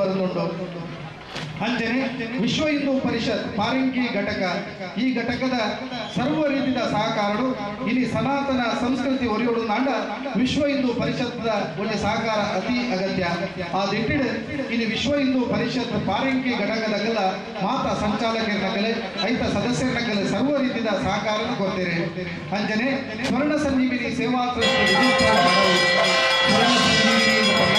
ಬರೆದುಂಡು ಅಂಚನೆ ವಿಶ್ವ ಹಿಂದೂ ಪರಿಷತ್ ಪಾರಿಂಗಿ ಘಟಕ ಈ ಘಟಕದ ಸರ್ವ ರೀತಿಯ ಸಹಕಾರಗಳು ಇಲ್ಲಿ ಸನಾತನ ಸಂಸ್ಕೃತಿ ಒರಿಯೋಡು ನಾಂಡ ವಿಶ್ವ ಹಿಂದೂ ಪರಿಷತ್ದ ಒಂದು ಸಹಕಾರ ಅತಿ ಅಗತ್ಯ ಆದಿಟ್ಟಿಡು ಇಲ್ಲಿ ವಿಶ್ವ ಹಿಂದೂ ಪರಿಷತ್ ಪಾರಿಂಗಿ ಘಟಕದಾಗಲ್ಲ ಮಾತಾ ಸಂಚಾಲಕರನಗಲೆ ಐತ ಸದಸ್ಯರನಗಲೆ ಸರ್ವ ರೀತಿಯ ಸಹಕಾರ ಕೊಡ್ತಾರೆ ಅಂಚನೆ ಸ್ವರ್ಣ ಸಂಜೀವಿನಿ ಸೇವಾ ಟ್ರಸ್ಟ್ ಸ್ವರ್ಣ ಸಂಜೀವಿನಿ ನಮ್ಮ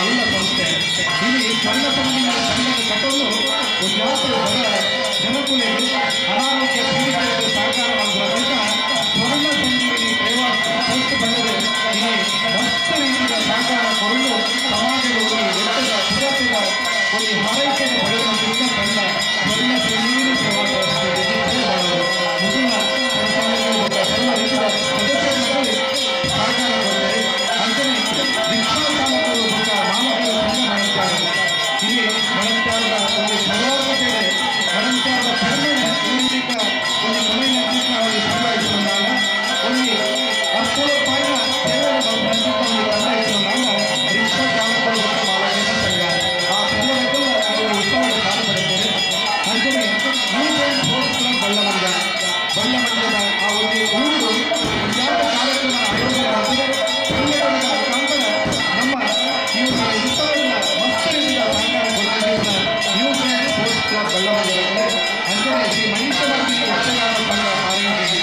ಅವರ ಸಂಸ್ಥೆ ಇಲ್ಲಿ ಸ್ವರ್ಣ ಸಂಜೀವಿನಿ ಸಂಘದ ಕಟ್ಟಲು ಜನಕುಲೆಗಳು ಅನಾರೋಗ್ಯ ಪೀಡಿತರಿಗೆ ಸಹಕಾರ ಮಾಡುವುದರಿಂದ ಸ್ವರ್ಣ ಸಂಜೀವಿನಿ ಸೇವಾ ಟ್ರಸ್ಟ್ ಬಂದರೆ ಇಲ್ಲಿ ಮಸ್ತ್ ರೀತಿಯ ಸಹಕಾರ ಕೊಡಲು ಸಮಾಜದಲ್ಲಿ ವ್ಯಕ್ತಿಯ ಸುರಕ್ಷಿತ ಒಂದು ಹಾರೈಕೆಯನ್ನು ಪಡೆಯುವಂತಹ ತಂಡ ಸ್ವರ್ಣ ಸಂಜೀವಿನಿ ಸೇವಾ ಟ್ರಸ್ಟ್ ಮುಂದಿನ ಸರ್ವ ರೀತಿಯ ಸದಸ್ಯರಲ್ಲಿ ಸಹಕಾರ ಕೊಡ್ತಾರೆ ಅಂತೆಯೇ ರಿಕ್ಷಾ ಚಾಲಕರು ಮಾನವರ ಸಂಘ ಮಾಡುತ್ತಾರೆ ಇಲ್ಲಿ ಮಳಂಚಾರದ ಒಂದು ಸರ್ವೋಪತೆ ಮಳಂಚಾರದ ಕರ್ಮಣೆ ಪೂರ್ವಿಕ ಒಂದು ಸಮಯ ಸಂಗ್ರಹಿಸಿಕೊಂಡಾಗ ಒಂದು 10 ರೂಪಾಯಿನ ಸೇವೆಯನ್ನು ಸಂಗ್ರಹಿಸಿಕೊಂಡಾಗ ರಿಕ್ಷಾ ಚಾಲಕರು ಮಾಲಕರ ಸಂಘ ಆ ಸಂಘಕ್ಕೆಲ್ಲ ಉತ್ತಮವಾದ ಕಾಲ ಪಡೆಯುತ್ತದೆ ಅಂತೆಯೇ ಬಳ್ಳಮಂಡದ ಆ ಒಂದು ಊರು ಜಾತ ಕಾರ್ಯಕ್ರಮ ಆಯೋಜನೆ ಮಾಡಿದೆ ಕನ್ನಡದ ಮುಖಾಂತರ ನಮ್ಮ ಈ ಉತ್ಸವದ ಮಸ್ತ್ ರೀತಿಯ ಸಹಕಾರ ಕೊಡುವುದರಿಂದ ನ್ಯೂಸ್ ಆ್ಯಂಡ್ ಸ್ಪೋರ್ಟ್ಸ್ ಕ್ಲಬ್ ಬಳ್ಳಮಂಡಲಕ್ಕೆ ಅಂತೆಯೇ ಶ್ರೀ ಮಹಿಷಮರ್ದಿನಿ ಯಕ್ಷಗಾನ ಸಂಘ ಆರಂಭಿಸಿ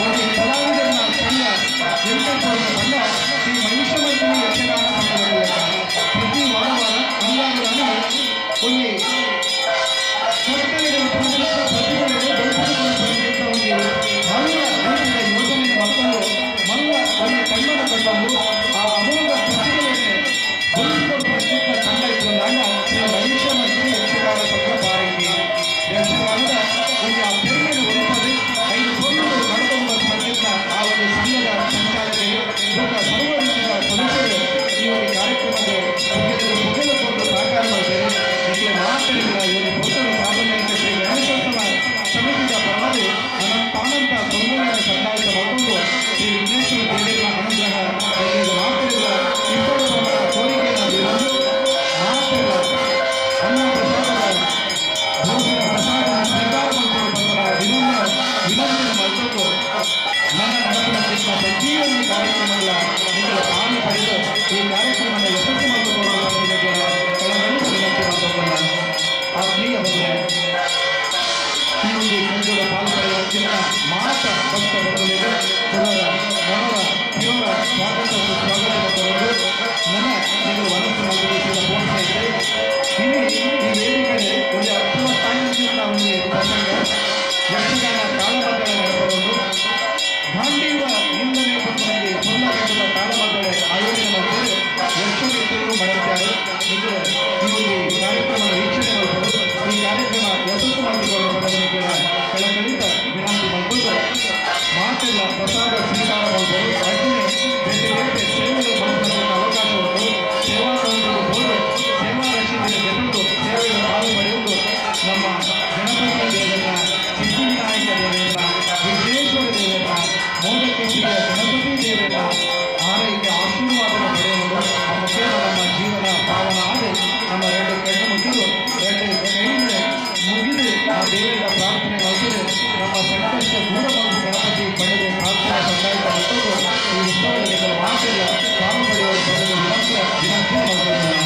ಒಂದು ಕಲಾವಿದರ ಸಂಘ ಎಂಟೆಂಟು ತಂಡ ಶ್ರೀ ಮಹಿಷಮರ್ದಿನಿ ಯಕ್ಷಗಾನ ಸಂಘದ ಪ್ರತಿ ವಾರವಾರ ಅಂಗಾಂಗಗಳನ್ನು ಒಂದು ಸರ್ಕಾರದ ಪ್ರತಿಭೆಗಳನ್ನು ಬೆಳೆಸಿಕೊಳ್ಳುವ ಮಲ್ಲ ರೀತಿಯ ಯೋಜನೆ ಮಕ್ಕಳು ಮಲ್ಲ ಒಂದು ಕನ್ನಡ ಕಟ್ಟಲು ಆ ಅಮೋಘ ಪ್ರತಿಭೆಯನ್ನು ಗುರುತಿಸಿಕೊಳ್ಳುವ ತಂಡ ಇಟ್ಟುಕೊಂಡಾಗ ಶ್ರೀ ಮಹಿಷಮರ್ದಿನಿ ಯಕ್ಷಗಾನ ಸಂಘ ಪಾರಂಗಿ ಯಕ್ಷಗಾನದ ಒಂದು ಆ ಪೆರ್ಮೆಯನ್ನು ಹೊಂದುತ್ತದೆ 5 ಕೋಟಿಗಳು ನಡೆದುಕೊಂಡ ಸಂಗೀತ ಆ ಒಂದು ಸಂಘದ ಸಂಚಾಲಕರು ಸರ್ವ ರೀತಿಯ ಸದಸ್ಯರು ಈ ಒಂದು ಕಾರ್ಯಕ್ರಮದ ಮುಗಿದುಕೊಂಡು ಸಹಕಾರ ಮಾಡಿದ್ದಾರೆ ಇಲ್ಲಿ ಮಾತನಾಡಿದ ಈ ಒಂದು ಪುಸ್ತಕ ಸಾಧನೆಯಿಂದ ಶ್ರೀ ಗಣೇಶೋತ್ಸವ ಸಮಿತಿಯ ಪರವಾಗಿ ಅನಂತಾನಂತ ಸೌಂದರ್ಯ ಸಂದಾಯಿತ ಮಾಡಿಕೊಂಡು ಶ್ರೀ ವಿಘ್ನೇಶ್ವರ ದೇವರ ಅನುಗ್ರಹ ಮಾತನಾಡಿದ ಇಬ್ಬರು ಕೋರಿಕೆಯನ್ನು ಬಿಡಲು ಮಾತಿಲ್ಲ ಅನ್ನ ಪ್ರಸಾದದ ಭೋಜನ ಪ್ರಸಾದ ಸ್ವೀಕಾರ ಮಾಡಿಕೊಂಡು ವಿನಂತಿಯನ್ನು ಮಾಡಿಕೊಂಡು ನನ್ನ ನಡೆಸಿದ ಪ್ರತಿಯೊಂದು ಕಾರ್ಯಕ್ರಮಗಳ ನಿಮಗೆ ಪಾಲು ಪಡೆದು ಈ ಕಾರ್ಯಕ್ರಮದ ಯಶಸ್ಸು ಮಾಡಿಕೊಳ್ಳುವುದಕ್ಕೆ ಕೆಳಗಡೆ ವಿನಂತಿ ಮಾಡಿಕೊಂಡ ಆತ್ಮೀಯ ಬಂದರೆ ಈ ಒಂದು ಕಂಜುಗಳ ಪಾಲು ಪಡೆಯುವಂತಿನ ಮಾತ್ರ ಭಕ್ತ ಬಂಧುಗಳಿಗೆ ಮನೋರ ಪಿಯೋರ ಸ್ವಾಗತ ಕೊಟ್ಟವರು ನನ್ನ ನೀವು ವನಸ್ಸು ಮಾರ್ಗದರ್ಶನ ಪೂರ್ಣವಾಗಿದೆ ಇಲ್ಲಿ ಈ ವೇದಿಕೆಗೆ ಒಂದು 35 ಒಂದು ಪ್ರಸಂಗ ಯಕ್ಷಗಾನ ತಾಳಮದ್ದಳೆ ನಡೆದುಕೊಂಡು ಗಾಂಧೀವ ಇಂದನೇ ಪಟ್ಟಣಕ್ಕೆ ಹೊನ್ನಗಂಡದ ತಾಳಮದ್ದಳೆ ಆಯೋಜನೆ ಮಾಡಿದರೆ ಯಕ್ಷಮಿತ್ರರು ಮಾಡುತ್ತಾರೆ ಇದು ಈ ಒಂದು ಕಾರ್ಯಕ್ರಮದ ವೀಕ್ಷಣೆ ಮಾಡಿಕೊಂಡು ಈ ಕಾರ್ಯಕ್ರಮ ಯಶಸ್ಸು ಮಾಡಿಕೊಳ್ಳುವುದನ್ನು ಕೆಳಕಳಿತ ವಿನಂತಿ ಮಾಡಿಕೊಂಡು ಮಾತೆಲ್ಲ ಪ್ರಸಾದ ಸ್ವೀಕಾರ ಮಾಡಬಹುದು ಅದನ್ನೇ ಬೇರೆ ಬೇರೆ ಸೇವೆಗಳು ಮಾಡುವಂತಹ ಅವಕಾಶ ಉಂಟು ಸೇವಾ ಸೌಂದರ್ಯ ಬೋದು ಸೇವಾ ರಕ್ಷಣೆ ಜನರು ಸೇವೆಗಳ ಪಾಲು ಪಡೆಯುವುದು ನಮ್ಮ ಗಣಪತಿ ದೇವರ ಸಿದ್ಧಿವಿನಾಯಕ ದೇವರ ವಿಘ್ನೇಶ್ವರ ದೇವರ ಮೋದಕ್ಕೆ ಪ್ರಿಯ ಗಣಪತಿ ದೇವರ ಆರೈಕೆ ಆಶೀರ್ವಾದದ ಪಡೆಯುವುದು ಆ ಮುಖೇನ ನಮ್ಮ ಜೀವನ ಪಾವನ ಆಗಿ ನಮ್ಮ 2 ಕಣ್ಣು ಮುಗಿದು 2 ಕೈಗಳು ಮುಗಿದು ಆ ದೇವರ ಪ್ರಾರ್ಥನೆ ಮಾಡಿದರೆ ನಮ್ಮ ಸಂಕಷ್ಟ ದೂರ ಮಾಡಿ ಗಣಪತಿ ಪಡೆದು ಪ್ರಾರ್ಥನೆ ಸಂದಾಯಿತ ಮತ್ತೊಂದು ಈ ಉತ್ಸವದಲ್ಲಿ ಕೆಲವು ಮಾತಿಲ್ಲ ಪಾಲು ಪಡೆಯುವ ಪಡೆದು ವಿನಂತಿ ಮಾಡಿಕೊಳ್ಳೋಣ.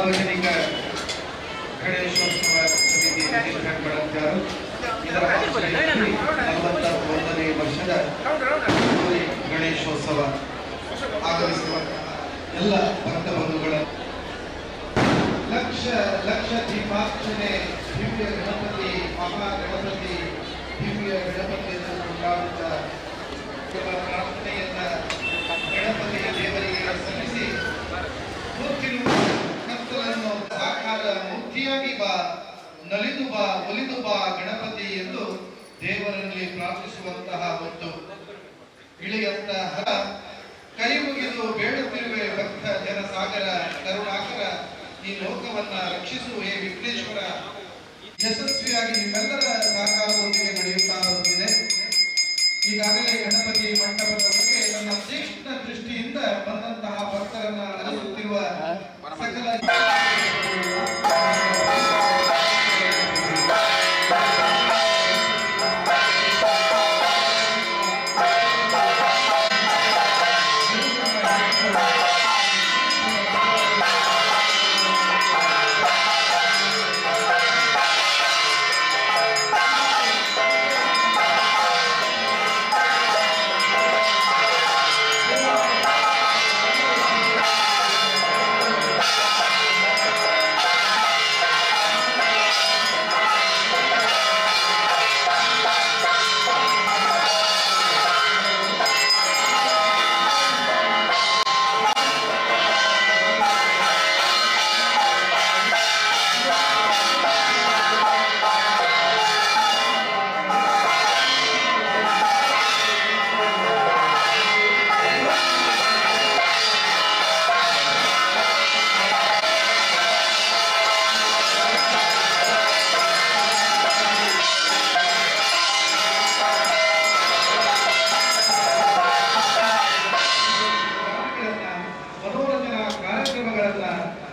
ಸಾರ್ವಜನಿಕ ಗಣೇಶೋತ್ಸವ ಸಮಿತಿ ನಿರ್ವಹಣೆಗಳು ಇದರ 41ನೇ ವರ್ಷದ ಗಣೇಶೋತ್ಸವ ಆಗಮಿಸುವ ಎಲ್ಲ ಭಕ್ತ ಬಂಧುಗಳ ಲಕ್ಷ ಲಕ್ಷ ದೀಪಾರ್ಚನೆ ದಿವ್ಯ ಗಣಪತಿ ಮಹಾಗಣಪತಿ ದಿವ್ಯ ಗಣಪತಿಯನ್ನು ಕೊಂಡಾಡುತ್ತ ಪ್ರಾರ್ಥನೆಯನ್ನ ಗಣಪತಿಯ ದೇವರಿಗೆ ಸಲ್ಲಿಸಿ ಮೂರ್ತಿರುವ ಕತ್ತಲನ್ನು ಸಾಕಾರ ಮೂರ್ತಿಯಾಗಿ ಬಾ ನಲಿದು ಬಾ ಒಲಿದು ಬಾ ಗಣಪತಿ ಎಂದು ದೇವರಲ್ಲಿ ಪ್ರಾರ್ಥಿಸುವಂತಹ ಹೊತ್ತು ಇಳಿಯಂತಹ ಕೈ ಮುಗಿದು ಬೇಡುತ್ತಿರುವೆ ಭಕ್ತ ಜನಸಾಗರ ಕರುಣಾಕರ ಈ ಲೋಕವನ್ನ ರಕ್ಷಿಸುವ ವಿಘ್ನೇಶ್ವರ ಯಶಸ್ವಿಯಾಗಿ ನಿಮ್ಮೆಲ್ಲರ ಸಹಕಾರದೊಂದಿಗೆ ನಡೆಯುತ್ತಾ ಬರುತ್ತಿದೆ. ಈಗಾಗಲೇ ಗಣಪತಿ ಮಂಟಪದ ಬಗ್ಗೆ ನನ್ನ ತೀಕ್ಷ್ಣ ದೃಷ್ಟಿಯಿಂದ ಬಂದಂತಹ ಭಕ್ತರನ್ನ ಅನಿಸುತ್ತಿರುವ ಸಕಲ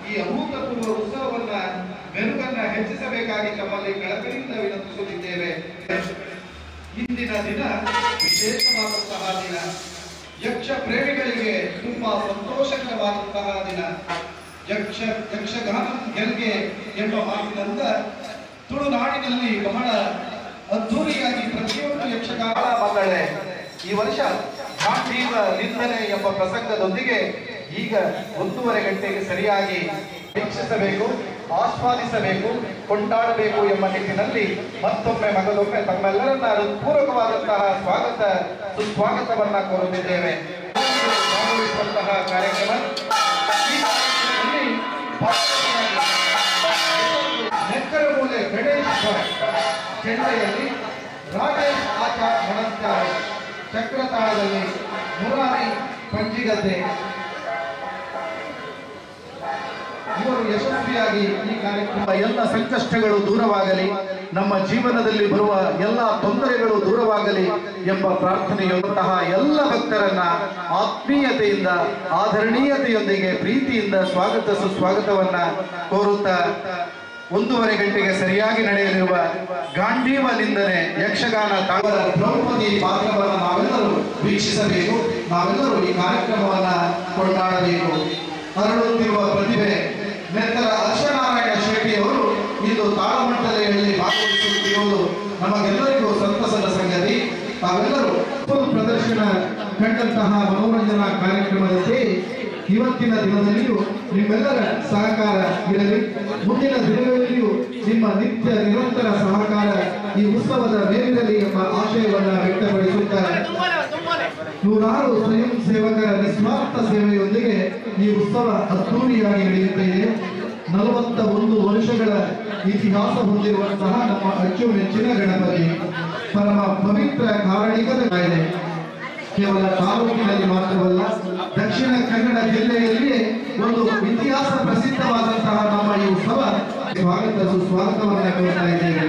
ಈ ಅಭೂತಪೂರ್ವ ಉತ್ಸವವನ್ನ ಮೆರುಗನ್ನ ಹೆಚ್ಚಿಸಬೇಕಾಗಿ ತಮ್ಮಲ್ಲಿ ಕಳಕಳಿಯಿಂದ ವಿನಂತಿಸುತ್ತಿದ್ದೇವೆ. ಇಂದಿನ ದಿನ ವಿಶೇಷವಾದಂತಹ ದಿನ, ಯಕ್ಷ ಪ್ರೇಮಿಗಳಿಗೆ ತುಂಬಾ ಸಂತೋಷಕರವಾದಂತಹ ದಿನ. ಯಕ್ಷಗಾನ ಗೆಲ್ಗೆ ಎಂಬ ಮಾತಿನಿಂದ ತುಳುನಾಡಿನಲ್ಲಿ ಬಹಳ ಅದ್ಧೂರಿಯಾಗಿ ಪ್ರತಿಯೊಂದು ಯಕ್ಷಗಾನ ಬಂದಳೆ. ಈ ವರ್ಷ ಗಾಂಧೀವ ನಿಂದನೆ ಎಂಬ ಪ್ರಸಂಗದೊಂದಿಗೆ ಈಗ 1:30 ಗಂಟೆಗೆ ಸರಿಯಾಗಿ ವೀಕ್ಷಿಸಬೇಕು, ಆಸ್ವಾದಿಸಬೇಕು, ಕೊಂಡಾಡಬೇಕು ಎಂಬ ನಿಟ್ಟಿನಲ್ಲಿ ಮತ್ತೊಮ್ಮೆ ಮಗದೊಮ್ಮೆ ತಮ್ಮೆಲ್ಲರನ್ನ ಹೃತ್ಪೂರ್ವಕವಾದಂತಹ ಸುಸ್ವಾಗತವನ್ನ ಕೋರುತ್ತಿದ್ದೇವೆ. ಕಾರ್ಯಕ್ರಮ ನೆಕ್ಕರಮೂಲೆ ಗಣೇಶ ಕೆಂಡೆಯಲ್ಲಿ ರಾಜೇಶ್ ಆಚಾರ್ ಮಣತ್ಯಾರ ಚಕ್ರತಾಳದಲ್ಲಿ ಮುರಾರಿ ಪಂಜಿಗದ್ದೆ ಇವರು ಯಶಸ್ವಿಯಾಗಿ ಈ ಕಾರ್ಯಕ್ರಮ ಎಲ್ಲ ಸಂಕಷ್ಟಗಳು ದೂರವಾಗಲಿ, ನಮ್ಮ ಜೀವನದಲ್ಲಿ ಬರುವ ಎಲ್ಲ ತೊಂದರೆಗಳು ದೂರವಾಗಲಿ ಎಂಬ ಪ್ರಾರ್ಥನೆಯಂತಹ ಎಲ್ಲ ಭಕ್ತರನ್ನ ಆತ್ಮೀಯತೆಯಿಂದ ಆದರಣೀಯತೆಯೊಂದಿಗೆ ಪ್ರೀತಿಯಿಂದ ಸುಸ್ವಾಗತವನ್ನ ಕೋರುತ್ತಾ 1:30 ಗಂಟೆಗೆ ಸರಿಯಾಗಿ ನಡೆಯಲಿರುವ ಗಾಂಧೀವ ನಿಂದನೆ ಯಕ್ಷಗಾನ ತಾಳದ ದ್ರೌಪದಿ ಪಾತ್ರವನ್ನು ನಾವೆಲ್ಲರೂ ವೀಕ್ಷಿಸಬೇಕು, ನಾವೆಲ್ಲರೂ ಈ ಕಾರ್ಯಕ್ರಮವನ್ನ ಕೊಂಡಾಡಬೇಕು. ಅರಳುತ್ತಿರುವ ಪ್ರತಿಭೆ ನೆತ್ತರ ಅಶ್ವನಾರಾಯಣ ಶೆಟ್ಟಿಯವರು ಇಂದು ತಾಳಮಂಡಲೆಯಲ್ಲಿ ಭಾಗವಹಿಸುತ್ತಿರುವುದು ನಮಗೆಲ್ಲರಿಗೂ ಸಂತಸದ ಸಂಗತಿ. ತಾವೆಲ್ಲರೂ ಪ್ರದರ್ಶನ ಕಂಡಂತಹ ಮನೋರಂಜನಾ ಕಾರ್ಯಕ್ರಮದಲ್ಲಿ ಇವತ್ತಿನ ದಿನದಲ್ಲಿಯೂ ನಿಮ್ಮೆಲ್ಲರ ಸಹಕಾರ ಇರಲಿ. ಮುಂದಿನ ದಿನಗಳಲ್ಲಿಯೂ ನಿಮ್ಮ ನಿತ್ಯ ನಿರಂತರ ಸಹಕಾರ ಈ ಉತ್ಸವದ ಮೇಲಿರಲಿ ಎಂಬ ಆಶಯವನ್ನು ವ್ಯಕ್ತಪಡಿಸುತ್ತಾರೆ. ನೂರಾರು ಸ್ವಯಂ ಸೇವಕರ ನಿಸ್ವಾರ್ಥ ಸೇವೆಯೊಂದಿಗೆ ಈ ಉತ್ಸವ ಅದ್ದೂರಿಯಾಗಿ ನಡೆಯುತ್ತಿದೆ. 41 ವರ್ಷಗಳ ಇತಿಹಾಸ ಹೊಂದಿರುವಂತಹ ನಮ್ಮ ಅಚ್ಚುಮೆಚ್ಚಿನ ಗಣಪತಿ ಪರಮ ಪವಿತ್ರ ಕಾರಣಿಕದ ಕಾಯ್ದೆ ಕೇವಲ ತಾಲೂಕಿನಲ್ಲಿ ಮಾತ್ರವಲ್ಲ, ದಕ್ಷಿಣ ಕನ್ನಡ ಜಿಲ್ಲೆಯಲ್ಲಿ ಒಂದು ಇತಿಹಾಸ ಪ್ರಸಿದ್ಧವಾದಂತಹ ನಮ್ಮ ಈ ಉತ್ಸವ ಸುಸ್ವಾಗತವನ್ನು ಕೋರ್ತಾ ಇದ್ದೇವೆ.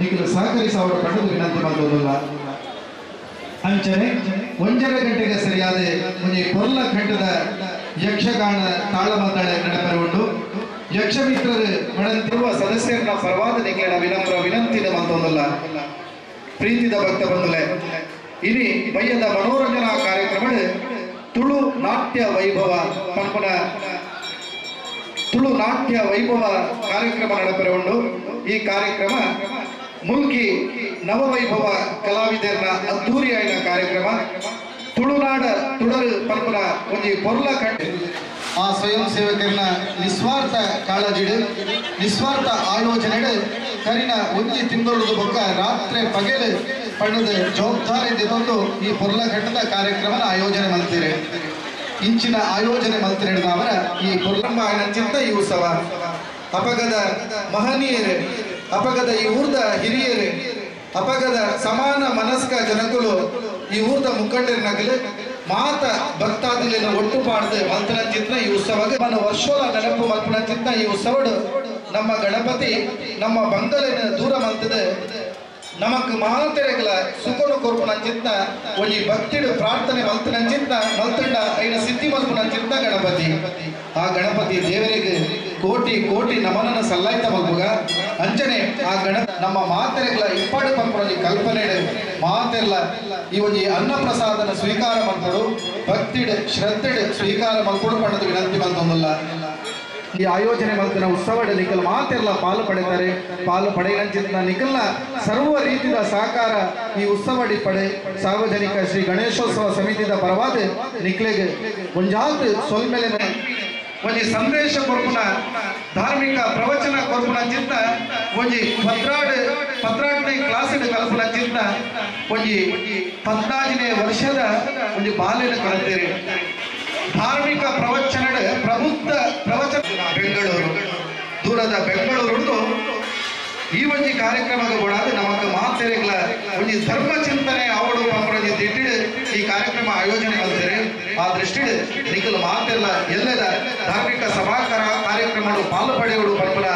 ನೀವು ಸಹಕರಿಸಿ ಅವರ ಪಡೆದು ವಿನಂತಿ ಮಾಡುವುದಿಲ್ಲ. ಅಂಚನೆ 1:30 ಗಂಟೆಗೆ ಸರಿಯಾದ ಮುಂಜೆ ಕೊರ್ಲ ಖಂಡದ ಯಕ್ಷಗಾನ ತಾಳಮದ್ದಳೆ ನಡೆಪರುಂಡು ಯಕ್ಷಮಿತ್ರರು ಮಣಂತಿರುವ ಸದಸ್ಯರನ್ನ ಪರವಾದ ನಿಂಗಳ ವಿನಮ್ರ ವಿನಂತಿನ ಮಂತೊಂದಲ್ಲ ಪ್ರೀತಿದ ಭಕ್ತ ಬಂಧುಲೆ ಇನಿ ಬಯ್ಯದ ಮನೋರಂಜನಾ ಕಾರ್ಯಕ್ರಮ ತುಳು ನಾಟ್ಯ ವೈಭವ ಪಂಪನ ತುಳು ನಾಟ್ಯ ವೈಭವ ಕಾರ್ಯಕ್ರಮ ನಡೆಪೆರಗೊಂಡು ಈ ಕಾರ್ಯಕ್ರಮ ಮುಲ್ಕಿ ನವವೈಭವ ಕಲಾವಿದರನ ಅದ್ದೂರಿಯಾಯಿನ ಕಾರ್ಯಕ್ರಮ ತುಳುನಾಡ ತುಳರು ಪಂಪನ ಒಂದು ಪೊರ್ಲ ಕಂಡು ಆ ಸ್ವಯಂ ಸೇವಕರನ್ನ ನಿಸ್ವಾರ್ಥ ಕಾಳಜಿಡು ನಿಸ್ವಾರ್ಥ ಆಲೋಚನೆಗಳು ಕರಿನ ಒಂಜಿ ತಿಂಗಳು ಬೊಕ್ಕ ರಾತ್ರಿ ಪಗೆಲು ಪಣ್ಣದ ಜವಾಬ್ದಾರಿ ತಂದು ಈ ಪೊರ್ಲ ಘಟ್ಟದ ಕಾರ್ಯಕ್ರಮನ ಆಯೋಜನೆ ಮಾಡ್ತೀರಿ ಇಂಚಿನ ಆಯೋಜನೆ ಮಾಡ್ತಿರವರ ಈ ಪೊರ್ಲಂಬ ಚಿತ್ತ ಈ ಉತ್ಸವ ಅಪಗದ ಮಹನೀಯರು ಅಪಗದ ಈ ಊರ್ದ ಹಿರಿಯರು ಅಪಗದ ಸಮಾನ ಮನಸ್ಕ ಜನಗಳು ಈ ಊರ್ದ ಮುಖಂಡರಿನಾಗಲು ಮಾತ ಭಕ್ತಾದಿಲಿನ ಒಟ್ಟು ಪಾಡ್ದು ಮಲ್ತನ ಚಿತ್ರ ಈ ಉತ್ಸವ మన ವರ್ಷೋಲ ನೆನಪು ಮಲ್ಪನ ಚಿತ್ತ ಈ ಉತ್ಸವಡು ನಮ್ಮ ಗಣಪತಿ ನಮ್ಮ ಬಂಗಲಿನ ದೂರ ಮಲ್ತದೆ ನಮಕ್ ಮಾತೆರೆಗಳ ಸುಖನು ಕೊರ್ಪುನ ಚಿತ್ತ ಒಂದು ಭಕ್ತಿಡು ಪ್ರಾರ್ಥನೆ ಮಲ್ತನ ಚಿತ್ತ ಮಲ್ತಂಡ ಐನ ಸಿದ್ಧಿ ಮಲ್ಪನ ಚಿತ್ತ ಗಣಪತಿ ಆ ಗಣಪತಿ ದೇವರಿಗೆ ಕೋಟಿ ಕೋಟಿ ನಮನನ ಸಲ್ಲಾಯ್ತ ಮಲ್ಪುಗ ಅಂಚನೆ ಆ ನಮ್ಮ ಮಾತೆರೆಗಳ ಇಪ್ಪಾಡು ಪಂಪುನ ಕಲ್ಪನೆ ಮಾತೆಲ್ಲ ಈ ಒಂದು ಅನ್ನ ಪ್ರಸಾದನ ಸ್ವೀಕಾರ ಮಲ್ಪಡು ಭಕ್ತಿಡು ಶ್ರದ್ಧೆಡು ಸ್ವೀಕಾರ ಮಲ್ಪಡು ಪಣ್ಣದು ವಿನಂತಿ ಮಲ್ತೊಂದಲ್ಲ ಈ ಆಯೋಜನೆ ಮಲ್ತಿನ ಉತ್ಸವದ ನಿಖಲ್ ಮಾತೆಲ್ಲ ಪಾಲು ಪಡೆತಾರೆ ಪಾಲು ಪಡೆಯಂಚಿನ ನಿಖಲ್ನ ಸರ್ವ ರೀತಿಯ ಸಹಕಾರ ಈ ಉತ್ಸವಡಿ ಪಡೆ ಸಾರ್ವಜನಿಕ ಶ್ರೀ ಗಣೇಶೋತ್ಸವ ಸಮಿತಿದ ಪರವಾದ ನಿಖಲೆಗೆ ಒಂಜಾತ್ ಸೊಲ್ಮೆಲೆ ಒಂದು ಸಂದೇಶ ಕೊರ್ಪುನ ಧಾರ್ಮಿಕ ಪ್ರವಚನ ಕೊರ್ಪುನ ಚಿತ್ತ ಒಂದು ಪತ್ರಾಟನೆ ಕ್ಲಾಸಿನ ಕಲ್ಪನ ಚಿತ್ತ ಒಂದು 14ನೇ ವರ್ಷದ ಒಂದು ಬಾಲ್ಯನ ಕಲಿತೀರಿ ಧಾರ್ಮಿಕ ಪ್ರವಚನ ಪ್ರಬುದ್ಧ ಪ್ರವಚನ ಬೆಂಗಳೂರು ದೂರದ ಬೆಂಗಳೂರು ಈ ಒಂದು ಕಾರ್ಯಕ್ರಮದ ಕೂಡ ನಮಕ್ ಮಾತೆರೆಗಳ ಒಂದು ಧರ್ಮ ಚಿಂತನೆ ಅವಡು ಪಂಪರಜಿ ತಿಟ್ಟಿಡು ಈ ಕಾರ್ಯಕ್ರಮ ಆಯೋಜನೆ ಮಾಡ್ತಾರೆ ಆ ದೃಷ್ಟಿ ನಿಖಲ್ ಮಾತೆಲ್ಲ ಎಲ್ಲದ ಧಾರ್ಮಿಕ ಸಭಾ ಕಾರ್ಯಕ್ರಮಗಳು ಪಾಲು ಪಡೆಯುವುದು ಪಂಪನ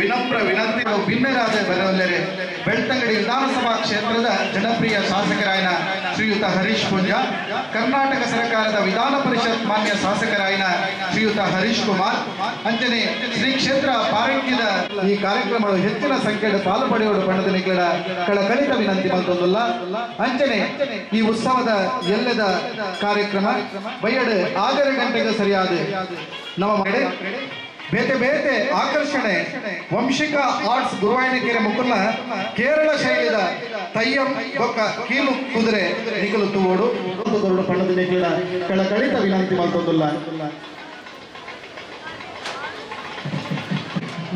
ವಿನಮ್ರ ವಿನಂತಿ ಭಿನ್ನರಾದ ಬರವಲ್ಲರೆ ಬೆಳ್ತಂಗಡಿ ವಿಧಾನಸಭಾ ಕ್ಷೇತ್ರದ ಜನಪ್ರಿಯ ಶಾಸಕರಾಯನ ಶ್ರೀಯುತ ಹರೀಶ್ ಪೂಂಜಾ ಕರ್ನಾಟಕ ಸರ್ಕಾರದ ವಿಧಾನ ಪರಿಷತ್ ಮಾನ್ಯ ಶಾಸಕರಾಯನ ಶ್ರೀಯುತ ಹರೀಶ್ ಕುಮಾರ್ ಅಂಚನೆ ಶ್ರೀ ಕ್ಷೇತ್ರ ಪಾರಕ್ಯದ ಈ ಕಾರ್ಯಕ್ರಮಗಳು ಹೆಚ್ಚಿನ ಸಂಖ್ಯೆಯ ಪಾಲು ಪಡೆಯುವುದು ಬಣ್ಣದ ನಿಖಲ ಕಳಕಳಿತ ವಿನಂತಿ ಬಂತೊಂದಲ್ಲ ಅಂಚನೆ ಈ ಉತ್ಸವದ ಎಲ್ಲದ ಕಾರ್ಯಕ್ರಮ ಬಯ್ಯಡು 6 ಗಂಟೆಗೆ ಸರಿಯಾದ ನಮ್ಮ ಮನೆ ಬೇತೆ ಬೇತೆ ಆಕರ್ಷಣೆ ವಂಶಿಕ ಆರ್ಟ್ಸ್ ಗುರುವಾಯಣಕೆರೆ ಮುಕುಲ್ನ ಕೇರಳ ಶೈಲಿದ ತಯ್ಯಂ ಬೊಕ್ಕ ಕೀಲು ಕುದುರೆ ನಿಖಲು ತೂವೋಡು ದೊಡ್ಡ ಪಣ್ಣದ ನಿಖಲ ಕಳಕಳಿತ ವಿನಂತಿ ಮಲ್ತೊಂದಲ್ಲ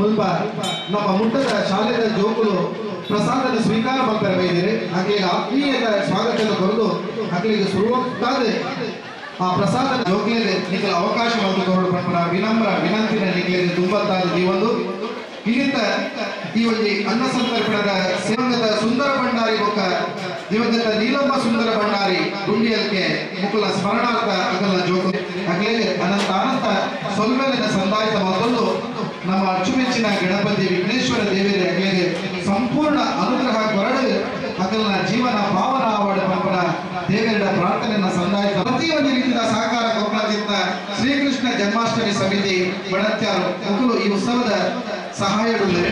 ಮುಲ್ಪ ನಮ್ಮ ಮುಟ್ಟದ ಶಾಲೆದ ಜೋಕುಲು ಪ್ರಸಾದದ ಸ್ವೀಕಾರ ಮಾಡ್ತಾರೆ ಬೈದಿರಿ ಹಾಗೆ ಆತ್ಮೀಯದ ಸ್ವಾಗತದ ಕೊರದು ಹಾಗೆ ಶುರುವಾದ ಆ ಪ್ರಸಾದ ಜೋಕ್ಲಿಗೆ ನಿಖಲ ಅವಕಾಶ ಮಾಡಿಕೊಂಡು ಪಂಪನ ವಿನಮ್ರ ವಿನಂತಿನ ನಿಖಲಿಗೆ ತುಂಬತ್ತಾದ ಈ ಒಂದು ಇಲ್ಲಿಂದ ಈ ಒಂದು ಅನ್ನ ಸಂತರ್ಪಣದ ದಿವಂಗತ ಸುಂದರ ಭಂಡಾರಿ ಬೊಕ್ಕ ದಿವಂಗತ ನೀಲಮ್ಮ ಸುಂದರ ಭಂಡಾರಿ ಗುಂಡಿಯಲ್ಕೆ ಮುಕುಲ ಸ್ಮರಣಾರ್ಥ ಅಗಲ ಜೋಗ ಹಾಗೆ ಅನಂತ ಸೊಲ್ಮೆಲಿನ ಸಂದಾಯಿತ ಮೊದಲು ನಮ್ಮ ಅಚ್ಚುಮೆಚ್ಚಿನ ಗಣಪತಿ ವಿಘ್ನೇಶ್ವರ ದೇವರ ಹಾಗೆ ಸಂಪೂರ್ಣ ಅನುಗ್ರಹ ಕೊರಡು ಅಗಲನ ಜೀವನ ಪಾವನ ಆವಾಡ ಪಂಪನ ದೇವರ ಪ್ರಾರ್ಥನೆಯನ್ನ ಸಂದಾಯಿತ ಪ್ರತಿಯೊಂದು ರೀತಿಯ ಸಹಕಾರ ಕೊಪ್ಪಳದಿಂದ ಶ್ರೀಕೃಷ್ಣ ಜನ್ಮಾಷ್ಟಮಿ ಸಮಿತಿ ಬಣತ್ಯಾರು ಮುಕುಲು ಈ ಉತ್ಸವದ ಸಹಾಯಗಳು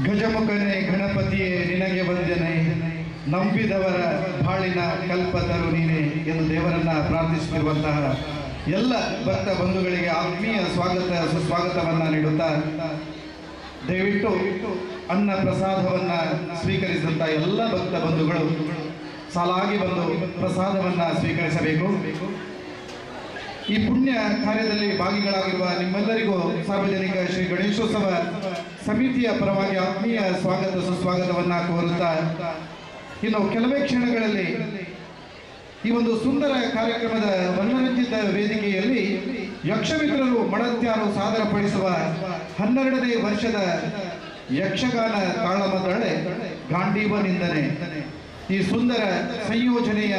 ಗಜಮುಖನೇ ಗಣಪತಿಯೇ ನಿನಗೆ ವಂದನೆ, ನಂಬಿದವರ ಬಾಳಿನ ಕಲ್ಪತರು ನೀನೆ ಎಂದು ದೇವರನ್ನ ಪ್ರಾರ್ಥಿಸುತ್ತಿರುವಂತಹ ಎಲ್ಲ ಭಕ್ತ ಬಂಧುಗಳಿಗೆ ಆತ್ಮೀಯ ಸುಸ್ವಾಗತವನ್ನ ನೀಡುತ್ತಾ, ದಯವಿಟ್ಟು ಅನ್ನ ಪ್ರಸಾದವನ್ನ ಸ್ವೀಕರಿಸಿದಂತ ಎಲ್ಲ ಭಕ್ತ ಬಂಧುಗಳು ಸಾಲಾಗಿ ಬಂದು ಪ್ರಸಾದವನ್ನ ಸ್ವೀಕರಿಸಬೇಕು. ಈ ಪುಣ್ಯ ಕಾರ್ಯದಲ್ಲಿ ಭಾಗಿಗಳಾಗಿರುವ ನಿಮ್ಮೆಲ್ಲರಿಗೂ ಸಾರ್ವಜನಿಕ ಶ್ರೀ ಗಣೇಶೋತ್ಸವ ಸಮಿತಿಯ ಪರವಾಗಿ ಆತ್ಮೀಯ ಸ್ವಾಗತ ಸುಸ್ವಾಗತವನ್ನ ಕೋರುತ್ತಾ, ಇನ್ನು ಕೆಲವೇ ಕ್ಷಣಗಳಲ್ಲಿ ಈ ಒಂದು ಸುಂದರ ಕಾರ್ಯಕ್ರಮದ ವರ್ಣರಂಜಿತ ವೇದಿಕೆಯಲ್ಲಿ ಯಕ್ಷಮಿತ್ರರು ಮಡತ್ಯಾರು ಸಾದರಪಡಿಸುವ 12ನೇ ವರ್ಷದ ಯಕ್ಷಗಾನ ತಾಳಮದ್ದಳೆ ಗಾಂಡೀವ ನಿಂದನೆ, ಈ ಸುಂದರ ಸಂಯೋಜನೆಯ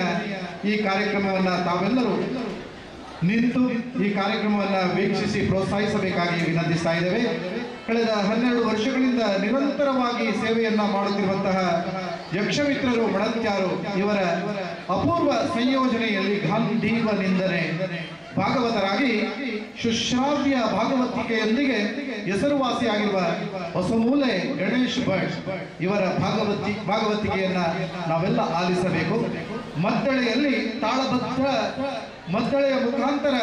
ಈ ಕಾರ್ಯಕ್ರಮವನ್ನ ತಾವೆಲ್ಲರೂ ನಿಂತು ಈ ಕಾರ್ಯಕ್ರಮವನ್ನು ವೀಕ್ಷಿಸಿ ಪ್ರೋತ್ಸಾಹಿಸಬೇಕಾಗಿ ವಿನಂತಿಸ್ತಾ ಇದ್ದೇವೆ. ಕಳೆದ 12 ವರ್ಷಗಳಿಂದ ನಿರಂತರವಾಗಿ ಸೇವೆಯನ್ನ ಮಾಡುತ್ತಿರುವಂತಹ ಯಕ್ಷಮಿತ್ರರು ಮಣತ್ಯಾರು ಇವರ ಅಪೂರ್ವ ಸಂಯೋಜನೆಯಲ್ಲಿ ಗಾಂಧೀವ ನಿಂದನೆ ಭಾಗವತರಾಗಿ ಸುಶ್ರಾವ್ಯ ಭಾಗವತಿಕೆಯೊಂದಿಗೆ ಹೆಸರುವಾಸಿಯಾಗಿರುವ ಹೊಸಮೂಲೆ ಗಣೇಶ್ ಭಟ್ ಇವರ ಭಾಗವತಿಕೆಯನ್ನ ನಾವೆಲ್ಲ ಆಲಿಸಬೇಕು. ಮದ್ದಳೆಯಲ್ಲಿ ತಾಳಬದ್ಧ ಮದ್ದಳೆಯ ಮುಖಾಂತರ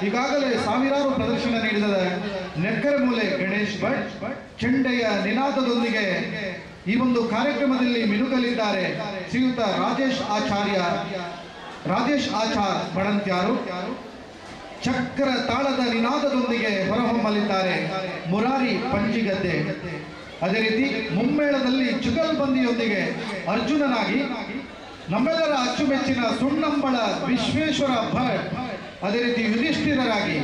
ಈಗಾಗಲೇ ಸಾವಿರಾರು ಪ್ರದರ್ಶನ ನೀಡಿದ ನೆಕ್ಕರಮೂಲೆ ಗಣೇಶ್ ಭಟ್ ಚೆಂಡೆಯ ನಿನಾದದೊಂದಿಗೆ ಈ ಒಂದು ಕಾರ್ಯಕ್ರಮದಲ್ಲಿ ಮಿನುಗಲಿದ್ದಾರೆ ಶ್ರೀಯುತ ರಾಜೇಶ್ ಆಚಾರ್ ಮಣಂತ್ಯಾರು. ಚಕ್ರ ತಾಳದ ನಿನಾದದೊಂದಿಗೆ ಹೊರಹೊಮ್ಮಲಿದ್ದಾರೆ ಮುರಾರಿ ಪಂಜಿಗದ್ದೆ. ಅದೇ ರೀತಿ ಮುಮ್ಮೇಳದಲ್ಲಿ ಚುಗಲ್ಬಂದಿಯೊಂದಿಗೆ ಅರ್ಜುನನಾಗಿ ನಮ್ಮೆಲ್ಲರ ಅಚ್ಚುಮೆಚ್ಚಿನ ಸುಣ್ಣಂಬಳ ವಿಶ್ವೇಶ್ವರ ಭಟ್, ಅದೇ ರೀತಿ ಯುಧಿಷ್ಠಿರರಾಗಿ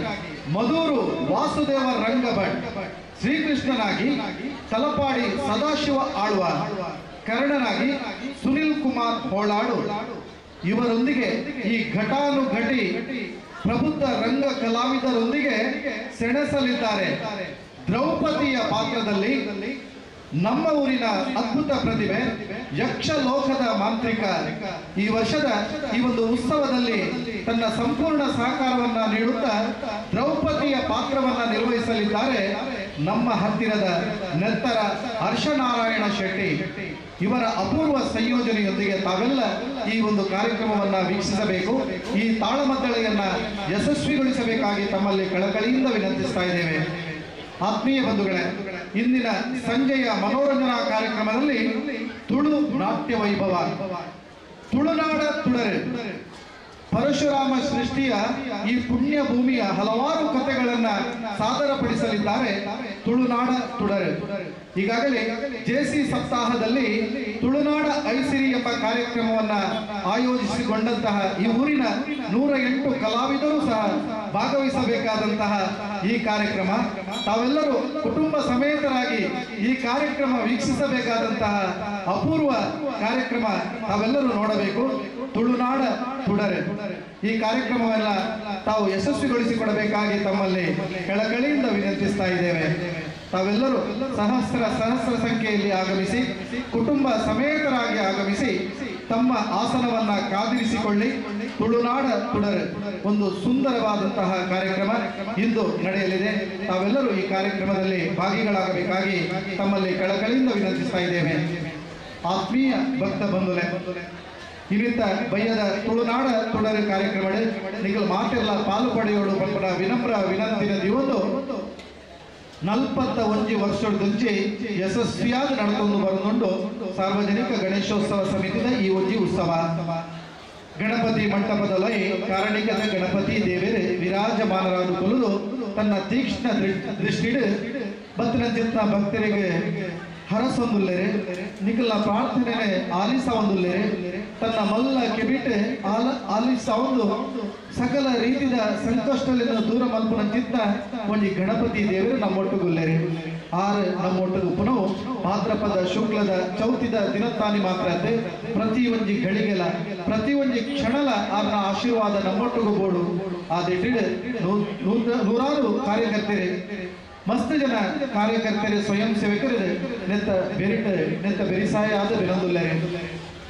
ಮಧೂರು ವಾಸುದೇವ ರಂಗ ಭಟ್, ಶ್ರೀಕೃಷ್ಣನಾಗಿ ತಲಪಾಡಿ ಸದಾಶಿವ ಆಳ್ವ, ಕರ್ಣನಾಗಿ ಸುನಿಲ್ ಕುಮಾರ್ ಹೋಳಾಡು ಇವರೊಂದಿಗೆ ಈ ಘಟಾನುಘಟಿ ಪ್ರಬುದ್ಧ ರಂಗ ಕಲಾವಿದರೊಂದಿಗೆ ಸೆಣಸಲಿದ್ದಾರೆ. ದ್ರೌಪದಿಯ ಪಾತ್ರದಲ್ಲಿ ನಮ್ಮ ಊರಿನ ಅದ್ಭುತ ಪ್ರತಿಭೆ ಯಕ್ಷಲೋಕದ ಮಾಂತ್ರಿಕ ಈ ವರ್ಷದ ಈ ಒಂದು ಉತ್ಸವದಲ್ಲಿ ತನ್ನ ಸಂಪೂರ್ಣ ಸಹಕಾರವನ್ನ ನೀಡುತ್ತಾ ದ್ರೌಪದಿಯ ಪಾತ್ರವನ್ನ ನಿರ್ವಹಿಸಲಿದ್ದಾರೆ ನಮ್ಮ ಹತ್ತಿರದ ನೆತ್ತರ ಹರ್ಷನಾರಾಯಣ ಶೆಟ್ಟಿ. ಇವರ ಅಪೂರ್ವ ಸಂಯೋಜನೆಯೊಂದಿಗೆ ತಾವೆಲ್ಲ ಈ ಒಂದು ಕಾರ್ಯಕ್ರಮವನ್ನ ವೀಕ್ಷಿಸಬೇಕು, ಈ ತಾಳಮದ್ದಳೆಯನ್ನ ಯಶಸ್ವಿಗೊಳಿಸಬೇಕಾಗಿ ತಮ್ಮಲ್ಲಿ ಕಳಕಳಿಯಿಂದ ವಿನಂತಿಸ್ತಾ ಇದ್ದೇವೆ. ಆತ್ಮೀಯ ಬಂಧುಗಳೇ, ಇಂದಿನ ಸಂಜೆಯ ಮನೋರಂಜನಾ ಕಾರ್ಯಕ್ರಮದಲ್ಲಿ ತುಳು ನಾಟ್ಯ ವೈಭವ, ತುಳುನಾಡ ತುಡರೆ, ಪರಶುರಾಮ ಸೃಷ್ಟಿಯ ಈ ಪುಣ್ಯ ಭೂಮಿಯ ಹಲವಾರು ಕಥೆಗಳನ್ನ ಸಾದರಪಡಿಸಲಿದ್ದಾರೆ ತುಳುನಾಡ ತುಡರೆ. ಈಗಾಗಲೇ ಜೆಸಿ ಸಪ್ತಾಹದಲ್ಲಿ ತುಳುನಾಡ ಐಸಿರಿ ಎಂಬ ಕಾರ್ಯಕ್ರಮವನ್ನ ಆಯೋಜಿಸಿಕೊಂಡಂತಹ ಈ ಊರಿನ 108 ಕಲಾವಿದರು ಸಹ ಭಾಗವಹಿಸಬೇಕಾದಂತಹ ಈ ಕಾರ್ಯಕ್ರಮ ತಾವೆಲ್ಲರೂ ಕುಟುಂಬ ಸಮೇತರಾಗಿ ಈ ಕಾರ್ಯಕ್ರಮ ವೀಕ್ಷಿಸಬೇಕಾದಂತಹ ಅಪೂರ್ವ ಕಾರ್ಯಕ್ರಮ ತಾವೆಲ್ಲರೂ ನೋಡಬೇಕು. ತುಳುನಾಡ ತುಡರೆ ಈ ಕಾರ್ಯಕ್ರಮವೆಲ್ಲ ತಾವು ಯಶಸ್ವಿಗೊಳಿಸಿಕೊಡಬೇಕಾಗಿ ತಮ್ಮಲ್ಲಿ ಕಳಕಳಿಯಿಂದ ವಿನಂತಿಸ್ತಾ ಇದ್ದೇವೆ. ತಾವೆಲ್ಲರೂ ಸಹಸ್ರ ಸಂಖ್ಯೆಯಲ್ಲಿ ಆಗಮಿಸಿ ಕುಟುಂಬ ಸಮೇತರಾಗಿ ಆಗಮಿಸಿ ತಮ್ಮ ಆಸನವನ್ನ ಕಾದಿರಿಸಿಕೊಳ್ಳಿ. ತುಳುನಾಡ ತುಡರೆ ಒಂದು ಸುಂದರವಾದಂತಹ ಕಾರ್ಯಕ್ರಮ ಇಂದು ನಡೆಯಲಿದೆ. ತಾವೆಲ್ಲರೂ ಈ ಕಾರ್ಯಕ್ರಮದಲ್ಲಿ ಭಾಗಿಗಳಾಗಬೇಕಾಗಿ ತಮ್ಮಲ್ಲಿ ಕಳಕಳಿಯಿಂದ ವಿನಂತಿಸ್ತಾ ಇದ್ದೇವೆ. ಆತ್ಮೀಯ ಭಕ್ತ ಬಂಧುಲೆ, ಇನ್ನಿತ ಬಯ್ಯದ ತುಳುನಾಡ ತುಡರೆ ಕಾರ್ಯಕ್ರಮ ನಿಗಲು ಮಾತೆಲ್ಲ ಪಾಲು ಪಡೆಯೋಡು ಪಂಪನ ವಿನಮ್ರ ವಿನಂತಿನ ಇವತ್ತು 41 ವರ್ಷದಂಚೆ ಯಶಸ್ವಿಯಾದ ನಡೆದುಕೊಂಡು ಬರುಕೊಂಡು ಸಾರ್ವಜನಿಕ ಗಣೇಶೋತ್ಸವ ಸಮಿತಿಯ ಈ ಒಂಜಿ ಉತ್ಸವ ಗಣಪತಿ ಮಂಟಪದಲ್ಲಿ ಕಾರಣಿಕದ ಗಣಪತಿ ದೇವರೇ ವಿರಾಜಮಾನರಾದ ಕೊಲುದು ತನ್ನ ತೀಕ್ಷ್ಣ ದೃಷ್ಟಿಡು ಬತ್ತಿನ ಭಕ್ತರಿಗೆ ಹರಸೊಂದುಲ್ಲೆರೆ ನಿಖಲ ಪ್ರಾರ್ಥನೆ ಆಲಿಸವಂದುಲ್ಲೆರೆ ತನ್ನ ಮಲ್ಲ ಕೆಬಿಟೆ ಆಲಿಸವಂದು ಸಕಲ ರೀತಿಯ ಸಂಕಷ್ಟದಿಂದ ದೂರ ಮಲ್ಪನ ಚಿತ್ತ ಒಂದು ಗಣಪತಿ ದೇವರು ನಮ್ಮೊಟ್ಟುಗುಲ್ಲೆರೆ ಆರು ನಮ್ಮೊಟ್ಟುಗು ಪುನಃ ಭಾದ್ರಪದ ಶುಕ್ಲದ ಚೌತಿದ ದಿನತ್ತಾನಿ ಮಾತ್ರ ಪ್ರತಿ ಒಂಜಿ ಗಳಿಗೆಲ ಪ್ರತಿ ಒಂಜಿ ಕ್ಷಣಲ ಆರ್ನ ಆಶೀರ್ವಾದ ನಮ್ಮೊಟ್ಟುಗು ಬೋಡು ಆದಿಟ್ಟಿಡು ನೂರಾರು ಕಾರ್ಯಕರ್ತರೆ ಮಸ್ತ್ ಜನ ಕಾರ್ಯಕರ್ತರೆ ಸ್ವಯಂ ಸೇವಕರು ನೆತ್ತ ಬೆರಿಸಾಯ ಆದ ವಿನಂದುಲ್ಲೆರೆ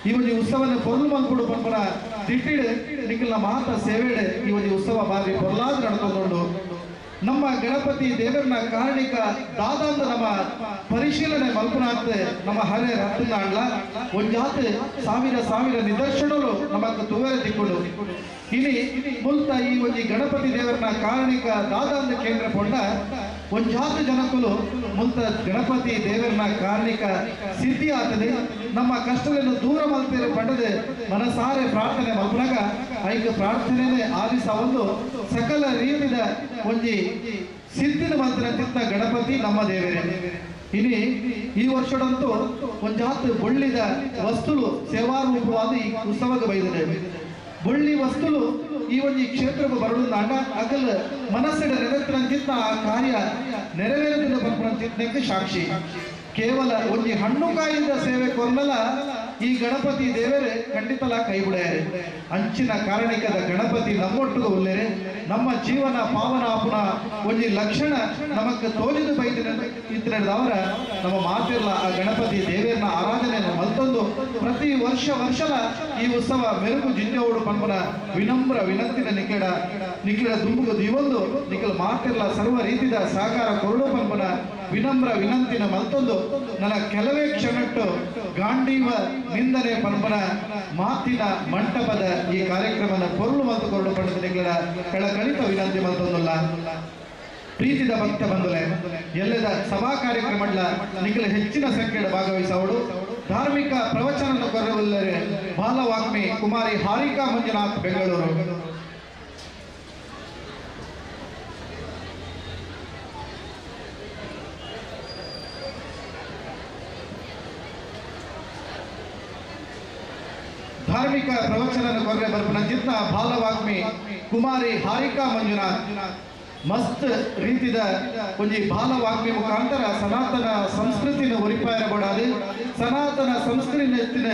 ಈ ಒಂದು ಉತ್ಸವನ ಪೊರ್ಲು ಮಲ್ಪುಡು ಪಂಪನ ದಿಟ್ಟಿಡು ನಿಖಿಲ್ನ ಮಾತ ಸೇವೆಡೆ ಈ ಒಂದು ಉತ್ಸವ ಬಾರಿ ಪೊರ್ಲಾದ ನಡ್ಕೊಂಡು ನಮ್ಮ ಗಣಪತಿ ದೇವರನ್ನ ಕಾರಣಿಕ ದಾದಾಂದ ನಮ್ಮ ಪರಿಶೀಲನೆ ಮಲ್ಪನಾತ್ ನಮ್ಮ ಹರೆ ರತ್ನಾಡ್ಲ ಒಂಜಾತ್ ಸಾವಿರ ನಿದರ್ಶನಗಳು ನಮಕ್ ತುವರೆ ದಿಕ್ಕುಡು ಇನಿ ಮುಲ್ತ ಈ ಒಂದು ಗಣಪತಿ ದೇವರನ್ನ ಕಾರಣಿಕ ದಾದಾಂದ ಕೇಂದ್ರ ಕೊಂಡ ಒಂಜಾತ್ ಜನಕುಲು ಮುಲ್ತ ಗಣಪತಿ ದೇವರನ್ನ ಕಾರಣಿಕ ಸಿದ್ಧಿ ಆಗ್ತದೆ. ನಮ್ಮ ಕಷ್ಟಗಳನ್ನು ದೂರ ಮಲ್ಪೇರೆ ಪಡೆದು ಮನಸಾರೆ ಪ್ರಾರ್ಥನೆ ಮಲ್ಪನಾಗ ಐಕ ಪ್ರಾರ್ಥನೆ ಆಲಿಸ ಒಂದು ಸಕಲ ರೀತಿಯ ಒಂಜಿ ಸಿದ್ಧಿನ ಮಂತ್ರ ಚಿತ್ತ ಗಣಪತಿ ನಮ್ಮ ದೇವರೇ. ಇನಿ ಈ ವರ್ಷದಂತೂ ಒಂಜಾತ್ ಬೊಳ್ಳಿದ ವಸ್ತುಲು ಸೇವಾರೂಪವಾದ ಈ ಉತ್ಸವಕ್ಕೆ ಬೈದಿದೆ. ಬೊಳ್ಳಿ ವಸ್ತುಲು ಈ ಒಂದು ಕ್ಷೇತ್ರಕ್ಕೆ ಬರಲು ಅಂಡ ಅಗಲ್ ಮನಸ್ಸಿನ ನೆರವೇರಿಸಿದ ಆ ಕಾರ್ಯ ನೆರವೇರಿದ ಚಿತ್ತಕ್ಕೆ ಸಾಕ್ಷಿ. ಕೇವಲ ಒಂದು ಹಣ್ಣುಕಾಯಿಂದ ಸೇವೆ ಕೊರಲಲ್ಲ ಈ ಗಣಪತಿ ದೇವರೇ ಖಂಡಿತಲ ಕೈ ಬಿಡ್ಯಾರೆ ಅಂಚಿನ ಕಾರಣಿಕದ ಗಣಪತಿ ನಮ್ಮೊಟ್ಟಿಗೆ ಉಲ್ಲೇರೆ ನಮ್ಮ ಜೀವನ ಪಾವನ ಆಪುನ ಒಂಜಿ ಲಕ್ಷಣ ನಮಕ್ ತೋಲಿದು ಬೈದಿನ ಇದ್ರದವರ ನಮ್ಮ ಮಾತಿರ್ಲ ಆ ಗಣಪತಿ ದೇವರನ್ನ ಆರಾಧನೆಯನ್ನು ಮಲ್ತೊಂದು ಪ್ರತಿ ವರ್ಷಲ ಈ ಉತ್ಸವ ಮೆರುಗು ಜಿಂಜೋಡು ಪಂಪನ ವಿನಮ್ರ ವಿನಂತಿನ ನಿಖಿಡ ದುಂಬುಗು ದಿವೊಂದು ನಿಖಿಲ್ ಮಾತಿರ್ಲ ಸರ್ವ ರೀತಿಯ ಸಹಕಾರ ಕೊರಡು ಪಂಪನ ವಿನಮ್ರ ವಿನಂತಿನ ಮಲ್ತೊಂದು ನನ್ನ ಕೆಲವೇ ಕ್ಷಣಟ್ಟು ಗಾಂಡೀವ ನಿಂದನೆ ಪಂಪನ ಮಾತಿನ ಮಂಟಪದ ಈ ಕಾರ್ಯಕ್ರಮದ ಪೊರುಳು ಮತ್ತು ಕೊರಡು ಪಂಡದ ನಿಖಿಲ ಕೆಳಕಳಿತ ವಿನಂತಿ ಮಲ್ತೊಂದುಲ್ಲ ಪ್ರೀತಿದ ಭಕ್ತ ಬಂಧುಲೆ ಎಲ್ಲದ ಸಭಾ ಕಾರ್ಯಕ್ರಮಗಳ ನಿಖಿಲ ಹೆಚ್ಚಿನ ಸಂಖ್ಯೆಯ ಭಾಗವಹಿಸೋಡು ಧಾರ್ಮಿಕ ಪ್ರವಚನ ಕೊರವಲ್ಲರೆ ಬಾಲವಾಗ್ಮಿ ಕುಮಾರಿ ಹಾರಿಕಾ ಮಂಜುನಾಥ್ ಬೆಂಗಳೂರು ಧಾರ್ಮಿಕ ಪ್ರವಚನ ಕೊರರೆ ಬರ್ಪನ ಚಿತ್ತ ಬಾಲವಾಗ್ಮಿ ಕುಮಾರಿ ಹಾರಿಕಾ ಮಂಜುನಾಥ್ ಮಸ್ತ್ ರೀತಿದ ಒಂಜಿ ಬಾಲವಾಗ್ಮಿ ಮುಖಾಂತರ ಸನಾತನ ಸಂಸ್ಕೃತಿನ ಒರಿಪಾಯರಬೋಡಾದು ಸನಾತನ ಸಂಸ್ಕೃತಿನ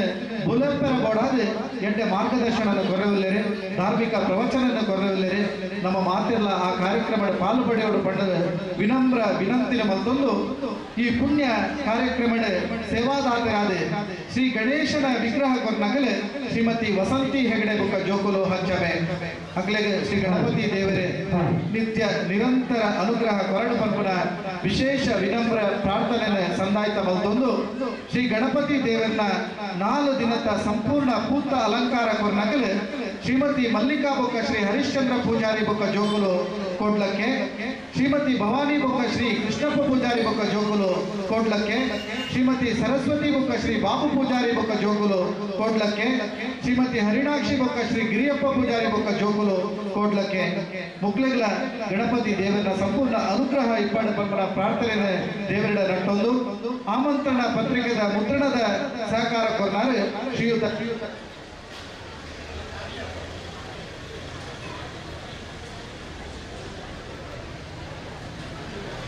ಬುಲೆಪ್ಪರಬೋಡಾದು ಎಡ್ಡೆ ಮಾರ್ಗದರ್ಶನ ಕೊರವಿಲ್ಲರೆ ಧಾರ್ಮಿಕ ಪ್ರವಚನ ಕೊರವಿಲ್ಲರೆ ನಮ್ಮ ಮಾತೆಲ್ಲ ಆ ಕಾರ್ಯಕ್ರಮದ ಪಾಲ್ಪಡೆಯೋಡು ಪಂಡದ ವಿನಮ್ರ ವಿನಂತಿನ ಮತ್ತೊಂದು ಈ ಪುಣ್ಯ ಕಾರ್ಯಕ್ರಮದ ಸೇವಾದಾತರಾದ ಶ್ರೀ ಗಣೇಶನ ವಿಗ್ರಹ ಕೊರ್ನಗಲೆ ಶ್ರೀಮತಿ ವಸಂತಿ ಹೆಗಡೆ ಬುಕ್ಕ ಜೋಕುಲು ಹಚ್ಚಬೆ ಅಗ್ಲೆಗೆ ಶ್ರೀ ಗಣಪತಿ ದೇವರೇ ನಿತ್ಯ ನಿರಂತರ ಅನುಗ್ರಹ ಕೊರಡು ಪಂಪನ ವಿಶೇಷ ವಿನಮ್ರ ಪ್ರಾರ್ಥನೆ ಸಂದಾಯಿತ ಮಲ್ತೊಂದು ಶ್ರೀ ಗಣಪತಿ ದೇವರನ್ನ 4 ದಿನದ ಸಂಪೂರ್ಣ ಪೂತ ಅಲಂಕಾರ ಕೊರ್ನಗಲೆ ಶ್ರೀಮತಿ ಮಲ್ಲಿಕಾ ಬೊಕ್ಕ ಶ್ರೀ ಹರಿಶ್ಚಂದ್ರ ಪೂಜಾರಿ ಬೊಕ್ಕ ಜೋಕುಲು ಕೋಡ್ಲಕ್ಕೆ ಶ್ರೀಮತಿ ಭವಾನಿ ಬೊಕ್ಕ ಶ್ರೀ ಕೃಷ್ಣಪ್ಪ ಪೂಜಾರಿ ಬೊಕ್ಕ ಜೋಕುಲು ಕೋಡ್ಲಕ್ಕೆ ಶ್ರೀಮತಿ ಸರಸ್ವತಿ ಬೊಕ್ಕ ಶ್ರೀ ಬಾಬು ಪೂಜಾರಿ ಬೊಕ್ಕ ಜೋಕುಲು ಕೋಡ್ಲಕ್ಕೆ ಶ್ರೀಮತಿ ಹರಿಣಾಕ್ಷಿ ಬೊಕ್ಕ ಶ್ರೀ ಗಿರಿಯಪ್ಪ ಪೂಜಾರಿ ಬೊಕ್ಕ ಜೋಕುಲು ಕೋಡ್ಲಕ್ಕೆ ಮುಕ್ಲೆಗ್ಲ ಗಣಪತಿ ದೇವರ ಸಂಪೂರ್ಣ ಅನುಗ್ರಹ ಇಪ್ಪಡ ಪಂಪನ ಪ್ರಾರ್ಥನೆ ದೇವರ ನಟ್ಟೊಂದು ಆಮಂತ್ರಣ ಪತ್ರಿಕೆದ ಮುದ್ರಣದ ಸಹಕಾರ ಕೊರ್ನಾರೆ ಶ್ರೀಯುತ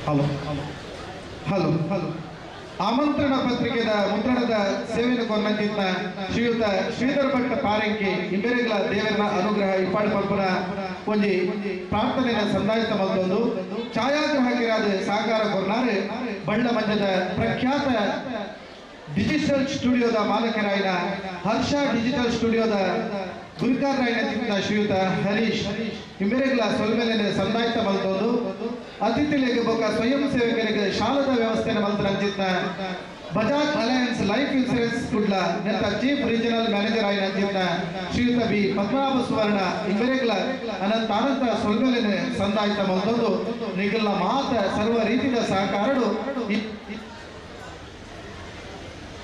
ಹಲೋ ಆಮಂತ್ರಣ ಪತ್ರಿಕೆದ ಮುದ್ರಣದ ಸೇವೆಯನ್ನು ಕೊರ್ನಂಚಿತ್ತ ಶ್ರೀಯುತ ಶ್ರೀಧರ್ ಭಟ್ ಪಾರಂಕಿ ಇಂಬೆರೆಗ್ಲ ದೇವರ ಅನುಗ್ರಹ ಇಪ್ಪಾಡು ಪಂಪನ ಒಂಜಿ ಪ್ರಾರ್ಥನೆಯ ಸಂದಾಯಿತ ಮತ್ತೊಂದು ಛಾಯಾಗ್ರಾಹಕರಾದ ಸಹಕಾರ ಕೊರ್ನಾರೆ ಬಳ್ಳ ಮಂಜದ ಪ್ರಖ್ಯಾತ ಡಿಜಿಟಲ್ ಸ್ಟುಡಿಯೋದ ಮಾಲಕರಾಯಿನ ಹರ್ಷ ಡಿಜಿಟಲ್ ಸ್ಟುಡಿಯೋದ ಗುರುಕಾರರಾಯಿನ ಶ್ರೀಯುತ ಹರೀಶ್ ಇಂಬೆರೆಗ್ಲ ಸೊಲ್ಮೆಲೆ ಸಂದಾಯಿತ ಮಲ್ತೊಂದು ಅತಿಥಿಗಳಿಗೆ ಬೊಕ್ಕ ಸ್ವಯಂ ಸೇವಕರಿಗೆ ಶಾಲದ ವ್ಯವಸ್ಥೆಯನ್ನು ಮಲ್ತರಂಚಿತ್ತ Bajaj Allianz life insurance Kudla ನೆತ್ತ ಚೀಫ್ ರೀಜನಲ್ ಮ್ಯಾನೇಜರ್ ಆಯ್ನಂಚಿತ್ತ ಶ್ರೀಯುತ ಬಿ ಪದ್ಮನಾಭ ಸುವರ್ಣ ಇಂಬೆರೆಗ್ಲ ಅನಂತ ಸೊಲ್ಮೆಲೆ ಸಂದಾಯಿತ ಮಲ್ತೊಂದು ನಿಗಲ ಮಾತ ಸರ್ವ ರೀತಿಯ ಸಹಕಾರಡು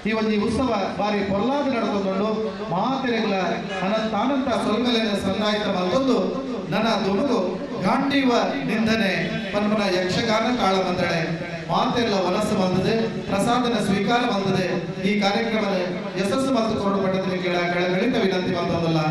ಈ ಒಂದು ಉತ್ಸವ ಬಾರಿ ಪೊರ್ಲಾದ ನಡೆದುಕೊಂಡು ಮಾತೆರೆಗಳ ಅನಂತ ಸೊಲ್ಮೆಲೆನ ಸಂದಾಯಿತ ಮಲ್ತೊಂದು ನನ್ನ ದುಡುಗು ಗಾಂಡೀವ ನಿಂದನೆ ಪನ್ಮನ ಯಕ್ಷಗಾನ ಕಾಳ ಬಂದಳೆ ಮಾತೆಲ್ಲ ವನಸ್ಸು ಬಂದದೆ ಪ್ರಸಾದನ ಸ್ವೀಕಾರ ಬಂದದೆ ಈ ಕಾರ್ಯಕ್ರಮದ ಯಶಸ್ಸು ಮಲ್ತುಕೊಂಡು ಪಟ್ಟದಲ್ಲಿ ಕೆಳಗಳಿತ ವಿನಂತಿ ಬಂದಲ್ಲ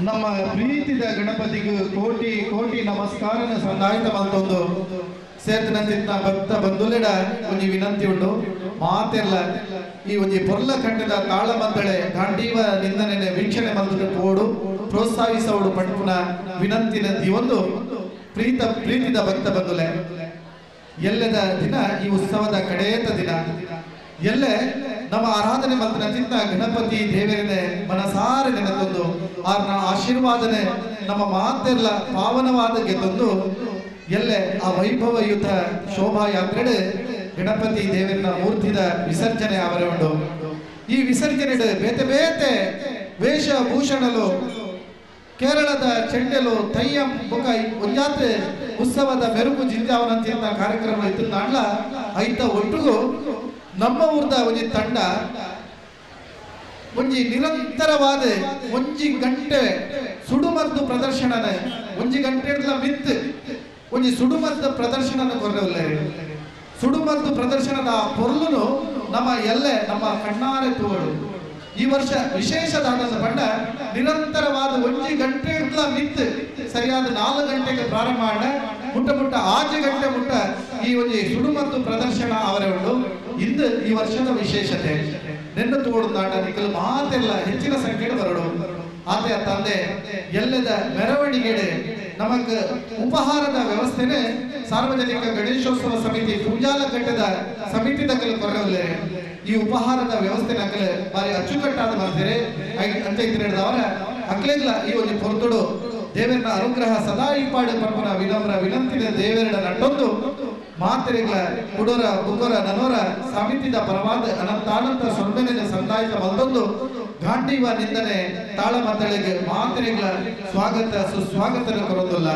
ನಮ್ಮ ಪ್ರೀತಿದ ಗಣಪತಿಗೂ ಕೋಟಿ ಕೋಟಿ ನಮಸ್ಕಾರನ ಸಂದಾಯಿತ ಮಲ್ತೊಂದು ಸೇತನಂಚಿತ್ತ ಭಕ್ತ ಬಂಧುಲೆಡ ಒಂಜಿ ವಿನಂತಿ ಉಂಟು ಮಾತೆಲ್ಲ ಈ ಒಂಜಿ ಪೊರ್ಲ ಖಂಡದ ತಾಳ ಮಂದಳೆ ಗಾಂಡೀವ ನಿಂದನೆ ವೀಕ್ಷಣೆ ಮಲ್ತದ ಪೋಡು ಪ್ರೋತ್ಸಾಹಿಸೋಡು ಪಂಪುನ ವಿನಂತಿನ ಒಂದು ಪ್ರೀತಿದ ಭಕ್ತ ಬಂಧುಲೆ ಎಲ್ಲದ ದಿನ ಈ ಉತ್ಸವದ ಕಡೆಯತ ದಿನ ಎಲ್ಲೇ ನಮ್ಮ ಆರಾಧನೆ ಮಲ್ತನ ಚಿತ್ತ ಗಣಪತಿ ದೇವರನ್ನೇ ಮನಸಾರೆ ನೆನೆತೊಂದು ಆರ್ನ ಆಶೀರ್ವಾದನೆ ನಮ್ಮ ಮಾತೆಲ್ಲ ಪಾವನವಾದ ಗೆದ್ದೊಂದು ಎಲ್ಲೇ ಆ ವೈಭವಯುತ ಶೋಭಾಯಾತ್ರೆ ಗಣಪತಿ ದೇವರನ ಮೂರ್ತಿದ ವಿಸರ್ಜನೆ ಅವರ ಉಂಟು ಈ ವಿಸರ್ಜನೆ ಬೇತೆ ಬೇತೆ ವೇಷಭೂಷಣಲು ಕೇರಳದ ಚೆಂಡೆಲು ತಯ್ಯಂ ಬೊಕ ಒಂಜಾತ್ರೆ ಉತ್ಸವದ ಮೆರುಗು ಜಿಂಜಾವನಂತಿನ ಕಾರ್ಯಕ್ರಮ ಇತ್ತು ನಾಡ್ಲ ಐತ ಒಟ್ಟಿಗೂ ನಮ್ಮ ಊರ್ದ ಒಂಜಿ ತಂಡ ಒಂಜಿ ನಿರಂತರವಾದ ಒಂಜಿ ಗಂಟೆ ಸುಡುಮದ್ದು ಪ್ರದರ್ಶನನ ಒಂಜಿ ಗಂಟೆ ಮಿತ್ ಒಂಜಿ ಸುಡುಮದ್ದು ಪ್ರದರ್ಶನನ ಕೊರ್ರವುಳ್ಳೇರು. ಸುಡುಮದ್ದು ಪ್ರದರ್ಶನದ ಪೊರ್ಲುನು ನಮ್ಮ ಎಲ್ಲೆ ನಮ್ಮ ಕಣ್ಣಾರೆ ತೋಡು. ಈ ವರ್ಷ ವಿಶೇಷದಾದ ಬಣ್ಣ ನಿರಂತರವಾದ ಒಂಜಿ ಗಂಟೆ ಮಿತ್ ಸರಿಯಾದ 4 ಗಂಟೆಗೆ ಪ್ರಾರಂಭ ಮಾಡ ಮುಟ್ಟ 6 ಗಂಟೆ ಮುಟ್ಟ ಈ ಒಂದು ಸುಡುಮದ್ದು ಪ್ರದರ್ಶನ ಅವರೇ ಉಂಟು. ಇಂದು ಈ ವರ್ಷದ ವಿಶೇಷತೆ ನೆನ್ನು ತೋಡು ದಾಟ ನಿಖಲು ಮಾತೆಲ್ಲ ಹೆಚ್ಚಿನ ಸಂಖ್ಯೆಗೆ ಬರಡು. ಆತೆಯ ತಂದೆ ಎಲ್ಲದ ಮೆರವಣಿಗೆ ನಮಕ್ ಉಪಹಾರದ ವ್ಯವಸ್ಥೆನೆ ಸಾರ್ವಜನಿಕ ಗಣೇಶೋತ್ಸವ ಸಮಿತಿ ಪೂಜಾಲ ಘಟ್ಟದ ಸಮಿತಿ ದಕ್ಕಲು ಕೊರಗಲ್ಲೇ ಈ ಉಪಹಾರದ ವ್ಯವಸ್ಥೆ ನಕಲೆ ಬಾರಿ ಅಚ್ಚುಕಟ್ಟಾದ ಮಾಡ್ತಾರೆ ಅಂತ ಹೇಳಿದವರ ಅಕ್ಲೆಗ್ಲ ಈ ಒಂದು ಪೊರ್ತುಡು ದೇವರ ಅನುಗ್ರಹ ಸದಾ ಇಪ್ಪಾಡು ಪರ್ಪನ ವಿನಮ್ರ ವಿನಂತಿನ ದೇವರ ನಟ್ಟೊಂದು ಮಾತ್ರೆಗಳ ಕುಡೋರ ಬುಗೋರ ನನೋರ ಸಮಿತಿದ ಪರವಾದ ಅನಂತಾನಂತ ಸೊನ್ಮೆನ ಸಂದಾಯಿತ ಮತ್ತೊಂದು ಗಾಂಡೀವ ನಿಂದನೆ ತಾಳಮದ್ದಳೆಗೆ ಮಾತ್ರೆಗಳ ಸ್ವಾಗತ ಸುಸ್ವಾಗತ ಕೊರೋದಿಲ್ಲ.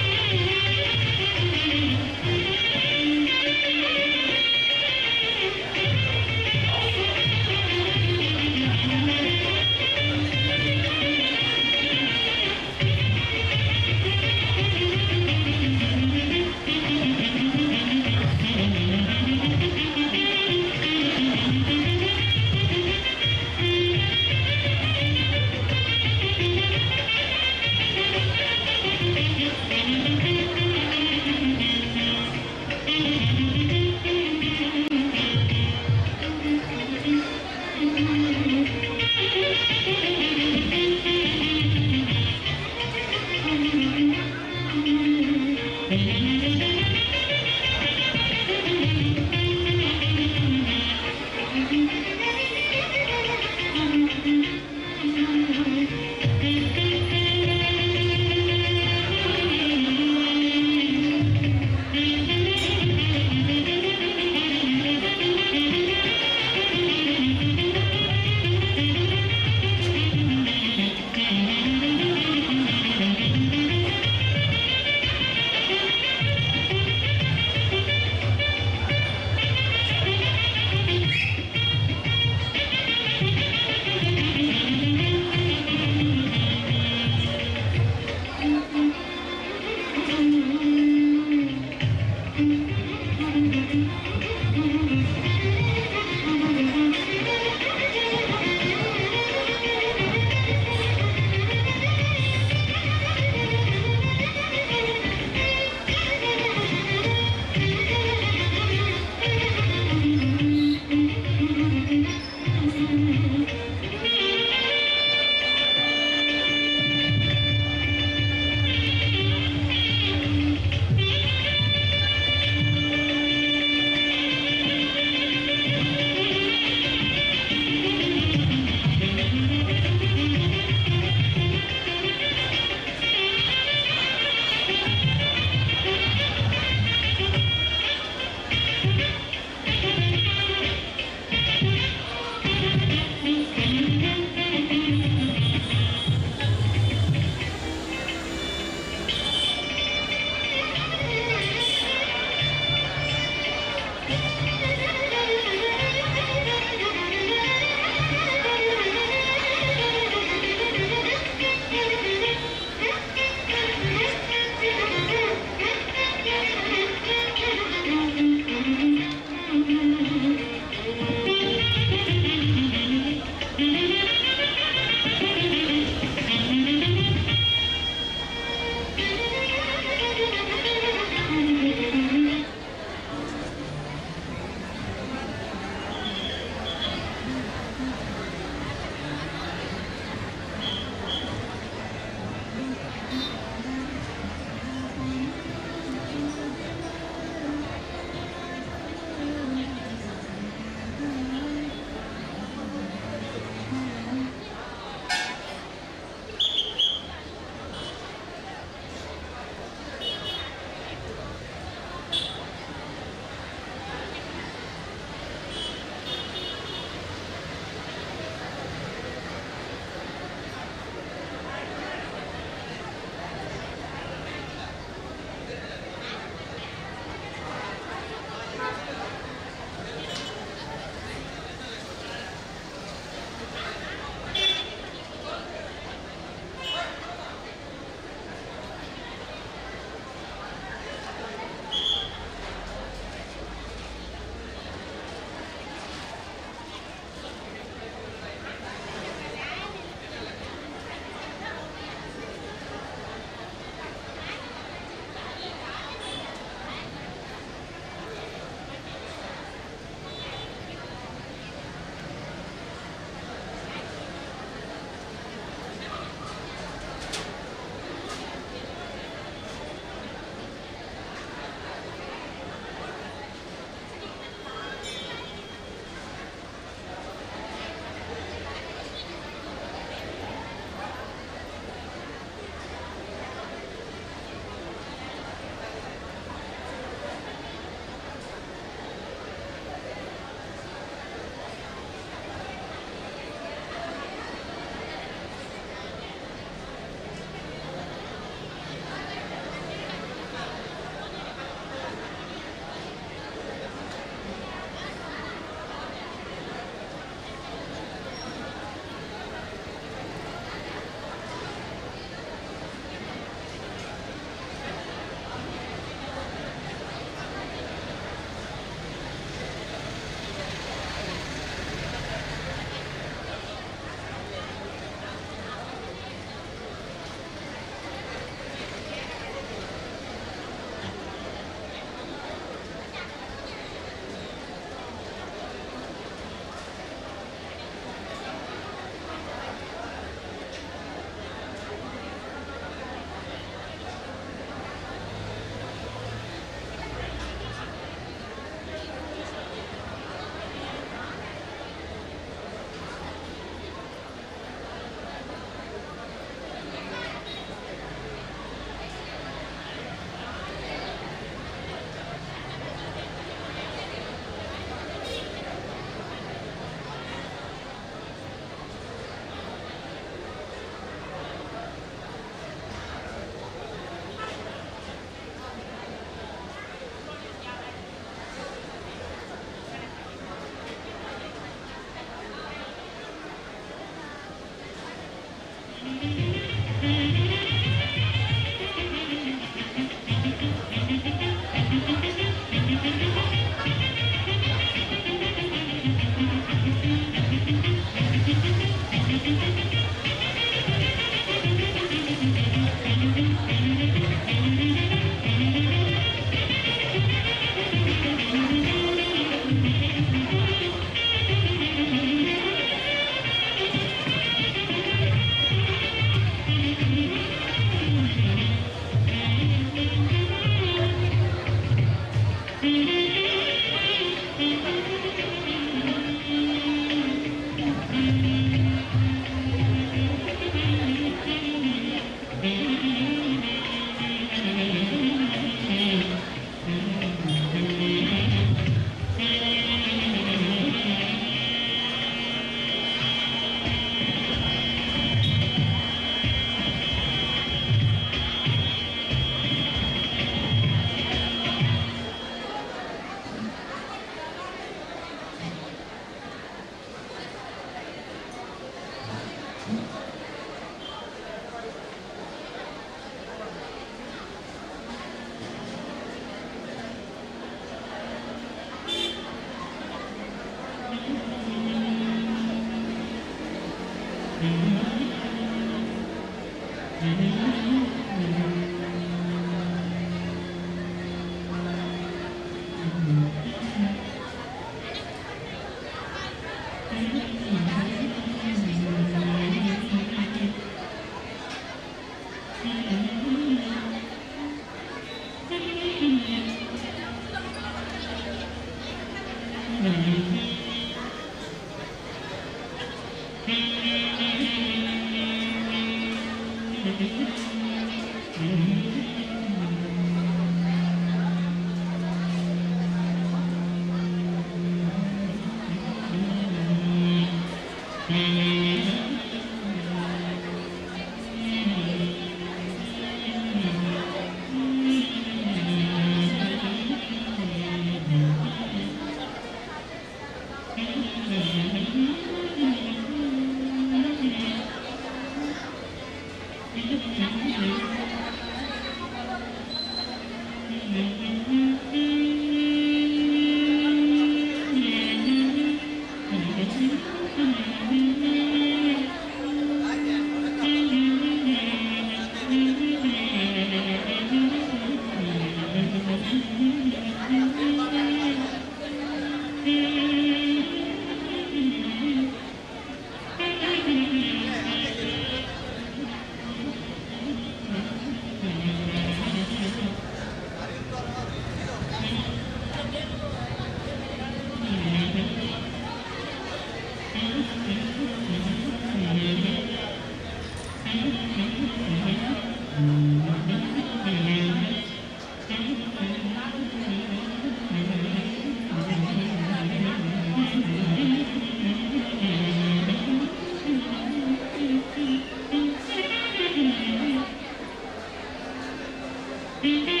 Mm-hmm.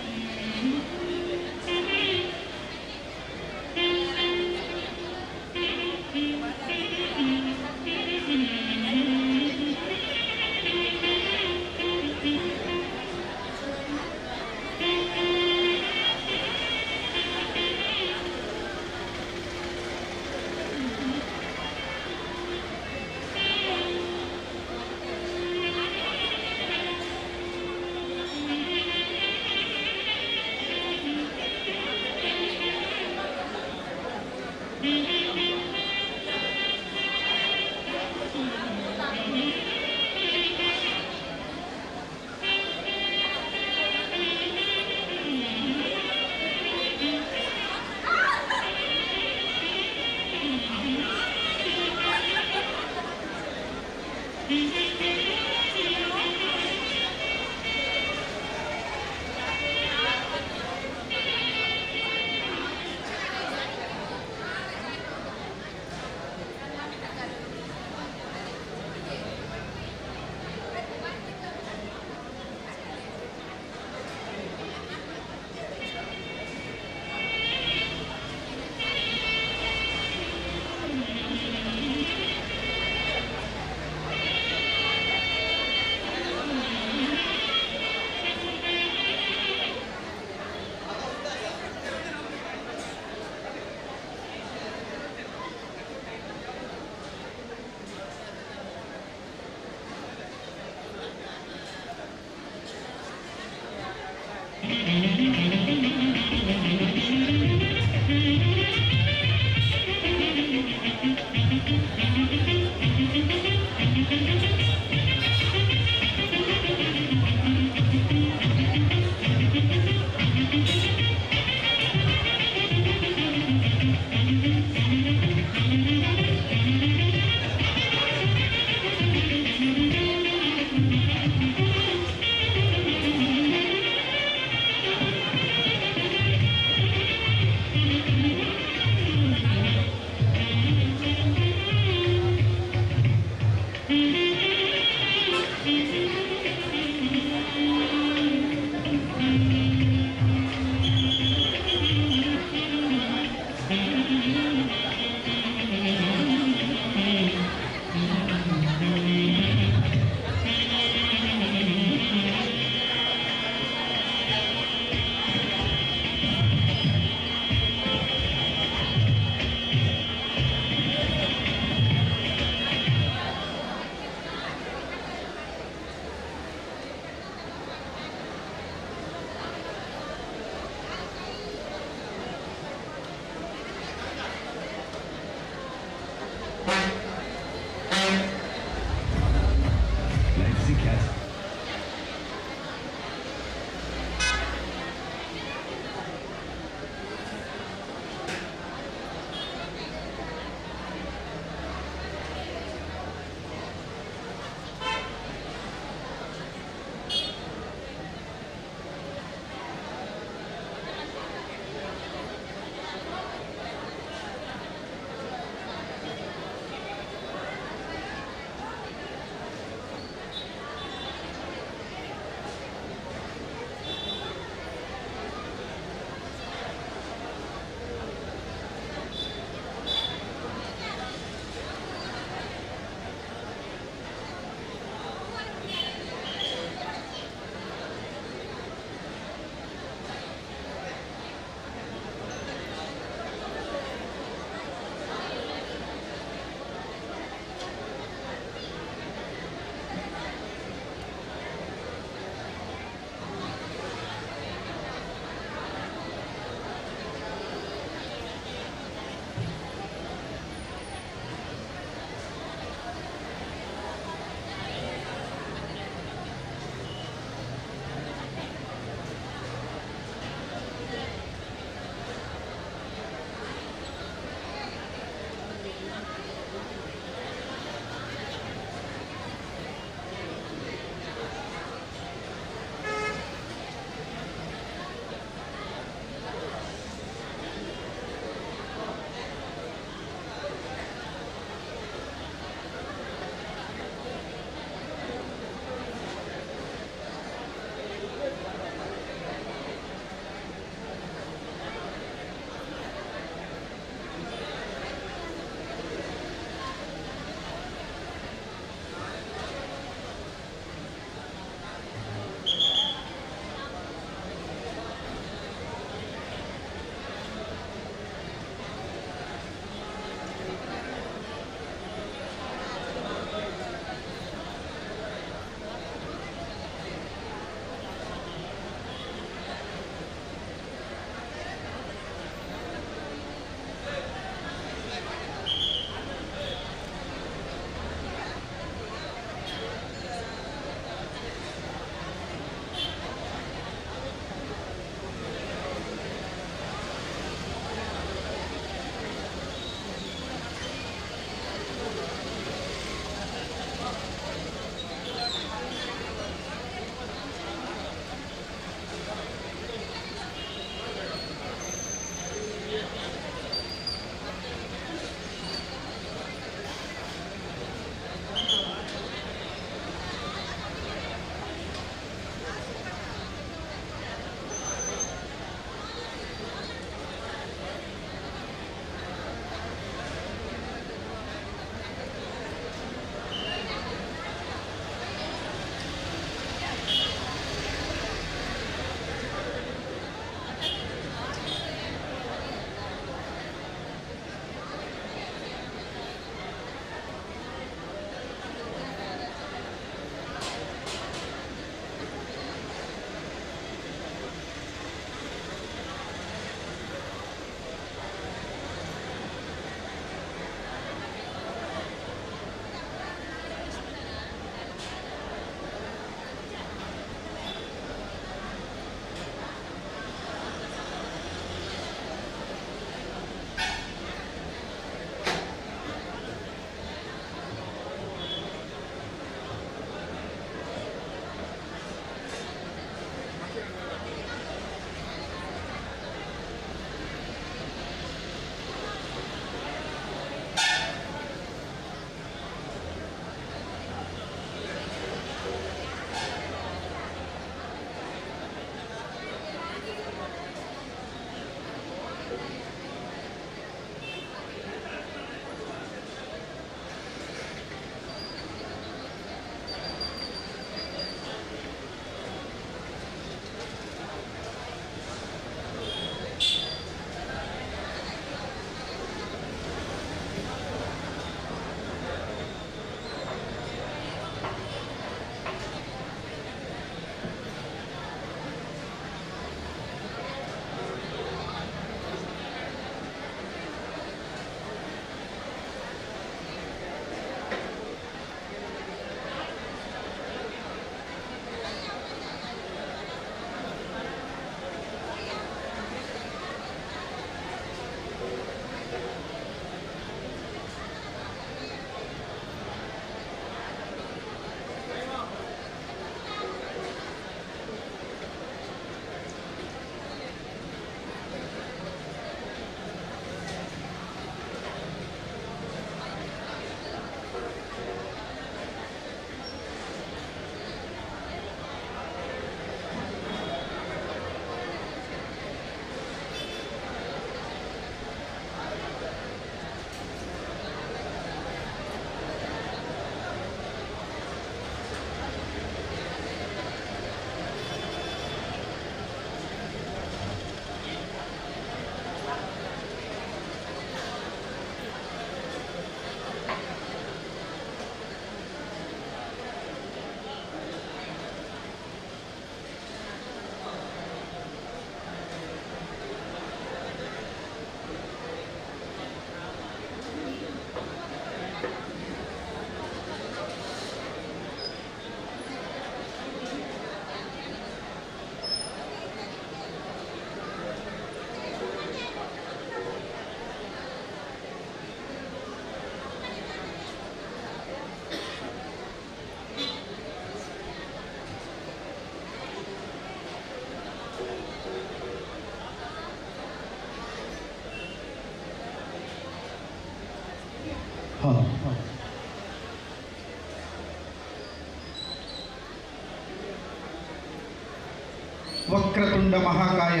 ವಕ್ರತುಂಡ ಮಹಾಕಾಯ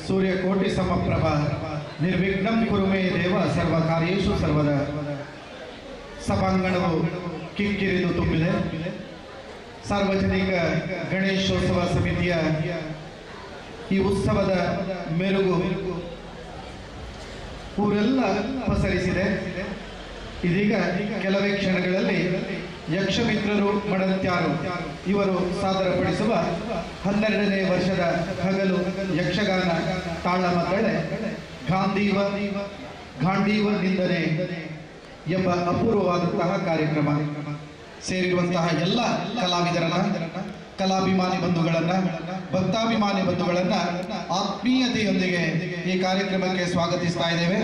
ಸೂರ್ಯಕೋಟಿ ಸಮಪ್ರಭ ನಿರ್ವಿಘ್ನಂ ಕುರು ಮೇ ದೇವ ಸರ್ವ ಕಾರ್ಯೇಷು ಸರ್ವದ. ಸಭಾಂಗಣವು ಕಿಕ್ಕಿರಿದು ತುಂಬಿದೆ. ಸಾರ್ವಜನಿಕ ಗಣೇಶೋತ್ಸವ ಸಮಿತಿಯ ಈ ಉತ್ಸವದ ಮೆರುಗು ಊರೆಲ್ಲ ಪಸರಿಸಿದೆ. ಇದೀಗ ಕೆಲವೇ ಕ್ಷಣಗಳಲ್ಲಿ ಯಕ್ಷಮಿತ್ರರು ಮಡಂತ್ಯಾರು ಇವರು ಸಾದರಪಡಿಸುವ 12ನೇ ವರ್ಷದ ಹಗಲು ಯಕ್ಷಗಾನ ತಾಳಮದ್ದಳೆ ಗಾಂಧೀವ ನಿಂದನೆ ಎಂಬ ಅಪೂರ್ವವಾದಂತಹ ಕಾರ್ಯಕ್ರಮ. ಸೇರಿರುವಂತಹ ಎಲ್ಲ ಕಲಾವಿದರನ್ನ, ಕಲಾಭಿಮಾನಿ ಬಂಧುಗಳನ್ನ, ಭಕ್ತಾಭಿಮಾನಿ ಬಂಧುಗಳನ್ನ ಆತ್ಮೀಯತೆಯೊಂದಿಗೆ ಈ ಕಾರ್ಯಕ್ರಮಕ್ಕೆ ಸ್ವಾಗತಿಸ್ತಾ ಇದ್ದೇವೆ.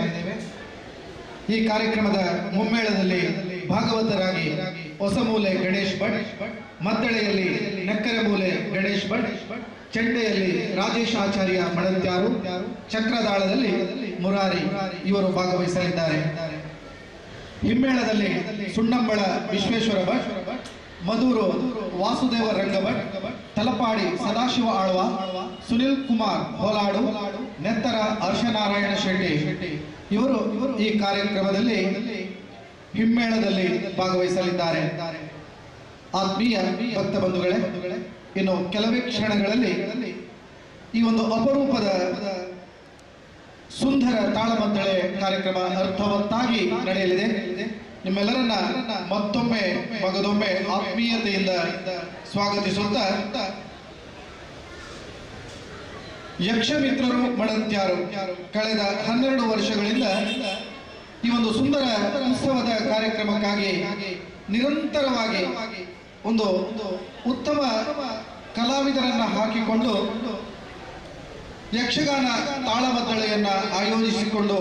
ಈ ಕಾರ್ಯಕ್ರಮದ ಮುಮ್ಮೇಳದಲ್ಲಿ ಭಾಗವತರಾಗಿ ಹೊಸಮೂಲೆ ಗಣೇಶ್ ಭಟ್, ಮದ್ದಳೆಯಲ್ಲಿ ನೆಕ್ಕರೆಮೂಲೆ ಗಣೇಶ್ ಭಟ್, ಚೆಂಡೆಯಲ್ಲಿ ರಾಜೇಶ್ ಆಚಾರ್ಯ ಮಡಂತ್ಯಾರು, ಚಕ್ರದಾಳದಲ್ಲಿ ಮುರಾರಿ ಇವರು ಭಾಗವಹಿಸಲಿದ್ದಾರೆ. ಹಿಮ್ಮೇಳದಲ್ಲಿ ಸುಣ್ಣಂಬಳ ವಿಶ್ವೇಶ್ವರ ಭಟ್, ಮಧೂರು ವಾಸುದೇವ ರಂಗಭಟ್, ತಲಪಾಡಿ ಸದಾಶಿವ ಆಳ್ವ, ಸುನಿಲ್ ಕುಮಾರ್ ಹೋಲಾಡು, ನೆತ್ತರ ಹರ್ಷನಾರಾಯಣ ಶೆಟ್ಟಿ ಇವರು ಈ ಕಾರ್ಯಕ್ರಮದಲ್ಲಿ ಹಿಮ್ಮೇಳದಲ್ಲಿ ಭಾಗವಹಿಸಲಿದ್ದಾರೆ. ಆತ್ಮೀಯ ಭಕ್ತ ಬಂಧುಗಳೇ, ಇನ್ನು ಕೆಲವೇ ಕ್ಷಣಗಳಲ್ಲಿ ಈ ಒಂದು ಅಪರೂಪದ ಸುಂದರ ತಾಳಮದ್ದಳೆ ಕಾರ್ಯಕ್ರಮ ಅರ್ಥವತ್ತಾಗಿ ನಡೆಯಲಿದೆ. ನಿಮ್ಮೆಲ್ಲರನ್ನ ಮತ್ತೊಮ್ಮೆ ಮಗದೊಮ್ಮೆ ಆತ್ಮೀಯತೆಯಿಂದ ಸ್ವಾಗತಿಸುತ್ತಾ, ಯಕ್ಷಮಿತ್ರರು ಮಡಂತ್ಯಾರು ಕಳೆದ 12 ವರ್ಷಗಳಿಂದ ಈ ಒಂದು ಸುಂದರ ಉತ್ಸವದ ಕಾರ್ಯಕ್ರಮಕ್ಕಾಗಿ ನಿರಂತರವಾಗಿ ಒಂದು ಉತ್ತಮ ಕಲಾವಿದರನ್ನ ಹಾಕಿಕೊಂಡು ಯಕ್ಷಗಾನ ತಾಳಮದ್ದಳೆಯನ್ನ ಆಯೋಜಿಸಿಕೊಂಡು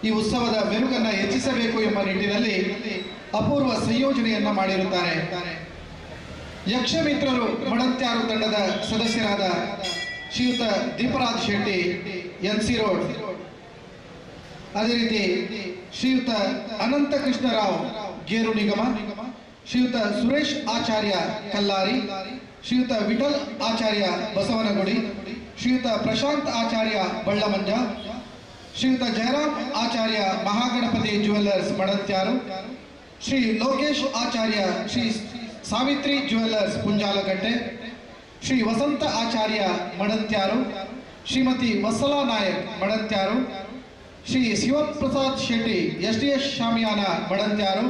ಈ ಉತ್ಸವದ ಮೆರುಗನ್ನ ಹೆಚ್ಚಿಸಬೇಕು ಎಂಬ ನಿಟ್ಟಿನಲ್ಲಿ ಅಪೂರ್ವ ಸಂಯೋಜನೆಯನ್ನ ಮಾಡಿರುತ್ತಾರೆ. ಯಕ್ಷಮಿತ್ರರು ಮಡಂತ್ಯಾರು ತಂಡದ ಸದಸ್ಯರಾದ ಶ್ರೀಯುತ ದೀಪರಾಜ್ ಶೆಟ್ಟಿ, NC ರೋಡ್, ಅದೇ ರೀತಿ ಶ್ರೀಯುತ ಅನಂತ ಕೃಷ್ಣರಾವ್ ಗೇರು ನಿಗಮ, ಶ್ರೀಯುತ ಸುರೇಶ್ ಆಚಾರ್ಯ ಕಲ್ಲಾರಿ, ಶ್ರೀಯುತ ವಿಠಲ್ ಆಚಾರ್ಯ ಬಸವನಗುಡಿ, ಶ್ರೀಯುತ ಪ್ರಶಾಂತ್ ಆಚಾರ್ಯ ಬಳ್ಳಮಂಜ, ಶ್ರೀಯುತ ಜಯರಾಮ್ ಆಚಾರ್ಯ ಮಹಾಗಣಪತಿ ಜ್ಯುವೆಲ್ಲರ್ಸ್ ಮಡಂತ್ಯಾರು, ಶ್ರೀ ಲೋಕೇಶ್ ಆಚಾರ್ಯ ಶ್ರೀ ಸಾವಿತ್ರಿ ಜ್ಯುವೆಲ್ಲರ್ಸ್ ಪುಂಜಾಲಗಟ್ಟೆ, ಶ್ರೀ ವಸಂತ ಆಚಾರ್ಯ ಮಡಂತ್ಯಾರು, ಶ್ರೀಮತಿ ವತ್ಸಲಾ ನಾಯಕ್ ಮಡಂತ್ಯಾರು, ಶ್ರೀ ಶಿವಪ್ರಸಾದ್ ಶೆಟ್ಟಿ SDS ಶಾಮಿಯಾನ ಮಡಂತ್ಯಾರು,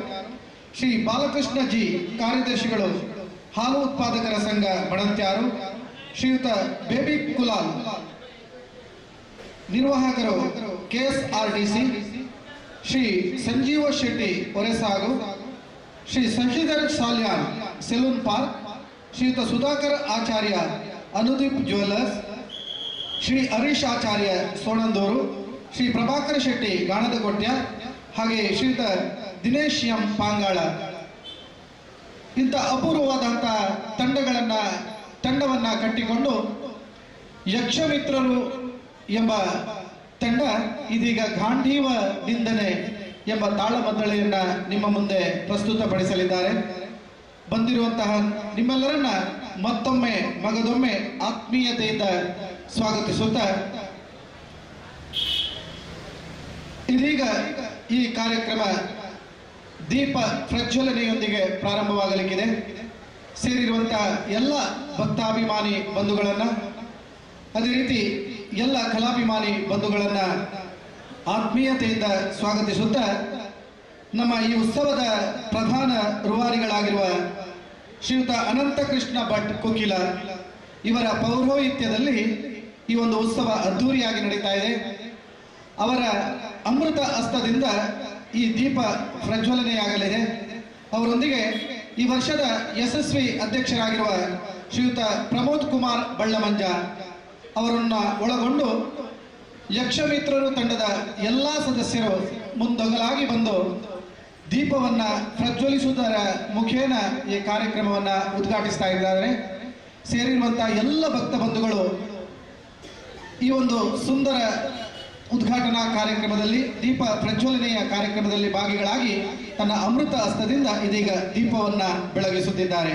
ಶ್ರೀ ಬಾಲಕೃಷ್ಣ ಜಿ ಕಾರ್ಯದರ್ಶಿಗಳು ಹಾಲು ಉತ್ಪಾದಕರ ಸಂಘ ಮಡಂತ್ಯಾರು, ಶ್ರೀಯುತ ಬೇಬಿ ಕುಲಾಲ್ ನಿರ್ವಾಹಕರು KSRTC, ಶ್ರೀ ಸಂಜೀವ ಶೆಟ್ಟಿ ಒರೆಸಾಗು, Shri Shashidhar Salyan salon park, Shriyut Sudhakar Acharya Anudeep jewellers, Shri Harish Acharya Sonandur, Shri Prabhakar Shetty Ganadakotya, ಹಾಗೆ ಶ್ರೀಯುತ ದಿನೇಶ್ ಎಂ ಪಾಂಗಾಳ. ಇಂಥ ಅಪೂರ್ವವಾದಂತಹ ತಂಡವನ್ನ ಕಟ್ಟಿಕೊಂಡು ಯಕ್ಷಮಿತ್ರರು ಎಂಬ ತಂಡ ಇದೀಗ ಗಾಂಧೀವ ನಿಂದನೆ ಎಂಬ ತಾಳಮದ್ದಳೆಯನ್ನ ನಿಮ್ಮ ಮುಂದೆ ಪ್ರಸ್ತುತಪಡಿಸಲಿದ್ದಾರೆ. ಬಂದಿರುವಂತಹ ನಿಮ್ಮೆಲ್ಲರನ್ನ ಮತ್ತೊಮ್ಮೆ ಮಗದೊಮ್ಮೆ ಆತ್ಮೀಯತೆಯಿಂದ ಸ್ವಾಗತಿಸುತ್ತಾ, ಇದೀಗ ಈ ಕಾರ್ಯಕ್ರಮ ದೀಪ ಪ್ರಜ್ವಲನೆಯೊಂದಿಗೆ ಪ್ರಾರಂಭವಾಗಲಿಕ್ಕಿದೆ. ಸೇರಿರುವಂತಹ ಎಲ್ಲ ಭಕ್ತಾಭಿಮಾನಿ ಬಂಧುಗಳನ್ನ, ಅದೇ ರೀತಿ ಎಲ್ಲ ಕಲಾಭಿಮಾನಿ ಬಂಧುಗಳನ್ನ ಆತ್ಮೀಯತೆಯಿಂದ ಸ್ವಾಗತಿಸುತ್ತಾ, ನಮ್ಮ ಈ ಉತ್ಸವದ ಪ್ರಧಾನ ರೂವಾರಿಗಳಾಗಿರುವ ಶ್ರೀಯುತ ಅನಂತ ಕೃಷ್ಣ ಭಟ್ ಕುಕಿಲ ಇವರ ಪೌರೋಹಿತ್ಯದಲ್ಲಿ ಈ ಒಂದು ಉತ್ಸವ ಅದ್ಧೂರಿಯಾಗಿ ನಡೀತಾ ಇದೆ. ಅವರ ಅಮೃತ ಹಸ್ತದಿಂದ ಈ ದೀಪ ಪ್ರಜ್ವಲನೆಯಾಗಲಿದೆ. ಅವರೊಂದಿಗೆ ಈ ವರ್ಷದ ಯಶಸ್ವಿ ಅಧ್ಯಕ್ಷರಾಗಿರುವ ಶ್ರೀಯುತ ಪ್ರಮೋದ್ ಕುಮಾರ್ ಬಳ್ಳಮಂಜ ಅವರನ್ನ ಒಳಗೊಂಡು ಯಕ್ಷಮಿತ್ರರು ತಂಡದ ಎಲ್ಲ ಸದಸ್ಯರು ಮುಂದೊಗಲಾಗಿ ಬಂದು ದೀಪವನ್ನ ಪ್ರಜ್ವಲಿಸುವುದರ ಮುಖೇನ ಈ ಕಾರ್ಯಕ್ರಮವನ್ನ ಉದ್ಘಾಟಿಸ್ತಾ ಇದ್ದಾರೆ. ಸೇರಿರುವಂತಹ ಎಲ್ಲ ಭಕ್ತ ಬಂಧುಗಳು ಈ ಒಂದು ಸುಂದರ ಉದ್ಘಾಟನಾ ಕಾರ್ಯಕ್ರಮದಲ್ಲಿ, ದೀಪ ಪ್ರಜ್ವಲನೆಯ ಕಾರ್ಯಕ್ರಮದಲ್ಲಿ ಭಾಗಿಗಳಾಗಿ ತನ್ನ ಅಮೃತ ಹಸ್ತದಿಂದ ಇದೀಗ ದೀಪವನ್ನ ಬೆಳಗಿಸುತ್ತಿದ್ದಾರೆ.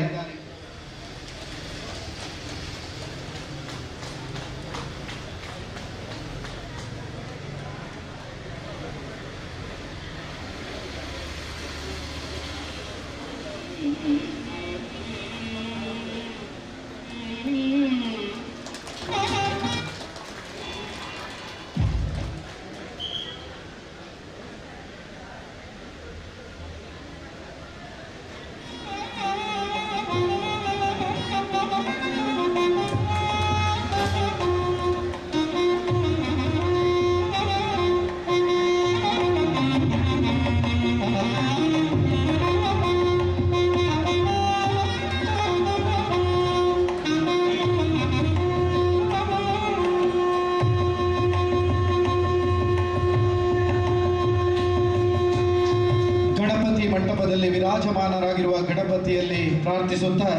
ಮಂಟಪದಲ್ಲಿ ವಿರಾಜಮಾನರಾಗಿರುವ ಗಣಪತಿಯಲ್ಲಿ ಪ್ರಾರ್ಥಿಸುತ್ತಾ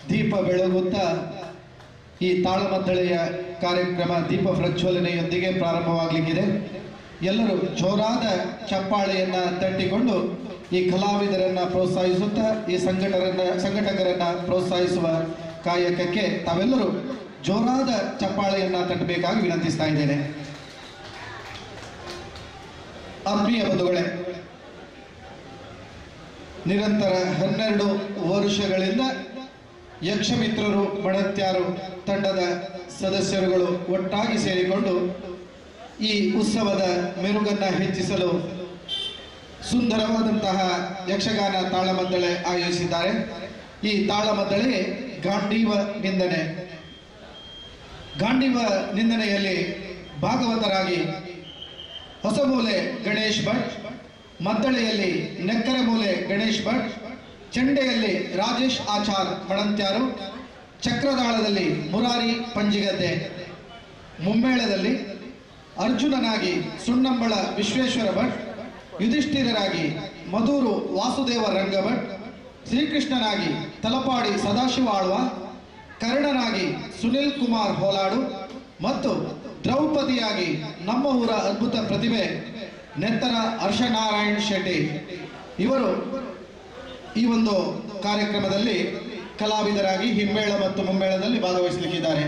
ದೀಪ ಬೆಳಗುತ್ತಾ ಈ ತಾಳಮದ್ದಳೆಯ ಕಾರ್ಯಕ್ರಮ ದೀಪ ಪ್ರಜ್ವಲನೆಯೊಂದಿಗೆ ಪ್ರಾರಂಭವಾಗಲಿಕ್ಕಿದೆ. ಎಲ್ಲರೂ ಜೋರಾದ ಚಪ್ಪಾಳೆಯನ್ನ ತಟ್ಟಿಕೊಂಡು ಈ ಕಲಾವಿದರನ್ನ ಪ್ರೋತ್ಸಾಹಿಸುತ್ತಾ ಈ ಸಂಘಟಕರನ್ನ ಪ್ರೋತ್ಸಾಹಿಸುವ ಕಾಯಕಕ್ಕೆ ತಾವೆಲ್ಲರೂ ಜೋರಾದ ಚಪ್ಪಾಳೆಯನ್ನ ತಟ್ಟಬೇಕಾಗಿ ವಿನಂತಿಸ್ತಾ ಇದ್ದೇನೆ. ಆತ್ಮೀಯ ಬಂಧುಗಳೇ, ನಿರಂತರ 12 ವರ್ಷಗಳಿಂದ ಯಕ್ಷಮಿತ್ರರು ಮಡತ್ಯಾರು ತಂಡದ ಸದಸ್ಯರುಗಳು ಒಟ್ಟಾಗಿ ಸೇರಿಕೊಂಡು ಈ ಉತ್ಸವದ ಮೆರುಗನ್ನ ಹೆಚ್ಚಿಸಲು ಸುಂದರವಾದಂತಹ ಯಕ್ಷಗಾನ ತಾಳಮದ್ದಳೆ ಆಯೋಜಿಸಿದ್ದಾರೆ. ಈ ತಾಳಮದ್ದಳೆ ಗಾಂಡೀವ ನಿಂದನೆ. ಗಾಂಡೀವ ನಿಂದನೆಯಲ್ಲಿ ಭಾಗವತರಾಗಿ ಹೊಸಮೂಲೆ ಗಣೇಶ್ ಭಟ್, ಮದ್ದಳೆಯಲ್ಲಿ ನೆಕ್ಕರಮೂಲೆ ಗಣೇಶ್ ಭಟ್, ಚೆಂಡೆಯಲ್ಲಿ ರಾಜೇಶ್ ಆಚಾರ್ ಮಡಂತ್ಯಾರು, ಚಕ್ರದಾಳದಲ್ಲಿ ಮುರಾರಿ ಪಂಜಿಗದ್ದೆ, ಮುಮ್ಮೇಳದಲ್ಲಿ ಅರ್ಜುನನಾಗಿ ಸುಣ್ಣಂಬಳ ವಿಶ್ವೇಶ್ವರ ಭಟ್, ಯುಧಿಷ್ಠಿರರಾಗಿ ಮಧೂರು ವಾಸುದೇವ ರಂಗಭಟ್, ಶ್ರೀಕೃಷ್ಣನಾಗಿ ತಲಪಾಡಿ ಸದಾಶಿವ ಆಳ್ವ, ಕರ್ಣನಾಗಿ ಸುನಿಲ್ ಕುಮಾರ್ ಹೋಲಾಡು ಮತ್ತು ದ್ರೌಪದಿಯಾಗಿ ನಮ್ಮ ಊರ ಅದ್ಭುತ ಪ್ರತಿಭೆ ನೆತ್ತರ ಹರ್ಷನಾರಾಯಣ್ ಶೆಟ್ಟಿ ಇವರು ಈ ಒಂದು ಕಾರ್ಯಕ್ರಮದಲ್ಲಿ ಕಲಾವಿದರಾಗಿ ಹಿಮ್ಮೇಳ ಮತ್ತು ಮುಮ್ಮೇಳದಲ್ಲಿ ಭಾಗವಹಿಸಲಿಕ್ಕಿದ್ದಾರೆ.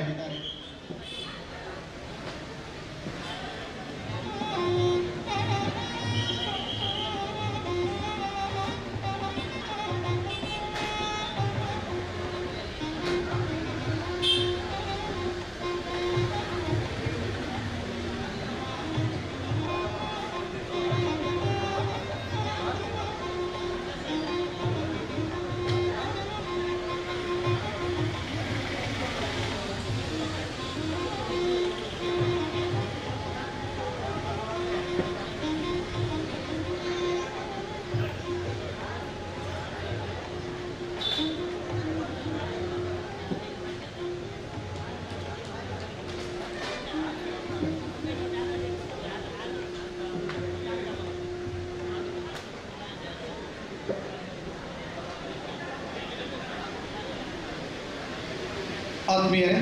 ಆತ್ಮೀಯರೇ,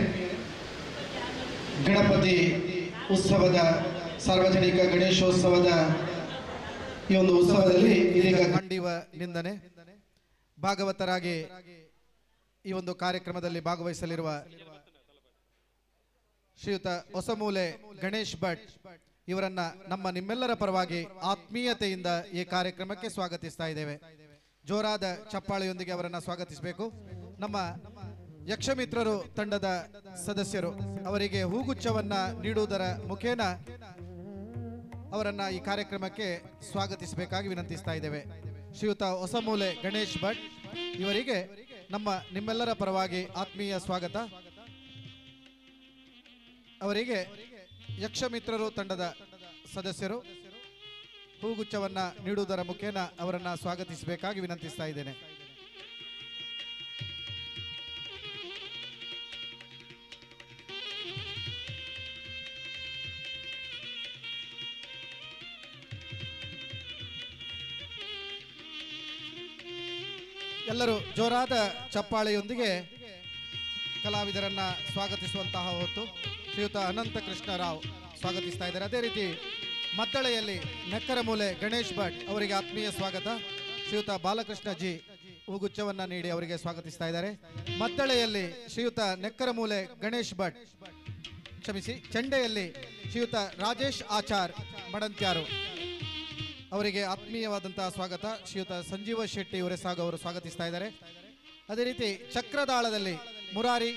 ಗಣಪತಿ ಉತ್ಸವದ ಸಾರ್ವಜನಿಕ ಗಣೇಶೋತ್ಸವದ ಈ ಒಂದು ಉತ್ಸವದಲ್ಲಿ ಇದೀಗ ಗಾಂಡೀವ ನಿಂದನೆ ಭಾಗವತರಾಗಿ ಈ ಒಂದು ಕಾರ್ಯಕ್ರಮದಲ್ಲಿ ಭಾಗವಹಿಸಲಿರುವ ಶ್ರೀಯುತ ಹೊಸಮೂಲೆ ಗಣೇಶ್ ಭಟ್ ಇವರನ್ನ ನಿಮ್ಮೆಲ್ಲರ ಪರವಾಗಿ ಆತ್ಮೀಯತೆಯಿಂದ ಈ ಕಾರ್ಯಕ್ರಮಕ್ಕೆ ಸ್ವಾಗತಿಸ್ತಾ ಇದ್ದೇವೆ. ಜೋರಾದ ಚಪ್ಪಾಳೆಯೊಂದಿಗೆ ಅವರನ್ನ ಸ್ವಾಗತಿಸಬೇಕು. ನಮ್ಮ ಯಕ್ಷಮಿತ್ರರು ತಂಡದ ಸದಸ್ಯರು ಅವರಿಗೆ ಹೂಗುಚ್ಛವನ್ನ ನೀಡುವುದರ ಮುಖೇನ ಅವರನ್ನ ಈ ಕಾರ್ಯಕ್ರಮಕ್ಕೆ ಸ್ವಾಗತಿಸಬೇಕಾಗಿ ವಿನಂತಿಸ್ತಾ ಇದ್ದೇವೆ. ಶ್ರೀಯುತ ಹೊಸಮೂಲೆ ಗಣೇಶ್ ಭಟ್ ಇವರಿಗೆ ನಿಮ್ಮೆಲ್ಲರ ಪರವಾಗಿ ಆತ್ಮೀಯ ಸ್ವಾಗತ. ಅವರಿಗೆ ಯಕ್ಷಮಿತ್ರರು ತಂಡದ ಸದಸ್ಯರು ಹೂಗುಚ್ಛವನ್ನ ನೀಡುವುದರ ಮುಖೇನ ಅವರನ್ನ ಸ್ವಾಗತಿಸಬೇಕಾಗಿ ವಿನಂತಿಸ್ತಾ ಇದ್ದೇನೆ. ಎಲ್ಲರೂ ಜೋರಾದ ಚಪ್ಪಾಳೆಯೊಂದಿಗೆ ಕಲಾವಿದರನ್ನ ಸ್ವಾಗತಿಸುವಂತಹ ಹೊತ್ತು ಶ್ರೀಯುತ ಅನಂತ ಕೃಷ್ಣ ರಾವ್ ಸ್ವಾಗತಿಸ್ತಾ ಇದ್ದಾರೆ. ಅದೇ ರೀತಿ ಮದ್ದಳೆಯಲ್ಲಿ ನೆಕ್ಕರಮೂಲೆ ಗಣೇಶ್ ಭಟ್ ಅವರಿಗೆ ಆತ್ಮೀಯ ಸ್ವಾಗತ. ಶ್ರೀಯುತ ಬಾಲಕೃಷ್ಣ ಜಿ ಹೂಗುಚ್ಛವನ್ನ ನೀಡಿ ಅವರಿಗೆ ಸ್ವಾಗತಿಸ್ತಾ ಇದ್ದಾರೆ. ಮದ್ದಳೆಯಲ್ಲಿ ಶ್ರೀಯುತ ನೆಕ್ಕರಮೂಲೆ ಗಣೇಶ್ ಭಟ್, ಕ್ಷಮಿಸಿ, ಚೆಂಡೆಯಲ್ಲಿ ಶ್ರೀಯುತ ರಾಜೇಶ್ ಆಚಾರ್ ಮಡಂತ್ಯಾರು, ಅವರಿಗೆ ಆತ್ಮೀಯವಾದಂತಹ ಸ್ವಾಗತ. ಶ್ರೀಯುತ ಸಂಜೀವ ಶೆಟ್ಟಿ ಒರೆಸಾಗ ಅವರು ಸ್ವಾಗತಿಸ್ತಾ ಇದ್ದಾರೆ. ಅದೇ ರೀತಿ ಚಕ್ರದಾಳದಲ್ಲಿ ಮುರಾರಿ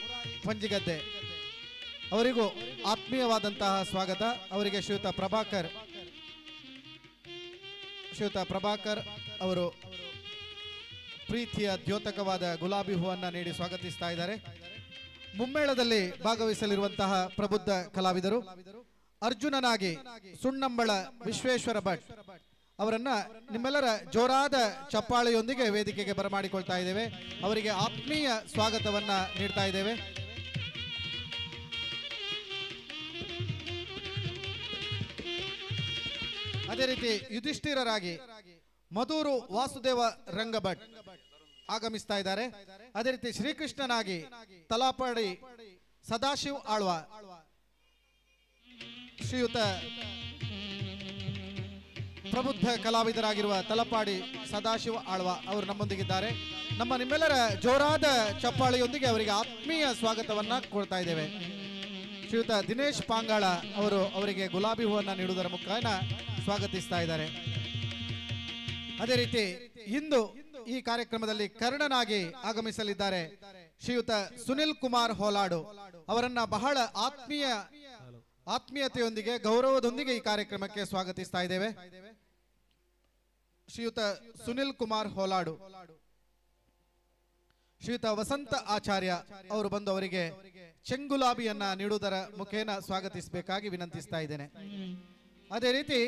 ಪಂಜಿಗದ್ದೆ ಅವರಿಗೂ ಆತ್ಮೀಯವಾದಂತಹ ಸ್ವಾಗತ. ಅವರಿಗೆ ಶ್ರೀಯುತ ಪ್ರಭಾಕರ್ ಅವರು ಪ್ರೀತಿಯ ದ್ಯೋತಕವಾದ ಗುಲಾಬಿ ಹೂವನ್ನು ನೀಡಿ ಸ್ವಾಗತಿಸ್ತಾ ಇದ್ದಾರೆ. ಮುಮ್ಮೇಳದಲ್ಲಿ ಭಾಗವಹಿಸಲಿರುವಂತಹ ಪ್ರಬುದ್ಧ ಕಲಾವಿದರು ಅರ್ಜುನನಾಗಿ ಸುಣ್ಣಂಬಳ ವಿಶ್ವೇಶ್ವರ ಭಟ್ ಅವರನ್ನ ನಿಮ್ಮೆಲ್ಲರ ಜೋರಾದ ಚಪ್ಪಾಳೆಯೊಂದಿಗೆ ವೇದಿಕೆಗೆ ಬರಮಾಡಿಕೊಳ್ತಾ ಇದ್ದೇವೆ. ಅವರಿಗೆ ಆತ್ಮೀಯ ಸ್ವಾಗತವನ್ನ ನೀಡ್ತಾ ಇದ್ದೇವೆ. ಅದೇ ರೀತಿ ಯುಧಿಷ್ಠಿರರಾಗಿ ಮಧೂರು ವಾಸುದೇವ ರಂಗಭಟ್ ಆಗಮಿಸ್ತಾ ಇದ್ದಾರೆ. ಅದೇ ರೀತಿ ಶ್ರೀಕೃಷ್ಣನಾಗಿ ತಲಾಪಾಡಿ ಸದಾಶಿವ್ ಆಳ್ವ, ಶ್ರೀಯುತ ಪ್ರಬುದ್ಧ ಕಲಾವಿದರಾಗಿರುವ ತಲಪಾಡಿ ಸದಾಶಿವ ಆಳ್ವ ಅವರು ನಮ್ಮೊಂದಿಗಿದ್ದಾರೆ. ನಮ್ಮ ನಿಮ್ಮೆಲ್ಲರ ಜೋರಾದ ಚಪ್ಪಾಳೆಯೊಂದಿಗೆ ಅವರಿಗೆ ಆತ್ಮೀಯ ಸ್ವಾಗತವನ್ನ ಕೊಡ್ತಾ ಇದ್ದೇವೆ. ಶ್ರೀಯುತ ದಿನೇಶ್ ಪಾಂಗಾಳ ಅವರು ಅವರಿಗೆ ಗುಲಾಬಿ ಹೂವನ್ನು ನೀಡುವುದರ ಮುಖಾಂತರ ಸ್ವಾಗತಿಸ್ತಾ ಇದ್ದಾರೆ. ಅದೇ ರೀತಿ ಇಂದು ಈ ಕಾರ್ಯಕ್ರಮದಲ್ಲಿ ಕರ್ಣನಾಗಿ ಆಗಮಿಸಲಿದ್ದಾರೆ ಶ್ರೀಯುತ ಸುನಿಲ್ ಕುಮಾರ್ ಹೋಲಾಡು ಅವರನ್ನ ಬಹಳ ಆತ್ಮೀಯತೆಯೊಂದಿಗೆ ಗೌರವದೊಂದಿಗೆ ಈ ಕಾರ್ಯಕ್ರಮಕ್ಕೆ ಸ್ವಾಗತಿಸ್ತಾ ಇದ್ದೇವೆ. ಶ್ರೀಯುತ ಸುನಿಲ್ ಕುಮಾರ್ ಹೋಲಾಡು, ಶ್ರೀಯುತ ವಸಂತ ಆಚಾರ್ಯ ಅವರು ಬಂದು ಅವರಿಗೆ ಚೆಂಗುಲಾಬಿಯನ್ನ ನೀಡುವುದರ ಮುಖೇನ ಸ್ವಾಗತಿಸಬೇಕಾಗಿ ವಿನಂತಿಸ್ತಾ ಇದ್ದೇನೆ. ಅದೇ ರೀತಿ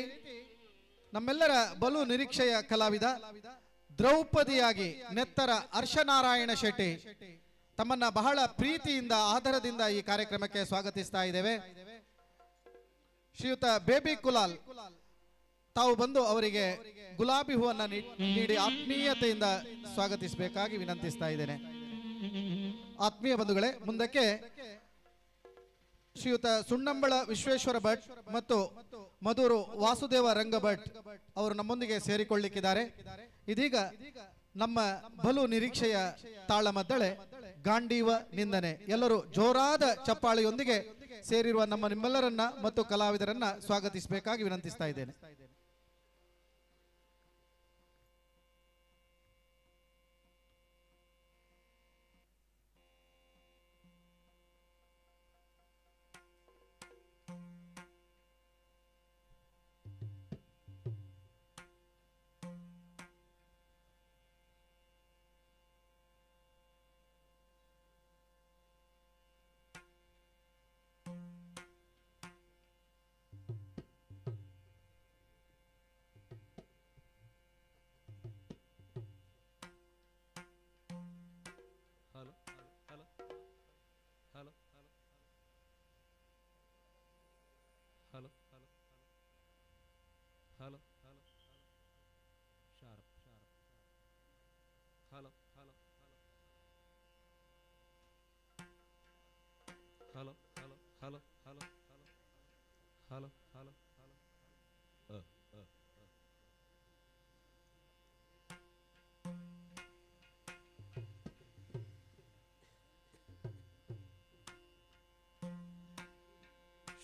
ನಮ್ಮೆಲ್ಲರ ಬಲು ನಿರೀಕ್ಷೆಯ ಕಲಾವಿದ ದ್ರೌಪದಿಯಾಗಿ ನೆತ್ತರ ಹರ್ಷನಾರಾಯಣ ಶೆಟ್ಟಿ ತಮ್ಮನ್ನ ಬಹಳ ಪ್ರೀತಿಯಿಂದ ಆದರದಿಂದ ಈ ಕಾರ್ಯಕ್ರಮಕ್ಕೆ ಸ್ವಾಗತಿಸ್ತಾ ಇದ್ದೇವೆ. ಶ್ರೀಯುತ ಬೇಬಿ ಕುಲಾಲ್ ತಾವು ಬಂದು ಅವರಿಗೆ ಗುಲಾಬಿ ಹೂವನ್ನು ನೀಡಿ ಆತ್ಮೀಯತೆಯಿಂದ ಸ್ವಾಗತಿಸಬೇಕಾಗಿ ವಿನಂತಿಸ್ತಾ ಇದ್ದೇನೆ. ಆತ್ಮೀಯ ಬಂಧುಗಳೇ, ಮುಂದಕ್ಕೆ ಶ್ರೀಯುತ ಸುಣ್ಣಂಬಳ ವಿಶ್ವೇಶ್ವರ ಭಟ್ ಮತ್ತು ಮಧುರು ವಾಸುದೇವ ರಂಗಭಟ್ ಅವರು ನಮ್ಮೊಂದಿಗೆ ಸೇರಿಕೊಳ್ಳಿಕ್ಕಿದ್ದಾರೆ. ಇದೀಗ ನಮ್ಮ ಬಲು ನಿರೀಕ್ಷೆಯ ತಾಳಮದ್ದಳೆ ಗಾಂಡೀವ ನಿಂದನೆ. ಎಲ್ಲರೂ ಜೋರಾದ ಚಪ್ಪಾಳೆಯೊಂದಿಗೆ ಸೇರಿರುವ ನಮ್ಮ ನಿಮ್ಮೆಲ್ಲರನ್ನ ಮತ್ತು ಕಲಾವಿದರನ್ನ ಸ್ವಾಗತಿಸಬೇಕಾಗಿ ವಿನಂತಿಸ್ತಾ ಇದ್ದೇನೆ.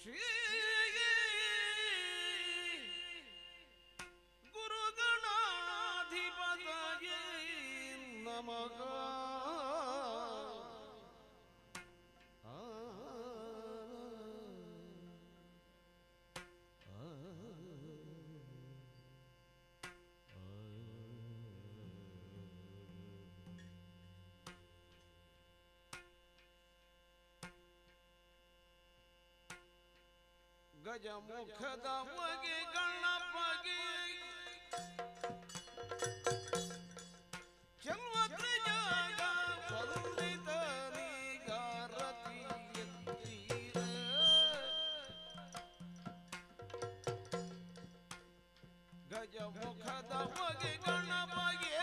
ಶ್ರೀ ಗುರುಗಣಾಧಿಪತಯೇ ನಮಃ. ಗಜಮುಖದವಗೆ ಗಣಪಗೆ ಚಲ್ವತ್ರಿಜಾಗ ವಂದಿತನಿಗಾರತಿ ಎತ್ತೀರ. ಗಜಮುಖದವಗೆ ಗಣಪಗೆ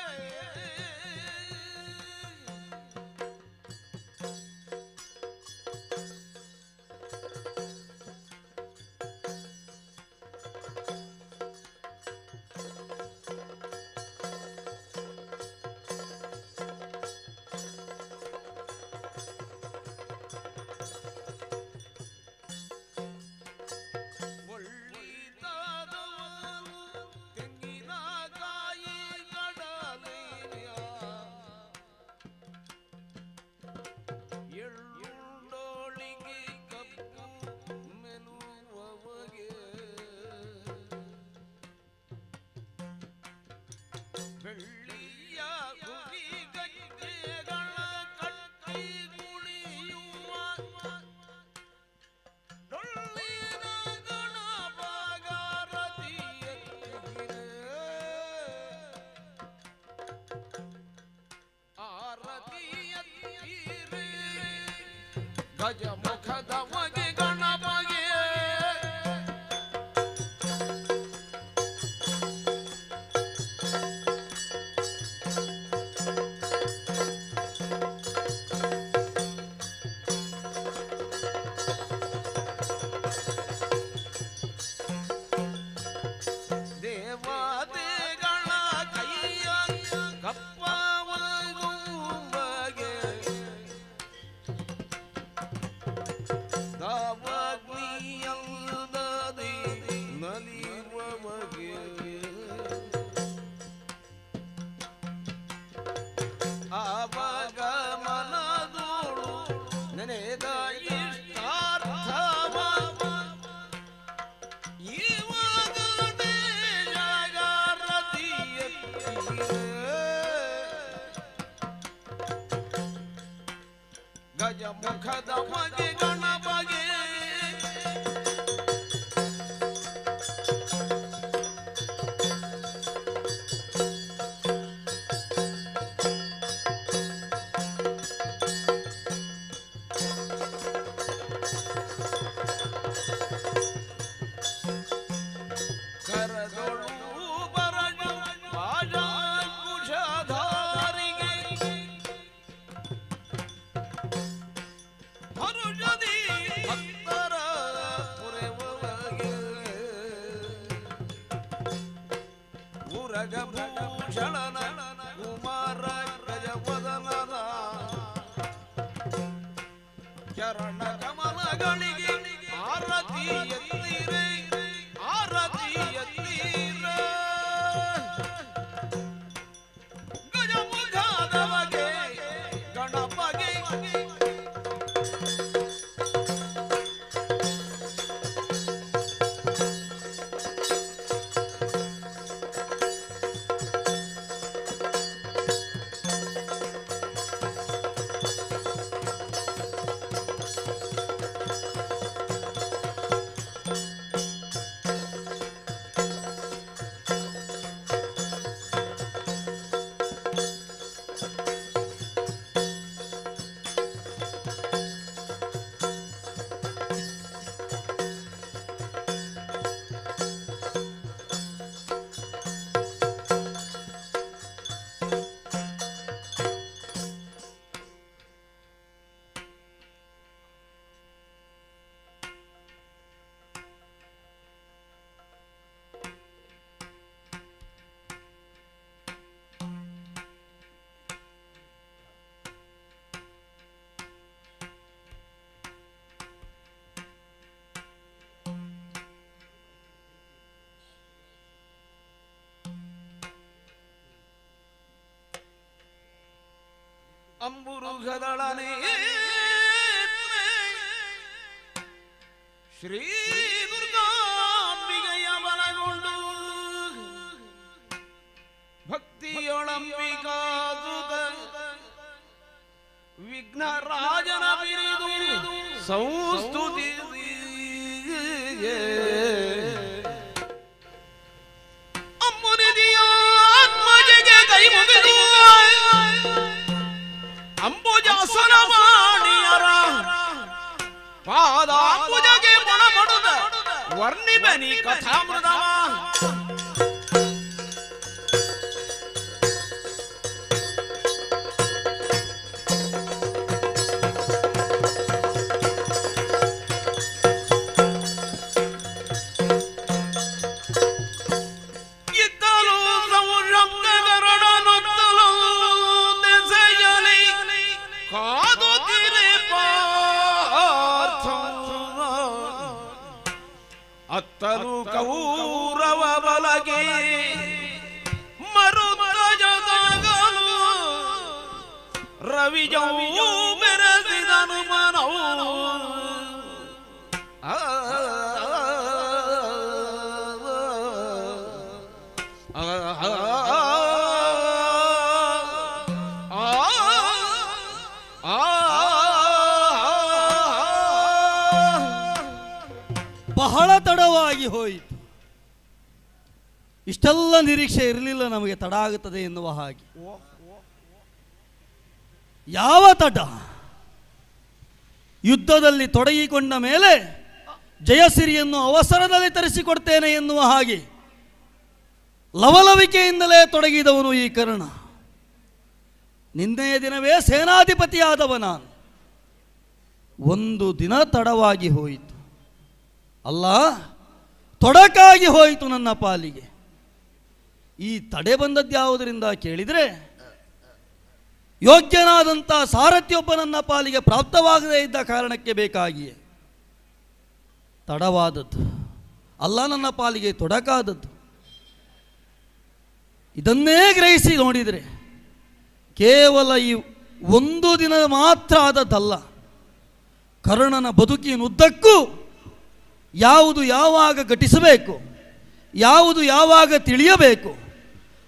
ಗಜಮುಖದ ಮಗೆ ಗಣಪಗೆ ದೇವಾದಿಗಳ ಕೈಯ ಕಪ್ಪವಗುಂಬಗೆ ದಾವಾಗ್ನಿಯಲ್ಲದೆ ನಲಿಯುವ ಮಗೆ ಆವಾಗ ಮನದೋಳು ನೆನೆದ ಇಷ್ಟಾರ್ಥವ ಇವಾಗ ಗಜಮುಖದ ಮಗೆ ಗಣಪಗೆ ಕರದೊಳು ಬರಡು ಬಾಜಾಂಕುಶಧಾರಿಗೆ ಹರುಷದಿ ಭಕ್ತರ ಪುರೆವಗೆ ಉರಗಭೂಷಣನ ಕುಮಾರ ಗಜವದನನ ಚರಣ ಕಮಲಗಳಿಗೆ ಆರತಿ ಎತ್ತೀರೆ ಆರತಿ ಎತ್ತೀರ ಗಜಮುಖದ ಮಗೆ ಗಣಪಗೆ ಅಂಬುರುಗದಳನೆ ಶ್ರೀ ದುರ್ಗಾಂಬಿಗೆಯ ಬಲಗೊಂಡು ಭಕ್ತಿಯೊಳಂಬಿಕಾದುತ ವಿಘ್ನರಾಜನ ಬಿರಿದು ಸಂಸ್ತುತಿ ಅಮ್ಮನಿದಿಯ ಆತ್ಮಜೆಗೆ ಕೈ ಮುಗಿದು ಅಂಬುಜಾಸನ ಮಾಡಿಯರ ಪಾದಾಂಬುಜಗೆ ಮೊಣಮಡುದ ವರ್ಣಿಬನಿ ಕಥಾಮೃತವ ಇದ್ದಲು ಸಂಶಬ್ದಗರಡನೊತ್ತಲು ದೆಸೆಯಲಿ ಕಾದುತ್ತಿರೆ ಪಾರ್ಥ ಅತ್ತರು ಕೌರವ ಬಲಗೆ ಮರುತಜದಗಲು ರವಿಜೌ ಬೆರೆಸಿದನು ಮನವು ಬಹಳ ತಡವಾಗಿ ಹೋಯಿತು. ಇಷ್ಟೆಲ್ಲ ನಿರೀಕ್ಷೆ ಇರಲಿಲ್ಲ ನಮಗೆ ತಡ ಆಗುತ್ತದೆ ಎನ್ನುವ ಹಾಗೆ. ಯಾವ ತಡ? ಯುದ್ಧದಲ್ಲಿ ತೊಡಗಿಕೊಂಡ ಮೇಲೆ ಜಯಸಿರಿಯನ್ನು ಅವಸರದಲ್ಲಿ ತರಿಸಿಕೊಡ್ತೇನೆ ಎನ್ನುವ ಹಾಗೆ ಲವಲವಿಕೆಯಿಂದಲೇ ತೊಡಗಿದವನು ಈ ಕರ್ಣ. ನಿನ್ನೆಯ ದಿನವೇ ಸೇನಾಧಿಪತಿಯಾದವ ನಾನು. ಒಂದು ದಿನ ತಡವಾಗಿ ಹೋಯಿತು, ಅಲ್ಲ ತೊಡಕಾಗಿ ಹೋಯಿತು ನನ್ನ ಪಾಲಿಗೆ. ಈ ತಡೆ ಬಂದದ್ದು ಯಾವುದರಿಂದ ಕೇಳಿದರೆ, ಯೋಗ್ಯನಾದಂಥ ಸಾರಥಿಯೊಬ್ಬ ನನ್ನ ಪಾಲಿಗೆ ಪ್ರಾಪ್ತವಾಗದೇ ಇದ್ದ ಕಾರಣಕ್ಕೆ ಬೇಕಾಗಿಯೇ ತಡವಾದದ್ದು, ಅಲ್ಲ ನನ್ನ ಪಾಲಿಗೆ ತೊಡಕಾದದ್ದು. ಇದನ್ನೇ ಗ್ರಹಿಸಿ ನೋಡಿದರೆ ಕೇವಲ ಈ ಒಂದು ದಿನ ಮಾತ್ರ ಆದದ್ದಲ್ಲ, ಕರ್ಣನ ಬದುಕಿನುದ್ದಕ್ಕೂ ಯಾವುದು ಯಾವಾಗ ಘಟಿಸಬೇಕು, ಯಾವುದು ಯಾವಾಗ ತಿಳಿಯಬೇಕು,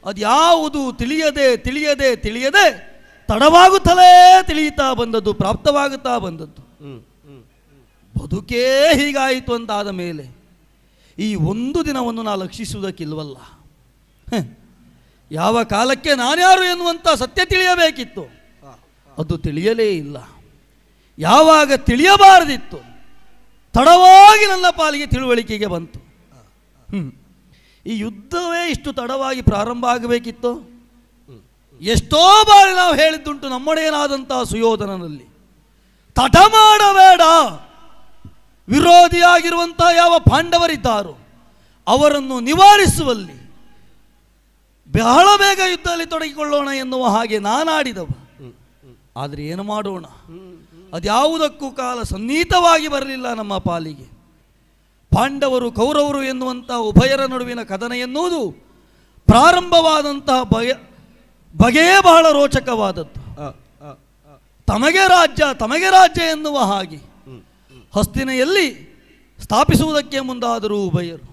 ಅದು ಯಾವುದು ತಿಳಿಯದೆ ತಡವಾಗುತ್ತಲೇ ತಿಳಿಯುತ್ತಾ ಬಂದದ್ದು, ಪ್ರಾಪ್ತವಾಗುತ್ತಾ ಬಂದದ್ದು. ಬದುಕೇ ಹೀಗಾಯಿತು ಅಂತಾದ ಮೇಲೆ ಈ ಒಂದು ದಿನವನ್ನು ನಾ ಲಕ್ಷಿಸುವುದಕ್ಕಿಲ್ವಲ್ಲ. ಯಾವ ಕಾಲಕ್ಕೆ ನಾನ್ಯಾರು ಎನ್ನುವಂಥ ಸತ್ಯ ತಿಳಿಯಬೇಕಿತ್ತು, ಅದು ತಿಳಿಯಲೇ ಇಲ್ಲ. ಯಾವಾಗ ತಿಳಿಯಬಾರದಿತ್ತು, ತಡವಾಗಿ ನನ್ನ ಪಾಲಿಗೆ ತಿಳುವಳಿಕೆಗೆ ಬಂತು. ಈ ಯುದ್ಧವೇ ಇಷ್ಟು ತಡವಾಗಿ ಪ್ರಾರಂಭ ಆಗಬೇಕಿತ್ತು. ಎಷ್ಟೋ ಬಾರಿ ನಾವು ಹೇಳಿದ್ದುಂಟು ನಮ್ಮೊಡೆಯನಾದಂತಹ ಸುಯೋಧನನಲ್ಲಿ, ತಡ ಮಾಡಬೇಡ, ವಿರೋಧಿಯಾಗಿರುವಂತಹ ಯಾವ ಪಾಂಡವರಿದ್ದಾರೋ ಅವರನ್ನು ನಿವಾರಿಸುವಲ್ಲಿ ಬಹಳ ಬೇಗ ಯುದ್ಧದಲ್ಲಿ ತೊಡಗಿಕೊಳ್ಳೋಣ ಎನ್ನುವ ಹಾಗೆ ನಾನಾಡಿದವ. ಆದರೆ ಏನು ಮಾಡೋಣ, ಅದ್ಯಾವುದಕ್ಕೂ ಕಾಲ ಸನ್ನಿಹಿತವಾಗಿ ಬರಲಿಲ್ಲ ನಮ್ಮ ಪಾಲಿಗೆ. ಪಾಂಡವರು ಕೌರವರು ಎನ್ನುವಂಥ ಉಭಯರ ನಡುವಿನ ಕದನ ಎನ್ನುವುದು ಪ್ರಾರಂಭವಾದಂತಹ ಬಗೆಯೇ ಬಹಳ ರೋಚಕವಾದದ್ದು. ತಮಗೆ ರಾಜ್ಯ ಎನ್ನುವ ಹಾಗೆ ಹಸ್ತಿನೆಯಲ್ಲಿ ಸ್ಥಾಪಿಸುವುದಕ್ಕೆ ಮುಂದಾದರೂ ಉಭಯರು.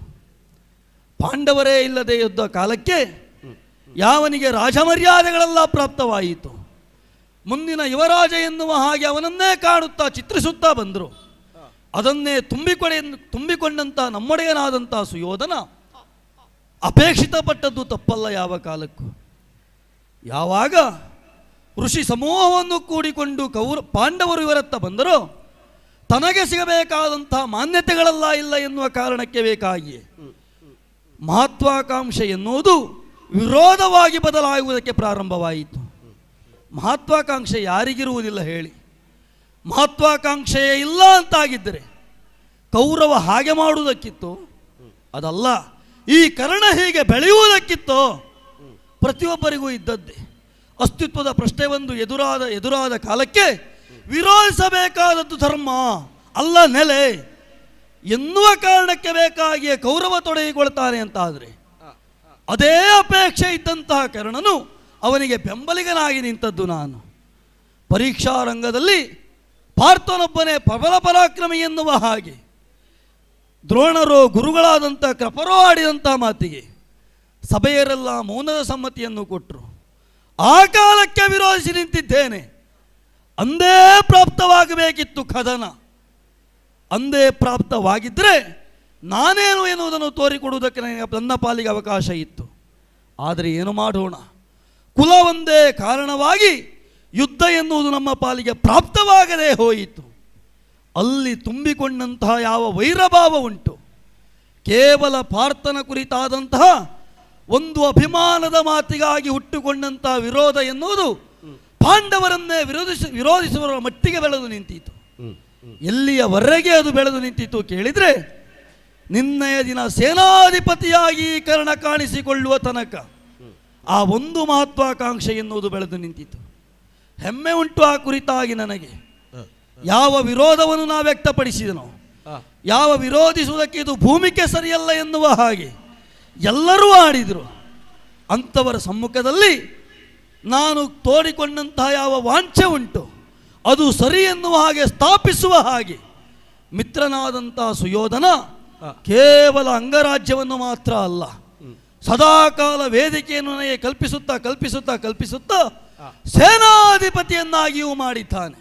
ಪಾಂಡವರೇ ಇಲ್ಲದೆ ಯುದ್ಧ ಕಾಲಕ್ಕೆ ಯಾವನಿಗೆ ರಾಜಮರ್ಯಾದೆಗಳೆಲ್ಲ ಪ್ರಾಪ್ತವಾಯಿತು, ಮುಂದಿನ ಯುವರಾಜ ಎನ್ನುವ ಹಾಗೆ ಅವನನ್ನೇ ಕಾಣುತ್ತಾ ಚಿತ್ರಿಸುತ್ತಾ ಬಂದರು. ಅದನ್ನೇ ತುಂಬಿಕೊಂಡಂಥ ನಮ್ಮೊಡೆಯನಾದಂಥ ಸುಯೋಧನ ಅಪೇಕ್ಷಿತ ಪಟ್ಟದ್ದು ತಪ್ಪಲ್ಲ ಯಾವ ಕಾಲಕ್ಕೂ. ಯಾವಾಗ ಋಷಿ ಸಮೂಹವನ್ನು ಕೂಡಿಕೊಂಡು ಪಾಂಡವರು ಇವರತ್ತ ಬಂದರೋ ತನಗೆ ಸಿಗಬೇಕಾದಂಥ ಮಾನ್ಯತೆಗಳೆಲ್ಲ ಇಲ್ಲ ಎನ್ನುವ ಕಾರಣಕ್ಕೆ ಬೇಕಾಗಿಯೇ ಮಹತ್ವಾಕಾಂಕ್ಷೆ ಎನ್ನುವುದು ವಿರೋಧವಾಗಿ ಬದಲಾಗುವುದಕ್ಕೆ ಪ್ರಾರಂಭವಾಯಿತು. ಮಹತ್ವಾಕಾಂಕ್ಷೆ ಯಾರಿಗಿರುವುದಿಲ್ಲ ಹೇಳಿ? ಮಹತ್ವಾಕಾಂಕ್ಷೆಯೇ ಇಲ್ಲ ಅಂತಾಗಿದ್ದರೆ ಕೌರವ ಹಾಗೆ ಮಾಡುವುದಕ್ಕಿತ್ತು, ಅದಲ್ಲ ಈ ಕರ್ಣ ಹೀಗೆ ಬೆಳೆಯುವುದಕ್ಕಿತ್ತೋ? ಪ್ರತಿಯೊಬ್ಬರಿಗೂ ಇದ್ದದ್ದೇ. ಅಸ್ತಿತ್ವದ ಪ್ರಶ್ನೆ ಒಂದು ಎದುರಾದ ಕಾಲಕ್ಕೆ ವಿರೋಧಿಸಬೇಕಾದದ್ದು ಧರ್ಮ ಅಲ್ಲ ನೆಲೆ ಎನ್ನುವ ಕಾರಣಕ್ಕೆ ಬೇಕಾಗಿಯೇ ಕೌರವ ತೊಡಗಿಕೊಳ್ತಾನೆ ಅಂತಾದರೆ, ಅದೇ ಅಪೇಕ್ಷೆ ಇದ್ದಂತಹ ಕರ್ಣನು ಅವನಿಗೆ ಬೆಂಬಲಿಗನಾಗಿ ನಿಂತದ್ದು ನಾನು. ಪರೀಕ್ಷಾ ರಂಗದಲ್ಲಿ ಪಾರ್ಥನೊಬ್ಬನೇ ಪ್ರಬಲ ಪರಾಕ್ರಮಿ ಎನ್ನುವ ಹಾಗೆ ದ್ರೋಣರೋ ಗುರುಗಳಾದಂಥ ಕೃಪರೋ ಆಡಿದಂಥ ಮಾತಿಗೆ ಸಭೆಯರೆಲ್ಲ ಮೌನದ ಸಮ್ಮತಿಯನ್ನು ಕೊಟ್ಟರು. ಆ ಕಾಲಕ್ಕೆ ವಿರೋಧಿಸಿ ನಿಂತಿದ್ದೇನೆ. ಅಂದೇ ಪ್ರಾಪ್ತವಾಗಬೇಕಿತ್ತು ಕದನ. ಅಂದೇ ಪ್ರಾಪ್ತವಾಗಿದ್ದರೆ ನಾನೇನು ಎನ್ನುವುದನ್ನು ತೋರಿಕೊಡುವುದಕ್ಕೆ ನನ್ನ ಪಾಲಿಗೆ ಅವಕಾಶ ಇತ್ತು. ಆದರೆ ಏನು ಮಾಡೋಣ, ಕುಲ ಒಂದೇ ಕಾರಣವಾಗಿ ಯುದ್ಧ ಎನ್ನುವುದು ನಮ್ಮ ಪಾಲಿಗೆ ಪ್ರಾಪ್ತವಾಗದೇ ಹೋಯಿತು. ಅಲ್ಲಿ ತುಂಬಿಕೊಂಡಂತಹ ಯಾವ ವೈರಭಾವ ಉಂಟು, ಕೇವಲ ಪಾರ್ಥನ ಕುರಿತಾದಂತಹ ಒಂದು ಅಭಿಮಾನದ ಮಾತಿಗಾಗಿ ಹುಟ್ಟುಕೊಂಡಂತಹ ವಿರೋಧ ಎನ್ನುವುದು ಪಾಂಡವರನ್ನೇ ವಿರೋಧಿಸುವ ಮಟ್ಟಿಗೆ ಬೆಳೆದು ನಿಂತಿತು. ಎಲ್ಲಿಯವರೆಗೆ ಅದು ಬೆಳೆದು ನಿಂತಿತು ಕೇಳಿದರೆ, ನಿನ್ನೆಯ ದಿನ ಸೇನಾಧಿಪತಿಯಾಗಿ ಕರ್ಣ ಕಾಣಿಸಿಕೊಳ್ಳುವ ತನಕ ಆ ಒಂದು ಮಹತ್ವಾಕಾಂಕ್ಷೆ ಎನ್ನುವುದು ಬೆಳೆದು ನಿಂತಿತು. ಹೆಮ್ಮೆ ಉಂಟು ಆ ಕುರಿತಾಗಿ ನನಗೆ. ಯಾವ ವಿರೋಧವನ್ನು ನಾವು ವ್ಯಕ್ತಪಡಿಸಿದನೋ, ಯಾವ ವಿರೋಧಿಸುವುದಕ್ಕೆ ಇದು ಭೂಮಿಕೆ ಸರಿಯಲ್ಲ ಎನ್ನುವ ಹಾಗೆ ಎಲ್ಲರೂ ಆಡಿದರು. ಅಂಥವರ ಸಮ್ಮುಖದಲ್ಲಿ ನಾನು ತೋಡಿಕೊಂಡಂತಹ ಯಾವ ವಾಂಛೆ ಉಂಟು ಅದು ಸರಿ ಎನ್ನುವ ಹಾಗೆ ಸ್ಥಾಪಿಸುವ ಹಾಗೆ ಮಿತ್ರನಾದಂತಹ ಸುಯೋಧನ ಕೇವಲ ಅಂಗರಾಜ್ಯವನ್ನು ಮಾತ್ರ ಅಲ್ಲ, ಸದಾಕಾಲ ವೇದಿಕೆಯನ್ನು ನನಗೆ ಕಲ್ಪಿಸುತ್ತಾ ಸೇನಾಧಿಪತಿಯನ್ನಾಗಿಯೂ ಮಾಡಿದ್ದಾನೆ.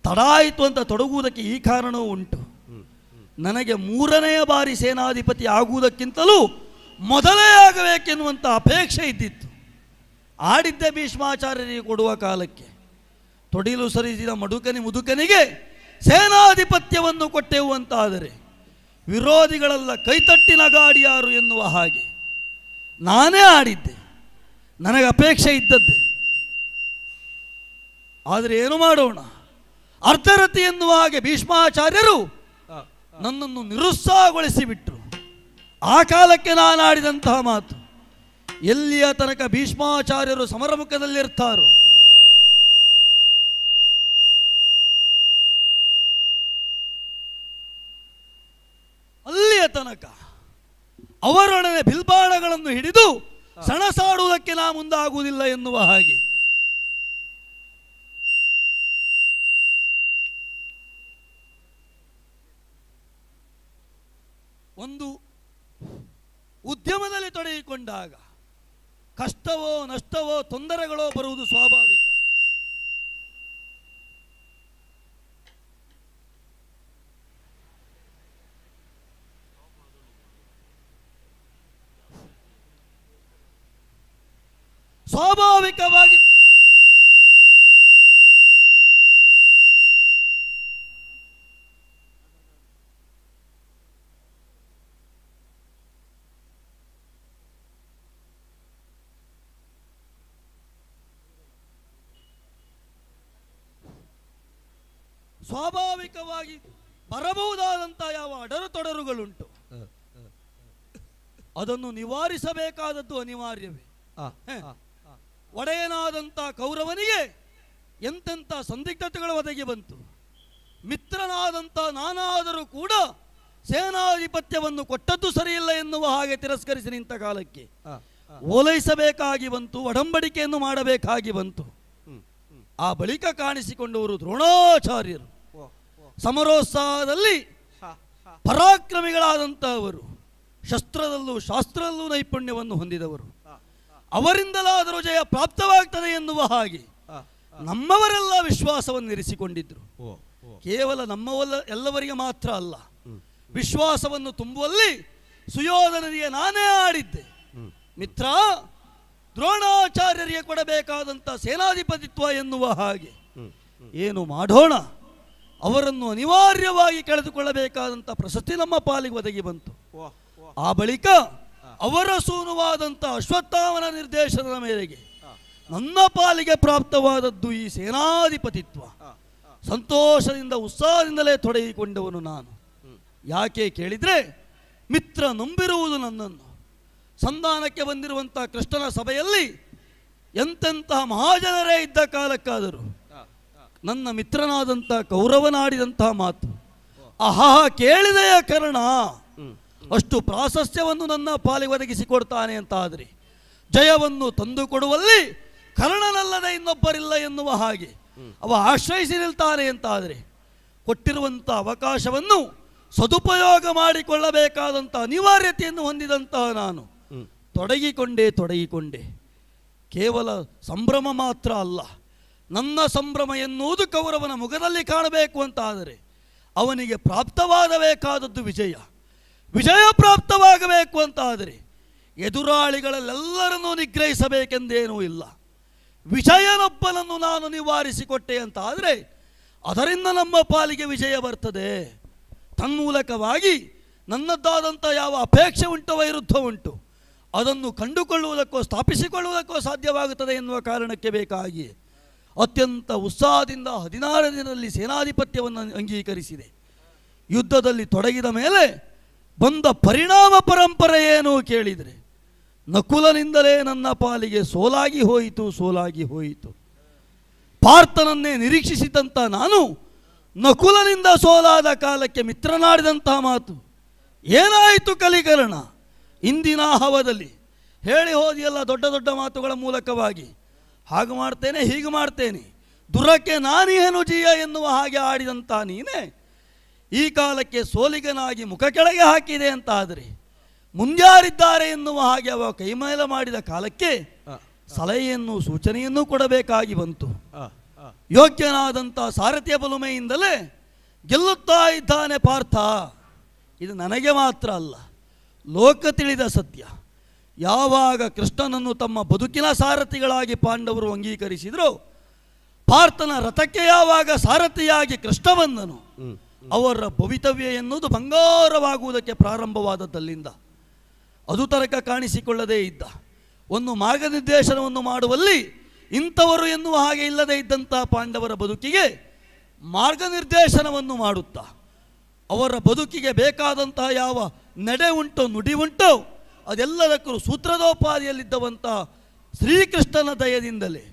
ತಡಾಯಿತು ಅಂತ ತೊಡಗುವುದಕ್ಕೆ ಈ ಕಾರಣವೂ ಉಂಟು. ನನಗೆ 3ನೆಯ ಬಾರಿ ಸೇನಾಧಿಪತಿ ಆಗುವುದಕ್ಕಿಂತಲೂ ಮೊದಲೇ ಆಗಬೇಕೆನ್ನುವಂಥ ಅಪೇಕ್ಷೆ ಇದ್ದಿತ್ತು. ಆಡಿದ್ದೆ ಭೀಷ್ಮಾಚಾರ್ಯರಿಗೆ ಕೊಡುವ ಕಾಲಕ್ಕೆ. ತೊಡಿಲು ಸರಿಸಿದ ಮುದುಕನಿಗೆ ಸೇನಾಧಿಪತ್ಯವನ್ನು ಕೊಟ್ಟೆವು ಅಂತಾದರೆ ವಿರೋಧಿಗಳೆಲ್ಲ ಕೈತಟ್ಟಿನ ಗಾಡಿಯಾರು ಎನ್ನುವ ಹಾಗೆ ನಾನೇ ಆಡಿದ್ದೆ, ನನಗೆ ಅಪೇಕ್ಷೆ ಇದ್ದದ್ದೇ. ಆದರೆ ಏನು ಮಾಡೋಣ, ಅರ್ಧರತಿ ಎನ್ನುವ ಹಾಗೆ ಭೀಷ್ಮಾಚಾರ್ಯರು ನನ್ನನ್ನು ನಿರುತ್ಸಾಹಗೊಳಿಸಿ ಬಿಟ್ಟರು. ಆ ಕಾಲಕ್ಕೆ ನಾನು ಆಡಿದಂತಹ ಮಾತು ಎಲ್ಲಿಯ ತನಕ ಭೀಷ್ಮಾಚಾರ್ಯರು ಸಮರಮುಖದಲ್ಲಿರ್ತಾರೋ ಅಲ್ಲಿಯ ತನಕ ಅವರೊಡನೆ ಬಿಲ್ಬಾಣಗಳನ್ನು ಹಿಡಿದು ಸಣಸಾಡುವುದಕ್ಕೆ ನಾ ಮುಂದಾಗುವುದಿಲ್ಲ ಎನ್ನುವ ಹಾಗೆ ಒಂದು ಉದ್ಯಮದಲ್ಲಿ ತೊಡಗಿಕೊಂಡಾಗ ಕಷ್ಟವೋ ನಷ್ಟವೋ ತೊಂದರೆಗಳೋ ಬರುವುದು ಸ್ವಾಭಾವಿಕ. ಸ್ವಾಭಾವಿಕವಾಗಿ ಬರಬಹುದಾದಂಥ ಯಾವ ಅಡರುತೊಡರುಗಳುಂಟು ಅದನ್ನು ನಿವಾರಿಸಬೇಕಾದದ್ದು ಅನಿವಾರ್ಯವೇ. ಒಡೆಯನಾದಂಥ ಕೌರವನಿಗೆ ಎಂತೆಂಥ ಸಂದಿಗ್ಧತೆಗಳ ಒದಗಿ ಬಂತು. ಮಿತ್ರನಾದಂಥ ನಾನಾದರೂ ಕೂಡ ಸೇನಾಧಿಪತ್ಯವನ್ನು ಕೊಟ್ಟದ್ದು ಸರಿಯಿಲ್ಲ ಎನ್ನುವ ಹಾಗೆ ತಿರಸ್ಕರಿಸಿ ನಿಂತ ಕಾಲಕ್ಕೆ ಓಲೈಸಬೇಕಾಗಿ ಬಂತು, ಒಡಂಬಡಿಕೆಯನ್ನು ಮಾಡಬೇಕಾಗಿ ಬಂತು. ಆ ಬಳಿಕ ಕಾಣಿಸಿಕೊಂಡವರು ದ್ರೋಣಾಚಾರ್ಯರು. ಸಮರೋತ್ಸಾಹದಲ್ಲಿ ಪರಾಕ್ರಮಿಗಳಾದಂಥವರು, ಶಸ್ತ್ರದಲ್ಲೂ ಶಾಸ್ತ್ರದಲ್ಲೂ ನೈಪುಣ್ಯವನ್ನು ಹೊಂದಿದವರು. ಅವರಿಂದಲಾದರೂ ಜಯ ಪ್ರಾಪ್ತವಾಗ್ತದೆ ಎನ್ನುವ ಹಾಗೆ ನಮ್ಮವರೆಲ್ಲ ವಿಶ್ವಾಸವನ್ನು ಇರಿಸಿಕೊಂಡಿದ್ರು. ಕೇವಲ ಎಲ್ಲವರಿಗೆ ಮಾತ್ರ ಅಲ್ಲ, ವಿಶ್ವಾಸವನ್ನು ತುಂಬುವಲ್ಲಿ ಸುಯೋಧನನಿಗೆ ನಾನೇ ಆಡಿದ್ದೆ. ಮಿತ್ರ, ದ್ರೋಣಾಚಾರ್ಯರಿಗೆ ಕೊಡಬೇಕಾದಂಥ ಸೇನಾಧಿಪತಿತ್ವ ಎನ್ನುವ ಹಾಗೆ ಏನು ಮಾಡೋಣ, ಅವರನ್ನು ಅನಿವಾರ್ಯವಾಗಿ ಕಳೆದುಕೊಳ್ಳಬೇಕಾದಂಥ ಪ್ರಶಸ್ತಿ ನಮ್ಮ ಪಾಲಿಗೆ ಒದಗಿ ಬಂತು. ಆ ಬಳಿಕ ಅವರ ಸೂನುವಾದಂಥ ಅಶ್ವತ್ಥಾಮನ ನಿರ್ದೇಶನದ ಮೇರೆಗೆ ನನ್ನ ಪಾಲಿಗೆ ಪ್ರಾಪ್ತವಾದದ್ದು ಈ ಸೇನಾಧಿಪತಿತ್ವ. ಸಂತೋಷದಿಂದ ಉತ್ಸಾಹದಿಂದಲೇ ತೊಡಗಿಕೊಂಡವನು ನಾನು. ಯಾಕೆ ಕೇಳಿದರೆ, ಮಿತ್ರ ನಂಬಿರುವುದು ನನ್ನನ್ನು. ಸಂಧಾನಕ್ಕೆ ಬಂದಿರುವಂಥ ಕೃಷ್ಣನ ಸಭೆಯಲ್ಲಿ ಎಂತೆಂತಹ ಮಹಾಜನರೇ ಇದ್ದ ಕಾಲಕ್ಕಾದರೂ ನನ್ನ ಮಿತ್ರನಾದಂಥ ಕೌರವನಾಡಿದಂತಹ ಮಾತು ಆಹಾ ಕೇಳಿದೆಯ ಕರ್ಣ ಅಷ್ಟು ಪ್ರಾಶಸ್ತ್ಯವನ್ನು ನನ್ನ ಪಾಲಿಗೆ ಒದಗಿಸಿಕೊಡ್ತಾನೆ ಅಂತ ಆದರೆ ಜಯವನ್ನು ತಂದುಕೊಡುವಲ್ಲಿ ಕರ್ಣನಲ್ಲದೆ ಇನ್ನೊಬ್ಬರಿಲ್ಲ ಎನ್ನುವ ಹಾಗೆ ಅವ ಆಶ್ರಯಿಸಿ ನಿಲ್ತಾನೆ ಅಂತ ಆದರೆ ಕೊಟ್ಟಿರುವಂಥ ಅವಕಾಶವನ್ನು ಸದುಪಯೋಗ ಮಾಡಿಕೊಳ್ಳಬೇಕಾದಂಥ ಅನಿವಾರ್ಯತೆಯನ್ನು ಹೊಂದಿದಂತಹ ನಾನು ತೊಡಗಿಕೊಂಡೆ. ಕೇವಲ ಸಂಭ್ರಮ ಮಾತ್ರ ಅಲ್ಲ, ನನ್ನ ಸಂಭ್ರಮ ಎನ್ನುವುದು ಕೌರವನ ಮುಖದಲ್ಲಿ ಕಾಣಬೇಕು ಅಂತ ಆದರೆ ಅವನಿಗೆ ಪ್ರಾಪ್ತವಾಗಬೇಕಾದದ್ದು ವಿಜಯ ಪ್ರಾಪ್ತವಾಗಬೇಕು ಅಂತ ಆದರೆ ಎದುರಾಳಿಗಳಲ್ಲೆಲ್ಲರನ್ನೂ ನಿಗ್ರಹಿಸಬೇಕೆಂದೇನೂ ಇಲ್ಲ. ವಿಜಯನೊಬ್ಬನನ್ನು ನಾನು ನಿವಾರಿಸಿಕೊಟ್ಟೆ ಅಂತ ಆದರೆ ಅದರಿಂದ ನಮ್ಮ ಪಾಲಿಗೆ ವಿಜಯ ಬರ್ತದೆ. ತನ್ಮೂಲಕವಾಗಿ ನನ್ನದ್ದಾದಂಥ ಯಾವ ಅಪೇಕ್ಷೆ ಉಂಟು, ವೈರುಧ್ಯ ಉಂಟು, ಅದನ್ನು ಕಂಡುಕೊಳ್ಳುವುದಕ್ಕೋ ಸ್ಥಾಪಿಸಿಕೊಳ್ಳುವುದಕ್ಕೋ ಸಾಧ್ಯವಾಗುತ್ತದೆ ಎನ್ನುವ ಕಾರಣಕ್ಕೆ ಬೇಕಾಗಿ ಅತ್ಯಂತ ಉತ್ಸಾಹದಿಂದ 16 ದಿನದಲ್ಲಿ ಸೇನಾಧಿಪತ್ಯವನ್ನು ಅಂಗೀಕರಿಸಿದೆ. ಯುದ್ಧದಲ್ಲಿ ತೊಡಗಿದ ಮೇಲೆ ಬಂದ ಪರಿಣಾಮ ಪರಂಪರೆ ಏನು ಕೇಳಿದರೆ, ನಕುಲನಿಂದಲೇ ನನ್ನ ಪಾಲಿಗೆ ಸೋಲಾಗಿ ಹೋಯಿತು. ಪಾರ್ಥನನ್ನೇ ನಿರೀಕ್ಷಿಸಿದಂಥ ನಾನು ನಕುಲನಿಂದ ಸೋಲಾದ ಕಾಲಕ್ಕೆ ಮಿತ್ರನಾಡಿದಂತಹ ಮಾತು ಏನಾಯಿತು ಕಲಿಕರಣ, ಇಂದಿನ ಹವದಲ್ಲಿ ಹೇಳಿ ಹೋದಿಯಲ್ಲ ದೊಡ್ಡ ದೊಡ್ಡ ಮಾತುಗಳ ಮೂಲಕವಾಗಿ, ಹಾಗೆ ಮಾಡ್ತೇನೆ ಹೀಗೆ ಮಾಡ್ತೇನೆ, ದುರಕ್ಕೆ ನಾನೇನು ಜೀಯ ಎನ್ನುವ ಹಾಗೆ ಆಡಿದಂಥ ನೀನೇ ಈ ಕಾಲಕ್ಕೆ ಸೋಲಿಗನಾಗಿ ಮುಖ ಕೆಳಗೆ ಹಾಕಿದೆ ಅಂತ ಆದರೆ ಮುಂದ್ಯಾರಿದ್ದಾರೆ ಎನ್ನುವ ಹಾಗೆ ಅವ ಕೈಮೇಲ ಮಾಡಿದ ಕಾಲಕ್ಕೆ ಸಲಹೆಯನ್ನು ಸೂಚನೆಯನ್ನು ಕೊಡಬೇಕಾಗಿ ಬಂತು. ಯೋಗ್ಯನಾದಂಥ ಸಾರಥಿಯ ಬಲುಮೆಯಿಂದಲೇ ಗೆಲ್ಲುತ್ತಾ ಇದ್ದಾನೆ ಪಾರ್ಥ. ಇದು ನನಗೆ ಮಾತ್ರ ಅಲ್ಲ, ಲೋಕ ತಿಳಿದ ಸತ್ಯ. ಯಾವಾಗ ಕೃಷ್ಣನನ್ನು ತಮ್ಮ ಬದುಕಿನ ಸಾರಥಿಗಳಾಗಿ ಪಾಂಡವರು ಅಂಗೀಕರಿಸಿದ್ರು, ಪಾರ್ಥನ ರಥಕ್ಕೆ ಯಾವಾಗ ಸಾರಥಿಯಾಗಿ ಕೃಷ್ಣ ಬಂದನು, ಅವರ ಭವಿತವ್ಯ ಎನ್ನುವುದು ಬಂಗಾರವಾಗುವುದಕ್ಕೆ ಪ್ರಾರಂಭವಾದದ್ದಲ್ಲಿಂದ ಅದು ತನಕ ಕಾಣಿಸಿಕೊಳ್ಳದೇ ಇದ್ದ. ಒಂದು ಮಾರ್ಗನಿರ್ದೇಶನವನ್ನು ಮಾಡುವಲ್ಲಿ ಇಂಥವರು ಎನ್ನುವ ಹಾಗೆ ಇಲ್ಲದೇ ಇದ್ದಂಥ ಪಾಂಡವರ ಬದುಕಿಗೆ ಮಾರ್ಗನಿರ್ದೇಶನವನ್ನು ಮಾಡುತ್ತಾ ಅವರ ಬದುಕಿಗೆ ಬೇಕಾದಂತಹ ಯಾವ ನಡೆ ಉಂಟೋ ನುಡಿ ಉಂಟೋ ಅದೆಲ್ಲದಕ್ಕೂ ಸೂತ್ರದೋಪಾದಿಯಲ್ಲಿದ್ದವಂತಹ ಶ್ರೀಕೃಷ್ಣನ ದಯದಿಂದಲೇ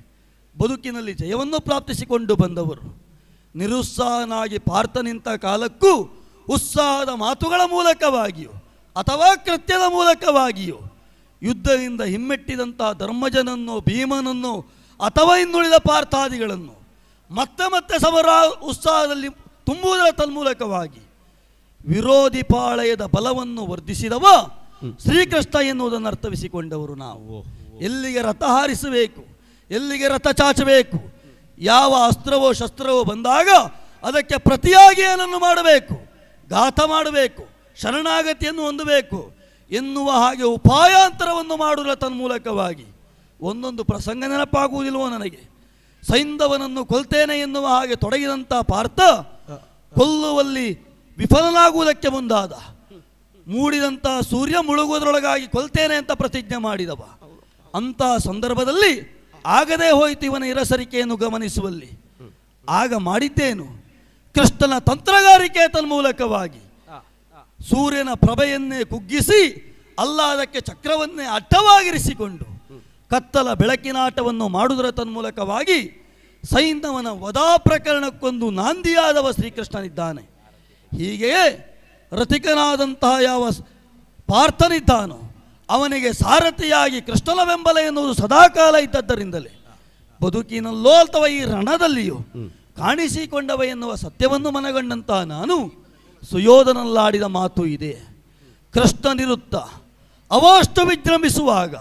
ಬದುಕಿನಲ್ಲಿ ಜಯವನ್ನು ಪ್ರಾಪ್ತಿಸಿಕೊಂಡು ಬಂದವರು. ನಿರುತ್ಸಾಹನಾಗಿ ಪಾರ್ಥ ನಿಂತ ಕಾಲಕ್ಕೂ ಉತ್ಸಾಹದ ಮಾತುಗಳ ಮೂಲಕವಾಗಿಯೋ ಅಥವಾ ಕೃತ್ಯದ ಮೂಲಕವಾಗಿಯೋ ಯುದ್ಧದಿಂದ ಹಿಮ್ಮೆಟ್ಟಿದಂಥ ಧರ್ಮಜನನ್ನು, ಭೀಮನನ್ನು ಅಥವಾ ಇನ್ನುಳಿದ ಪಾರ್ಥಾದಿಗಳನ್ನು ಮತ್ತೆ ಮತ್ತೆ ಸಮರ ಉತ್ಸಾಹದಲ್ಲಿ ತುಂಬುವುದರ ತನ್ಮೂಲಕವಾಗಿ ವಿರೋಧಿ ಪಾಳಯದ ಬಲವನ್ನು ವರ್ಧಿಸಿದವ ಶ್ರೀಕೃಷ್ಣ ಎನ್ನುವುದನ್ನು ಅರ್ಥವಿಸಿಕೊಂಡವರು ನಾವು. ಎಲ್ಲಿಗೆ ರಥ ಹಾರಿಸಬೇಕು, ಎಲ್ಲಿಗೆ ರಥ ಚಾಚಬೇಕು, ಯಾವ ಅಸ್ತ್ರವೋ ಶಸ್ತ್ರವೋ ಬಂದಾಗ ಅದಕ್ಕೆ ಪ್ರತಿಯಾಗಿ ಏನನ್ನು ಮಾಡಬೇಕು, ಘಾತ ಮಾಡಬೇಕು, ಶರಣಾಗತಿಯನ್ನು ಹೊಂದಬೇಕು ಎನ್ನುವ ಹಾಗೆ ಉಪಾಯಾಂತರವನ್ನು ಮಾಡುವ ತನ್ಮೂಲಕವಾಗಿ ಒಂದೊಂದು ಪ್ರಸಂಗ ನೆನಪಾಗುವುದಿಲ್ವೋ ನನಗೆ. ಸೈಂಧವನನ್ನು ಕೊಲ್ತೇನೆ ಎನ್ನುವ ಹಾಗೆ ತೊಡಗಿದಂಥ ಪಾರ್ಥ ಕೊಲ್ಲುವಲ್ಲಿ ವಿಫಲನಾಗುವುದಕ್ಕೆ ಮುಂದಾದ. ಮೂಡಿದಂಥ ಸೂರ್ಯ ಮುಳುಗುವುದರೊಳಗಾಗಿ ಕೊಲ್ತೇನೆ ಅಂತ ಪ್ರತಿಜ್ಞೆ ಮಾಡಿದವ. ಅಂಥ ಸಂದರ್ಭದಲ್ಲಿ ಆಗದೇ ಹೋಯಿತು ಇವನ ಇರಸರಿಕೆಯನ್ನು ಗಮನಿಸುವಲ್ಲಿ. ಆಗ ಮಾಡಿದ್ದೇನು, ಕೃಷ್ಣನ ತಂತ್ರಗಾರಿಕೆ ತನ್ಮೂಲಕವಾಗಿ ಸೂರ್ಯನ ಪ್ರಭೆಯನ್ನೇ ಕುಗ್ಗಿಸಿ ಅಲ್ಲ ಅದಕ್ಕೆ ಚಕ್ರವನ್ನೇ ಅಡ್ಡವಾಗಿರಿಸಿಕೊಂಡು ಕತ್ತಲ ಬೆಳಕಿನ ಆಟವನ್ನು ಮಾಡುವುದರ ತನ್ಮೂಲಕವಾಗಿ ಸೈಂಧವನ ವಧಾ ಪ್ರಕರಣಕ್ಕೊಂದು ನಾಂದಿಯಾದವ ಶ್ರೀಕೃಷ್ಣನಿದ್ದಾನೆ. ಹೀಗೆಯೇ ರಥಿಕನಾದಂತಹ ಯಾವ ಪಾರ್ಥನಿದ್ದಾನೋ ಅವನಿಗೆ ಸಾರಥಿಯಾಗಿ ಕೃಷ್ಣನ ಬೆಂಬಲ ಎನ್ನುವುದು ಸದಾಕಾಲ ಇದ್ದದ್ದರಿಂದಲೇ ಬದುಕಿನಲ್ಲೋ ಅಥವಾ ಈ ರಣದಲ್ಲಿಯೂ ಕಾಣಿಸಿಕೊಂಡವ ಎನ್ನುವ ಸತ್ಯವನ್ನು ಮನಗಂಡಂತಹ ನಾನು ಸುಯೋಧನಲ್ಲಾಡಿದ ಮಾತು ಇದೆ. ಕೃಷ್ಣನಿರುತ್ತ ಅವಷ್ಟು ವಿಜೃಂಭಿಸುವಾಗ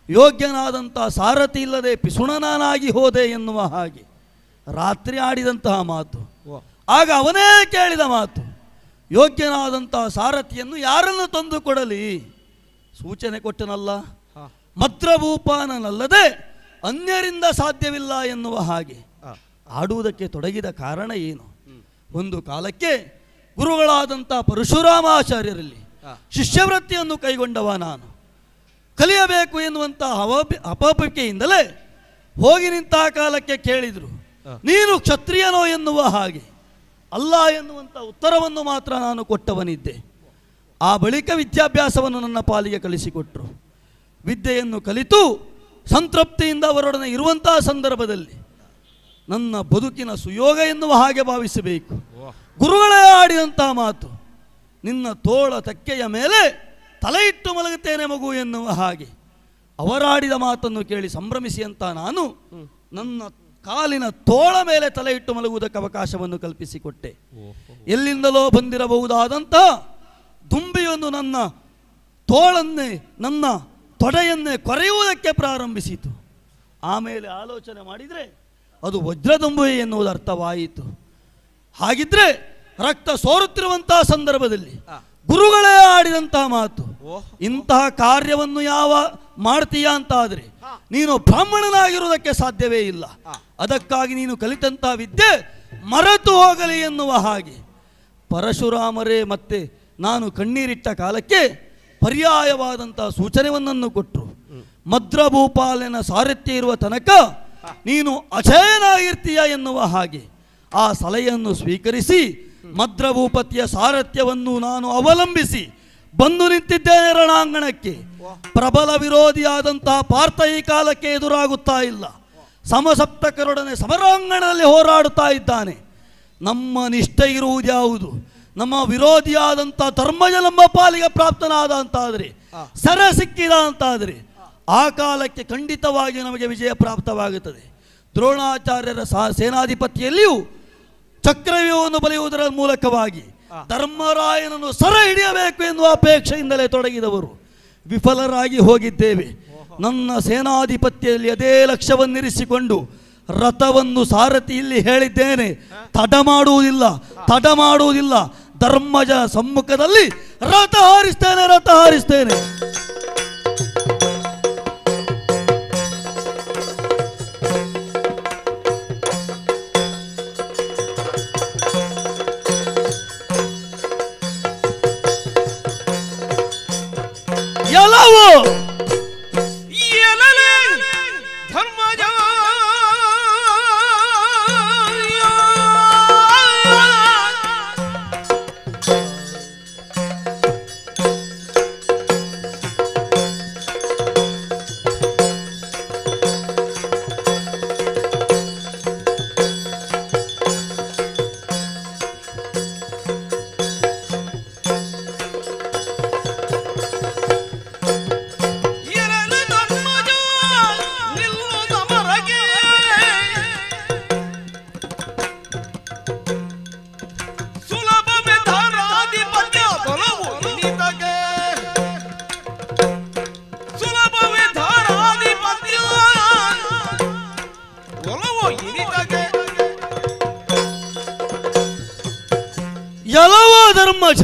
ಯೋಗ್ಯನಾದಂಥ ಸಾರಥಿ ಇಲ್ಲದೆ ಪಿಸುಣನಾಗಿ ಹೋದೆ ಎನ್ನುವ ಹಾಗೆ ರಾತ್ರಿ ಆಡಿದಂತಹ ಮಾತು. ಆಗ ಅವನೇ ಕೇಳಿದ ಮಾತು, ಯೋಗ್ಯನಾದಂತಹ ಸಾರಥಿಯನ್ನು ಯಾರನ್ನು ತಂದು ಕೊಡಲಿ? ಸೂಚನೆ ಕೊಟ್ಟನಲ್ಲ, ಮದ್ರಭೂಪಾನನಲ್ಲದೆ ಅನ್ಯರಿಂದ ಸಾಧ್ಯವಿಲ್ಲ ಎನ್ನುವ ಹಾಗೆ ಆಡುವುದಕ್ಕೆ ತೊಡಗಿದ ಕಾರಣ ಏನು? ಒಂದು ಕಾಲಕ್ಕೆ ಗುರುಗಳಾದಂಥ ಪರಶುರಾಮಾಚಾರ್ಯರಲ್ಲಿ ಶಿಷ್ಯವೃತ್ತಿಯನ್ನು ಕೈಗೊಂಡವ ನಾನು. ಕಲಿಯಬೇಕು ಎನ್ನುವಂಥ ಅಪಪಿಕೆಯಿಂದಲೇ ಹೋಗಿ ನಿಂತ ಕಾಲಕ್ಕೆ ಕೇಳಿದರು, ನೀನು ಕ್ಷತ್ರಿಯನೋ ಎನ್ನುವ ಹಾಗೆ. ಅಲ್ಲ ಎನ್ನುವಂಥ ಉತ್ತರವನ್ನು ಮಾತ್ರ ನಾನು ಕೊಟ್ಟವನಿದ್ದೆ. ಆ ಬಳಿಕ ವಿದ್ಯಾಭ್ಯಾಸವನ್ನು ನನ್ನ ಪಾಲಿಗೆ ಕಲಿಸಿಕೊಟ್ಟರು. ವಿದ್ಯೆಯನ್ನು ಕಲಿತು ಸಂತೃಪ್ತಿಯಿಂದ ಅವರೊಡನೆ ಇರುವಂತಹ ಸಂದರ್ಭದಲ್ಲಿ ನನ್ನ ಬದುಕಿನ ಸುಯೋಗ ಎನ್ನುವ ಹಾಗೆ ಭಾವಿಸಬೇಕು. ಗುರುಗಳೇ ಆಡಿದಂತಹ ಮಾತು, ನಿನ್ನ ತೋಳ ತೆಕ್ಕೆಯ ಮೇಲೆ ತಲೆ ಇಟ್ಟು ಮಲಗುತ್ತೇನೆ ಮಗು ಎನ್ನುವ ಹಾಗೆ ಅವರಾಡಿದ ಮಾತನ್ನು ಕೇಳಿ ಸಂಭ್ರಮಿಸಿ ಅಂತ ನಾನು ನನ್ನ ಕಾಲಿನ ತೋಳ ಮೇಲೆ ತಲೆ ಇಟ್ಟು ಮಲಗುವುದಕ್ಕೆ ಅವಕಾಶವನ್ನು ಕಲ್ಪಿಸಿಕೊಟ್ಟೆ. ಎಲ್ಲಿಂದಲೋ ಬಂದಿರಬಹುದಾದಂಥ ದುಂಬಿಯೊಂದು ನನ್ನ ತೋಳನ್ನೇ ನನ್ನ ತೊಡೆಯನ್ನೇ ಕೊರೆಯುವುದಕ್ಕೆ ಪ್ರಾರಂಭಿಸಿತು. ಆಮೇಲೆ ಆಲೋಚನೆ ಮಾಡಿದರೆ ಅದು ವಜ್ರದುಂಬಿ ಎನ್ನುವುದು ಅರ್ಥವಾಯಿತು. ಹಾಗಿದ್ರೆ ರಕ್ತ ಸೋರುತ್ತಿರುವಂತಹ ಸಂದರ್ಭದಲ್ಲಿ ಗುರುಗಳೇ ಆಡಿದಂತಹ ಮಾತು, ಇಂತಹ ಕಾರ್ಯವನ್ನು ಯಾವ ಮಾಡ್ತೀಯ ಅಂತ ಆದರೆ ನೀನು ಬ್ರಾಹ್ಮಣನಾಗಿರುವುದಕ್ಕೆ ಸಾಧ್ಯವೇ ಇಲ್ಲ. ಅದಕ್ಕಾಗಿ ನೀನು ಕಲಿತಂತಹ ವಿದ್ಯೆ ಮರೆತು ಹೋಗಲಿ ಎನ್ನುವ ಹಾಗೆ ಪರಶುರಾಮರೇ ಮತ್ತೆ ನಾನು ಕಣ್ಣೀರಿಟ್ಟ ಕಾಲಕ್ಕೆ ಪರ್ಯಾಯವಾದಂತಹ ಸೂಚನೆಯನ್ನು ಕೊಟ್ಟರು. ಮದ್ರಭೂಪಾಲನ ಸಾರಥ್ಯ ಇರುವ ತನಕ ನೀನು ಅಜಯನಾಗಿರ್ತೀಯ ಎನ್ನುವ ಹಾಗೆ ಆ ಸಲಹೆಯನ್ನು ಸ್ವೀಕರಿಸಿ ಮದ್ರಭೂಪತಿಯ ಸಾರಥ್ಯವನ್ನು ನಾನು ಅವಲಂಬಿಸಿ ಬಂದು ನಿಂತಿದ್ದೇನೆ ರಣಾಂಗಣಕ್ಕೆ. ಪ್ರಬಲ ವಿರೋಧಿಯಾದಂತಹ ಪಾರ್ಥ ಈ ಕಾಲಕ್ಕೆ ಎದುರಾಗುತ್ತಾ ಇಲ್ಲ. ಸಮಸಪ್ತಕರೊಡನೆ ಸಮರಾಂಗಣದಲ್ಲಿ ಹೋರಾಡುತ್ತಾ ಇದ್ದಾನೆ. ನಮ್ಮ ನಿಷ್ಠೆ ಇರುವುದ್ಯಾವುದು? ನಮ್ಮ ವಿರೋಧಿಯಾದಂಥ ಧರ್ಮಜ ನಮ್ಮ ಪಾಲಿಗೆ ಪ್ರಾಪ್ತನಾದ ಅಂತಾದರೆ, ಸರ ಸಿಕ್ಕಿದ ಅಂತಾದರೆ ಆ ಕಾಲಕ್ಕೆ ಖಂಡಿತವಾಗಿ ನಮಗೆ ವಿಜಯ ಪ್ರಾಪ್ತವಾಗುತ್ತದೆ. ದ್ರೋಣಾಚಾರ್ಯರ ಸೇನಾಧಿಪತಿಯಲ್ಲಿಯೂ ಚಕ್ರವ್ಯೂಹವನ್ನು ಬಲಿಯುವುದರ ಮೂಲಕವಾಗಿ ಧರ್ಮರಾಯನನ್ನು ಸರ ಹಿಡಿಯಬೇಕು ಎನ್ನುವ ಅಪೇಕ್ಷೆಯಿಂದಲೇ ತೊಡಗಿದವರು. ವಿಫಲರಾಗಿ ಹೋಗಿದ್ದೇವೆ. ನನ್ನ ಸೇನಾಧಿಪತ್ಯದಲ್ಲಿ ಅದೇ ಲಕ್ಷ್ಯವನ್ನಿರಿಸಿಕೊಂಡು ರಥವನ್ನು ಸಾರಥಿ ಇಲ್ಲಿ ಹೇಳಿದ್ದೇನೆ, ತಡ ಮಾಡುವುದಿಲ್ಲ. ಧರ್ಮಜ ಸಮ್ಮುಖದಲ್ಲಿ ರಥ ಹಾರಿಸ್ತೇನೆ. ಧರ್ಮಜ,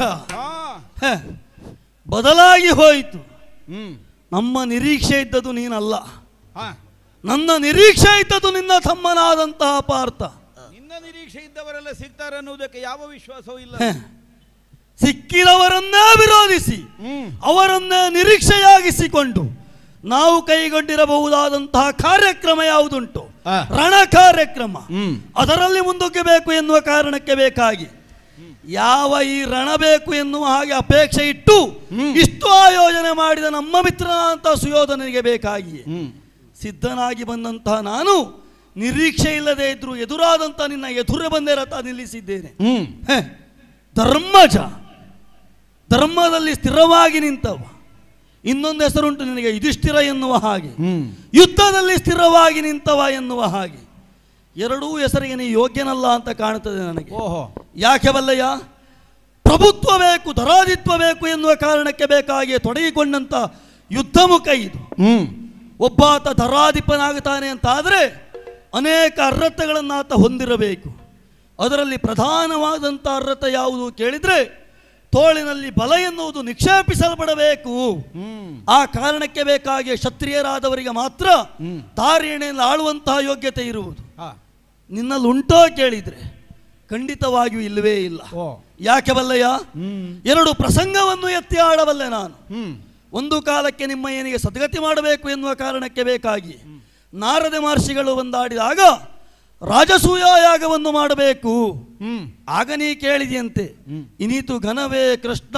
ಹ, ಬದಲಾಗಿ ಹೋಯಿತು. ನಮ್ಮ ನಿರೀಕ್ಷೆ ಇದ್ದದ್ದು ನೀನಲ್ಲ, ನನ್ನ ನಿರೀಕ್ಷೆ ಇದ್ದದ್ದು ನಿನ್ನ ತಮ್ಮನಾದಂತಹ ಪಾರ್ಥ. ನಿನ್ನ ನಿರೀಕ್ಷೆ ಇದ್ದವರೆಲ್ಲ ಸಿಗ್ತಾರೆ ಅನ್ನುವುದಕ್ಕೆ ಯಾವ ವಿಶ್ವಾಸವೂ ಇಲ್ಲ. ಸಿಕ್ಕಿದವರನ್ನೇ ವಿರೋಧಿಸಿ ಅವರನ್ನೇ ನಿರೀಕ್ಷೆಯಾಗಿಸಿಕೊಂಡು ನಾವು ಕೈಗೊಂಡಿರಬಹುದಾದಂತಹ ಕಾರ್ಯಕ್ರಮ ಯಾವುದುಂಟು, ರಣ ಕಾರ್ಯಕ್ರಮ, ಅದರಲ್ಲಿ ಮುಂದೋಗಬೇಕು ಎನ್ನುವ ಕಾರಣಕ್ಕೆ ಬೇಕಾಗಿ ಯಾವ ಈ ರಣ ಬೇಕು ಎನ್ನುವ ಹಾಗೆ ಅಪೇಕ್ಷೆ ಇಟ್ಟು ಇಷ್ಟು ಆಯೋಜನೆ ಮಾಡಿದ ನಮ್ಮ ಮಿತ್ರನಾದಂತಹ ಸುಯೋಧನಿಗೆ ಬೇಕಾಗಿ ಸಿದ್ಧನಾಗಿ ಬಂದಂತಹ ನಾನು ನಿರೀಕ್ಷೆ ಇಲ್ಲದೆ ಇದ್ರು ಎದುರಾದಂತ ನಿನ್ನ ಎದುರೇ ಬಂದೇ ರಥ ನಿಲ್ಲಿಸಿದ್ದೇನೆ. ಧರ್ಮಜ, ಧರ್ಮದಲ್ಲಿ ಸ್ಥಿರವಾಗಿ ನಿಂತವ. ಇನ್ನೊಂದು ಹೆಸರುಂಟು ನಿನಗೆ, ಯುಧಿಷ್ಠಿರ ಎನ್ನುವ ಹಾಗೆ, ಯುದ್ಧದಲ್ಲಿ ಸ್ಥಿರವಾಗಿ ನಿಂತವ ಎನ್ನುವ ಹಾಗೆ. ಎರಡೂ ಹೆಸರಿಗೆ ನೀ ಯೋಗ್ಯನಲ್ಲ ಅಂತ ಕಾಣುತ್ತದೆ ನನಗೆ. ಯಾಕೆ ಬಲ್ಲಯ್ಯ? ಪ್ರಭುತ್ವ ಬೇಕು, ಧರಾಧಿತ್ವ ಬೇಕು ಎನ್ನುವ ಕಾರಣಕ್ಕೆ ಬೇಕಾಗಿ ತೊಡಗಿಕೊಂಡಂತ ಯುದ್ಧ ಮುಖ ಇದು. ಒಬ್ಬಾತ ಧರಾಧಿಪನಾಗುತ್ತಾನೆ ಅಂತ ಆದರೆ ಅನೇಕ ಅರ್ಹತೆಗಳನ್ನು ಆತ ಹೊಂದಿರಬೇಕು. ಅದರಲ್ಲಿ ಪ್ರಧಾನವಾದಂಥ ಅರ್ಹತೆ ಯಾವುದು ಕೇಳಿದ್ರೆ ತೋಳಿನಲ್ಲಿ ಬಲ ಎನ್ನುವುದು ನಿಕ್ಷೇಪಿಸಲ್ಪಡಬೇಕು. ಆ ಕಾರಣಕ್ಕೆ ಬೇಕಾಗಿ ಕ್ಷತ್ರಿಯರಾದವರಿಗೆ ಮಾತ್ರ ತಾರೇಣೆಯಲ್ಲಿ ಆಳುವಂತಹ ಯೋಗ್ಯತೆ ಇರುವುದು. ನಿನ್ನಲ್ಲಿ ಉಂಟೋ ಕೇಳಿದ್ರೆ ಖಂಡಿತವಾಗಿಯೂ ಇಲ್ಲವೇ ಇಲ್ಲ. ಯಾಕೆ ಬಲ್ಲಯ್ಯ? ಎರಡು ಪ್ರಸಂಗವನ್ನು ಎತ್ತಿ ಆಡಬಲ್ಲೆ ನಾನು. ಒಂದು ಕಾಲಕ್ಕೆ ನಿಮ್ಮ ಏನಿಗೆ ಸದ್ಗತಿ ಮಾಡಬೇಕು ಎನ್ನುವ ಕಾರಣಕ್ಕೆ ಬೇಕಾಗಿ ನಾರದ ಮಹರ್ಷಿಗಳು ಒಂದಾಡಿದಾಗ ರಾಜಸೂಯ ಯಾಗವನ್ನು ಮಾಡಬೇಕು. ಆಗ ನೀ ಕೇಳಿದೆಯಂತೆ, ಇನೀತು ಘನವೇ ಕೃಷ್ಣ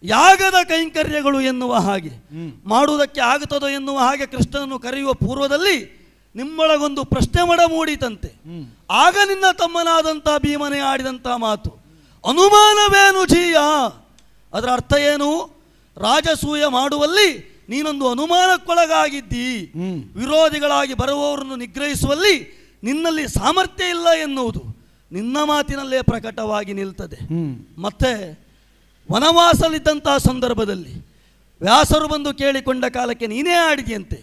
ಯಾಗದ ಕೈಂಕರ್ಯಗಳು ಎನ್ನುವ ಹಾಗೆ ಮಾಡುವುದಕ್ಕೆ ಆಗುತ್ತದೋ ಎನ್ನುವ ಹಾಗೆ ಕೃಷ್ಣನನ್ನು ಕರೆಯುವ ಪೂರ್ವದಲ್ಲಿ ನಿಮ್ಮೊಳಗೊಂದು ಪ್ರಶ್ನೆ ಮಡ ಮೂಡಿತಂತೆ. ಆಗ ನಿನ್ನ ತಮ್ಮನಾದಂಥ ಭೀಮನೆ ಆಡಿದಂತಹ ಮಾತು, ಅನುಮಾನವೇನು ಜೀಯ? ಅದರ ಅರ್ಥ ಏನು? ರಾಜಸೂಯ ಮಾಡುವಲ್ಲಿ ನೀನೊಂದು ಅನುಮಾನಕ್ಕೊಳಗಾಗಿದ್ದಿ, ವಿರೋಧಿಗಳಾಗಿ ಬರುವವರನ್ನು ನಿಗ್ರಹಿಸುವಲ್ಲಿ ನಿನ್ನಲ್ಲಿ ಸಾಮರ್ಥ್ಯ ಇಲ್ಲ ಎನ್ನುವುದು ನಿನ್ನ ಮಾತಿನಲ್ಲೇ ಪ್ರಕಟವಾಗಿ ನಿಲ್ತದೆ. ಮತ್ತೆ ವನವಾಸಲಿದ್ದಂತಹ ಸಂದರ್ಭದಲ್ಲಿ ವ್ಯಾಸರು ಬಂದು ಕೇಳಿಕೊಂಡ ಕಾಲಕ್ಕೆ ನೀನೇ ಆಡಿದೆಯಂತೆ,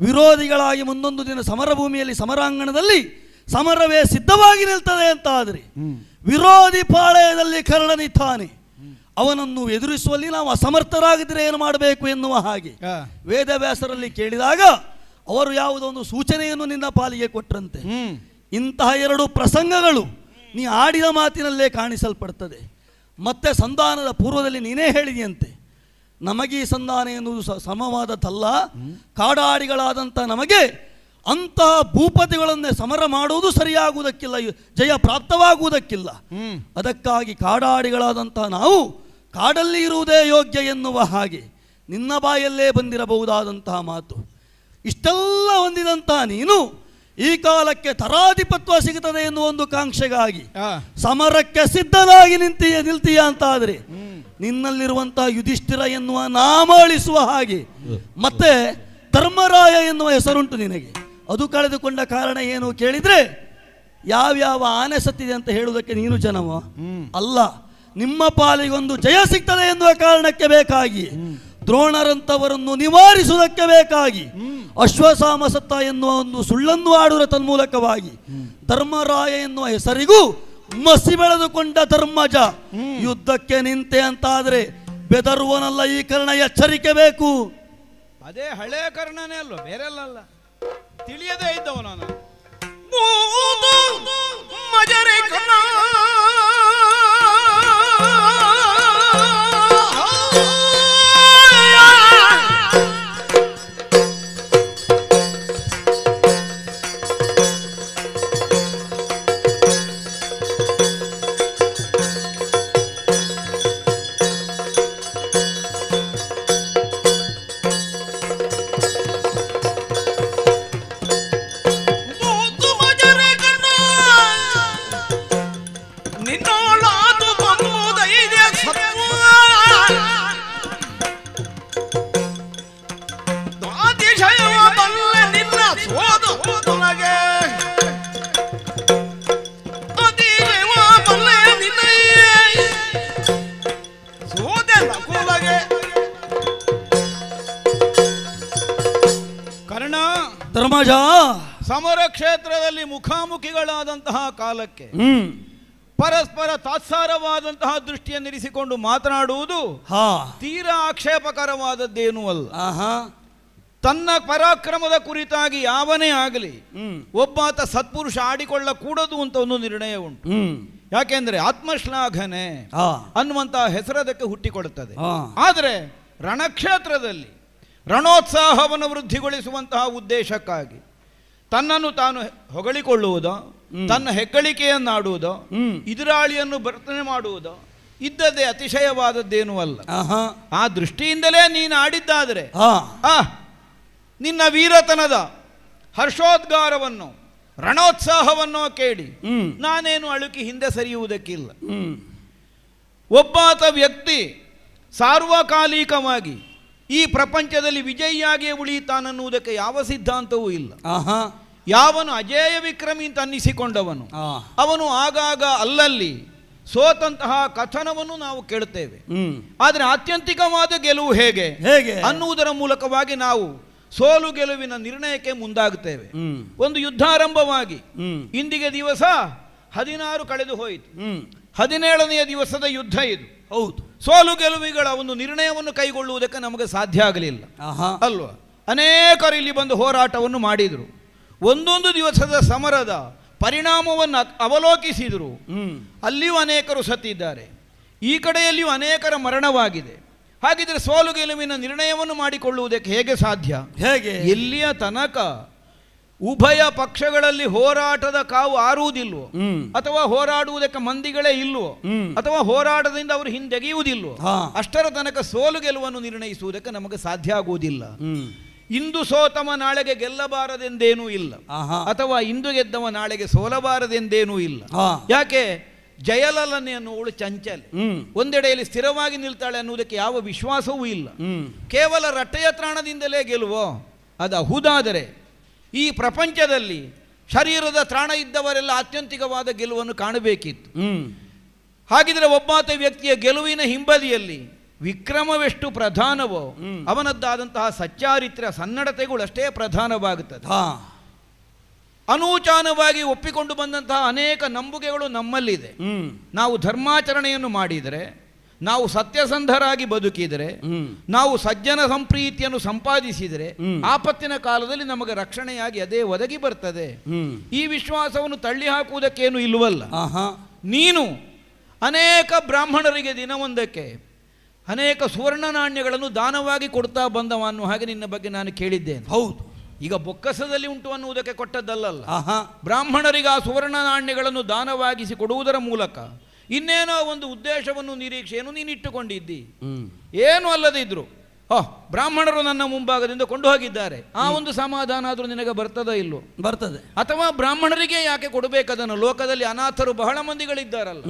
ವಿರೋಧಿಗಳಾಗಿ ಮುಂದೊಂದು ದಿನ ಸಮರಭೂಮಿಯಲ್ಲಿ ಸಮರಾಂಗಣದಲ್ಲಿ ಸಮರವೇ ಸಿದ್ಧವಾಗಿ ನಿಲ್ತದೆ ಅಂತ ಆದರೆ ವಿರೋಧಿ ಪಾಳಯದಲ್ಲಿ ಕರ್ಣನಿದ್ದಾನೆ, ಅವನನ್ನು ಎದುರಿಸುವಲ್ಲಿ ನಾವು ಅಸಮರ್ಥರಾಗಿದ್ದರೆ ಏನು ಮಾಡಬೇಕು ಎನ್ನುವ ಹಾಗೆ ವೇದವ್ಯಾಸರಲ್ಲಿ ಕೇಳಿದಾಗ ಅವರು ಯಾವುದೋ ಒಂದು ಸೂಚನೆಯನ್ನು ನಿನ್ನ ಪಾಲಿಗೆ ಕೊಟ್ಟರಂತೆ. ಇಂತಹ ಎರಡು ಪ್ರಸಂಗಗಳು ನೀ ಆಡಿದ ಮಾತಿನಲ್ಲೇ ಕಾಣಿಸಲ್ಪಡ್ತದೆ. ಮತ್ತೆ ಸಂಧಾನದ ಪೂರ್ವದಲ್ಲಿ ನೀನೇ ಹೇಳಿದೆಯಂತೆ, ನಮಗೆ ಈ ಸಂಧಾನ ಎನ್ನುವುದು ಸಮವಾದದ್ದಲ್ಲ, ಕಾಡಾಡಿಗಳಾದಂಥ ನಮಗೆ ಅಂತಹ ಭೂಪತಿಗಳನ್ನೇ ಸಮರ ಮಾಡುವುದು ಸರಿಯಾಗುವುದಕ್ಕಿಲ್ಲ, ಜಯ ಪ್ರಾಪ್ತವಾಗುವುದಕ್ಕಿಲ್ಲ. ಅದಕ್ಕಾಗಿ ಕಾಡಾಡಿಗಳಾದಂತಹ ನಾವು ಕಾಡಲ್ಲಿ ಇರುವುದೇ ಯೋಗ್ಯ ಎನ್ನುವ ಹಾಗೆ ನಿನ್ನ ಬಾಯಲ್ಲೇ ಬಂದಿರಬಹುದಾದಂತಹ ಮಾತು. ಇಷ್ಟೆಲ್ಲ ಹೊಂದಿದಂತಹ ನೀನು ಈ ಕಾಲಕ್ಕೆ ತರಾಧಿಪತ್ವ ಸಿಗುತ್ತದೆ ಎನ್ನುವ ಒಂದು ಕಾಂಕ್ಷೆಗಾಗಿ ಸಮರಕ್ಕೆ ಸಿದ್ಧನಾಗಿ ನಿಲ್ತೀಯ ಅಂತ ಆದರೆ ನಿನ್ನಲ್ಲಿರುವಂತಹ ಯುಧಿಷ್ಠಿರ ಎನ್ನುವ ನಾಮ ಅಳಿಸುವ ಹಾಗೆ ಮತ್ತೆ ಧರ್ಮರಾಯ ಎನ್ನುವ ಹೆಸರುಂಟು ನಿನಗೆ. ಅದು ಕಳೆದುಕೊಂಡ ಕಾರಣ ಏನು ಕೇಳಿದ್ರೆ ಯಾವ್ಯಾವ ಆನೆ ಸತ್ತಿದೆ ಅಂತ ಹೇಳುವುದಕ್ಕೆ ನೀನು ಜನವ ಅಲ್ಲ, ನಿಮ್ಮ ಪಾಲಿಗೊಂದು ಜಯ ಸಿಗ್ತದೆ ಎನ್ನುವ ಕಾರಣಕ್ಕೆ ಬೇಕಾಗಿ ದ್ರೋಣರಂತವರನ್ನು ನಿವಾರಿಸುವುದಕ್ಕೆ ಬೇಕಾಗಿ ಅಶ್ವಸಾಮ ಸತ್ತ ಎನ್ನುವ ಒಂದು ಸುಳ್ಳನ್ನು ಆಡುವ ತನ್ಮೂಲಕವಾಗಿ ಧರ್ಮರಾಯ ಎನ್ನುವ ಹೆಸರಿಗೂ ಮಸಿ ಬೆಳೆದುಕೊಂಡ ಧರ್ಮಜ ಯುದ್ಧಕ್ಕೆ ನಿಂತೆ ಅಂತಾದ್ರೆ ಬೆದರುವನಲ್ಲ ಈ ಕರ್ಣ, ಎಚ್ಚರಿಕೆ ಬೇಕು. ಅದೇ ಹಳೆ ಕರ್ಣನೇ ಅಲ್ವ, ಬೇರೆಲ್ಲ ತಿಳಿಯದೇ ಇದ್ದವ ನಾನು. ಮಜರೆ ಕರ್ಣ ಧರ್ಮಜ ಸಮರ ಕ್ಷೇತ್ರದಲ್ಲಿ ಮುಖಾಮುಖಿಗಳಾದಂತಹ ಕಾಲಕ್ಕೆ ಪರಸ್ಪರ ತಾತ್ಸಾರವಾದಂತಹ ದೃಷ್ಟಿಯನ್ನಿರಿಸಿಕೊಂಡು ಮಾತನಾಡುವುದು ಹಾ ತೀರಾ ಆಕ್ಷೇಪಕರವಾದದ್ದೇನೂ ಅಲ್ಲ. ಆಹಾ ತನ್ನ ಪರಾಕ್ರಮದ ಕುರಿತಾಗಿ ಯಾವನೇ ಆಗಲಿ ಒಬ್ಬಾತ ಸತ್ಪುರುಷ ಆಡಿಕೊಳ್ಳಕೂಡದು ಅಂತ ಒಂದು ನಿರ್ಣಯ ಉಂಟು. ಯಾಕೆಂದ್ರೆ ಆತ್ಮಶ್ಲಾಘನೆ ಅನ್ನುವಂತಹ ಹೆಸರದಕ್ಕೆ ಹುಟ್ಟಿಕೊಡುತ್ತದೆ. ಆದರೆ ರಣಕ್ಷೇತ್ರದಲ್ಲಿ ರಣೋತ್ಸಾಹವನ್ನು ವೃದ್ಧಿಗೊಳಿಸುವಂತಹ ಉದ್ದೇಶಕ್ಕಾಗಿ ತನ್ನನ್ನು ತಾನು ಹೊಗಳಿಕೊಳ್ಳುವುದೋ, ತನ್ನ ಹೆಗ್ಗಳಿಕೆಯನ್ನಾಡುವುದೋ, ಎದುರಾಳಿಯನ್ನು ವರ್ತನೆ ಮಾಡುವುದೋ ಇದ್ದದ್ದೇ ಅತಿಶಯವಾದದ್ದೇನೂ ಅಲ್ಲ. ಆ ದೃಷ್ಟಿಯಿಂದಲೇ ನೀನು ಆಡಿದ್ದಾದರೆ ನಿನ್ನ ವೀರತನದ ಹರ್ಷೋದ್ಗಾರವನ್ನು ರಣೋತ್ಸಾಹವನ್ನು ಕೇಳಿ ನಾನೇನು ಅಳುಕಿ ಹಿಂದೆ ಸರಿಯುವುದಕ್ಕಿಲ್ಲ. ಒಬ್ಬಾತ ವ್ಯಕ್ತಿ ಸಾರ್ವಕಾಲಿಕವಾಗಿ ಈ ಪ್ರಪಂಚದಲ್ಲಿ ವಿಜಯಿಯಾಗಿಯೇ ಉಳಿಯುತ್ತಾನನ್ನುವುದಕ್ಕೆ ಯಾವ ಸಿದ್ಧಾಂತವೂ ಇಲ್ಲ. ಯಾವನು ಅಜೇಯ ವಿಕ್ರಮಿ ಅಂತ ಅನ್ನಿಸಿಕೊಂಡವನು ಅವನು ಆಗಾಗ ಅಲ್ಲಲ್ಲಿ ಸೋತಂತಹ ಕಥನವನ್ನು ನಾವು ಕೇಳುತ್ತೇವೆ. ಆದರೆ ಆತ್ಯಂತಿಕವಾದ ಗೆಲುವು ಹೇಗೆ ಅನ್ನುವುದರ ಮೂಲಕವಾಗಿ ನಾವು ಸೋಲು ಗೆಲುವಿನ ನಿರ್ಣಯಕ್ಕೆ ಮುಂದಾಗುತ್ತೇವೆ. ಒಂದು ಯುದ್ಧಾರಂಭವಾಗಿ ಇಂದಿಗೆ ದಿವಸ 16 ಕಳೆದು ಹೋಯಿತು. 17ನೆಯ ದಿವಸದ ಯುದ್ಧ ಇದು. ಹೌದು, ಸೋಲು ಗೆಲುವಿಗಳ ಒಂದು ನಿರ್ಣಯವನ್ನು ಕೈಗೊಳ್ಳುವುದಕ್ಕೆ ನಮಗೆ ಸಾಧ್ಯ ಆಗಲಿಲ್ಲ ಅಲ್ವಾ? ಅನೇಕರು ಇಲ್ಲಿ ಬಂದು ಹೋರಾಟವನ್ನು ಮಾಡಿದರು. ಒಂದೊಂದು ದಿವಸದ ಸಮರದ ಪರಿಣಾಮವನ್ನು ಅವಲೋಕಿಸಿದರು. ಅಲ್ಲಿಯೂ ಅನೇಕರು ಸತ್ತಿದ್ದಾರೆ, ಈ ಕಡೆಯಲ್ಲಿಯೂ ಅನೇಕರ ಮರಣವಾಗಿದೆ. ಹಾಗಿದ್ರೆ ಸೋಲು ಗೆಲುವಿನ ನಿರ್ಣಯವನ್ನು ಮಾಡಿಕೊಳ್ಳುವುದಕ್ಕೆ ಹೇಗೆ ಸಾಧ್ಯ? ಹೇಗೆ? ಎಲ್ಲಿಯ ತನಕ ಉಭಯ ಪಕ್ಷಗಳಲ್ಲಿ ಹೋರಾಟದ ಕಾವು ಆರುವುದಿಲ್ವೋ, ಅಥವಾ ಹೋರಾಡುವುದಕ್ಕೆ ಮಂದಿಗಳೇ ಇಲ್ವೋ, ಅಥವಾ ಹೋರಾಟದಿಂದ ಅವರು ಹಿಂದೆಗೆಯುವುದಿಲ್ವೋ, ಅಷ್ಟರ ತನಕ ಸೋಲು ಗೆಲುವನ್ನು ನಿರ್ಣಯಿಸುವುದಕ್ಕೆ ನಮಗೆ ಸಾಧ್ಯ ಆಗುವುದಿಲ್ಲ. ಇಂದು ಸೋತವ ನಾಳೆಗೆ ಗೆಲ್ಲಬಾರದೆಂದೇನೂ ಇಲ್ಲ, ಅಥವಾ ಇಂದು ಗೆದ್ದವ ನಾಳೆಗೆ ಸೋಲಬಾರದೆಂದೇನೂ ಇಲ್ಲ. ಯಾಕೆ? ಜಯಲಲನೆ ಅನ್ನುವಳು ಚಂಚಲೆ, ಒಂದೆಡೆಯಲ್ಲಿ ಸ್ಥಿರವಾಗಿ ನಿಲ್ತಾಳೆ ಅನ್ನುವುದಕ್ಕೆ ಯಾವ ವಿಶ್ವಾಸವೂ ಇಲ್ಲ. ಕೇವಲ ರಟ್ಟೆಯ ತ್ರಾಣದಿಂದಲೇ ಗೆಲುವೋ? ಅದು ಅಹುದಾದರೆ ಈ ಪ್ರಪಂಚದಲ್ಲಿ ಶರೀರದ ತ್ರಾಣ ಇದ್ದವರೆಲ್ಲ ಆತ್ಯಂತಿಕವಾದ ಗೆಲುವನ್ನು ಕಾಣಬೇಕಿತ್ತು. ಹಾಗಿದ್ರೆ ಒಬ್ಬಾತ ವ್ಯಕ್ತಿಯ ಗೆಲುವಿನ ಹಿಂಬದಿಯಲ್ಲಿ ವಿಕ್ರಮವೆಷ್ಟು ಪ್ರಧಾನವೋ ಅವನದ್ದಾದಂತಹ ಸಚ್ಚಾರಿತ್ರ್ಯ ಸನ್ನಡತೆಗಳು ಅಷ್ಟೇ ಪ್ರಧಾನವಾಗುತ್ತದೆ. ಅನೂಚಾನವಾಗಿ ಒಪ್ಪಿಕೊಂಡು ಬಂದಂತಹ ಅನೇಕ ನಂಬುಗೆಗಳು ನಮ್ಮಲ್ಲಿದೆ. ನಾವು ಧರ್ಮಾಚರಣೆಯನ್ನು ಮಾಡಿದರೆ, ನಾವು ಸತ್ಯಸಂಧರಾಗಿ ಬದುಕಿದರೆ, ನಾವು ಸಜ್ಜನ ಸಂಪ್ರೀತಿಯನ್ನು ಸಂಪಾದಿಸಿದರೆ ಆಪತ್ತಿನ ಕಾಲದಲ್ಲಿ ನಮಗೆ ರಕ್ಷಣೆಯಾಗಿ ಅದೇ ಒದಗಿ ಬರ್ತದೆ. ಈ ವಿಶ್ವಾಸವನ್ನು ತಳ್ಳಿ ಹಾಕುವುದಕ್ಕೇನು ಇಲ್ವಲ್ಲ. ನೀನು ಅನೇಕ ಬ್ರಾಹ್ಮಣರಿಗೆ ದಿನವೊಂದಕ್ಕೆ ಅನೇಕ ಸುವರ್ಣ ನಾಣ್ಯಗಳನ್ನು ದಾನವಾಗಿ ಕೊಡ್ತಾ ಬಂದವ ಅನ್ನುವ ಹಾಗೆ ನಿನ್ನ ಬಗ್ಗೆ ನಾನು ಕೇಳಿದ್ದೇನೆ. ಹೌದು, ಈಗ ಬೊಕ್ಕಸದಲ್ಲಿ ಉಂಟು ಅನ್ನುವುದಕ್ಕೆ ಕೊಟ್ಟದ್ದಲ್ಲ, ಬ್ರಾಹ್ಮಣರಿಗೆ ಆ ಸುವರ್ಣ ನಾಣ್ಯಗಳನ್ನು ದಾನವಾಗಿಸಿ ಕೊಡುವುದರ ಮೂಲಕ ಇನ್ನೇನೋ ಒಂದು ಉದ್ದೇಶವನ್ನು ನಿರೀಕ್ಷೆಯನ್ನು ನೀನು ಇಟ್ಟುಕೊಂಡಿದ್ದಿ. ಏನು ಅಲ್ಲದೆ ಇದ್ರು ಬ್ರಾಹ್ಮಣರು ನನ್ನ ಮುಂಭಾಗದಿಂದ ಕೊಂಡು ಹೋಗಿದ್ದಾರೆ, ಆ ಒಂದು ಸಮಾಧಾನ ಆದರೂ ನಿನಗೆ ಬರ್ತದೋ ಇಲ್ಲೋ? ಬರ್ತದೆ. ಅಥವಾ ಬ್ರಾಹ್ಮಣರಿಗೆ ಯಾಕೆ ಕೊಡಬೇಕದನ್ನು? ಲೋಕದಲ್ಲಿ ಅನಾಥರು ಬಹಳ ಮಂದಿಗಳಿದ್ದಾರಲ್ಲ,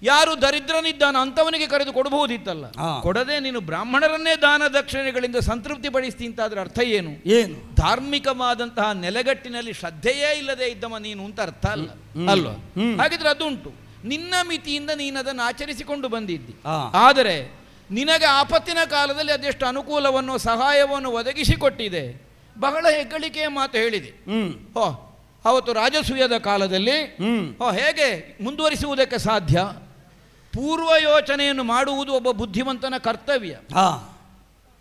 ಯಾರು ದರಿದ್ರನಿದ್ದಾನ ಅಂಥವನಿಗೆ ಕರೆದು ಕೊಡಬಹುದಿತ್ತಲ್ಲ. ಕೊಡದೆ ನೀನು ಬ್ರಾಹ್ಮಣರನ್ನೇ ದಾನ ದಕ್ಷಿಣೆಗಳಿಂದ ಸಂತೃಪ್ತಿ ಪಡಿಸ್ತಿ ಅಂತಾದ್ರೆ ಅರ್ಥ ಏನು? ಏನು? ಧಾರ್ಮಿಕವಾದಂತಹ ನೆಲೆಗಟ್ಟಿನಲ್ಲಿ ಶ್ರದ್ಧೆಯೇ ಇಲ್ಲದೆ ಇದ್ದವ ನೀನು ಅಂತ ಅರ್ಥ ಅಲ್ಲ ಅಲ್ವಾ? ಹಾಗಿದ್ರೆ ಅದುಂಟು, ನಿನ್ನ ಮಿತಿಯಿಂದ ನೀನು ಅದನ್ನು ಆಚರಿಸಿಕೊಂಡು ಬಂದಿದ್ದಿ. ಆದರೆ ನಿನಗೆ ಆಪತ್ತಿನ ಕಾಲದಲ್ಲಿ ಅದೆಷ್ಟು ಅನುಕೂಲವನ್ನು ಸಹಾಯವನ್ನು ಒದಗಿಸಿಕೊಟ್ಟಿದೆ. ಬಹಳ ಹೆಗ್ಗಳಿಕೆಯ ಮಾತು ಹೇಳಿದೆ. ಅವತ್ತು ರಾಜಸೂಯದ ಕಾಲದಲ್ಲಿ ಹೇಗೆ ಮುಂದುವರಿಸುವುದಕ್ಕೆ ಸಾಧ್ಯ? ಪೂರ್ವ ಯೋಚನೆಯನ್ನು ಮಾಡುವುದು ಒಬ್ಬ ಬುದ್ಧಿವಂತನ ಕರ್ತವ್ಯ.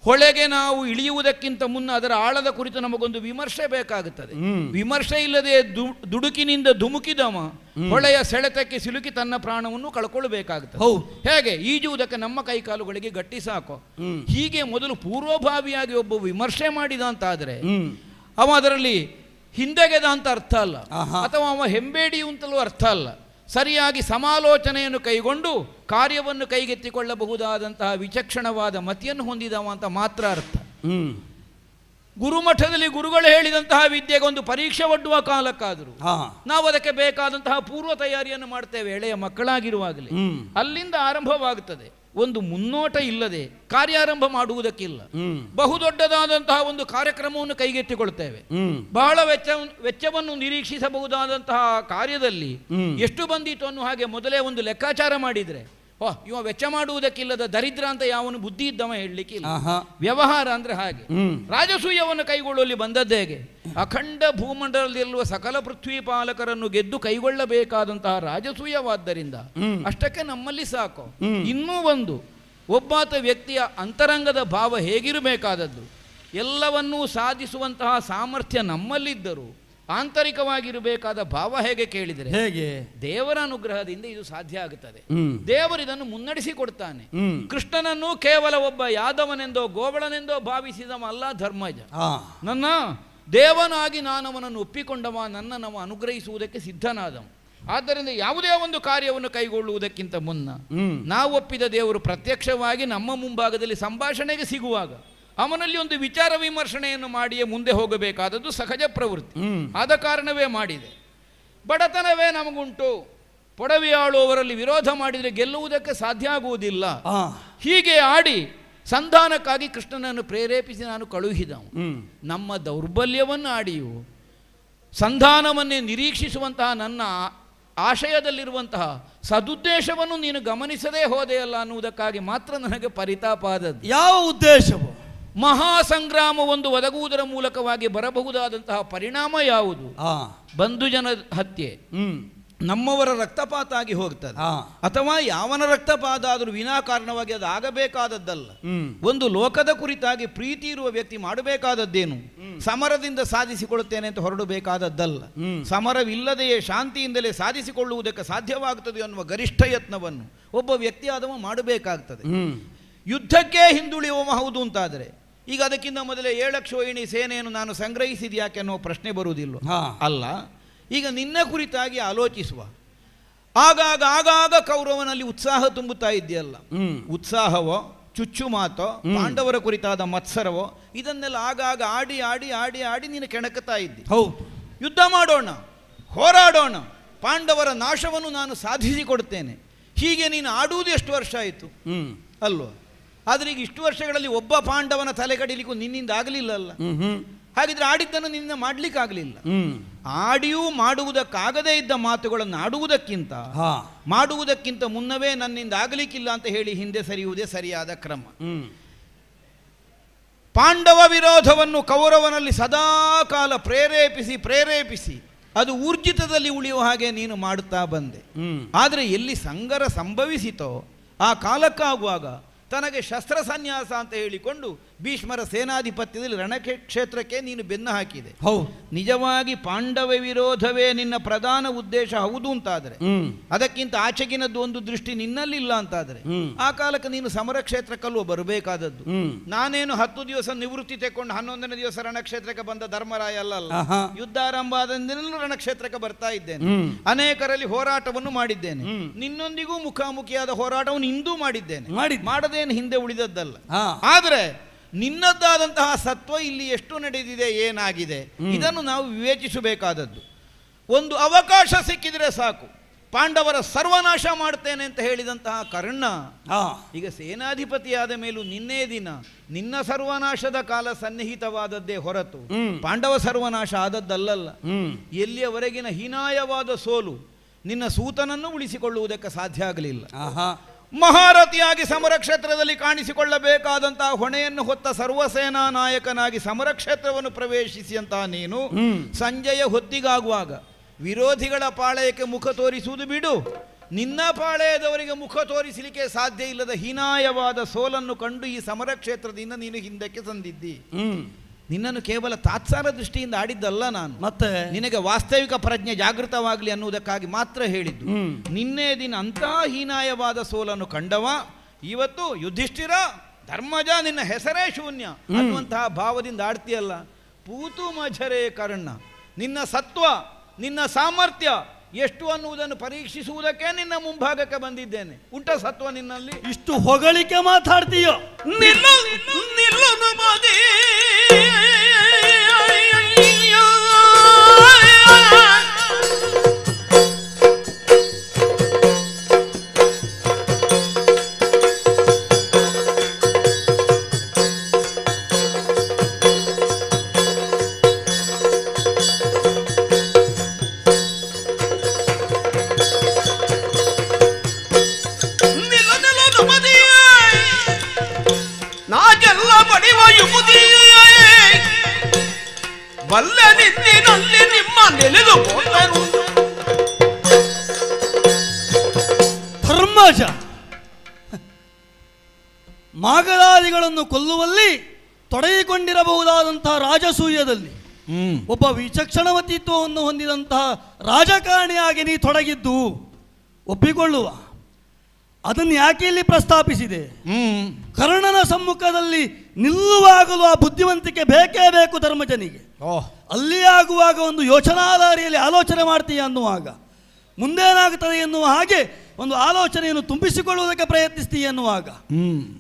ಹೊಳೆಗೆ ನಾವು ಇಳಿಯುವುದಕ್ಕಿಂತ ಮುನ್ನ ಅದರ ಆಳದ ಕುರಿತು ನಮಗೊಂದು ವಿಮರ್ಶೆ ಬೇಕಾಗುತ್ತದೆ. ವಿಮರ್ಶೆ ಇಲ್ಲದೆ ದುಡುಕಿನಿಂದ ಧುಮುಕಿದವ ಹೊಳೆಯ ಸೆಳೆತಕ್ಕೆ ಸಿಲುಕಿ ತನ್ನ ಪ್ರಾಣವನ್ನು ಕಳ್ಕೊಳ್ಬೇಕಾಗುತ್ತದೆ. ಹೇಗೆ? ಈಜುವುದಕ್ಕೆ ನಮ್ಮ ಕೈಕಾಲುಗಳಿಗೆ ಗಟ್ಟಿ ಸಾಕು. ಹೀಗೆ ಮೊದಲು ಪೂರ್ವಭಾವಿಯಾಗಿ ಒಬ್ಬ ವಿಮರ್ಶೆ ಮಾಡಿದ ಅಂತಾದರೆ ಅವ ಅದರಲ್ಲಿ ಹಿಂದೆಗೆದ ಅಂತ ಅರ್ಥ ಅಲ್ಲ, ಅಥವಾ ಅವ ಹೆಂಬೇಡಿ ಅಂತಲೂ ಅರ್ಥ ಅಲ್ಲ. ಸರಿಯಾಗಿ ಸಮಾಲೋಚನೆಯನ್ನು ಕೈಗೊಂಡು ಕಾರ್ಯವನ್ನು ಕೈಗೆತ್ತಿಕೊಳ್ಳಬಹುದಾದಂತಹ ವಿಚಕ್ಷಣವಾದ ಮತಿಯನ್ನು ಹೊಂದಿದವ ಅಂತ ಮಾತ್ರ ಅರ್ಥ. ಗುರುಮಠದಲ್ಲಿ ಗುರುಗಳು ಹೇಳಿದಂತಹ ವಿದ್ಯೆಗೆ ಒಂದು ಪರೀಕ್ಷೆ ಒಡ್ಡುವ ಕಾಲಕ್ಕಾದರೂ ನಾವು ಅದಕ್ಕೆ ಬೇಕಾದಂತಹ ಪೂರ್ವ ತಯಾರಿಯನ್ನು ಮಾಡ್ತೇವೆ. ಎಳೆಯ ಮಕ್ಕಳಾಗಿರುವಾಗಲೇ ಅಲ್ಲಿಂದ ಆರಂಭವಾಗುತ್ತದೆ. ಒಂದು ಮುನ್ನೋಟ ಇಲ್ಲದೆ ಕಾರ್ಯಾರಂಭ ಮಾಡುವುದಕ್ಕಿಲ್ಲ. ಬಹುದೊಡ್ಡದಾದಂತಹ ಒಂದು ಕಾರ್ಯಕ್ರಮವನ್ನು ಕೈಗೆತ್ತಿಕೊಳ್ತೇವೆ. ಬಹಳ ವೆಚ್ಚವನ್ನು ನಿರೀಕ್ಷಿಸಬಹುದಾದಂತಹ ಕಾರ್ಯದಲ್ಲಿ ಎಷ್ಟು ಬಂದಿತು ಅನ್ನೋ ಹಾಗೆ ಮೊದಲೇ ಒಂದು ಲೆಕ್ಕಾಚಾರ ಮಾಡಿದರೆ ಇವ ವೆಚ್ಚ ಮಾಡುವುದಕ್ಕಿಲ್ಲದ ದರಿದ್ರ ಅಂತ ಯಾವನು ಬುದ್ಧಿ ಇದ್ದವ ಹೇಳಲಿಕ್ಕೆ ಇಲ್ಲ. ಆಹಾ. ವ್ಯವಹಾರ ಅಂದ್ರೆ ಹಾಗೆ. ರಾಜಸೂಯವನ್ನು ಕೈಗೊಳ್ಳುವಲ್ಲಿ ಬಂದದ್ದು ಹೇಗೆ? ಅಖಂಡ ಭೂಮಂಡಲದಲ್ಲಿರುವ ಸಕಲ ಪೃಥ್ವಿ ಪಾಲಕರನ್ನು ಗೆದ್ದು ಕೈಗೊಳ್ಳಬೇಕಾದಂತಹ ರಾಜಸೂಯವಾದ್ದರಿಂದ ಅಷ್ಟಕ್ಕೆ ನಮ್ಮಲ್ಲಿ ಸಾಕು. ಇನ್ನೂ ಒಂದು, ಒಬ್ಬಾತ ವ್ಯಕ್ತಿಯ ಅಂತರಂಗದ ಭಾವ ಹೇಗಿರಬೇಕಾದದ್ದು, ಎಲ್ಲವನ್ನೂ ಸಾಧಿಸುವಂತಹ ಸಾಮರ್ಥ್ಯ ನಮ್ಮಲ್ಲಿದ್ದರೂ ಆಂತರಿಕವಾಗಿರಬೇಕಾದ ಭಾವ ಹೇಗೆ ಕೇಳಿದರೆ ಹೇಗೆ? ದೇವರ ಅನುಗ್ರಹದಿಂದ ಇದು ಸಾಧ್ಯ ಆಗುತ್ತದೆ. ದೇವರು ಇದನ್ನು ಮುನ್ನಡೆಸಿಕೊಡ್ತಾನೆ. ಕೃಷ್ಣನನ್ನು ಕೇವಲ ಒಬ್ಬ ಯಾದವನೆಂದೋ ಗೋವಳನೆಂದೋ ಭಾವಿಸಿದವಲ್ಲ ಧರ್ಮಜ. ನನ್ನ ದೇವನಾಗಿ ನಾನವನನ್ನು ಒಪ್ಪಿಕೊಂಡವ, ನನ್ನನವ ಅನುಗ್ರಹಿಸುವುದಕ್ಕೆ ಸಿದ್ಧನಾದವ. ಆದ್ದರಿಂದ ಯಾವುದೇ ಒಂದು ಕಾರ್ಯವನ್ನು ಕೈಗೊಳ್ಳುವುದಕ್ಕಿಂತ ಮುನ್ನ ನಾವು ಒಪ್ಪಿದ ದೇವರು ಪ್ರತ್ಯಕ್ಷವಾಗಿ ನಮ್ಮ ಮುಂಭಾಗದಲ್ಲಿ ಸಂಭಾಷಣೆಗೆ ಸಿಗುವಾಗ ಅವನಲ್ಲಿ ಒಂದು ವಿಚಾರ ವಿಮರ್ಶನೆಯನ್ನು ಮಾಡಿಯೇ ಮುಂದೆ ಹೋಗಬೇಕಾದದ್ದು ಸಹಜ ಪ್ರವೃತ್ತಿ. ಆದ ಕಾರಣವೇ ಮಾಡಿದೆ. ಬಡತನವೇ ನಮಗುಂಟು, ಪೊಡವಿಯಾಳುವವರಲ್ಲಿ ವಿರೋಧ ಮಾಡಿದರೆ ಗೆಲ್ಲುವುದಕ್ಕೆ ಸಾಧ್ಯ ಆಗುವುದಿಲ್ಲ. ಹೀಗೆ ಆಡಿ ಸಂಧಾನಕ್ಕಾಗಿ ಕೃಷ್ಣನನ್ನು ಪ್ರೇರೇಪಿಸಿ ನಾನು ಕಳುಹಿದವು. ನಮ್ಮ ದೌರ್ಬಲ್ಯವನ್ನು ಆಡಿಯು ಸಂಧಾನವನ್ನೇ ನಿರೀಕ್ಷಿಸುವಂತಹ ನನ್ನ ಆಶಯದಲ್ಲಿರುವಂತಹ ಸದುದ್ದೇಶವನ್ನು ನೀನು ಗಮನಿಸದೇ ಹೋದೆಯಲ್ಲ ಅನ್ನುವುದಕ್ಕಾಗಿ ಮಾತ್ರ ನನಗೆ ಪರಿತಾಪ ಆದದ್ದು. ಯಾವ ಉದ್ದೇಶವು? ಮಹಾಸಂಗ್ರಾಮ ಒಂದು ಒದಗುವುದರ ಮೂಲಕವಾಗಿ ಬರಬಹುದಾದಂತಹ ಪರಿಣಾಮ ಯಾವುದು? ಬಂಧುಜನ ಹತ್ಯೆ, ನಮ್ಮವರ ರಕ್ತಪಾತ ಆಗಿ ಹೋಗ್ತದೆ. ಅಥವಾ ಯಾವನ ರಕ್ತಪಾತ ಆದರೂ ವಿನಾಕಾರಣವಾಗಿ ಅದು ಆಗಬೇಕಾದದ್ದಲ್ಲ. ಒಂದು ಲೋಕದ ಕುರಿತಾಗಿ ಪ್ರೀತಿ ಇರುವ ವ್ಯಕ್ತಿ ಮಾಡಬೇಕಾದದ್ದೇನು? ಸಮರದಿಂದ ಸಾಧಿಸಿಕೊಳ್ಳುತ್ತೇನೆ ಅಂತ ಹೊರಡಬೇಕಾದದ್ದಲ್ಲ. ಸಮರವಿಲ್ಲದೆಯೇ ಶಾಂತಿಯಿಂದಲೇ ಸಾಧಿಸಿಕೊಳ್ಳುವುದಕ್ಕೆ ಸಾಧ್ಯವಾಗುತ್ತದೆ ಅನ್ನುವ ಗರಿಷ್ಠ ಯತ್ನವನ್ನು ಒಬ್ಬ ವ್ಯಕ್ತಿಯಾದವ ಮಾಡಬೇಕಾಗ್ತದೆ. ಯುದ್ಧಕ್ಕೆ ಹಿಂದುಳಿಯುವ ಹೌದು ಅಂತಾದರೆ ಈಗ ಅದಕ್ಕಿಂತ ಮೊದಲೇ 7 ಲಕ್ಷ ಸೇನೆಯನ್ನು ನಾನು ಸಂಗ್ರಹಿಸಿದ್ಯಾಕೆ ಅನ್ನೋ ಪ್ರಶ್ನೆ ಬರುವುದಿಲ್ಲ ಅಲ್ಲ. ಈಗ ನಿನ್ನ ಕುರಿತಾಗಿ ಆಲೋಚಿಸುವ. ಆಗಾಗ ಕೌರವನಲ್ಲಿ ಉತ್ಸಾಹ ತುಂಬುತ್ತಾ ಇದೆಯಲ್ಲ, ಉತ್ಸಾಹವೋ ಚುಚ್ಚು ಮಾತೋ ಪಾಂಡವರ ಕುರಿತಾದ ಮತ್ಸರವೋ ಇದನ್ನೆಲ್ಲ ಆಗಾಗ ಆಡಿ ಆಡಿ ಆಡಿ ಆಡಿ ನೀನು ಕೆಣಕುತ್ತಾ ಇದ್ದಿ. ಹೌದು, ಯುದ್ಧ ಮಾಡೋಣ, ಹೋರಾಡೋಣ, ಪಾಂಡವರ ನಾಶವನ್ನು ನಾನು ಸಾಧಿಸಿಕೊಡ್ತೇನೆ. ಹೀಗೆ ನೀನು ಆಡುವುದು ಎಷ್ಟು ವರ್ಷ ಆಯಿತು ಅಲ್ವೋ? ಆದರೆ ಈಗ ಇಷ್ಟು ವರ್ಷಗಳಲ್ಲಿ ಒಬ್ಬ ಪಾಂಡವನ ತಲೆ ಕಡಿಲಿಕ್ಕೂ ನಿನ್ನಿಂದ ಆಗಲಿಲ್ಲಲ್ಲ. ಹಾಗಿದ್ರೆ ಆಡಿದ್ದನ್ನು ನಿನ್ನ ಮಾಡಲಿಕ್ಕಾಗಲಿಲ್ಲ. ಆಡಿಯೂ ಮಾಡುವುದಕ್ಕಾಗದೇ ಇದ್ದ ಮಾತುಗಳನ್ನು ಆಡುವುದಕ್ಕಿಂತ ಮಾಡುವುದಕ್ಕಿಂತ ಮುನ್ನವೇ ನನ್ನಿಂದ ಆಗಲಿಕ್ಕಿಲ್ಲ ಅಂತ ಹೇಳಿ ಹಿಂದೆ ಸರಿಯುವುದೇ ಸರಿಯಾದ ಕ್ರಮ. ಪಾಂಡವ ವಿರೋಧವನ್ನು ಕೌರವನಲ್ಲಿ ಸದಾಕಾಲ ಪ್ರೇರೇಪಿಸಿ ಅದು ಊರ್ಜಿತದಲ್ಲಿ ಉಳಿಯುವ ಹಾಗೆ ನೀನು ಮಾಡುತ್ತಾ ಬಂದೆ. ಆದರೆ ಎಲ್ಲಿ ಸಂಗರ ಸಂಭವಿಸಿತೋ ಆ ಕಾಲಕ್ಕಾಗುವಾಗ ತನಗೆ ಶಸ್ತ್ರ ಸನ್ಯಾಸ ಅಂತ ಹೇಳಿಕೊಂಡು ಭೀಷ್ಮರ ಸೇನಾಧಿಪತ್ಯದಲ್ಲಿ ರಣಕ್ಷೇತ್ರಕ್ಕೆ ನೀನು ಬೆನ್ನು ಹಾಕಿದೆ. ನಿಜವಾಗಿ ಪಾಂಡವ ವಿರೋಧವೇ ನಿನ್ನ ಪ್ರಧಾನ ಉದ್ದೇಶ ಹೌದು ಅಂತಾದರೆ, ಅದಕ್ಕಿಂತ ಆಚೆಗಿನದ್ದು ಒಂದು ದೃಷ್ಟಿ ನಿನ್ನಲ್ಲಿಲ್ಲ ಅಂತಾದರೆ ಆ ಕಾಲಕ್ಕೆ ನೀನು ಸಮರ ಕ್ಷೇತ್ರಕ್ಕಲ್ಲೂ ಬರಬೇಕಾದದ್ದು. ನಾನೇನು 10 ದಿವಸ ನಿವೃತ್ತಿ ತೆಕ್ಕೊಂಡು 11ನೇ ದಿವಸ ರಣಕ್ಷೇತ್ರಕ್ಕೆ ಬಂದ ಧರ್ಮರಾಯ ಅಲ್ಲಲ್ಲ. ಯುದ್ಧಾರಂಭ ಆದಂದಿನಲ್ಲೂ ರಣಕ್ಷೇತ್ರಕ್ಕೆ ಬರ್ತಾ ಇದ್ದೇನೆ. ಅನೇಕರಲ್ಲಿ ಹೋರಾಟವನ್ನು ಮಾಡಿದ್ದೇನೆ. ನಿನ್ನೊಂದಿಗೂ ಮುಖಾಮುಖಿಯಾದ ಹೋರಾಟವನ್ನು ಇಂದೂ ಮಾಡಿದ್ದೇನೆ. ಮಾಡದೇನು ಹಿಂದೆ ಉಳಿದದ್ದಲ್ಲ. ಆದರೆ ನಿನ್ನದ್ದಾದಂತಹ ಸತ್ವ ಇಲ್ಲಿ ಎಷ್ಟು ನಡೆದಿದೆ, ಏನಾಗಿದೆ, ಇದನ್ನು ನಾವು ವಿವೇಚಿಸಬೇಕಾದದ್ದು. ಒಂದು ಅವಕಾಶ ಸಿಕ್ಕಿದರೆ ಸಾಕು, ಪಾಂಡವರ ಸರ್ವನಾಶ ಮಾಡ್ತೇನೆ ಅಂತ ಹೇಳಿದಂತಹ ಕರ್ಣ ಈಗ ಸೇನಾಧಿಪತಿಯಾದ ಮೇಲೂ ನಿನ್ನೇ ದಿನ ನಿನ್ನ ಸರ್ವನಾಶದ ಕಾಲ ಸನ್ನಿಹಿತವಾದದ್ದೇ ಹೊರತು ಪಾಂಡವ ಸರ್ವನಾಶ ಆದದ್ದಲ್ಲಲ್ಲ. ಎಲ್ಲಿಯವರೆಗಿನ ಹೀನಾಯವಾದ ಸೋಲು ನಿನ್ನ ಸೂತನನ್ನು ಉಳಿಸಿಕೊಳ್ಳುವುದಕ್ಕೆ ಸಾಧ್ಯ ಆಗಲಿಲ್ಲ. ಮಹಾರಥಿಯಾಗಿ ಸಮರ ಕ್ಷೇತ್ರದಲ್ಲಿ ಕಾಣಿಸಿಕೊಳ್ಳಬೇಕಾದಂತಹ ಹೊಣೆಯನ್ನು ಹೊತ್ತ ಸರ್ವಸೇನಾ ನಾಯಕನಾಗಿ ಸಮರ ಕ್ಷೇತ್ರವನ್ನು ಪ್ರವೇಶಿಸಿದಂತಹ ನೀನು ಸಂಜೆಯ ಹೊತ್ತಿಗಾಗುವಾಗ ವಿರೋಧಿಗಳ ಪಾಳೆಯಕ್ಕೆ ಮುಖ ತೋರಿಸುವುದು ಬಿಡು, ನಿನ್ನ ಪಾಳೆಯದವರಿಗೆ ಮುಖ ತೋರಿಸಲಿಕ್ಕೆ ಸಾಧ್ಯ ಇಲ್ಲದ ಹೀನಾಯವಾದ ಸೋಲನ್ನು ಕಂಡು ಈ ಸಮರ ಕ್ಷೇತ್ರದಿಂದ ನೀನು ಹಿಂದಕ್ಕೆ ತಂದಿದ್ದಿ. ನಿನ್ನನ್ನು ಕೇವಲ ತಾತ್ಸಾರ ದೃಷ್ಟಿಯಿಂದ ಆಡಿದ್ದಲ್ಲ ನಾನು, ಮತ್ತೆ ನಿನಗೆ ವಾಸ್ತವಿಕ ಪ್ರಜ್ಞೆ ಜಾಗೃತವಾಗಲಿ ಅನ್ನುವುದಕ್ಕಾಗಿ ಮಾತ್ರ ಹೇಳಿದ್ದು. ನಿನ್ನೆ ದಿನ ಅಂತಹ ಹೀನಾಯವಾದ ಸೋಲನ್ನು ಕಂಡವ ಇವತ್ತು ಯುಧಿಷ್ಠಿರ ಧರ್ಮಜ ನಿನ್ನ ಹೆಸರೇ ಶೂನ್ಯ ಅನ್ನುವಂತಹ ಭಾವದಿಂದ ಆಡ್ತೀಯಲ್ಲ. ಪೂತು ಮಝರೇ ಕರ್ಣ, ನಿನ್ನ ಸತ್ವ ನಿನ್ನ ಸಾಮರ್ಥ್ಯ ಎಷ್ಟು ಅನ್ನುವುದನ್ನು ಪರೀಕ್ಷಿಸುವುದಕ್ಕೆ ನಿನ್ನ ಮುಂಭಾಗಕ್ಕೆ ಬಂದಿದ್ದೇನೆ. ಉಂಟ ಸತ್ವ ನಿನ್ನಲ್ಲಿ? ಇಷ್ಟು ಹೊಗಳಿಕೆ ಮಾತಾಡ್ತೀಯೋ? ನಿಲ್ಲ ಮಾಗಧಾದಿಗಳನ್ನು ಕೊಲ್ಲುವಲ್ಲಿ ತೊಡಗಿಕೊಂಡಿರಬಹುದಾದಂತಹ ರಾಜಸೂಯದಲ್ಲಿ ಒಬ್ಬ ವಿಚಕ್ಷಣವತಿತ್ವವನ್ನು ಹೊಂದಿದಂತಹ ರಾಜಕಾರಣಿಯಾಗಿ ನೀ ತೊಡಗಿದ್ದು ಒಪ್ಪಿಕೊಳ್ಳುವ. ಅದನ್ನು ಯಾಕೆ ಇಲ್ಲಿ ಪ್ರಸ್ತಾಪಿಸಿದೆ? ಕರ್ಣನ ಸಮ್ಮುಖದಲ್ಲಿ ನಿಲ್ಲುವಾಗಲೂ ಆ ಬುದ್ಧಿವಂತಿಕೆ ಬೇಕೇ ಬೇಕು ಧರ್ಮಜನಿಗೆ. ಅಲ್ಲಿ ಆಗುವಾಗ ಒಂದು ಯೋಚನಾಧಾರಿಯಲ್ಲಿ ಆಲೋಚನೆ ಮಾಡ್ತೀಯ ಅನ್ನುವಾಗ ಮುಂದೇನಾಗುತ್ತದೆ ಎನ್ನುವ ಹಾಗೆ ಒಂದು ಆಲೋಚನೆಯನ್ನು ತುಂಬಿಸಿಕೊಳ್ಳುವುದಕ್ಕೆ ಪ್ರಯತ್ನಿಸ್ತೀಯ ಎನ್ನುವಾಗ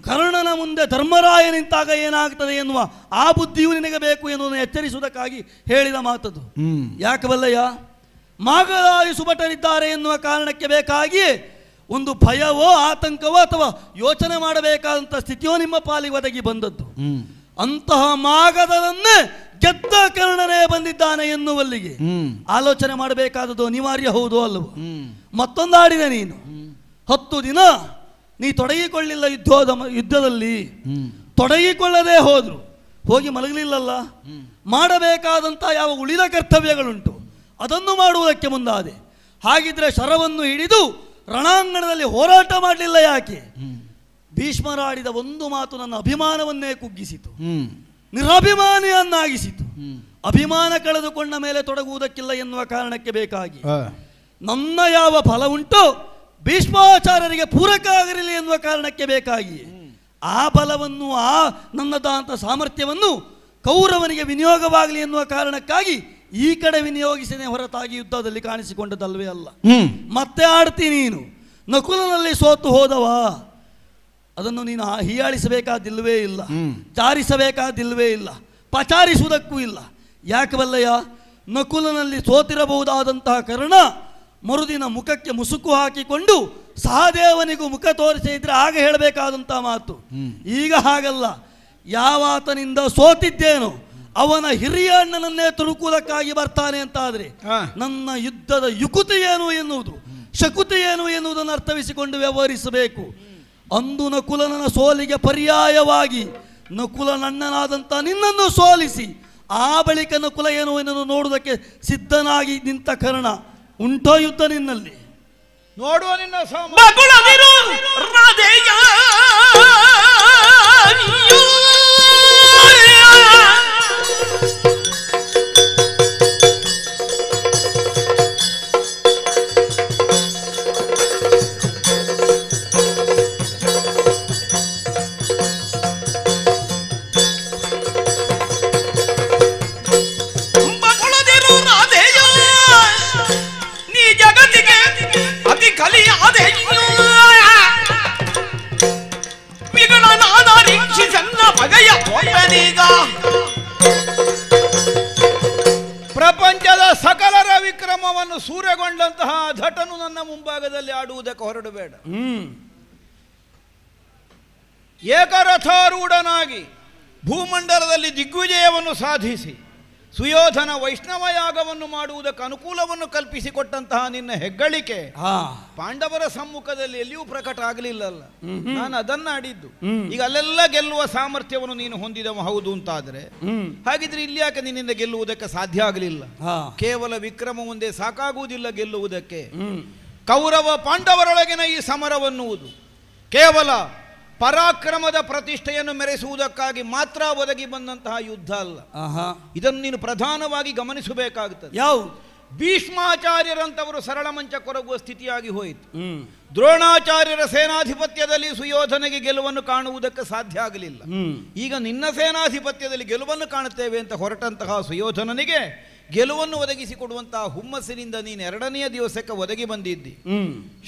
ಕರ್ಣನ ಮುಂದೆ ಧರ್ಮರಾಯ ನಿಂತಾಗ ಏನಾಗ್ತದೆ ಎನ್ನುವ ಆ ಬುದ್ಧಿಯು ನಿನಗೆ ಬೇಕು ಎನ್ನುವುದನ್ನು ಎಚ್ಚರಿಸುವುದಕ್ಕಾಗಿ ಹೇಳಿದ ಮಾತದು. ಯಾಕೆ ಬಲ್ಲಯ್ಯ? ಮಾಗಧಾದಿ ಸುಭಟರಿದ್ದಾರೆ ಎನ್ನುವ ಕಾರಣಕ್ಕೆ ಬೇಕಾಗಿಯೇ ಒಂದು ಭಯವೋ ಆತಂಕವೋ ಅಥವಾ ಯೋಚನೆ ಮಾಡಬೇಕಾದಂಥ ಸ್ಥಿತಿಯೋ ನಿಮ್ಮ ಪಾಲಿಗೆ ಒದಗಿ ಬಂದದ್ದು. ಅಂತಹ ಮಾಗಧವನ್ನೇ ಗೆದ್ದ ಕರ್ಣನೇ ಬಂದಿದ್ದಾನೆ ಎನ್ನುವಲ್ಲಿಗೆ ಆಲೋಚನೆ ಮಾಡಬೇಕಾದದ್ದು ಅನಿವಾರ್ಯ ಹೌದು ಅಲ್ಲವೋ? ಮತ್ತೊಂದಾಡಿದೆ ನೀನು 10 ದಿನ ನೀ ತೊಡಗಿಕೊಳ್ಳಿಲ್ಲ ಯುದ್ಧದಲ್ಲಿ. ತೊಡಗಿಕೊಳ್ಳದೆ ಹೋಗಿ ಮಲಗಲಿಲ್ಲಲ್ಲ. ಮಾಡಬೇಕಾದಂಥ ಯಾವ ಉಳಿದ ಕರ್ತವ್ಯಗಳುಂಟು ಅದನ್ನು ಮಾಡುವುದಕ್ಕೆ ಮುಂದಾದೆ. ಹಾಗಿದ್ರೆ ಶರವನ್ನು ಹಿಡಿದು ರಣಾಂಗಣದಲ್ಲಿ ಹೋರಾಟ ಮಾಡಲಿಲ್ಲ ಯಾಕೆ? ಭೀಷ್ಮರಾಡಿದ ಒಂದು ಮಾತು ನನ್ನ ಅಭಿಮಾನವನ್ನೇ ಕುಗ್ಗಿಸಿತು, ನಿರಭಿಮಾನಿಯನ್ನಾಗಿಸಿತು. ಅಭಿಮಾನ ಕಳೆದುಕೊಂಡ ಮೇಲೆ ತೊಡಗುವುದಕ್ಕಿಲ್ಲ ಎನ್ನುವ ಕಾರಣಕ್ಕೆ ಬೇಕಾಗಿ ನನ್ನ ಯಾವ ಫಲ ಉಂಟು ಭೀಷ್ಮಾಚಾರ್ಯರಿಗೆ ಪೂರಕ ಆಗಿರಲಿ ಎನ್ನುವ ಕಾರಣಕ್ಕೆ ಬೇಕಾಗಿ ಆ ಬಲವನ್ನು ಆ ನನ್ನದಾದಂಥ ಸಾಮರ್ಥ್ಯವನ್ನು ಕೌರವನಿಗೆ ವಿನಿಯೋಗವಾಗಲಿ ಎನ್ನುವ ಕಾರಣಕ್ಕಾಗಿ ಈ ಕಡೆ ವಿನಿಯೋಗಿಸಿದ ಹೊರತಾಗಿ ಯುದ್ಧದಲ್ಲಿ ಕಾಣಿಸಿಕೊಂಡದಲ್ವೇ ಅಲ್ಲ. ಮತ್ತೆ ಆಡ್ತೀನಿ ನೀನು ನಕುಲನಲ್ಲಿ ಸೋತು ಹೋದವ, ಅದನ್ನು ನೀನು ಹೀಯಾಳಿಸಬೇಕಾದಿಲ್ವೇ ಇಲ್ಲ, ಜಾರಿಸಬೇಕಾದಿಲ್ವೇ ಇಲ್ಲ, ಪಚಾರಿಸುವುದಕ್ಕೂ ಇಲ್ಲ. ಯಾಕೆ ಬಲ್ಲಯ್ಯ? ನಕುಲನಲ್ಲಿ ಸೋತಿರಬಹುದಾದಂತಹ ಕರ್ಣ ಮರುದಿನ ಮುಖಕ್ಕೆ ಮುಸುಕು ಹಾಕಿಕೊಂಡು ಸಹದೇವನಿಗೂ ಮುಖ ತೋರಿಸಿದ್ರೆ ಆಗ ಹೇಳಬೇಕಾದಂತಹ ಮಾತು. ಈಗ ಹಾಗಲ್ಲ. ಯಾವಾತನಿಂದ ಸೋತಿದ್ದೇನೋ ಅವನ ಹಿರಿಯ ಅಣ್ಣನನ್ನೇ ತುರುಕುವುದಕ್ಕಾಗಿ ಬರ್ತಾನೆ ಅಂತಾದರೆ ನನ್ನ ಯುದ್ಧದ ಯುಕುತಿ ಏನು ಎನ್ನುವುದು, ಶಕುತಿ ಏನು ಎನ್ನುವುದನ್ನು ಅರ್ಥವಿಸಿಕೊಂಡು ವ್ಯವಹರಿಸಬೇಕು. ಅಂದು ನಕುಲನ ಸೋಲಿಗೆ ಪರ್ಯಾಯವಾಗಿ ನಕುಲನಣ್ಣನಾದಂಥ ನಿನ್ನನ್ನು ಸೋಲಿಸಿ ಆ ಬಳಿಕ ನಕುಲ ಏನು ಎನ್ನುವುದು ನೋಡುವುದಕ್ಕೆ ಸಿದ್ಧನಾಗಿ ನಿಂತ ಕರ್ಣ ಉಂಟೋ ಯುದ್ಧ ನಿನ್ನಲ್ಲಿ? ನೋಡುವ ನಿನ್ನ ಪ್ರಪಂಚದ ಸಕಲರ ವಿಕ್ರಮವನ್ನು ಸೂರೆಗೊಂಡಂತಹ ಧಟನು ನನ್ನ ಮುಂಭಾಗದಲ್ಲಿ ಆಡುವುದಕ್ಕೆ ಹೊರಡಬೇಡ. ಏಕರಥಾರೂಢನಾಗಿ ಭೂಮಂಡಲದಲ್ಲಿ ದಿಗ್ವಿಜಯವನ್ನು ಸಾಧಿಸಿ ಸುಯೋಧನ ವೈಷ್ಣವ ಯಾಗವನ್ನು ಮಾಡುವುದಕ್ಕೆ ಅನುಕೂಲವನ್ನು ಕಲ್ಪಿಸಿಕೊಟ್ಟಂತಹ ನಿನ್ನ ಹೆಗ್ಗಳಿಕೆ ಪಾಂಡವರ ಸಮ್ಮುಖದಲ್ಲಿ ಎಲ್ಲಿಯೂ ಪ್ರಕಟ ಆಗಲಿಲ್ಲಲ್ಲ. ನಾನು ಅದನ್ನ ಆಡಿದ್ದು. ಈಗ ಅಲ್ಲೆಲ್ಲ ಗೆಲ್ಲುವ ಸಾಮರ್ಥ್ಯವನ್ನು ನೀನು ಹೊಂದಿದವ ಹೌದು ಅಂತಾದ್ರೆ ಹಾಗಿದ್ರೆ ಇಲ್ಲಿ ಯಾಕೆ ನಿನ್ನಿಂದ ಗೆಲ್ಲುವುದಕ್ಕೆ ಸಾಧ್ಯ ಆಗಲಿಲ್ಲ? ಕೇವಲ ವಿಕ್ರಮ ಒಂದೇ ಸಾಕಾಗುವುದಿಲ್ಲ ಗೆಲ್ಲುವುದಕ್ಕೆ. ಕೌರವ ಪಾಂಡವರೊಳಗಿನ ಈ ಸಮರವನ್ನುವುದು ಕೇವಲ ಪರಾಕ್ರಮದ ಪ್ರತಿಷ್ಠೆಯನ್ನು ಮೆರೆಸುವುದಕ್ಕಾಗಿ ಮಾತ್ರ ಒದಗಿ ಬಂದಂತಹ ಯುದ್ಧ ಅಲ್ಲ. ಇದನ್ನು ನೀನು ಪ್ರಧಾನವಾಗಿ ಗಮನಿಸಬೇಕಾಗುತ್ತದೆ. ಯಾವ ಭೀಷ್ಮಾಚಾರ್ಯರಂತವರು ಸರಳ ಮಂಚ ಕೊರಗುವ ಸ್ಥಿತಿಯಾಗಿ ಹೋಯಿತು. ದ್ರೋಣಾಚಾರ್ಯರ ಸೇನಾಧಿಪತ್ಯದಲ್ಲಿ ಸುಯೋಧನೆಗೆ ಗೆಲುವನ್ನು ಕಾಣುವುದಕ್ಕೆ ಸಾಧ್ಯ ಆಗಲಿಲ್ಲ. ಈಗ ನಿನ್ನ ಸೇನಾಧಿಪತ್ಯದಲ್ಲಿ ಗೆಲುವನ್ನು ಕಾಣುತ್ತೇವೆ ಅಂತ ಹೊರಟಂತಹ ಸುಯೋಧನನಿಗೆ ಗೆಲುವನ್ನು ಒದಗಿಸಿಕೊಡುವಂತಹ ಹುಮ್ಮಸ್ಸಿನಿಂದ ನೀನು 2ನೆಯ ದಿವಸಕ್ಕೆ ಒದಗಿ ಬಂದಿದ್ದಿ.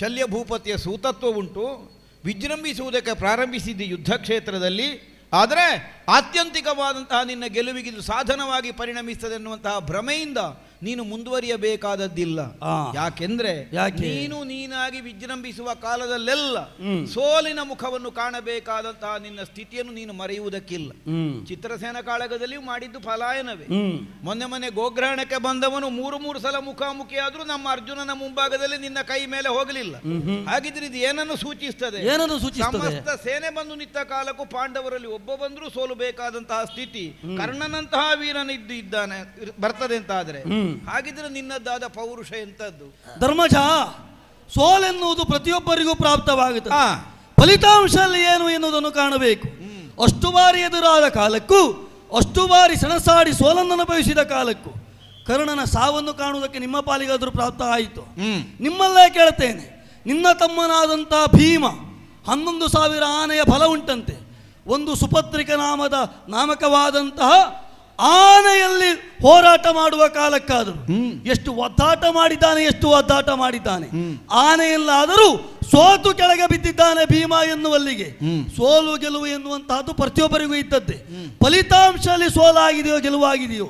ಶಲ್ಯ ಭೂಪತಿಯ ಸೂತತ್ವ ಉಂಟು, ವಿಜೃಂಭಿಸುವುದಕ್ಕೆ ಪ್ರಾರಂಭಿಸಿದ್ದ ಯುದ್ಧ ಕ್ಷೇತ್ರದಲ್ಲಿ. ಆದರೆ ಆತ್ಯಂತಿಕವಾದಂತಹ ನಿನ್ನ ಗೆಲುವಿಗೆ ಇದು ಸಾಧನವಾಗಿ ಪರಿಣಮಿಸ್ತದೆ ಎನ್ನುವಂತಹ ಭ್ರಮೆಯಿಂದ ನೀನು ಮುಂದುವರಿಯಬೇಕಾದದ್ದಿಲ್ಲ. ಯಾಕೆಂದ್ರೆ ನೀನಾಗಿ ವಿಜೃಂಭಿಸುವ ಕಾಲದಲ್ಲೆಲ್ಲ ಸೋಲಿನ ಮುಖವನ್ನು ಕಾಣಬೇಕಾದಂತಹ ನಿನ್ನ ಸ್ಥಿತಿಯನ್ನು ನೀನು ಮರೆಯುವುದಕ್ಕಿಲ್ಲ. ಚಿತ್ರಸೇನ ಕಾಳಗದಲ್ಲಿಯೂ ಮಾಡಿದ್ದು ಪಲಾಯನವೇ. ಮೊನ್ನೆ ಗೋಗ್ರಹಣಕ್ಕೆ ಬಂದವನು 3 ಸಲ ಮುಖಾಮುಖಿಯಾದ್ರೂ ನಮ್ಮ ಅರ್ಜುನನ ಮುಂಭಾಗದಲ್ಲಿ ನಿನ್ನ ಕೈ ಮೇಲೆ ಹೋಗಲಿಲ್ಲ. ಹಾಗಿದ್ರೆ ಇದು ಏನನ್ನು ಸೂಚಿಸ್ತದೆ? ಸಮಸ್ತ ಸೇನೆ ಬಂದು ನಿಂತ ಕಾಲಕ್ಕೂ ಪಾಂಡವರಲ್ಲಿ ಒಬ್ಬ ಬಂದರೂ ಸೋಲು ಬೇಕಾದಂತಹ ಸ್ಥಿತಿ ಕರ್ಣನಂತಹ ವೀರನಿದ್ದು ಇದ್ದಾನೆ ಬರ್ತದೆ ಅಂತ ಆದ್ರೆ ಹಾಗಿದ್ರೆ ನಿನ್ನದ್ದಾದ ಪೌರುಷ ಎಂತದ್ದು? ಧರ್ಮಜ, ಸೋಲೆನ್ನುವುದು ಪ್ರತಿಯೊಬ್ಬರಿಗೂ ಪ್ರಾಪ್ತವಾಗುತ್ತದೆ. ಫಲಿತಾಂಶದಲ್ಲಿ ಏನು ಎನ್ನುವುದನ್ನು ಕಾಣಬೇಕು. ಅಷ್ಟು ಬಾರಿ ಎದುರಾದ ಕಾಲಕ್ಕೂ, ಅಷ್ಟು ಬಾರಿ ಸೆಣಸಾಡಿ ಸೋಲನ್ನು ಅನುಭವಿಸಿದ ಕಾಲಕ್ಕೂ ಕರ್ಣನ ಸಾವನ್ನು ಕಾಣುವುದಕ್ಕೆ ನಿಮ್ಮ ಪಾಲಿಗಾದರೂ ಪ್ರಾಪ್ತ ಆಯಿತು. ನಿಮ್ಮಲ್ಲೇ ಕೇಳ್ತೇನೆ, ನಿನ್ನ ತಮ್ಮನಾದಂಥ ಭೀಮ 11,000 ಆನೆಯ ಫಲ ಉಂಟಂತೆ. ಒಂದು ಸುಪತ್ರಿಕ ನಾಮಕವಾದಂತಹ ಆನೆಯಲ್ಲಿ ಹೋರಾಟ ಮಾಡುವ ಕಾಲಕ್ಕಾದರೂ ಎಷ್ಟು ಒದ್ದಾಟ ಮಾಡಿದ್ದಾನೆ. ಆನೆಯಲ್ಲಾದರೂ ಸೋತು ಕೆಳಗೆ ಬಿದ್ದಿದ್ದಾನೆ ಭೀಮ ಎನ್ನುವಲ್ಲಿಗೆ. ಸೋಲು ಗೆಲುವು ಎನ್ನುವಂತಹದ್ದು ಪ್ರತಿಯೊಬ್ಬರಿಗೂ ಇದ್ದದ್ದೇ. ಫಲಿತಾಂಶದಲ್ಲಿ ಸೋಲಾಗಿದೆಯೋ ಗೆಲುವಾಗಿದೆಯೋ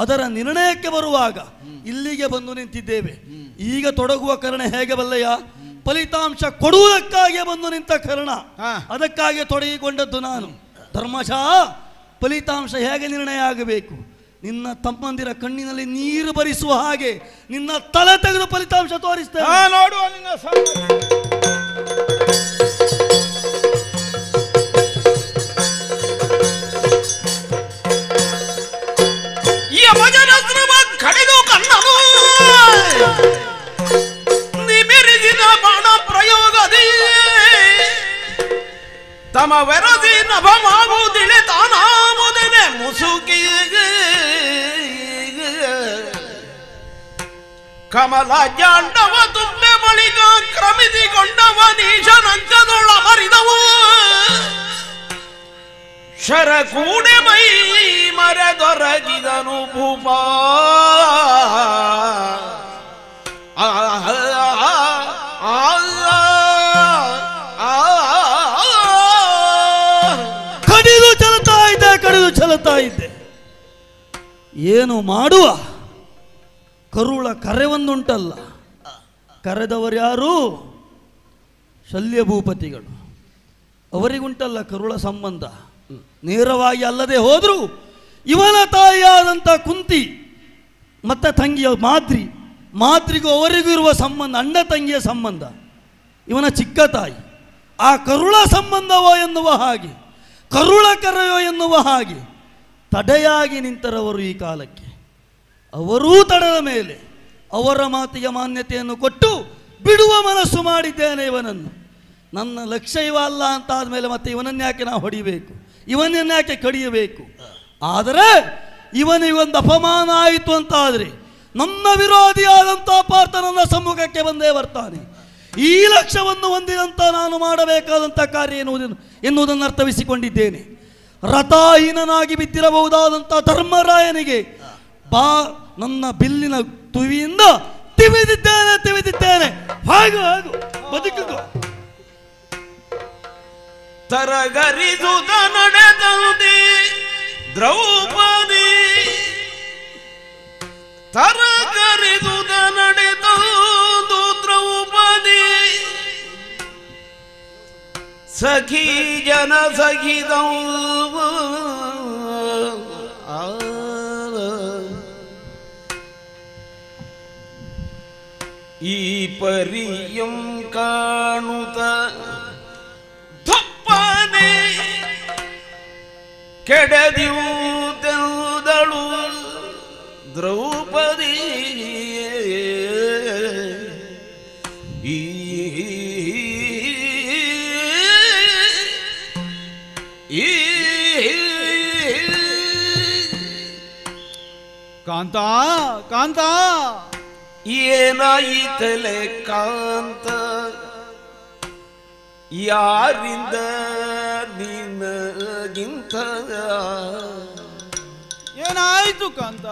ಅದರ ನಿರ್ಣಯಕ್ಕೆ ಬರುವಾಗ ಇಲ್ಲಿಗೆ ಬಂದು ನಿಂತಿದ್ದೇವೆ. ಈಗ ತೊಡಗುವ ಕರ್ಣ ಹೇಗೆ ಬಲ್ಲಯ್ಯ? ಫಲಿತಾಂಶ ಕೊಡುವುದಕ್ಕಾಗಿ ಬಂದು ನಿಂತ ಕರ್ಣ, ಅದಕ್ಕಾಗಿ ತೊಡಗಿಕೊಂಡದ್ದು ನಾನು. ಧರ್ಮಶಃ ಫಲಿತಾಂಶ ಹೇಗೆ ನಿರ್ಣಯ ಆಗಬೇಕು? ನಿನ್ನ ತಮ್ಮಂದಿರ ಕಣ್ಣಿನಲ್ಲಿ ನೀರು ಬರಿಸುವ ಹಾಗೆ ನಿನ್ನ ತಲೆ ತೆಗೆದು ಫಲಿತಾಂಶ ತೋರಿಸ್ತೇನೆ. ನೋಡುವ ನಿನ್ನ ಕಡಿದು ಕಣ್ಣನು ನಿಮಿರಿದ ಬಾಣ ಪ್ರಯೋಗದಿ ತಮ ವೆರದಿ ನಭಮಾಗುವುದಿಳೆ ತಾನಾವುದನೆ ಮುಸುಕಿ ಕಮಲ ಜಾಂಡವ ತುಂಬೆ ಬಳಿಕ ಕ್ರಮಿಸಿಕೊಂಡವ ನೀಶನಂಚದೊಳ ಮರಿದವು ಶರಕೂಡೆ ಮೈ ಮರೆದೊರಗಿದನು ಭೂಪ. ಕಡಿದು ಚಲತಾ ಇದ್ದೆ. ಏನು ಮಾಡುವ? ಕರುಳ ಕರೆವನ್ನುಂಟಲ್ಲ, ಕರೆದವರು ಯಾರು? ಶಲ್ಯ ಭೂಪತಿಗಳು. ಅವರಿಗುಂಟಲ್ಲ ಕರುಳ ಸಂಬಂಧ. ನೇರವಾಗಿ ಅಲ್ಲದೆ ಹೋದರೂ ಇವನ ತಾಯಿಯಾದಂಥ ಕುಂತಿ ಮತ್ತು ತಂಗಿಯ ಮಾದ್ರಿಗೂ ಅವರಿಗೂ ಇರುವ ಸಂಬಂಧ ಅಣ್ಣ ತಂಗಿಯ ಸಂಬಂಧ. ಇವನ ಚಿಕ್ಕ ತಾಯಿ ಆ ಕರುಳ ಸಂಬಂಧವೋ ಎನ್ನುವ ಹಾಗೆ, ಕರುಳ ಕರೆಯೋ ಎನ್ನುವ ಹಾಗೆ ತಡೆಯಾಗಿ ನಿಂತರವರು ಈ ಕಾಲಕ್ಕೆ. ಅವರೂ ತಡೆದ ಮೇಲೆ ಅವರ ಮಾತಿಗೆ ಮಾನ್ಯತೆಯನ್ನು ಕೊಟ್ಟು ಬಿಡುವ ಮನಸ್ಸು ಮಾಡಿದ್ದೇನೆ ಇವನನ್ನು. ನನ್ನ ಲಕ್ಷ್ಯ ಇವ ಅಲ್ಲ ಅಂತ ಆದಮೇಲೆ ಮತ್ತೆ ಇವನನ್ಯಾಕೆ ನಾವು ಹೊಡಿಬೇಕು, ಇವನನ್ಯಾಕೆ ಕಡಿಯಬೇಕು? ಆದರೆ ಇವನಿಗೊಂದು ಅಪಮಾನ ಆಯಿತು ಅಂತಾದರೆ ನನ್ನ ವಿರೋಧಿಯಾದಂಥ ಪಾರ್ಥ ನನ್ನ ಸಮ್ಮುಖಕ್ಕೆ ಬಂದೇ ಬರ್ತಾನೆ. ಈ ಲಕ್ಷ್ಯವನ್ನು ಹೊಂದಿದಂಥ ನಾನು ಮಾಡಬೇಕಾದಂಥ ಕಾರ್ಯ ಎನ್ನುವುದನ್ನು ಅರ್ಥವಿಸಿಕೊಂಡಿದ್ದೇನೆ. ರಥಹೀನನಾಗಿ ಬಿದ್ದಿರಬಹುದಾದಂಥ ಧರ್ಮರಾಯನಿಗೆ ನನ್ನ ಬಿಲ್ಲಿನ ತುವಿಯಿಂದ ತಿವಿದಿದ್ದೇನೆ. ಹಾಗು ಬದುಕು ತರಗರಿದುದ ನಡೆದಂತೆ ದ್ರೌಪದಿ, ತರಗರಿದುದ ನಡೆದಂದು ದ್ರೌಪದಿ ಸಖಿ ಜನ ಸಖಿದೌ ಈ ಪರಿಯಂ ಕಾಣುತ್ತ ಧಪ್ಪನೆ ಕೆಡದಿಯುವುದೆಂದಳು ದ್ರೌಪದಿ. ಕಾಂತ ಕಾಂತ ಏನಾಯಿತಲೆ ಕಾಂತ, ಯಾರಿಂದ ನಿನಗಿಂತ ಏನಾಯ್ತು ಕಾಂತ?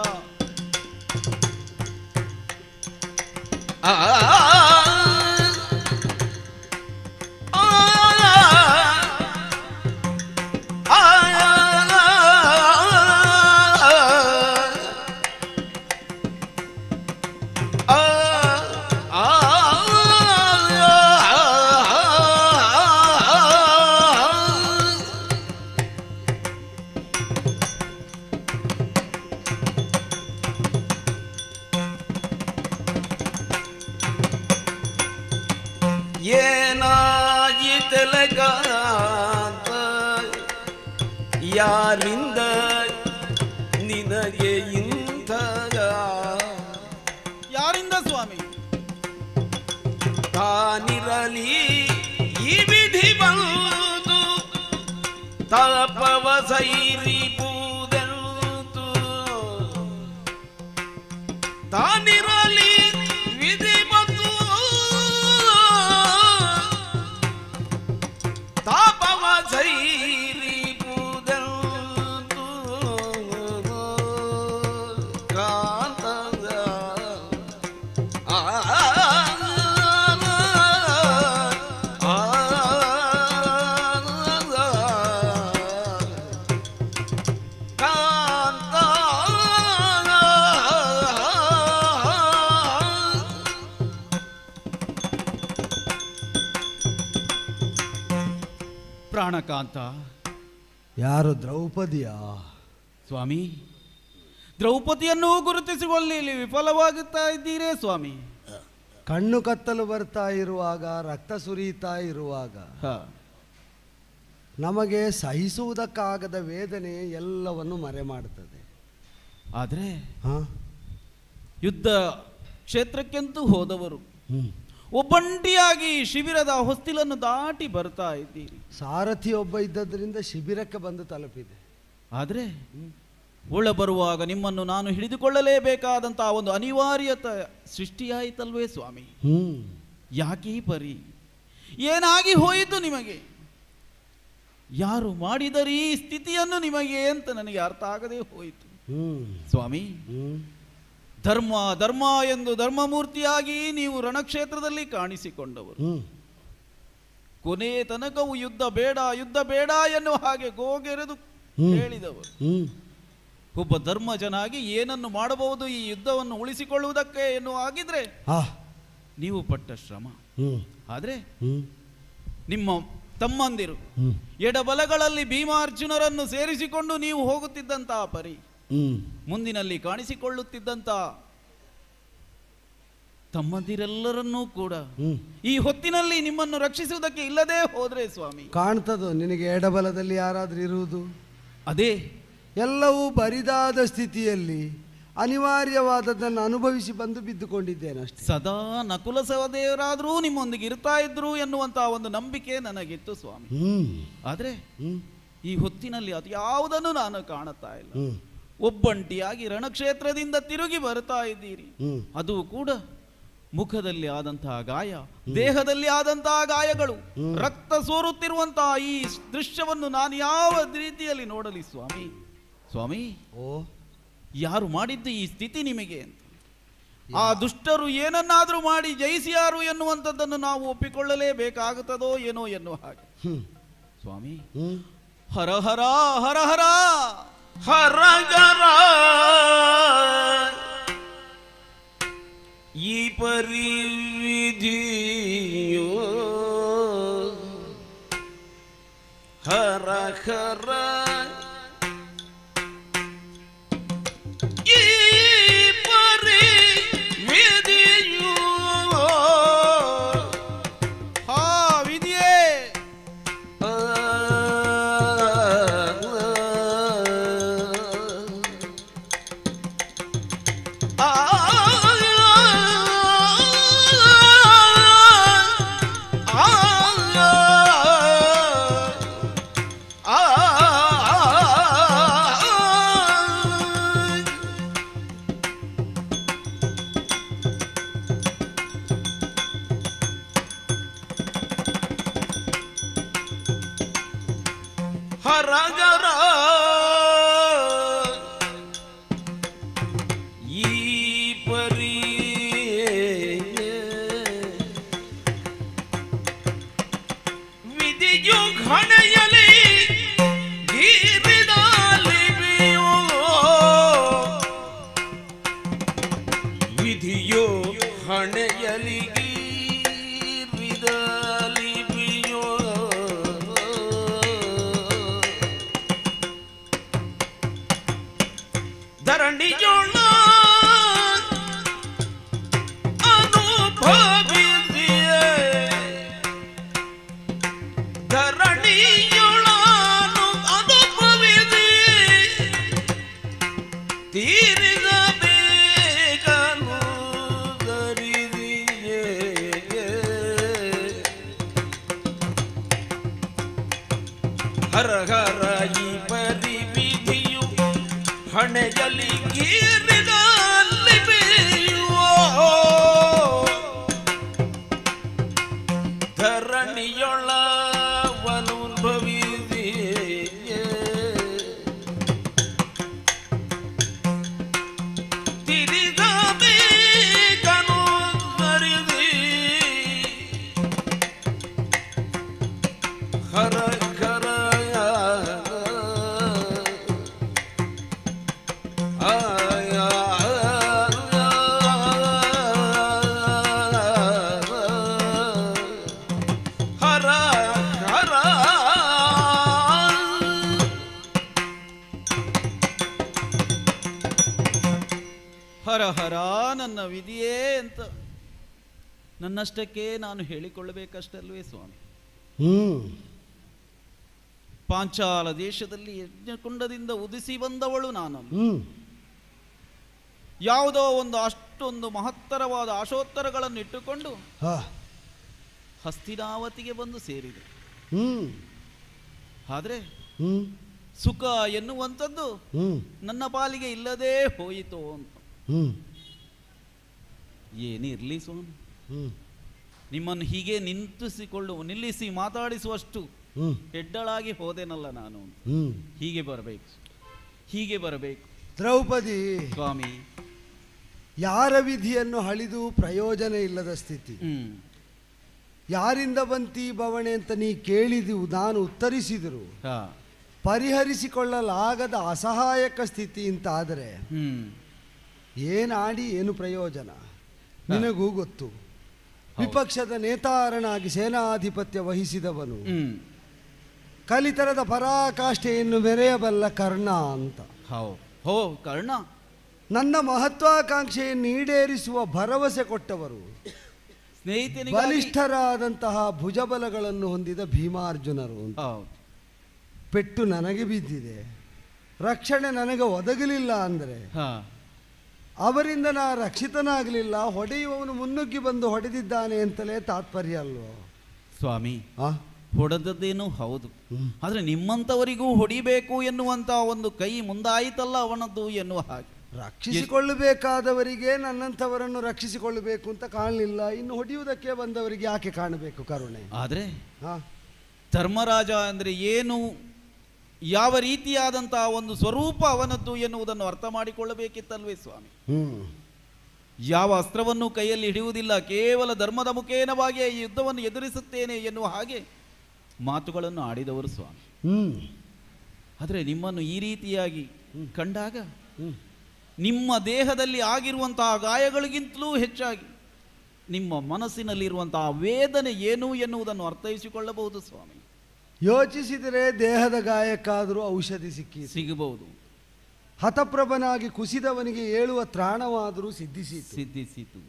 ಏನಾಯಿತಲಗಾಂತ, ಯಾರಿಂದ ನಿನಗೆ ಇಂಥ? ಯಾರಿಂದ ಸ್ವಾಮಿ? ತಾನಿರಲಿ ಈ ವಿಧಿ ಬಂದು ತಪವ ಸೈರಿಬುದೆಂದು ತಾನಿರಲಿ ವಿಧಿ ಬಂದು ತಾಪವ ಸೈರಿಬುದೆಂದು ಕಾಂತದ ಪ್ರಾಣಕಾಂತ. ಯಾರು? ದ್ರೌಪದಿಯಾ? ಸ್ವಾಮಿ, ದ್ರೌಪದಿಯನ್ನು ಗುರುತಿಸಿಕೊಳ್ಳಿ ವಿಫಲವಾಗುತ್ತಾ ಇದ್ದೀರೇ ಸ್ವಾಮಿ. ಕಣ್ಣು ಕತ್ತಲು ಬರ್ತಾ ಇರುವಾಗ, ರಕ್ತ ಸುರಿಯುತ್ತಾ ಇರುವಾಗ ನಮಗೆ ಸಹಿಸುವುದಕ್ಕಾಗದ ವೇದನೆ ಎಲ್ಲವನ್ನು ಮರೆ ಮಾಡುತ್ತದೆ. ಆದರೆ ಯುದ್ಧ ಕ್ಷೇತ್ರಕ್ಕೆಂತೂ ಹೋದವರು ಒಬ್ಬಂಟಿಯಾಗಿ ಶಿಬಿರದ ಹೊಸ್ತಿಲನ್ನು ದಾಟಿ ಬರ್ತಾ ಇದ್ದೀರಿ. ಸಾರಥಿ ಒಬ್ಬ ಇದ್ದದ್ರಿಂದ ಶಿಬಿರಕ್ಕೆ ಬಂದು ತಲುಪಿದೆ. ಆದರೆ ಒಳ ಬರುವಾಗ ನಿಮ್ಮನ್ನು ನಾನು ಹಿಡಿದುಕೊಳ್ಳಲೇಬೇಕಾದಂತಹ ಒಂದು ಅನಿವಾರ್ಯತೆ ಸೃಷ್ಟಿಯಾಯಿತಲ್ವೇ ಸ್ವಾಮಿ? ಯಾಕೀ ಪರಿ? ಏನಾಗಿ ಹೋಯಿತು ನಿಮಗೆ? ಯಾರು ಮಾಡಿದರೀ ಸ್ಥಿತಿಯನ್ನು ನಿಮಗೆ ಅಂತ ನನಗೆ ಅರ್ಥ ಆಗದೆ ಹೋಯಿತು ಸ್ವಾಮಿ. ಧರ್ಮ ಧರ್ಮ ಎಂದು ಧರ್ಮಮೂರ್ತಿಯಾಗಿ ನೀವು ರಣಕ್ಷೇತ್ರದಲ್ಲಿ ಕಾಣಿಸಿಕೊಂಡವರು. ಕೊನೆ ತನಕವು ಯುದ್ಧ ಬೇಡ ಯುದ್ಧ ಬೇಡ ಎನ್ನುವ ಹಾಗೆ ಗೋಗೆರೆದು ಹೇಳಿದವರು. ಒಬ್ಬ ಧರ್ಮಜನಾಗಿ ಏನನ್ನು ಮಾಡಬಹುದು ಈ ಯುದ್ಧವನ್ನು ಉಳಿಸಿಕೊಳ್ಳುವುದಕ್ಕೆ ಎನ್ನುವ ಹಾಗಿದ್ರೆ ನೀವು ಪಟ್ಟ ಶ್ರಮ. ಆದ್ರೆ ನಿಮ್ಮ ತಮ್ಮಂದಿರು ಎಡಬಲಗಳಲ್ಲಿ ಭೀಮಾರ್ಜುನರನ್ನು ಸೇರಿಸಿಕೊಂಡು ನೀವು ಹೋಗುತ್ತಿದ್ದಂತಹ ಪರಿ ಮುಂದಿನಲ್ಲಿ ಕಾಣಿಸಿಕೊಳ್ಳುತ್ತಿದ್ದಂತ ತಮ್ಮಂದಿರೆಲ್ಲರನ್ನೂ ಕೂಡ ಈ ಹೊತ್ತಿನಲ್ಲಿ ನಿಮ್ಮನ್ನು ರಕ್ಷಿಸುವುದಕ್ಕೆ ಇಲ್ಲದೆ ಹೋದ್ರೆ ಸ್ವಾಮಿ. ಕಾಣ್ತದೋ ನಿನಗೆ ಎಡಬಲದಲ್ಲಿ ಯಾರಾದ್ರೂ ಇರುವುದು? ಅದೇ ಎಲ್ಲವೂ ಬರಿದಾದ ಸ್ಥಿತಿಯಲ್ಲಿ ಅನಿವಾರ್ಯವಾದದ್ದನ್ನು ಅನುಭವಿಸಿ ಬಂದು ಬಿದ್ದುಕೊಂಡಿದ್ದೇನಷ್ಟೇ. ಸದಾ ನಕುಲ ಸಹದೇವರಾದರೂ ನಿಮ್ಮೊಂದಿಗೆ ಇರ್ತಾ ಇದ್ರು ಎನ್ನುವಂತಹ ಒಂದು ನಂಬಿಕೆ ನನಗಿತ್ತು ಸ್ವಾಮಿ. ಆದ್ರೆ ಈ ಹೊತ್ತಿನಲ್ಲಿ ಅದು ಯಾವುದನ್ನು ನಾನು ಕಾಣುತ್ತಾ ಇಲ್ಲ. ಒಬ್ಬಂಟಿಯಾಗಿ ರಣಕ್ಷೇತ್ರದಿಂದ ತಿರುಗಿ ಬರ್ತಾ ಇದ್ದೀರಿ. ಅದು ಕೂಡ ಮುಖದಲ್ಲಿ ಆದಂತಹ ಗಾಯ, ದೇಹದಲ್ಲಿ ಆದಂತಹ ಗಾಯಗಳು, ರಕ್ತ ಸೋರುತ್ತಿರುವಂತಹ ಈ ದೃಶ್ಯವನ್ನು ನಾನು ಯಾವ ರೀತಿಯಲ್ಲಿ ನೋಡಲಿ ಸ್ವಾಮಿ? ಸ್ವಾಮಿ, ಯಾರು ಮಾಡಿದ್ದು ಈ ಸ್ಥಿತಿ ನಿಮಗೆ ಅಂತ? ಆ ದುಷ್ಟರು ಏನನ್ನಾದ್ರೂ ಮಾಡಿ ಜಯಿಸಿಯಾರು ಎನ್ನುವಂಥದ್ದನ್ನು ನಾವು ಒಪ್ಪಿಕೊಳ್ಳಲೇಬೇಕಾಗುತ್ತದೋ ಏನೋ ಎನ್ನುವ ಹಾಗೆ ಸ್ವಾಮಿ. ಹರ ಹರ ಹರ ಹರ ಹರಗರ ಈ ಪರಿವಿಧಿಯೋ ಹರ ಹರ ಈ ಪರಿವಿಧಿಯೋ ಹಾ ವಿಧಿಯೇ ಹರಗರ ಈ ಪರಿ ವಿಧಿಯು ಹಣೆಯಲಿ ಗೀರಿದಾಲಿಬಿಯೋ ವಿಧಿಯೋ ಹಣೆಯಲಿ ಗೀರಿದಾಲಿಬಿಯೋ ಹರ ಹರ ಈ ಪರಿ ವಿಧಿಯು ಹಣೆಯಲ್ಲಿ ಗೀರಿನಲ್ಲಿ ಬೀಯುವ ಧರಣಿಯೊಳವನುಭವಿಸಿ ತಿರಿಗಬೇಕನು ಮರಿದಿ ಹರ ಹರ ಹರ ಹರ ನನ್ನ ವಿಧಿಯೇ ಅಂತ ನನ್ನಷ್ಟಕ್ಕೆ ನಾನು ಹೇಳಿಕೊಳ್ಳಬೇಕಷ್ಟಲ್ವೇ ಸ್ವಾಮಿ? ಪಾಂಚಾಲ ದೇಶದಲ್ಲಿ ಯಜ್ಞಕುಂಡದಿಂದ ಉದಿಸಿ ಬಂದವಳು ನಾನು. ಯಾವುದೋ ಒಂದು ಅಷ್ಟೊಂದು ಮಹತ್ತರವಾದ ಆಶೋತ್ತರಗಳನ್ನು ಇಟ್ಟುಕೊಂಡು ಹಸ್ತಿನಾವತಿಗೆ ಬಂದು ಸೇರಿದೆ. ಆದ್ರೆ ಸುಖ ಎನ್ನುವಂಥದ್ದು ನನ್ನ ಪಾಲಿಗೆ ಇಲ್ಲದೆ ಹೋಯಿತು ಅಂತ. ಏನಿರ್ಲಿ ಸ್ವಾಮಿ, ನಿಮ್ಮನ್ನು ಹೀಗೆ ನಿಲ್ಲಿಸಿ ಮಾತಾಡಿಸುವಷ್ಟು ಹೆಡ್ಡಳಾಗಿ ಹೋದೆನಲ್ಲ ನಾನು. ಹೀಗೆ ಬರಬೇಕು ದ್ರೌಪದಿ ಸ್ವಾಮಿ. ಯಾರ ವಿಧಿಯನ್ನು ಹಳಿದು ಪ್ರಯೋಜನ ಇಲ್ಲದ ಸ್ಥಿತಿ. ಯಾರಿಂದ ಬಂತಿ ಬವಣೆ ಅಂತ ನೀ ಕೇಳಿದು, ನಾನು ಉತ್ತರಿಸಿದರು ಪರಿಹರಿಸಿಕೊಳ್ಳಲಾಗದ ಅಸಹಾಯಕ ಸ್ಥಿತಿ ಅಂತಾದರೆ ಏನಾಡಿ ಏನು ಪ್ರಯೋಜನ? ನಿನಗೂ ಗೊತ್ತು, ವಿಪಕ್ಷದ ನೇತಾರನಾಗಿ ಸೇನಾಧಿಪತ್ಯ ವಹಿಸಿದವನು, ಕಲಿತರದ ಪರಾಕಾಷ್ಠೆಯನ್ನು ಮೆರೆಯಬಲ್ಲ ಕರ್ಣ ಅಂತ. ಕರ್ಣ ನನ್ನ ಮಹತ್ವಾಕಾಂಕ್ಷೆಯನ್ನು ಈಡೇರಿಸುವ ಭರವಸೆ ಕೊಟ್ಟವರು, ಸ್ನೇಹಿತನಿಗೆ ಬಲಿಷ್ಠರಾದಂತಹ ಭುಜಬಲಗಳನ್ನು ಹೊಂದಿದ ಭೀಮಾರ್ಜುನರು ಅಂತ. ಪೆಟ್ಟು ನನಗೆ ಬಿದ್ದಿದೆ, ರಕ್ಷಣೆ ನನಗೆ ಒದಗಲಿಲ್ಲ ಅಂದರೆ ಅವರಿಂದ ನಾ ರಕ್ಷಿತನಾಗಲಿಲ್ಲ, ಹೊಡೆಯುವವನು ಮುನ್ನುಗ್ಗಿ ಬಂದು ಹೊಡೆದಿದ್ದಾನೆ ಅಂತಲೇ ತಾತ್ಪರ್ಯ ಅಲ್ವೋ ಸ್ವಾಮಿ? ಹೊಡೆದದ್ದೇನೂ ಹೌದು, ಆದ್ರೆ ನಿಮ್ಮಂಥವರಿಗೂ ಹೊಡಿಬೇಕು ಎನ್ನುವಂತ ಒಂದು ಕೈ ಮುಂದಾಯಿತಲ್ಲ ಅವನದ್ದು ಎನ್ನುವ ಹಾಗೆ. ರಕ್ಷಿಸಿಕೊಳ್ಳಬೇಕಾದವರಿಗೆ ನನ್ನಂಥವರನ್ನು ರಕ್ಷಿಸಿಕೊಳ್ಳಬೇಕು ಅಂತ ಕಾಣಲಿಲ್ಲ, ಇನ್ನು ಹೊಡೆಯುವುದಕ್ಕೆ ಬಂದವರಿಗೆ ಯಾಕೆ ಕಾಣಬೇಕು ಕರುಣೆ? ಆದ್ರೆ ಧರ್ಮರಾಜ ಅಂದ್ರೆ ಏನು, ಯಾವ ರೀತಿಯಾದಂತಹ ಒಂದು ಸ್ವರೂಪ ಅವನದ್ದು ಎನ್ನುವುದನ್ನು ಅರ್ಥ ಮಾಡಿಕೊಳ್ಳಬೇಕಿತ್ತಲ್ವೇ ಸ್ವಾಮಿ? ಯಾವ ಅಸ್ತ್ರವನ್ನು ಕೈಯಲ್ಲಿ ಹಿಡಿಯುವುದಿಲ್ಲ, ಕೇವಲ ಧರ್ಮದ ಮುಖೇನವಾಗಿ ಈ ಯುದ್ಧವನ್ನು ಎದುರಿಸುತ್ತೇನೆ ಎನ್ನುವ ಹಾಗೆ ಮಾತುಗಳನ್ನು ಆಡಿದವರು ಸ್ವಾಮಿ. ಆದರೆ ನಿಮ್ಮನ್ನು ಈ ರೀತಿಯಾಗಿ ಕಂಡಾಗ ನಿಮ್ಮ ದೇಹದಲ್ಲಿ ಆಗಿರುವಂತಹ ಗಾಯಗಳಿಗಿಂತಲೂ ಹೆಚ್ಚಾಗಿ ನಿಮ್ಮ ಮನಸ್ಸಿನಲ್ಲಿರುವಂತಹ ವೇದನೆ ಏನು ಎನ್ನುವುದನ್ನು ಅರ್ಥೈಸಿಕೊಳ್ಳಬಹುದು ಸ್ವಾಮಿ. ಯೋಚಿಸಿದರೆ ದೇಹದ ಗಾಯಕ್ಕಾದರೂ ಔಷಧಿ ಸಿಗಬಹುದು. ಹತಪ್ರಭನಾಗಿ ಕುಸಿದವನಿಗೆ ಏಳುವ ತ್ರಾಣವಾದರೂ ಸಿದ್ಧಿಸಿತು.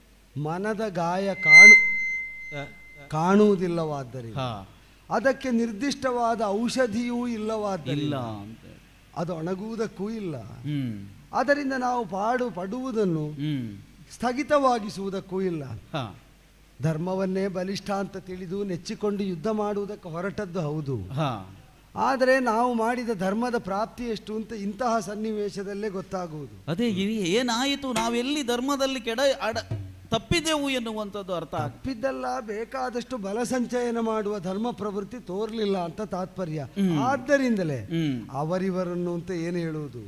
ಮನದ ಗಾಯ ಕಾಣುವುದಿಲ್ಲವಾದ್ದರಿಂದ ಅದಕ್ಕೆ ನಿರ್ದಿಷ್ಟವಾದ ಔಷಧಿಯೂ ಇಲ್ಲವಾದ್ದರಿಂದ ಅದು ಒಣಗುವುದಕ್ಕೂ ಇಲ್ಲ. ಅದರಿಂದ ನಾವು ಪಡುವುದನ್ನು ಸ್ಥಗಿತವಾಗಿಸುವುದಕ್ಕೂ ಇಲ್ಲ. ಧರ್ಮವನ್ನೇ ಬಲಿಷ್ಠ ಅಂತ ತಿಳಿದು ನೆಚ್ಚಿಕೊಂಡು ಯುದ್ಧ ಮಾಡುವುದಕ್ಕೆ ಹೊರಟದ್ದು ಹೌದು, ಆದರೆ ನಾವು ಮಾಡಿದ ಧರ್ಮದ ಪ್ರಾಪ್ತಿ ಎಷ್ಟು ಅಂತ ಇಂತಹ ಸನ್ನಿವೇಶದಲ್ಲೇ ಗೊತ್ತಾಗುವುದು. ಅದೇ ಏನಾಯಿತು, ನಾವೆಲ್ಲಿ ಧರ್ಮದಲ್ಲಿ ತಪ್ಪಿದೆವು ಎನ್ನುವಂಥದ್ದು ಅರ್ಥ. ತಪ್ಪಿದ್ದಲ್ಲ, ಬೇಕಾದಷ್ಟು ಬಲ ಸಂಚಯನ ಮಾಡುವ ಧರ್ಮ ಪ್ರವೃತ್ತಿ ತೋರ್ಲಿಲ್ಲ ಅಂತ ತಾತ್ಪರ್ಯ. ಆದ್ದರಿಂದಲೇ ಅವರಿವರನ್ನು ಅಂತ ಏನು ಹೇಳುವುದು,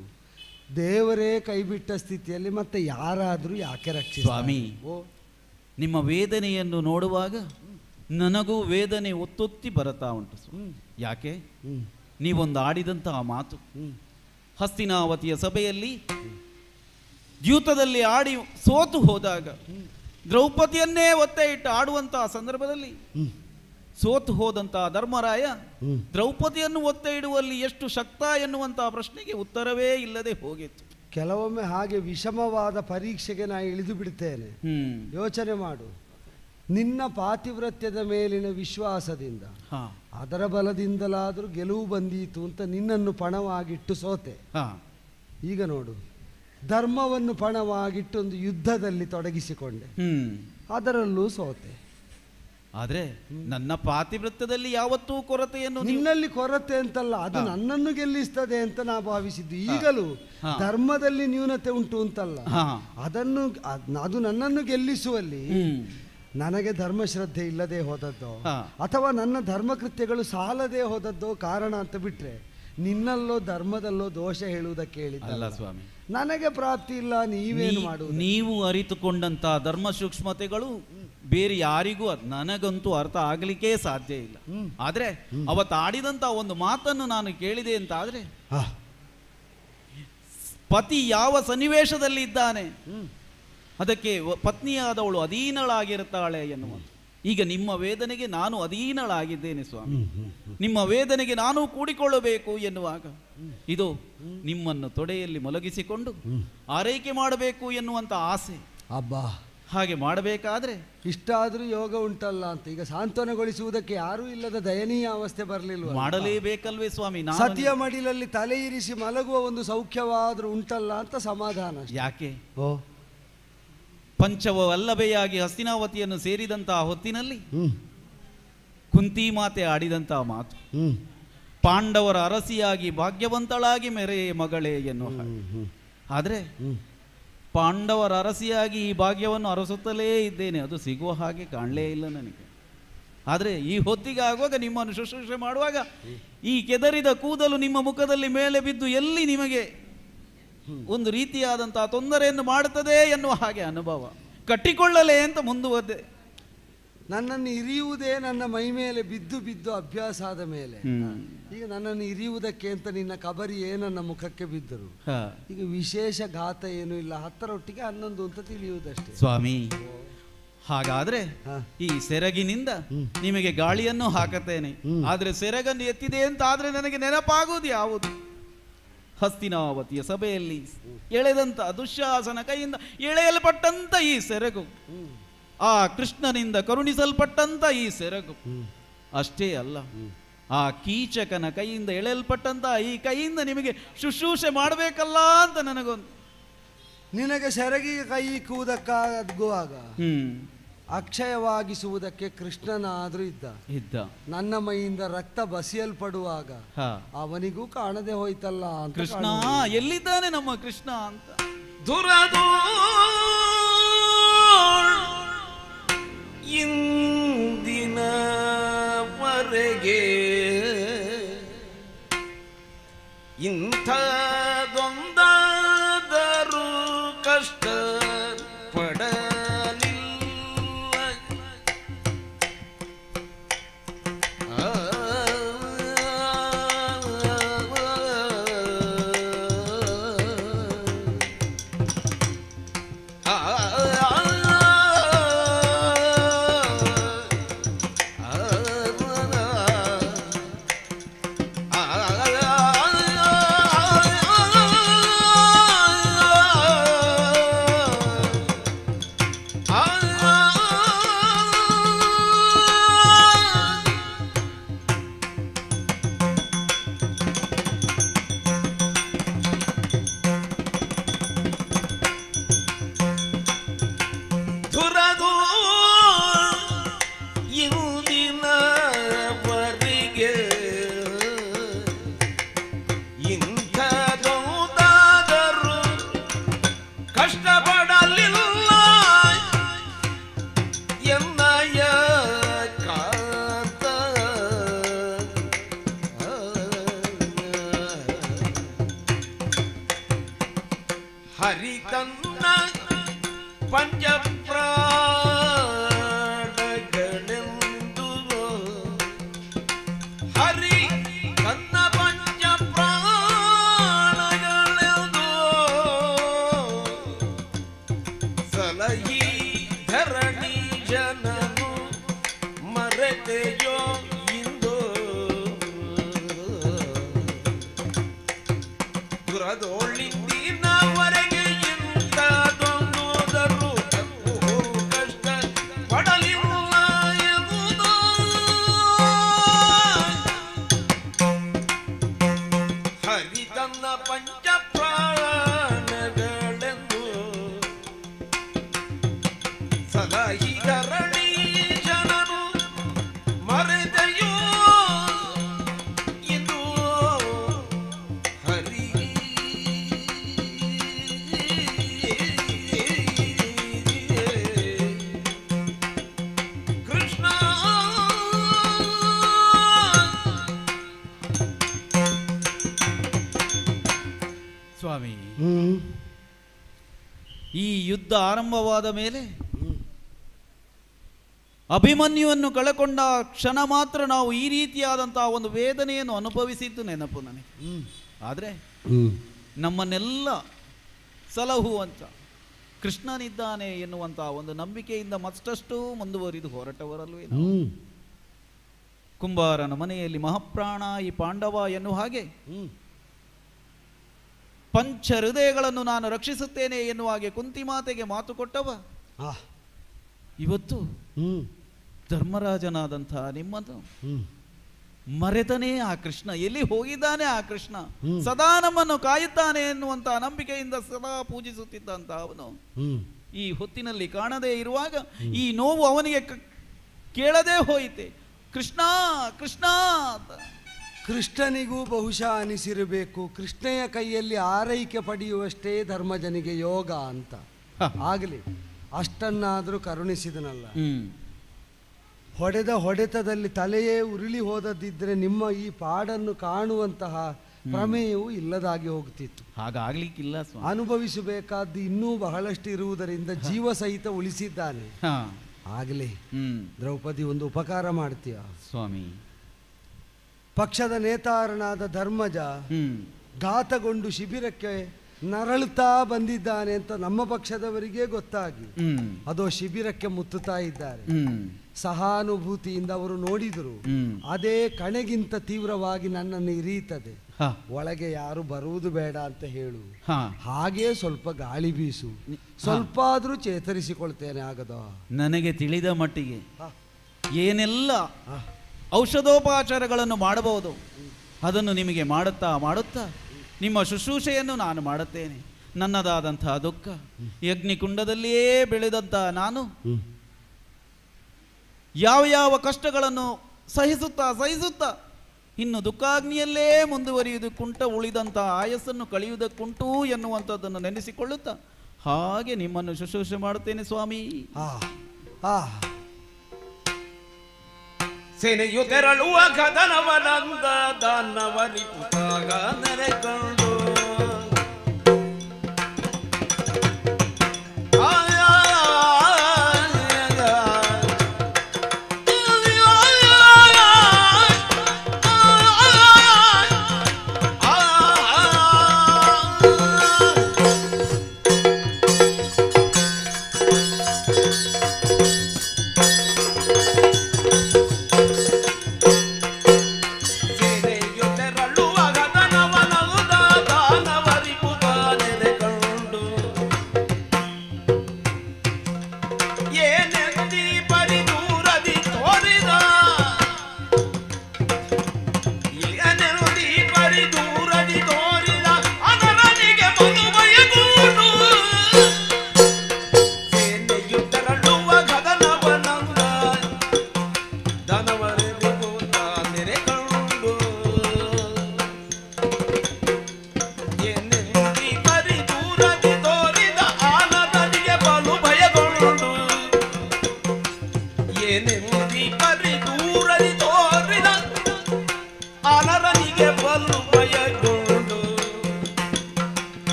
ದೇವರೇ ಕೈಬಿಟ್ಟ ಸ್ಥಿತಿಯಲ್ಲಿ ಮತ್ತೆ ಯಾರಾದರೂ ಯಾಕೆ ರಕ್ಷಿಸ? ಸ್ವಾಮಿ, ನಿಮ್ಮ ವೇದನೆಯನ್ನು ನೋಡುವಾಗ ನನಗೂ ವೇದನೆ ಒತ್ತೊತ್ತಿ ಬರುತ್ತಾ ಉಂಟು. ಯಾಕೆ? ನೀವೊಂದು ಆಡಿದಂತಹ ಮಾತು ಹಸ್ತಿನಾವತಿಯ ಸಭೆಯಲ್ಲಿ ದ್ಯೂತದಲ್ಲಿ ಆಡಿ ಸೋತು ಹೋದಾಗ ದ್ರೌಪದಿಯನ್ನೇ ಒತ್ತೆ ಇಟ್ಟು ಆಡುವಂತಹ ಸಂದರ್ಭದಲ್ಲಿ ಸೋತು ಹೋದಂತಹ ಧರ್ಮರಾಯ ದ್ರೌಪದಿಯನ್ನು ಒತ್ತೆ ಇಡುವಲ್ಲಿ ಎಷ್ಟು ಶಕ್ತ ಎನ್ನುವಂತಹ ಪ್ರಶ್ನೆಗೆ ಉತ್ತರವೇ ಇಲ್ಲದೆ ಹೋಗಿತ್ತು. ಕೆಲವೊಮ್ಮೆ ಹಾಗೆ ವಿಷಮವಾದ ಪರೀಕ್ಷೆಗೆ ನಾ ಇಳಿದು ಬಿಡ್ತೇನೆ. ಯೋಚನೆ ಮಾಡು, ನಿನ್ನ ಪಾತಿವ್ರತ್ಯದ ಮೇಲಿನ ವಿಶ್ವಾಸದಿಂದ ಅದರ ಬಲದಿಂದಲಾದರೂ ಗೆಲುವು ಬಂದೀತು ಅಂತ ನಿನ್ನನ್ನು ಪಣವಾಗಿಟ್ಟು ಸೋತೆ. ಈಗ ನೋಡು, ಧರ್ಮವನ್ನು ಪಣವಾಗಿಟ್ಟು ಒಂದು ಯುದ್ಧದಲ್ಲಿ ತೊಡಗಿಸಿಕೊಂಡೆ, ಅದರಲ್ಲೂ ಸೋತೆ. ಆದ್ರೆ ನನ್ನ ಪಾತಿವೃತ್ಯದಲ್ಲಿ ಯಾವತ್ತೂ ಕೊರತೆಯನ್ನು ನಿನ್ನಲ್ಲಿ ಕೊರತೆ ಅಂತಲ್ಲ, ಅದು ನನ್ನನ್ನು ಗೆಲ್ಲಿಸ್ತದೆ ಅಂತ ನಾ ಭಾವಿಸಿದ್ದು. ಈಗಲೂ ಧರ್ಮದಲ್ಲಿ ನ್ಯೂನತೆ ಉಂಟು ಅಂತಲ್ಲ, ಅದನ್ನು ಅದು ನನ್ನನ್ನು ಗೆಲ್ಲಿಸುವಲ್ಲಿ ನನಗೆ ಧರ್ಮಶ್ರದ್ಧೆ ಇಲ್ಲದೆ ಹೋದದ್ದೋ ಅಥವಾ ನನ್ನ ಧರ್ಮಕೃತ್ಯಗಳು ಸಾಲದೆ ಹೋದದ್ದೋ ಕಾರಣ ಅಂತ ಬಿಟ್ರೆ, ನಿನ್ನಲ್ಲೋ ಧರ್ಮದಲ್ಲೋ ದೋಷ ಹೇಳುವುದಕ್ಕೆ ಹೇಳಿದ್ದಲ್ಲ ಸ್ವಾಮಿ. ನನಗೆ ಪ್ರಾಪ್ತಿ ಇಲ್ಲ, ನೀವೇನು ಮಾಡುವುದು? ನೀವು ಅರಿತುಕೊಂಡಂತ ಧರ್ಮ ಸೂಕ್ಷ್ಮತೆಗಳು ಬೇರೆ ಯಾರಿಗೂ ನನಗಂತೂ ಅರ್ಥ ಆಗಲಿಕ್ಕೆ ಸಾಧ್ಯ ಇಲ್ಲ. ಆದ್ರೆ ಅವತ್ತು ಆಡಿದಂತ ಒಂದು ಮಾತನ್ನು ನಾನು ಕೇಳಿದೆ ಅಂತ ಆದ್ರೆ, ಪತಿ ಯಾವ ಸನ್ನಿವೇಶದಲ್ಲಿ ಇದ್ದಾನೆ ಅದಕ್ಕೆ ಪತ್ನಿಯಾದವಳು ಅಧೀನಳಾಗಿರುತ್ತಾಳೆ ಎನ್ನುವ. ಈಗ ನಿಮ್ಮ ವೇದನೆಗೆ ನಾನು ಅಧೀನಳಾಗಿದ್ದೇನೆ ಸ್ವಾಮಿ, ನಿಮ್ಮ ವೇದನೆಗೆ ನಾನು ಕೂಡಿಕೊಳ್ಳಬೇಕು ಎನ್ನುವಾಗ ಇದು ನಿಮ್ಮನ್ನು ತೊಡೆಯಲ್ಲಿ ಮಲಗಿಸಿಕೊಂಡು ಆರೈಕೆ ಮಾಡಬೇಕು ಎನ್ನುವಂತ ಆಸೆ. ಅಬ್ಬಾ, ಹಾಗೆ ಮಾಡಬೇಕಾದ್ರೆ ಇಷ್ಟಾದ್ರೂ ಯೋಗ ಉಂಟಲ್ಲ ಅಂತ ಈಗ ಸಾಂತ್ವನಗೊಳಿಸುವುದಕ್ಕೆ ಯಾರೂ ಇಲ್ಲದ ದಯನೀಯ ಅವಸ್ಥೆ ಬರಲಿಲ್ವ? ಮಾಡಲೇಬೇಕಲ್ವೇ ಸ್ವಾಮಿ? ಸತಿಯ ಮಡಿಲಲ್ಲಿ ತಲೆ ಇರಿಸಿ ಮಲಗುವ ಒಂದು ಸೌಖ್ಯವಾದ್ರೂ ಉಂಟಲ್ಲ ಅಂತ ಸಮಾಧಾನ. ಯಾಕೆ? ಪಂಚವಲ್ಲಭೆಯಾಗಿ ಹಸ್ತಿನಾವತಿಯನ್ನು ಸೇರಿದಂತಹ ಹೊತ್ತಿನಲ್ಲಿ ಕುಂತಿ ಮಾತೆ ಆಡಿದಂತಹ ಮಾತು, ಪಾಂಡವರ ಅರಸಿಯಾಗಿ ಭಾಗ್ಯವಂತಳಾಗಿ ಮೆರೆ ಮಗಳೇ ಎನ್ನುವ. ಆದ್ರೆ ಪಾಂಡವರ ಅರಸಿಯಾಗಿ ಈ ಭಾಗ್ಯವನ್ನು ಅರಸುತ್ತಲೇ ಇದ್ದೇನೆ, ಅದು ಸಿಗುವ ಹಾಗೆ ಕಾಣಲೇ ಇಲ್ಲ ನನಗೆ. ಆದರೆ ಈ ಹೊತ್ತಿಗೆ ಆಗುವಾಗ ನಿಮ್ಮನ್ನು ಶುಶ್ರೂಷೆ ಮಾಡುವಾಗ ಈ ಕೆದರಿದ ಕೂದಲು ನಿಮ್ಮ ಮುಖದಲ್ಲಿ ಮೇಲೆ ಬಿದ್ದು ಎಲ್ಲಿ ನಿಮಗೆ ಒಂದು ರೀತಿಯಾದಂತಹ ತೊಂದರೆಯನ್ನು ಮಾಡುತ್ತದೆ ಎನ್ನುವ ಹಾಗೆ ಅನುಭವ. ಕಟ್ಟಿಕೊಳ್ಳಲೇ ಅಂತ ಮುಂದುವರೆದೆ. ನನ್ನನ್ನು ಇರಿಯುವುದೇ ನನ್ನ ಮೈ ಮೇಲೆ ಬಿದ್ದು ಬಿದ್ದು ಅಭ್ಯಾಸ ಆದ ಮೇಲೆ ಈಗ ನನ್ನನ್ನು ಇರಿಯುವುದಕ್ಕೆ ಅಂತ ನಿನ್ನ ಕಬರಿಯೇ ನನ್ನ ಮುಖಕ್ಕೆ ಬಿದ್ದರು. ಈಗ ವಿಶೇಷ ಘಾತ ಏನೂ ಇಲ್ಲ, 10ರೊಟ್ಟಿಗೆ 11 ಅಂತ ತಿಳಿಯುವುದಷ್ಟೇ ಸ್ವಾಮಿ. ಹಾಗಾದ್ರೆ ಈ ಸೆರಗಿನಿಂದ ನಿಮಗೆ ಗಾಳಿಯನ್ನು ಹಾಕುತ್ತೇನೆ, ಆದ್ರೆ ಸೆರಗನ್ನು ಎತ್ತಿದೆ ಅಂತ ಆದ್ರೆ ನನಗೆ ನೆನಪಾಗುವುದು ಯಾವುದು? ಹಸ್ತಿನಾವತಿಯ ಸಭೆಯಲ್ಲಿ ಎಳೆದಂತ ದುಶ್ಯಾಸನ ಕೈಯಿಂದ ಎಳೆಯಲ್ಪಟ್ಟಂತ ಈ ಸೆರಗು, ಆ ಕೃಷ್ಣನಿಂದ ಕರುಣಿಸಲ್ಪಟ್ಟಂತ ಈ ಸೆರಗು ಅಷ್ಟೇ ಅಲ್ಲ, ಆ ಕೀಚಕನ ಕೈಯಿಂದ ಎಳೆಯಲ್ಪಟ್ಟಂತ ಈ ಕೈಯಿಂದ ನಿಮಗೆ ಶುಶ್ರೂಷೆ ಮಾಡಬೇಕಲ್ಲ ಅಂತ ನನಗೊಂದು. ನಿನಗೆ ಸೆರಗಿಗೆ ಕೈ ಇಕ್ಕುವುದಕ್ಕಾಗುವಾಗ ಅಕ್ಷಯವಾಗಿಸುವುದಕ್ಕೆ ಕೃಷ್ಣನಾದ್ರೂ ಇದ್ದ. ನನ್ನ ಮೈಯಿಂದ ರಕ್ತ ಬಸಿಯಲ್ಪಡುವಾಗ ಅವನಿಗೂ ಕಾಣದೆ ಹೋಯ್ತಲ್ಲ ಅಂತ. ಕೃಷ್ಣ ಎಲ್ಲಿದ್ದಾನೆ ನಮ್ಮ ಕೃಷ್ಣ ಅಂತ ದುರದು ಇಂದಿನವರೆಗೆ ಇಂಥದೊಂದಾದರೂ ಕಷ್ಟ ಈ ಯುದ್ಧ ಆರಂಭವಾದ ಮೇಲೆ ಅಭಿಮನ್ಯುವನ್ನು ಕಳಕೊಂಡ ಕ್ಷಣ ಮಾತ್ರ ನಾವು ಈ ರೀತಿಯಾದಂತಹ ಒಂದು ವೇದನೆಯನ್ನು ಅನುಭವಿಸಿದ್ದು ನೆನಪು ನನಗೆ. ಆದರೆ ನಮ್ಮನ್ನೆಲ್ಲ ಸಲಹುವಂತ ಕೃಷ್ಣನಿದ್ದಾನೆ ಎನ್ನುವಂತಹ ಒಂದು ನಂಬಿಕೆಯಿಂದ ಮತ್ತಷ್ಟು ಮುಂದುವರಿದು ಹೊರಟವರಲ್ವೇ ನಾವು. ಕುಂಬಾರನ ಮನೆಯಲ್ಲಿ ಮಹಾಪ್ರಾಣ ಈ ಪಾಂಡವ ಎನ್ನುವ ಹಾಗೆ ಪಂಚ ಹೃದಯಗಳನ್ನು ನಾನು ರಕ್ಷಿಸುತ್ತೇನೆ ಎನ್ನುವ ಹಾಗೆ ಕುಂತಿ ಮಾತೆಗೆ ಮಾತು ಕೊಟ್ಟವ ಇವತ್ತು ಧರ್ಮರಾಜನಾದಂತಹ ನಿಮ್ಮದು ಮರೆತನೇ ಆ ಕೃಷ್ಣ ಎಲ್ಲಿ ಹೋಗಿದ್ದಾನೆ? ಆ ಕೃಷ್ಣ ಸದಾ ನಮ್ಮನ್ನು ಕಾಯುತ್ತಾನೆ ಎನ್ನುವಂತಹ ನಂಬಿಕೆಯಿಂದ ಸದಾ ಪೂಜಿಸುತ್ತಿದ್ದಂತ ಅವನು ಈ ಹೊತ್ತಿನಲ್ಲಿ ಕಾಣದೇ ಇರುವಾಗ ಈ ನೋವು ಅವನಿಗೆ ಕೇಳದೇ ಹೋಯಿತೆ. ಕೃಷ್ಣ ಕೃಷ್ಣ ಅಂತ ಕೃಷ್ಣನಿಗೂ ಬಹುಶಃ ಅನಿಸಿರಬೇಕು, ಕೃಷ್ಣೆಯ ಕೈಯಲ್ಲಿ ಆರೈಕೆ ಪಡೆಯುವಷ್ಟೇ ಧರ್ಮಜನಿಗೆ ಯೋಗ ಅಂತ. ಆಗಲಿ, ಅಷ್ಟನ್ನಾದರೂ ಕರುಣಿಸಿದನಲ್ಲ. ಹೊಡೆದ ಹೊಡೆತದಲ್ಲಿ ತಲೆಯೇ ಉರುಳಿ ಹೋದದಿದ್ದರೆ ನಿಮ್ಮ ಈ ಪಾಡನ್ನು ಕಾಣುವಂತಹ ಪ್ರಮೇಯವು ಇಲ್ಲದಾಗಿ ಹೋಗ್ತಿತ್ತು. ಹಾಗಾಗ್ಲಿಕ್ಕಿಲ್ಲ. ಅನುಭವಿಸಬೇಕಾದ್ದು ಇನ್ನೂ ಬಹಳಷ್ಟು ಇರುವುದರಿಂದ ಜೀವ ಸಹಿತ ಉಳಿಸಿದ್ದಾನೆ. ಆಗಲಿ, ದ್ರೌಪದಿ ಒಂದು ಉಪಕಾರ ಮಾಡ್ತೀಯ ಸ್ವಾಮಿ. ಪಕ್ಷದ ನೇತಾರನಾದ ಧರ್ಮಜ ಘಾತಗೊಂಡು ಶಿಬಿರಕ್ಕೆ ನರಳುತ್ತಾ ಬಂದಿದ್ದಾನೆ ಅಂತ ನಮ್ಮ ಪಕ್ಷದವರಿಗೆ ಗೊತ್ತಾಗಿ ಅದು ಶಿಬಿರಕ್ಕೆ ಮುತ್ತುತ್ತಾ ಇದ್ದಾರೆ. ಸಹಾನುಭೂತಿಯಿಂದ ಅವರು ನೋಡಿದರು. ಅದೇ ಕಣೆಗಿಂತ ತೀವ್ರವಾಗಿ ನನ್ನನ್ನು ಇರಿಯುತ್ತದೆ. ಒಳಗೆ ಯಾರು ಬರುವುದು ಬೇಡ ಅಂತ ಹೇಳು. ಹಾಗೇ ಸ್ವಲ್ಪ ಗಾಳಿ ಬೀಸು, ಸ್ವಲ್ಪ ಆದ್ರೂ ಚೇತರಿಸಿಕೊಳ್ತೇನೆ. ಆಗದ ನನಗೆ ತಿಳಿದ ಮಟ್ಟಿಗೆ ಏನೆಲ್ಲ ಔಷಧೋಪಚಾರಗಳನ್ನು ಮಾಡಬಹುದು ಅದನ್ನು ನಿಮಗೆ ಮಾಡುತ್ತಾ ಮಾಡುತ್ತಾ ನಿಮ್ಮ ಶುಶ್ರೂಷೆಯನ್ನು ನಾನು ಮಾಡುತ್ತೇನೆ. ನನ್ನದಾದಂತಹ ದುಃಖ ಯಜ್ಞಕುಂಡದಲ್ಲಿಯೇ ಬೆಳೆದಂಥ ನಾನು ಯಾವ ಯಾವ ಕಷ್ಟಗಳನ್ನು ಸಹಿಸುತ್ತಾ ಸಹಿಸುತ್ತಾ ಇನ್ನು ದುಃಖಾಗ್ನಿಯಲ್ಲೇ ಮುಂದುವರಿಯುವುದಕ್ಕುಂಟ ಉಳಿದಂಥ ಆಯಸ್ಸನ್ನು ಕಳೆಯುವುದಕ್ಕುಂಟು ಎನ್ನುವಂಥದ್ದನ್ನು ನೆನೆಸಿಕೊಳ್ಳುತ್ತಾ ಹಾಗೆ ನಿಮ್ಮನ್ನು ಶುಶ್ರೂಷೆ ಮಾಡುತ್ತೇನೆ ಸ್ವಾಮಿ. ಸೇನೆಯು ತೆರಳುವ ಕದನವನಂದ ದಾನವರಿ ಪುತಾಗ ನೆರೆಕೊಂಡು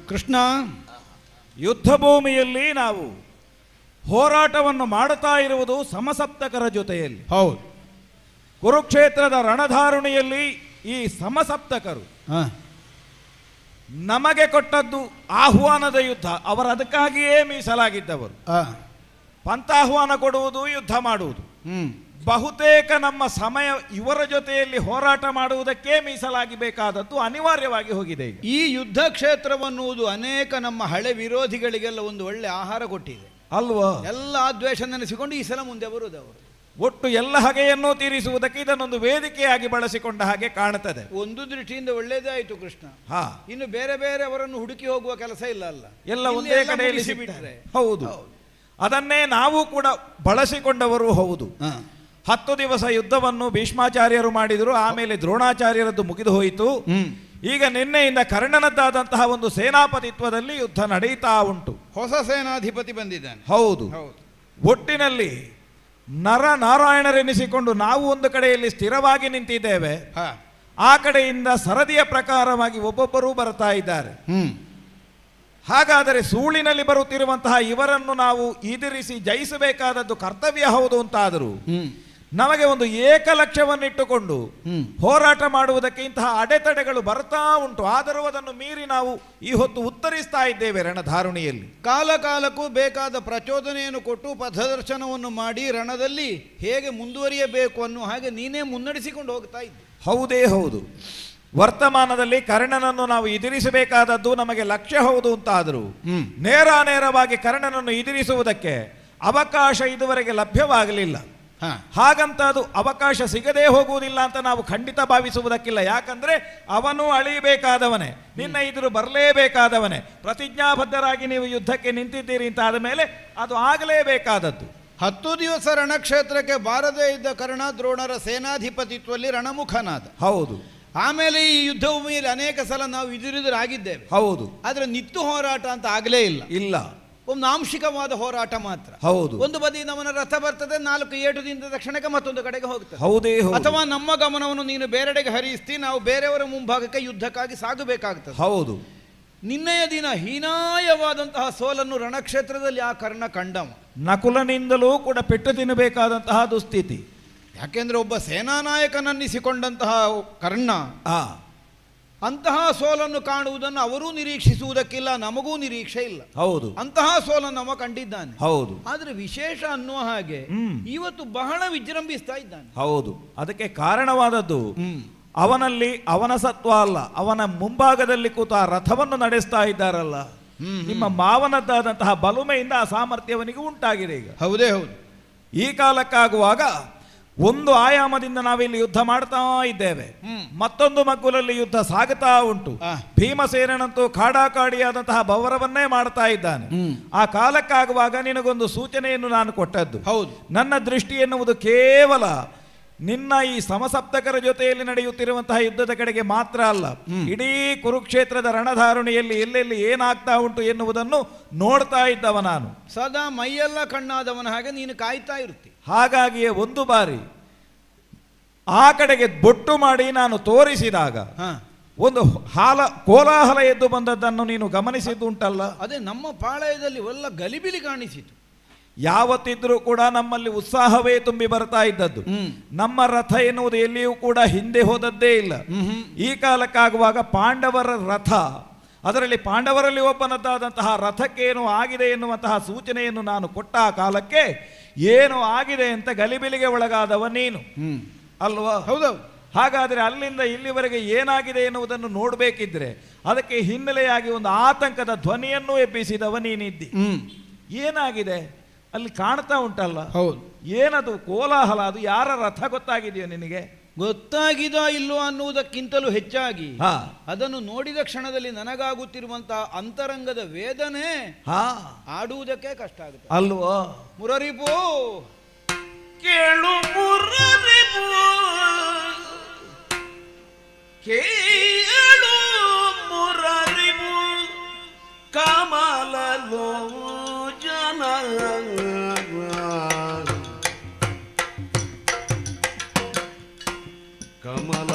ಕೃಷ್ಣ, ಯುದ್ಧ ಭೂಮಿಯಲ್ಲಿ ನಾವು ಹೋರಾಟವನ್ನು ಮಾಡುತ್ತಾ ಇರುವುದು ಸಮಸಪ್ತಕರ ಜೊತೆಯಲ್ಲಿ. ಹೌದು, ಕುರುಕ್ಷೇತ್ರದ ರಣಧಾರುಣಿಯಲ್ಲಿ ಈ ಸಮಸಪ್ತಕರು ನಮಗೆ ಕೊಟ್ಟದ್ದು ಆಹ್ವಾನದ ಯುದ್ಧ. ಅವರು ಅದಕ್ಕಾಗಿಯೇ ಮೀಸಲಾಗಿದ್ದವರು. ಪಂಥಾಹ್ವಾನ ಕೊಡುವುದು, ಯುದ್ಧ ಮಾಡುವುದು. ಬಹುತೇಕ ನಮ್ಮ ಸಮಯ ಇವರ ಜೊತೆಯಲ್ಲಿ ಹೋರಾಟ ಮಾಡುವುದಕ್ಕೆ ಮೀಸಲಾಗಿ ಬೇಕಾದದ್ದು ಅನಿವಾರ್ಯವಾಗಿ ಹೋಗಿದೆ. ಈ ಯುದ್ಧ ಕ್ಷೇತ್ರವನ್ನುವುದು ಅನೇಕ ನಮ್ಮ ಹಳೆ ವಿರೋಧಿಗಳಿಗೆಲ್ಲ ಒಂದು ಒಳ್ಳೆ ಆಹಾರ ಕೊಟ್ಟಿದೆ ಅಲ್ವಾ? ಎಲ್ಲ ದ್ವೇಷ ನೆನೆಸಿಕೊಂಡು ಈ ಸಲ ಮುಂದೆ ಬರುವುದವರು ಒಟ್ಟು ಎಲ್ಲ ಹಗೆಯನ್ನು ತೀರಿಸುವುದಕ್ಕೆ ಇದನ್ನೊಂದು ವೇದಿಕೆಯಾಗಿ ಬಳಸಿಕೊಂಡ ಹಾಗೆ ಕಾಣುತ್ತದೆ. ಒಂದು ದೃಷ್ಟಿಯಿಂದ ಒಳ್ಳೇದೇ ಆಯಿತು ಕೃಷ್ಣ. ಇನ್ನು ಬೇರೆ ಬೇರೆ ಅವರನ್ನು ಹುಡುಕಿ ಹೋಗುವ ಕೆಲಸ ಇಲ್ಲ ಅಲ್ಲ, ಎಲ್ಲ ಒಂದೇ ಕಡೆಯಲ್ಲಿ ಬಿಟ್ಟರೆ. ಹೌದು, ಅದನ್ನೇ ನಾವು ಕೂಡ ಬಳಸಿಕೊಂಡವರು ಹೌದು. 10 ದಿವಸ ಯುದ್ಧವನ್ನು ಭೀಷ್ಮಾಚಾರ್ಯರು ಮಾಡಿದರು. ಆಮೇಲೆ ದ್ರೋಣಾಚಾರ್ಯರದ್ದು ಮುಗಿದು ಹೋಯಿತು. ಈಗ ನಿನ್ನೆಯಿಂದ ಕರ್ಣನದ್ದಾದಂತಹ ಒಂದು ಸೇನಾಪತಿತ್ವದಲ್ಲಿ ಯುದ್ಧ ನಡೀತಾ ಉಂಟು. ಹೊಸ ಸೇನಾಧಿಪತಿ ಬಂದಿದ್ದಾನೆ. ಹೌದು. ಒಟ್ಟಿನಲ್ಲಿ ನಾರಾಯಣರೆನಿಸಿಕೊಂಡು ನಾವು ಒಂದು ಕಡೆಯಲ್ಲಿ ಸ್ಥಿರವಾಗಿ ನಿಂತಿದ್ದೇವೆ. ಆ ಕಡೆಯಿಂದ ಸರದಿಯ ಪ್ರಕಾರವಾಗಿ ಒಬ್ಬೊಬ್ಬರೂ ಬರ್ತಾ ಇದ್ದಾರೆ. ಹಾಗಾದರೆ ಸೂಳಿನಲ್ಲಿ ಬರುತ್ತಿರುವಂತಹ ಇವರನ್ನು ನಾವು ಎದುರಿಸಿ ಜಯಿಸಬೇಕಾದದ್ದು ಕರ್ತವ್ಯ ಹೌದು ಅಂತಾದರೂ ನಮಗೆ ಒಂದು ಏಕಲಕ್ಷ್ಯವನ್ನಿಟ್ಟುಕೊಂಡು ಹೋರಾಟ ಮಾಡುವುದಕ್ಕೆ ಇಂತಹ ಅಡೆತಡೆಗಳು ಬರ್ತಾ ಉಂಟು. ಆದರೂ ಅದನ್ನು ಮೀರಿ ನಾವು ಈ ಹೊತ್ತು ಉತ್ತರಿಸ್ತಾ ಇದ್ದೇವೆ ರಣಧಾರುಣಿಯಲ್ಲಿ. ಕಾಲ ಕಾಲಕ್ಕೂ ಬೇಕಾದ ಪ್ರಚೋದನೆಯನ್ನು ಕೊಟ್ಟು ಪಥದರ್ಶನವನ್ನು ಮಾಡಿ ರಣದಲ್ಲಿ ಹೇಗೆ ಮುಂದುವರಿಯಬೇಕು ಅನ್ನೋ ಹಾಗೆ ನೀನೇ ಮುನ್ನಡೆಸಿಕೊಂಡು ಹೋಗ್ತಾ ಇದ್ದೆ. ಹೌದೇ ಹೌದು. ವರ್ತಮಾನದಲ್ಲಿ ಕರ್ಣನನ್ನು ನಾವು ಎದುರಿಸಬೇಕಾದದ್ದು ನಮಗೆ ಲಕ್ಷ್ಯ ಹೌದು ಅಂತಾದರೂ ನೇರವಾಗಿ ಕರ್ಣನನ್ನು ಎದುರಿಸುವುದಕ್ಕೆ ಅವಕಾಶ ಇದುವರೆಗೆ ಲಭ್ಯವಾಗಲಿಲ್ಲ. ಹಾಗಂತ ಅದು ಅವಕಾಶ ಸಿಗದೇ ಹೋಗುವುದಿಲ್ಲ ಅಂತ ನಾವು ಖಂಡಿತ ಭಾವಿಸುವುದಕ್ಕಿಲ್ಲ. ಯಾಕಂದ್ರೆ ಅವನು ಅಳಿಯಬೇಕಾದವನೇ, ನಿನ್ನ ಎದುರು ಬರಲೇಬೇಕಾದವನೇ. ಪ್ರತಿಜ್ಞಾಬದ್ಧರಾಗಿ ನೀವು ಯುದ್ಧಕ್ಕೆ ನಿಂತಿದ್ದೀರಿ ಅಂತ ಆದ ಮೇಲೆ ಅದು ಆಗಲೇಬೇಕಾದದ್ದು. 10 ದಿವಸ ರಣಕ್ಷೇತ್ರಕ್ಕೆ ಬಾರದೇ ಇದ್ದ ಕರ್ಣ ದ್ರೋಣರ ಸೇನಾಧಿಪತಿತ್ವದಲ್ಲಿ ರಣಮುಖನಾದ. ಹೌದು. ಆಮೇಲೆ ಈ ಯುದ್ಧ ಭೂಮಿಯಲ್ಲಿ ಅನೇಕ ಸಲ ನಾವು ಎದುರಿದರಾಗಿದ್ದೇವೆ. ಹೌದು. ಆದ್ರೆ ನಿತ್ತು ಹೋರಾಟ ಅಂತ ಆಗಲೇ ಇಲ್ಲ. ಒಂದು ಆಂಶಿಕವಾದ ಹೋರಾಟ ಮಾತ್ರ. ಹೌದು. ಒಂದು ಬದಿ ನಮ್ಮನ ರಥ ಬರ್ತದೆ, 4 ಏಟು ದಿನದ ತಕ್ಷಣಕ್ಕೆ ಮತ್ತೊಂದು ಕಡೆಗೆ ಹೋಗ್ತದೆ. ಹೌದೇ. ಅಥವಾ ನಮ್ಮ ಗಮನವನ್ನು ನೀನು ಬೇರೆಡೆಗೆ ಹರಿಸ್ತಿ, ನಾವು ಬೇರೆಯವರ ಮುಂಭಾಗಕ್ಕೆ ಯುದ್ಧಕ್ಕಾಗಿ ಸಾಗಬೇಕಾಗ್ತದೆ. ಹೌದು. ನಿನ್ನೆಯ ದಿನ ಹೀನಾಯವಾದಂತಹ ಸೋಲನ್ನು ರಣಕ್ಷೇತ್ರದಲ್ಲಿ ಆ ಕರ್ಣ ಕಂಡವ. ನಕುಲನಿಂದಲೂ ಕೂಡ ಪೆಟ್ಟು ತಿನ್ನಬೇಕಾದಂತಹ ದುಸ್ಥಿತಿ. ಯಾಕೆಂದ್ರೆ ಒಬ್ಬ ಸೇನಾ ನಾಯಕನನ್ನಿಸಿಕೊಂಡಂತಹ ಕರ್ಣ ಅಂತಹ ಸೋಲನ್ನು ಕಾಣುವುದನ್ನು ಅವರೂ ನಿರೀಕ್ಷಿಸುವುದಕ್ಕಿಲ್ಲ, ನಮಗೂ ನಿರೀಕ್ಷೆ ಇಲ್ಲ. ಹೌದು. ಅಂತಹ ಸೋಲನ್ನು ಅವ ಕಂಡಿದ್ದಾನೆ. ಹೌದು. ಆದ್ರೆ ವಿಶೇಷ ಅನ್ನುವ ಹಾಗೆ ಇವತ್ತು ಬಹಳ ವಿಜೃಂಭಿಸ್ತಾ ಇದ್ದಾನೆ. ಹೌದು. ಅದಕ್ಕೆ ಕಾರಣವಾದದ್ದು ಅವನಲ್ಲಿ ಅವನ ಸತ್ವ ಅಲ್ಲ, ಅವನ ಮುಂಭಾಗದಲ್ಲಿ ಕೂತ ಆ ರಥವನ್ನು ನಡೆಸ್ತಾ ಇದ್ದಾರಲ್ಲ, ನಿಮ್ಮ ಮಾವನದ್ದಾದಂತಹ ಬಲುಮೆಯಿಂದ ಆ ಸಾಮರ್ಥ್ಯವನಿಗೆ ಉಂಟಾಗಿದೆ ಈಗ. ಹೌದೇ ಹೌದು. ಈ ಕಾಲಕ್ಕಾಗುವಾಗ ಒಂದು ಆಯಾಮದಿಂದ ನಾವಿಲ್ಲಿ ಯುದ್ಧ ಮಾಡ್ತಾ ಇದ್ದೇವೆ, ಮತ್ತೊಂದು ಮಗ್ಗುಲಲ್ಲಿ ಯುದ್ಧ ಸಾಗುತ್ತಾ ಉಂಟು. ಭೀಮಸೇನಂತೂ ಕಾಡಾಕಾಡಿಯಾದಂತಹ ಬವರವನ್ನೇ ಮಾಡ್ತಾ ಇದ್ದಾನೆ. ಆ ಕಾಲಕ್ಕಾಗುವಾಗ ನಿನಗೊಂದು ಸೂಚನೆಯನ್ನು ನಾನು ಕೊಟ್ಟದ್ದು. ಹೌದು. ನನ್ನ ದೃಷ್ಟಿ ಎನ್ನುವುದು ಕೇವಲ ನಿನ್ನ ಈ ಸಮಸಪ್ತಕರ ಜೊತೆಯಲ್ಲಿ ನಡೆಯುತ್ತಿರುವಂತಹ ಯುದ್ಧದ ಕಡೆಗೆ ಮಾತ್ರ ಅಲ್ಲ, ಇಡೀ ಕುರುಕ್ಷೇತ್ರದ ರಣಧಾರುಣಿಯಲ್ಲಿ ಎಲ್ಲೆಲ್ಲಿ ಏನಾಗ್ತಾ ಉಂಟು ಎನ್ನುವುದನ್ನು ನೋಡ್ತಾ ಇದ್ದವ ನಾನು. ಸದಾ ಮೈಯೆಲ್ಲ ಕಣ್ಣಾದವನ ಹಾಗೆ ನೀನು ಕಾಯ್ತಾ ಇರ್ತಿ. ಹಾಗಾಗಿಯೇ ಒಂದು ಬಾರಿ ಆ ಕಡೆಗೆ ಬೊಟ್ಟು ಮಾಡಿ ನಾನು ತೋರಿಸಿದಾಗ ಒಂದು ಕೋಲಾಹಲ ಎದ್ದು ಬಂದದ್ದನ್ನು ನೀನು ಗಮನಿಸಿದ್ದುಂಟಲ್ಲ. ಅದೇ ನಮ್ಮ ಪಾಳಯದಲ್ಲಿ ಎಲ್ಲ ಗಲಿಬಿಲಿ ಕಾಣಿಸಿತು. ಯಾವತ್ತಿದ್ರೂ ಕೂಡ ನಮ್ಮಲ್ಲಿ ಉತ್ಸಾಹವೇ ತುಂಬಿ ಬರ್ತಾ ಇದ್ದದ್ದು. ನಮ್ಮ ರಥ ಎನ್ನುವುದು ಎಲ್ಲಿಯೂ ಕೂಡ ಹಿಂದೆ ಹೋದದ್ದೇ ಇಲ್ಲ. ಈ ಕಾಲಕ್ಕಾಗುವಾಗ ಪಾಂಡವರ ರಥ, ಅದರಲ್ಲಿ ಪಾಂಡವರಲ್ಲಿ ಒಬ್ಬನದ್ದಾದಂತಹ ರಥಕ್ಕೇನು ಆಗಿದೆ ಎನ್ನುವಂತಹ ಸೂಚನೆಯನ್ನು ನಾನು ಕೊಟ್ಟ ಆ ಕಾಲಕ್ಕೆ ಏನು ಆಗಿದೆ ಅಂತ ಗಲಿಬಿಲಿಗೆ ಒಳಗಾದವ ನೀನು ಅಲ್ವಾ? ಹೌದೌದು. ಹಾಗಾದರೆ ಅಲ್ಲಿಂದ ಇಲ್ಲಿವರೆಗೆ ಏನಾಗಿದೆ ಎನ್ನುವುದನ್ನು ನೋಡಬೇಕಿದ್ರೆ ಅದಕ್ಕೆ ಹಿನ್ನೆಲೆಯಾಗಿ ಒಂದು ಆತಂಕದ ಧ್ವನಿಯನ್ನು ಎಬ್ಬಿಸಿದವ ನೀನಿದ್ದಿ. ಏನಾಗಿದೆ ಅಲ್ಲಿ ಕಾಣ್ತಾ ಉಂಟಲ್ಲ? ಹೌದು. ಏನದು ಕೋಲಾಹಲ? ಅದು ಯಾರ ರಥ ಗೊತ್ತಾಗಿದೆಯೋ ನಿನಗೆ? ಗೊತ್ತಾಗಿದೋ ಇಲ್ಲೋ ಅನ್ನುವುದಕ್ಕಿಂತಲೂ ಹೆಚ್ಚಾಗಿ ಅದನ್ನು ನೋಡಿದ ಕ್ಷಣದಲ್ಲಿ ನನಗಾಗುತ್ತಿರುವಂತಹ ಅಂತರಂಗದ ವೇದನೆ ಆಡುವುದಕ್ಕೆ ಕಷ್ಟ ಆಗುತ್ತೆ ಅಲ್ವೋ? ಮುರರಿಪೋ ಕೇಳು ಮುರರಿಪೋ, ಕೇಳು ಮುರರಿಪೋ, ಕಮಲಲೋ ಜನ ಕಮಲ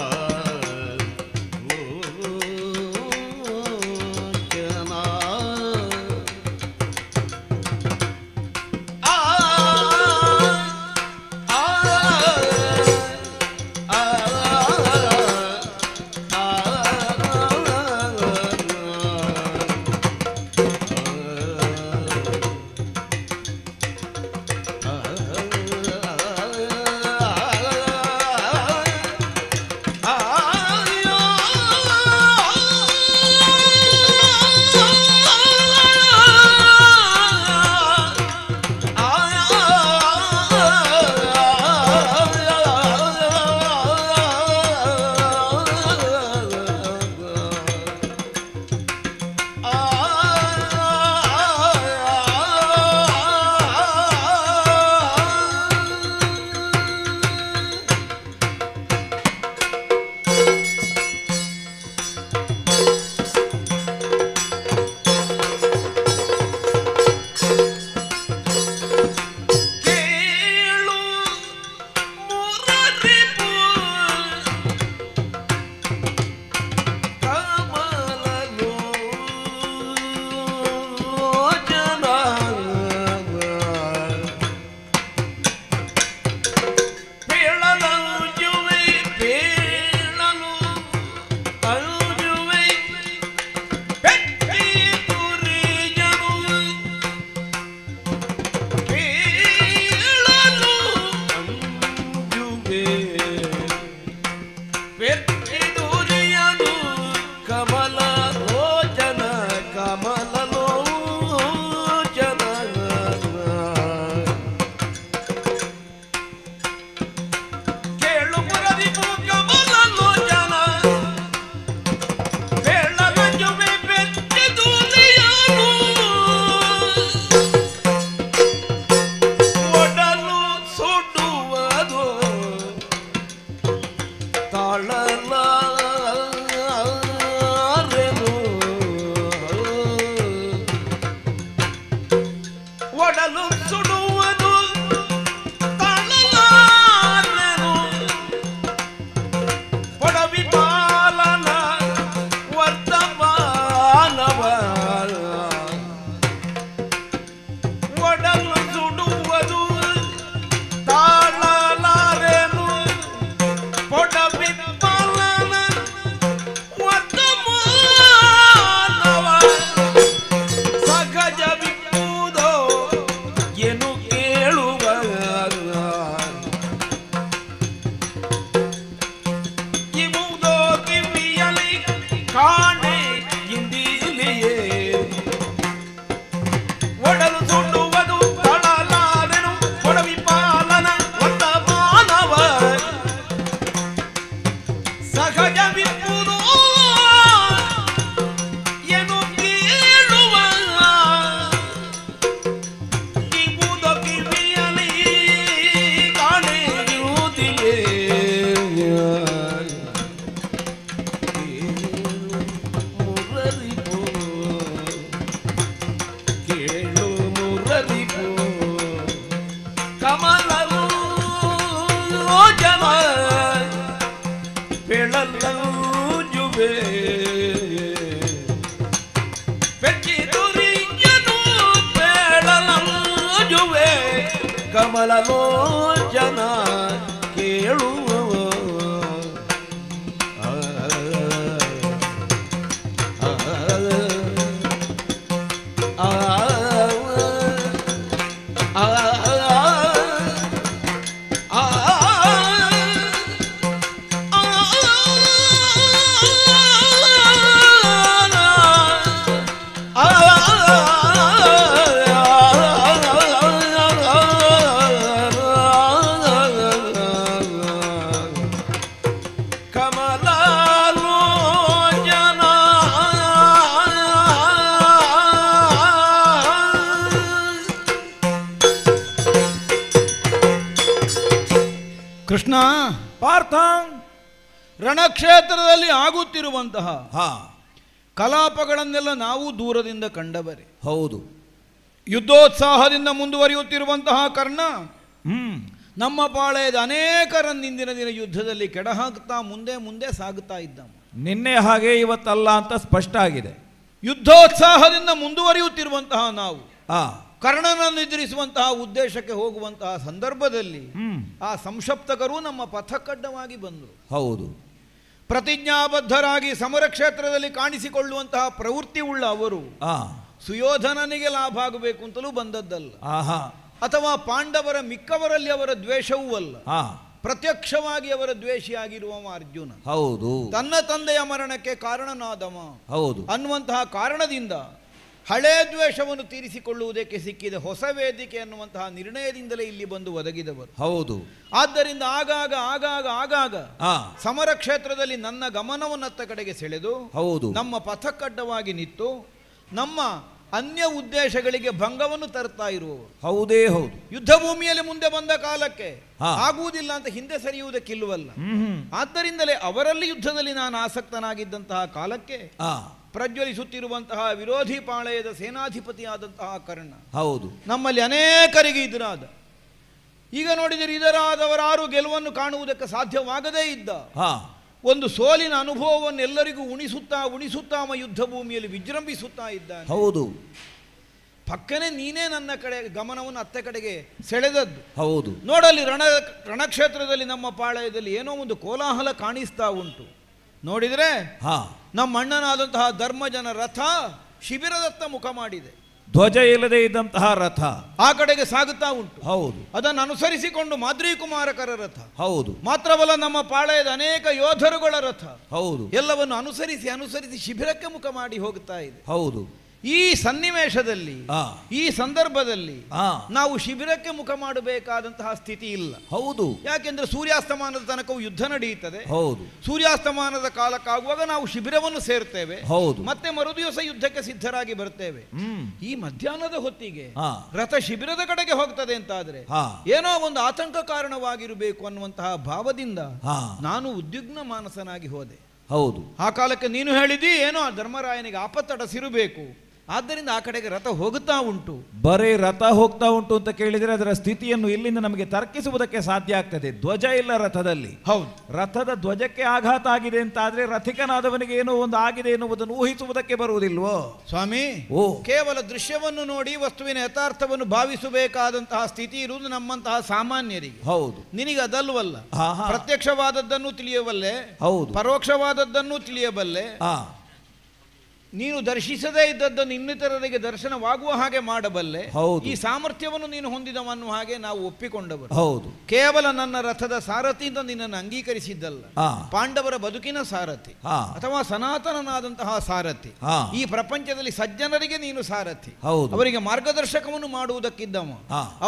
ಪೇಳಲಂಜುವೆ ಪೆಚ್ಚಿದುರಿಂಜನು ಪೇಳಲಂಜುವೆ ಕಮಲಲೋಚನ ಕೇಳು ಕೃಷ್ಣ, ಪಾರ್ಥ, ರಣಕ್ಷೇತ್ರದಲ್ಲಿ ಆಗುತ್ತಿರುವಂತಹ ಹಾ ಕಲಾಪಗಳನ್ನೆಲ್ಲ ನಾವು ದೂರದಿಂದ ಕಂಡವರೆ. ಹೌದು. ಯುದ್ಧೋತ್ಸಾಹದಿಂದ ಮುಂದುವರಿಯುತ್ತಿರುವಂತಹ ಕರ್ಣ ಹ್ಮ್ ನಮ್ಮ ಪಾಳೆಯದ ಅನೇಕರನ್ನಿಂದಿನ ದಿನ ಯುದ್ಧದಲ್ಲಿ ಕೆಡಹಾಕ್ತಾ ಮುಂದೆ ಮುಂದೆ ಸಾಗುತ್ತಾ ಇದ್ದ. ನಿನ್ನೆ ಹಾಗೆ ಇವತ್ತಲ್ಲ ಅಂತ ಸ್ಪಷ್ಟ ಆಗಿದೆ. ಯುದ್ಧೋತ್ಸಾಹದಿಂದ ಮುಂದುವರಿಯುತ್ತಿರುವಂತಹ ನಾವು ಆ ಕರ್ಣನನ್ನು ಎದುರಿಸುವಂತಹ ಉದ್ದೇಶಕ್ಕೆ ಹೋಗುವಂತಹ ಸಂದರ್ಭದಲ್ಲಿ ಆ ಸಂಶಪ್ತಕರು ನಮ್ಮ ಪಥಕಡ್ಡವಾಗಿ ಬಂದರು. ಹೌದು. ಪ್ರತಿಜ್ಞಾಬದ್ಧರಾಗಿ ಸಮರ ಕ್ಷೇತ್ರದಲ್ಲಿ ಕಾಣಿಸಿಕೊಳ್ಳುವಂತಹ ಪ್ರವೃತ್ತಿ ಉಳ್ಳ ಅವರು ಸುಯೋಧನನಿಗೆ ಲಾಭ ಆಗಬೇಕು ಅಂತಲೂ ಬಂದದ್ದಲ್ಲ, ಅಥವಾ ಪಾಂಡವರ ಮಿಕ್ಕವರಲ್ಲಿ ಅವರ ದ್ವೇಷವೂ ಅಲ್ಲ, ಪ್ರತ್ಯಕ್ಷವಾಗಿ ಅವರ ದ್ವೇಷಿಯಾಗಿರುವ ಅರ್ಜುನ. ಹೌದು. ತನ್ನ ತಂದೆಯ ಮರಣಕ್ಕೆ ಕಾರಣನಾದವ. ಹೌದು. ಅನ್ನುವಂತಹ ಕಾರಣದಿಂದ ಹಳೇ ದ್ವೇಷವನ್ನು ತೀರಿಸಿಕೊಳ್ಳುವುದಕ್ಕೆ ಸಿಕ್ಕಿದ ಹೊಸ ವೇದಿಕೆ ಅನ್ನುವಂತಹ ನಿರ್ಣಯದಿಂದಲೇ ಇಲ್ಲಿ ಬಂದು ಒದಗಿದವರು. ಹೌದು. ಆದ್ದರಿಂದ ಆಗಾಗ ಆಗಾಗ ಆಗಾಗ ಸಮರ ಕ್ಷೇತ್ರದಲ್ಲಿ ನನ್ನ ಗಮನವನ್ನತ್ತ ಕಡೆಗೆ ಸೆಳೆದು ಹೌದು ನಮ್ಮ ಪಥಕಡ್ಡವಾಗಿ ನಿಂತು ನಮ್ಮ ಅನ್ಯ ಉದ್ದೇಶಗಳಿಗೆ ಭಂಗವನ್ನು ತರ್ತಾ ಇರುವವರು. ಹೌದೇ ಹೌದು. ಯುದ್ಧ ಭೂಮಿಯಲ್ಲಿ ಮುಂದೆ ಬಂದ ಕಾಲಕ್ಕೆ ಆಗುವುದಿಲ್ಲ ಅಂತ ಹಿಂದೆ ಸರಿಯುವುದಕ್ಕಿಲ್ವಲ್ಲ. ಆದ್ದರಿಂದಲೇ ಅವರಲ್ಲಿ ಯುದ್ಧದಲ್ಲಿ ನಾನು ಆಸಕ್ತನಾಗಿದ್ದಂತಹ ಕಾಲಕ್ಕೆ ಪ್ರಜ್ವಲಿಸುತ್ತಿರುವಂತಹ ವಿರೋಧಿ ಪಾಳೆಯದ ಸೇನಾಧಿಪತಿಯಾದಂತಹ ಕರ್ಣ ಹೌದು ನಮ್ಮಲ್ಲಿ ಅನೇಕರಿಗೆ ಇದರಾದ. ಈಗ ನೋಡಿದರೆ ಇದರಾದವರಾರು ಗೆಲುವನ್ನು ಕಾಣುವುದಕ್ಕೆ ಸಾಧ್ಯವಾಗದೇ ಇದ್ದ ಒಂದು ಸೋಲಿನ ಅನುಭವವನ್ನು ಎಲ್ಲರಿಗೂ ಉಣಿಸುತ್ತಾ ಉಣಿಸುತ್ತಾ ಯುದ್ಧ ಭೂಮಿಯಲ್ಲಿ ವಿಜೃಂಭಿಸುತ್ತಾ ಇದ್ದಾನೆ. ಹೌದು. ಪಕ್ಕನೆ ನೀನೇ ನನ್ನ ಕಡೆ ಗಮನವನ್ನು ಅತ್ತೆ ಕಡೆಗೆ ಸೆಳೆದದ್ದು. ಹೌದು. ನೋಡಲ್ಲಿ ರಣಕ್ಷೇತ್ರದಲ್ಲಿ ನಮ್ಮ ಪಾಳಯದಲ್ಲಿ ಏನೋ ಒಂದು ಕೋಲಾಹಲ ಕಾಣಿಸ್ತಾ ಉಂಟು. ನೋಡಿದರೆ ನಮ್ಮ ಅಣ್ಣನಾದಂತಹ ಧರ್ಮಜನ ರಥ ಶಿಬಿರದತ್ತ ಮುಖ ಮಾಡಿದೆ. ಧ್ವಜ ಇಲ್ಲದೆ ಇದ್ದಂತಹ ರಥ ಆ ಕಡೆಗೆ ಸಾಗುತ್ತಾ ಉಂಟು. ಹೌದು. ಅದನ್ನು ಅನುಸರಿಸಿಕೊಂಡು ಮಾದ್ರಿ ಕುಮಾರಕರ ರಥ. ಹೌದು. ಮಾತ್ರವಲ್ಲ ನಮ್ಮ ಪಾಳೆಯದ ಅನೇಕ ಯೋಧರುಗಳ ರಥ. ಹೌದು. ಎಲ್ಲವನ್ನು ಅನುಸರಿಸಿ ಅನುಸರಿಸಿ ಶಿಬಿರಕ್ಕೆ ಮುಖ ಮಾಡಿ ಹೋಗುತ್ತಾ ಇದೆ. ಹೌದು. ಈ ಸನ್ನಿವೇಶದಲ್ಲಿ ಈ ಸಂದರ್ಭದಲ್ಲಿ ನಾವು ಶಿಬಿರಕ್ಕೆ ಮುಖ ಮಾಡಬೇಕಾದಂತಹ ಸ್ಥಿತಿ ಇಲ್ಲ. ಹೌದು. ಯಾಕೆಂದ್ರೆ ಸೂರ್ಯಾಸ್ತಮಾನದ ತನಕವೂ ಯುದ್ಧ ನಡೆಯುತ್ತದೆ. ಹೌದು. ಸೂರ್ಯಾಸ್ತಮಾನದ ಕಾಲಕ್ಕಾಗುವಾಗ ನಾವು ಶಿಬಿರವನ್ನು ಸೇರ್ತೇವೆ. ಹೌದು. ಮತ್ತೆ ಮರುದಿವಸ ಯುದ್ಧಕ್ಕೆ ಸಿದ್ಧರಾಗಿ ಬರ್ತೇವೆ. ಈ ಮಧ್ಯಾಹ್ನದ ಹೊತ್ತಿಗೆ ರಥ ಶಿಬಿರದ ಕಡೆಗೆ ಹೋಗ್ತದೆ ಅಂತಾದ್ರೆ ಏನೋ ಒಂದು ಆತಂಕ ಕಾರಣವಾಗಿರಬೇಕು ಅನ್ನುವಂತಹ ಭಾವದಿಂದ ನಾನು ಉದ್ವಿಗ್ನ ಮಾನಸನಾಗಿ ಹೋದೆ. ಹೌದು. ಆ ಕಾಲಕ್ಕೆ ನೀನು ಹೇಳಿದಿ ಏನೋ ಧರ್ಮರಾಯನಿಗೆ ಆಪತ್ತಡಸಿರಬೇಕು, ಆದ್ದರಿಂದ ಆ ಕಡೆಗೆ ರಥ ಹೋಗುತ್ತಾ ಉಂಟು. ಬರೀ ರಥ ಹೋಗ್ತಾ ಉಂಟು ಅಂತ ಕೇಳಿದರೆ ಅದರ ಸ್ಥಿತಿಯನ್ನು ಇಲ್ಲಿಂದ ನಮಗೆ ತರ್ಕಿಸುವುದಕ್ಕೆ ಸಾಧ್ಯ ಆಗ್ತದೆ. ಧ್ವಜ ಇಲ್ಲ ರಥದಲ್ಲಿ. ಹೌದು. ರಥದ ಧ್ವಜಕ್ಕೆ ಆಘಾತ ಆಗಿದೆ ಅಂತ ಆದ್ರೆ ರಥಿಕನಾದವನಿಗೆ ಏನೋ ಒಂದು ಆಗಿದೆ ಎನ್ನುವುದನ್ನು ಊಹಿಸುವುದಕ್ಕೆ ಬರುವುದಿಲ್ವೋ ಸ್ವಾಮಿ? ಕೇವಲ ದೃಶ್ಯವನ್ನು ನೋಡಿ ವಸ್ತುವಿನ ಯಥಾರ್ಥವನ್ನು ಭಾವಿಸಬೇಕಾದಂತಹ ಸ್ಥಿತಿ ಇರುವುದು ನಮ್ಮಂತಹ ಸಾಮಾನ್ಯರಿಗೆ. ಹೌದು. ನಿನಗೆ ಅದಲ್ವಲ್ಲ. ಪ್ರತ್ಯಕ್ಷವಾದದ್ದನ್ನು ತಿಳಿಯಬಲ್ಲೆ, ಹೌದು, ಪರೋಕ್ಷವಾದದ್ದನ್ನು ತಿಳಿಯಬಲ್ಲೆ. ನೀನು ದರ್ಶಿಸದೇ ಇದ್ದದ್ದನ್ನು ಇನ್ನಿತರರಿಗೆ ದರ್ಶನವಾಗುವ ಹಾಗೆ ಮಾಡಬಲ್ಲೆ. ಈ ಸಾಮರ್ಥ್ಯವನ್ನು ನೀನು ಹೊಂದಿದವನ್ನು ಹಾಗೆ ನಾವು ಒಪ್ಪಿಕೊಂಡವರು. ಹೌದು. ಕೇವಲ ನನ್ನ ರಥದ ಸಾರಥಿ ಅಂತ ನಿನ್ನನ್ನು ಅಂಗೀಕರಿಸಿದ್ದಲ್ಲ, ಪಾಂಡವರ ಬದುಕಿನ ಸಾರಥಿ ಅಥವಾ ಸನಾತನನಾದಂತಹ ಸಾರಥಿ. ಈ ಪ್ರಪಂಚದಲ್ಲಿ ಸಜ್ಜನರಿಗೆ ನೀನು ಸಾರಥಿ, ಅವರಿಗೆ ಮಾರ್ಗದರ್ಶಕವನ್ನು ಮಾಡುವುದಕ್ಕಿದ್ದವ,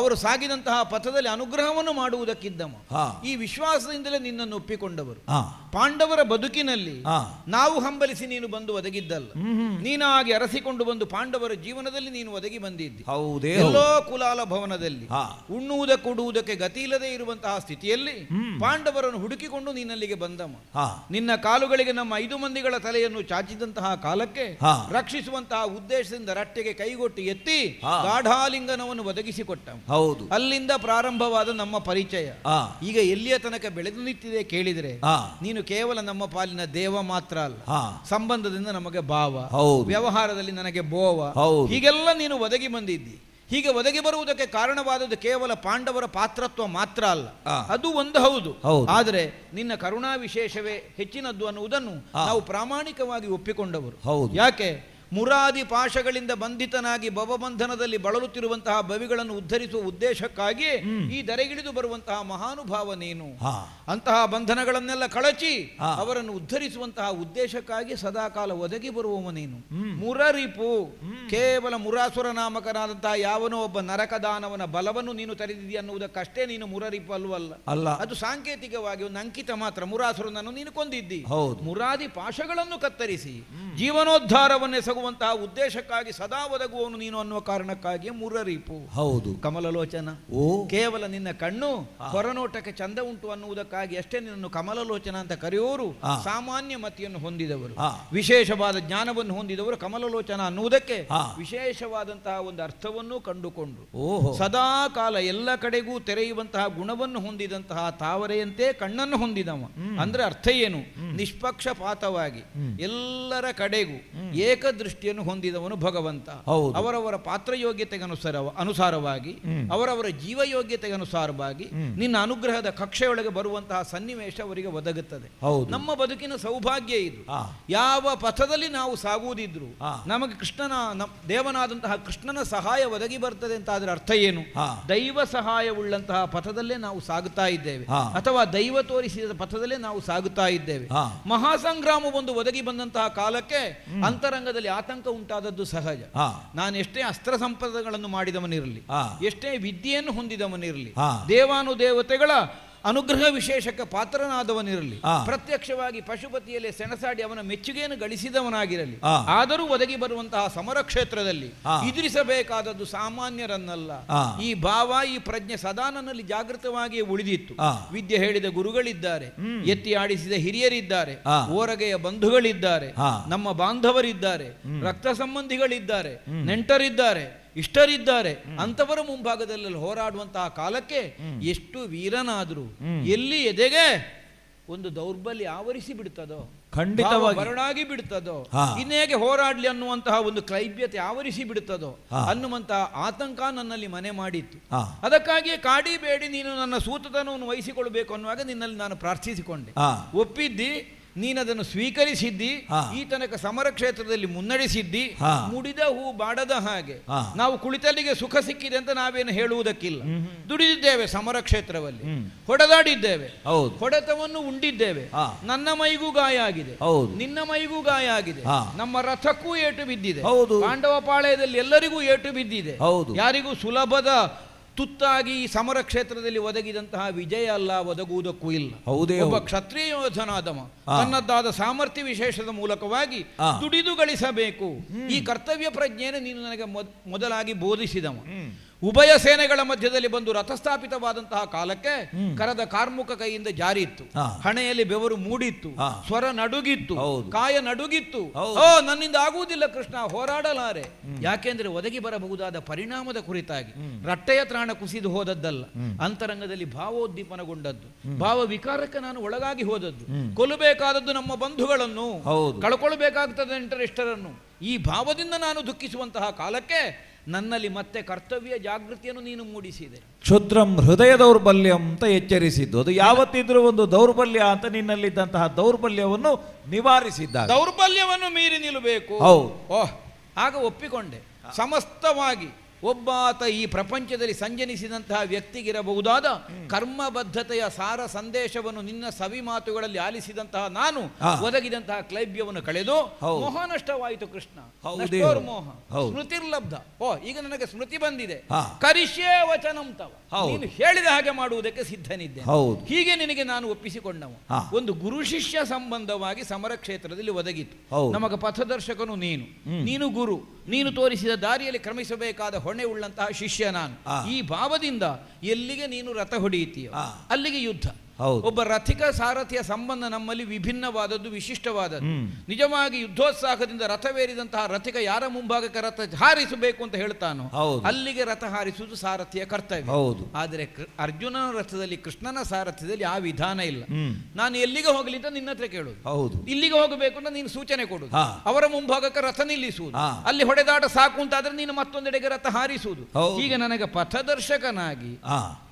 ಅವರು ಸಾಗಿದಂತಹ ಪಥದಲ್ಲಿ ಅನುಗ್ರಹವನ್ನು ಮಾಡುವುದಕ್ಕಿದ್ದವ. ಈ ವಿಶ್ವಾಸದಿಂದಲೇ ನಿನ್ನನ್ನು ಒಪ್ಪಿಕೊಂಡವರು. ಪಾಂಡವರ ಬದುಕಿನಲ್ಲಿ ನಾವು ಹಂಬಲಿಸಿ ನೀನು ಬಂದು ಒದಗಿದ್ದಲ್ಲ. ನೀನಾಗಿ ಅರಸಿಕೊಂಡು ಬಂದು ಪಾಂಡವರ ಜೀವನದಲ್ಲಿ ನೀನು ಒದಗಿ ಬಂದಿದ್ದಿ. ಹೌದೇ ಎಲ್ಲೋ ಕುಲಾಲ ಭವನದಲ್ಲಿ ಉಣ್ಣುವುದಕ್ಕೆ ಕೊಡುವುದಕ್ಕೆ ಗತಿ ಇಲ್ಲದೆ ಇರುವಂತಹ ಸ್ಥಿತಿಯಲ್ಲಿ ಪಾಂಡವರನ್ನು ಹುಡುಕಿಕೊಂಡು ನೀನಲ್ಲಿಗೆ ಬಂದಮ್ಮ. ನಿನ್ನ ಕಾಲುಗಳಿಗೆ ನಮ್ಮ 5 ಮಂದಿಗಳ ತಲೆಯನ್ನು ಚಾಚಿದಂತಹ ಕಾಲಕ್ಕೆ ರಕ್ಷಿಸುವಂತಹ ಉದ್ದೇಶದಿಂದ ರಟ್ಟೆಗೆ ಕೈಗೊಟ್ಟು ಎತ್ತಿ ಗಾಢಾಲಿಂಗನವನ್ನು ಒದಗಿಸಿಕೊಟ್ಟ. ಹೌದು, ಅಲ್ಲಿಂದ ಪ್ರಾರಂಭವಾದ ನಮ್ಮ ಪರಿಚಯ. ಈಗ ಎಲ್ಲಿಯ ತನಕ ಬೆಳೆದು ನಿಂತಿದೆ ಕೇಳಿದರೆ ನೀನು ಕೇವಲ ನಮ್ಮ ಪಾಲಿನ ದೇವ ಮಾತ್ರ ಅಲ್ಲ, ಸಂಬಂಧದಿಂದ ನಮಗೆ ಭಾವ, ವ್ಯವಹಾರದಲ್ಲಿ ನನಗೆ ಬೋವ, ಹೀಗೆಲ್ಲ ನೀನು ಒದಗಿ ಬಂದಿದ್ದಿ. ಹೀಗೆ ಒದಗಿ ಬರುವುದಕ್ಕೆ ಕಾರಣವಾದದ್ದು ಕೇವಲ ಪಾಂಡವರ ಪಾತ್ರತ್ವ ಮಾತ್ರ ಅಲ್ಲ, ಅದು ಒಂದು ಹೌದು. ಆದರೆ ನಿನ್ನ ಕರುಣಾ ವಿಶೇಷವೇ ಹೆಚ್ಚಿನದ್ದು ಅನ್ನುವುದನ್ನು ನಾವು ಪ್ರಾಮಾಣಿಕವಾಗಿ ಒಪ್ಪಿಕೊಂಡವರು. ಯಾಕೆ? ಮುರಾದಿ ಪಾಶಗಳಿಂದ ಬಂಧಿತನಾಗಿ ಭವಬಂಧನದಲ್ಲಿ ಬಳಲುತ್ತಿರುವಂತಹ ಬವಿಗಳನ್ನು ಉದ್ಧರಿಸುವ ಉದ್ದೇಶಕ್ಕಾಗಿ ಈ ದರೆಗಿಳಿದು ಬರುವಂತಹ ಮಹಾನುಭಾವ ನೀನು. ಅಂತಹ ಬಂಧನಗಳನ್ನೆಲ್ಲ ಕಳಚಿ ಅವರನ್ನು ಉದ್ಧರಿಸುವಂತಹ ಉದ್ದೇಶಕ್ಕಾಗಿ ಸದಾಕಾಲ ಒದಗಿ ಬರುವವ ನೀನು. ಮುರರಿಪು ಕೇವಲ ಮುರಾಸುರ ನಾಮಕನಾದಂತಹ ಯಾವನೋ ಒಬ್ಬ ನರಕದಾನವನ ಬಲವನ್ನು ನೀನು ತರಿದಿದ್ದೀಯ ಅನ್ನುವುದಕ್ಕಷ್ಟೇ ನೀನು ಮುರರಿಪು ಅಲ್ವಲ್ಲ. ಅದು ಸಾಂಕೇತಿಕವಾಗಿ ಒಂದು ಅಂಕಿತ ಮಾತ್ರ. ಮುರಾಸುರನನ್ನು ನೀನು ಕೊಂದಿದ್ದಿ. ಮುರಾದಿ ಪಾಶಗಳನ್ನು ಕತ್ತರಿಸಿ ಜೀವನೋದ್ಧಾರವನ್ನೇ ಸಗುವಂತಹ ಉದ್ದೇಶಕ್ಕಾಗಿ ಸದಾ ಒದಗುವವನು ನೀನು ಅನ್ನುವ ಕಾರಣಕ್ಕಾಗಿ ಮುರರಿಪು. ಹೌದು, ಕಮಲಲೋಚನ. ಕೇವಲ ನಿನ್ನ ಕಣ್ಣು ಹೊರನೋಟಕ್ಕೆ ಚಂದ ಉಂಟು ಅನ್ನುವುದಕ್ಕಾಗಿ ಅಷ್ಟೇ ನಿನ್ನನ್ನು ಕಮಲಲೋಚನ ಅಂತ ಕರೆಯುವವರು ಸಾಮಾನ್ಯ ಮತಿಯನ್ನು ಹೊಂದಿದವರು, ವಿಶೇಷವಾದ ಜ್ಞಾನವನ್ನು ಹೊಂದಿದವರು ಕಮಲಲೋಚನ ಅನ್ನುವುದಕ್ಕೆ ವಿಶೇಷವಾದಂತಹ ಒಂದು ಅರ್ಥವನ್ನು ಕಂಡುಕೊಂಡು ಸದಾ ಕಾಲ ಎಲ್ಲ ಕಡೆಗೂ ತೆರೆಯುವಂತಹ ಗುಣವನ್ನು ಹೊಂದಿದಂತಹ ತಾವರೆಯಂತೆ ಕಣ್ಣನ್ನು ಹೊಂದಿದವ. ಅಂದ್ರೆ ಅರ್ಥ ಏನು? ನಿಷ್ಪಕ್ಷಪಾತವಾಗಿ ಎಲ್ಲರ ಕಡೆಗೂ ಏಕದೃಷ್ಟಿಯನ್ನು ಹೊಂದಿದವನು ಭಗವಂತ. ಅವರವರ ಪಾತ್ರಯೋಗ್ಯತೆಗೆ ಅನುಸಾರವಾಗಿ ಅವರವರ ಜೀವಯೋಗ್ಯತೆಗೆ ಅನುಸಾರವಾಗಿ ನಿನ್ನ ಅನುಗ್ರಹದ ಕಕ್ಷೆಯೊಳಗೆ ಬರುವಂತಹ ಸನ್ನಿವೇಶ ಅವರಿಗೆ ಒದಗುತ್ತದೆ. ನಮ್ಮ ಬದುಕಿನ ಸೌಭಾಗ್ಯ ಇದು. ಯಾವ ಪಥದಲ್ಲಿ ನಾವು ಸಾಗುವುದಿದ್ರು ನಮಗೆ ದೇವನಾದಂತಹ ಕೃಷ್ಣನ ಸಹಾಯ ಒದಗಿ ಬರ್ತದೆ ಅಂತ ಆದ್ರೆ ಅರ್ಥ ಏನು? ದೈವ ಸಹಾಯವುಳ್ಳಂತಹ ಪಥದಲ್ಲೇ ನಾವು ಸಾಗುತ್ತಾ ಇದ್ದೇವೆ, ಅಥವಾ ದೈವ ತೋರಿಸಿದ ಪಥದಲ್ಲೇ ನಾವು ಸಾಗುತ್ತಾ ಇದ್ದೇವೆ. ಮಹಾಸಂಗ್ರಾಮ ಒಂದು ಒದಗಿ ಬಂದಂತಹ ಕಾಲಕ್ಕೆ ಅಂತರಂಗದಲ್ಲಿ ಆತಂಕ ಉಂಟಾದದ್ದು ಸಹಜ. ನಾನು ಎಷ್ಟೇ ಅಸ್ತ್ರ ಸಂಪದಗಳನ್ನು ಮಾಡಿದವನಿರಲಿ, ಎಷ್ಟೇ ವಿದ್ಯೆಯನ್ನು ಹೊಂದಿದವನಿರಲಿ, ದೇವಾನುದೇವತೆಗಳ ಅನುಗ್ರಹ ವಿಶೇಷಕ್ಕೆ ಪಾತ್ರನಾದವನಿರಲಿ, ಪ್ರತ್ಯಕ್ಷವಾಗಿ ಪಶುಪತಿಯಲ್ಲಿ ಸೆಣಸಾಡಿ ಅವನ ಮೆಚ್ಚುಗೆಯನ್ನು ಗಳಿಸಿದವನಾಗಿರಲಿ, ಆದರೂ ಒದಗಿ ಬರುವಂತಹ ಸಮರ ಕ್ಷೇತ್ರದಲ್ಲಿ ಎದುರಿಸಬೇಕಾದದ್ದು ಸಾಮಾನ್ಯರನ್ನಲ್ಲ. ಈ ಭಾವ, ಈ ಪ್ರಜ್ಞೆ ಸದಾ ನನ್ನಲ್ಲಿ ಜಾಗೃತವಾಗಿಯೇ ಉಳಿದಿತ್ತು. ವಿದ್ಯೆ ಹೇಳಿದ ಗುರುಗಳಿದ್ದಾರೆ, ಎತ್ತಿ ಆಡಿಸಿದ ಹಿರಿಯರಿದ್ದಾರೆ, ಓರಗೆಯ ಬಂಧುಗಳಿದ್ದಾರೆ, ನಮ್ಮ ಬಾಂಧವರಿದ್ದಾರೆ, ರಕ್ತ ಸಂಬಂಧಿಗಳಿದ್ದಾರೆ, ನೆಂಟರಿದ್ದಾರೆ, ಇಷ್ಟರಿದ್ದಾರೆ. ಅಂತವರ ಮುಂಭಾಗದಲ್ಲಿ ಹೋರಾಡುವಂತಹ ಕಾಲಕ್ಕೆ ಎಷ್ಟು ವೀರನಾದರೂ ಎಲ್ಲಿ ಎದೆಗೆ ಒಂದು ದೌರ್ಬಲ್ಯ ಆವರಿಸಿ ಬಿಡ್ತದೋ, ಖಂಡಿತವಾಗಿ ಬರಡಾಗಿ ಬಿಡ್ತದೋ, ಇನ್ನೇಗೆ ಹೋರಾಡ್ಲಿ ಅನ್ನುವಂತಹ ಒಂದು ಕ್ಲೈಬ್ಯತೆ ಆವರಿಸಿ ಬಿಡುತ್ತದೋ ಅನ್ನುವಂತಹ ಆತಂಕ ನನ್ನಲ್ಲಿ ಮನೆ ಮಾಡಿತ್ತು. ಅದಕ್ಕಾಗಿಯೇ ಕಾಡಿಬೇಡಿ, ನೀನು ನನ್ನ ಸೂತತನವನ್ನು ವಹಿಸಿಕೊಳ್ಬೇಕು ಅನ್ನುವಾಗ ನಿನ್ನಲ್ಲಿ ನಾನು ಪ್ರಾರ್ಥಿಸಿಕೊಂಡೆ. ಒಪ್ಪಿದ್ದಿ, ನೀನದನ್ನು ಸ್ವೀಕರಿಸಿದ್ದಿ, ಈ ತನಕ ಸಮರ ಕ್ಷೇತ್ರದಲ್ಲಿ ಮುನ್ನಡೆಸಿದ್ದಿ. ಮುಡಿದ ಹೂ ಬಾಡದ ಹಾಗೆ ನಾವು ಕುಳಿತಲ್ಲಿಗೆ ಸುಖ ಸಿಕ್ಕಿದೆ ಅಂತ ನಾವೇನು ಹೇಳುವುದಕ್ಕಿಲ್ಲ. ದುಡಿದಿದ್ದೇವೆ ಸಮರ ಕ್ಷೇತ್ರದಲ್ಲಿ, ಹೊಡೆದಾಡಿದ್ದೇವೆ, ಹೊಡೆತವನ್ನು ಉಂಡಿದ್ದೇವೆ. ನನ್ನ ಮೈಗೂ ಗಾಯ ಆಗಿದೆ, ನಿನ್ನ ಮೈಗೂ ಗಾಯ ಆಗಿದೆ, ನಮ್ಮ ರಥಕ್ಕೂ ಏಟು ಬಿದ್ದಿದೆ, ಪಾಂಡವ ಪಾಳೆಯದಲ್ಲಿ ಎಲ್ಲರಿಗೂ ಏಟು ಬಿದ್ದಿದೆ. ಯಾರಿಗೂ ಸುಲಭದ ತುತ್ತಾಗಿ ಈ ಸಮರ ಕ್ಷೇತ್ರದಲ್ಲಿ ಒದಗಿದಂತಹ ವಿಜಯ ಅಲ್ಲ, ಒದಗುವುದಕ್ಕೂ ಇಲ್ಲ. ಒಬ್ಬ ಕ್ಷತ್ರಿಯ ಯೋಧನಾದವ ತನ್ನದ್ದಾದ ಸಾಮರ್ಥ್ಯ ವಿಶೇಷದ ಮೂಲಕವಾಗಿ ದುಡಿದು ಗಳಿಸಬೇಕು. ಈ ಕರ್ತವ್ಯ ಪ್ರಜ್ಞೆಯನ್ನು ನೀನು ನನಗೆ ಮೊದಲಾಗಿ ಬೋಧಿಸಿದವ. ಉಭಯ ಸೇನೆಗಳ ಮಧ್ಯದಲ್ಲಿ ಬಂದು ರಥಸ್ಥಾಪಿತವಾದಂತಹ ಕಾಲಕ್ಕೆ ಕರದ ಕಾರ್ಮುಕ ಕೈಯಿಂದ ಜಾರಿತ್ತು, ಹಣೆಯಲ್ಲಿ ಬೆವರು ಮೂಡಿತ್ತು, ಸ್ವರ ನಡುಗಿತ್ತು, ಕಾಯ ನಡುಗಿತ್ತು. ನನ್ನಿಂದ ಆಗುವುದಿಲ್ಲ ಕೃಷ್ಣ, ಹೋರಾಡಲಾರೆ. ಯಾಕೆಂದ್ರೆ ಒದಗಿ ಬರಬಹುದಾದ ಪರಿಣಾಮದ ಕುರಿತಾಗಿ ರಟ್ಟೆಯ ತ್ರಾಣ ಕುಸಿದು ಹೋದದ್ದಲ್ಲ, ಅಂತರಂಗದಲ್ಲಿ ಭಾವೋದ್ದೀಪನಗೊಂಡದ್ದು, ಭಾವ ವಿಕಾರಕ್ಕೆ ನಾನು ಒಳಗಾಗಿ ಹೋದದ್ದು. ಕೊಲ್ಲಬೇಕಾದದ್ದು ನಮ್ಮ ಬಂಧುಗಳನ್ನು, ಕಳ್ಕೊಳ್ಬೇಕಾಗ್ತದೆ ನೆಂಟರಿಷ್ಟರನ್ನು. ಈ ಭಾವದಿಂದ ನಾನು ದುಃಖಿಸುವಂತಹ ಕಾಲಕ್ಕೆ ನನ್ನಲ್ಲಿ ಮತ್ತೆ ಕರ್ತವ್ಯ ಜಾಗೃತಿಯನ್ನು ನೀನು ಮೂಡಿಸಿದೆ. ಕ್ಷುದ್ರಂ ಹೃದಯ ದೌರ್ಬಲ್ಯಂ ಅಂತ ಎಚ್ಚರಿಸಿದ್ದು, ಅದು ಯಾವತ್ತಿದ್ರೂ ಒಂದು ದೌರ್ಬಲ್ಯ ಅಂತ ನಿನ್ನಲ್ಲಿದ್ದಂತಹ ದೌರ್ಬಲ್ಯವನ್ನು ನಿವಾರಿಸಿದ್ದ. ದೌರ್ಬಲ್ಯವನ್ನು ಮೀರಿ ನಿಲ್ಲಬೇಕು. ಆಗ ಒಪ್ಪಿಕೊಂಡೆ. ಸಮಸ್ತವಾಗಿ ಒಬ್ಬಾತ ಈ ಪ್ರಪಂಚದಲ್ಲಿ ಸಂಜನಿಸಿದಂತಹ ವ್ಯಕ್ತಿಗಿರಬಹುದಾದ ಕರ್ಮಬದ್ಧತೆಯ ಸಾರ ಸಂದೇಶವನ್ನು ನಿನ್ನ ಸವಿ ಮಾತುಗಳಲ್ಲಿ ಆಲಿಸಿದಂತಹ ನಾನು ಒದಗಿದಂತಹ ಕ್ಲೈಬ್ಯವನ್ನು ಕಳೆದು ಮೋಹ ನಷ್ಟವಾಯಿತು ಕೃಷ್ಣ. ಮೋಹ ಸ್ಮೃತಿರ್ಲಬ್ಧ. ಈಗ ನನಗೆ ಸ್ಮೃತಿ ಬಂದಿದೆ. ಕರಿಷ್ಯೇ ವಚನಂ ತವ, ನೀನು ಹೇಳಿದ ಹಾಗೆ ಮಾಡುವುದಕ್ಕೆ ಸಿದ್ಧನಿದ್ದೆ. ಹೀಗೆ ನಿನಗೆ ನಾನು ಒಪ್ಪಿಸಿಕೊಂಡವ. ಒಂದು ಗುರು ಶಿಷ್ಯ ಸಂಬಂಧವಾಗಿ ಸಮರ ಕ್ಷೇತ್ರದಲ್ಲಿ ಒದಗಿತು. ನಮಗ ಪಥದರ್ಶಕನು ನೀನು ಗುರು, ನೀನು ತೋರಿಸಿದ ದಾರಿಯಲ್ಲಿ ಕ್ರಮಿಸಬೇಕಾದ ಹೊಣೆ ಉಳ್ಳಂತಹ ಶಿಷ್ಯ ನಾನು. ಈ ಭಾವದಿಂದ ಎಲ್ಲಿಗೆ ನೀನು ರಥ ಹೊಡೆಯುತ್ತೀಯ ಅಲ್ಲಿಗೆ ಯುದ್ಧ. ಒಬ್ಬ ರಥಿಕ ಸಾರಥಿಯ ಸಂಬಂಧ ನಮ್ಮಲ್ಲಿ ವಿಭಿನ್ನವಾದದ್ದು, ವಿಶಿಷ್ಟವಾದದ್ದು. ನಿಜವಾಗಿ ಯುದ್ಧೋತ್ಸಾಹದಿಂದ ರಥವೇರಿದಂತಹ ರಥಿಕ ಯಾರ ಮುಂಭಾಗಕ್ಕೆ ರಥ ಹಾರಿಸಬೇಕು ಅಂತ ಹೇಳ್ತಾನೋ ಅಲ್ಲಿಗೆ ರಥ ಹಾರಿಸುವುದು ಸಾರಥಿಯ ಕರ್ತವ್ಯ. ಆದರೆ ಅರ್ಜುನನ ರಥದಲ್ಲಿ, ಕೃಷ್ಣನ ಸಾರಥ್ಯದಲ್ಲಿ ಆ ವಿಧಾನ ಇಲ್ಲ. ನಾನು ಎಲ್ಲಿಗೆ ಹೋಗಲಿ ಅಂತ ನಿನ್ನ ಹತ್ರ ಕೇಳುದು, ಇಲ್ಲಿಗೆ ಹೋಗಬೇಕು ಅಂತ ನೀನು ಸೂಚನೆ ಕೊಡುದು, ಅವರ ಮುಂಭಾಗಕ್ಕೆ ರಥ ನಿಲ್ಲಿಸುವುದು, ಅಲ್ಲಿ ಹೊಡೆದಾಟ ಸಾಕು ಅಂತಾದ್ರೆ ನೀನು ಮತ್ತೊಂದೆಡೆಗೆ ರಥ ಹಾರಿಸುವುದು. ಹೀಗೆ ನನಗೆ ಪಥದರ್ಶಕನಾಗಿ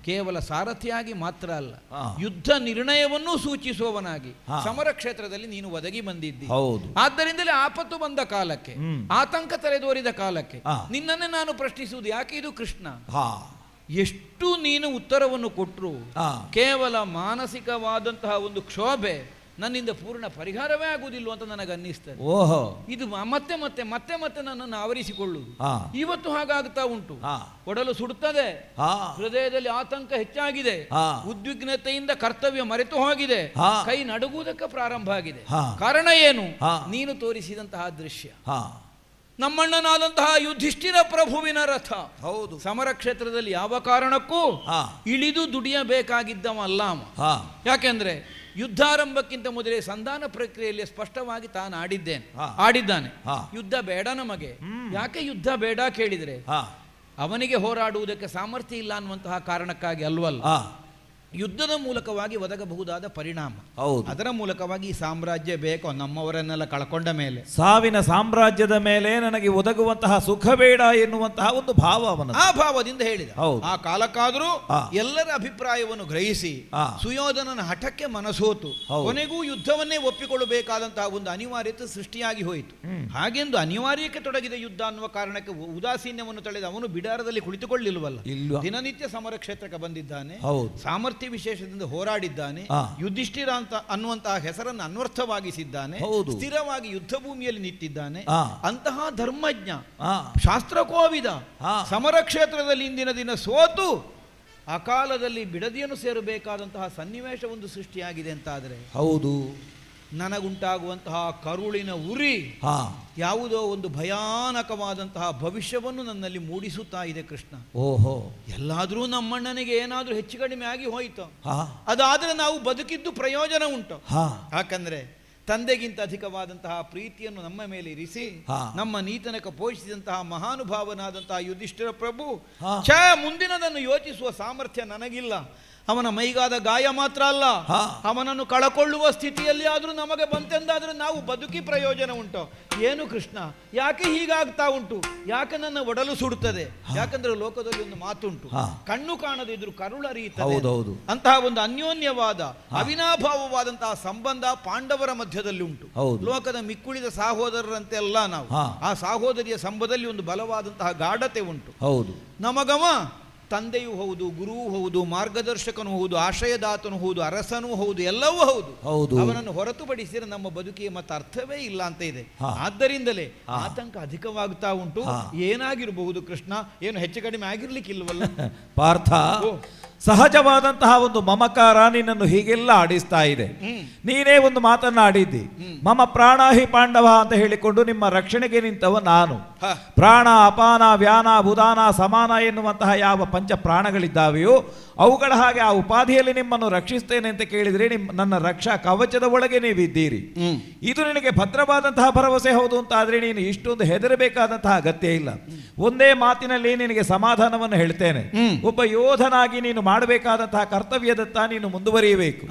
ಕೇವಲ ಸಾರಥಿಯಾಗಿ ಮಾತ್ರ ಅಲ್ಲ, ಯುದ್ಧ ನಿರ್ಣಯವನ್ನೂ ಸೂಚಿಸುವವನಾಗಿ ಸಮರ ಕ್ಷೇತ್ರದಲ್ಲಿ ನೀನು ಒದಗಿ ಬಂದಿದ್ದಿ. ಆದ್ದರಿಂದಲೇ ಆಪತ್ತು ಬಂದ ಕಾಲಕ್ಕೆ, ಆತಂಕ ತಲೆದೋರಿದ ಕಾಲಕ್ಕೆ ನಿನ್ನನ್ನೇ ನಾನು ಪ್ರಶ್ನಿಸುವುದು, ಯಾಕೆ ಇದು ಕೃಷ್ಣ? ಎಷ್ಟು ನೀನು ಉತ್ತರವನ್ನು ಕೊಟ್ಟರು ಕೇವಲ ಮಾನಸಿಕವಾದಂತಹ ಒಂದು ಕ್ಷೋಭೆ ನನ್ನಿಂದ ಪೂರ್ಣ ಪರಿಹಾರವೇ ಆಗುವುದಿಲ್ಲ ಅಂತ ನನಗೆ ಅನ್ನಿಸ್ತದೆ. ಇದು ಮತ್ತೆ ಮತ್ತೆ ಮತ್ತೆ ಮತ್ತೆ ನನ್ನನ್ನು ಆವರಿಸಿಕೊಳ್ಳುವುದು. ಇವತ್ತು ಹಾಗಾಗ್ತಾ ಉಂಟು. ಒಡಲು ಸುಡುತ್ತದೆ, ಹೃದಯದಲ್ಲಿ ಆತಂಕ ಹೆಚ್ಚಾಗಿದೆ, ಉದ್ವಿಗ್ನತೆಯಿಂದ ಕರ್ತವ್ಯ ಮರೆತು ಹೋಗಿದೆ, ಕೈ ನಡುಗುವುದಕ್ಕೆ ಪ್ರಾರಂಭ ಆಗಿದೆ. ಕಾರಣ ಏನು? ನೀನು ತೋರಿಸಿದಂತಹ ದೃಶ್ಯ. ನಮ್ಮಣ್ಣನಾದಂತಹ ಯುಧಿಷ್ಠಿರ ಪ್ರಭುವಿನ ರಥ ಸಮರ ಕ್ಷೇತ್ರದಲ್ಲಿ ಯಾವ ಕಾರಣಕ್ಕೂ ಇಳಿದು ದುಡಿಯಬೇಕಾಗಿದ್ದವಲ್ಲ. ಯಾಕೆಂದ್ರೆ ಯುದ್ಧಾರಂಭಕ್ಕಿಂತ ಮೊದಲೇ ಸಂಧಾನ ಪ್ರಕ್ರಿಯೆಯಲ್ಲಿ ಸ್ಪಷ್ಟವಾಗಿ ತಾನು ಆಡಿದ್ದಾನೆ. ಯುದ್ಧ ಬೇಡ ನಮಗೆ. ಯಾಕೆ ಯುದ್ಧ ಬೇಡ ಕೇಳಿದರೆ ಅವನಿಗೆ ಹೋರಾಡುವುದಕ್ಕೆ ಸಾಮರ್ಥ್ಯ ಇಲ್ಲ ಅನ್ನುವಂತಹ ಕಾರಣಕ್ಕಾಗಿ ಅಲ್ವಲ್ಲ. ಯುದ್ಧದ ಮೂಲಕವಾಗಿ ಒದಗಬಹುದಾದ ಪರಿಣಾಮ, ಅದರ ಮೂಲಕವಾಗಿ ಈ ಸಾಮ್ರಾಜ್ಯ ಬೇಕೋ, ನಮ್ಮವರನ್ನೆಲ್ಲ ಕಳ್ಕೊಂಡ ಮೇಲೆ ಸಾವಿನ ಸಾಮ್ರಾಜ್ಯದ ಮೇಲೆ ನನಗೆ ಒದಗುವಂತಹ ಸುಖ ಬೇಡ ಎನ್ನುವಂತಹ ಒಂದು ಭಾವ ಅವನ ಆ ಭಾವದಿಂದ ಹೇಳಿದ. ಆ ಕಾಲಕ್ಕಾದರೂ ಎಲ್ಲರ ಅಭಿಪ್ರಾಯವನ್ನು ಗ್ರಹಿಸಿ ಸುಯೋಧನನ ಹಠಕ್ಕೆ ಮನಸೋತು ಕೊನೆಗೂ ಯುದ್ಧವನ್ನೇ ಒಪ್ಪಿಕೊಳ್ಳಬೇಕಾದಂತಹ ಒಂದು ಅನಿವಾರ್ಯತೆ ಸೃಷ್ಟಿಯಾಗಿ ಹೋಯಿತು. ಹಾಗೆಂದು ಅನಿವಾರ್ಯಕ್ಕೆ ತೊಡಗಿದ ಯುದ್ಧ ಅನ್ನುವ ಕಾರಣಕ್ಕೆ ಉದಾಸೀನ್ಯವನ್ನು ತಳೆದ ಅವನು ಬಿಡಾರದಲ್ಲಿ ಕುಳಿತುಕೊಳ್ಳಿಲ್ವಲ್ಲ. ದಿನನಿತ್ಯ ಸಮರ ಕ್ಷೇತ್ರಕ್ಕೆ ಬಂದಿದ್ದಾನೆ, ಸಾಮರ್ಥ್ಯ ವಿಶೇಷದಿಂದ ಹೋರಾಡಿದ್ದಾನೆ, ಯುಧಿಷ್ಠಿರ ಅಂತ ಅನ್ನುವಂತಹ ಹೆಸರನ್ನು ಅನ್ವರ್ಥವಾಗಿಸಿದ್ದಾನೆ, ಸ್ಥಿರವಾಗಿ ಯುದ್ಧ ಭೂಮಿಯಲ್ಲಿ ನಿಂತಿದ್ದಾನೆ. ಅಂತಹ ಧರ್ಮಜ್ಞ, ಶಾಸ್ತ್ರಕೋವಿದ ಸಮರ ಕ್ಷೇತ್ರದಲ್ಲಿ ಇಂದಿನ ದಿನ ಸೋತು ಅಕಾಲದಲ್ಲಿ ಬಿಡದಿಯನ್ನು ಸೇರಬೇಕಾದಂತಹ ಸನ್ನಿವೇಶ ಒಂದು ಸೃಷ್ಟಿಯಾಗಿದೆ ಅಂತಾದರೆ ನನಗುಂಟಾಗುವಂತಹ ಕರುಳಿನ ಉರಿ ಯಾವುದೋ ಒಂದು ಭಯಾನಕವಾದಂತಹ ಭವಿಷ್ಯವನ್ನು ನನ್ನಲ್ಲಿ ಮೂಡಿಸುತ್ತಾ ಇದೆ ಕೃಷ್ಣ. ಎಲ್ಲಾದರೂ ನಮ್ಮಣ್ಣನಿಗೆ ಏನಾದರೂ ಹೆಚ್ಚು ಕಡಿಮೆ ಆಗಿ ಹೋಯಿತು, ಅದಾದರೆ ನಾವು ಬದುಕಿದ್ದು ಪ್ರಯೋಜನ ಉಂಟು. ಯಾಕಂದ್ರೆ ತಂದೆಗಿಂತ ಅಧಿಕವಾದಂತಹ ಪ್ರೀತಿಯನ್ನು ನಮ್ಮ ಮೇಲೆ ಇರಿಸಿ ನಮ್ಮ ನೀತನಕ ಪೋಷಿಸಿದಂತಹ ಮಹಾನುಭಾವನಾದಂತಹ ಯುಧಿಷ್ಠಿರ ಪ್ರಭು ಮುಂದಿನದನ್ನು ಯೋಚಿಸುವ ಸಾಮರ್ಥ್ಯ ನನಗಿಲ್ಲ. ಅವನ ಮೈಗಾದ ಗಾಯ ಮಾತ್ರ ಅಲ್ಲ, ಅವನನ್ನು ಕಳಕೊಳ್ಳುವ ಸ್ಥಿತಿಯಲ್ಲಿ ಆದರೂ ನಮಗೆ ಬಂತೆಂದಾದ್ರೆ ನಾವು ಬದುಕಿ ಪ್ರಯೋಜನ ಉಂಟು. ಏನು ಕೃಷ್ಣ, ಯಾಕೆ ಹೀಗಾಗ್ತಾ ಉಂಟು? ಯಾಕೆ ನನ್ನ ಒಡಲು ಸುಡುತ್ತದೆ? ಯಾಕಂದ್ರೆ ಲೋಕದಲ್ಲಿ ಒಂದು ಮಾತುಂಟು, ಕಣ್ಣು ಕಾಣದಿದ್ರು ಕರುಳರಿಯುತ್ತದೆ. ಅಂತಹ ಒಂದು ಅನ್ಯೋನ್ಯವಾದ ಅವಿನಾಭಾವವಾದಂತಹ ಸಂಬಂಧ ಪಾಂಡವರ ಮಧ್ಯದಲ್ಲಿ ಉಂಟು. ಲೋಕದ ಮಿಕ್ಕುಳಿದ ಸಹೋದರರಂತೆ ಅಲ್ಲ ನಾವು. ಆ ಸಹೋದರಿಯ ಸಂಬಂಧದಲ್ಲಿ ಒಂದು ಬಲವಾದಂತಹ ಗಾಢತೆ ಉಂಟು. ನಮಗವ ತಂದೆಯೂ ಹೌದು, ಗುರುವೂ ಹೌದು, ಮಾರ್ಗದರ್ಶಕನೂ ಹೌದು, ಆಶ್ರಯದಾತನೂ ಹೌದು, ಅರಸನೂ ಹೌದು, ಎಲ್ಲವೂ ಹೌದು. ಅವನನ್ನು ಹೊರತುಪಡಿಸಿದರೆ ನಮ್ಮ ಬದುಕಿಗೆ ಮತ್ತೆ ಅರ್ಥವೇ ಇಲ್ಲ ಅಂತ ಇದೆ. ಆದ್ದರಿಂದಲೇ ಆತಂಕ ಅಧಿಕವಾಗ್ತಾ ಉಂಟು. ಏನಾಗಿರಬಹುದು ಕೃಷ್ಣ? ಏನು ಹೆಚ್ಚು ಕಡಿಮೆ ಆಗಿರ್ಲಿಕ್ಕಿಲ್ವಲ್ಲ ಪಾರ್ಥ? ಸಹಜವಾದಂತಹ ಒಂದು ಮಮಕಾರ ನಿನ್ನನ್ನು ಹೀಗೆಲ್ಲ ಆಡಿಸ್ತಾ ಇದೆ. ನೀನೇ ಒಂದು ಮಾತನ್ನ ಆಡಿದ್ದಿ, ಮಮ ಪ್ರಾಣಾಹಿ ಪಾಂಡವ ಅಂತ ಹೇಳಿಕೊಂಡು ನಿಮ್ಮ ರಕ್ಷಣೆಗೆ ನಿಂತವ ನಾನು. ಪ್ರಾಣ, ಅಪಾನ, ವ್ಯಾನ, ಬುಧಾನ, ಸಮಾನ ಎನ್ನುವಂತಹ ಯಾವ ಪಂಚ ಪ್ರಾಣಗಳಿದ್ದಾವೆಯೋ ಅವುಗಳ ಹಾಗೆ ಆ ಉಪಾಧಿಯಲ್ಲಿ ನಿಮ್ಮನ್ನು ರಕ್ಷಿಸ್ತೇನೆ ಅಂತ ಕೇಳಿದ್ರೆ ನನ್ನ ರಕ್ಷಾ ಕವಚದ ಒಳಗೆ ನೀವಿದ್ದೀರಿ. ಇದು ನಿನಗೆ ಭದ್ರವಾದಂತಹ ಭರವಸೆ ಹೌದು ಅಂತ ಆದ್ರೆ ನೀನು ಇಷ್ಟೊಂದು ಹೆದರಬೇಕಾದಂತಹ ಅಗತ್ಯ ಇಲ್ಲ. ಒಂದೇ ಮಾತಿನಲ್ಲಿ ನಿನಗೆ ಸಮಾಧಾನವನ್ನು ಹೇಳ್ತೇನೆ. ಒಬ್ಬ ಯೋಧನಾಗಿ ನೀನು ಮಾಡಬೇಕಾದಂತಹ ಕರ್ತವ್ಯದತ್ತ ನೀನು ಮುಂದುವರಿಯಬೇಕು.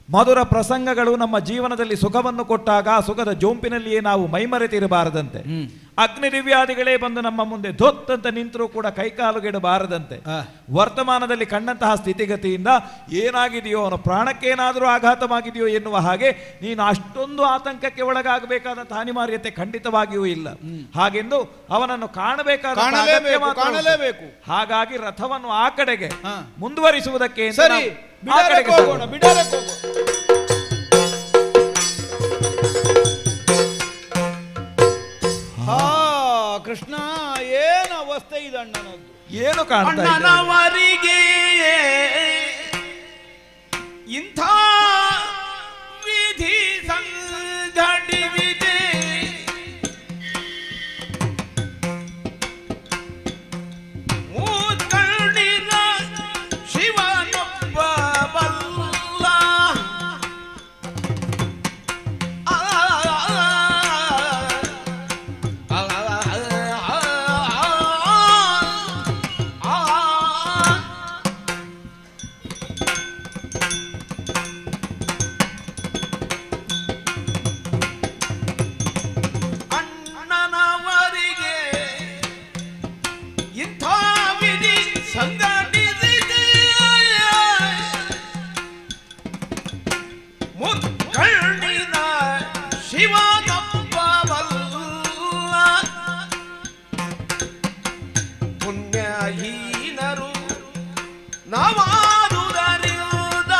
ಮಧುರ ಪ್ರಸಂಗಗಳು ನಮ್ಮ ಜೀವನದಲ್ಲಿ ಸುಖವನ್ನು ಕೊಟ್ಟಾಗ ಆ ಸುಖದ ಜೋಂಪಿನಲ್ಲಿಯೇ ನಾವು ಮೈಮರೆತಿರಬಾರದಂತೆ. ಅಗ್ನಿ ದಿವ್ಯಾದಿಗಳೇ ಬಂದು ನಮ್ಮ ಮುಂದೆ ಧೊತ್ತಂತ ನಿಂತರೂ ಕೂಡ ಕೈಕಾಲುಗೆಡಬಾರದಂತೆ. ವರ್ತಮಾನದಲ್ಲಿ ಕಂಡಂತಹ ಸ್ಥಿತಿಗತಿಯಿಂದ ಏನಾಗಿದೆಯೋ ಅವನ ಪ್ರಾಣಕ್ಕೇನಾದರೂ ಆಘಾತವಾಗಿದೆಯೋ ಎನ್ನುವ ಹಾಗೆ ನೀನು ಅಷ್ಟೊಂದು ಆತಂಕಕ್ಕೆ ಒಳಗಾಗಬೇಕಾದಂತಹ ಅನಿವಾರ್ಯತೆ ಖಂಡಿತವಾಗಿಯೂ ಇಲ್ಲ. ಹಾಗೆಂದು ಅವನನ್ನು ಕಾಣಲೇಬೇಕು. ಹಾಗಾಗಿ ರಥವನ್ನು ಆ ಕಡೆಗೆ ಮುಂದುವರಿಸುವುದಕ್ಕೆ ಕೃಷ್ಣ, ಏನು ಅವಸ್ಥೆ ಇದೆ ಅಣ್ಣನದ್ದು? ಏನು ಅಣ್ಣನವರಿಗೆ ಇಂಥ ವಿಧಿ ಸಂಘಟಿವಿದೆ. ಮೂತ್ಕರ್ಣಿನ ಶಿವನೊಬ್ಬ ಬಲ್ಲ. ಪುಣ್ಯಹೀನರು ನಾವಾದುದರಿಂದ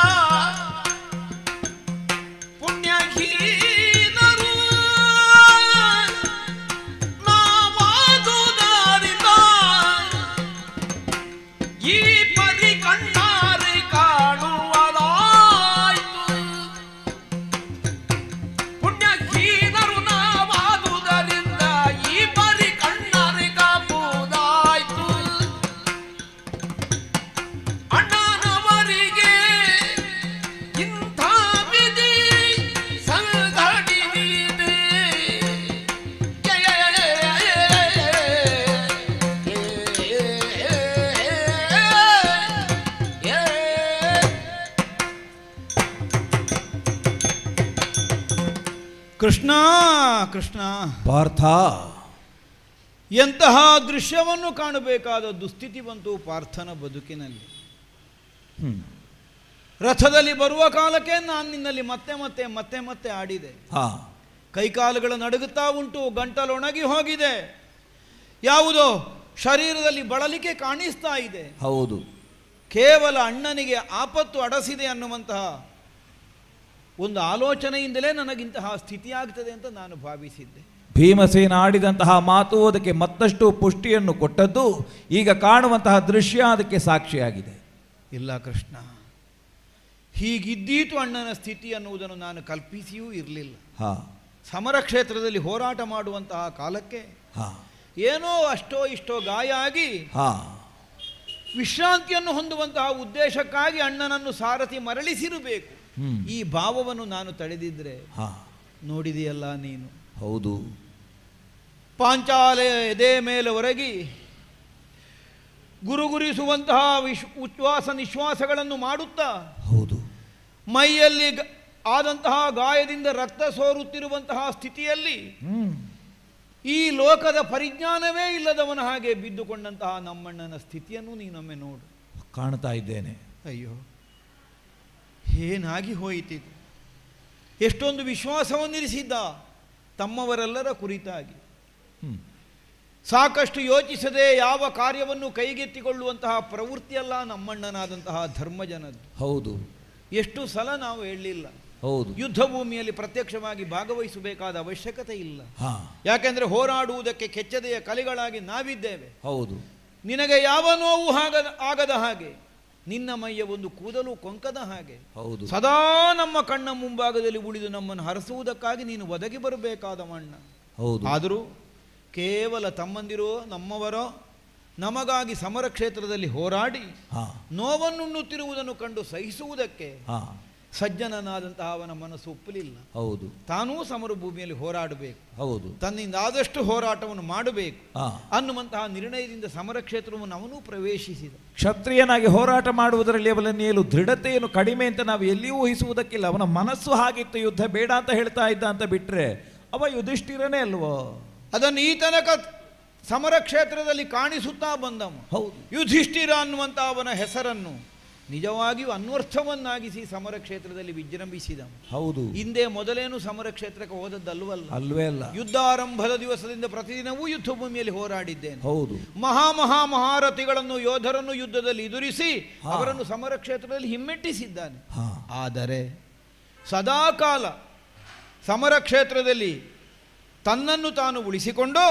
ಈ ಪರಿ ಕಣ್ಣಾರೆ ಕಾಣುವುದಾಯ್ತು. ಪುಣ್ಯಹೀನರು ನಾವಾದುದರಿಂದ ಈ ಪರಿ ಕಣ್ಣಾರೆ ಕಾಪುವುದಾಯ್ತು. ಅಣ್ಣನವರಿಗೆ ಇಂಥ ವಿಧಿ ಸಂಘಟಿಸಿದೆ. ಕೃಷ್ಣ ಕೃಷ್ಣ, ಪಾರ್ಥ, ಎಂತಹ ದೃಶ್ಯವನ್ನು ಕಾಣಬೇಕಾದ ದುಸ್ಥಿತಿ ಬಂತು ಪಾರ್ಥನ ಬದುಕಿನಲ್ಲಿ. ರಥದಲ್ಲಿ ಬರುವ ಕಾಲಕ್ಕೆ ನಾನು ನಿನ್ನಲ್ಲಿ ಮತ್ತೆ ಮತ್ತೆ ಮತ್ತೆ ಮತ್ತೆ ಆಡಿದೆ. ಕೈಕಾಲುಗಳು ನಡುಗುತ್ತಾ ಉಂಟು, ಗಂಟಲೊಣಗಿ ಹೋಗಿದೆ, ಯಾವುದೋ ಶರೀರದಲ್ಲಿ ಬಳಲಿಕೆ ಕಾಣಿಸ್ತಾ ಇದೆ. ಹೌದು, ಕೇವಲ ಅಣ್ಣನಿಗೆ ಆಪತ್ತು ಅಡಸಿದೆ ಅನ್ನುವಂತಹ ಒಂದು ಆಲೋಚನೆಯಿಂದಲೇ ನನಗಿಂತಹ ಸ್ಥಿತಿಯಾಗ್ತದೆ ಅಂತ ನಾನು ಭಾವಿಸಿದ್ದೆ. ಭೀಮಸೇನ ಆಡಿದಂತಹ ಮಾತು ಅದಕ್ಕೆ ಮತ್ತಷ್ಟು ಪುಷ್ಟಿಯನ್ನು ಕೊಟ್ಟದ್ದು ಈಗ ಕಾಣುವಂತಹ ದೃಶ್ಯ ಅದಕ್ಕೆ ಸಾಕ್ಷಿಯಾಗಿದೆ. ಇಲ್ಲ ಕೃಷ್ಣ, ಹೀಗಿದ್ದೀತು ಅಣ್ಣನ ಸ್ಥಿತಿ ಅನ್ನುವುದನ್ನು ನಾನು ಕಲ್ಪಿಸಿಯೂ ಇರಲಿಲ್ಲ. ಸಮರ ಕ್ಷೇತ್ರದಲ್ಲಿ ಹೋರಾಟ ಮಾಡುವಂತಹ ಕಾಲಕ್ಕೆ ಏನೋ ಅಷ್ಟೋ ಇಷ್ಟೋ ಗಾಯ ಆಗಿ ವಿಶ್ರಾಂತಿಯನ್ನು ಹೊಂದುವಂತಹ ಉದ್ದೇಶಕ್ಕಾಗಿ ಅಣ್ಣನನ್ನು ಸಾರಥಿ ಮರಳಿಸಿರಬೇಕು. ಈ ಭಾವವನ್ನು ನಾನು ತಡೆದಿದ್ರೆ ನೋಡಿದೆಯಲ್ಲ ನೀನು. ಹೌದು, ಪಾಂಚಾಲ ಎದೆ ಮೇಲೆ ಒರಗಿ ಗುರುಗುರಿಸುವಂತಹ ಉಚ್ಛ್ವಾಸ ನಿಶ್ವಾಸಗಳನ್ನು ಮಾಡುತ್ತಾ, ಹೌದು, ಮೈಯಲ್ಲಿ ಆದಂತಹ ಗಾಯದಿಂದ ರಕ್ತ ಸೋರುತ್ತಿರುವಂತಹ ಸ್ಥಿತಿಯಲ್ಲಿ ಈ ಲೋಕದ ಪರಿಜ್ಞಾನವೇ ಇಲ್ಲದವನ ಹಾಗೆ ಬಿದ್ದುಕೊಂಡಂತಹ ನಮ್ಮಣ್ಣನ ಸ್ಥಿತಿಯನ್ನು ನೀನೊಮ್ಮೆ ನೋಡು. ಕಾಣ್ತಾ ಇದ್ದೇನೆ. ಅಯ್ಯೋ, ಏನಾಗಿ ಹೋಯಿತಿದು. ಎಷ್ಟೊಂದು ವಿಶ್ವಾಸವನ್ನಿರಿಸಿದ್ದ ತಮ್ಮವರೆಲ್ಲರ ಕುರಿತಾಗಿ. ಸಾಕಷ್ಟು ಯೋಚಿಸದೆ ಯಾವ ಕಾರ್ಯವನ್ನು ಕೈಗೆತ್ತಿಕೊಳ್ಳುವಂತಹ ಪ್ರವೃತ್ತಿಯಲ್ಲ ನಮ್ಮಣ್ಣನಾದಂತಹ ಧರ್ಮಜನದ್ದು. ಹೌದು, ಎಷ್ಟು ಸಲ ನಾವು ಹೇಳಲಿಲ್ಲ, ಹೌದು, ಯುದ್ಧ ಭೂಮಿಯಲ್ಲಿ ಪ್ರತ್ಯಕ್ಷವಾಗಿ ಭಾಗವಹಿಸಬೇಕಾದ ಅವಶ್ಯಕತೆ ಇಲ್ಲ. ಯಾಕೆಂದ್ರೆ ಹೋರಾಡುವುದಕ್ಕೆ ಕೆಚ್ಚದೆಯ ಕಲಿಗಳಾಗಿ ನಾವಿದ್ದೇವೆ. ಹೌದು, ನಿನಗೆ ಯಾವ ನೋವು ಆಗದ ಹಾಗೆ, ನಿನ್ನ ಮೈಯ ಒಂದು ಕೂದಲು ಕೊಂಕದ ಹಾಗೆ ಹೌದು, ಸದಾ ನಮ್ಮ ಕಣ್ಣ ಮುಂಭಾಗದಲ್ಲಿ ಉಳಿದು ನಮ್ಮನ್ನು ಹರಸುವುದಕ್ಕಾಗಿ ನೀನು ಒದಗಿ ಬರಬೇಕಾದ ಮಣ್ಣ. ಹೌದು, ಆದರೂ ಕೇವಲ ತಮ್ಮಂದಿರೋ ನಮ್ಮವರೋ ನಮಗಾಗಿ ಸಮರ ಕ್ಷೇತ್ರದಲ್ಲಿ ಹೋರಾಡಿ ನೋವನ್ನುಣ್ಣುತ್ತಿರುವುದನ್ನು ಕಂಡು ಸಹಿಸುವುದಕ್ಕೆ ಸಜ್ಜನನಾದಂತಹ ಅವನ ಮನಸ್ಸು ಒಪ್ಪಲಿಲ್ಲ. ಹೌದು. ತಾನೂ ಸಮರ ಭೂಮಿಯಲ್ಲಿ ಹೋರಾಡಬೇಕು, ಹೌದು, ತನ್ನಿಂದ ಆದಷ್ಟು ಹೋರಾಟವನ್ನು ಮಾಡಬೇಕು ಅನ್ನುವಂತಹ ನಿರ್ಣಯದಿಂದ ಸಮರ ಕ್ಷೇತ್ರವನ್ನು ಅವನೂ ಪ್ರವೇಶಿಸಿದ. ಕ್ಷತ್ರಿಯನಾಗಿ ಹೋರಾಟ ಮಾಡುವುದರಲ್ಲಿ ಅವನಲ್ಲಿ ದೃಢತೆಯನ್ನು ಕಡಿಮೆ ಅಂತ ನಾವು ಎಲ್ಲಿಯೂ ಊಹಿಸುವುದಕ್ಕಿಲ್ಲ. ಅವನ ಮನಸ್ಸು ಹಾಗಿತ್ತು, ಯುದ್ಧ ಬೇಡ ಅಂತ ಹೇಳ್ತಾ ಇದ್ದ ಅಂತ ಬಿಟ್ರೆ ಅವ ಯುಧಿಷ್ಠಿರನೇ ಅಲ್ವೋ. ಅದನ್ನು ಈ ತನಕ ಸಮರ ಕ್ಷೇತ್ರದಲ್ಲಿ ಕಾಣಿಸುತ್ತಾ ಬಂದವ. ಹೌದು. ಯುಧಿಷ್ಠಿರ ಅನ್ನುವಂಥ ಅವನ ಹೆಸರನ್ನು ನಿಜವಾಗಿಯೂ ಅನ್ವರ್ಥವನ್ನಾಗಿಸಿ ಸಮರ ಕ್ಷೇತ್ರದಲ್ಲಿ ವಿಜೃಂಭಿಸಿದ. ಹೌದು. ಹಿಂದೆ ಮೊದಲೇನು ಸಮರ ಕ್ಷೇತ್ರಕ್ಕೆ ಹೋದದ್ದಲ್ವಲ್ಲ, ಅಲ್ವೇ ಅಲ್ಲ. ಯುದ್ಧಾರಂಭದ ದಿವಸದಿಂದ ಪ್ರತಿದಿನವೂ ಯುದ್ಧ ಭೂಮಿಯಲ್ಲಿ ಹೋರಾಡಿದ್ದೇನೆ. ಹೌದು. ಮಹಾರಥಿಗಳನ್ನು, ಯೋಧರನ್ನು ಯುದ್ಧದಲ್ಲಿ ಎದುರಿಸಿ ಅವರನ್ನು ಸಮರ ಕ್ಷೇತ್ರದಲ್ಲಿ ಹಿಮ್ಮೆಟ್ಟಿಸಿದ್ದಾನೆ. ಆದರೆ ಸದಾಕಾಲ ಸಮರ ಕ್ಷೇತ್ರದಲ್ಲಿ ತನ್ನನ್ನು ತಾನು ಉಳಿಸಿಕೊಂಡು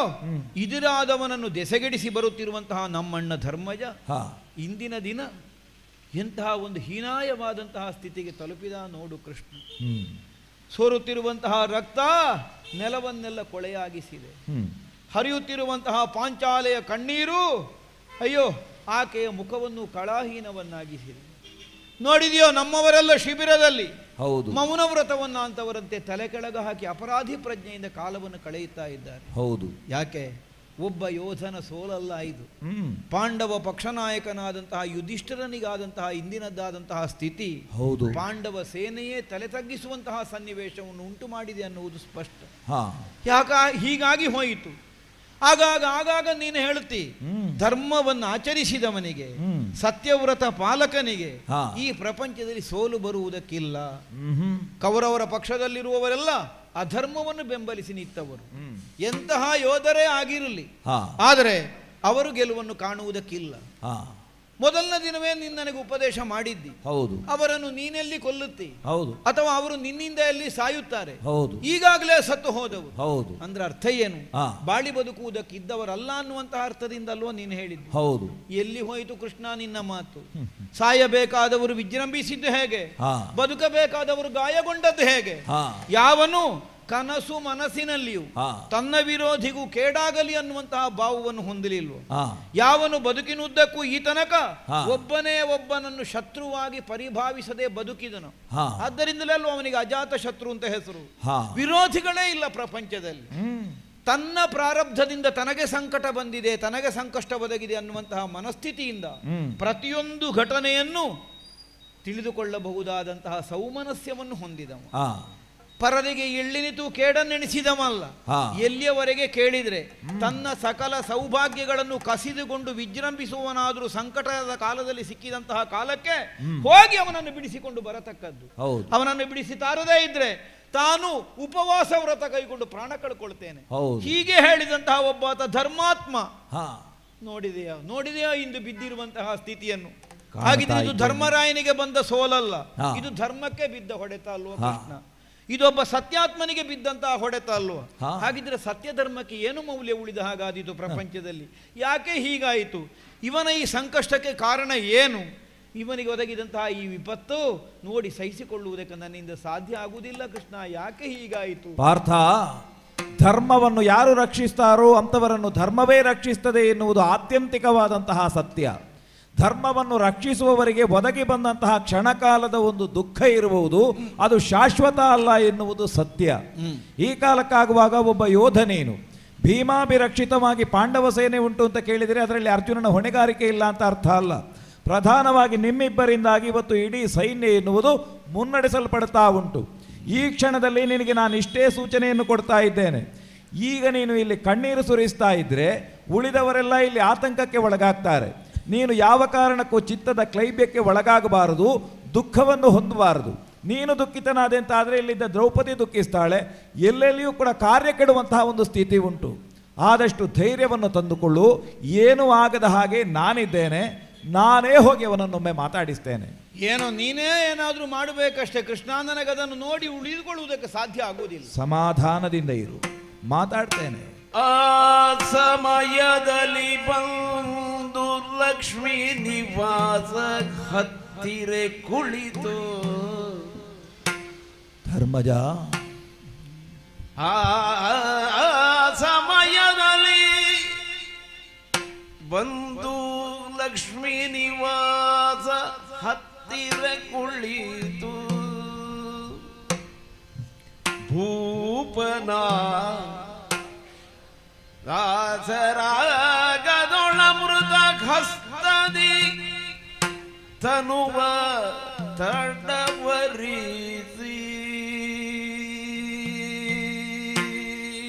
ಇದಿರಾದವನನ್ನು ದೆಸೆಗೆಡಿಸಿ ಬರುತ್ತಿರುವಂತಹ ನಮ್ಮಣ್ಣ ಧರ್ಮಜ ಇಂದಿನ ದಿನ ಎಂತಹ ಒಂದು ಹೀನಾಯವಾದಂತಹ ಸ್ಥಿತಿಗೆ ತಲುಪಿದ ನೋಡು ಕೃಷ್ಣ. ಸೋರುತ್ತಿರುವಂತಹ ರಕ್ತ ನೆಲವನ್ನೆಲ್ಲ ಕೊಳೆಯಾಗಿಸಿದೆ. ಹರಿಯುತ್ತಿರುವಂತಹ ಪಾಂಚಾಲೆಯ ಕಣ್ಣೀರು ಅಯ್ಯೋ ಆಕೆಯ ಮುಖವನ್ನು ಕಳಾಹೀನವನ್ನಾಗಿಸಿದೆ. ನೋಡಿದೆಯೋ ನಮ್ಮವರೆಲ್ಲ ಶಿಬಿರದಲ್ಲಿ ಹೌದು ಮೌನ ವ್ರತವನ್ನ ಅಂತವರಂತೆ ತಲೆ ಕೆಳಗೆ ಹಾಕಿ ಅಪರಾಧಿ ಪ್ರಜ್ಞೆಯಿಂದ ಕಾಲವನ್ನು ಕಳೆಯುತ್ತಾ ಇದ್ದಾರೆ. ಹೌದು. ಯಾಕೆ? ಒಬ್ಬ ಯೋಧನ ಸೋಲಲ್ಲ ಇದು. ಪಾಂಡವ ಪಕ್ಷನಾಯಕನಾದಂತಹ ಯುಧಿಷ್ಠಿರನಿಗಾದಂತಹ ಇಂದಿನದ್ದಾದಂತಹ ಸ್ಥಿತಿ ಹೌದು. ಪಾಂಡವ ಸೇನೆಯೇ ತಲೆ ತಗ್ಗಿಸುವಂತಹ ಸನ್ನಿವೇಶವನ್ನು ಉಂಟು ಮಾಡಿದೆ ಅನ್ನುವುದು ಸ್ಪಷ್ಟ. ಹೀಗಾಗಿ ಹೋಯಿತು. ಆಗಾಗ ನೀನು ಹೇಳುತ್ತಿ ಧರ್ಮವನ್ನು ಆಚರಿಸಿದವನಿಗೆ, ಸತ್ಯವ್ರತ ಪಾಲಕನಿಗೆ ಈ ಪ್ರಪಂಚದಲ್ಲಿ ಸೋಲು ಬರುವುದಕ್ಕಿಲ್ಲ. ಕೌರವರ ಪಕ್ಷದಲ್ಲಿರುವವರೆಲ್ಲ ಅಧರ್ಮವನ್ನು ಬೆಂಬಲಿಸಿ ನಿಂತವರು, ಎಂತಹ ಯೋಧರೇ ಆಗಿರಲಿ, ಆದರೆ ಅವರು ಗೆಲುವನ್ನು ಕಾಣುವುದಕ್ಕಿಲ್ಲ. ಮೊದಲನೇ ದಿನವೇ ನನಗೆ ಉಪದೇಶ ಮಾಡಿದ್ದಿ. ಹೌದು. ಅವರನ್ನು ನೀನೆಲ್ಲಿ ಕೊಲ್ಲುತ್ತಿ, ಹೌದು, ಅಥವಾ ಅವರು ನಿನ್ನಿಂದ ಎಲ್ಲಿ ಸಾಯುತ್ತಾರೆ, ಹೌದು, ಈಗಾಗಲೇ ಸತ್ತು ಹೋದವರು. ಹೌದು. ಅಂದ್ರೆ ಅರ್ಥ ಏನು? ಬಾಳಿ ಬದುಕುವುದಕ್ಕಿದ್ದವರಲ್ಲ ಅನ್ನುವಂತಹ ಅರ್ಥದಿಂದ ಅಲ್ವಾ ನೀನು ಹೇಳಿದ್ದು? ಹೌದು. ಎಲ್ಲಿ ಹೋಯಿತು ಕೃಷ್ಣ ನಿನ್ನ ಮಾತು? ಸಾಯಬೇಕಾದವರು ವಿಜೃಂಭಿಸಿದ್ದು ಹೇಗೆ? ಬದುಕಬೇಕಾದವರು ಗಾಯಗೊಂಡದ್ದು ಹೇಗೆ? ಯಾವನು ಕನಸು ಮನಸ್ಸಿನಲ್ಲಿಯೂ ತನ್ನ ವಿರೋಧಿಗೂ ಕೇಡಾಗಲಿ ಅನ್ನುವಂತಹ ಭಾವವನ್ನು ಹೊಂದಲಿಲ್ವೋ, ಯಾವನು ಬದುಕಿನುದ್ದಕ್ಕೂ ಈ ತನಕ ಒಬ್ಬನೇ ಒಬ್ಬನನ್ನು ಶತ್ರುವಾಗಿ ಪರಿಭಾವಿಸದೆ ಬದುಕಿದನು, ಆದ್ದರಿಂದಲೇ ಅವನಿಗೆ ಅಜಾತ ಶತ್ರು ಅಂತ ಹೆಸರು. ವಿರೋಧಿಗಳೇ ಇಲ್ಲ ಪ್ರಪಂಚದಲ್ಲಿ. ತನ್ನ ಪ್ರಾರಬ್ಧದಿಂದ ತನಗೆ ಸಂಕಟ ಬಂದಿದೆ, ತನಗೆ ಸಂಕಷ್ಟ ಒದಗಿದೆ ಅನ್ನುವಂತಹ ಮನಸ್ಥಿತಿಯಿಂದ ಪ್ರತಿಯೊಂದು ಘಟನೆಯನ್ನು ತಿಳಿದುಕೊಳ್ಳಬಹುದಾದಂತಹ ಸೌಮನಸ್ಯವನ್ನು ಹೊಂದಿದವ. ಪರರಿಗೆ ಎಳ್ಳಿನಿತು ಕೇಡನ್ನೆಣಿಸಿದವಲ್ಲ. ಎಲ್ಲಿಯವರೆಗೆ ಕೇಳಿದ್ರೆ ತನ್ನ ಸಕಲ ಸೌಭಾಗ್ಯಗಳನ್ನು ಕಸಿದುಕೊಂಡು ವಿಜೃಂಭಿಸುವನಾದರೂ ಸಂಕಟದ ಕಾಲದಲ್ಲಿ ಸಿಕ್ಕಿದಂತಹ ಕಾಲಕ್ಕೆ ಹೋಗಿ ಅವನನ್ನು ಬಿಡಿಸಿಕೊಂಡು ಬರತಕ್ಕದ್ದು. ಅವನನ್ನು ಬಿಡಿಸಿ ತಾರದೇ ಇದ್ರೆ ತಾನು ಉಪವಾಸ ವ್ರತ ಕೈಗೊಂಡು ಪ್ರಾಣ ಕಳ್ಕೊಳ್ತೇನೆ, ಹೀಗೆ ಹೇಳಿದಂತಹ ಒಬ್ಬಾತ ಧರ್ಮಾತ್ಮ. ನೋಡಿದೆಯಾ ಇಂದು ಬಿದ್ದಿರುವಂತಹ ಸ್ಥಿತಿಯನ್ನು? ಹಾಗಿದ್ರೆ ಇದು ಧರ್ಮರಾಯನಿಗೆ ಬಂದ ಸೋಲಲ್ಲ, ಇದು ಧರ್ಮಕ್ಕೆ ಬಿದ್ದ ಹೊಡೆತ ಅಲ್ವ ಕೃಷ್ಣ? ಇದೊಬ್ಬ ಸತ್ಯಾತ್ಮನಿಗೆ ಬಿದ್ದಂತಹ ಹೊಡೆತ ಅಲ್ವ? ಹಾಗಿದ್ರೆ ಸತ್ಯ ಧರ್ಮಕ್ಕೆ ಏನು ಮೌಲ್ಯ ಉಳಿದ ಹಾಗಾದೀತು ಪ್ರಪಂಚದಲ್ಲಿ? ಯಾಕೆ ಹೀಗಾಯಿತು? ಇವನ ಈ ಸಂಕಷ್ಟಕ್ಕೆ ಕಾರಣ ಏನು? ಇವನಿಗೆ ಒದಗಿದಂತಹ ಈ ವಿಪತ್ತು ನೋಡಿ ಸಹಿಸಿಕೊಳ್ಳುವುದಕ್ಕೆ ನನ್ನಿಂದ ಸಾಧ್ಯ ಆಗುವುದಿಲ್ಲ ಕೃಷ್ಣ. ಯಾಕೆ ಹೀಗಾಯಿತು? ಪಾರ್ಥ, ಧರ್ಮವನ್ನು ಯಾರು ರಕ್ಷಿಸ್ತಾರೋ ಅಂತವರನ್ನು ಧರ್ಮವೇ ರಕ್ಷಿಸ್ತದೆ ಎನ್ನುವುದು ಆತ್ಯಂತಿಕವಾದಂತಹ ಸತ್ಯ. ಧರ್ಮವನ್ನು ರಕ್ಷಿಸುವವರಿಗೆ ಒದಗಿ ಬಂದಂತಹ ಕ್ಷಣಕಾಲದ ಒಂದು ದುಃಖ ಇರಬಹುದು, ಅದು ಶಾಶ್ವತ ಅಲ್ಲ ಎನ್ನುವುದು ಸತ್ಯ. ಈ ಕಾಲಕ್ಕಾಗುವಾಗ ಒಬ್ಬ ಯೋಧನೇನು ಭೀಮಾಭಿರಕ್ಷಿತವಾಗಿ ಪಾಂಡವ ಸೇನೆ ಉಂಟು ಅಂತ ಕೇಳಿದರೆ ಅದರಲ್ಲಿ ಅರ್ಜುನನ ಹೊಣೆಗಾರಿಕೆ ಇಲ್ಲ ಅಂತ ಅರ್ಥ ಅಲ್ಲ. ಪ್ರಧಾನವಾಗಿ ನಿಮ್ಮಿಬ್ಬರಿಂದಾಗಿ ಇವತ್ತು ಇಡೀ ಸೈನ್ಯ ಎನ್ನುವುದು ಮುನ್ನಡೆಸಲ್ಪಡ್ತಾ ಉಂಟು. ಈ ಕ್ಷಣದಲ್ಲಿ ನಿನಗೆ ನಾನು ಇಷ್ಟೇ ಸೂಚನೆಯನ್ನು ಕೊಡ್ತಾ ಇದ್ದೇನೆ. ಈಗ ನೀನು ಇಲ್ಲಿ ಕಣ್ಣೀರು ಸುರಿಸ್ತಾ ಇದ್ರೆ ಉಳಿದವರೆಲ್ಲ ಇಲ್ಲಿ ಆತಂಕಕ್ಕೆ ಒಳಗಾಗ್ತಾರೆ. ನೀನು ಯಾವ ಕಾರಣಕ್ಕೂ ಚಿತ್ತದ ಕ್ಲೈಬ್ಯಕ್ಕೆ ಒಳಗಾಗಬಾರದು, ದುಃಖವನ್ನು ಹೊಂದಬಾರದು. ನೀನು ದುಃಖಿತನಾದೆ ಅಂತ ಆದರೆ ಇಲ್ಲಿದ್ದ ದ್ರೌಪದಿ ದುಃಖಿಸ್ತಾಳೆ. ಎಲ್ಲೆಲ್ಲಿಯೂ ಕೂಡ ಕಾರ್ಯ ಕೆಡುವಂತಹ ಒಂದು ಸ್ಥಿತಿ ಉಂಟು. ಆದಷ್ಟು ಧೈರ್ಯವನ್ನು ತಂದುಕೊಳ್ಳು. ಏನೂ ಆಗದ ಹಾಗೆ ನಾನಿದ್ದೇನೆ, ನಾನೇ ಹೋಗಿ ಅವನನ್ನೊಮ್ಮೆ ಮಾತಾಡಿಸ್ತೇನೆ. ಏನೋ ನೀನೇ ಏನಾದರೂ ಮಾಡಬೇಕಷ್ಟೇ ಕೃಷ್ಣ. ನನಗದನ್ನು ನೋಡಿ ಉಳಿದುಕೊಳ್ಳುವುದಕ್ಕೆ ಸಾಧ್ಯ ಆಗುವುದಿಲ್ಲ. ಸಮಾಧಾನದಿಂದ ಇರು, ಮಾತಾಡ್ತೇನೆ. ಆ ಸಮಯದಲ್ಲಿ ಬಂದು ಲಕ್ಷ್ಮೀ ನಿವಾಸ ಹತ್ತಿರ ಕುಳಿತು ಧರ್ಮಜ, ಆ ಸಮಯದಲ್ಲಿ ಬಂದು ಲಕ್ಷ್ಮೀ ನಿವಾಸ ಹತ್ತಿರ ಕುಳಿತು ಭೂಪನ ದಾಸರಾಗದೊಳಮೃತ ಹಸ್ತದಿ ತನುವ ತಡವರಿಸಿ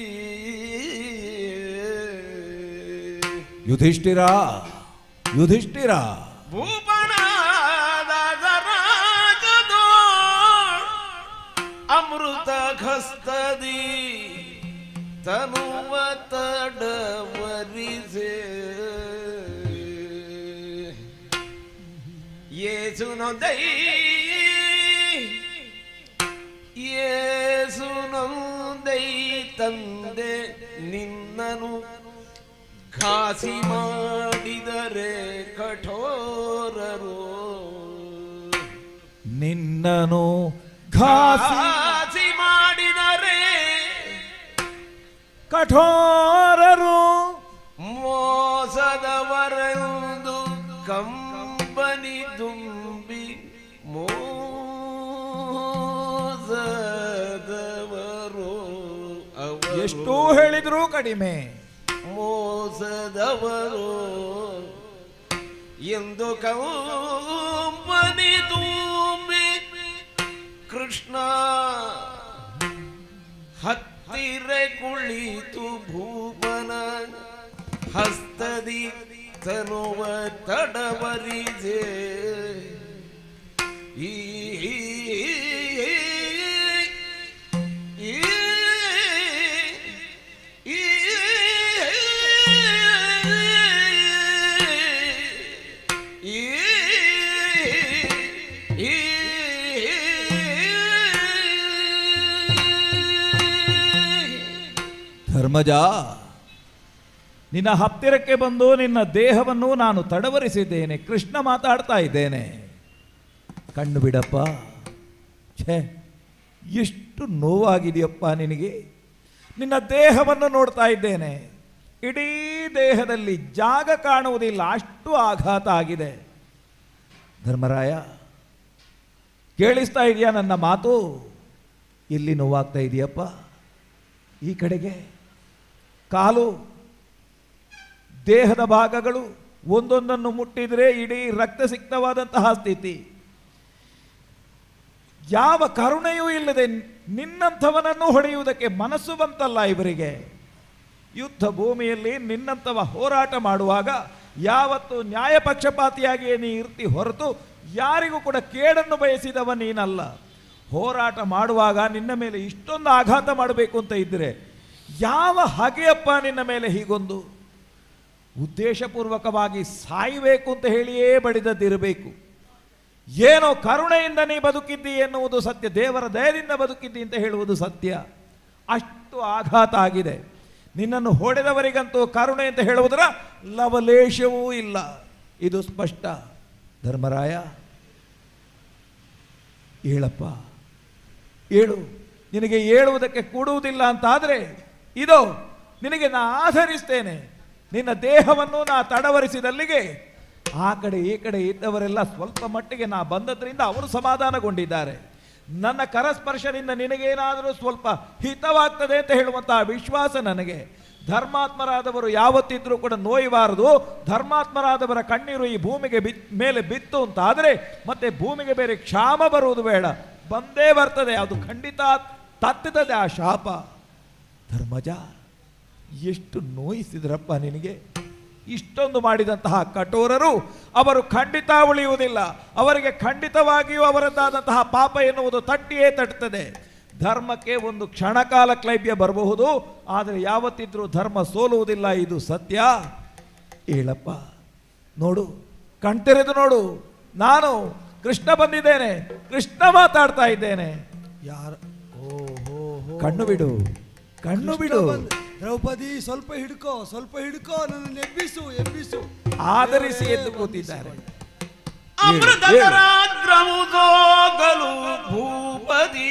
ಯುಧಿಷ್ಠಿರ ಯುಧಿಷ್ಠಿರ ಭೂಪನ ದಾಸರಾಗದೋ ಅಮೃತ ಹಸ್ತದಿ ತನುವ ತಡವರಿಸೆ ಯೇಸುನೊಂದೈ ತಂದೆ ನಿನ್ನನು ಘಾಸಿ ಮಾಡಿದರೆ ಕಠೋರರು ನಿನ್ನನು ಘಾಸಿ ಮಾಡಿದರೆ ಕಠೋರರು ಮೋಸದವರೆಂದು ಕಂಬನಿ ತುಂಬಿ ಮೋಸದವರು ಎಷ್ಟು ಹೇಳಿದ್ರು ಕಡಿಮೆ ಮೋಸದವರು ಎಂದು ಕಂಬನಿ ತುಂಬಿ ಕೃಷ್ಣ ಹತ್ತಿರ ಕುಳಿತು ಭೂಪನ ಹಸ್ತದಿ ತನುವ ತಡವರಿಸೆ ಈ ಧರ್ಮಜ, ನಿನ್ನ ಹತ್ತಿರಕ್ಕೆ ಬಂದು ನಿನ್ನ ದೇಹವನ್ನು ನಾನು ತಡವರಿಸಿದ್ದೇನೆ. ಕೃಷ್ಣ ಮಾತಾಡ್ತಾ ಇದ್ದೇನೆ. ಕಣ್ಣು ಬಿಡಪ್ಪ. ಛೇ, ಎಷ್ಟು ನೋವಾಗಿದೆಯಪ್ಪ ನಿನಗೆ. ನಿನ್ನ ದೇಹವನ್ನು ನೋಡ್ತಾ ಇದ್ದೇನೆ. ಇಡೀ ದೇಹದಲ್ಲಿ ಜಾಗ ಕಾಣುವುದಿಲ್ಲ, ಅಷ್ಟು ಆಘಾತ ಆಗಿದೆ. ಧರ್ಮರಾಯ, ಕೇಳಿಸ್ತಾ ಇದೆಯಾ ನನ್ನ ಮಾತು? ಇಲ್ಲಿ ನೋವಾಗ್ತಾ ಇದೆಯಪ್ಪ. ಈ ಕಡೆಗೆ ಕಾಲು, ದೇಹದ ಭಾಗಗಳು ಒಂದೊಂದನ್ನು ಮುಟ್ಟಿದರೆ ಇಡೀ ರಕ್ತಸಿಕ್ತವಾದಂತಹ ಸ್ಥಿತಿ. ಯಾವ ಕರುಣೆಯೂ ಇಲ್ಲದೆ ನಿನ್ನಂಥವನನ್ನು ಹೊಡೆಯುವುದಕ್ಕೆ ಮನಸ್ಸು ಬಂತಲ್ಲ ಇವರಿಗೆ. ಯುದ್ಧ ಭೂಮಿಯಲ್ಲಿ ನಿನ್ನಂಥವ ಹೋರಾಟ ಮಾಡುವಾಗ ಯಾವತ್ತು ನ್ಯಾಯ ಪಕ್ಷಪಾತಿಯಾಗಿಯೇ ನೀ ಇರ್ತಿ ಹೊರತು ಯಾರಿಗೂ ಕೂಡ ಕೇಡನ್ನು ಬಯಸಿದವ ನೀನಲ್ಲ. ಹೋರಾಟ ಮಾಡುವಾಗ ನಿನ್ನ ಮೇಲೆ ಇಷ್ಟೊಂದು ಆಘಾತ ಮಾಡಬೇಕು ಅಂತ ಇದ್ದರೆ ಯಾವ ಹಾಗೆಯಪ್ಪ ನಿನ್ನ ಮೇಲೆ ಹೀಗೊಂದು ಉದ್ದೇಶಪೂರ್ವಕವಾಗಿ ಸಾಯಬೇಕು ಅಂತ ಹೇಳಿಯೇ ಬಡಿದದ್ದಿರಬೇಕು. ಏನೋ ಕರುಣೆಯಿಂದ ನೀ ಬದುಕಿದ್ದಿ ಎನ್ನುವುದು ಸತ್ಯ, ದೇವರ ದಯದಿಂದ ಬದುಕಿದ್ದಿ ಅಂತ ಹೇಳುವುದು ಸತ್ಯ. ಅಷ್ಟು ಆಘಾತ ಆಗಿದೆ. ನಿನ್ನನ್ನು ಹೊಡೆದವರಿಗಂತೂ ಕರುಣೆ ಅಂತ ಹೇಳುವುದರ ಲವಲೇಶವೂ ಇಲ್ಲ, ಇದು ಸ್ಪಷ್ಟ. ಧರ್ಮರಾಯ, ಹೇಳಪ್ಪ, ಏಳು. ನಿನಗೆ ಏಳುವುದಕ್ಕೆ ಕೂಡುವುದಿಲ್ಲ ಅಂತಾದರೆ ಇದೋ ನಿನಗೆ ನಾ ಆಧರಿಸ್ತೇನೆ. ನಿನ್ನ ದೇಹವನ್ನು ನಾ ತಡವರಿಸಿದಲ್ಲಿಗೆ ಆ ಕಡೆ ಈ ಕಡೆ ಇದ್ದವರೆಲ್ಲ ಸ್ವಲ್ಪ ಮಟ್ಟಿಗೆ ನಾ ಬಂದದ್ರಿಂದ ಅವರು ಸಮಾಧಾನಗೊಂಡಿದ್ದಾರೆ. ನನ್ನ ಕರಸ್ಪರ್ಶದಿಂದ ನಿನಗೇನಾದರೂ ಸ್ವಲ್ಪ ಹಿತವಾಗ್ತದೆ ಅಂತ ಹೇಳುವಂತಹ ವಿಶ್ವಾಸ ನನಗೆ. ಧರ್ಮಾತ್ಮರಾದವರು ಯಾವತ್ತಿದ್ರೂ ಕೂಡ ನೋಯಬಾರದು. ಧರ್ಮಾತ್ಮರಾದವರ ಕಣ್ಣೀರು ಈ ಭೂಮಿಗೆ ಮೇಲೆ ಬಿತ್ತು ಅಂತಾದರೆ ಮತ್ತೆ ಭೂಮಿಗೆ ಬೇರೆ ಕ್ಷಾಮ ಬರುವುದು ಬೇಡ, ಬಂದೇ ಬರ್ತದೆ. ಅದು ಖಂಡಿತ ತತ್ತುತ್ತದೆ ಆ ಶಾಪ. ಧರ್ಮಜ, ಎಷ್ಟು ನೋಯಿಸಿದ್ರಪ್ಪ ನಿನಗೆ. ಇಷ್ಟೊಂದು ಮಾಡಿದಂತಹ ಕಠೋರರು ಅವರು ಖಂಡಿತ ಉಳಿಯುವುದಿಲ್ಲ. ಅವರಿಗೆ ಖಂಡಿತವಾಗಿಯೂ ಅವರದ್ದಾದಂತಹ ಪಾಪ ಎನ್ನುವುದು ತಟ್ಟಿಯೇ ತಟ್ಟುತ್ತದೆ. ಧರ್ಮಕ್ಕೆ ಒಂದು ಕ್ಷಣಕಾಲ ಕ್ಲೈಬ್ಯ ಬರಬಹುದು, ಆದರೆ ಯಾವತ್ತಿದ್ರೂ ಧರ್ಮ ಸೋಲುವುದಿಲ್ಲ, ಇದು ಸತ್ಯ. ಹೇಳಪ್ಪ, ನೋಡು, ಕಣ್ತೆರೆದು ನೋಡು. ನಾನು ಕೃಷ್ಣ ಬಂದಿದ್ದೇನೆ, ಕೃಷ್ಣ ಮಾತಾಡ್ತಾ ಇದ್ದೇನೆ. ಯಾರ ಕಣ್ಣು ಬಿಡು, ಕಣ್ಣು ಬಿಡು. ದ್ರೌಪದಿ, ಸ್ವಲ್ಪ ಹಿಡ್ಕೋ, ಸ್ವಲ್ಪ ಹಿಡ್ಕೋ, ನನ್ನ ಎಬ್ಬಿಸು, ಎಬ್ಬಿಸು. ಆಧರಿಸಿ ಎದ್ದು ಕೂತಿದ್ದಾರೆ. ಅಮೃತಕರಾಗ್ರಮುದೋಗಲು ಭೂಪದಿ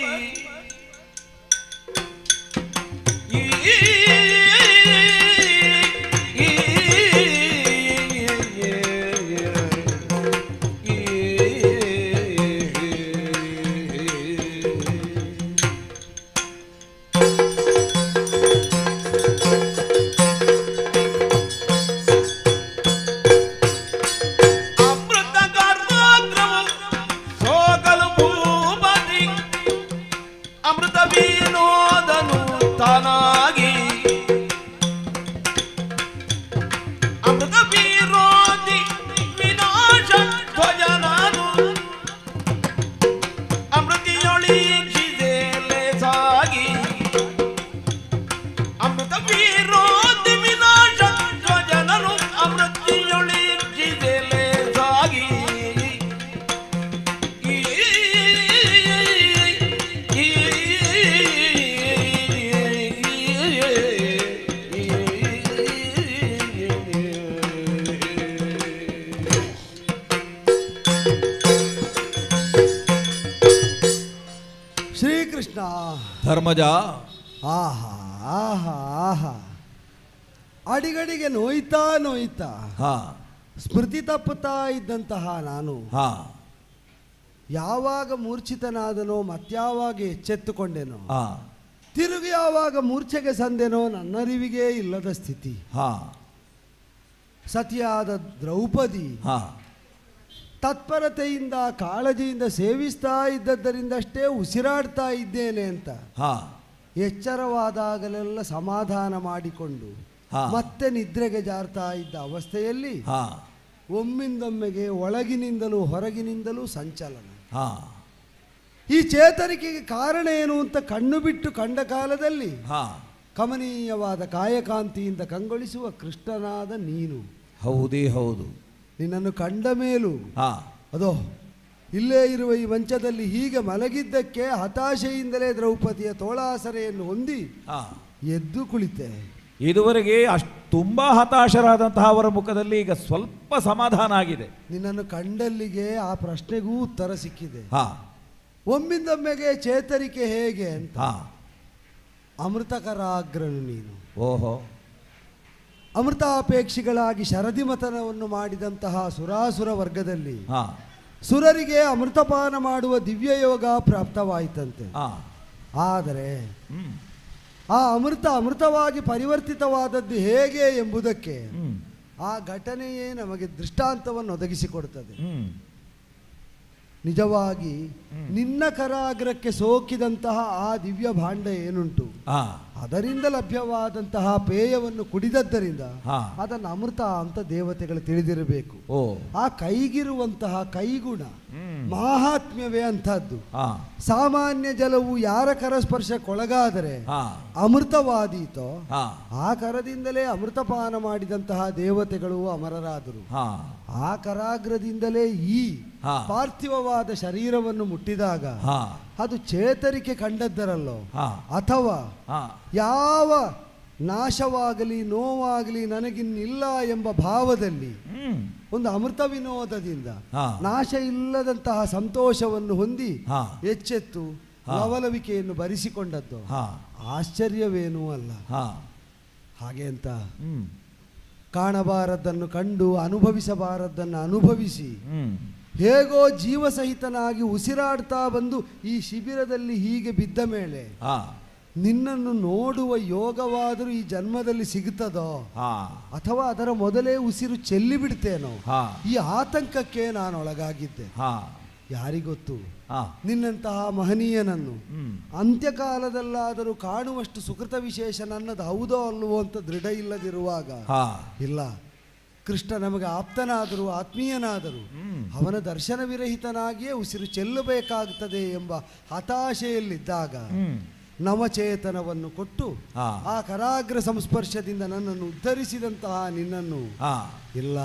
ಅಮೃತ ವಿನೋದನು ತಾನಾಗಿ ಅಮೃತ ವಿರೋಧಿ ವಿನಾಶ ಧ್ವಜನಾನು ಅಮೃತಿಯೊಳಿಸಿದೆಲೆ ಸಾಗಿ ಅಮೃತ ವಿರೋಧಿ ವಿನಾಶ ಧ್ವಜನನು ಅಮೃತಿಯೊಳಿಸಿದೆಲೆ ಸಾಗಿ ಶ್ರೀಕೃಷ್ಣ. ಧರ್ಮಜ. ಆಹಾ ಆಹಾ ಆಹಾ, ಅಡಿಗಡಿಗೆ ನೋಯ್ತಾ ನೋಯ್ತಾ ಹಾ ಸ್ಮೃತಿ ತಪ್ಪುತ್ತಾ ಇದ್ದಂತಹ ನಾನು ಹಾ ಯಾವಾಗ ಮೂರ್ಛಿತನಾದನೋ ಮತ್ಯಾವಾಗ ಎಚ್ಚೆತ್ತುಕೊಂಡೆನೋ, ಹಾ ತಿರುಗಿ ಯಾವಾಗ ಮೂರ್ಛೆಗೆ ಸಂದೆನೋ ನನ್ನರಿವಿಗೆ ಇಲ್ಲದ ಸ್ಥಿತಿ. ಹಾ ಸತಿಯಾದ ದ್ರೌಪದಿ ಹಾ ತತ್ಪರತೆಯಿಂದ ಕಾಳಜಿಯಿಂದ ಸೇವಿಸ್ತಾ ಇದ್ದದ್ದರಿಂದಷ್ಟೇ ಉಸಿರಾಡ್ತಾ ಇದ್ದೇನೆ ಅಂತ ಹಾ ಎಚ್ಚರವಾದಾಗಲೆಲ್ಲ ಸಮಾಧಾನ ಮಾಡಿಕೊಂಡು ಹಾ. ಮತ್ತೆ ನಿದ್ರೆಗೆ ಜಾರ್ತಾ ಇದ್ದ ಅವಸ್ಥೆಯಲ್ಲಿ ಹಾ ಒಮ್ಮಿಂದೊಮ್ಮೆಗೆ ಒಳಗಿನಿಂದಲೂ ಹೊರಗಿನಿಂದಲೂ ಸಂಚಲನ. ಹಾ ಈ ಚೇತರಿಕೆಗೆ ಕಾರಣ ಏನು ಅಂತ ಕಣ್ಣು ಬಿಟ್ಟು ಕಂಡ ಕಾಲದಲ್ಲಿ ಹಾ ಕಮನೀಯವಾದ ಕಾಯಕಾಂತಿಯಿಂದ ಕಂಗೊಳಿಸುವ ಕೃಷ್ಣನಾದ ನೀನು. ಹೌದೇ ಹೌದು. ನಿನ್ನನ್ನು ಕಂಡ ಮೇಲೂ ಹಾ ಅದೋ ಇಲ್ಲೇ ಇರುವ ಈ ಮಂಚದಲ್ಲಿ ಹೀಗೆ ಮಲಗಿದ್ದಕ್ಕೆ ಹತಾಶೆಯಿಂದಲೇ ದ್ರೌಪದಿಯ ತೋಳಾಸರೆಯನ್ನು ಹೊಂದಿ ಹಾ ಎದ್ದು ಕುಳಿತೆ. ಇದುವರೆಗೆ ತುಂಬಾ ಹತಾಶರಾದಂತಹ ಅವರ ಮುಖದಲ್ಲಿ ಈಗ ಸ್ವಲ್ಪ ಸಮಾಧಾನ ಆಗಿದೆ. ನಿನ್ನನ್ನು ಕಂಡಲ್ಲಿಗೆ ಆ ಪ್ರಶ್ನೆಗೂ ಉತ್ತರ ಸಿಕ್ಕಿದೆ. ಹಾ ಒಮ್ಮಿಂದೊಮ್ಮೆಗೆ ಚೇತರಿಕೆ ಹೇಗೆ ಅಂತ. ಹಾ ಅಮೃತಕರಾಗ್ರನು ನೀನು. ಓಹೋ. ಅಮೃತಾಪೇಕ್ಷಿಗಳಾಗಿ ಶರದಿಮತನವನ್ನು ಮಾಡಿದಂತಹ ಸುರಾಸುರ ವರ್ಗದಲ್ಲಿ ಹಾ ಸುರರಿಗೆ ಅಮೃತಪಾನ ಮಾಡುವ ದಿವ್ಯ ಯೋಗ ಪ್ರಾಪ್ತವಾಯಿತಂತೆ. ಹಾ ಆದರೆ ಆ ಅಮೃತವಾಗಿ ಪರಿವರ್ತಿತವಾದದ್ದು ಹೇಗೆ ಎಂಬುದಕ್ಕೆ ಆ ಘಟನೆಯೇ ನಮಗೆ ದೃಷ್ಟಾಂತವನ್ನು ಒದಗಿಸಿಕೊಡುತ್ತದೆ. ನಿಜವಾಗಿ ನಿನ್ನ ಕರಾಗ್ರಕ್ಕೆ ಸೋಕಿದಂತಹ ಆ ದಿವ್ಯ ಭಾಂಡ ಏನುಂಟು, ಅದರಿಂದ ಲಭ್ಯವಾದಂತಹ ಪೇಯವನ್ನು ಕುಡಿದದ್ದರಿಂದ ಅದನ್ನು ಅಮೃತ ಅಂತ ದೇವತೆಗಳು ತಿಳಿದಿರಬೇಕು. ಆ ಕೈಗಿರುವಂತಹ ಕೈಗುಣ ಮಹಾತ್ಮ್ಯವೇ ಅಂಥದ್ದು. ಸಾಮಾನ್ಯ ಜಲವು ಯಾರ ಕರಸ್ಪರ್ಶಕ್ಕೊಳಗಾದರೆ ಅಮೃತವಾದೀತೋ ಆ ಕರದಿಂದಲೇ ಅಮೃತಪಾನ ಮಾಡಿದಂತಹ ದೇವತೆಗಳು ಅಮರರಾದರು. ಆ ಕರಾಗ್ರದಿಂದಲೇ ಈ ಪಾರ್ಥಿವವಾದ ಶರೀರವನ್ನು ಮುಟ್ಟಿದಾಗ ಅದು ಚೇತರಿಕೆ ಕಂಡದ್ದರಲ್ಲೋ, ಅಥವಾ ಯಾವ ನಾಶವಾಗಲಿ ನೋವಾಗಲಿ ನನಗಿನ್ನಿಲ್ಲ ಎಂಬ ಭಾವದಲ್ಲಿ ಒಂದು ಅಮೃತ ವಿನೋದದಿಂದ ನಾಶ ಇಲ್ಲದಂತಹ ಸಂತೋಷವನ್ನು ಹೊಂದಿ ಎಚ್ಚೆತ್ತು ಲವಲವಿಕೆಯನ್ನು ಭರಿಸಿಕೊಂಡದ್ದು ಆಶ್ಚರ್ಯವೇನೂ ಅಲ್ಲ. ಹಾಗೆ ಅಂತ ಕಾಣಬಾರದ್ದನ್ನು ಕಂಡು ಅನುಭವಿಸಬಾರದ್ದನ್ನು ಅನುಭವಿಸಿ ಹೇಗೋ ಜೀವಸಹಿತನಾಗಿ ಉಸಿರಾಡ್ತಾ ಬಂದು ಈ ಶಿಬಿರದಲ್ಲಿ ಹೀಗೆ ಬಿದ್ದ ಮೇಲೆ ನಿನ್ನನ್ನು ನೋಡುವ ಯೋಗವಾದರೂ ಈ ಜನ್ಮದಲ್ಲಿ ಸಿಗುತ್ತದೋ, ಅಥವಾ ಅದರ ಮೊದಲೇ ಉಸಿರು ಚೆಲ್ಲಿ ಬಿಡ್ತೇನೋ, ಈ ಆತಂಕಕ್ಕೆ ನಾನು ಒಳಗಾಗಿದ್ದೆ. ಯಾರಿಗೊತ್ತು, ನಿನ್ನಂತಹ ಮಹನೀಯನನ್ನು ಅಂತ್ಯಕಾಲದಲ್ಲಾದರೂ ಕಾಣುವಷ್ಟು ಸುಕೃತ ವಿಶೇಷ ನನ್ನದು ಹೌದೋ ಅಲ್ವೋ ಅಂತ ದೃಢ ಇಲ್ಲದಿರುವಾಗ, ಇಲ್ಲ ಕೃಷ್ಣ ನಮಗೆ ಆಪ್ತನಾದರೂ ಆತ್ಮೀಯನಾದರೂ ಅವನ ದರ್ಶನ ವಿರಹಿತನಾಗಿಯೇ ಉಸಿರು ಚೆಲ್ಲಬೇಕಾಗುತ್ತದೆ ಎಂಬ ಹತಾಶೆಯಲ್ಲಿದ್ದಾಗ ನವಚೇತನವನ್ನು ಕೊಟ್ಟು ಆ ಕರಾಗ್ರ ಸಂಸ್ಪರ್ಶದಿಂದ ನನ್ನನ್ನು ಉದ್ಧರಿಸಿದಂತಹ ನಿನ್ನನ್ನು ಇಲ್ಲ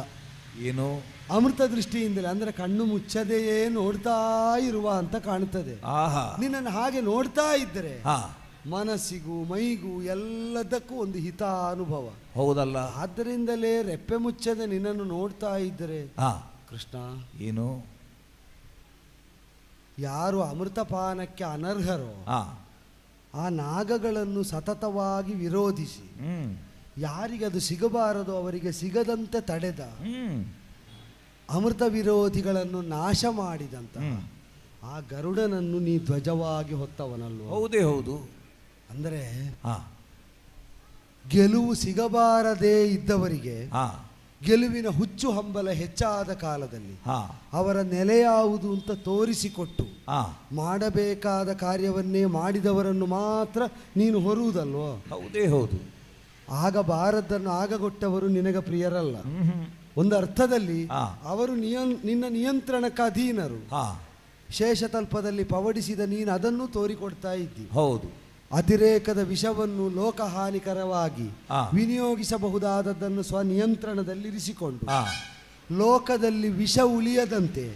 ಏನು ಅಮೃತ ದೃಷ್ಟಿಯಿಂದಲೇ, ಅಂದ್ರೆ ಕಣ್ಣು ಮುಚ್ಚದೆಯೇ ನೋಡ್ತಾ ಇರುವ ಅಂತ ಕಾಣುತ್ತದೆ. ನಿನ್ನನ್ನು ಹಾಗೆ ನೋಡ್ತಾ ಇದ್ದರೆ ಮನಸ್ಸಿಗೂ ಮೈಗೂ ಎಲ್ಲದಕ್ಕೂ ಒಂದು ಹಿತ ಅನುಭವ. ಹೌದಲ್ಲ? ಆದ್ದರಿಂದಲೇ ರೆಪ್ಪೆ ಮುಚ್ಚದೆ ನಿನ್ನನ್ನು ನೋಡ್ತಾ ಇದ್ದರೆ ಕೃಷ್ಣ ಏನು, ಯಾರು ಅಮೃತಪಾನಕ್ಕೆ ಅನರ್ಹರೋ ಆ ನಾಗಗಳನ್ನು ಸತತವಾಗಿ ವಿರೋಧಿಸಿ ಯಾರಿಗೆ ಅದು ಸಿಗಬಾರದು ಅವರಿಗೆ ಸಿಗದಂತೆ ತಡೆದ ಅಮೃತ ವಿರೋಧಿಗಳನ್ನು ನಾಶ ಮಾಡಿದಂತ ಆ ಗರುಡನನ್ನು ನೀ ಧ್ವಜವಾಗಿ ಹೊತ್ತವನಲ್ವ? ಹೌದೇ ಹೌದು. ಅಂದರೆ ಗೆಲುವು ಸಿಗಬಾರದೇ ಇದ್ದವರಿಗೆ ಗೆಲುವಿನ ಹುಚ್ಚು ಹಂಬಲ ಹೆಚ್ಚಾದ ಕಾಲದಲ್ಲಿ ಹಾ ಅವರ ನೆಲೆ ಯಾವುದು ಅಂತ ತೋರಿಸಿಕೊಟ್ಟು ಹಾ ಮಾಡಬೇಕಾದ ಕಾರ್ಯವನ್ನೇ ಮಾಡಿದವರನ್ನು ಮಾತ್ರ ನೀನು ಹೊರುವುದಲ್ವೋ? ಹೌದೇ ಹೌದು. ಆಗಬಾರದನ್ನು ಆಗಗೊಟ್ಟವರು ನಿನಗೆ ಪ್ರಿಯರಲ್ಲ. ಒಂದು ಅರ್ಥದಲ್ಲಿ ಅವರು ನಿನ್ನ ನಿಯಂತ್ರಣಕ್ಕೆ ಅಧೀನರು. ಶೇಷತಲ್ಪದಲ್ಲಿ ಪವಡಿಸಿದ ನೀನು ಅದನ್ನು ತೋರಿಕೊಡ್ತಾ ಇದ್ದಿ. ಹೌದು. ಅತಿರೇಕದ ವಿಷವನ್ನು ಲೋಕಹಾನಿಕರವಾಗಿ ವಿನಿಯೋಗಿಸಬಹುದಾದದ್ದನ್ನು ಸ್ವನಿಯಂತ್ರಣದಲ್ಲಿರಿಸಿಕೊಂಡು ಲೋಕದಲ್ಲಿ ವಿಷ ಉಳಿಯದಂತೆ,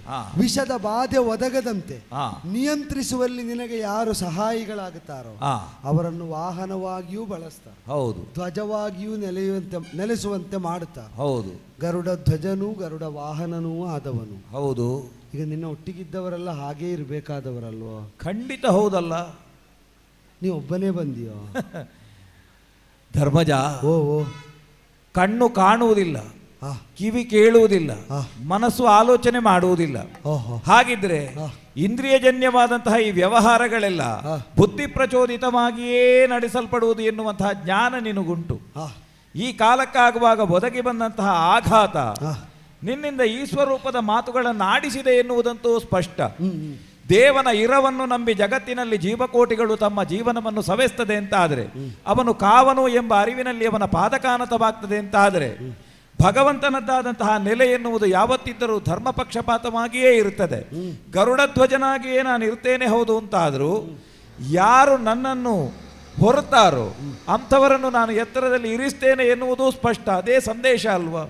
ವಿಷದ ಬಾಧೆ ಒದಗದಂತೆ ನಿಯಂತ್ರಿಸುವಲ್ಲಿ ನಿನಗೆ ಯಾರು ಸಹಾಯಿಗಳಾಗುತ್ತಾರೋ ಅವರನ್ನು ವಾಹನವಾಗಿಯೂ ಬಳಸ್ತಾರೆ. ಹೌದು. ಧ್ವಜವಾಗಿಯೂ ನೆಲೆಸುವಂತೆ ಮಾಡುತ್ತಾರೆ. ಹೌದು. ಗರುಡ ಧ್ವಜನೂ ಗರುಡ ವಾಹನನೂ ಆದವನು. ಹೌದು. ಈಗ ನಿನ್ನ ಒಟ್ಟಿಗಿದ್ದವರೆಲ್ಲ ಹಾಗೇ ಇರಬೇಕಾದವರಲ್ವೋ? ಖಂಡಿತ ಹೌದಲ್ಲ. ನೀ ಒಬ್ಬನೇ ಬಂದಿಯೋ? ಧರ್ಮಜ, ಕಣ್ಣು ಕಾಣುವುದಿಲ್ಲ, ಕಿವಿ ಕೇಳುವುದಿಲ್ಲ, ಮನಸ್ಸು ಆಲೋಚನೆ ಮಾಡುವುದಿಲ್ಲ. ಹಾಗಿದ್ರೆ ಇಂದ್ರಿಯಜನ್ಯವಾದಂತಹ ಈ ವ್ಯವಹಾರಗಳೆಲ್ಲ ಬುದ್ಧಿ ಪ್ರಚೋದಿತವಾಗಿಯೇ ನಡೆಸಲ್ಪಡುವುದು ಎನ್ನುವಂತಹ ಜ್ಞಾನ ನಿನಗುಂಟು. ಈ ಕಾಲಕ್ಕಾಗುವಾಗ ಒದಗಿ ಬಂದಂತಹ ಆಘಾತ ನಿನ್ನಿಂದ ಈ ಸ್ವರೂಪದ ಮಾತುಗಳನ್ನು ಆಡಿಸಿದೆ ಎನ್ನುವುದಂತೂ ಸ್ಪಷ್ಟ. ದೇವನ ಇರವನ್ನು ನಂಬಿ ಜಗತ್ತಿನಲ್ಲಿ ಜೀವಕೋಟಿಗಳು ತಮ್ಮ ಜೀವನವನ್ನು ಸವೆಸ್ತದೆ ಅಂತಾದರೆ, ಅವನು ಕಾವನು ಎಂಬ ಅರಿವಿನಲ್ಲಿ ಅವನ ಪಾದಕಾನತವಾಗ್ತದೆ ಅಂತಾದರೆ, ಭಗವಂತನದ್ದಾದಂತಹ ನೆಲೆ ಎನ್ನುವುದು ಯಾವತ್ತಿದ್ದರೂ ಧರ್ಮ ಪಕ್ಷಪಾತವಾಗಿಯೇ ಇರುತ್ತದೆ. ಗರುಡಧ್ವಜನಾಗಿಯೇ ನಾನು ಇರ್ತೇನೆ ಹೌದು ಅಂತಾದರೂ ಯಾರು ನನ್ನನ್ನು ಹೊರತಾರೋ ಅಂಥವರನ್ನು ನಾನು ಎತ್ತರದಲ್ಲಿ ಇರಿಸ್ತೇನೆ ಎನ್ನುವುದು ಸ್ಪಷ್ಟ. ಅದೇ ಸಂದೇಶ ಅಲ್ವಾ?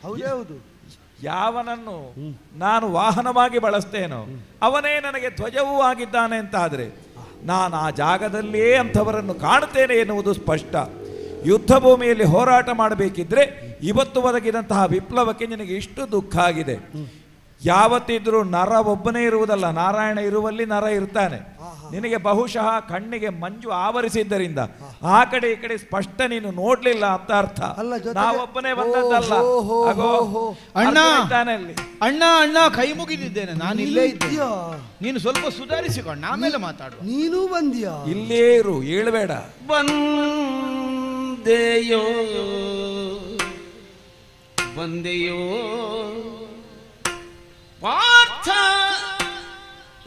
ಹೌದು. ಯಾವನನ್ನು ನಾನು ವಾಹನವಾಗಿ ಬಳಸ್ತೇನೋ ಅವನೇ ನನಗೆ ಧ್ವಜವೂ ಆಗಿದ್ದಾನೆ ಅಂತಾದರೆ ನಾನು ಆ ಜಾಗದಲ್ಲಿಯೇ ಅಂಥವರನ್ನು ಕಾಣುತ್ತೇನೆ ಎನ್ನುವುದು ಸ್ಪಷ್ಟ. ಯುದ್ಧ ಭೂಮಿಯಲ್ಲಿ ಹೋರಾಟ ಮಾಡಬೇಕಿದ್ರೆ ಇವತ್ತು ಒದಗಿದಂತಹ ವಿಪ್ಲವಕ್ಕೆ ನಿನಗೆ ಇಷ್ಟು ದುಃಖ ಆಗಿದೆ. ಯಾವತ್ತಿದ್ರೂ ನರ ಒಬ್ಬನೇ ಇರುವುದಲ್ಲ, ನಾರಾಯಣ ಇರುವಲ್ಲಿ ನರ ಇರ್ತಾನೆ. ನಿನಗೆ ಬಹುಶಃ ಕಣ್ಣಿಗೆ ಮಂಜು ಆವರಿಸಿದ್ದರಿಂದ ಆ ಕಡೆ ಈ ಕಡೆ ಸ್ಪಷ್ಟ ನೀನು ನೋಡ್ಲಿಲ್ಲ ಅಂತ ಅರ್ಥ. ನಾವೊಬ್ಬನೇ ಬಂದದ್ದಲ್ಲ. ಅಣ್ಣ ಅಣ್ಣ ಅಣ್ಣ ಕೈ ಮುಗಿದಿದ್ದೇನೆ, ನಾನು ಇಲ್ಲೇ ಇದ್ದೆ. ನೀನು ಸ್ವಲ್ಪ ಸುಧಾರಿಸಿಕೊಂಡು ಆಮೇಲೆ ಮಾತಾಡು. ನೀನು ಬಂದಿಯಾ? ಇಲ್ಲೇ ಇರು, ಹೇಳ್ಬೇಡ. ಬಂದೆಯೋ ಬಂದೆಯೋ ಪಾರ್ಥ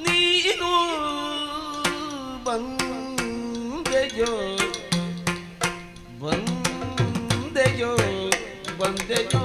ನೀನು ಬಂದೆಯೋ ಬಂದೆಯೋ ಬಂದೆಯೋ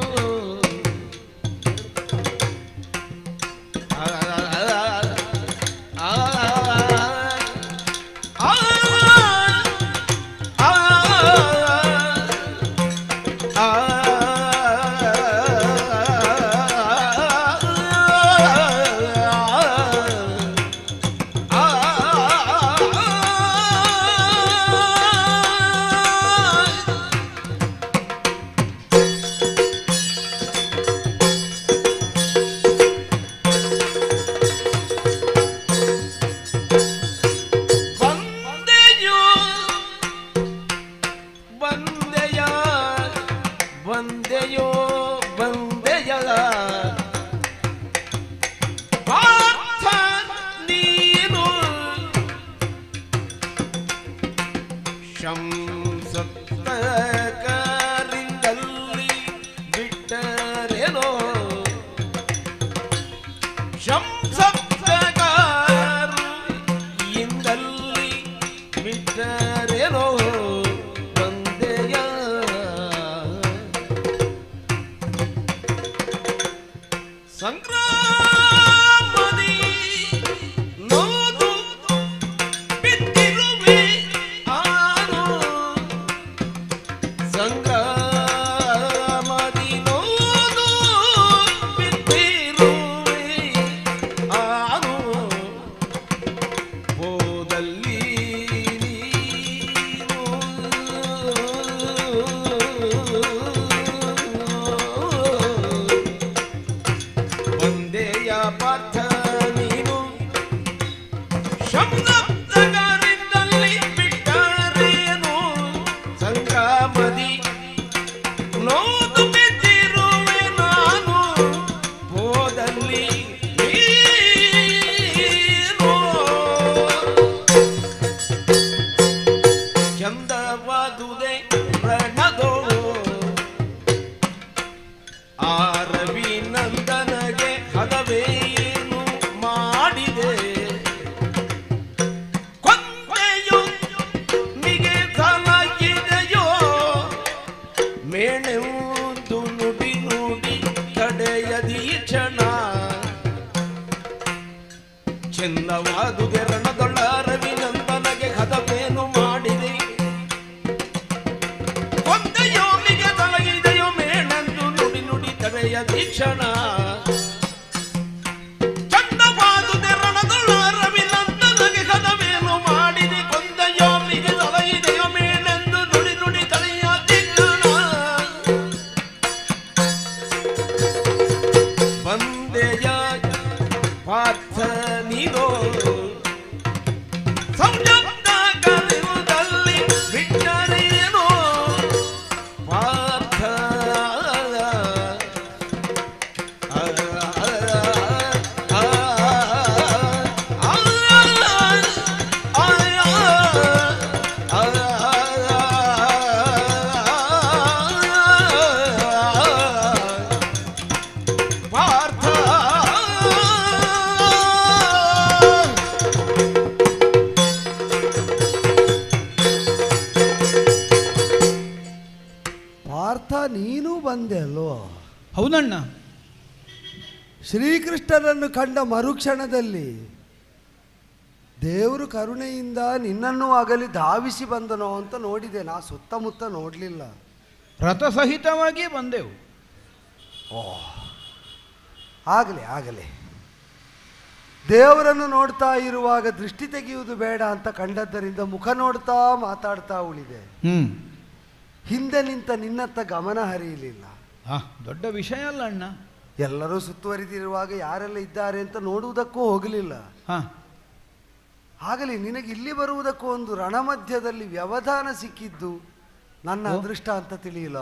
ಸಂಯುಕ್ತ ಕಲಿಯುಗದಲ್ಲಿ ಬಿಟ್ಟರೇನು ಪಾರ್ಥ ಪಾರ್ಥ ನೀನು ಬಂದೆ ಅಲ್ವೋ? ಹೌದಣ್ಣ. ಶ್ರೀಕೃಷ್ಣನನ್ನು ಕಂಡ ಮರುಕ್ಷಣದಲ್ಲಿ ದೇವರು ಕರುಣೆಯಿಂದ ನಿನ್ನನ್ನು ಅಗಲಿ ಧಾವಿಸಿ ಬಂದನೋ ಅಂತ ನೋಡಿದೆ. ನಾ ಸುತ್ತಮುತ್ತ ನೋಡಲಿಲ್ಲ. ರಥಸಹಿತವಾಗಿ ಬಂದೆವು. ಆಗಲಿ ಆಗಲಿ. ದೇವರನ್ನು ನೋಡ್ತಾ ಇರುವಾಗ ದೃಷ್ಟಿ ತೆಗೆಯುವುದು ಬೇಡ ಅಂತ ಕಂಡದ್ದರಿಂದ ಮುಖ ನೋಡ್ತಾ ಮಾತಾಡ್ತಾ ಉಳಿದೆ. ಹಿಂದೆ ನಿಂತ ನಿನ್ನತ್ತ ಗಮನ ಹರಿಯಲಿಲ್ಲ. ದೊಡ್ಡ ವಿಷಯ ಅಲ್ಲ ಅಣ್ಣ. ಎಲ್ಲರೂ ಸುತ್ತುವರಿದಿರುವಾಗ ಯಾರೆಲ್ಲ ಇದ್ದಾರೆ ಅಂತ ನೋಡುವುದಕ್ಕೂ ಹೋಗಲಿಲ್ಲ. ಆಗಲಿ ನಿನಗೆ ಇಲ್ಲಿ ಬರುವುದಕ್ಕೂ ಒಂದು ರಣಮಧ್ಯದಲ್ಲಿ ವ್ಯವಧಾನ ಸಿಕ್ಕಿದ್ದು ನನ್ನ ಅದೃಷ್ಟ ಅಂತ ತಿಳಿಯಲ್ಲ.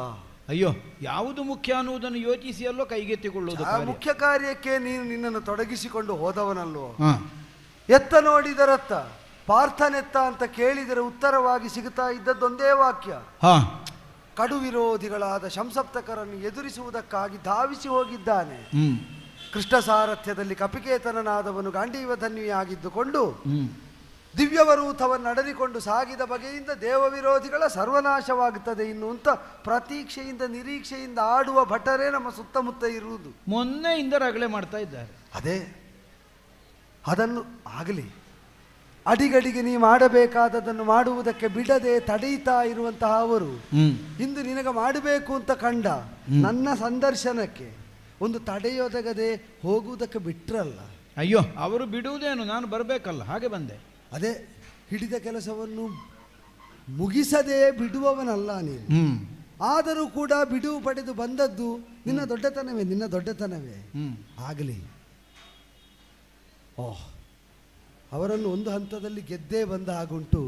ಅಯ್ಯೋ, ಯಾವುದು ಮುಖ್ಯ ಅನ್ನುವುದನ್ನು ಯೋಚಿಸಿ ಅಲ್ಲೋ ಕೈಗೆತ್ತಿಕೊಳ್ಳುವುದು. ಮುಖ್ಯ ಕಾರ್ಯಕ್ಕೆ ನೀನು ನಿನ್ನನ್ನು ತೊಡಗಿಸಿಕೊಂಡು ಹೋದವನಲ್ವೋ? ಎತ್ತ ನೋಡಿದರತ್ತ ಪಾರ್ಥನೆತ್ತ ಅಂತ ಕೇಳಿದರೆ ಉತ್ತರವಾಗಿ ಸಿಗುತ್ತಾ ಇದ್ದದ್ದೊಂದೇ ವಾಕ್ಯ. ಕಡು ವಿರೋಧಿಗಳಾದ ಶಂಸಪ್ತಕರನ್ನು ಎದುರಿಸುವುದಕ್ಕಾಗಿ ಧಾವಿಸಿ ಹೋಗಿದ್ದಾನೆ. ಕೃಷ್ಣ ಸಾರಥ್ಯದಲ್ಲಿ ಕಪಿಕೇತನನಾದವನು ಗಾಂಡೀವ ಧನ್ವಿಯಾಗಿದ್ದುಕೊಂಡು ದಿವ್ಯವರೂಥವನ್ನು ಅಡರಿಕೊಂಡು ಸಾಗಿದ ಬಗೆಯಿಂದ ದೇವ ವಿರೋಧಿಗಳ ಸರ್ವನಾಶವಾಗುತ್ತದೆ ಇನ್ನುಂತ ಪ್ರತೀಕ್ಷೆಯಿಂದ ನಿರೀಕ್ಷೆಯಿಂದ ಆಡುವ ಭಟರೇ ನಮ್ಮ ಸುತ್ತಮುತ್ತ ಇರುವುದು. ಮೊನ್ನೆಯಿಂದ ರಗಳೆ ಮಾಡ್ತಾ ಇದ್ದಾರೆ. ಅದೇ ಅದನ್ನು ಆಗಲಿ ಅಡಿಗಡಿಗೆ ನೀ ಮಾಡಬೇಕಾದದನ್ನು ಮಾಡುವುದಕ್ಕೆ ಬಿಡದೆ ತಡೆಯುತ್ತಾ ಇರುವಂತಹ ಅವರು ಇಂದು ನಿನಗೆ ಮಾಡಬೇಕು ಅಂತ ಕಂಡ ನನ್ನ ಸಂದರ್ಶನಕ್ಕೆ ಒಂದು ತಡೆಯೊದಗದೆ ಹೋಗುವುದಕ್ಕೆ ಬಿಟ್ರಲ್ಲ. ಅಯ್ಯೋ, ಅವರು ಬಿಡುವುದೇನು, ನಾನು ಬರಬೇಕಲ್ಲ, ಹಾಗೆ ಬಂದೆ. ಅದೇ ಹಿಡಿದ ಕೆಲಸವನ್ನು ಮುಗಿಸದೆ ಬಿಡುವವನಲ್ಲ ನೀನು. ಆದರೂ ಕೂಡ ಬಿಡುವು ಪಡೆದು ಬಂದದ್ದು ನಿನ್ನ ದೊಡ್ಡತನವೇ. ಆಗಲಿ. ಅವರನ್ನು ಒಂದು ಹಂತದಲ್ಲಿ ಗೆದ್ದೇ ಬಂದ ಹಾಗುಂಟು.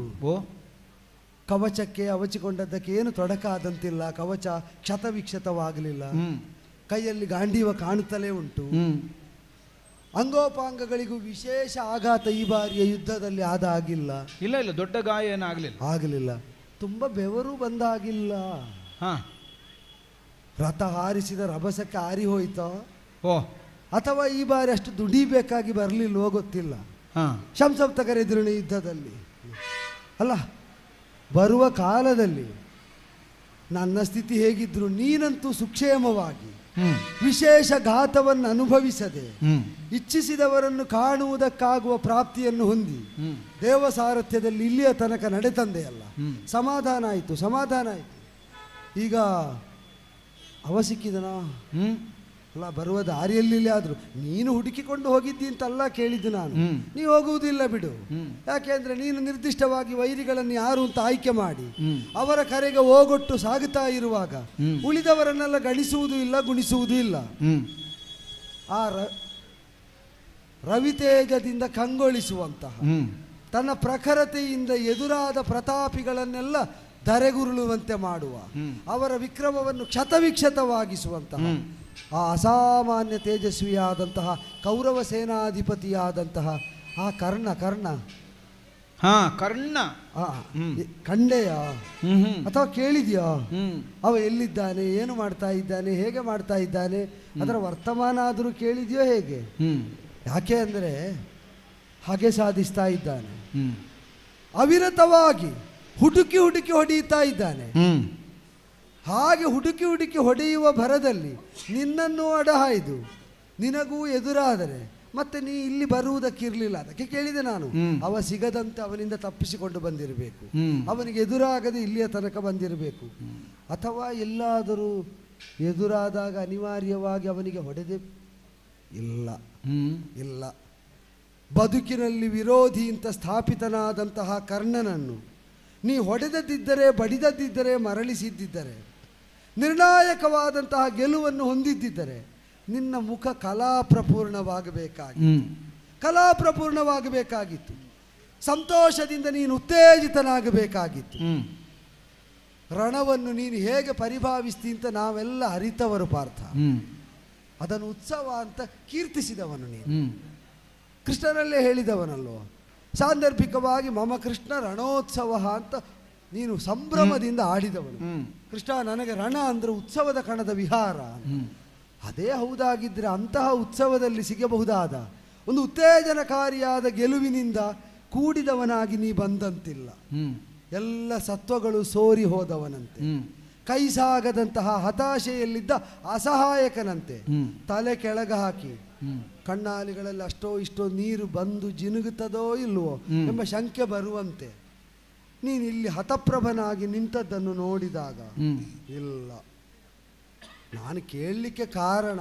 ಕವಚಕ್ಕೆ ಅವಚಿಕೊಂಡದ್ದಕ್ಕೆ ಏನು ತೊಡಕಾದಂತಿಲ್ಲ. ಕವಚ ಕ್ಷತವಿಕ್ಷತವಾಗಲಿಲ್ಲ. ಕೈಯಲ್ಲಿ ಗಾಂಡೀವ ಕಾಣುತ್ತಲೇ ಉಂಟು. ಅಂಗೋಪಾಂಗಗಳಿಗೂ ವಿಶೇಷ ಆಘಾತ ಈ ಬಾರಿಯ ಯುದ್ಧದಲ್ಲಿ ಆದ ಆಗಿಲ್ಲ. ಇಲ್ಲ, ದೊಡ್ಡ ಗಾಯ ಆಗಲಿಲ್ಲ. ತುಂಬ ಬೆವರು ಬಂದಾಗಿಲ್ಲ. ರಥ ಹಾರಿಸಿದ ರಭಸಕ್ಕೆ ಹಾರಿ ಹೋಯ್ತೋ ಅಥವಾ ಈ ಬಾರಿ ಅಷ್ಟು ದುಡಿಬೇಕಾಗಿ ಬರಲಿಲ್ವೋ ಗೊತ್ತಿಲ್ಲ. ಶಂಸಪ್ತಕರೆದುರಿನ ಯುದ್ಧದಲ್ಲಿ ಅಲ್ಲ, ಬರುವ ಕಾಲದಲ್ಲಿ ನನ್ನ ಸ್ಥಿತಿ ಹೇಗಿದ್ರು ನೀನಂತೂ ಸುಕ್ಷೇಮವಾಗಿ ವಿಶೇಷ ಘಾತವನ್ನು ಅನುಭವಿಸದೆ ಇಚ್ಛಿಸಿದವರನ್ನು ಕಾಣುವುದಕ್ಕಾಗುವ ಪ್ರಾಪ್ತಿಯನ್ನು ಹೊಂದಿ ದೇವ ಸಾರಥ್ಯದಲ್ಲಿ ಇಲ್ಲಿಯ ತನಕ ನಡೆತಂದೆಯಲ್ಲ. ಸಮಾಧಾನ ಆಯಿತು. ಈಗ ಅವ ಸಿಕ್ಕಿದನಾ? ಅಲ್ಲ, ಬರುವ ದಾರಿಯಲ್ಲಿ ಆದರೂ ನೀನು ಹುಡುಕಿಕೊಂಡು ಹೋಗಿದ್ದಿ ಅಂತಲ್ಲ ಕೇಳಿದ್ದು ನಾನು. ನೀ ಹೋಗುವುದಿಲ್ಲ ಬಿಡು. ಯಾಕೆಂದ್ರೆ ನೀನು ನಿರ್ದಿಷ್ಟವಾಗಿ ವೈರಿಗಳನ್ನು ಯಾರು ಅಂತ ಆಯ್ಕೆ ಮಾಡಿ ಅವರ ಕರೆಗೆ ಹೋಗೊಟ್ಟು ಸಾಗುತ್ತಾ ಇರುವಾಗ ಉಳಿದವರನ್ನೆಲ್ಲ ಗಳಿಸುವುದೂ ಇಲ್ಲ, ಗುಣಿಸುವುದೂ ಇಲ್ಲ. ಆ ರವಿತೇಜದಿಂದ ಕಂಗೊಳಿಸುವಂತಹ ತನ್ನ ಪ್ರಖರತೆಯಿಂದ ಎದುರಾದ ಪ್ರತಾಪಿಗಳನ್ನೆಲ್ಲ ಧರೆಗುರುಳುವಂತೆ ಮಾಡುವ, ಅವರ ವಿಕ್ರಮವನ್ನು ಕ್ಷತವಿಕ್ಷತವಾಗಿಸುವಂತಹ ಆ ಅಸಾಮಾನ್ಯ ತೇಜಸ್ವಿಯಾದಂತಹ ಕೌರವ ಸೇನಾಧಿಪತಿಯಾದಂತಹ ಆ ಕರ್ಣ ಕಂಡೆಯ ಅಥವಾ ಕೇಳಿದ್ಯಾ? ಅವ ಎಲ್ಲಿದ್ದಾನೆ, ಏನು ಮಾಡ್ತಾ ಇದ್ದಾನೆ, ಹೇಗೆ ಮಾಡ್ತಾ ಇದ್ದಾನೆ, ಅದರ ವರ್ತಮಾನ ಆದರೂ ಕೇಳಿದ್ಯೋ ಹೇಗೆ? ಯಾಕೆ ಅಂದರೆ ಹಾಗೆ ಸಾಧಿಸ್ತಾ ಇದ್ದಾನೆ. ಅವಿರತವಾಗಿ ಹುಡುಕಿ ಹೊಡೆಯುತ್ತಾ ಇದ್ದಾನೆ. ಹಾಗೆ ಹುಡುಕಿ ಹೊಡೆಯುವ ಭರದಲ್ಲಿ ನಿನ್ನನ್ನು ಅಡಹಾಯ್ದು ನಿನಗೂ ಎದುರಾದರೆ ಮತ್ತೆ ನೀ ಇಲ್ಲಿ ಬರುವುದಕ್ಕಿರಲಿಲ್ಲ. ಅದಕ್ಕೆ ಕೇಳಿದೆ ನಾನು. ಅವ ಸಿಗದಂತೆ ಅವನಿಂದ ತಪ್ಪಿಸಿಕೊಂಡು ಬಂದಿರಬೇಕು, ಅವನಿಗೆ ಎದುರಾಗದೆ ಇಲ್ಲಿಯ ತನಕ ಬಂದಿರಬೇಕು. ಅಥವಾ ಎಲ್ಲಾದರೂ ಎದುರಾದಾಗ ಅನಿವಾರ್ಯವಾಗಿ ಅವನಿಗೆ ಹೊಡೆದೆ ಇಲ್ಲ. ಬದುಕಿನಲ್ಲಿ ವಿರೋಧಿ ಅಂತ ಸ್ಥಾಪಿತನಾದಂತಹ ಕರ್ಣನನ್ನು ನೀ ಹೊಡೆದದ್ದಿದ್ದರೆ, ಬಡಿದದ್ದಿದ್ದರೆ, ಮರಳಿಸಿದ್ದಿದ್ದರೆ, ನಿರ್ಣಾಯಕವಾದಂತಹ ಗೆಲುವನ್ನು ಹೊಂದಿದ್ದಿದ್ದರೆ ನಿನ್ನ ಮುಖ ಕಲಾಪ್ರಪೂರ್ಣವಾಗಬೇಕಾಗಿತ್ತು. ಸಂತೋಷದಿಂದ ನೀನು ಉತ್ತೇಜಿತನಾಗಬೇಕಾಗಿತ್ತು. ರಣವನ್ನು ನೀನು ಹೇಗೆ ಪರಿಭಾವಿಸ್ತಿ ಅಂತ ನಾವೆಲ್ಲ ಅರಿತವರು ಪಾರ್ಥ. ಅದನ್ನು ಉತ್ಸವ ಅಂತ ಕೀರ್ತಿಸಿದವನು ನೀನು, ಕೃಷ್ಣನಲ್ಲೇ ಹೇಳಿದವನಲ್ಲೋ. ಸಾಂದರ್ಭಿಕವಾಗಿ ಮಮ ಕೃಷ್ಣ ರಣೋತ್ಸವ ಅಂತ ನೀನು ಸಂಭ್ರಮದಿಂದ ಆಡಿದವನು. ಕೃಷ್ಣ ನನಗೆ ರಣ ಅಂದರೆ ಉತ್ಸವದ ಕಣದ ವಿಹಾರ. ಅದೇ ಹೌದಾಗಿದ್ದರೆ ಅಂತಹ ಉತ್ಸವದಲ್ಲಿ ಸಿಗಬಹುದಾದ ಒಂದು ಉತ್ತೇಜನಕಾರಿಯಾದ ಗೆಲುವಿನಿಂದ ಕೂಡಿದವನಾಗಿ ನೀ ಬಂದಂತಿಲ್ಲ. ಎಲ್ಲ ಸತ್ವಗಳು ಸೋರಿ ಹೋದವನಂತೆ, ಕೈ ಸಾಗದಂತಹ ಹತಾಶೆಯಲ್ಲಿದ್ದ ಅಸಹಾಯಕನಂತೆ, ತಲೆ ಕೆಳಗೆ ಹಾಕಿ ಕಣ್ಣಾಲಿಗಳಲ್ಲಿ ಅಷ್ಟೋ ಇಷ್ಟೋ ನೀರು ಬಂದು ಜಿನುಗುತ್ತದೋ ಇಲ್ವೋ ಎಂಬ ಶಂಕೆ ಬರುವಂತೆ ನೀನು ಇಲ್ಲಿ ಹತಪ್ರಭನಾಗಿ ನಿಂತದ್ದನ್ನು ನೋಡಿದಾಗ ಇಲ್ಲ. ನಾನು ಕೇಳಲಿಕ್ಕೆ ಕಾರಣ,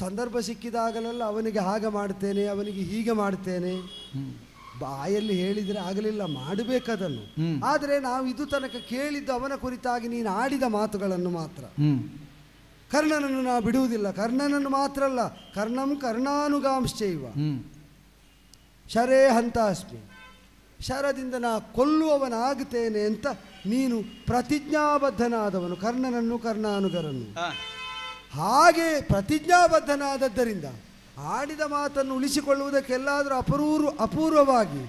ಸಂದರ್ಭ ಸಿಕ್ಕಿದಾಗಲೆಲ್ಲ ಅವನಿಗೆ ಹಾಗೆ ಮಾಡ್ತೇನೆ, ಅವನಿಗೆ ಹೀಗೆ ಮಾಡ್ತೇನೆ, ಬಾಯಲ್ಲಿ ಹೇಳಿದರೆ ಆಗಲಿಲ್ಲ, ಮಾಡಬೇಕದನ್ನು. ಆದರೆ ನಾವು ಇದು ತನಕ ಕೇಳಿದ್ದು ಅವನ ಕುರಿತಾಗಿ ನೀನು ಆಡಿದ ಮಾತುಗಳನ್ನು ಮಾತ್ರ. ಕರ್ಣನನ್ನು ನಾವು ಬಿಡುವುದಿಲ್ಲ. ಕರ್ಣನನ್ನು ಮಾತ್ರ ಅಲ್ಲ, ಕರ್ಣಂ ಕರ್ಣಾನುಗಾಂಶ್ಚೈವ ಶರೇ ಹಂತಾಸ್ಮಿ, ಶರದಿಂದ ನಾ ಕೊಲ್ಲುವವನಾಗುತ್ತೇನೆ ಅಂತ ನೀನು ಪ್ರತಿಜ್ಞಾಬದ್ಧನಾದವನು, ಕರ್ಣನನ್ನು ಕರ್ಣಾನುಗರನ್ನು. ಹಾಗೆ ಪ್ರತಿಜ್ಞಾಬದ್ಧನಾದದ್ದರಿಂದ ಆಡಿದ ಮಾತನ್ನು ಉಳಿಸಿಕೊಳ್ಳುವುದಕ್ಕೆಲ್ಲಾದರೂ ಅಪೂರ್ವವಾಗಿ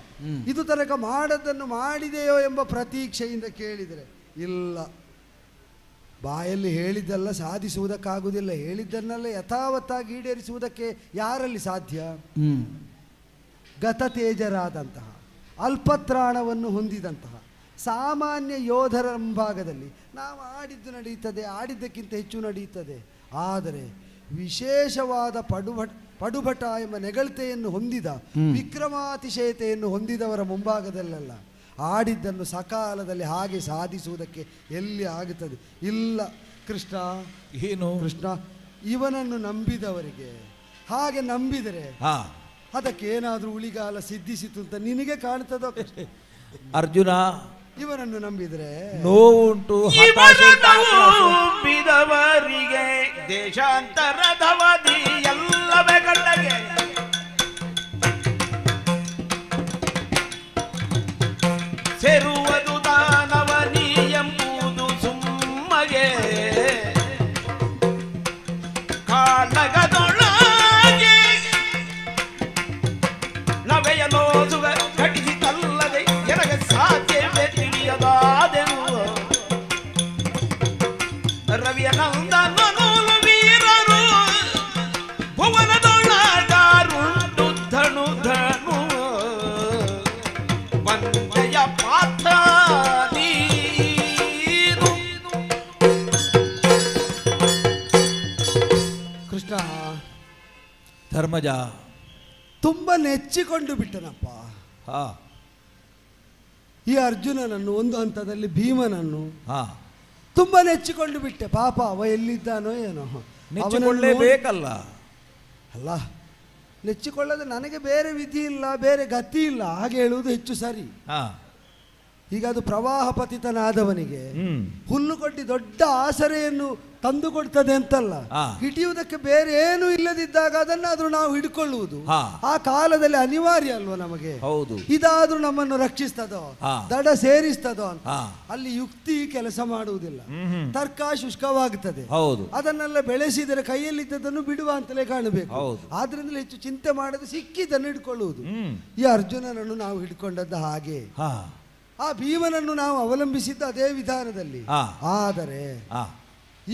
ಇದು ತನಕ ಮಾಡದ್ದನ್ನು ಮಾಡಿದೆಯೋ ಎಂಬ ಪ್ರತೀಕ್ಷೆಯಿಂದ ಕೇಳಿದರೆ ಇಲ್ಲ. ಬಾಯಲ್ಲಿ ಹೇಳಿದ್ದೆಲ್ಲ ಸಾಧಿಸುವುದಕ್ಕಾಗುವುದಿಲ್ಲ, ಹೇಳಿದ್ದನ್ನೆಲ್ಲ ಯಥಾವತ್ತಾಗಿ ಈಡೇರಿಸುವುದಕ್ಕೆ ಯಾರಲ್ಲಿ ಸಾಧ್ಯ? ಗತತೇಜರಾದಂತಹ, ಅಲ್ಪತ್ರಾಣವನ್ನು ಹೊಂದಿದಂತಹ ಸಾಮಾನ್ಯ ಯೋಧರ ಮುಂಭಾಗದಲ್ಲಿ ನಾವು ಆಡಿದ್ದು ನಡೆಯುತ್ತದೆ, ಆಡಿದ್ದಕ್ಕಿಂತ ಹೆಚ್ಚು ನಡೆಯುತ್ತದೆ. ಆದರೆ ವಿಶೇಷವಾದ ಪಡುಭಟ ಎಂಬ ನೆಗಳತೆಯನ್ನು ಹೊಂದಿದ, ವಿಕ್ರಮಾತಿಶಯತೆಯನ್ನು ಹೊಂದಿದವರ ಮುಂಭಾಗದಲ್ಲೆಲ್ಲ ಆಡಿದ್ದನ್ನು ಸಕಾಲದಲ್ಲಿ ಹಾಗೆ ಸಾಧಿಸುವುದಕ್ಕೆ ಎಲ್ಲಿ ಆಗುತ್ತದೆ? ಇಲ್ಲ ಕೃಷ್ಣ. ಏನು ಕೃಷ್ಣ, ಇವನನ್ನು ನಂಬಿದವರಿಗೆ ಹಾಗೆ ನಂಬಿದರೆ ಅದಕ್ಕೇನಾದರೂ ಉಳಿಗಾಲ ಸಿದ್ಧಿಸಿತು ಅಂತ ನಿನಗೆ ಕಾಣ್ತದೋ? ಅರ್ಜುನ, ಇವನನ್ನು ನಂಬಿದರೆ ನೋವುಂಟು. ನಂಬಿದವರಿಗೆ ದೇಶಾಂತರದವಧಿ ಎಲ್ಲವೇ ಗಂಡಗೆ ಸೇರುವುದು ದಾನವನಿ ಎಂಬುದು ಸುಮ್ಮಗೆ ಕಾಣಗದೊಳಗೆ ನವೆಯಲೋಸುವ ಘಟಿಸಿತಲ್ಲದೆ ಎನಗೆ ಸಾಧ್ಯವೇ ತಿಳಿಯದಾದೆನು. ರವಿಯ ನಂದನನು ವೀರರು ಭುವನದೊಳಗಾರುಂಟು ಧನು ಧನು ವಂದೆಯ ಪಾತ್ರ ನೀನು. ಕೃಷ್ಣ, ಧರ್ಮಜ ತುಂಬ ನೆಚ್ಚಿಕೊಂಡು ಬಿಟ್ಟನಪ್ಪ ಈ ಅರ್ಜುನನನ್ನು. ಒಂದು ಹಂತದಲ್ಲಿ ಭೀಮನನ್ನು ತುಂಬ ನೆಚ್ಚಿಕೊಂಡು ಬಿಟ್ಟೆ. ಪಾಪ ಅವ ಎಲ್ಲಿದ್ದಾನೋ ಏನೋ, ನೆಚ್ಚಿಕೊಳ್ಳೇಬೇಕಲ್ಲ. ಅಲ್ಲ, ನೆಚ್ಚಿಕೊಳ್ಳದೆ ನನಗೆ ಬೇರೆ ವಿಧಿ ಇಲ್ಲ, ಬೇರೆ ಗತಿ ಇಲ್ಲ, ಹಾಗೆ ಹೇಳುವುದು ಹೆಚ್ಚು ಸರಿ. ಈಗ ಅದು ಪ್ರವಾಹ ಪತಿತನಾದವನಿಗೆ ಹುಲ್ಲು ಕೊಟ್ಟಿ ದೊಡ್ಡ ಆಸರೆಯನ್ನು ತಂದು ಕೊಡ್ತದೆ ಅಂತಲ್ಲ, ಹಿಡಿಯುವುದಕ್ಕೆ ಬೇರೆ ಏನು ಇಲ್ಲದಿದ್ದಾಗ ಅದನ್ನಾದ್ರೂ ನಾವು ಹಿಡ್ಕೊಳ್ಳುವುದು ಆ ಕಾಲದಲ್ಲಿ ಅನಿವಾರ್ಯ ಅಲ್ವಾ ನಮಗೆ? ಹೌದು. ಇದಾದ್ರೂ ನಮ್ಮನ್ನು ರಕ್ಷಿಸ್ತದೋ, ದಡ ಸೇರಿಸ್ತದೋ ಅಂತ ಅಲ್ಲಿ ಯುಕ್ತಿ ಕೆಲಸ ಮಾಡುವುದಿಲ್ಲ, ತರ್ಕ ಶುಷ್ಕವಾಗುತ್ತದೆ. ಅದನ್ನೆಲ್ಲ ಬೆಳೆಸಿದರೆ ಕೈಯಲ್ಲಿದ್ದದನ್ನು ಬಿಡುವ ಅಂತಲೇ ಕಾಣಬೇಕು. ಆದ್ರಿಂದಲೇ ಹೆಚ್ಚು ಚಿಂತೆ ಮಾಡದೆ ಸಿಕ್ಕಿದ್ದನ್ನು ಹಿಡ್ಕೊಳ್ಳುವುದು. ಈ ಅರ್ಜುನನನ್ನು ನಾವು ಹಿಡ್ಕೊಂಡದ್ದು ಹಾಗೆ, ಆ ಭೀಮನನ್ನು ನಾವು ಅವಲಂಬಿಸಿದ್ದು ಅದೇ ವಿಧಾನದಲ್ಲಿ. ಆದರೆ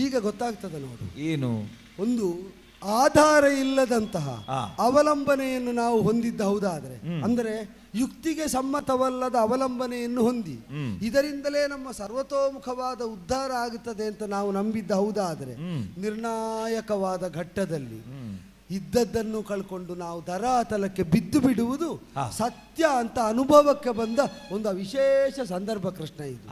ಈಗ ಗೊತ್ತಾಗ್ತದೆ ನೋಡು, ಏನು ಒಂದು ಆಧಾರ ಇಲ್ಲದಂತಹ ಅವಲಂಬನೆಯನ್ನು ನಾವು ಹೊಂದಿದ್ದ ಹೌದಾದ್ರೆ, ಅಂದರೆ ಯುಕ್ತಿಗೆ ಸಮ್ಮತವಲ್ಲದ ಅವಲಂಬನೆಯನ್ನು ಹೊಂದಿ ಇದರಿಂದಲೇ ನಮ್ಮ ಸರ್ವತೋಮುಖವಾದ ಉದ್ಧಾರ ಆಗುತ್ತದೆ ಅಂತ ನಾವು ನಂಬಿದ್ದ ಹೌದಾದರೆ, ನಿರ್ಣಾಯಕವಾದ ಘಟ್ಟದಲ್ಲಿ ಇದ್ದದ್ದನ್ನು ಕಳ್ಕೊಂಡು ನಾವು ಧರಾತಲಕ್ಕೆ ಬಿದ್ದು ಬಿಡುವುದು ಸತ್ಯ ಅಂತ ಅನುಭವಕ್ಕೆ ಬಂದ ಒಂದು ವಿಶೇಷ ಸಂದರ್ಭ ಕೃಷ್ಣ. ಇದು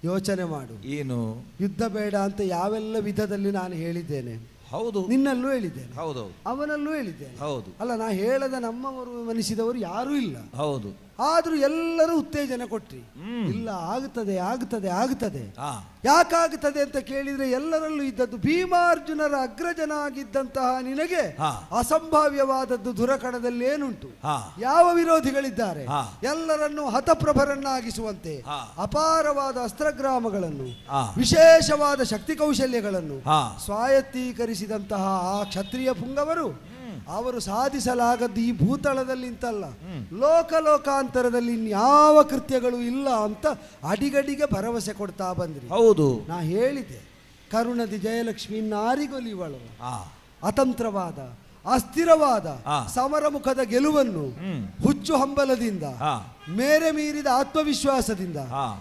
ಯೋಚನೆ ಮಾಡು. ಏನು ಯುದ್ಧ ಬೇಡ ಅಂತ ಯಾವೆಲ್ಲ ವಿಧದಲ್ಲಿ ನಾನು ಹೇಳಿದ್ದೇನೆ. ಹೌದು, ನಿನ್ನಲ್ಲೂ ಹೇಳಿದ್ದೇನೆ, ಹೌದು, ಅವನಲ್ಲೂ ಹೇಳಿದ್ದೇನೆ. ಹೌದು. ಅಲ್ಲ, ನಾ ಹೇಳದ ನಮ್ಮವರು ಮನಿಸಿದವರು ಯಾರೂ ಇಲ್ಲ. ಹೌದು. ಆದ್ರೂ ಎಲ್ಲರೂ ಉತ್ತೇಜನ ಕೊಟ್ರಿ. ಇಲ್ಲ, ಆಗುತ್ತದೆ ಆಗುತ್ತದೆ ಆಗುತ್ತದೆ. ಯಾಕಾಗುತ್ತದೆ ಅಂತ ಕೇಳಿದ್ರೆ ಎಲ್ಲರಲ್ಲೂ ಇದ್ದದ್ದು ಭೀಮಾರ್ಜುನರ ಅಗ್ರಜನಾಗಿದ್ದಂತಹ ನಿನಗೆ ಅಸಂಭಾವ್ಯವಾದದ್ದು ದುರಕಣದಲ್ಲಿ ಏನುಂಟು? ಯಾವ ವಿರೋಧಿಗಳಿದ್ದಾರೆ? ಎಲ್ಲರನ್ನು ಹತಪ್ರಭರನ್ನಾಗಿಸುವಂತೆ ಅಪಾರವಾದ ಅಸ್ತ್ರಗ್ರಾಮಗಳನ್ನು, ವಿಶೇಷವಾದ ಶಕ್ತಿ ಕೌಶಲ್ಯಗಳನ್ನು ಸ್ವಾಯತ್ತೀಕರಿಸಿದಂತಹ ಆ ಕ್ಷತ್ರಿಯ ಪುಂಗವರು ಅವರು ಸಾಧಿಸಲಾಗದ್ದು ಈ ಭೂತಳದಲ್ಲಿ ಇಂತಲ್ಲ, ಲೋಕಾಂತರದಲ್ಲಿ ಇನ್ಯಾವ ಕೃತ್ಯಗಳು ಇಲ್ಲ ಅಂತ ಅಡಿಗಡಿಗೆ ಭರವಸೆ ಕೊಡ್ತಾ ಬಂದ್ರಿ. ಹೌದು, ನಾ ಹೇಳಿದೆ, ಕರುಣದಿ ಜಯಲಕ್ಷ್ಮಿ ನಾರಿಗೊಲಿವಳು ಅತಂತ್ರವಾದ ಅಸ್ಥಿರವಾದ ಸಮರಮುಖದ ಗೆಲುವನ್ನು ಹುಚ್ಚು ಹಂಬಲದಿಂದ, ಮೇರೆ ಮೀರಿದ ಆತ್ಮವಿಶ್ವಾಸದಿಂದ,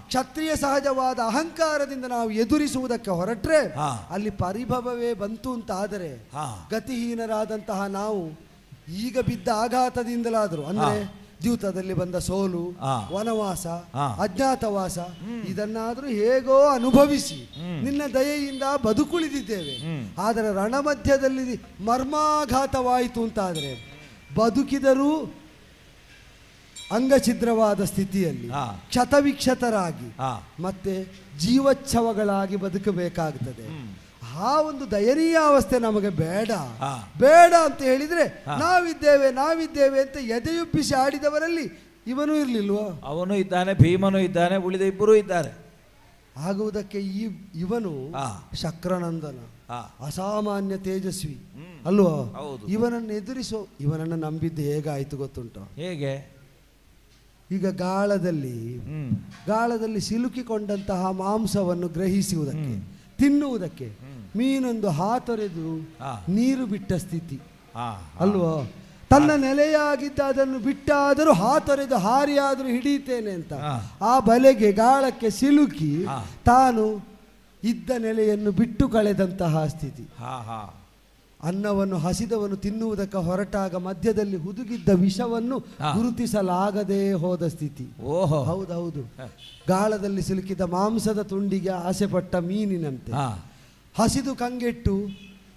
ಕ್ಷತ್ರಿಯ ಸಹಜವಾದ ಅಹಂಕಾರದಿಂದ ನಾವು ಎದುರಿಸುವುದಕ್ಕೆ ಹೊರಟ್ರೆ ಅಲ್ಲಿ ಪರಿಭವವೇ ಬಂತು ಅಂತ ಆದರೆ ಗತಿಹೀನರಾದಂತಹ ನಾವು ಈಗ ಬಿದ್ದ ಆಘಾತದಿಂದಲಾದರೂ, ಅಂದ್ರೆ ದ್ಯೂತದಲ್ಲಿ ಬಂದ ಸೋಲು, ವನವಾಸ, ಅಜ್ಞಾತವಾಸ, ಇದನ್ನಾದ್ರೂ ಹೇಗೋ ಅನುಭವಿಸಿ ನಿನ್ನ ದಯೆಯಿಂದ ಬದುಕುಳಿದಿದ್ದೇವೆ. ಆದರೆ ರಣಮಧ್ಯದಲ್ಲಿ ಮರ್ಮಾಘಾತವಾಯಿತು ಅಂತಾದರೆ ಬದುಕಿದರೂ ಅಂಗಛಿದ್ರವಾದ ಸ್ಥಿತಿಯಲ್ಲಿ ಕ್ಷತವಿಕ್ಷತರಾಗಿ ಮತ್ತೆ ಜೀವಚ್ಛವಗಳಾಗಿ ಬದುಕಬೇಕಾಗುತ್ತದೆ. ಆ ಒಂದು ದಯನೀಯ ಅವಸ್ಥೆ ನಮಗೆ ಬೇಡ ಬೇಡ ಅಂತ ಹೇಳಿದ್ರೆ ನಾವಿದ್ದೇವೆ ಅಂತ ಎದೆಯುಬ್ಬಿಸಿ ಆಡಿದವರಲ್ಲಿ ಇವನು ಇರ್ಲಿಲ್ವೋ? ಅವನು ಇದ್ದಾನೆ, ಭೀಮನು ಇದ್ದಾನೆ, ಉಳಿದ ಇಬ್ಬರು ಇದ್ದಾರೆ. ಆಗುವುದಕ್ಕೆ ಇವನು ಶಕ್ರನಂದನ, ಅಸಾಮಾನ್ಯ ತೇಜಸ್ವಿ ಅಲ್ವೋ? ಇವನನ್ನು ಎದುರಿಸೋ, ಇವನನ್ನು ನಂಬಿದ್ದು ಹೇಗಾಯ್ತು ಗೊತ್ತುಂಟು? ಹೇಗೆ? ಈಗ ಗಾಳದಲ್ಲಿ ಸಿಲುಕಿಕೊಂಡಂತಹ ಮಾಂಸವನ್ನು ಗ್ರಹಿಸುವುದಕ್ಕೆ, ತಿನ್ನುವುದಕ್ಕೆ ಮೀನೊಂದು ಹಾತೊರೆದು ನೀರು ಬಿಟ್ಟ ಸ್ಥಿತಿ ಅಲ್ವೋ? ತನ್ನ ನೆಲೆಯಾಗಿದ್ದ ಅದನ್ನು ಬಿಟ್ಟಾದರೂ ಹಾತೊರೆದು ಹಾರಿಯಾದರೂ ಹಿಡಿತೇನೆ ಅಂತ ಆ ಬಲೆಗೆ, ಗಾಳಕ್ಕೆ ಸಿಲುಕಿ ತಾನು ಇದ್ದ ನೆಲೆಯನ್ನು ಬಿಟ್ಟು ಕಳೆದಂತಹ ಸ್ಥಿತಿ. ಅನ್ನವನ್ನು ಹಸಿದವನು ತಿನ್ನುವುದಕ್ಕೆ ಹೊರಟಾಗ ಮಧ್ಯದಲ್ಲಿ ಹುದುಗಿದ್ದ ವಿಷವನ್ನು ಗುರುತಿಸಲಾಗದೇ ಹೋದ ಸ್ಥಿತಿ. ಹೌದೌದು, ಗಾಳದಲ್ಲಿ ಸಿಲುಕಿದ ಮಾಂಸದ ತುಂಡಿಗೆ ಆಸೆ ಪಟ್ಟ ಮೀನಿನಂತೆ ಹಸಿದು ಕಂಗೆಟ್ಟು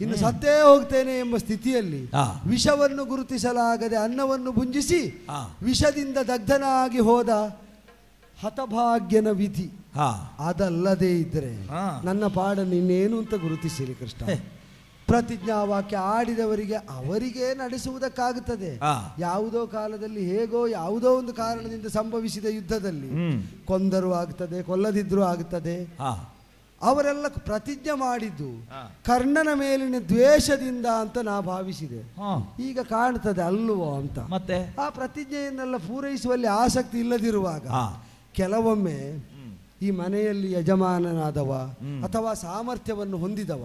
ಇನ್ನು ಸತ್ತೇ ಹೋಗ್ತೇನೆ ಎಂಬ ಸ್ಥಿತಿಯಲ್ಲಿ ವಿಷವನ್ನು ಗುರುತಿಸಲಾಗದೆ ಅನ್ನವನ್ನು ಭುಂಜಿಸಿ ವಿಷದಿಂದ ದಗ್ಧನಾಗಿ ಹೋದ ಹತಭಾಗ್ಯನ ವಿಧಿ. ಅದಲ್ಲದೆ ಇದ್ರೆ ನನ್ನ ಪಾಡನ್ನು ಇನ್ನೇನು ಅಂತ ಗುರುತಿಸಿರಿ ಕೃಷ್ಣ. ಪ್ರತಿಜ್ಞಾವಾಕ್ಯ ಆಡಿದವರಿಗೆ ಅವರಿಗೆ ನಡೆಸುವುದಕ್ಕಾಗುತ್ತದೆ. ಯಾವುದೋ ಕಾಲದಲ್ಲಿ ಹೇಗೋ ಯಾವುದೋ ಒಂದು ಕಾರಣದಿಂದ ಸಂಭವಿಸಿದ ಯುದ್ಧದಲ್ಲಿ ಕೊಂದರೂ ಆಗ್ತದೆ, ಕೊಲ್ಲದಿದ್ರೂ ಆಗ್ತದೆ. ಅವರೆಲ್ಲ ಪ್ರತಿಜ್ಞೆ ಮಾಡಿದ್ದು ಕರ್ಣನ ಮೇಲಿನ ದ್ವೇಷದಿಂದ ಅಂತ ನಾ ಭಾವಿಸಿದೆ. ಈಗ ಕಾಣ್ತದೆ ಅಲ್ವೋ ಅಂತ. ಮತ್ತೆ ಆ ಪ್ರತಿಜ್ಞೆಯನ್ನೆಲ್ಲ ಪೂರೈಸುವಲ್ಲಿ ಆಸಕ್ತಿ ಇಲ್ಲದಿರುವಾಗ ಕೆಲವೊಮ್ಮೆ ಈ ಮನೆಯಲ್ಲಿ ಯಜಮಾನನಾದವ ಅಥವಾ ಸಾಮರ್ಥ್ಯವನ್ನು ಹೊಂದಿದವ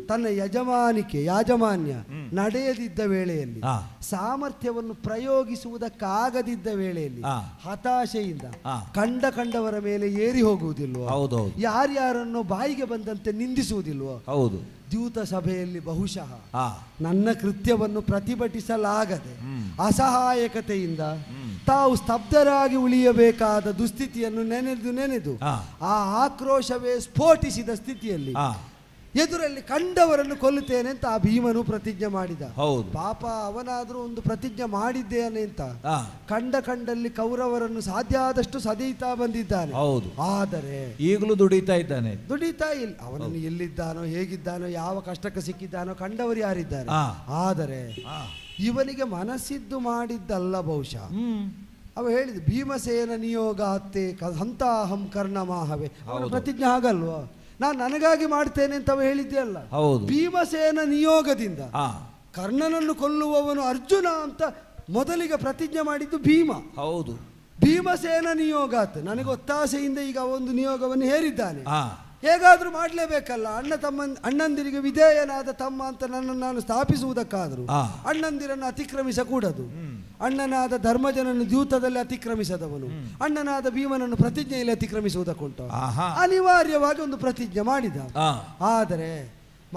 ತನ್ನ ಯಾಜಮಾನ್ಯ ನಡೆಯದಿದ್ದ ವೇಳೆಯಲ್ಲಿ, ಸಾಮರ್ಥ್ಯವನ್ನು ಪ್ರಯೋಗಿಸುವುದಕ್ಕಾಗದಿದ್ದ ವೇಳೆಯಲ್ಲಿ ಹತಾಶೆಯಿಂದ ಕಂಡವರ ಮೇಲೆ ಏರಿ ಹೋಗುವುದಿಲ್ವೋ? ಯಾರ್ಯಾರನ್ನು ಬಾಯಿಗೆ ಬಂದಂತೆ ನಿಂದಿಸುವುದಿಲ್ವೋ? ಹೌದು. ದ್ಯೂತ ಸಭೆಯಲ್ಲಿ ಬಹುಶಃ ನನ್ನ ಕೃತ್ಯವನ್ನು ಪ್ರತಿಭಟಿಸಲಾಗದೆ ಅಸಹಾಯಕತೆಯಿಂದ ತಾವು ಸ್ತಬ್ಧರಾಗಿ ಉಳಿಯಬೇಕಾದ ದುಸ್ಥಿತಿಯನ್ನು ನೆನೆದು ಆ ಆಕ್ರೋಶವೇ ಸ್ಫೋಟಿಸಿದ ಸ್ಥಿತಿಯಲ್ಲಿ ಎದುರಲ್ಲಿ ಕಂಡವರನ್ನು ಕೊಲ್ಲುತ್ತೇನೆ ಅಂತ ಆ ಭೀಮನು ಪ್ರತಿಜ್ಞೆ ಮಾಡಿದ. ಪಾಪ ಅವನಾದ್ರೂ ಒಂದು ಪ್ರತಿಜ್ಞೆ ಮಾಡಿದ್ದೇನೆ ಅಂತ ಕಂಡಲ್ಲಿ ಕೌರವರನ್ನು ಸಾಧ್ಯ ಆದಷ್ಟು ಸದೀತಾ ಬಂದಿದ್ದಾನೆ. ಆದರೆ ಈಗಲೂ ದುಡಿತಾ ಇದ್ದಾನೆ. ದುಡಿತಾ ಇಲ್ಲ. ಅವನನ್ನು ಎಲ್ಲಿದ್ದಾನೋ, ಹೇಗಿದ್ದಾನೋ, ಯಾವ ಕಷ್ಟಕ್ಕೆ ಸಿಕ್ಕಿದ್ದಾನೋ ಕಂಡವರು ಯಾರಿದ್ದಾರೆ. ಆದರೆ ಇವನಿಗೆ ಮನಸ್ಸಿದ್ದು ಮಾಡಿದ್ದಲ್ಲ ಬಹುಶಃ. ಅವ ಹೇಳಿದ ಭೀಮಸೇನ ನಿಯೋಗ ಅತ್ತೆ ಹಂತಾಹಂ ಕರ್ಣಮಾಹವೇ, ಅವನ ಪ್ರತಿಜ್ಞೆ ಆಗಲ್ವಾ? ನಾನು ನನಗಾಗಿ ಮಾಡ್ತೇನೆ ಅಂತ ಅವ ಹೇಳಿದ್ದೆ ಅಲ್ಲ. ಭೀಮಸೇನ ನಿಯೋಗದಿಂದ ಕರ್ಣನನ್ನು ಕೊಲ್ಲುವವನು ಅರ್ಜುನ ಅಂತ ಮೊದಲಿಗೆ ಪ್ರತಿಜ್ಞೆ ಮಾಡಿದ್ದು ಭೀಮ. ಹೌದು, ಭೀಮಸೇನ ನಿಯೋಗ ಅತ್ತೆ ನನಗೆ ಒತ್ತಾಸೆಯಿಂದ ಈಗ ಒಂದು ನಿಯೋಗವನ್ನು ಹೇರಿದ್ದಾನೆ. ಹೇಗಾದ್ರೂ ಮಾಡಲೇಬೇಕಲ್ಲ. ಅಣ್ಣಂದಿರಿಗೆ ವಿಧೇಯನಾದ ತಮ್ಮ ಅಂತ ನನ್ನನ್ನು ನಾನು ಸ್ಥಾಪಿಸುವುದಕ್ಕಾದರೂ ಅಣ್ಣಂದಿರನ್ನು ಅತಿಕ್ರಮಿಸಕೂಡದು. ಅಣ್ಣನಾದ ಧರ್ಮಜನನ್ನು ದ್ಯೂತದಲ್ಲಿ ಅತಿಕ್ರಮಿಸದವನು ಅಣ್ಣನಾದ ಭೀಮನನ್ನು ಪ್ರತಿಜ್ಞೆಯಲ್ಲಿ ಅತಿಕ್ರಮಿಸುವುದಕ್ಕುಂಟು. ಅನಿವಾರ್ಯವಾಗಿ ಒಂದು ಪ್ರತಿಜ್ಞೆ ಮಾಡಿದ. ಆದರೆ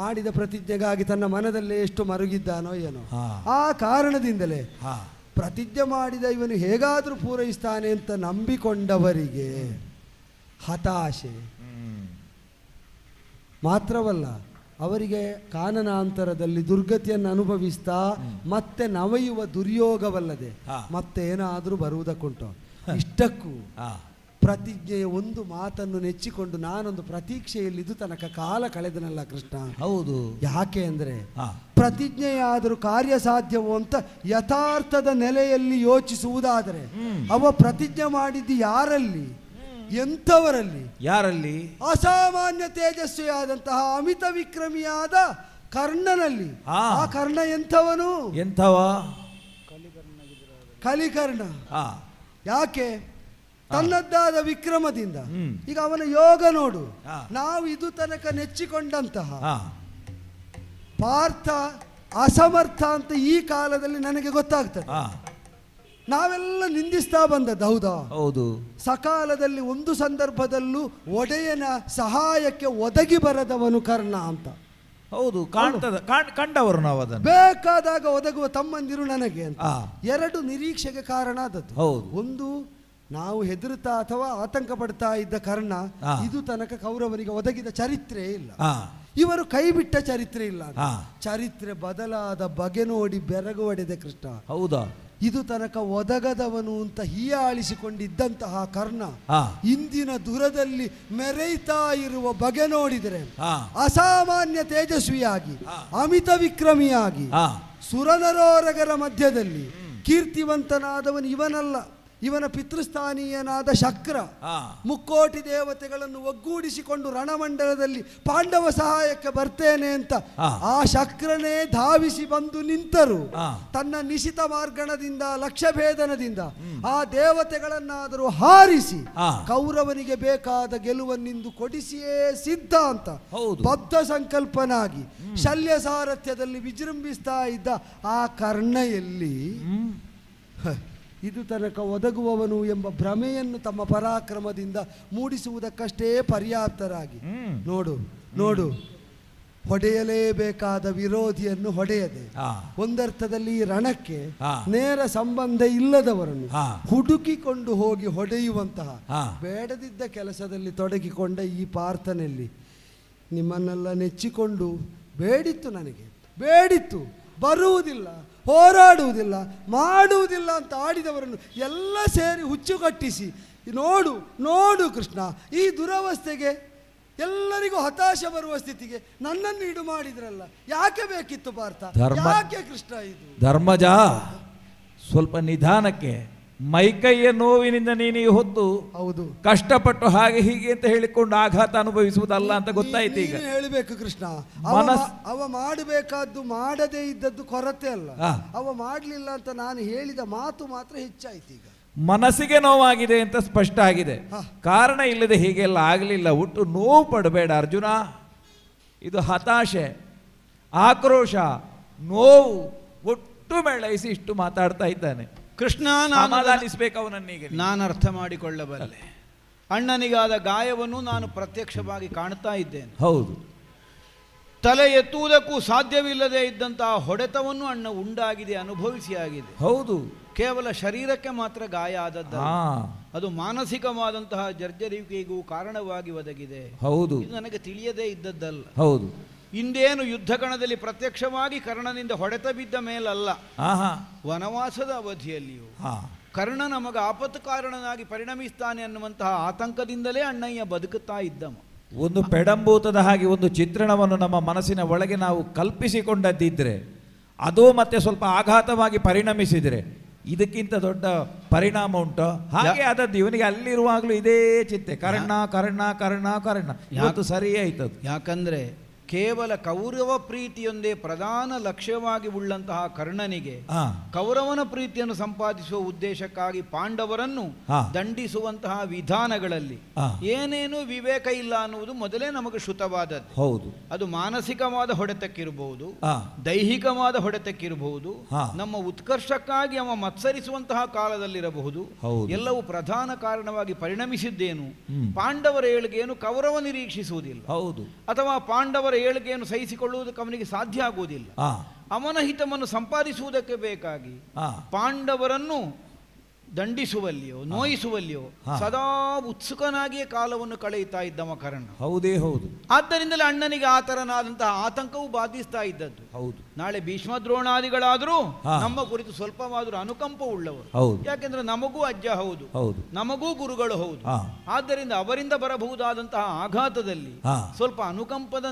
ಮಾಡಿದ ಪ್ರತಿಜ್ಞೆಗಾಗಿ ತನ್ನ ಮನದಲ್ಲೇ ಎಷ್ಟು ಮರುಗಿದ್ದಾನೋ ಏನೋ. ಆ ಕಾರಣದಿಂದಲೇ ಪ್ರತಿಜ್ಞೆ ಮಾಡಿದ ಇವನು ಹೇಗಾದ್ರೂ ಪೂರೈಸ್ತಾನೆ ಅಂತ ನಂಬಿಕೊಂಡವರಿಗೆ ಹತಾಶೆ ಮಾತ್ರವಲ್ಲ, ಅವರಿಗೆ ಕಾನನಾಂತರದಲ್ಲಿ ದುರ್ಗತಿಯನ್ನು ಅನುಭವಿಸ್ತಾ ಮತ್ತೆ ನವೆಯುವ ದುರ್ಯೋಗವಲ್ಲದೆ ಮತ್ತೇನಾದರೂ ಬರುವುದಕ್ಕುಂಟು. ಇಷ್ಟಕ್ಕೂ ಆ, ಪ್ರತಿಜ್ಞೆಯ ಒಂದು ಮಾತನ್ನು ನೆಚ್ಚಿಕೊಂಡು ನಾನೊಂದು ಪ್ರತೀಕ್ಷೆಯಲ್ಲಿ ಇದು ತನಕ ಕಾಲ ಕಳೆದನಲ್ಲ ಕೃಷ್ಣ. ಹೌದು. ಯಾಕೆ ಅಂದ್ರೆ ಆ, ಪ್ರತಿಜ್ಞೆಯಾದರೂ ಕಾರ್ಯ ಸಾಧ್ಯವೋ ಅಂತ ಯಥಾರ್ಥದ ನೆಲೆಯಲ್ಲಿ ಯೋಚಿಸುವುದಾದರೆ ಅವ ಪ್ರತಿಜ್ಞೆ ಮಾಡಿದ್ದು ಯಾರಲ್ಲಿ, ಎಂಥವರಲ್ಲಿ? ಯಾರಲ್ಲಿ? ಅಸಾಮಾನ್ಯ ತೇಜಸ್ವಿಯಾದಂತಹ ಅಮಿತ ವಿಕ್ರಮಿಯಾದ ಕರ್ಣನಲ್ಲಿ. ಆ. ಆ ಕರ್ಣ ಎಂಥವನು? ಎಂಥವ? ಕಲಿಕರ್ಣ. ಆ, ಯಾಕೆ? ತನ್ನದ್ದಾದ ವಿಕ್ರಮದಿಂದ. ಹ್ಮ್. ಈಗ ಅವನ ಯೋಗ ನೋಡು. ಆ. ನಾವು ಇದು ತನಕ ನೆಚ್ಚಿಕೊಂಡಂತಹ ಆ, ಪಾರ್ಥ ಅಸಮರ್ಥ ಅಂತ ಈ ಕಾಲದಲ್ಲಿ ನನಗೆ ಗೊತ್ತಾಗ್ತದೆ. ಆ, ನಾವೆಲ್ಲ ನಿಂದಿಸ್ತಾ ಬಂದದ್ದು ಹೌದಾ? ಹೌದು. ಸಕಾಲದಲ್ಲಿ ಒಂದು ಸಂದರ್ಭದಲ್ಲೂ ಒಡೆಯನ ಸಹಾಯಕ್ಕೆ ಒದಗಿ ಬರದವನು ಕರ್ಣ ಅಂತ. ಹೌದು, ಕಾಣ್ತದ, ಕಂಡವರು ನಾವು ಅದನ್ನು. ಬೇಕಾದಾಗ ಒದಗುವ ತಮ್ಮಂದಿರು ನನಗೆ ಅಂತ. ಆ. ಎರಡು ನಿರೀಕ್ಷೆಗೆ ಕಾರಣ ಆದದ್ದು. ಹೌದು. ಒಂದು, ನಾವು ಹೆದರುತ್ತಾ ಅಥವಾ ಆತಂಕ ಪಡ್ತಾ ಇದ್ದ ಕರ್ಣ ಆ. ಇದು ತನಕ ಕೌರವನಿಗೆ ಒದಗಿದ ಚರಿತ್ರೆ ಇಲ್ಲ. ಆ, ಇವರು ಕೈ ಬಿಟ್ಟ ಚರಿತ್ರೆ ಇಲ್ಲ. ಆ. ಚರಿತ್ರೆ ಬದಲಾದ ಬಗೆ ನೋಡಿ ಬೆರಗು ಹೊಡೆದೆ ಕೃಷ್ಣ. ಹೌದಾ? ಇದು ತನಕ ಒದಗದವನು ಅಂತ ಹೀಯಾಳಿಸಿಕೊಂಡಿದ್ದಂತಹ ಕರ್ಣ ಆ, ಇಂದಿನ ದುರದಲ್ಲಿ ಮೆರೆಯುತ್ತಾ ಇರುವ ಬಗೆ ನೋಡಿದರೆ ಆ, ಅಸಾಮಾನ್ಯ ತೇಜಸ್ವಿಯಾಗಿ ಅಮಿತ ವಿಕ್ರಮಿಯಾಗಿ ಆ, ಸುರನರೋರಗರ ಮಧ್ಯದಲ್ಲಿ ಕೀರ್ತಿವಂತನಾದವನು ಇವನಲ್ಲ, ಇವನ ಪಿತೃಸ್ಥಾನೀಯನಾದ ಶಕ್ರ. ಆ, ಮುಕ್ಕೋಟಿ ದೇವತೆಗಳನ್ನು ಒಗ್ಗೂಡಿಸಿಕೊಂಡು ರಣಮಂಡಲದಲ್ಲಿ ಪಾಂಡವ ಸಹಾಯಕ್ಕೆ ಬರ್ತೇನೆ ಅಂತ ಆ ಶಕ್ರನೇ ಧಾವಿಸಿ ಬಂದು ನಿಂತರು. ತನ್ನ ನಿಶಿತ ಮಾರ್ಗಣದಿಂದ ಲಕ್ಷ್ಯಭೇದನದಿಂದ ಆ ದೇವತೆಗಳನ್ನಾದರೂ ಹಾರಿಸಿ ಕೌರವನಿಗೆ ಬೇಕಾದ ಗೆಲುವನ್ನಿಂದು ಕೊಡಿಸಿಯೇ ಸಿದ್ಧ ಅಂತ ಬದ್ಧ ಸಂಕಲ್ಪನಾಗಿ ಶಲ್ಯ ಸಾರಥ್ಯದಲ್ಲಿ ವಿಜೃಂಭಿಸ್ತಾ ಇದ್ದ ಆ ಕರ್ಣ ಎಲ್ಲಿ ಇದು ತನಕ ಒದಗುವವನು ಎಂಬ ಭ್ರಮೆಯನ್ನು ತಮ್ಮ ಪರಾಕ್ರಮದಿಂದ ಮೂಡಿಸುವುದಕ್ಕಷ್ಟೇ ಪರ್ಯಾಪ್ತರಾಗಿ ನೋಡು ನೋಡು ಹೊಡೆಯಲೇಬೇಕಾದ ವಿರೋಧಿಯನ್ನು ಹೊಡೆಯದೆ ಒಂದರ್ಥದಲ್ಲಿ ರಣಕ್ಕೆ ನೇರ ಸಂಬಂಧ ಇಲ್ಲದವರನ್ನು ಹುಡುಕಿಕೊಂಡು ಹೋಗಿ ಹೊಡೆಯುವಂತಹ ಬೇಡದಿದ್ದ ಕೆಲಸದಲ್ಲಿ ತೊಡಗಿಕೊಂಡ ಈ ಪಾರ್ಥನಲ್ಲಿ ನಿಮ್ಮನ್ನೆಲ್ಲ ನೆಚ್ಚಿಕೊಂಡು ಬೇಡಿತ್ತು, ನನಗೆ ಬೇಡಿತ್ತು, ಬರುವುದಿಲ್ಲ, ಹೋರಾಡುವುದಿಲ್ಲ, ಮಾಡುವುದಿಲ್ಲ ಅಂತ ಆಡಿದವರನ್ನು ಎಲ್ಲ ಸೇರಿ ಹುಚ್ಚುಕಟ್ಟಿಸಿ ನೋಡು ನೋಡು ಕೃಷ್ಣ, ಈ ದುರವಸ್ಥೆಗೆ ಎಲ್ಲರಿಗೂ ಹತಾಶ ಬರುವ ಸ್ಥಿತಿಗೆ ನನ್ನನ್ನು ಇಡು ಮಾಡಿದ್ರಲ್ಲ, ಯಾಕೆ ಬೇಕಿತ್ತು ಪಾರ್ಥ? ಯಾಕೆ ಕೃಷ್ಣ ಇದು? ಧರ್ಮಜ, ಸ್ವಲ್ಪ ನಿಧಾನಕ್ಕೆ. ಮೈಕೈಯ ನೋವಿನಿಂದ ನೀನು ಹೊತ್ತು ಹೌದು ಕಷ್ಟಪಟ್ಟು ಹಾಗೆ ಹೀಗೆ ಅಂತ ಹೇಳಿಕೊಂಡು ಆಘಾತ ಅನುಭವಿಸುವುದಲ್ಲ ಅಂತ ಗೊತ್ತಾಯ್ತು. ಈಗ ಹೇಳಬೇಕು ಕೃಷ್ಣ, ಅವ ಮಾಡಬೇಕಾದ್ದು ಮಾಡದೇ ಇದ್ದದ್ದು ಕೊರತೆ ಅಲ್ಲ, ಅವ ಮಾಡಲಿಲ್ಲ ಅಂತ ನಾನು ಹೇಳಿದ ಮಾತು ಮಾತ್ರ ಹೆಚ್ಚಾಯ್ತು. ಈಗ ಮನಸ್ಸಿಗೆ ನೋವಾಗಿದೆ ಅಂತ ಸ್ಪಷ್ಟ ಆಗಿದೆ. ಕಾರಣ ಇಲ್ಲದೆ ಹೀಗೆಲ್ಲ ಆಗಲಿಲ್ಲ. ಒಟ್ಟು ನೋವು ಪಡಬೇಡ ಅರ್ಜುನ. ಇದು ಹತಾಶೆ, ಆಕ್ರೋಶ, ನೋವು ಒಟ್ಟು ಮೇಳೈಸಿ ಇಷ್ಟು ಮಾತಾಡ್ತಾ ಇದ್ದಾನೆ ಕೃಷ್ಣ. ಸಮಾಧಾನಿಸ್ಬೇಕು ಅವನನ್ನೀಗ. ನಾನು ಅರ್ಥ ಮಾಡಿಕೊಳ್ಳಬಲ್ಲೆ. ಅಣ್ಣನಿಗಾದ ಗಾಯವನ್ನು ನಾನು ಪ್ರತ್ಯಕ್ಷವಾಗಿ ಕಾಣ್ತಾ ಇದ್ದೇನೆ. ಹೌದು. ತಲೆ ಎತ್ತುವುದಕ್ಕೂ ಸಾಧ್ಯವಿಲ್ಲದೆ ಇದ್ದಂತಹ ಹೊಡೆತವನ್ನು ಅಣ್ಣ ಉಂಡಾಗಿದೆ, ಅನುಭವಿಸಿ ಆಗಿದೆ. ಹೌದು. ಕೇವಲ ಶರೀರಕ್ಕೆ ಮಾತ್ರ ಗಾಯ ಆದದ್ದು, ಅದು ಮಾನಸಿಕವಾದಂತಹ ಜರ್ಜರಿಕೆಗೂ ಕಾರಣವಾಗಿ ಒದಗಿದೆ. ಹೌದು. ಇದು ನನಗೆ ತಿಳಿಯದೇ ಇದ್ದದ್ದಲ್ಲ. ಹೌದು. ಇಂದೇನು ಯುದ್ಧ ಕಣದಲ್ಲಿ ಪ್ರತ್ಯಕ್ಷವಾಗಿ ಕರ್ಣನಿಂದ ಹೊಡೆತ ಬಿದ್ದ ಮೇಲಲ್ಲ, ವನವಾಸದ ಅವಧಿಯಲ್ಲಿಯೂ ಕರ್ಣ ನಮಗ ಆಪತ್ತು ಕಾರಣನಾಗಿ ಪರಿಣಮಿಸ್ತಾನೆ ಅನ್ನುವಂತಹ ಆತಂಕದಿಂದಲೇ ಅಣ್ಣಯ್ಯ ಬದುಕುತ್ತಾ ಇದ್ದವ. ಒಂದು ಪೆಡಂಭೂತದ ಹಾಗೆ ಒಂದು ಚಿತ್ರಣವನ್ನು ನಮ್ಮ ಮನಸ್ಸಿನ ಒಳಗೆ ನಾವು ಕಲ್ಪಿಸಿಕೊಂಡದ್ದಿದ್ರೆ, ಅದು ಮತ್ತೆ ಸ್ವಲ್ಪ ಆಘಾತವಾಗಿ ಪರಿಣಮಿಸಿದರೆ ಇದಕ್ಕಿಂತ ದೊಡ್ಡ ಪರಿಣಾಮ ಉಂಟು? ಹಾಗೆ ಆದದ್ದು ಇವನಿಗೆ ಅಲ್ಲಿರುವಾಗಲೂ ಇದೇ ಚಿಂತೆ, ಕರ್ಣ ಕರ್ಣ ಕರ್ಣ ಕರ್ಣ. ಇವತ್ತು ಸರಿಯೇ ಆಯ್ತದು. ಯಾಕಂದ್ರೆ ಕೇವಲ ಕೌರವ ಪ್ರೀತಿಯೊಂದೇ ಪ್ರಧಾನ ಲಕ್ಷ್ಯವಾಗಿ ಉಳ್ಳಂತಹ ಕರ್ಣನಿಗೆ ಕೌರವನ ಪ್ರೀತಿಯನ್ನು ಸಂಪಾದಿಸುವ ಉದ್ದೇಶಕ್ಕಾಗಿ ಪಾಂಡವರನ್ನು ದಂಡಿಸುವಂತಹ ವಿಧಾನಗಳಲ್ಲಿ ಏನೇನು ವಿವೇಕ ಇಲ್ಲ ಅನ್ನುವುದು ಮೊದಲೇ ನಮಗೆ ಶ್ರುತವಾದದ್ದು. ಹೌದು. ಅದು ಮಾನಸಿಕವಾದ ಹೊಡೆತಕ್ಕಿರಬಹುದು, ದೈಹಿಕವಾದ ಹೊಡೆತಕ್ಕಿರಬಹುದು, ನಮ್ಮ ಉತ್ಕರ್ಷಕ್ಕಾಗಿ ಅವ ಮತ್ಸರಿಸುವಂತಹ ಕಾಲದಲ್ಲಿರಬಹುದು. ಎಲ್ಲವೂ ಪ್ರಧಾನ ಕಾರಣವಾಗಿ ಪರಿಣಮಿಸಿದ್ದೇನು ಪಾಂಡವರ ಏಳಿಗೆಯನ್ನು ಕೌರವ ನಿರೀಕ್ಷಿಸುವುದಿಲ್ಲ. ಹೌದು. ಅಥವಾ ಪಾಂಡವರ ಏಳಿಗೆಯನ್ನು ಸಹಿಸಿಕೊಳ್ಳುವುದಕ್ಕೆ ಅವನಿಗೆ ಸಾಧ್ಯ ಆಗುವುದಿಲ್ಲ. ಅವನ ಹಿತವನ್ನು ಸಂಪಾದಿಸುವುದಕ್ಕೆ ಬೇಕಾಗಿ ಪಾಂಡವರನ್ನು ದಂಡಿಸುವಲ್ಲಿಯೋ ನೋಯಿಸುವಲ್ಲಿಯೋ ಸದಾ ಉತ್ಸುಕನಾಗಿಯೇ ಕಾಲವನ್ನು ಕಳೆಯುತ್ತಾ ಇದ್ದವ ಕರ್ಣ. ಹೌದೇ ಹೌದು. ಆದ್ದರಿಂದಲೇ ಅಣ್ಣನಿಗೆ ಆ ತರನಾದಂತಹ ಆತಂಕವು ಬಾಧಿಸ್ತಾ ಇದ್ದದ್ದು. ಹೌದು. ನಾಳೆ ಭೀಷ್ಮ ದ್ರೋಣಾದಿಗಳಾದರೂ ನಮ್ಮ ಕುರಿತು ಸ್ವಲ್ಪವಾದರೂ ಅನುಕಂಪ ಉಳ್ಳವರು. ಯಾಕೆಂದ್ರೆ ನಮಗೂ ಅಜ್ಜ ಹೌದು, ನಮಗೂ ಗುರುಗಳು ಹೌದು. ಆದ್ದರಿಂದ ಅವರಿಂದ ಬರಬಹುದಾದಂತಹ ಆಘಾತದಲ್ಲಿ ಸ್ವಲ್ಪ ಅನುಕಂಪದ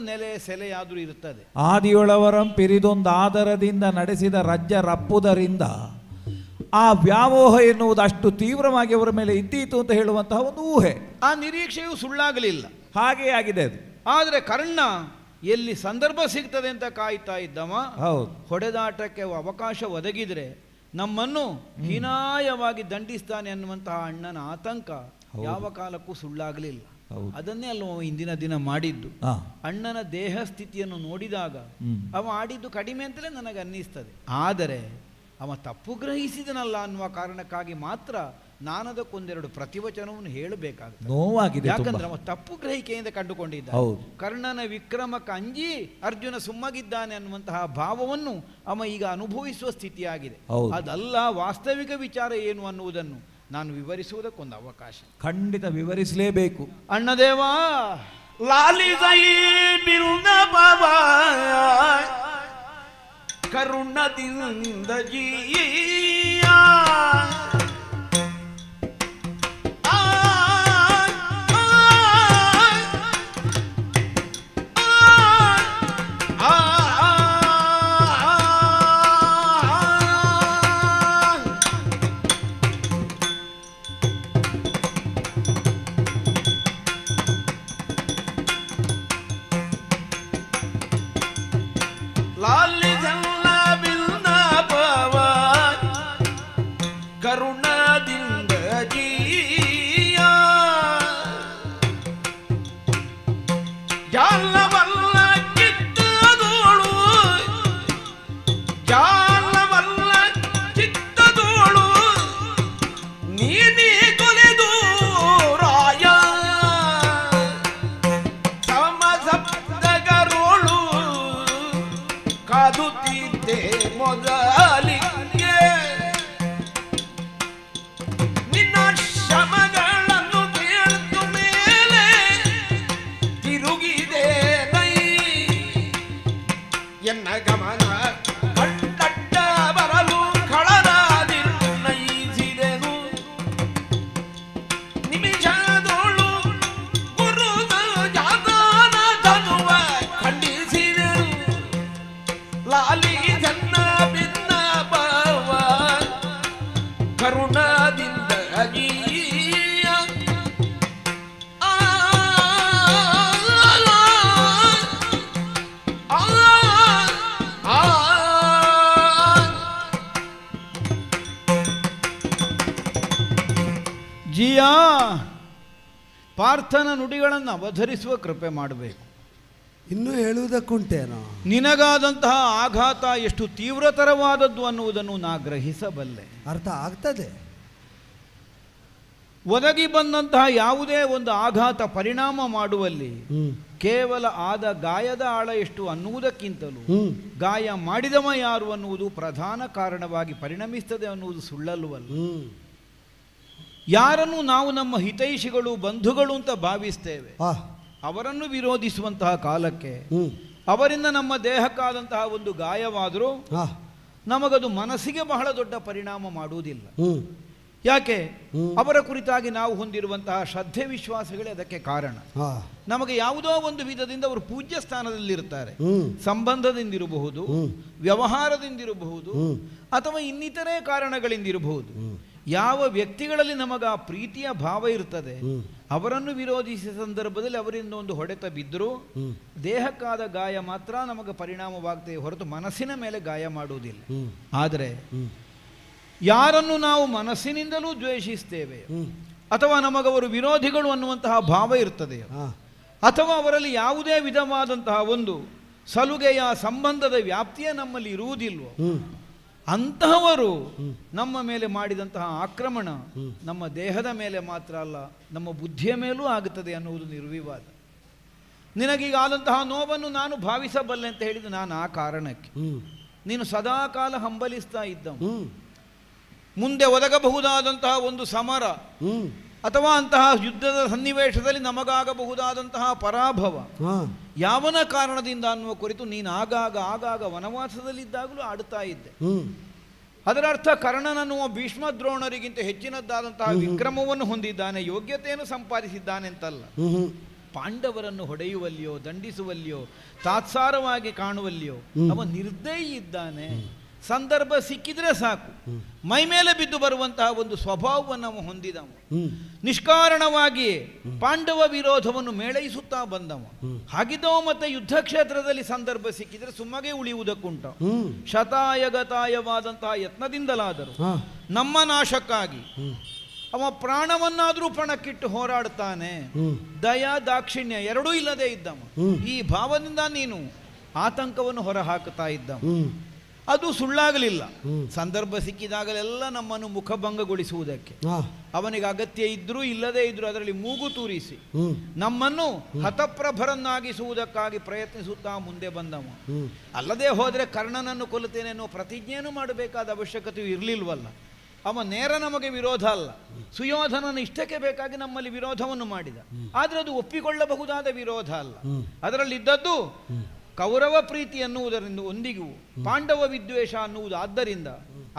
ಸೆಲೆಯಾದ್ರೂ ಇರುತ್ತದೆ. ಆದಿಯೊಳವರಂ ಪಿರಿದೊಂದು ಆದರದಿಂದ ನಡೆಸಿದ ರಜ್ಜ ರಪ್ಪುದರಿಂದ ಆ ವ್ಯಾಮೋಹ ಎನ್ನುವುದು ಅಷ್ಟು ತೀವ್ರವಾಗಿ ಅವರ ಮೇಲೆ ಇದ್ದೀತು ಅಂತ ಹೇಳುವಂತಹ ಒಂದು ಊಹೆ. ಆ ನಿರೀಕ್ಷೆಯು ಸುಳ್ಳಾಗಲಿಲ್ಲ, ಹಾಗೇ ಆಗಿದೆ ಅದು. ಆದರೆ ಕರ್ಣ ಎಲ್ಲಿ ಸಂದರ್ಭ ಸಿಗ್ತದೆ ಅಂತ ಕಾಯ್ತಾ ಇದ್ದವ. ಹೊಡೆದಾಟಕ್ಕೆ ಅವಕಾಶ ಒದಗಿದ್ರೆ ನಮ್ಮನ್ನು ಹೀನಾಯವಾಗಿ ದಂಡಿಸ್ತಾನೆ ಅನ್ನುವಂತಹ ಅಣ್ಣನ ಆತಂಕ ಯಾವ ಕಾಲಕ್ಕೂ ಸುಳ್ಳಾಗಲಿಲ್ಲ. ಅದನ್ನೇ ಅಲ್ವ ಇಂದಿನ ದಿನ ಮಾಡಿದ್ದು. ಅಣ್ಣನ ದೇಹ ಸ್ಥಿತಿಯನ್ನು ನೋಡಿದಾಗ ಅವ ಆಡಿದ್ದು ಕಡಿಮೆ ಅಂತಲೇ ನನಗೆ ಅನ್ನಿಸ್ತದೆ. ಆದರೆ ಅವ ತಪ್ಪು ಗ್ರಹಿಸಿದನಲ್ಲ ಅನ್ನುವ ಕಾರಣಕ್ಕಾಗಿ ಮಾತ್ರ ನಾನದಕ್ಕೊಂದೆರಡು ಪ್ರತಿವಚನವನ್ನು ಹೇಳಬೇಕಾಗುತ್ತೆ. ನೋವಾಗಿದೆ, ಯಾಕಂದ್ರೆ ಅವ ತಪ್ಪು ಗ್ರಹಿಕೆಯಿಂದ ಕಂಡುಕೊಂಡಿದ್ದ. ಕರ್ಣನ ವಿಕ್ರಮಕ್ಕೆ ಅಂಜಿ ಅರ್ಜುನ ಸುಮ್ಮಗಿದ್ದಾನೆ ಅನ್ನುವಂತಹ ಭಾವವನ್ನು ಅವ ಈಗ ಅನುಭವಿಸುವ ಸ್ಥಿತಿಯಾಗಿದೆ. ಅದಲ್ಲ ವಾಸ್ತವಿಕ ವಿಚಾರ ಏನು ಅನ್ನುವುದನ್ನು ನಾನು ವಿವರಿಸುವುದಕ್ಕೊಂದು ಅವಕಾಶ ಖಂಡಿತ ವಿವರಿಸಲೇಬೇಕು. ಅಣ್ಣದೇವಾ ಲಾಲಿಸೈ ಬಿರುನ ಬಾಬ ಕರುಣದಿಂದ ಜೀಯ ಕರುಣದಿಂದ ಜೀಯ ಜಾಲವಲ್ಲ ಚಿತ್ತದೋಳು ಜಾಲವಲ್ಲ ಚಿತ್ತದೋಳು ನೀನೇ ಕೊಲೆದು ರಾಯ ಸಮಸಪ್ತಗರೋಳು ಕಾದುತ್ತಿದ್ದೆ ಮೊದಲಿಗೆ ಶಮಗಳನ್ನು ಕೇಳ್ತು ಮೇಲೆ ತಿರುಗಿದೆ ನೈ ಎನ್ನ ಗಮನ ಕಂಡಟ್ಟ ಬರಲು ಕಳರಾದಿರ್ನಯಿಸಿದೆನು ನಿಮಿಷದೋಳು ಗುರುದ ಜಾತಾನ ಧನುವ ಖಂಡಿಸಿದೆನು ಲಾಲಿ ಜನ್ನ ಭಿನ್ನ ಭಾವ ಕರುಣದಿಂದ ಜಿಯಾ ಪಾರ್ಥನ ನುಡಿಗಳನ್ನು ಅವಧರಿಸುವ ಕೃಪೆ ಮಾಡಬೇಕು. ಇನ್ನೂ ಹೇಳುವುದಕ್ಕುಂಟೇನೋ? ನಿನಗಾದಂತಹ ಆಘಾತ ಎಷ್ಟು ತೀವ್ರತರವಾದದ್ದು ಅನ್ನುವುದನ್ನು ನಾ ಗ್ರಹಿಸಬಲ್ಲೆ. ಅರ್ಥ ಆಗ್ತದೆ. ಒದಗಿ ಬಂದಂತಹ ಯಾವುದೇ ಒಂದು ಆಘಾತ ಪರಿಣಾಮ ಮಾಡುವಲ್ಲಿ ಕೇವಲ ಆದ ಗಾಯದ ಆಳ ಎಷ್ಟು ಅನ್ನುವುದಕ್ಕಿಂತಲೂ ಗಾಯ ಮಾಡಿದವ ಯಾರು ಅನ್ನುವುದು ಪ್ರಧಾನ ಕಾರಣವಾಗಿ ಪರಿಣಮಿಸ್ತದೆ ಅನ್ನುವುದು ಸುಳ್ಳಲ್ಲವಲ್ಲ. ಯಾರನ್ನು ನಾವು ನಮ್ಮ ಹಿತೈಷಿಗಳು ಬಂಧುಗಳು ಅಂತ ಭಾವಿಸ್ತೇವೆ ಅವರನ್ನು ವಿರೋಧಿಸುವಂತಹ ಕಾಲಕ್ಕೆ ಅವರಿಂದ ನಮ್ಮ ದೇಹಕ್ಕಾದಂತಹ ಒಂದು ಗಾಯವಾದರೂ ನಮಗದು ಮನಸ್ಸಿಗೆ ಬಹಳ ದೊಡ್ಡ ಪರಿಣಾಮ ಮಾಡುವುದಿಲ್ಲ. ಯಾಕೆ? ಅವರ ಕುರಿತಾಗಿ ನಾವು ಹೊಂದಿರುವಂತಹ ಶ್ರದ್ಧೆ ವಿಶ್ವಾಸಗಳೇ ಅದಕ್ಕೆ ಕಾರಣ. ನಮಗೆ ಯಾವುದೋ ಒಂದು ವಿಧದಿಂದ ಅವರು ಪೂಜ್ಯ ಸ್ಥಾನದಲ್ಲಿರ್ತಾರೆ. ಸಂಬಂಧದಿಂದಿರಬಹುದು, ವ್ಯವಹಾರದಿಂದಿರಬಹುದು, ಅಥವಾ ಇನ್ನಿತರೆ ಕಾರಣಗಳಿಂದಿರಬಹುದು. ಯಾವ ವ್ಯಕ್ತಿಗಳಲ್ಲಿ ನಮಗ ಪ್ರೀತಿಯ ಭಾವ ಇರ್ತದೆ ಅವರನ್ನು ವಿರೋಧಿಸಿದ ಸಂದರ್ಭದಲ್ಲಿ ಅವರಿಂದ ಒಂದು ಹೊಡೆತ ಬಿದ್ದರೂ ದೇಹಕ್ಕಾದ ಗಾಯ ಮಾತ್ರ ನಮಗೆ ಪರಿಣಾಮವಾಗ್ತದೆ ಹೊರತು ಮನಸ್ಸಿನ ಮೇಲೆ ಗಾಯ ಮಾಡುವುದಿಲ್ಲ. ಆದರೆ ಯಾರನ್ನು ನಾವು ಮನಸ್ಸಿನಿಂದಲೂ ದ್ವೇಷಿಸ್ತೇವೆ ಅಥವಾ ನಮಗವರು ವಿರೋಧಿಗಳು ಅನ್ನುವಂತಹ ಭಾವ ಇರ್ತದೆಯೋ ಅಥವಾ ಅವರಲ್ಲಿ ಯಾವುದೇ ವಿಧವಾದಂತಹ ಒಂದು ಸಲುಗೆಯ ಸಂಬಂಧದ ವ್ಯಾಪ್ತಿಯ ನಮ್ಮಲ್ಲಿ ಇರುವುದಿಲ್ವೋ ಅಂತಹವರು ನಮ್ಮ ಮೇಲೆ ಮಾಡಿದಂತಹ ಆಕ್ರಮಣ ನಮ್ಮ ದೇಹದ ಮೇಲೆ ಮಾತ್ರ ಅಲ್ಲ ನಮ್ಮ ಬುದ್ಧಿಯ ಮೇಲೂ ಆಗುತ್ತದೆ ಅನ್ನುವುದು ನಿರ್ವಿವಾದ. ನಿನಗೀಗಾದಂತಹ ನೋವನ್ನು ನಾನು ಭಾವಿಸಬಲ್ಲೆ ಅಂತ ಹೇಳಿದ್ದು ನಾನು ಆ ಕಾರಣಕ್ಕೆ. ನೀನು ಸದಾಕಾಲ ಹಂಬಲಿಸ್ತಾ ಇದ್ದವು. ಮುಂದೆ ಒದಗಬಹುದಾದಂತಹ ಒಂದು ಸಮರ ಅಥವಾ ಅಂತಹ ಯುದ್ಧದ ಸನ್ನಿವೇಶದಲ್ಲಿ ನಮಗಾಗಬಹುದಾದಂತಹ ಪರಾಭವ ಯಾವನ ಕಾರಣದಿಂದ ಅನ್ನುವ ಕುರಿತು ನೀನು ಆಗಾಗ ವನವಾಸದಲ್ಲಿದ್ದಾಗಲೂ ಆಡುತ್ತಾ ಇದ್ದೆ. ಅದರ ಅರ್ಥ ಕರ್ಣನನ್ನುವ ಭೀಷ್ಮ ದ್ರೋಣರಿಗಿಂತ ಹೆಚ್ಚಿನದ್ದಾದಂತಹ ವಿಕ್ರಮವನ್ನು ಹೊಂದಿದ್ದಾನೆ, ಯೋಗ್ಯತೆಯನ್ನು ಸಂಪಾದಿಸಿದ್ದಾನೆ ಅಂತಲ್ಲ. ಪಾಂಡವರನ್ನು ಹೊಡೆಯುವಲ್ಲಿಯೋ ದಂಡಿಸುವಲ್ಲಿಯೋ ತಾತ್ಸಾರವಾಗಿ ಕಾಣುವಲ್ಲಿಯೋ ಅವ ನಿರ್ದಯಿ ಇದ್ದಾನೆ. ಸಂದರ್ಭ ಸಿಕ್ಕಿದ್ರೆ ಸಾಕು ಮೈ ಮೇಲೆ ಬಿದ್ದು ಬರುವಂತಹ ಒಂದು ಸ್ವಭಾವವನ್ನು ಅವ ಹೊಂದಿದವ. ನಿಷ್ಕಾರಣವಾಗಿ ಪಾಂಡವ ವಿರೋಧವನ್ನು ಮೇಳೈಸುತ್ತಾ ಬಂದವ. ಹಾಗಿದ್ದವ ಮತ್ತೆ ಯುದ್ಧ ಕ್ಷೇತ್ರದಲ್ಲಿ ಸಂದರ್ಭ ಸಿಕ್ಕಿದ್ರೆ ಸುಮ್ಮಗೆ ಉಳಿಯುವುದಕ್ಕುಂಟ. ಶತಾಯಗತಾಯವಾದಂತಹ ಯತ್ನದಿಂದಲಾದರೂ ನಮ್ಮ ನಾಶಕ್ಕಾಗಿ ಅವ ಪ್ರಾಣವನ್ನಾದರೂ ಪಣಕ್ಕಿಟ್ಟು ಹೋರಾಡುತ್ತಾನೆ. ದಯಾ ದಾಕ್ಷಿಣ್ಯ ಎರಡೂ ಇಲ್ಲದೆ ಇದ್ದವ. ಈ ಭಾವದಿಂದ ನೀನು ಆತಂಕವನ್ನು ಹೊರಹಾಕುತ್ತಾ ಇದ್ದವ. ಅದು ಸುಳ್ಳಾಗಲಿಲ್ಲ. ಸಂದರ್ಭ ಸಿಕ್ಕಿದಾಗಲೆಲ್ಲ ನಮ್ಮನ್ನು ಮುಖಭಂಗಗೊಳಿಸುವುದಕ್ಕೆ ಅವನಿಗೆ ಅಗತ್ಯ ಇದ್ರೂ ಇಲ್ಲದೇ ಇದ್ರೂ ಅದರಲ್ಲಿ ಮೂಗು ತೂರಿಸಿ ನಮ್ಮನ್ನು ಹತಪ್ರಭರನ್ನಾಗಿಸುವುದಕ್ಕಾಗಿ ಪ್ರಯತ್ನಿಸುತ್ತಾ ಮುಂದೆ ಬಂದವ. ಅಲ್ಲದೆ ಹೋದರೆ ಕರ್ಣನನ್ನು ಕೊಲ್ಲುತ್ತೇನೆ ಅನ್ನೋ ಪ್ರತಿಜ್ಞೆಯನ್ನು ಮಾಡಬೇಕಾದ ಅವಶ್ಯಕತೆಯೂ ಇರಲಿಲ್ವಲ್ಲ. ಅವ ನೇರ ನಮಗೆ ವಿರೋಧ ಅಲ್ಲ, ಸುಯೋಧನನ ಇಷ್ಟಕ್ಕೆ ಬೇಕಾಗಿ ನಮ್ಮಲ್ಲಿ ವಿರೋಧವನ್ನು ಮಾಡಿದ. ಆದರೆ ಅದು ಒಪ್ಪಿಕೊಳ್ಳಬಹುದಾದ ವಿರೋಧ ಅಲ್ಲ. ಅದರಲ್ಲಿದ್ದದ್ದು ಕೌರವ ಪ್ರೀತಿ ಅನ್ನುವುದರಿಂದ ಒಂದಿಗೂ ಪಾಂಡವ ವಿದ್ವೇಷ ಅನ್ನುವುದು. ಆದ್ದರಿಂದ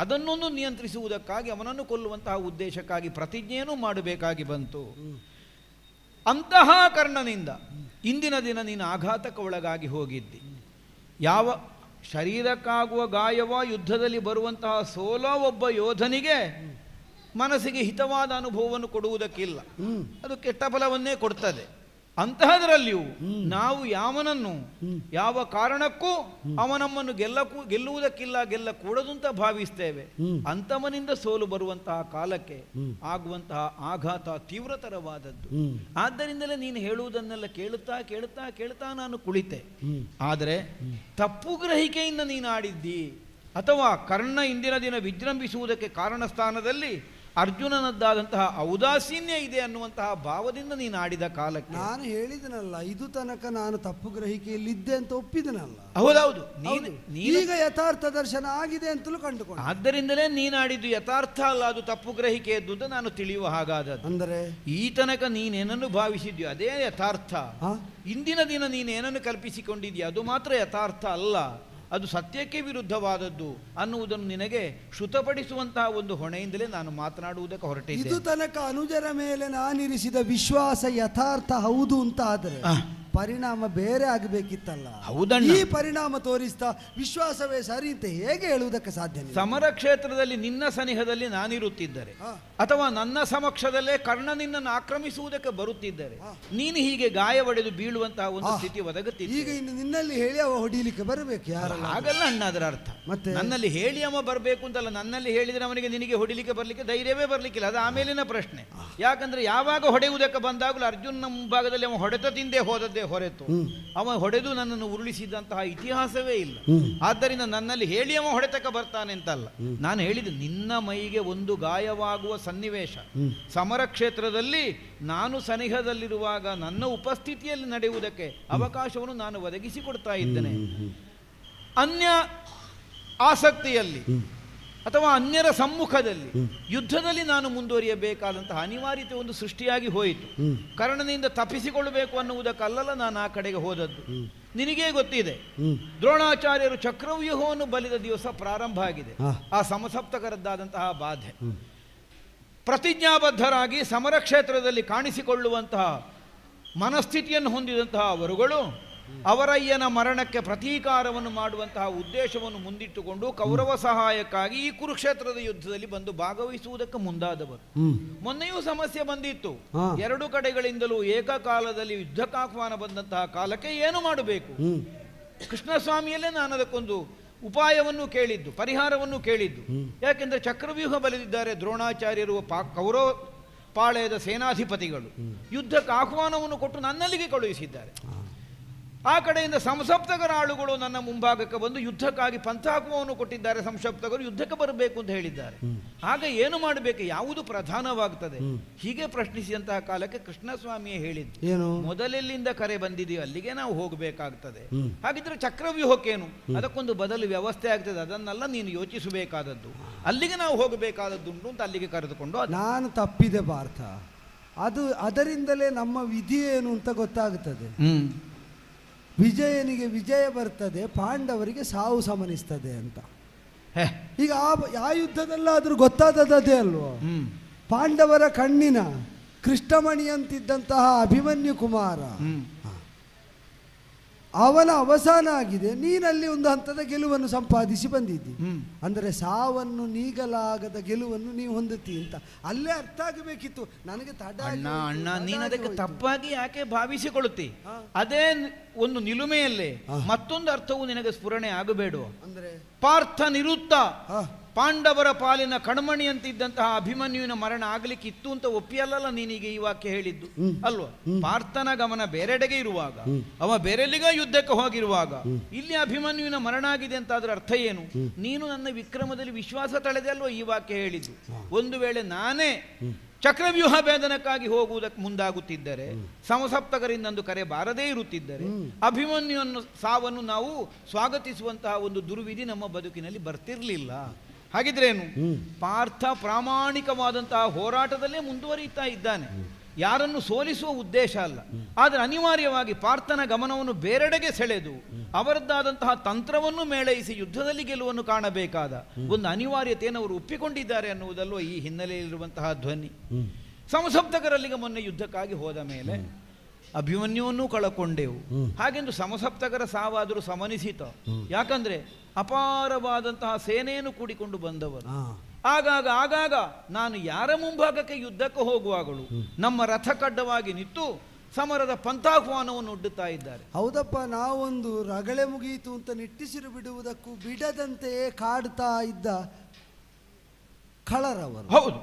ಅದನ್ನೊಂದು ನಿಯಂತ್ರಿಸುವುದಕ್ಕಾಗಿ ಅವನನ್ನು ಕೊಲ್ಲುವಂತಹ ಉದ್ದೇಶಕ್ಕಾಗಿ ಪ್ರತಿಜ್ಞೆಯನ್ನು ಮಾಡಬೇಕಾಗಿ ಬಂತು. ಅಂತಹ ಕರ್ಣನಿಂದ ಇಂದಿನ ದಿನ ನೀನು ಆಘಾತಕ್ಕೆ ಒಳಗಾಗಿ ಹೋಗಿದ್ದಿ. ಯಾವ ಶರೀರಕ್ಕಾಗುವ ಗಾಯವ ಯುದ್ಧದಲ್ಲಿ ಬರುವಂತಹ ಸೋಲೋ ಒಬ್ಬ ಯೋಧನಿಗೆ ಮನಸ್ಸಿಗೆ ಹಿತವಾದ ಅನುಭವವನ್ನು ಕೊಡುವುದಕ್ಕಿಲ್ಲ, ಅದು ಕೆಟ್ಟ ಫಲವನ್ನೇ ಕೊಡ್ತದೆ. ಅಂತಹದರಲ್ಲಿಯೂ ನಾವು ಯಾವನನ್ನು ಯಾವ ಕಾರಣಕ್ಕೂ ಅವನಮ್ಮನ್ನು ಗೆಲ್ಲುವುದಕ್ಕಿಲ್ಲ, ಗೆಲ್ಲಕೂಡದು ಅಂತ ಭಾವಿಸ್ತೇವೆ. ಅಂತವನಿಂದ ಸೋಲು ಬರುವಂತಹ ಕಾಲಕ್ಕೆ ಆಗುವಂತಹ ಆಘಾತ ತೀವ್ರತರವಾದದ್ದು. ಆದ್ದರಿಂದಲೇ ನೀನು ಹೇಳುವುದನ್ನೆಲ್ಲ ಕೇಳುತ್ತಾ ನಾನು ಕುಳಿತೆ. ಆದರೆ ತಪ್ಪು ಗ್ರಹಿಕೆಯಿಂದ ನೀನು ಆಡಿದ್ದಿ, ಅಥವಾ ಕರ್ಣ ಇಂದಿನ ದಿನ ವಿಜೃಂಭಿಸುವುದಕ್ಕೆ ಕಾರಣ ಸ್ಥಾನದಲ್ಲಿ ಅರ್ಜುನನದ್ದಾದಂತಹ ಔದಾಸೀನ್ಯ ಇದೆ ಅನ್ನುವಂತಹ ಭಾವದಿಂದ ನೀನು ಆಡಿದ ಕಾಲಕ್ಕೆ ನಾನು ಹೇಳಿದನಲ್ಲ, ಇದು ತನಕ ನಾನು ತಪ್ಪು ಗ್ರಹಿಕೆಯಲ್ಲಿದ್ದೆ ಅಂತ ಒಪ್ಪಿದನಲ್ಲ. ಹೌದೌದು, ಈಗ ಯಥಾರ್ಥ ದರ್ಶನ ಆಗಿದೆ ಅಂತಲೂ ಕಂಡುಕೊಂಡು, ಆದ್ದರಿಂದಲೇ ನೀನಾಡಿದ್ದು ಯಥಾರ್ಥ ಅಲ್ಲ, ಅದು ತಪ್ಪು ಗ್ರಹಿಕೆಯದ್ದು ಅಂತ ನಾನು ತಿಳಿಯುವ ಹಾಗಾದದ್ದು. ಅಂದರೆ ಈ ತನಕ ನೀನೇನನ್ನು ಭಾವಿಸಿದ್ಯೋ ಅದೇ ಯಥಾರ್ಥ. ಇಂದಿನ ದಿನ ನೀನೇನನ್ನು ಕಲ್ಪಿಸಿಕೊಂಡಿದ್ಯಾ ಅದು ಮಾತ್ರ ಯಥಾರ್ಥ ಅಲ್ಲ, ಅದು ಸತ್ಯಕ್ಕೆ ವಿರುದ್ಧವಾದದ್ದು ಅನ್ನುವುದನ್ನು ನಿನಗೆ ಶ್ರುತಪಡಿಸುವಂತಹ ಒಂದು ಹೊಣೆಯಿಂದಲೇ ನಾನು ಮಾತನಾಡುವುದಕ್ಕೆ ಹೊರಟಿದ್ದೆ. ಇದು ತನಕ ಅನುಜರ ಮೇಲೆ ನಾನಿರಿಸಿದ ವಿಶ್ವಾಸ ಯಥಾರ್ಥ ಹೌದು ಅಂತ ಆದರೆ ಪರಿಣಾಮ ಬೇರೆ ಆಗಬೇಕಿತ್ತಲ್ಲ. ಹೌದಣ್ಣ, ಈ ಪರಿಣಾಮ ತೋರಿಸ್ತಾ ವಿಶ್ವಾಸವೇ ಸರಿ ಅಂತ ಹೇಗೆ ಹೇಳುವುದಕ್ಕೆ ಸಾಧ್ಯ? ಸಮರ ಕ್ಷೇತ್ರದಲ್ಲಿ ನಿನ್ನ ಸನಿಹದಲ್ಲಿ ನಾನಿರುತ್ತಿದ್ದರೆ ಅಥವಾ ನನ್ನ ಸಮಕ್ಷದಲ್ಲೇ ಕರ್ಣ ನಿನ್ನನ್ನು ಆಕ್ರಮಿಸುವುದಕ್ಕೆ ಬರುತ್ತಿದ್ದರೆ ನೀನು ಹೀಗೆ ಗಾಯ ಒಡೆದು ಬೀಳುವಂತಹ ಒಂದು ಸ್ಥಿತಿ ಒದಗುತ್ತಿದೆ. ಈಗ ಇನ್ನು ನಿನ್ನಲ್ಲಿ ಹೇಳಿ ಅವ ಹೊಡಿಲಿಕ್ಕೆ ಬರಬೇಕು ಯಾರಲ್ಲ? ಹಾಗಲ್ಲ ಅಣ್ಣ, ಅದರ ಅರ್ಥ ಮತ್ತೆ ನನ್ನಲ್ಲಿ ಹೇಳಿ ಅವ ಬರಬೇಕು ಅಂತಲ್ಲ. ನನ್ನಲ್ಲಿ ಹೇಳಿದರೆ ಅವನಿಗೆ ನಿನಗೆ ಹೊಡಿಲಿಕ್ಕೆ ಬರಲಿಕ್ಕೆ ಧೈರ್ಯವೇ ಬರಲಿಕ್ಕಿಲ್ಲ, ಅದು ಆಮೇಲಿನ ಪ್ರಶ್ನೆ. ಯಾಕಂದ್ರೆ ಯಾವಾಗ ಹೊಡೆಯುವುದಕ್ಕೆ ಬಂದಾಗಲೂ ಅರ್ಜುನನ ಮುಂಭಾಗದಲ್ಲಿ ಅವ ಹೊಡೆತ ತಿಂದೇ ಹೋದದ್ದೇ ಹೊರತು ಅವ ಹೊಡೆದು ನನ್ನನ್ನು ಉರುಳಿಸಿದಂತಹ ಇತಿಹಾಸವೇ ಇಲ್ಲ. ಆದ್ದರಿಂದ ನನ್ನಲ್ಲಿ ಹೇಳಿ ಅವ ಹೊಡೆತಕ್ಕೆ ಬರ್ತಾನೆ ಅಂತಲ್ಲ, ನಾನು ಹೇಳಿದೆ ನಿನ್ನ ಮೈಗೆ ಒಂದು ಗಾಯವಾಗುವ ಸನ್ನಿವೇಶ ಸಮರ ಕ್ಷೇತ್ರದಲ್ಲಿ ನಾನು ಸನಿಹದಲ್ಲಿರುವಾಗ ನನ್ನ ಉಪಸ್ಥಿತಿಯಲ್ಲಿ ನಡೆಯುವುದಕ್ಕೆ ಅವಕಾಶವನ್ನು ನಾನು ಒದಗಿಸಿಕೊಡ್ತಾ ಇದ್ದೇನೆ. ಅನ್ಯ ಆಸಕ್ತಿಯಲ್ಲಿ ಅಥವಾ ಅನ್ಯರ ಸಮ್ಮುಖದಲ್ಲಿ ಯುದ್ಧದಲ್ಲಿ ನಾನು ಮುಂದುವರಿಯಬೇಕಾದಂತಹ ಅನಿವಾರ್ಯತೆ ಒಂದು ಸೃಷ್ಟಿಯಾಗಿ ಹೋಯಿತು. ಕರ್ಣನಿಂದ ತಪ್ಪಿಸಿಕೊಳ್ಳಬೇಕು ಅನ್ನುವುದಕ್ಕಲ್ಲ ನಾನು ಆ ಕಡೆಗೆ ಹೋದದ್ದು. ನಿನಗೇ ಗೊತ್ತಿದೆ, ದ್ರೋಣಾಚಾರ್ಯರು ಚಕ್ರವ್ಯೂಹವನ್ನು ಬಲಿದ ದಿವಸ ಪ್ರಾರಂಭ ಆಗಿದೆ ಆ ಸಮಸಪ್ತಕರದ್ದಾದಂತಹ ಬಾಧೆ. ಪ್ರತಿಜ್ಞಾಬದ್ಧರಾಗಿ ಸಮರ ಕ್ಷೇತ್ರದಲ್ಲಿ ಕಾಣಿಸಿಕೊಳ್ಳುವಂತಹ ಮನಸ್ಥಿತಿಯನ್ನು ಹೊಂದಿದಂತಹ ಅವರುಗಳು ಅವರಯ್ಯನ ಮರಣಕ್ಕೆ ಪ್ರತೀಕಾರವನ್ನು ಮಾಡುವಂತಹ ಉದ್ದೇಶವನ್ನು ಮುಂದಿಟ್ಟುಕೊಂಡು ಕೌರವ ಸಹಾಯಕ್ಕಾಗಿ ಈ ಕುರುಕ್ಷೇತ್ರದ ಯುದ್ಧದಲ್ಲಿ ಬಂದು ಭಾಗವಹಿಸುವುದಕ್ಕೆ ಮುಂದಾದವರು. ಮೊನ್ನೆಯೂ ಸಮಸ್ಯೆ ಬಂದಿತ್ತು, ಎರಡು ಕಡೆಗಳಿಂದಲೂ ಏಕಕಾಲದಲ್ಲಿ ಯುದ್ಧಕ್ಕಾಹ್ವಾನ ಬಂದಂತಹ ಕಾಲಕ್ಕೆ ಏನು ಮಾಡಬೇಕು? ಕೃಷ್ಣಸ್ವಾಮಿಯಲ್ಲೇ ನಾನು ಅದಕ್ಕೊಂದು ಉಪಾಯವನ್ನು ಕೇಳಿದ್ದು, ಪರಿಹಾರವನ್ನು ಕೇಳಿದ್ದು. ಯಾಕೆಂದ್ರೆ ಚಕ್ರವ್ಯೂಹ ಬಲಿದಿದ್ದಾರೆ ದ್ರೋಣಾಚಾರ್ಯರು, ಕೌರವ ಪಾಳೆಯದ ಸೇನಾಧಿಪತಿಗಳು ಯುದ್ಧಕ್ಕೆ ಆಹ್ವಾನವನ್ನು ಕೊಟ್ಟು ನನ್ನಲ್ಲಿಗೆ ಕಳುಹಿಸಿದ್ದಾರೆ. ಆ ಕಡೆಯಿಂದ ಸಂಸಪ್ತಕರ ಆಳುಗಳು ನನ್ನ ಮುಂಭಾಗಕ್ಕೆ ಬಂದು ಯುದ್ಧಕ್ಕಾಗಿ ಪಂಥಾಹುವನ್ನು ಕೊಟ್ಟಿದ್ದಾರೆ. ಸಂಸಪ್ತಕರು ಯುದ್ಧಕ್ಕೆ ಬರಬೇಕು ಅಂತ ಹೇಳಿದ್ದಾರೆ. ಆಗ ಏನು ಮಾಡಬೇಕು, ಯಾವುದು ಪ್ರಧಾನವಾಗ್ತದೆ ಹೀಗೆ ಪ್ರಶ್ನಿಸಿದಂತಹ ಕಾಲಕ್ಕೆ ಕೃಷ್ಣಸ್ವಾಮಿಯೇ ಹೇಳಿದ್ದು, ಏನು ಮೊದಲೆಲ್ಲಿಂದ ಕರೆ ಬಂದಿದೆಯೋ ಅಲ್ಲಿಗೆ ನಾವು ಹೋಗಬೇಕಾಗ್ತದೆ. ಹಾಗಿದ್ರೆ ಚಕ್ರವ್ಯೂಹಕ್ಕೇನು, ಅದಕ್ಕೊಂದು ಬದಲು ವ್ಯವಸ್ಥೆ ಆಗ್ತದೆ, ಅದನ್ನೆಲ್ಲ ನೀನು ಯೋಚಿಸಬೇಕಾದದ್ದು, ಅಲ್ಲಿಗೆ ನಾವು ಹೋಗಬೇಕಾದದ್ದುಂಟು ಅಂತ ಅಲ್ಲಿಗೆ ಕರೆದುಕೊಂಡು ನಾನು ತಪ್ಪಿದೆ ಪಾರ್ಥ. ಅದರಿಂದಲೇ ನಮ್ಮ ವಿಧಿ ಏನು ಅಂತ ಗೊತ್ತಾಗುತ್ತದೆ. ವಿಜಯನಿಗೆ ವಿಜಯ ಬರ್ತದೆ, ಪಾಂಡವರಿಗೆ ಸಾವು ಸಮನಿಸ್ತದೆ ಅಂತ. ಈಗ ಆ ಯುದ್ಧದಲ್ಲಾದ್ರೂ ಗೊತ್ತಾದದ್ದೇ ಅಲ್ವೋ. ಪಾಂಡವರ ಕಣ್ಣಿನ ಕೃಷ್ಣಮಣಿ ಅಂತಿದ್ದಂತಹ ಅಭಿಮನ್ಯು ಕುಮಾರ ಅವನ ಅವಸಾನ ಆಗಿದೆ, ನೀನಲ್ಲಿ ಒಂದು ಹಂತದ ಗೆಲುವನ್ನು ಸಂಪಾದಿಸಿ ಬಂದಿದ್ದಿ. ಅಂದರೆ ಸಾವನ್ನು ನೀಗಲಾಗದ ಗೆಲುವನ್ನು ನೀವು ಹೊಂದುತ್ತಿ ಅಂತ ಅಲ್ಲೇ ಅರ್ಥ ಆಗಬೇಕಿತ್ತು ನನಗೆ. ಅಣ್ಣ ನೀನು ಅದಕ್ಕೆ ತಪ್ಪಾಗಿ ಯಾಕೆ ಭಾವಿಸಿಕೊಳ್ಳುತ್ತಿ? ಅದೇ ಒಂದು ನಿಲುಮೆಯಲ್ಲೇ ಮತ್ತೊಂದು ಅರ್ಥವು ನಿನಗೆ ಸ್ಫುರಣೆ ಆಗಬೇಡ. ಅಂದ್ರೆ ಪಾರ್ಥ ನಿರುತ್ತ ಪಾಂಡವರ ಪಾಲಿನ ಕಣ್ಮಣಿ ಅಂತಿದ್ದಂತಹ ಅಭಿಮನ್ಯುವಿನ ಮರಣ ಆಗ್ಲಿಕ್ಕೆ ಇತ್ತು ಅಂತ ಒಪ್ಪಿಯಲ್ಲ ನೀನೀಗ ಈ ವಾಕ್ಯ ಹೇಳಿದ್ದು ಅಲ್ವಾ? ಪಾರ್ಥನ ಗಮನ ಬೇರೆಡೆಗೆ ಇರುವಾಗ, ಅವ ಬೇರೆಲ್ಲಿಗ ಯುದ್ಧಕ್ಕೆ ಹೋಗಿರುವಾಗ ಇಲ್ಲಿ ಅಭಿಮನ್ಯುವಿನ ಮರಣ ಆಗಿದೆ ಅಂತ ಅದರ ಅರ್ಥ ಏನು? ನೀನು ನನ್ನ ವಿಕ್ರಮದಲ್ಲಿ ವಿಶ್ವಾಸ ತಳೆದೆ ಅಲ್ವಾ ಈ ವಾಕ್ಯ ಹೇಳಿದ್ದು. ಒಂದು ವೇಳೆ ನಾನೇ ಚಕ್ರವ್ಯೂಹ ಭೇದನಕ್ಕಾಗಿ ಹೋಗುವುದಕ್ಕೆ ಮುಂದಾಗುತ್ತಿದ್ದರೆ, ಸಮಸಪ್ತಕರಿಂದಂದು ಕರೆ ಬಾರದೇ ಇರುತ್ತಿದ್ದರೆ, ಅಭಿಮನ್ಯುವನ್ನು ಸಾವನ್ನು ನಾವು ಸ್ವಾಗತಿಸುವಂತಹ ಒಂದು ದುರ್ವಿಧಿ ನಮ್ಮ ಬದುಕಿನಲ್ಲಿ ಬರ್ತಿರ್ಲಿಲ್ಲ. ಹಾಗಿದ್ರೇನು, ಪಾರ್ಥ ಪ್ರಾಮಾಣಿಕವಾದಂತಹ ಹೋರಾಟದಲ್ಲೇ ಮುಂದುವರಿಯುತ್ತಾ ಇದ್ದಾನೆ. ಯಾರನ್ನು ಸೋಲಿಸುವ ಉದ್ದೇಶ ಅಲ್ಲ, ಆದರೆ ಅನಿವಾರ್ಯವಾಗಿ ಪಾರ್ಥನ ಗಮನವನ್ನು ಬೇರೆಡೆಗೆ ಸೆಳೆದು ಅವರದ್ದಾದಂತಹ ತಂತ್ರವನ್ನು ಮೇಳೈಸಿ ಯುದ್ಧದಲ್ಲಿ ಗೆಲುವನ್ನು ಕಾಣಬೇಕಾದ ಒಂದು ಅನಿವಾರ್ಯತೆಯನ್ನು ಅವರು ಒಪ್ಪಿಕೊಂಡಿದ್ದಾರೆ ಅನ್ನುವುದಲ್ಲೋ ಈ ಹಿನ್ನೆಲೆಯಲ್ಲಿರುವಂತಹ ಧ್ವನಿ. ಸಮಸಪ್ತಕರಲ್ಲಿಗೆ ಮೊನ್ನೆ ಯುದ್ಧಕ್ಕಾಗಿ ಹೋದ ಮೇಲೆ ಅಭಿಮನ್ಯುವನ್ನೂ ಕಳಕೊಂಡೆವು. ಹಾಗೆಂದು ಸಮಸಪ್ತಕರ ಸಾವಾದರೂ ಸಮನಿಸಿತ. ಯಾಕಂದ್ರೆ ಅಪಾರವಾದಂತಹ ಸೇನೆಯನ್ನು ಕೂಡಿಕೊಂಡು ಬಂದವರು. ಆಗಾಗ ನಾನು ಯಾರ ಮುಂಭಾಗಕ್ಕೆ ಯುದ್ಧಕ್ಕೆ ಹೋಗುವಾಗಲೂ ನಮ್ಮ ರಥ ಕಡ್ಡವಾಗಿ ನಿಂತು ಸಮರದ ಪಂಥಾಹ್ವಾನವನ್ನು ಒಡ್ಡುತ್ತಾ ಇದ್ದಾರೆ. ಹೌದಪ್ಪ, ನಾವೊಂದು ರಗಳೆ ಮುಗಿಯಿತು ಅಂತ ನಿಟ್ಟಿಸಿರು ಬಿಡುವುದಕ್ಕೂ ಬಿಡದಂತೆಯೇ ಕಾಡ್ತಾ ಇದ್ದ ಖಳರವರು. ಹೌದು,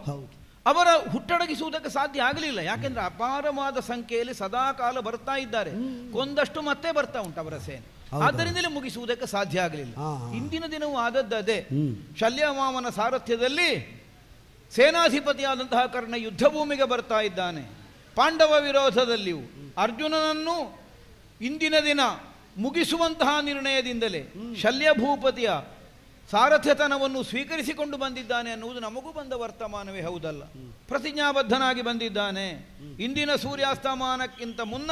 ಅವರ ಹುಟ್ಟಡಗಿಸುವುದಕ್ಕೆ ಸಾಧ್ಯ ಆಗಲಿಲ್ಲ. ಯಾಕೆಂದ್ರೆ ಅಪಾರವಾದ ಸಂಖ್ಯೆಯಲ್ಲಿ ಸದಾಕಾಲ ಬರ್ತಾ ಇದ್ದಾರೆ, ಕೊಂದಷ್ಟು ಮತ್ತೆ ಬರ್ತಾ ಉಂಟು ಅವರ ಸೇನೆ. ಆದ್ದರಿಂದಲೇ ಮುಗಿಸುವುದಕ್ಕೆ ಸಾಧ್ಯ ಆಗಲಿಲ್ಲ. ಇಂದಿನ ದಿನವೂ ಆದದ್ದೇ. ಶಲ್ಯಮಾಮನ ಸಾರಥ್ಯದಲ್ಲಿ ಸೇನಾಧಿಪತಿಯಾದಂತಹ ಕರ್ಣ ಯುದ್ಧ ಭೂಮಿಗೆ ಬರ್ತಾ ಇದ್ದಾನೆ. ಪಾಂಡವ ವಿರೋಧದಲ್ಲಿಯೂ ಅರ್ಜುನನನ್ನು ಇಂದಿನ ದಿನ ಮುಗಿಸುವಂತಹ ನಿರ್ಣಯದಿಂದಲೇ ಶಲ್ಯ ಭೂಪತಿಯ ಸಾರಥ್ಯತನವನ್ನು ಸ್ವೀಕರಿಸಿಕೊಂಡು ಬಂದಿದ್ದಾನೆ ಅನ್ನುವುದು ನಮಗೂ ಬಂದ ವರ್ತಮಾನವೇ ಹೌದಲ್ಲ. ಪ್ರತಿಜ್ಞಾಬದ್ಧನಾಗಿ ಬಂದಿದ್ದಾನೆ. ಇಂದಿನ ಸೂರ್ಯಾಸ್ತಮಾನಕ್ಕಿಂತ ಮುನ್ನ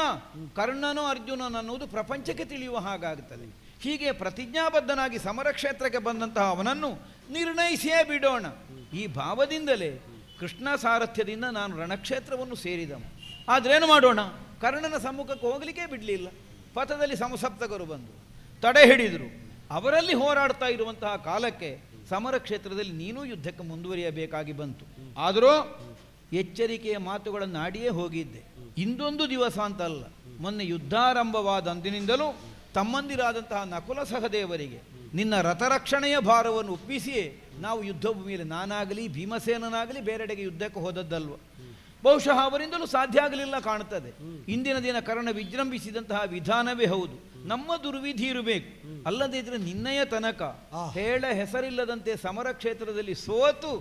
ಕರ್ಣನೋ ಅರ್ಜುನನನ್ನುವುದು ಪ್ರಪಂಚಕ್ಕೆ ತಿಳಿಯುವ ಹಾಗಾಗುತ್ತದೆ. ಹೀಗೆ ಪ್ರತಿಜ್ಞಾಬದ್ಧನಾಗಿ ಸಮರಕ್ಷೇತ್ರಕ್ಕೆ ಬಂದಂತಹ ಅವನನ್ನು ನಿರ್ಣಯಿಸಿಯೇ ಬಿಡೋಣ ಈ ಭಾವದಿಂದಲೇ ಕೃಷ್ಣ ಸಾರಥ್ಯದಿಂದ ನಾನು ರಣಕ್ಷೇತ್ರವನ್ನು ಸೇರಿದವ. ಆದ್ರೇನು ಮಾಡೋಣ, ಕರ್ಣನ ಸಮ್ಮುಖಕ್ಕೆ ಹೋಗಲಿಕ್ಕೆ ಬಿಡಲಿಲ್ಲ. ಪಥದಲ್ಲಿ ಸಮಸಪ್ತಕರು ಬಂದರು, ತಡೆ ಹಿಡಿದರು. ಅವರಲ್ಲಿ ಹೋರಾಡ್ತಾ ಇರುವಂತಹ ಕಾಲಕ್ಕೆ ಸಮರ ಕ್ಷೇತ್ರದಲ್ಲಿ ನೀನೂ ಯುದ್ಧಕ್ಕೆ ಮುಂದುವರಿಯಬೇಕಾಗಿ ಬಂತು. ಆದರೂ ಎಚ್ಚರಿಕೆಯ ಮಾತುಗಳನ್ನು ಆಡಿಯೇ ಹೋಗಿದ್ದೆ. ಇಂದೊಂದು ದಿವಸ ಅಂತಲ್ಲ, ಮೊನ್ನೆ ಯುದ್ಧಾರಂಭವಾದ ಅಂದಿನಿಂದಲೂ ತಮ್ಮಂದಿರಾದಂತಹ ನಕುಲ ಸಹದೇವರಿಗೆ ನಿನ್ನ ರಥರಕ್ಷಣೆಯ ಭಾರವನ್ನು ಒಪ್ಪಿಸಿಯೇ ನಾವು ಯುದ್ಧ ಭೂಮಿಯಲ್ಲಿ ನಾನಾಗಲಿ ಭೀಮಸೇನನಾಗಲಿ ಬೇರೆಡೆಗೆ ಯುದ್ಧಕ್ಕೆ ಹೋದದ್ದಲ್ವ. ಬಹುಶಃ ಅವರಿಂದಲೂ ಸಾಧ್ಯ ಆಗಲಿಲ್ಲ ಕಾಣುತ್ತದೆ. ಇಂದಿನ ದಿನ ಕರ್ಣ ವಿಜೃಂಭಿಸಿದಂತಹ ವಿಧಾನವೇ ಹೌದು. ನಮ್ಮ ದುರ್ವಿಧಿ ಇರಬೇಕು, ಅಲ್ಲದೇ ಇದ್ರೆ ನಿನ್ನಯ ತನಕ ಹೇಳ ಹೆಸರಿಲ್ಲದಂತೆ ಸಮರ ಕ್ಷೇತ್ರದಲ್ಲಿ ಸೋತು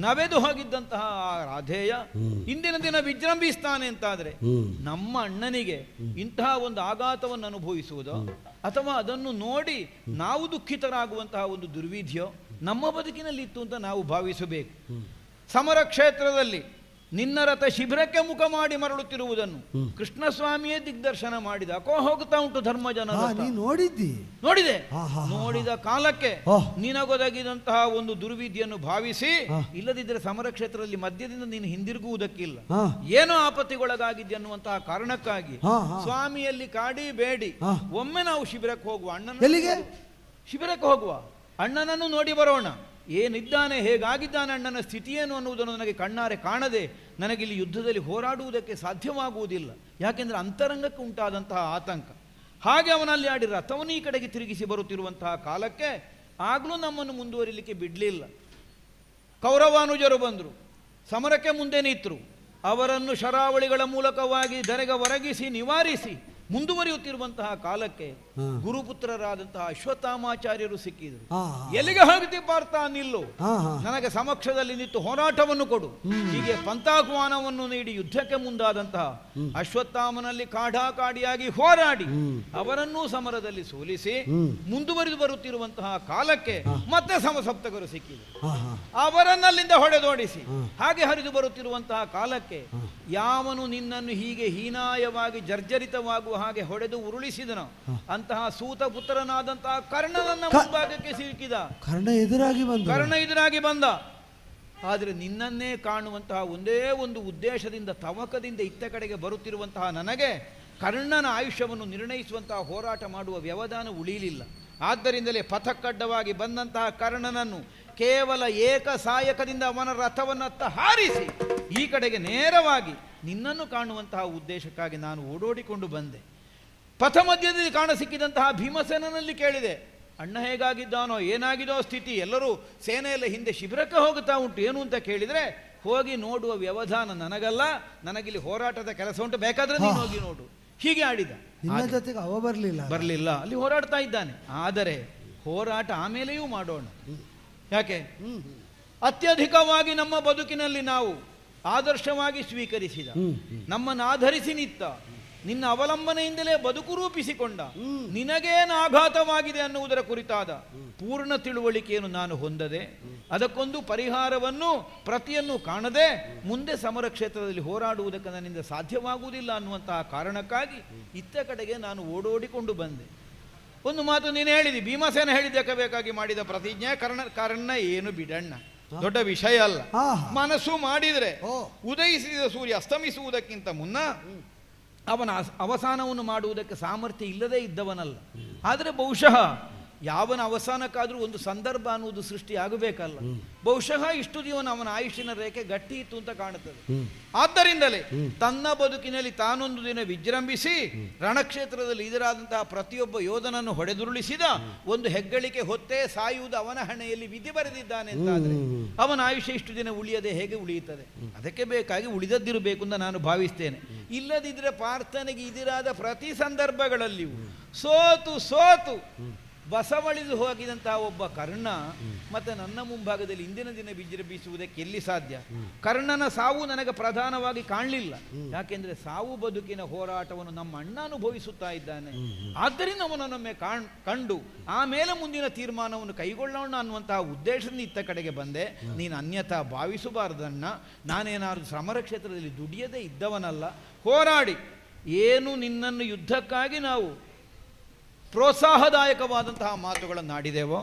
ನವೆದು ಹೋಗಿದ್ದಂತಹ ಆ ರಾಧೇಯ ಇಂದಿನ ದಿನ ವಿಜೃಂಭಿಸ್ತಾನೆ ಅಂತಾದ್ರೆ ನಮ್ಮ ಅಣ್ಣನಿಗೆ ಇಂತಹ ಒಂದು ಆಘಾತವನ್ನು ಅನುಭವಿಸುವುದೋ ಅಥವಾ ಅದನ್ನು ನೋಡಿ ನಾವು ದುಃಖಿತರಾಗುವಂತಹ ಒಂದು ದುರ್ವಿಧಿಯೋ ನಮ್ಮ ಬದುಕಿನಲ್ಲಿ ಇತ್ತು ಅಂತ ನಾವು ಭಾವಿಸಬೇಕು. ಸಮರ ಕ್ಷೇತ್ರದಲ್ಲಿ ನಿನ್ನ ರಥ ಶಿಬಿರಕ್ಕೆ ಮುಖ ಮಾಡಿ ಮರಳುತ್ತಿರುವುದನ್ನು ಕೃಷ್ಣಸ್ವಾಮಿಯೇ ದಿಗ್ದರ್ಶನ ಮಾಡಿದ. ಅಕೋ ಹೋಗ್ತಾ ಉಂಟು ಧರ್ಮಜನ. ನೋಡಿದೆ. ನೋಡಿದ ಕಾಲಕ್ಕೆ ನಿನಗೊದಗಿದಂತಹ ಒಂದು ದುರ್ವಿಧಿಯನ್ನು ಭಾವಿಸಿ, ಇಲ್ಲದಿದ್ದರೆ ಸಮರ ಕ್ಷೇತ್ರದಲ್ಲಿ ಮಧ್ಯದಿಂದ ನೀನು ಹಿಂದಿರುಗುವುದಕ್ಕಿಲ್ಲ, ಏನೋ ಆಪತ್ತಿಗೊಳಗಾಗಿದ್ದೆ ಅನ್ನುವಂತಹ ಕಾರಣಕ್ಕಾಗಿ ಸ್ವಾಮಿಯಲ್ಲಿ ಕಾಡಿ ಬೇಡಿ ಒಮ್ಮೆ ನಾವು ಶಿಬಿರಕ್ಕೆ ಹೋಗುವ. ಅಣ್ಣನ ಶಿಬಿರಕ್ಕೆ ಹೋಗುವ, ಅಣ್ಣನನ್ನು ನೋಡಿ ಬರೋಣ. ಏನಿದ್ದಾನೆ, ಹೇಗಾಗಿದ್ದಾನೆ, ಅಣ್ಣನ ಸ್ಥಿತಿ ಏನು ಅನ್ನುವುದನ್ನು ನನಗೆ ಕಣ್ಣಾರೆ ಕಾಣದೆ ನನಗಿಲ್ಲಿ ಯುದ್ಧದಲ್ಲಿ ಹೋರಾಡುವುದಕ್ಕೆ ಸಾಧ್ಯವಾಗುವುದಿಲ್ಲ. ಯಾಕೆಂದರೆ ಅಂತರಂಗಕ್ಕೆ ಉಂಟಾದಂತಹ ಆತಂಕ. ಹಾಗೆ ಅವನಲ್ಲಿ ಆಡಿ ರಥವನ್ನು ಈ ಕಡೆಗೆ ತಿರುಗಿಸಿ ಬರುತ್ತಿರುವಂತಹ ಕಾಲಕ್ಕೆ ಆಗಲೂ ನಮ್ಮನ್ನು ಮುಂದುವರಿಲಿಕ್ಕೆ ಬಿಡಲಿಲ್ಲ. ಕೌರವಾನುಜರು ಬಂದರು, ಸಮರಕ್ಕೆ ಮುಂದೆ ನಿಂತರು. ಅವರನ್ನು ಶರಾವಳಿಗಳ ಮೂಲಕವಾಗಿ ಧರೆಗೆ ಒರಗಿಸಿ ನಿವಾರಿಸಿ ಮುಂದುವರಿಯುತ್ತಿರುವಂತಹ ಕಾಲಕ್ಕೆ ಗುರುಪುತ್ರರಾದಂತಹ ಅಶ್ವತ್ಥಾಮಾಚಾರ್ಯರು ಸಿಕ್ಕಿದರು. ಹಾ, ಎಲ್ಲಿಗೆ ಹೋಗ್ತಿ ಪಾರ್ಥ ನಿಲ್ಲು, ಹಾ, ಹಾ. ನನಗೆ ಸಮಕ್ಷದಲ್ಲಿ ನಿಂತು ಹೋರಾಟವನ್ನು ಕೊಡು. ಹೀಗೆ ಪಂಥಾಹ್ವಾನವನ್ನು ನೀಡಿ ಯುದ್ಧಕ್ಕೆ ಮುಂದಾದಂತಹ ಅಶ್ವತ್ಥಾಮನಲ್ಲಿ ಕಾಢಾಕಾಡಿಯಾಗಿ ಹೋರಾಡಿ ಅವರನ್ನೂ ಸಮರದಲ್ಲಿ ಸೋಲಿಸಿ ಮುಂದುವರಿದು ಬರುತ್ತಿರುವಂತಹ ಕಾಲಕ್ಕೆ ಮತ್ತೆ ಸಮಸಪ್ತಕರು ಸಿಕ್ಕಿದರು. ಹಾ, ಹಾ. ಅವರನ್ನಲ್ಲಿಂದ ಹೊಡೆದೋಡಿಸಿ ಹಾಗೆ ಹರಿದು ಬರುತ್ತಿರುವಂತಹ ಕಾಲಕ್ಕೆ ಯಾವನು ನಿನ್ನನ್ನು ಹೀಗೆ ಹೀನಾಯವಾಗಿ ಜರ್ಜರಿತವಾಗುವ ಹಾಗೆ ಹೊಡೆದು ಉರುಳಿಸಿದನು ಅಂತಹ ಸೂತ ಪುತ್ರನಾದಂತಹ ಕರ್ಣನನ್ನ ಮುಂಭಾಗಕ್ಕೆ ಸಿಕ್ಕಿದ. ಕರ್ಣ ಎದುರಾಗಿ ಬಂದ. ಆದರೆ ನಿನ್ನನ್ನೇ ಕಾಣುವಂತಹ ಒಂದೇ ಒಂದು ಉದ್ದೇಶದಿಂದ ತವಕದಿಂದ ಇತ್ತ ಕಡೆಗೆ ಬರುತ್ತಿರುವಂತಹ ನನಗೆ ಕರ್ಣನ ಆಯುಷ್ಯವನ್ನು ನಿರ್ಣಯಿಸುವಂತಹ ಹೋರಾಟ ಮಾಡುವ ವ್ಯವಧಾನ ಉಳಿಯಲಿಲ್ಲ. ಆದ್ದರಿಂದಲೇ ಪಥಕ್ಕಡ್ಡವಾಗಿ ಬಂದಂತಹ ಕರ್ಣನನ್ನು ಕೇವಲ ಏಕಸಾಯಕದಿಂದ ಅವನ ರಥವನ್ನತ್ತ ಹಾರಿಸಿ ಈ ಕಡೆಗೆ ನೇರವಾಗಿ ನಿನ್ನನ್ನು ಕಾಣುವಂತಹ ಉದ್ದೇಶಕ್ಕಾಗಿ ನಾನು ಓಡೋಡಿಕೊಂಡು ಬಂದೆ. ಪಥ ಮಧ್ಯದಲ್ಲಿ ಕಾಣಸಿಕ್ಕಿದಂತಹ ಭೀಮಸೇನನಲ್ಲಿ ಕೇಳಿದೆ, ಅಣ್ಣ ಹೇಗಾಗಿದ್ದಾನೋ ಏನಾಗಿದೋ ಸ್ಥಿತಿ, ಎಲ್ಲರೂ ಸೇನೆಯಲ್ಲ ಹಿಂದೆ ಶಿಬಿರಕ್ಕೆ ಹೋಗುತ್ತಾ ಉಂಟು, ಏನು ಅಂತ ಕೇಳಿದರೆ ಹೋಗಿ ನೋಡುವ ವ್ಯವಧಾನ ನನಗಲ್ಲ, ನನಗಿಲ್ಲಿ ಹೋರಾಟದ ಕೆಲಸ ಉಂಟು, ಬೇಕಾದ್ರೆ ನೀನು ಹೋಗಿ ನೋಡು, ಹೀಗೆ ಆಡಿದ. ನಿನ್ನ ಜೊತೆಗೆ ಅವ ಬರಲಿಲ್ಲ, ಅಲ್ಲಿ ಹೋರಾಡ್ತಾ ಇದ್ದಾನೆ. ಆದರೆ ಹೋರಾಟ ಆಮೇಲೆಯೂ ಮಾಡೋಣ. ಯಾಕೆ ಅತ್ಯಧಿಕವಾಗಿ ನಮ್ಮ ಬದುಕಿನಲ್ಲಿ ನಾವು ಆದರ್ಶವಾಗಿ ಸ್ವೀಕರಿಸಿದ, ನಮ್ಮನ್ನು ಆಧರಿಸಿ ನಿತ್ತ, ನಿನ್ನ ಅವಲಂಬನೆಯಿಂದಲೇ ಬದುಕು ರೂಪಿಸಿಕೊಂಡ, ನಿನಗೇನು ಆಘಾತವಾಗಿದೆ ಅನ್ನುವುದರ ಕುರಿತಾದ ಪೂರ್ಣ ತಿಳುವಳಿಕೆಯನ್ನು ನಾನು ಹೊಂದದೆ, ಅದಕ್ಕೊಂದು ಪರಿಹಾರವನ್ನು ಪ್ರತಿಯನ್ನು ಕಾಣದೆ ಮುಂದೆ ಸಮರ ಕ್ಷೇತ್ರದಲ್ಲಿ ಹೋರಾಡುವುದಕ್ಕೆ ನನ್ನಿಂದ ಸಾಧ್ಯವಾಗುವುದಿಲ್ಲ ಅನ್ನುವಂತಹ ಕಾರಣಕ್ಕಾಗಿ ಇತ್ತ ಕಡೆಗೆ ನಾನು ಓಡೋಡಿಕೊಂಡು ಬಂದೆ. ಒಂದು ಮಾತು ನೀನು ಹೇಳಿದಿ, ಭೀಮಸೇನ ಹೇಳಿದ್ದಕ್ಕೆ ಬೇಕಾಗಿ ಮಾಡಿದ ಪ್ರತಿಜ್ಞೆ, ಕರ್ಣ ಏನು ಬಿಡಣ್ಣ, ದೊಡ್ಡ ವಿಷಯ ಅಲ್ಲ. ಮನಸ್ಸು ಮಾಡಿದರೆ ಉದಯಿಸಿದ ಸೂರ್ಯ ಅಸ್ತಮಿಸುವುದಕ್ಕಿಂತ ಮುನ್ನ ಅವನ ಅವಸಾನವನ್ನು ಮಾಡುವುದಕ್ಕೆ ಸಾಮರ್ಥ್ಯ ಇಲ್ಲದೇ ಇದ್ದವನಲ್ಲ. ಆದರೆ ಬಹುಶಃ ಯಾವನ ಅವಸಾನಕ್ಕಾದರೂ ಒಂದು ಸಂದರ್ಭ ಅನ್ನುವುದು ಸೃಷ್ಟಿಯಾಗಬೇಕಲ್ಲ. ಬಹುಶಃ ಇಷ್ಟು ಜೀವನ ಅವನ ಆಯುಷ್ಯನ ರೇಖೆ ಗಟ್ಟಿ ಇತ್ತು ಅಂತ ಕಾಣುತ್ತದೆ. ಆದ್ದರಿಂದಲೇ ತನ್ನ ಬದುಕಿನಲ್ಲಿ ತಾನೊಂದು ದಿನ ವಿಜೃಂಭಿಸಿ ರಣಕ್ಷೇತ್ರದಲ್ಲಿ ಇದರಾದಂತಹ ಪ್ರತಿಯೊಬ್ಬ ಯೋಧನನ್ನು ಹೊಡೆದುರುಳಿಸಿದ ಒಂದು ಹೆಗ್ಗಳಿಕೆ ಹೊತ್ತೇ ಸಾಯುವುದು ಅವನ ಹಣೆಯಲ್ಲಿ ವಿಧಿ ಬರೆದಿದ್ದಾನೆ ಅಂತಾದರೆ ಅವನ ಆಯುಷ್ಯ ಇಷ್ಟು ದಿನ ಉಳಿಯದೆ ಹೇಗೆ ಉಳಿಯುತ್ತದೆ? ಅದಕ್ಕೆ ಬೇಕಾಗಿ ಉಳಿದದ್ದಿರಬೇಕು ಅಂತ ನಾನು ಭಾವಿಸ್ತೇನೆ. ಇಲ್ಲದಿದ್ದರೆ ಪಾರ್ಥನಿಗೆ ಇದರಾದ ಪ್ರತಿ ಸಂದರ್ಭಗಳಲ್ಲಿಯೂ ಸೋತು ಬಸವಳಿದು ಹೋಗಿದಂತಹ ಒಬ್ಬ ಕರ್ಣ ಮತ್ತೆ ನನ್ನ ಮುಂಭಾಗದಲ್ಲಿ ಇಂದಿನ ದಿನ ವಿಜೃಂಭಿಸುವುದಕ್ಕೆ ಎಲ್ಲಿ ಸಾಧ್ಯ? ಕರ್ಣನ ಸಾವು ನನಗೆ ಪ್ರಧಾನವಾಗಿ ಕಾಣಲಿಲ್ಲ. ಯಾಕೆಂದ್ರೆ ಸಾವು ಬದುಕಿನ ಹೋರಾಟವನ್ನು ನಮ್ಮ ಅಣ್ಣ ಅನುಭವಿಸುತ್ತಾ ಇದ್ದಾನೆ. ಆದ್ದರಿಂದ ಅವನನ್ನೊಮ್ಮೆ ಕಂಡು ಆಮೇಲೆ ಮುಂದಿನ ತೀರ್ಮಾನವನ್ನು ಕೈಗೊಳ್ಳೋಣ ಅನ್ನುವಂತಹ ಉದ್ದೇಶದಿಂದ ಇತ್ತ ಕಡೆಗೆ ಬಂದೆ. ನೀನು ಅನ್ಯಥಾ ಭಾವಿಸಬಾರ್ದಣ್ಣ, ನಾನೇನಾದರೂ ಸಮರ ಕ್ಷೇತ್ರದಲ್ಲಿ ದುಡಿಯದೇ ಇದ್ದವನಲ್ಲ. ಹೋರಾಡಿ ಏನು ನಿನ್ನನ್ನು ಯುದ್ಧಕ್ಕಾಗಿ ನಾವು ಪ್ರೋತ್ಸಾಹದಾಯಕವಾದಂತಹ ಮಾತುಗಳನ್ನು ಆಡಿದೆವೋ,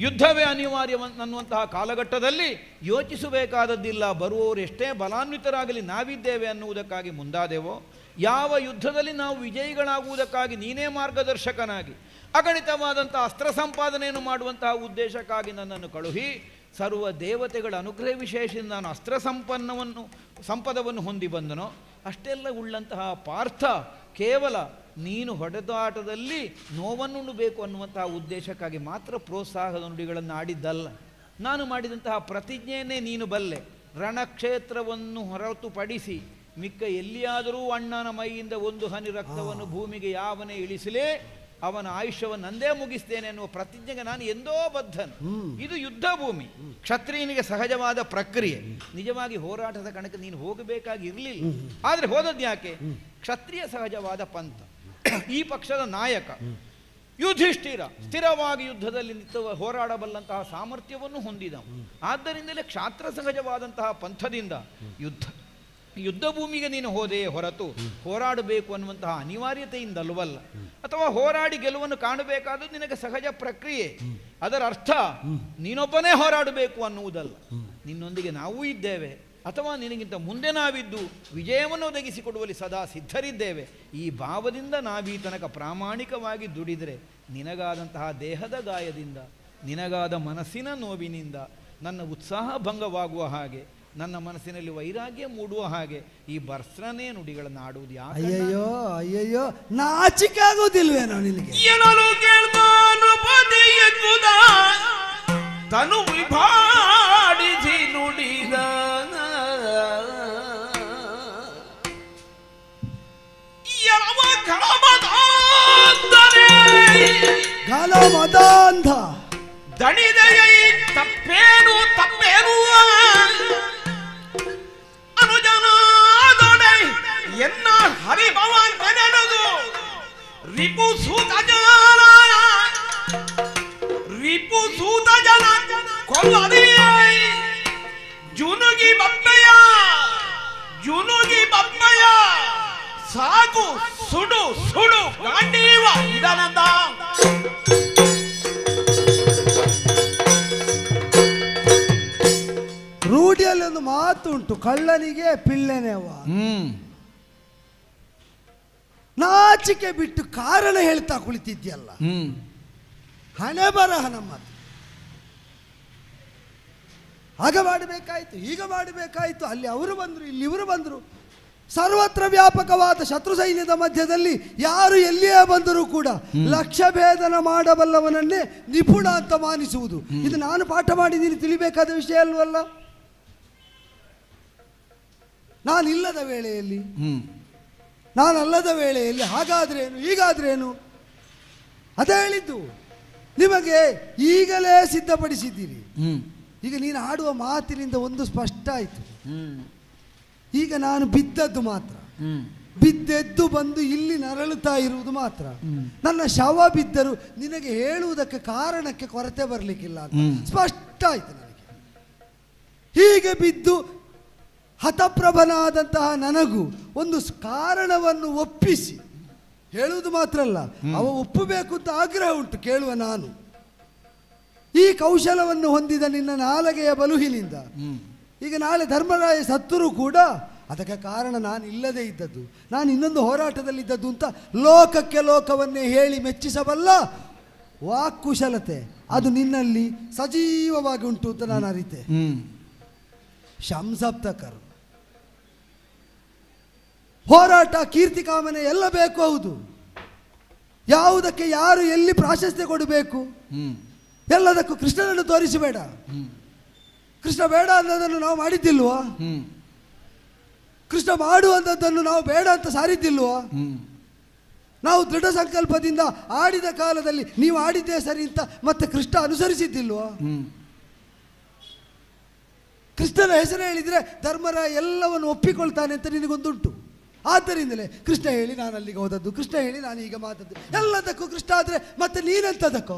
ಯುದ್ಧವೇ ಅನಿವಾರ್ಯ ಅನ್ನುವಂತಹ ಕಾಲಘಟ್ಟದಲ್ಲಿ ಯೋಚಿಸಬೇಕಾದದ್ದಿಲ್ಲ, ಬರುವವರು ಎಷ್ಟೇ ಬಲಾನ್ವಿತರಾಗಲಿ ನಾವಿದ್ದೇವೆ ಅನ್ನುವುದಕ್ಕಾಗಿ ಮುಂದಾದೆವೋ, ಯಾವ ಯುದ್ಧದಲ್ಲಿ ನಾವು ವಿಜಯಿಗಳಾಗುವುದಕ್ಕಾಗಿ ನೀನೇ ಮಾರ್ಗದರ್ಶಕನಾಗಿ ಅಗಣಿತವಾದಂಥ ಅಸ್ತ್ರ ಸಂಪಾದನೆಯನ್ನು ಮಾಡುವಂತಹ ಉದ್ದೇಶಕ್ಕಾಗಿ ನನ್ನನ್ನು ಕಳುಹಿ ಸರ್ವ ದೇವತೆಗಳ ಅನುಗ್ರಹ ವಿಶೇಷದಿಂದ ನಾನು ಅಸ್ತ್ರ ಸಂಪದವನ್ನು ಹೊಂದಿ ಬಂದನೋ, ಅಷ್ಟೆಲ್ಲ ಉಳ್ಳಂತಹ ಪಾರ್ಥ ಕೇವಲ ನೀನು ಹೊಡೆದಾಟದಲ್ಲಿ ನೋವನ್ನುಣ್ಣಬೇಕು ಅನ್ನುವಂತಹ ಉದ್ದೇಶಕ್ಕಾಗಿ ಮಾತ್ರ ಪ್ರೋತ್ಸಾಹದ ನುಡಿಗಳನ್ನು ಆಡಿದ್ದಲ್ಲ. ನಾನು ಮಾಡಿದಂತಹ ಪ್ರತಿಜ್ಞೆಯನ್ನೇ ನೀನು ಬಲ್ಲೆ. ರಣಕ್ಷೇತ್ರವನ್ನು ಹೊರತುಪಡಿಸಿ ಮಿಕ್ಕ ಎಲ್ಲಿಯಾದರೂ ಅಣ್ಣನ ಮೈಯಿಂದ ಒಂದು ಹನಿ ರಕ್ತವನ್ನು ಭೂಮಿಗೆ ಯಾವನೇ ಇಳಿಸಲೇ ಅವನ ಆಯುಷ್ಯವನ್ನು ನಂದೇ ಮುಗಿಸ್ತೇನೆ ಅನ್ನುವ ಪ್ರತಿಜ್ಞೆಗೆ ನಾನು ಎಂದೋ ಬದ್ಧನು. ಇದು ಯುದ್ಧ ಭೂಮಿ, ಕ್ಷತ್ರಿಯನಿಗೆ ಸಹಜವಾದ ಪ್ರಕ್ರಿಯೆ. ನಿಜವಾಗಿ ಹೋರಾಟದ ಕಣಕ್ಕೆ ನೀನು ಹೋಗಬೇಕಾಗಿ ಇರಲಿಲ್ಲ, ಆದರೆ ಹೋದದ್ದು ಯಾಕೆ? ಕ್ಷತ್ರಿಯ ಸಹಜವಾದ ಪಂಥ. ಈ ಪಕ್ಷದ ನಾಯಕ ಯುಧಿಷ್ಠಿರ ಸ್ಥಿರವಾಗಿ ಯುದ್ಧದಲ್ಲಿ ಹೋರಾಡಬಲ್ಲಂತಹ ಸಾಮರ್ಥ್ಯವನ್ನು ಹೊಂದಿದವು. ಆದ್ದರಿಂದಲೇ ಕ್ಷಾತ್ರ ಸಹಜವಾದಂತಹ ಪಂಥದಿಂದ ಯುದ್ಧ ಭೂಮಿಗೆ ನೀನು ಹೋದೆಯೇ ಹೊರತು ಹೋರಾಡಬೇಕು ಅನ್ನುವಂತಹ ಅನಿವಾರ್ಯತೆಯಿಂದಲ್ವಲ್ಲ. ಅಥವಾ ಹೋರಾಡಿ ಗೆಲುವನ್ನು ಕಾಣಬೇಕಾದ್ದು ನಿನಗೆ ಸಹಜ ಪ್ರಕ್ರಿಯೆ. ಅದರ ಅರ್ಥ ನೀನೊಬ್ಬನೇ ಹೋರಾಡಬೇಕು ಅನ್ನುವುದಲ್ಲ. ನಿನ್ನೊಂದಿಗೆ ನಾವೂ ಇದ್ದೇವೆ, ಅಥವಾ ನಿನಗಿಂತ ಮುಂದೆ ನಾವಿದ್ದು ವಿಜಯವನ್ನು ಒದಗಿಸಿಕೊಡುವಲ್ಲಿ ಸದಾ ಸಿದ್ಧರಿದ್ದೇವೆ. ಈ ಭಾವದಿಂದ ನಾವೀ ತನಕ ಪ್ರಾಮಾಣಿಕವಾಗಿ ದುಡಿದರೆ ನಿನಗಾದಂತಹ ದೇಹದ ಗಾಯದಿಂದ, ನಿನಗಾದ ಮನಸ್ಸಿನ ನೋವಿನಿಂದ ನನ್ನ ಉತ್ಸಾಹ ಭಂಗವಾಗುವ ಹಾಗೆ, ನನ್ನ ಮನಸ್ಸಿನಲ್ಲಿ ವೈರಾಗ್ಯ ಮೂಡುವ ಹಾಗೆ ಈ ಬರ್ಸ್ರನೇ ನುಡಿಗಳನ್ನು ಆಡುವುದು ಯಾಕೆ? ಅಯ್ಯಯ್ಯೋ ನಾಚಿಕೆ ಆಗೋದಿಲ್ವೇನೋ ನಿನಗೆ? ಏನೋ ಕೇಳ್ತಾನು ಬದಿಯಗುದ ತನು ವಿಭಾಡಿಸಿ ನುಡಿದ ಯಾವ ಕಳಮದ ಮನ ಮದಾಂಧ ದಣಿದೆಯೈ ತಪ್ಪೇನು ತಪ್ಪೇನು ಅನುಜನಾದೊಡೆ ಎನ್ನ ಹರಿಭವ ನೆನೆದು ರಿಪು ಸೂತ ಜನ ಕೊಲ್ಲದೆ ಜುನುಗಿ ಬಪ್ಪಯ್ಯ ಸಾಕು ಸುಡು ಗಾಂಡೀವ ಇದನಂದ ರೂಢಿಯಲ್ಲಿ ಒಂದು ಮಾತು ಉಂಟು, ಕಳ್ಳನಿಗೆ ಪಿಳ್ಳೆನೇವ. ನಾಚಿಕೆ ಬಿಟ್ಟು ಕಾರಣ ಹೇಳ್ತಾ ಕುಳಿತಿದ್ಯಲ್ಲ, ಹಣೆ ಬರಹ ನಮ್ಮದು. ಆಗ ಮಾಡಬೇಕಾಯ್ತು, ಈಗ ಮಾಡಬೇಕಾಯ್ತು, ಅಲ್ಲಿ ಅವರು ಬಂದರು, ಇಲ್ಲಿ ಇವರು ಬಂದರು. ಸರ್ವತ್ರ ವ್ಯಾಪಕವಾದ ಶತ್ರು ಸೈನ್ಯದ ಮಧ್ಯದಲ್ಲಿ ಯಾರು ಎಲ್ಲಿಯೇ ಬಂದರೂ ಕೂಡ ಲಕ್ಷ್ಯ ಭೇದನ ಮಾಡಬಲ್ಲವನನ್ನೇ ನಿಪುಣ ಅಂತ ಮಾನಿಸುವುದು, ಇದು ನಾನು ಪಾಠ ಮಾಡಿದ್ದೀನಿ, ತಿಳಿಬೇಕಾದ ವಿಷಯ ಅಲ್ವಲ್ಲ. ನಾನಿಲ್ಲದ ವೇಳೆಯಲ್ಲಿ ಹಾಗಾದ್ರೇನು ಹೀಗಾದ್ರೇನು ಅದೇ ಹೇಳಿದ್ದು. ನಿಮಗೆ ಈಗಲೇ ಸಿದ್ಧಪಡಿಸಿದ್ದೀರಿ. ಈಗ ನೀನು ಆಡುವ ಮಾತಿನಿಂದ ಒಂದು ಸ್ಪಷ್ಟ ಆಯಿತು. ಈಗ ನಾನು ಬಿದ್ದದ್ದು ಮಾತ್ರ, ಬಿದ್ದೆದ್ದು ಬಂದು ಇಲ್ಲಿ ನರಳುತ್ತಾ ಇರುವುದು ಮಾತ್ರ. ನನ್ನ ಶವ ಬಿದ್ದರೂ ನಿನಗೆ ಹೇಳುವುದಕ್ಕೆ ಕಾರಣಕ್ಕೆ ಕೊರತೆ ಬರಲಿಕ್ಕಿಲ್ಲ ಅಂತ ಸ್ಪಷ್ಟ ಆಯಿತು ನನಗೆ. ಹೀಗೆ ಬಿದ್ದು ಹತಪ್ರಭನಾದಂತಹ ನನಗೂ ಒಂದು ಕಾರಣವನ್ನು ಒಪ್ಪಿಸಿ ಹೇಳುವುದು ಮಾತ್ರ ಅಲ್ಲ, ಅವ ಒಪ್ಪಬೇಕು ಅಂತ ಆಗ್ರಹ ಉಂಟು ಕೇಳುವ ನಾನು. ಈ ಕೌಶಲವನ್ನು ಹೊಂದಿದ ನಿನ್ನ ನಾಲಗೆಯ ಬಲುಹಿನಿಂದ ಈಗ ನಾಳೆ ಧರ್ಮರಾಯ ಸತ್ತರೂ ಕೂಡ ಅದಕ್ಕೆ ಕಾರಣ ನಾನು ಇಲ್ಲದೇ ಇದ್ದದ್ದು, ನಾನು ಇನ್ನೊಂದು ಹೋರಾಟದಲ್ಲಿದ್ದದ್ದು ಅಂತ ಲೋಕವನ್ನೇ ಹೇಳಿ ಮೆಚ್ಚಿಸಬಲ್ಲ ವಾಕ್ಕುಶಲತೆ ಅದು ನಿನ್ನಲ್ಲಿ ಸಜೀವವಾಗಿ ಉಂಟು ಅಂತ ನಾನು ಅರಿತೆ. ಶಂಸಪ್ತಕರು ಹೋರಾಟ, ಕೀರ್ತಿ ಕಾಮನೆ ಎಲ್ಲ ಬೇಕು, ಹೌದು. ಯಾವುದಕ್ಕೆ ಯಾರು ಎಲ್ಲಿ ಪ್ರಾಶಸ್ತ್ಯ ಕೊಡಬೇಕು ಎಲ್ಲದಕ್ಕೂ ಕೃಷ್ಣನನ್ನು ತೋರಿಸಬೇಡ. ಕೃಷ್ಣ ಬೇಡ ಅನ್ನೋದನ್ನು ನಾವು ಮಾಡಿದ್ದಿಲ್ವಾ? ಕೃಷ್ಣ ಮಾಡುವಂಥದ್ದನ್ನು ನಾವು ಬೇಡ ಅಂತ ಸಾರಿದ್ದಿಲ್ವಾ? ನಾವು ದೃಢ ಸಂಕಲ್ಪದಿಂದ ಆಡಿದ ಕಾಲದಲ್ಲಿ ನೀವು ಆಡಿದ್ದೇ ಸರಿ ಅಂತ ಮತ್ತೆ ಕೃಷ್ಣ ಅನುಸರಿಸಿದ್ದಿಲ್ವಾ? ಕೃಷ್ಣನ ಹೆಸರು ಹೇಳಿದರೆ ಧರ್ಮರಾಯ ಎಲ್ಲವನ್ನು ಒಪ್ಪಿಕೊಳ್ತಾನೆ ಅಂತ ನಿನಗೊಂದುಂಟು. ಆದ್ದರಿಂದಲೇ ಕೃಷ್ಣ ಹೇಳಿ ನಾನು ಅಲ್ಲಿಗೆ ಹೋದದ್ದು, ಕೃಷ್ಣ ಹೇಳಿ ನಾನು ಈಗ ಮಾತದ್ದು, ಎಲ್ಲದಕ್ಕೂ ಕೃಷ್ಣ ಆದರೆ ಮತ್ತೆ ನೀನೆಂತದಕ್ಕೋ?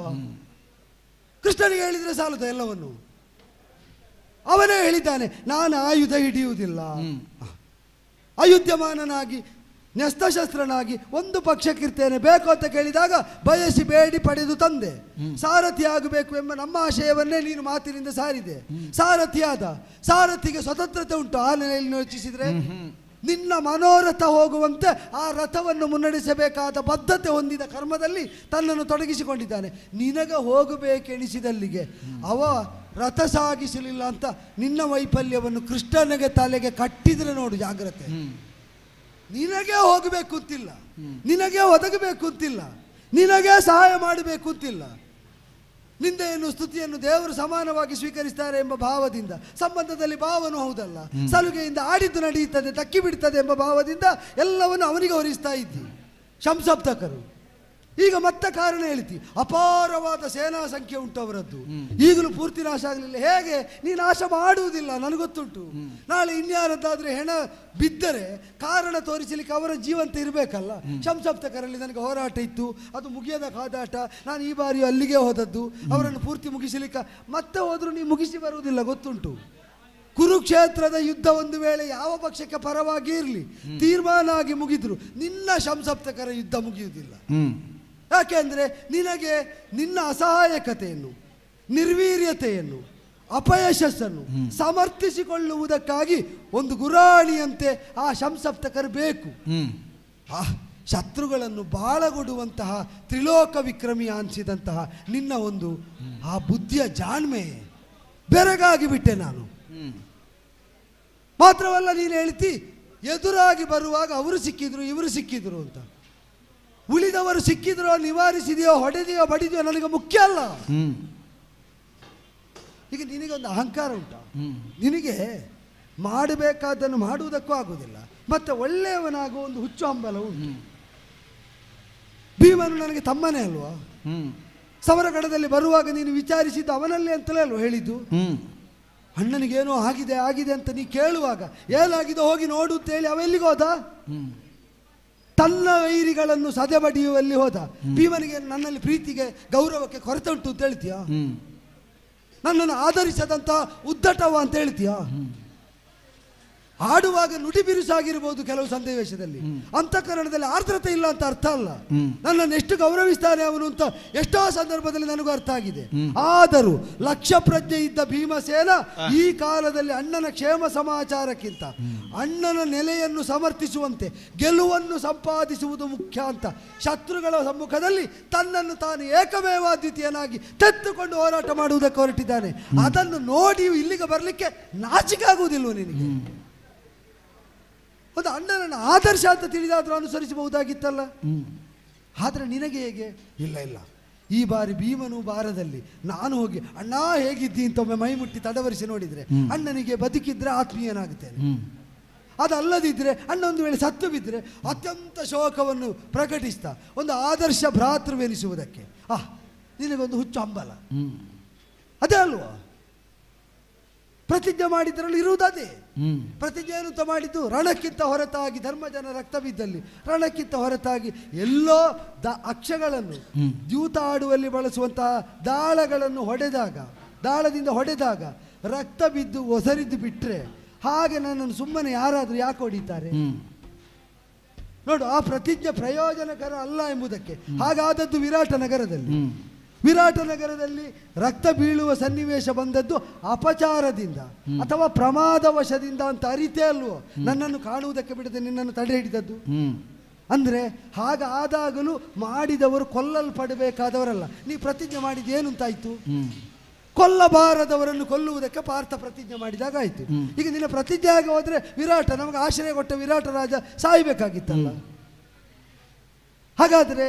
ಕೃಷ್ಣನಿಗೆ ಹೇಳಿದರೆ ಸಾಲದ ಎಲ್ಲವನ್ನು. ಅವನೇ ಹೇಳಿದ್ದಾನೆ, ನಾನು ಆಯುಧ ಹಿಡಿಯುವುದಿಲ್ಲ, ಅಯುಧ್ಯಮಾನನಾಗಿ ನ್ಯಸ್ತಶಸ್ತ್ರನಾಗಿ ಒಂದು ಪಕ್ಷಕ್ಕಿರ್ತೇನೆ, ಬೇಕು ಅಂತ ಕೇಳಿದಾಗ ಬಯಸಿ ಬೇಡಿ ಪಡೆದು ತಂದೆ. ಸಾರಥಿ ಆಗಬೇಕು ಎಂಬ ನಮ್ಮ ಆಶಯವನ್ನೇ ನೀನು ಮಾತಿನಿಂದ ಸಾರಿದೆ. ಸಾರಥಿಯಾದ ಸಾರಥಿಗೆ ಸ್ವತಂತ್ರತೆ ಉಂಟು. ಆ ನೆಲೆಯಲ್ಲಿ ಯೋಚಿಸಿದರೆ ನಿನ್ನ ಮನೋರಥ ಹೋಗುವಂತೆ ಆ ರಥವನ್ನು ಮುನ್ನಡೆಸಬೇಕಾದ ಬದ್ಧತೆ ಹೊಂದಿದ ಕರ್ಮದಲ್ಲಿ ತನ್ನನ್ನು ತೊಡಗಿಸಿಕೊಂಡಿದ್ದಾನೆ. ನಿನಗೆ ಹೋಗಬೇಕೆಣಿಸಿದಲ್ಲಿಗೆ ಅವ ರಥ ಸಾಗಿಸಲಿಲ್ಲ ಅಂತ ನಿನ್ನ ವೈಫಲ್ಯವನ್ನು ಕೃಷ್ಣನಿಗೆ ತಲೆಗೆ ಕಟ್ಟಿದರೆ ನೋಡು ಜಾಗ್ರತೆ. ನಿನಗೆ ಹೋಗಬೇಕು ಅಂತಿಲ್ಲ, ನಿನಗೆ ಒದಗಬೇಕು ಅಂತಿಲ್ಲ, ನಿನಗೆ ಸಹಾಯ ಮಾಡಬೇಕು ಅಂತಿಲ್ಲ. ನಿಂದೆಯನ್ನು ಸ್ತುತಿಯನ್ನು ದೇವರು ಸಮಾನವಾಗಿ ಸ್ವೀಕರಿಸ್ತಾರೆ ಎಂಬ ಭಾವದಿಂದ, ಸಂಬಂಧದಲ್ಲಿ ಭಾವನೂ ಹೌದಲ್ಲ, ಸಲುಗೆಯಿಂದ ಆಡಿದ್ದು ನಡೆಯುತ್ತದೆ, ತಕ್ಕಿ ಬಿಡ್ತದೆ ಎಂಬ ಭಾವದಿಂದ ಎಲ್ಲವನ್ನು ಅವನಿಗೆ ಹೊರಿಸ್ತಾ ಇದ್ದಿ. ಶಂಸಪ್ತಕರು ಈಗ ಮತ್ತೆ ಕಾರಣ ಹೇಳ್ತಿ, ಅಪಾರವಾದ ಸೇನಾ ಸಂಖ್ಯೆ ಉಂಟು ಅವರದ್ದು, ಈಗಲೂ ಪೂರ್ತಿ ನಾಶ ಆಗಲಿಲ್ಲ. ಹೇಗೆ ನೀ ನಾಶ ಮಾಡುವುದಿಲ್ಲ ನನಗೊತ್ತುಂಟು. ನಾಳೆ ಇನ್ಯಾರದ್ದಾದ್ರೆ ಹೆಣ ಬಿದ್ದರೆ ಕಾರಣ ತೋರಿಸಲಿಕ್ಕೆ ಅವರ ಜೀವಂತ ಇರಬೇಕಲ್ಲ. ಶಂಸಪ್ತಕರಲ್ಲಿ ನನಗೆ ಹೋರಾಟ ಇತ್ತು, ಅದು ಮುಗಿಯದ ಕಾದಾಟ. ನಾನು ಈ ಬಾರಿಯೂ ಅಲ್ಲಿಗೆ ಹೋದದ್ದು, ಅವರನ್ನು ಪೂರ್ತಿ ಮುಗಿಸಲಿಕ್ಕೆ. ಮತ್ತೆ ಹೋದರೂ ನೀ ಮುಗಿಸಿ ಬರುವುದಿಲ್ಲ ಗೊತ್ತುಂಟು. ಕುರುಕ್ಷೇತ್ರದ ಯುದ್ಧ ಒಂದು ವೇಳೆ ಯಾವ ಪಕ್ಷಕ್ಕೆ ಪರವಾಗಿ ಇರಲಿ ತೀರ್ಮಾನ ಆಗಿ ಮುಗಿದ್ರು ನಿನ್ನ ಶಂಸಪ್ತಕರ ಯುದ್ಧ ಮುಗಿಯುವುದಿಲ್ಲ. ಯಾಕೆಂದರೆ ನಿನಗೆ ನಿನ್ನ ಅಸಹಾಯಕತೆಯನ್ನು, ನಿರ್ವೀರ್ಯತೆಯನ್ನು, ಅಪಯಶಸ್ಸನ್ನು ಸಮರ್ಥಿಸಿಕೊಳ್ಳುವುದಕ್ಕಾಗಿ ಒಂದು ಗುರಾಣಿಯಂತೆ ಆ ಶಂಸಪ್ತಕರು ಬೇಕು. ಆ ಶತ್ರುಗಳನ್ನು ಬಾಳಗೊಡುವಂತಹ ತ್ರಿಲೋಕ ವಿಕ್ರಮಿ ಅನಿಸಿದಂತಹ ನಿನ್ನ ಒಂದು ಆ ಬುದ್ಧಿಯ ಜಾಣ್ಮೆ ಬೆರಗಾಗಿ ಬಿಟ್ಟೆ ನಾನು. ಮಾತ್ರವಲ್ಲ, ನೀನು ಹೇಳ್ತಿ ಎದುರಾಗಿ ಬರುವಾಗ ಅವರು ಸಿಕ್ಕಿದ್ರು ಇವರು ಸಿಕ್ಕಿದ್ರು ಅಂತ. ಉಳಿದವರು ಸಿಕ್ಕಿದ್ರೋ, ನಿವಾರಿಸಿದೆಯೋ, ಹೊಡೆದೆಯೋ, ಬಡಿದೆಯೋ ನನಗೆ ಮುಖ್ಯ ಅಲ್ಲ. ಈಗ ನಿನಗೊಂದು ಅಹಂಕಾರ ಉಂಟು, ನಿನಗೆ ಮಾಡಬೇಕಾದನ್ನು ಮಾಡುವುದಕ್ಕೂ ಆಗುವುದಿಲ್ಲ, ಮತ್ತೆ ಒಳ್ಳೆಯವನಾಗುವ ಒಂದು ಹುಚ್ಚು ಹಂಬಲ ಉಂಟು. ಭೀಮನು ನನಗೆ ತಮ್ಮನೇ ಅಲ್ವಾ? ಸಮರಗಡದಲ್ಲಿ ಬರುವಾಗ ನೀನು ವಿಚಾರಿಸಿದ್ದು ಅವನಲ್ಲೇ ಅಂತಲೇ ಅಲ್ವ ಹೇಳಿದ್ದು? ಅಣ್ಣನಿಗೇನೋ ಆಗಿದೆ ಆಗಿದೆ ಅಂತ ನೀ ಕೇಳುವಾಗ ಏನಾಗಿದೆ ಹೋಗಿ ನೋಡು ಅಂತೇಳಿ ಅವ ಎಲ್ಲಿಗೆ ಹೋದ? ತನ್ನ ವೈರಿಗಳನ್ನು ಸದೆ ಬಡಿಯುವಲ್ಲಿ ಹೋದ. ಭೀಮನಿಗೆ ನನ್ನಲ್ಲಿ ಪ್ರೀತಿಗೆ ಗೌರವಕ್ಕೆ ಕೊರತೆ ಉಂಟು ಅಂತ ಹೇಳ್ತೀಯಾ? ನನ್ನನ್ನು ಆಧರಿಸದಂತ ಉದ್ದಟವ ಅಂತ ಹೇಳ್ತೀಯಾ? ಆಡುವಾಗ ನುಡಿ ಬಿರುಸಾಗಿರ್ಬೋದು ಕೆಲವು ಸನ್ನಿವೇಶದಲ್ಲಿ, ಅಂತಃಕರಣದಲ್ಲಿ ಆರ್ದ್ರತೆ ಇಲ್ಲ ಅಂತ ಅರ್ಥ ಅಲ್ಲ. ನನ್ನನ್ನು ಎಷ್ಟು ಗೌರವಿಸ್ತಾನೆ ಅವನು ಅಂತ ಎಷ್ಟೋ ಸಂದರ್ಭದಲ್ಲಿ ನನಗೂ ಅರ್ಥ ಆಗಿದೆ. ಆದರೂ ಲಕ್ಷ ಪ್ರಜ್ಞೆ ಇದ್ದ ಭೀಮಸೇನ ಈ ಕಾಲದಲ್ಲಿ ಅಣ್ಣನ ಕ್ಷೇಮ ಸಮಾಚಾರಕ್ಕಿಂತ ಅಣ್ಣನ ನೆಲೆಯನ್ನು ಸಮರ್ಥಿಸುವಂತೆ ಗೆಲುವನ್ನು ಸಂಪಾದಿಸುವುದು ಮುಖ್ಯ ಅಂತ ಶತ್ರುಗಳ ಸಮ್ಮುಖದಲ್ಲಿ ತನ್ನನ್ನು ತಾನು ಏಕಮೇವಾದ್ವಿತೀಯನಾಗಿ ತೆತ್ತುಕೊಂಡು ಹೋರಾಟ ಮಾಡುವುದಕ್ಕೆ ಹೊರಟಿದ್ದಾನೆ. ಅದನ್ನು ನೋಡಿ ಇಲ್ಲಿಗೆ ಬರಲಿಕ್ಕೆ ನಾಚಿಕೆ ಆಗುವುದಿಲ್ವ ನಿನಗೆ? ಒಂದು ಅಣ್ಣನನ್ನು ಆದರ್ಶ ಅಂತ ತಿಳಿದಾದ್ರೂ ಅನುಸರಿಸಬಹುದಾಗಿತ್ತಲ್ಲ. ಆದರೆ ನಿನಗೆ ಹೇಗೆ? ಇಲ್ಲ ಇಲ್ಲ, ಈ ಬಾರಿ ಭೀಮನು ಬಾರದಲ್ಲಿ ನಾನು ಹೋಗಿ ಅಣ್ಣ ಹೇಗಿದ್ದಿ ಅಂತ ಒಮ್ಮೆ ಮೈ ಮುಟ್ಟಿ ತಡವರಿಸಿ ನೋಡಿದರೆ ಅಣ್ಣನಿಗೆ ಬದುಕಿದ್ರೆ ಆತ್ಮೀಯನಾಗುತ್ತೇನೆ. ಅದಲ್ಲದಿದ್ದರೆ ಅಣ್ಣ ಒಂದು ವೇಳೆ ಸತ್ತು ಬಿದ್ದರೆ ಅತ್ಯಂತ ಶೋಕವನ್ನು ಪ್ರಕಟಿಸ್ತಾ ಒಂದು ಆದರ್ಶ ಭ್ರಾತೃವೆನಿಸುವುದಕ್ಕೆ ನಿನಗೊಂದು ಹುಚ್ಚು ಹಂಬಲ. ಅದೇ ಅಲ್ವಾ ಪ್ರತಿಜ್ಞೆ ಮಾಡಿದ್ರಲ್ಲಿ ಇರುವುದೇ. ಪ್ರತಿಜ್ಞೆ ಅಂತ ಮಾಡಿದ್ದು ರಣಕ್ಕಿಂತ ಹೊರತಾಗಿ ಧರ್ಮಜನ ರಕ್ತ ಬಿದ್ದಲ್ಲಿ, ರಣಕ್ಕಿಂತ ಹೊರತಾಗಿ ಎಲ್ಲೋ ಅಕ್ಷಗಳನ್ನು ದ್ಯೂತ ಆಡುವಲ್ಲಿ ಬಳಸುವಂತಹ ದಾಳಗಳನ್ನು ದಾಳದಿಂದ ಹೊಡೆದಾಗ ರಕ್ತ ಬಿದ್ದು ಒಸರಿದ್ದು ಬಿಟ್ಟರೆ ಹಾಗೆ ನನ್ನನ್ನು ಸುಮ್ಮನೆ ಯಾರಾದರೂ ಯಾಕೆ ಹೊಡಿತಾರೆ? ನೋಡು, ಆ ಪ್ರತಿಜ್ಞೆ ಪ್ರಯೋಜನಕರ ಅಲ್ಲ ಎಂಬುದಕ್ಕೆ ಹಾಗಾದದ್ದು ವಿರಾಟ ನಗರದಲ್ಲಿ ರಕ್ತ ಬೀಳುವ ಸನ್ನಿವೇಶ ಬಂದದ್ದು ಅಪಚಾರದಿಂದ ಅಥವಾ ಪ್ರಮಾದವಶದಿಂದ ಅಂತ ಅರಿತೇ ಅಲ್ವೋ ನನ್ನನ್ನು ಕಾಣುವುದಕ್ಕೆ ಬಿಡದೆ ನಿನ್ನನ್ನು ತಡೆ ಹಿಡಿದದ್ದು. ಅಂದರೆ ಹಾಗಾದಾಗಲೂ ಮಾಡಿದವರು ಕೊಲ್ಲಲ್ಪಡಬೇಕಾದವರಲ್ಲ. ನೀ ಪ್ರತಿಜ್ಞೆ ಮಾಡಿದ್ದೇನು ಅಂತಾಯ್ತು? ಕೊಲ್ಲಬಾರದವರನ್ನು ಕೊಲ್ಲುವುದಕ್ಕೆ ಪಾರ್ಥ ಪ್ರತಿಜ್ಞೆ ಮಾಡಿದಾಗ ಆಯ್ತು. ಈಗ ನಿನ್ನ ಪ್ರತಿಜ್ಞೆ ಆಗಿ ಹೋದ್ರೆ ವಿರಾಟ, ನಮಗೆ ಆಶ್ರಯ ಕೊಟ್ಟ ವಿರಾಟ ರಾಜ ಸಾಯಬೇಕಾಗಿತ್ತಲ್ಲ. ಹಾಗಾದರೆ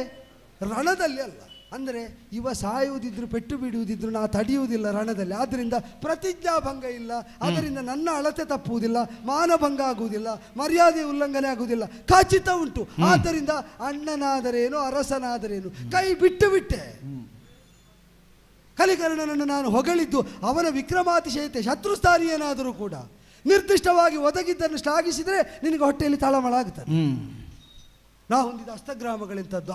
ರಣದಲ್ಲಿ ಅಲ್ಲ, ಅಂದರೆ ಇವ ಸಾಯುವುದಿದ್ರು ಪೆಟ್ಟು ಬಿಡುವುದಿದ್ರು ನಾ ತಡೆಯುವುದಿಲ್ಲ ರಣದಲ್ಲಿ. ಆದ್ದರಿಂದ ಪ್ರತಿಜ್ಞಾಭಂಗ ಇಲ್ಲ, ಅದರಿಂದ ನನ್ನ ಅಳತೆ ತಪ್ಪುವುದಿಲ್ಲ, ಮಾನಭಂಗ ಆಗುವುದಿಲ್ಲ, ಮರ್ಯಾದೆ ಉಲ್ಲಂಘನೆ ಆಗುವುದಿಲ್ಲ, ಖಚಿತ ಉಂಟು. ಆದ್ದರಿಂದ ಅಣ್ಣನಾದರೇನು ಅರಸನಾದರೇನು ಕೈ ಬಿಟ್ಟು ಬಿಟ್ಟೆ. ಕಲಿಕರ್ಣನನ್ನು ನಾನು ಹೊಗಳಿದ್ದು ಅವನ ವಿಕ್ರಮಾತಿಶಯತೆ ಶತ್ರುಸ್ಥಾನೀಯನಾದರೂ ಕೂಡ ನಿರ್ದಿಷ್ಟವಾಗಿ ಒದಗಿದ್ದನ್ನು ಶ್ಲಾಘಿಸಿದರೆ ನಿನಗೆ ಹೊಟ್ಟೆಯಲ್ಲಿ ತಳಮಳ ಆಗುತ್ತದೆ. ನಾ ಹೊಂದಿದ ಅಷ್ಟಗ್ರಾಮಗಳೆಂಥದ್ದು,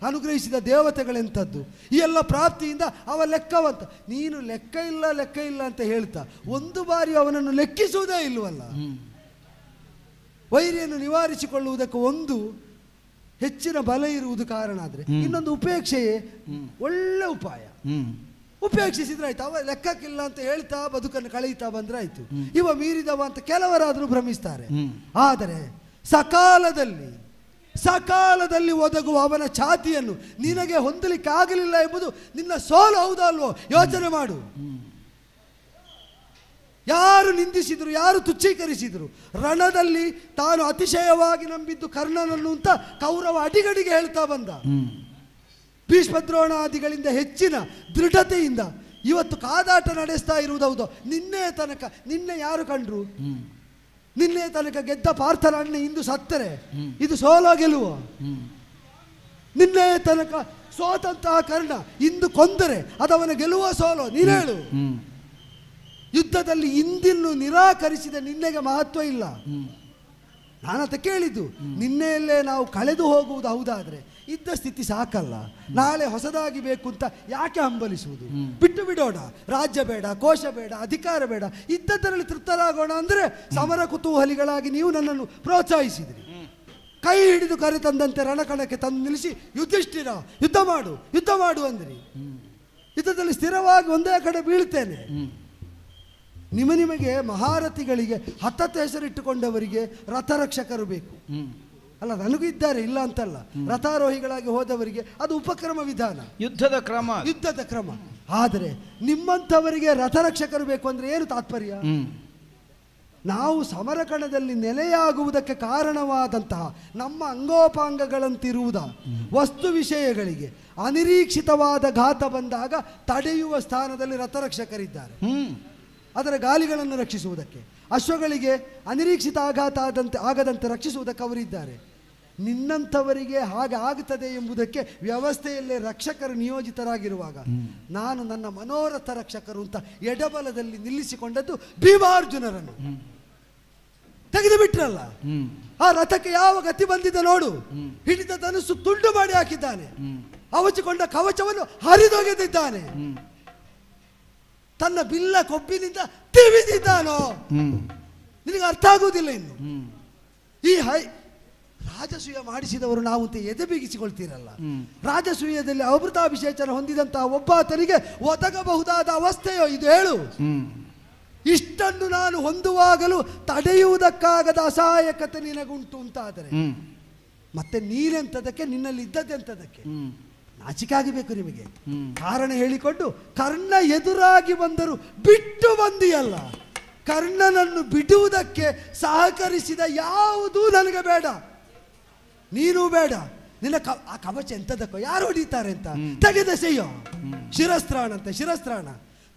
ಅನುಗ್ರಹಿಸಿದ ದೇವತೆಗಳೆಂಥದ್ದು, ಈ ಎಲ್ಲ ಪ್ರಾಪ್ತಿಯಿಂದ ಅವ ಲೆಕ್ಕವಂತ. ನೀನು ಲೆಕ್ಕ ಇಲ್ಲ ಅಂತ ಹೇಳ್ತಾ ಒಂದು ಬಾರಿ ಅವನನ್ನು ಲೆಕ್ಕಿಸುವುದೇ ಇಲ್ವಲ್ಲ. ವೈರಿಯನ್ನು ನಿವಾರಿಸಿಕೊಳ್ಳುವುದಕ್ಕೆ ಒಂದು ಹೆಚ್ಚಿನ ಬಲ ಇರುವುದು ಕಾರಣ ಆದರೆ ಇನ್ನೊಂದು ಉಪೇಕ್ಷೆಯೇ ಒಳ್ಳೆ ಉಪಾಯ. ಉಪೇಕ್ಷಿಸಿದ್ರೆ ಆಯ್ತು, ಅವ ಲೆಕ್ಕಕ್ಕಿಲ್ಲ ಅಂತ ಹೇಳ್ತಾ ಬದುಕನ್ನು ಕಳೆಯುತ್ತಾ ಬಂದ್ರೆ ಆಯ್ತು. ಇವ ಮೀರಿದವ ಅಂತ ಕೆಲವರಾದರೂ ಭ್ರಮಿಸ್ತಾರೆ. ಆದರೆ ಸಕಾಲದಲ್ಲಿ ಒದಗುವ ಅವನ ಛಾತಿಯನ್ನು ನಿನಗೆ ಹೊಂದಲಿಕ್ಕೆ ಆಗಲಿಲ್ಲ ಎಂಬುದು ನಿನ್ನ ಸೋಲು ಹೌದಲ್ವೋ? ಯೋಚನೆ ಮಾಡು. ಯಾರು ನಿಂದಿಸಿದ್ರು, ಯಾರು ತುಚ್ಛೀಕರಿಸಿದ್ರು, ರಣದಲ್ಲಿ ತಾನು ಅತಿಶಯವಾಗಿ ನಂಬಿದ್ದು ಕರ್ಣನನ್ನು ಅಂತ ಕೌರವ ಅಡಿಗಡಿಗೆ ಹೇಳ್ತಾ ಬಂದ. ಭೀಷ್ಮದ್ರೋಣಾದಿಗಳಿಂದ ಹೆಚ್ಚಿನ ದೃಢತೆಯಿಂದ ಇವತ್ತು ಕಾದಾಟ ನಡೆಸ್ತಾ ಇರುವುದೌದು. ನಿನ್ನೆ ಯಾರು ಕಂಡ್ರು? ನಿನ್ನೆ ತನಕ ಗೆದ್ದ ಪಾರ್ಥನ ಅಣ್ಣ ಇಂದು ಸತ್ತರೆ ಇದು ಸೋಲೋ ಗೆಲುವ? ನಿನ್ನೆ ತನಕ ಸೋತಂತಹ ಕರ್ಣ ಇಂದು ಕೊಂದರೆ ಅದವನ ಗೆಲುವ ಸೋಲೋ? ನೀನೇಳು. ಯುದ್ಧದಲ್ಲಿ ಇಂದಿನ್ನು ನಿರಾಕರಿಸಿದ ನಿನ್ನೆಗೆ ಮಹತ್ವ ಇಲ್ಲ. ನಾನಂತ ಕೇಳಿದ್ದು, ನಿನ್ನೆಯಲ್ಲೇ ನಾವು ಕಳೆದು ಹೋಗುವುದು ಹೌದಾದ್ರೆ ಇದ್ದ ಸ್ಥಿತಿ ಸಾಕಲ್ಲ. ನಾಳೆ ಹೊಸದಾಗಿ ಬೇಕು ಅಂತ ಯಾಕೆ ಹಂಬಲಿಸುವುದು? ಬಿಟ್ಟು ಬಿಡೋಣ. ರಾಜ್ಯ ಬೇಡ, ಕೋಶ ಬೇಡ, ಅಧಿಕಾರ ಬೇಡ, ಇದ್ದದರಲ್ಲಿ ತೃಪ್ತರಾಗೋಣ ಅಂದರೆ ಸಮರ ಕುತೂಹಲಿಗಳಾಗಿ ನೀವು ನನ್ನನ್ನು ಪ್ರೋತ್ಸಾಹಿಸಿದ್ರಿ. ಕೈ ಹಿಡಿದು ಕರೆತಂದಂತೆ ರಣಕಣಕ್ಕೆ ತಂದು ನಿಲ್ಲಿಸಿ ಯುಧಿಷ್ಠಿರ ಯುದ್ಧ ಮಾಡು ಅಂದ್ರಿ. ಯುದ್ಧದಲ್ಲಿ ಸ್ಥಿರವಾಗಿ ಒಂದೇ ಕಡೆ ಬೀಳ್ತೇನೆ. ನಿಮಗೆ ಮಹಾರಥಿಗಳಿಗೆ ಹತ್ತತ್ತು ಹೆಸರಿಟ್ಟುಕೊಂಡವರಿಗೆ ರಥರಕ್ಷಕರು ಬೇಕು ಅಲ್ಲ? ನನಗೂ ಇದ್ದಾರೆ, ಇಲ್ಲ ಅಂತಲ್ಲ. ರಥಾರೋಹಿಗಳಾಗಿ ಹೋದವರಿಗೆ ಅದು ಉಪಕ್ರಮ ವಿಧಾನ, ಯುದ್ಧದ ಕ್ರಮ. ಆದರೆ ನಿಮ್ಮಂಥವರಿಗೆ ರಥರಕ್ಷಕರು ಬೇಕು ಅಂದ್ರೆ ಏನು ತಾತ್ಪರ್ಯ? ನಾವು ಸಮರಕಣದಲ್ಲಿ ನೆಲೆಯಾಗುವುದಕ್ಕೆ ಕಾರಣವಾದಂತಹ ನಮ್ಮ ಅಂಗೋಪಾಂಗಗಳಂತಿರುವುದ ವಸ್ತು ವಿಷಯಗಳಿಗೆ ಅನಿರೀಕ್ಷಿತವಾದ ಘಾತ ಬಂದಾಗ ತಡೆಯುವ ಸ್ಥಾನದಲ್ಲಿ ರಥರಕ್ಷಕರಿದ್ದಾರೆ. ಅದರ ಗಾಲಿಗಳನ್ನು ರಕ್ಷಿಸುವುದಕ್ಕೆ, ಅಶ್ವಗಳಿಗೆ ಅನಿರೀಕ್ಷಿತ ಆಘಾತ ಆಗದಂತೆ ರಕ್ಷಿಸುವುದಕ್ಕೆ ಅವರಿದ್ದಾರೆ. ನಿನ್ನಂಥವರಿಗೆ ಹಾಗೆ ಆಗುತ್ತದೆ ಎಂಬುದಕ್ಕೆ ವ್ಯವಸ್ಥೆಯಲ್ಲೇ ರಕ್ಷಕರು ನಿಯೋಜಿತರಾಗಿರುವಾಗ ನಾನು ನನ್ನ ಮನೋರಥ ರಕ್ಷಕರು ಅಂತ ಎಡಬಲದಲ್ಲಿ ನಿಲ್ಲಿಸಿಕೊಂಡದ್ದು ಭೀಮಾರ್ಜುನರನ್ನು ತೆಗೆದು ಬಿಟ್ರಲ್ಲ. ಆ ರಥಕ್ಕೆ ಯಾವ ಗತಿ ಬಂದಿದೆ ನೋಡು. ಹಿಡಿದ ಧನುಸ್ಸು ತುಂಡು ಮಾಡಿ ಹಾಕಿದ್ದಾನೆ, ಅವಚಿಕೊಂಡ ಕವಚವನ್ನು ಹರಿದೊಗೆದಿದ್ದಾನೆ, ತನ್ನ ಬಿಲ್ಲ ಕೊಬ್ಬಿನಿಂದ ತಿವಿದಿದ್ದಾನೋ ನಿನಗೆ ಅರ್ಥ ಆಗುವುದಿಲ್ಲ ಇನ್ನು. ಈ ರಾಜಸೂಯ ಮಾಡಿಸಿದವರು ನಾವು ಅಂತ ಎದೆ ಬಿಗಿಸಿಕೊಳ್ತೀರಲ್ಲ. ರಾಜಸೂಯದಲ್ಲಿ ಅಮೃತಾಭಿಷೇಚನ ಹೊಂದಿದಂತಹ ಒಬ್ಬಾತನಿಗೆ ಒದಗಬಹುದಾದ ಅವಸ್ಥೆಯೋ ಇದು ಹೇಳು. ಇಷ್ಟನ್ನು ನಾನು ಹೊಂದುವಾಗಲೂ ತಡೆಯುವುದಕ್ಕಾಗದ ಅಸಹಾಯಕತೆ ನಿನಗುಂಟು ಅಂತಾದರೆ ಮತ್ತೆ ನೀನೆಂತದಕ್ಕೆ, ನಿನ್ನಲ್ಲಿ ಇದ್ದದ್ದೆಂತದಕ್ಕೆ? ನಾಚಿಕಾಗಬೇಕು ನಿಮಗೆ. ಕಾರಣ ಹೇಳಿಕೊಂಡು ಕರ್ಣ ಎದುರಾಗಿ ಬಂದರು ಬಿಟ್ಟು ಬಂದಿಯಲ್ಲ. ಕರ್ಣನನ್ನು ಬಿಡುವುದಕ್ಕೆ ಸಹಕರಿಸಿದ ಯಾವುದೂ ನನಗೆ ಬೇಡ, ನೀನು ಬೇಡ. ನಿನ್ನ ಆ ಕವಚ ಎಂತದಕ್ಕೋ, ಯಾರು ಹೊಡಿತಾರೆ ಅಂತ ತೆಗೆದೆಸೆಯೋ. ಶಿರಸ್ತ್ರಾಣ ಅಂತೆ, ಶಿರಸ್ತ್ರಾಣ.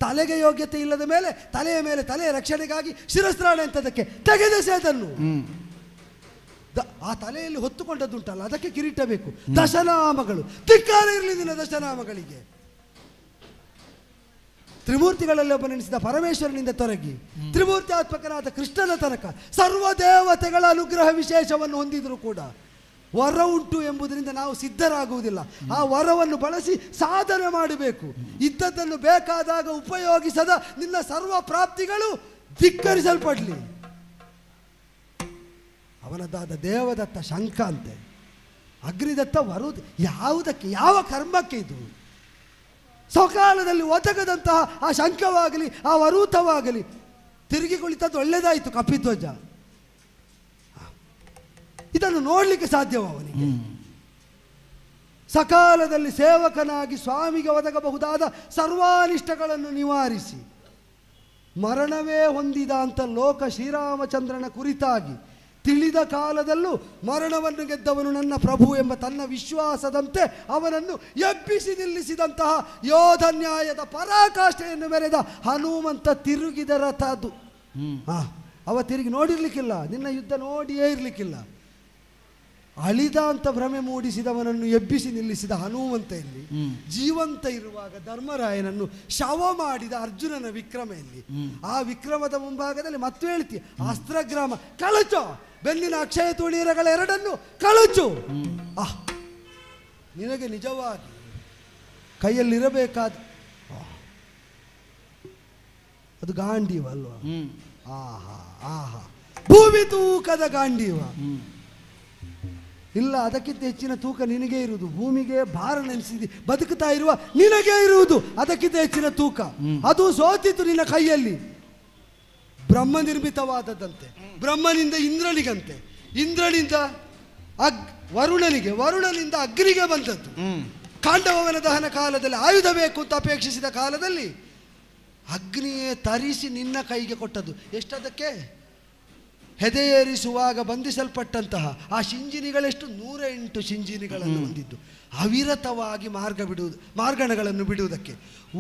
ತಲೆಗೆ ಯೋಗ್ಯತೆ ಇಲ್ಲದ ಮೇಲೆ ತಲೆಯ ಮೇಲೆ ತಲೆಯ ರಕ್ಷಣೆಗಾಗಿ ಶಿರಸ್ತ್ರಾಣ ಎಂತದಕ್ಕೆ, ತೆಗೆದೆಸೆದನ್ನು. ಆ ತಲೆಯಲ್ಲಿ ಹೊತ್ತುಕೊಂಡದ್ದುಂಟಲ್ಲ ಅದಕ್ಕೆ ಕಿರೀಟ ಬೇಕು. ದಶನಾಮಗಳು, ಧಿಕ್ಕಾರ ಇರಲಿ ನಿನ್ನ ದಶನಾಮಗಳಿಗೆ. ತ್ರಿಮೂರ್ತಿಗಳಲ್ಲಿ ಒಬ್ಬನೆನಿಸಿದ ಪರಮೇಶ್ವರನಿಂದ ತೊರಗಿ ತ್ರಿಮೂರ್ತ್ಯಾತ್ಮಕನಾದ ಕೃಷ್ಣನ ತನಕ ಸರ್ವ ದೇವತೆಗಳ ಅನುಗ್ರಹ ವಿಶೇಷವನ್ನು ಹೊಂದಿದ್ರು ಕೂಡ ವರ ಉಂಟು ಎಂಬುದರಿಂದ ನಾವು ಸಿದ್ಧರಾಗುವುದಿಲ್ಲ. ಆ ವರವನ್ನು ಬಳಸಿ ಸಾಧನೆ ಮಾಡಬೇಕು. ಇದ್ದದ್ದನ್ನು ಬೇಕಾದಾಗ ಉಪಯೋಗಿಸದ ನಿನ್ನ ಸರ್ವ ಪ್ರಾಪ್ತಿಗಳು ಧಿಕ್ಕರಿಸಲ್ಪಡಲಿ. ಅವನದಾದ ದೇವದತ್ತ ಶಂಕ ಅಂತೆ, ಅಗ್ನಿದತ್ತ ವರುದು. ಯಾವುದಕ್ಕೆ, ಯಾವ ಕರ್ಮಕ್ಕೆ ಇದು? ಸಕಾಲದಲ್ಲಿ ಒದಗದಂತಹ ಆ ಶಂಕವಾಗಲಿ ಆ ವರೂತವಾಗಲಿ ತಿರುಗಿ ಕುಳಿತದ್ದು ಒಳ್ಳೆಯದಾಯಿತು. ಕಪಿಧ್ವಜ ಇದನ್ನು ನೋಡಲಿಕ್ಕೆ ಸಾಧ್ಯವ ಅವನಿಗೆ? ಸಕಾಲದಲ್ಲಿ ಸೇವಕನಾಗಿ ಸ್ವಾಮಿಗೆ ಒದಗಬಹುದಾದ ಸರ್ವಾನಿಷ್ಟಗಳನ್ನು ನಿವಾರಿಸಿ ಮರಣವೇ ಹೊಂದಿದ ಅಂತ ಲೋಕ ಶ್ರೀರಾಮಚಂದ್ರನ ಕುರಿತಾಗಿ ತಿಳಿದ ಕಾಲದಲ್ಲೂ ಮರಣವನ್ನು ಗೆದ್ದವನು ನನ್ನ ಪ್ರಭು ಎಂಬ ತನ್ನ ವಿಶ್ವಾಸದಂತೆ ಅವನನ್ನು ಎಬ್ಬಿಸಿ ನಿಲ್ಲಿಸಿದಂತಹ ಯೋಧ ನ್ಯಾಯದ ಪರಾಕಾಷ್ಠೆಯನ್ನು ಮೆರೆದ ಹನುಮಂತ ತಿರುಗಿದ ರಥ ಅದು. ಅವ ತಿರುಗಿ ನೋಡಿರ್ಲಿಕ್ಕಿಲ್ಲ, ನಿನ್ನ ಯುದ್ಧ ನೋಡಿಯೇ ಇರ್ಲಿಕ್ಕಿಲ್ಲ. ಅಳಿದ ಅಂತ ಭ್ರಮೆ ಮೂಡಿಸಿದವನನ್ನು ಎಬ್ಬಿಸಿ ನಿಲ್ಲಿಸಿದ ಹನುಮಂತ ಇಲ್ಲಿ ಜೀವಂತ ಇರುವಾಗ ಧರ್ಮರಾಯನನ್ನು ಶವ ಮಾಡಿದ ಅರ್ಜುನನ ವಿಕ್ರಮ ಇಲ್ಲಿ. ಆ ವಿಕ್ರಮದ ಮುಂಭಾಗದಲ್ಲಿ ಮತ್ತೆ ಹೇಳ್ತೀಯ ಅಸ್ತ್ರಗ್ರಾಮ ಕಳಚೋ, ಬೆನ್ನಿನ ಅಕ್ಷಯ ತುಳಿಯರಗಳೆರಡನ್ನು ಕಳಚು. ನಿನಗೆ ನಿಜವಾಗಿ ಕೈಯಲ್ಲಿರಬೇಕಾದ ಅದು ಗಾಂಡೀವ ಅಲ್ವಾ? ಆಹಾ ಆಹಾ, ಭೂಮಿ ತೂಕದ ಗಾಂಡೀವ ಇಲ್ಲ. ಅದಕ್ಕಿಂತ ಹೆಚ್ಚಿನ ತೂಕ ನಿನಗೆ ಇರುವುದು. ಭೂಮಿಗೆ ಭಾರ ನೆನೆಸಿದಿ ಬದುಕುತ್ತಾ ಇರುವ ನಿನಗೆ ಇರುವುದು ಅದಕ್ಕಿಂತ ಹೆಚ್ಚಿನ ತೂಕ. ಅದು ಸೋತಿತು ನಿನ್ನ ಕೈಯಲ್ಲಿ. ಬ್ರಹ್ಮ ನಿರ್ಮಿತವಾದದ್ದಂತೆ, ಬ್ರಹ್ಮನಿಂದ ಇಂದ್ರನಿಗಂತೆ, ಇಂದ್ರನಿಂದ ವರುಣನಿಗೆ, ವರುಣನಿಂದ ಅಗ್ನಿಗೆ ಬಂದದ್ದು. ಕಾಂಡವನ ದಹನ ಕಾಲದಲ್ಲಿ ಆಯುಧ ಬೇಕು ಅಂತ ಅಪೇಕ್ಷಿಸಿದ ಕಾಲದಲ್ಲಿ ಅಗ್ನಿಯೇ ತರಿಸಿ ನಿನ್ನ ಕೈಗೆ ಕೊಟ್ಟದ್ದು. ಎಷ್ಟದಕ್ಕೆ? ಹೆದೆಯೇರಿಸುವಾಗ ಬಂಧಿಸಲ್ಪಟ್ಟಂತಹ ಆ ಶಿಂಜಿನಿಗಳೆಷ್ಟು 108 ಶಿಂಜಿನಿಗಳನ್ನು ಹೊಂದಿದ್ದು. ಅವಿರತವಾಗಿ ಮಾರ್ಗಣಗಳನ್ನು ಬಿಡುವುದಕ್ಕೆ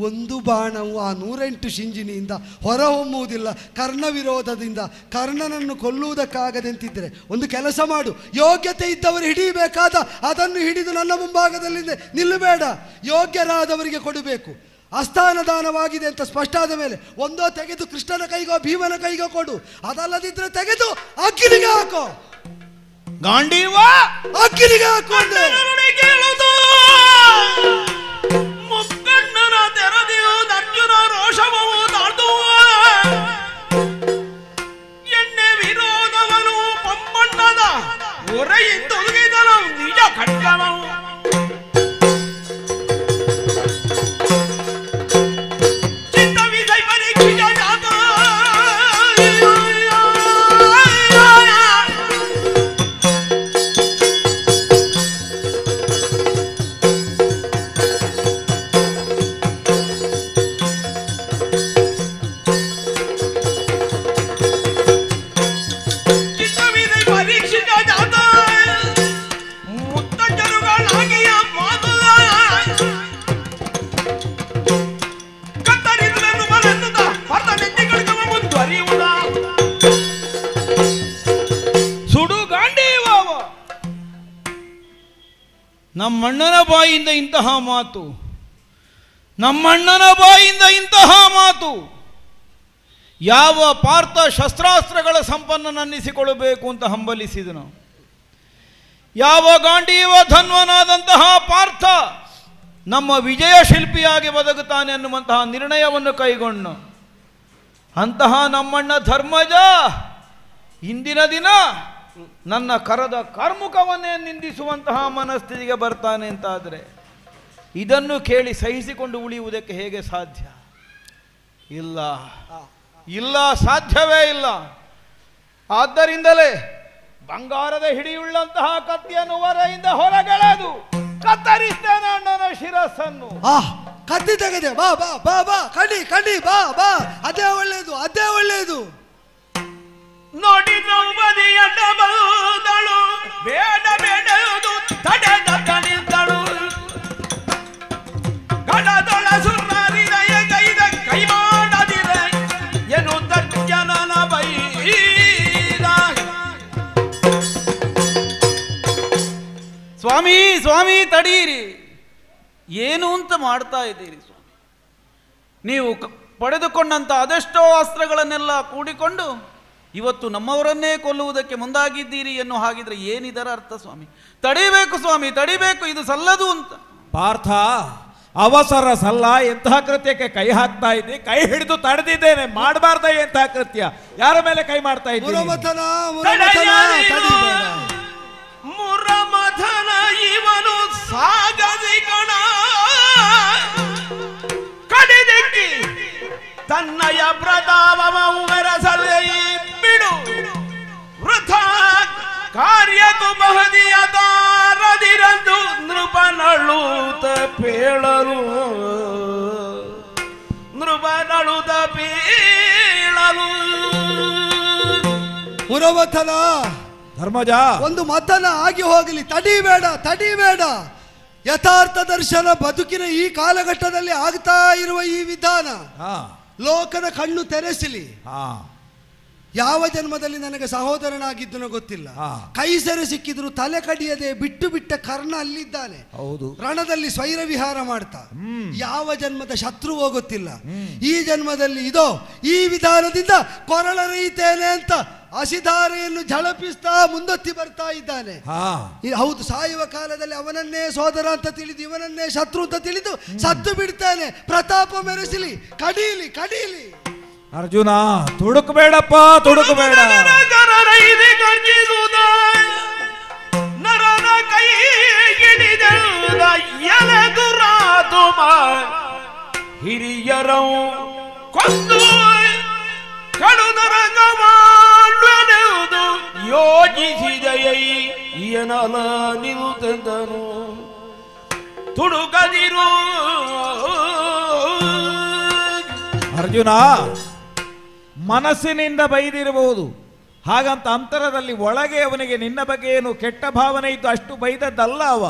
ಒಂದು ಬಾಣವು ಆ 108 ಶಿಂಜಿನಿಯಿಂದ ಹೊರಹೊಮ್ಮುವುದಿಲ್ಲ. ಕರ್ಣ ವಿರೋಧದಿಂದ ಕರ್ಣನನ್ನು ಕೊಲ್ಲುವುದಕ್ಕಾಗದೆಂತಿದ್ದರೆ ಒಂದು ಕೆಲಸ ಮಾಡು. ಯೋಗ್ಯತೆ ಇದ್ದವರು ಹಿಡಿಯಬೇಕಾದ ಅದನ್ನು ಹಿಡಿದು ನನ್ನ ಮುಂಭಾಗದಲ್ಲಿ ನಿಲ್ಲಬೇಡ, ಯೋಗ್ಯರಾದವರಿಗೆ ಕೊಡಬೇಕು. ಅಸ್ಥಾನದಾನವಾಗಿದೆ ಅಂತ ಸ್ಪಷ್ಟ ಆದ ಮೇಲೆ ಒಂದೋ ತೆಗೆದು ಕೃಷ್ಣನ ಕೈಗೋ ಭೀಮನ ಕೈಗೋ ಕೊಡು, ಅದಲ್ಲದಿದ್ರೆ ತೆಗೆದು ಅಗ್ನಿಗೆ ಹಾಕೋ. ಗಾಂಡೀವ ಅಗ್ನಿಗೆ ಹಾಕೊಂಡು ಮುಕ್ಕಣ್ಣನ ತೆರದಿಯು ಅರ್ಜುನ ರೋಷವೂ ತಾಳ್ದುವ ಎಣ್ಣೆ ವಿರೋಧವನು ಪಂಬಣ್ಣದ ಹೊರೆಯಿಂದೊದಗಿದನು ನಿಜ ಖಡ್ಗವನು. ಮುತ್ತಜ್ಜರುಗಳ ನಮ್ಮಣ್ಣನ ಬಾಯಿಂದ ಇಂತಹ ಮಾತು, ನಮ್ಮಣ್ಣನ ಬಾಯಿಂದ ಇಂತಹ ಮಾತು. ಯಾವ ಪಾರ್ಥ ಶಸ್ತ್ರಾಸ್ತ್ರಗಳ ಸಂಪನ್ನನನ್ನಿಸಿಕೊಳ್ಳಬೇಕು ಅಂತ ಹಂಬಲಿಸಿದನು, ಯಾವ ಗಾಂಡೀವ ಧನ್ವನಾದಂತಹ ಪಾರ್ಥ ನಮ್ಮ ವಿಜಯ ಶಿಲ್ಪಿಯಾಗಿ ಬದುಕುತ್ತಾನೆ ಅನ್ನುವಂತಹ ನಿರ್ಣಯವನ್ನು ಕೈಗೊಂಡು ಅಂತಹ ನಮ್ಮಣ್ಣ ಧರ್ಮಜ ಇಂದಿನ ದಿನ ನನ್ನ ಕರದ ಕಾರ್ಮುಕವನ್ನೇ ನಿಂದಿಸುವಂತಹ ಮನಸ್ಥಿತಿಗೆ ಬರ್ತಾನೆ ಅಂತಾದರೆ ಇದನ್ನು ಕೇಳಿ ಸಹಿಸಿಕೊಂಡು ಉಳಿಯುವುದಕ್ಕೆ ಹೇಗೆ ಸಾಧ್ಯ? ಇಲ್ಲ ಇಲ್ಲ, ಸಾಧ್ಯವೇ ಇಲ್ಲ. ಆದ್ದರಿಂದಲೇ ಬಂಗಾರದ ಹಿಡಿಯುಳ್ಳಂತಹ ಕತ್ತಿಯನ್ನು ಹೊರೆಯಿಂದ ಹೊರಗೆಳೆದು ಕತ್ತರಿಸ್ತೇನೆ ಅಣ್ಣನ ಶಿರಸ್ಸನ್ನು. ಕತ್ತಿ ತೆಗೆದೆ, ಬಾ ಬಾ ಬಾ ಬಾ, ಕಡಿ ಕಡಿ, ಬಾ ಬಾ, ಅದೇ ಒಳ್ಳೇದು, ಅದೇ ಒಳ್ಳೇದು. ನೋಡಿ ದ್ರೌಪದಿ ಅಡ್ಡ ಬಂದಳು, ಬೇಡ ಬೇಡದು ತಡೆದ ತಣಿದಳು. ಗಡದೊಳ ಸುರಿದಯ ಕೈದ ಕೈ ಮಾಡದಿರೆ ಏನು ತಜ್ಜನನ ಬೈದ. ಸ್ವಾಮಿ ಸ್ವಾಮಿ ತಡೀರಿ, ಏನು ಅಂತ ಮಾಡ್ತಾ ಇದ್ದೀರಿ ಸ್ವಾಮಿ? ನೀವು ಪಡೆದುಕೊಂಡಂತ ಅದೆಷ್ಟೋ ಅಸ್ತ್ರಗಳನ್ನೆಲ್ಲ ಕೂಡಿಕೊಂಡು ಇವತ್ತು ನಮ್ಮವರನ್ನೇ ಕೊಲ್ಲುವುದಕ್ಕೆ ಮುಂದಾಗಿದ್ದೀರಿ ಎನ್ನುವ ಹಾಗಿದ್ರೆ ಏನಿದರ ಅರ್ಥ ಸ್ವಾಮಿ? ತಡಿಬೇಕು ಸ್ವಾಮಿ, ತಡಿಬೇಕು, ಇದು ಸಲ್ಲದು ಅಂತ. ಪಾರ್ಥ, ಅವಸರ ಸಲ್ಲ. ಎಂತಹ ಕೃತ್ಯಕ್ಕೆ ಕೈ ಹಾಕ್ತಾ ಇದ್ದಿ? ಕೈ ಹಿಡಿದು ತಡೆದಿದ್ದೇನೆ, ಮಾಡಬಾರ್ದ ಎಂತಹ ಕೃತ್ಯ? ಯಾರ ಮೇಲೆ ಕೈ ಮಾಡ್ತಾ ಇದ್ದೀನಿ? ಮುರಮಥನ ಇವನು ಸಾಗದಿ ಕಣ, ಕಡಿದೆಕ್ಕಿ ತನ್ನಯ ಪ್ರತಾಪವು ಮೆರಸಲೇ ಬಿಡು. ವೃಥ ಕಾರ್ಯಕು ಮಹದಿಯದಾರದಿರಂದು ನೃಪನಳುತ ಪೇಳಲು, ನೃಪನಳುತ ಪೇಳಲು. ಮುರಮಥನ ಧರ್ಮಜ, ಒಂದು ಮಥನ ಆಗಿ ಹೋಗಲಿ, ತಡಿಬೇಡ ತಡಿಬೇಡ. ಯಥಾರ್ಥ ದರ್ಶನ ಬದುಕಿನ ಈ ಕಾಲಘಟ್ಟದಲ್ಲಿ ಆಗ್ತಾ ಇರುವ ಈ ವಿಧಾನ ಲೋಕದ ಕಣ್ಣು ತೆರೆಸಲಿ. ಯಾವ ಜನ್ಮದಲ್ಲಿ ನನಗೆ ಸಹೋದರನಾಗಿದ್ದನೋ ಗೊತ್ತಿಲ್ಲ, ಕೈ ಸೆರೆ ಸಿಕ್ಕಿದ್ರು ತಲೆ ಕಡಿಯದೆ ಬಿಟ್ಟು ಬಿಟ್ಟ ಕರ್ಣ ಅಲ್ಲಿದ್ದಾನೆ. ಹೌದು, ರಣದಲ್ಲಿ ಸ್ವೈರ ವಿಹಾರ ಮಾಡ್ತಾ. ಯಾವ ಜನ್ಮದ ಶತ್ರುವೋ ಗೊತ್ತಿಲ್ಲ. ಈ ಜನ್ಮದಲ್ಲಿ ಇದೋ ಈ ವಿಧಾನದಿಂದ ಕೊರಳರೈತೇನೆ ಅಂತ ಹಸಿಧಾರೆಯನ್ನು ಝಳಪಿಸ್ತಾ ಮುಂದೊತ್ತಿ ಬರ್ತಾ ಇದ್ದಾನೆ. ಹೌದು, ಸಾಯುವ ಕಾಲದಲ್ಲಿ ಅವನನ್ನೇ ಸೋದರ ಅಂತ ತಿಳಿದು ಇವನನ್ನೇ ಶತ್ರು ಅಂತ ತಿಳಿದು ಸತ್ತು ಬಿಡ್ತಾನೆ. ಪ್ರತಾಪ ಮೆರೆಸಲಿ, ಕಡೀಲಿ ಕಡೀಲಿ. ಅರ್ಜುನ, ತುಡುಕಬೇಡಪ್ಪ, ತುಡುಕಬೇಡ. ನರನ ಕೈ ಹಿಡಿದ ಎಲೆದುರಾದುಮ ಹಿರಿಯರ ಕೊಂದು ಕಡುನರಂಗ ಮಾಡುವುದು ಯೋಜಿಸಿದೆಯೈ ಎನಲ ನಿಲ್ತಂದನು. ತುಡುಕದಿರು ಅರ್ಜುನ, ಮನಸ್ಸಿನಿಂದ ಬೈದಿರಬಹುದು, ಹಾಗಂತ ಅಂತರದಲ್ಲಿ ಒಳಗೆ ಅವನಿಗೆ ನಿನ್ನ ಬಗ್ಗೆ ಏನು ಕೆಟ್ಟ ಭಾವನೆ ಇದ್ದು ಅಷ್ಟು ಬೈದದ್ದಲ್ಲ ಅವ.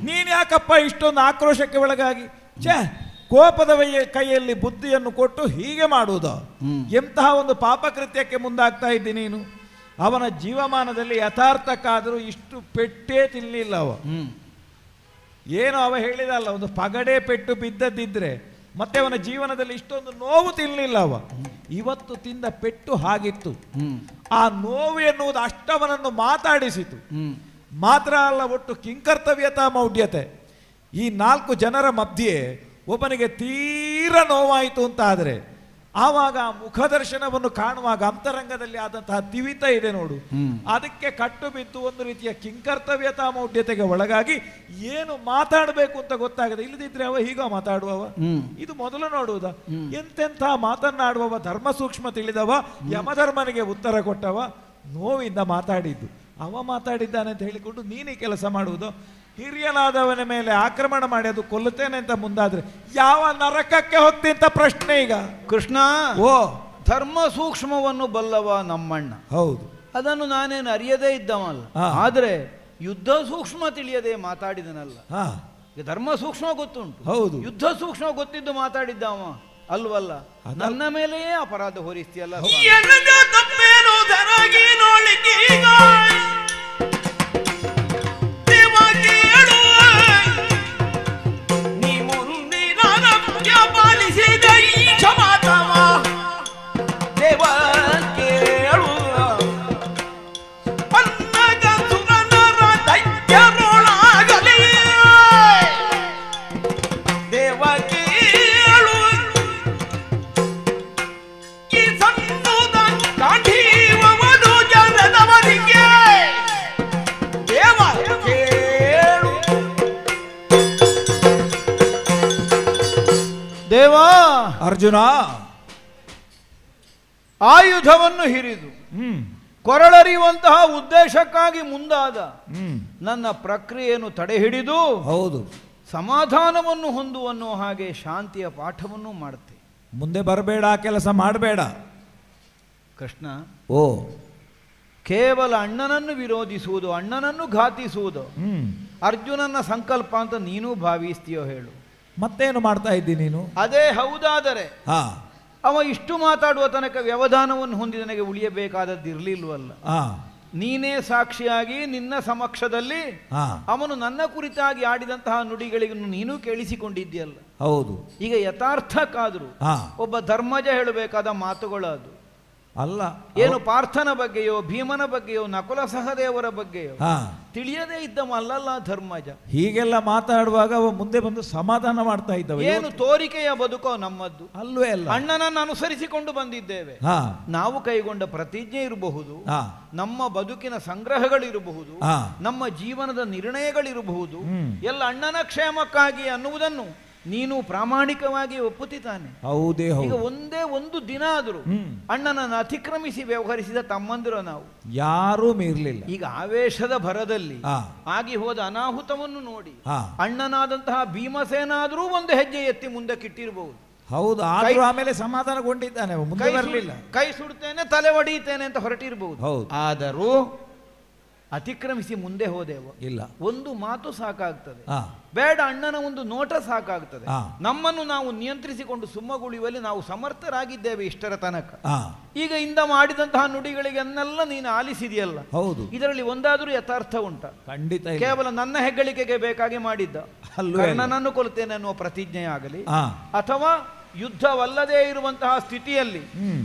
ನೀನ್ ಯಾಕಪ್ಪ ಇಷ್ಟೊಂದು ಆಕ್ರೋಶಕ್ಕೆ ಒಳಗಾಗಿ? ಕೋಪದ ಕೈಯಲ್ಲಿ ಬುದ್ಧಿಯನ್ನು ಕೊಟ್ಟು ಹೀಗೆ ಮಾಡುವುದು? ಎಂತಹ ಒಂದು ಪಾಪಕೃತ್ಯಕ್ಕೆ ಮುಂದಾಗ್ತಾ ಇದ್ದಿ ನೀನು? ಅವನ ಜೀವಮಾನದಲ್ಲಿ ಯಥಾರ್ಥಕ್ಕಾದರೂ ಇಷ್ಟು ಪೆಟ್ಟೇ ತಿನ್ನಲಿಲ್ಲ ಅವ. ಏನು ಅವ ಹೇಳಿದಲ್ಲ, ಒಂದು ಪಗಡೆ ಪೆಟ್ಟು ಬಿದ್ದದ್ದಿದ್ರೆ ಮತ್ತೆ ಅವನ ಜೀವನದಲ್ಲಿ ಇಷ್ಟೊಂದು ನೋವು ತಿನ್ನಲಿಲ್ಲ ಅವ. ಇವತ್ತು ತಿಂದ ಪೆಟ್ಟು ಹಾಗಿತ್ತು. ಆ ನೋವು ಎನ್ನುವುದು ಅಷ್ಟವನನ್ನು ಮಾತಾಡಿಸಿತು. ಮಾತ್ರ ಅಲ್ಲ, ಒಟ್ಟು ಕಿಂಕರ್ತವ್ಯತಾ ಮೌಢ್ಯತೆ. ಈ 4 ಜನರ ಮಧ್ಯೆ ಒಬ್ಬನಿಗೆ ತೀರ ನೋವಾಯಿತು ಅಂತ ಆದರೆ ಆವಾಗ ಮುಖದರ್ಶನವನ್ನು ಕಾಣುವಾಗ ಅಂತರಂಗದಲ್ಲಿ ಆದಂತಹ ತಿವಿತ ಇದೆ ನೋಡು, ಅದಕ್ಕೆ ಕಟ್ಟು ಬಿದ್ದು ಒಂದು ರೀತಿಯ ಕಿಂಕರ್ತವ್ಯತಾ ಮೌಢ್ಯತೆಗೆ ಒಳಗಾಗಿ ಏನು ಮಾತಾಡಬೇಕು ಅಂತ ಗೊತ್ತಾಗದೆ. ಇಲ್ಲದಿದ್ರೆ ಅವ ಹೀಗ ಮಾತಾಡುವವ? ಇದು ಮೊದಲು ನೋಡುವುದ? ಎಂತೆಂಥ ಮಾತನ್ನಾಡುವವ, ಧರ್ಮ ಸೂಕ್ಷ್ಮ ತಿಳಿದವ, ಯಮಧರ್ಮನಿಗೆ ಉತ್ತರ ಕೊಟ್ಟವ, ನೋವಿಂದ ಮಾತಾಡಿದ್ದು. ಅವ ಮಾತಾಡಿದ್ದಾನೆ ಅಂತ ಹೇಳಿಕೊಂಡು ನೀನೇ ಕೆಲಸ ಮಾಡುವುದು? ಹಿರಿಯನಾದವನ ಮೇಲೆ ಆಕ್ರಮಣ ಮಾಡಿ ಅದು ಕೊಲ್ಲುತ್ತೇನೆ ಅಂತ ಮುಂದಾದ್ರೆ ಯಾವ ನರಕಕ್ಕೆ ಹೋಗ್ತಿ ಅಂತ ಪ್ರಶ್ನೆ ಈಗ. ಕೃಷ್ಣ, ಧರ್ಮ ಸೂಕ್ಷ್ಮವನ್ನು ಬಲ್ಲವ ನಮ್ಮಣ್ಣ. ಹೌದು, ಅದನ್ನು ನಾನೇನು ಅರಿಯದೇ ಇದ್ದವಲ್ಲ. ಆದ್ರೆ ಯುದ್ಧ ಸೂಕ್ಷ್ಮ ತಿಳಿಯದೆ ಮಾತಾಡಿದನಲ್ಲ. ಧರ್ಮ ಸೂಕ್ಷ್ಮ ಗೊತ್ತುಂಟು, ಹೌದು, ಯುದ್ಧ ಸೂಕ್ಷ್ಮ ಗೊತ್ತಿದ್ದು ಮಾತಾಡಿದ್ದವ ಅಲ್ವಲ್ಲ. ನನ್ನ ಮೇಲೆಯೇ ಅಪರಾಧ ಹೊರಿಸ್ತೀಯಲ್ಲ. ದೇವಾ ಅರ್ಜುನ ಆಯುಧವನ್ನು ಹಿರಿದು ಕೊರಳರಿಯುವಂತಹ ಉದ್ದೇಶಕ್ಕಾಗಿ ಮುಂದಾದ ನನ್ನ ಪ್ರಕ್ರಿಯೆಯನ್ನು ತಡೆ ಹಿಡಿದು ಹೌದು ಸಮಾಧಾನವನ್ನು ಹೊಂದುವನ್ನೋ ಹಾಗೆ ಶಾಂತಿಯ ಪಾಠವನ್ನು ಮಾಡುತ್ತೆ. ಮುಂದೆ ಬರಬೇಡ, ಕೆಲಸ ಮಾಡಬೇಡ ಕೃಷ್ಣ. ಓ ಕೇವಲ ಅಣ್ಣನನ್ನು ವಿರೋಧಿಸುವುದು, ಅಣ್ಣನನ್ನು ಘಾತಿಸುವುದು ಅರ್ಜುನನ ಸಂಕಲ್ಪ ಅಂತ ನೀನು ಭಾವಿಸ್ತೀಯೋ ಹೇಳು. ಮತ್ತೇನು ಮಾಡ್ತಾ ಇದ್ದಿ ನೀನು? ಅದೇ ಹೌದಾದರೆ ಹಾ ಅವ ಇಷ್ಟು ಮಾತಾಡುವ ತನಕ ವ್ಯವಧಾನವನ್ನು ಹೊಂದಿ ನನಗೆ ಉಳಿಯಬೇಕಾದದ್ದು ಇರಲಿಲ್ವಲ್ಲ. ನೀನೇ ಸಾಕ್ಷಿಯಾಗಿ ನಿನ್ನ ಸಮಕ್ಷದಲ್ಲಿ ಅವನು ನನ್ನ ಕುರಿತಾಗಿ ಆಡಿದಂತಹ ನುಡಿಗಳಿಗೂ ನೀನು ಕೇಳಿಸಿಕೊಂಡಿದ್ದೀಯಲ್ಲ. ಹೌದು. ಈಗ ಯಥಾರ್ಥಕ್ಕಾದರೂ ಒಬ್ಬ ಧರ್ಮಜ ಹೇಳಬೇಕಾದ ಮಾತುಗಳು ಅದು ಅಲ್ಲ. ಏನು ಪಾರ್ಥನ ಬಗ್ಗೆಯೋ ಭೀಮನ ಬಗ್ಗೆಯೋ ನಕುಲ ಸಹದೇವರ ಬಗ್ಗೆಯೋ ತಿಳಿಯದೇ ಇದ್ದವ ಅಲ್ಲಲ್ಲ ಧರ್ಮಜ. ಹೀಗೆಲ್ಲ ಮಾತಾಡುವಾಗ ಅವ ಮುಂದೆ ಬಂದು ಸಮಾಧಾನ ಮಾಡ್ತಾ ಇದ್ದವ. ಏನು ತೋರಿಕೆಯ ಬದುಕೋ ನಮ್ಮದ್ದು ಅಲ್ವೇ ಅಲ್ಲ. ಅಣ್ಣನನ್ನು ಅನುಸರಿಸಿಕೊಂಡು ಬಂದಿದ್ದೇವೆ. ನಾವು ಕೈಗೊಂಡ ಪ್ರತಿಜ್ಞೆ ಇರಬಹುದು, ನಮ್ಮ ಬದುಕಿನ ಸಂಗ್ರಹಗಳಿರಬಹುದು, ನಮ್ಮ ಜೀವನದ ನಿರ್ಣಯಗಳಿರಬಹುದು, ಎಲ್ಲ ಅಣ್ಣನ ಕ್ಷೇಮಕ್ಕಾಗಿ ಅನ್ನುವುದನ್ನು ನೀನು ಪ್ರಾಮಾಣಿಕವಾಗಿ ಒಪ್ಪುತ್ತಿದ್ದಾನೆ. ಹೌದೇ ಹೌದು. ಈಗ ಒಂದೇ ಒಂದು ದಿನ ಆದರೂ ಅಣ್ಣನನ್ನು ಅತಿಕ್ರಮಿಸಿ ವ್ಯವಹರಿಸಿದ ತಮ್ಮಂದಿರೋ ನಾವು ಯಾರೂ ಮೀರಲಿಲ್ಲ. ಈಗ ಆವೇಶದ ಭರದಲ್ಲಿ ಆಗಿ ಹೋದ ಅನಾಹುತವನ್ನು ನೋಡಿ ಅಣ್ಣನಾದಂತಹ ಭೀಮಸೇನಾದರೂ ಒಂದು ಹೆಜ್ಜೆ ಎತ್ತಿ ಮುಂದಕ್ಕಿಟ್ಟಿರಬಹುದು. ಹೌದು. ಆಮೇಲೆ ಸಮಾಧಾನಗೊಂಡಿದ್ದಾನೆ, ಮುಂದೆ ಬರಲಿಲ್ಲ. ಕೈ ಸುಡ್ತೇನೆ, ತಲೆ ಒಡೆಯುತ್ತೇನೆ ಅಂತ ಹೊರಟಿರಬಹುದು. ಆದರೂ ಅತಿಕ್ರಮಿಸಿ ಮುಂದೆ ಹೋದೆವು. ಇಲ್ಲ, ಒಂದು ಮಾತು ಸಾಕಾಗ್ತದೆ, ಬೇಡ ಅಣ್ಣನ ಒಂದು ನೋಟ ಸಾಕಾಗ್ತದೆ. ನಮ್ಮನ್ನು ನಾವು ನಿಯಂತ್ರಿಸಿಕೊಂಡು ಸುಮ್ಮಗುಳಿಯುವಲ್ಲಿ ನಾವು ಸಮರ್ಥರಾಗಿದ್ದೇವೆ ಇಷ್ಟರ ತನಕ. ಈಗ ಇಂದ ಮಾಡಿದಂತಹ ನುಡಿಗಳಿಗೆನ್ನೆಲ್ಲ ನೀನು ಆಲಿಸಿದೆಯಲ್ಲ. ಹೌದು. ಇದರಲ್ಲಿ ಒಂದಾದರೂ ಯಥಾರ್ಥ ಉಂಟ? ಖಂಡಿತ. ಕೇವಲ ನನ್ನ ಹೆಗ್ಗಳಿಕೆಗೆ ಬೇಕಾಗಿ ಮಾಡಿದ್ದ ಕರ್ಣನನ್ನು ಕೊಲ್ತೇನೆ ಅನ್ನುವ ಪ್ರತಿಜ್ಞೆ ಆಗಲಿ, ಅಥವಾ ಯುದ್ಧವಲ್ಲದೇ ಇರುವಂತಹ ಸ್ಥಿತಿಯಲ್ಲಿ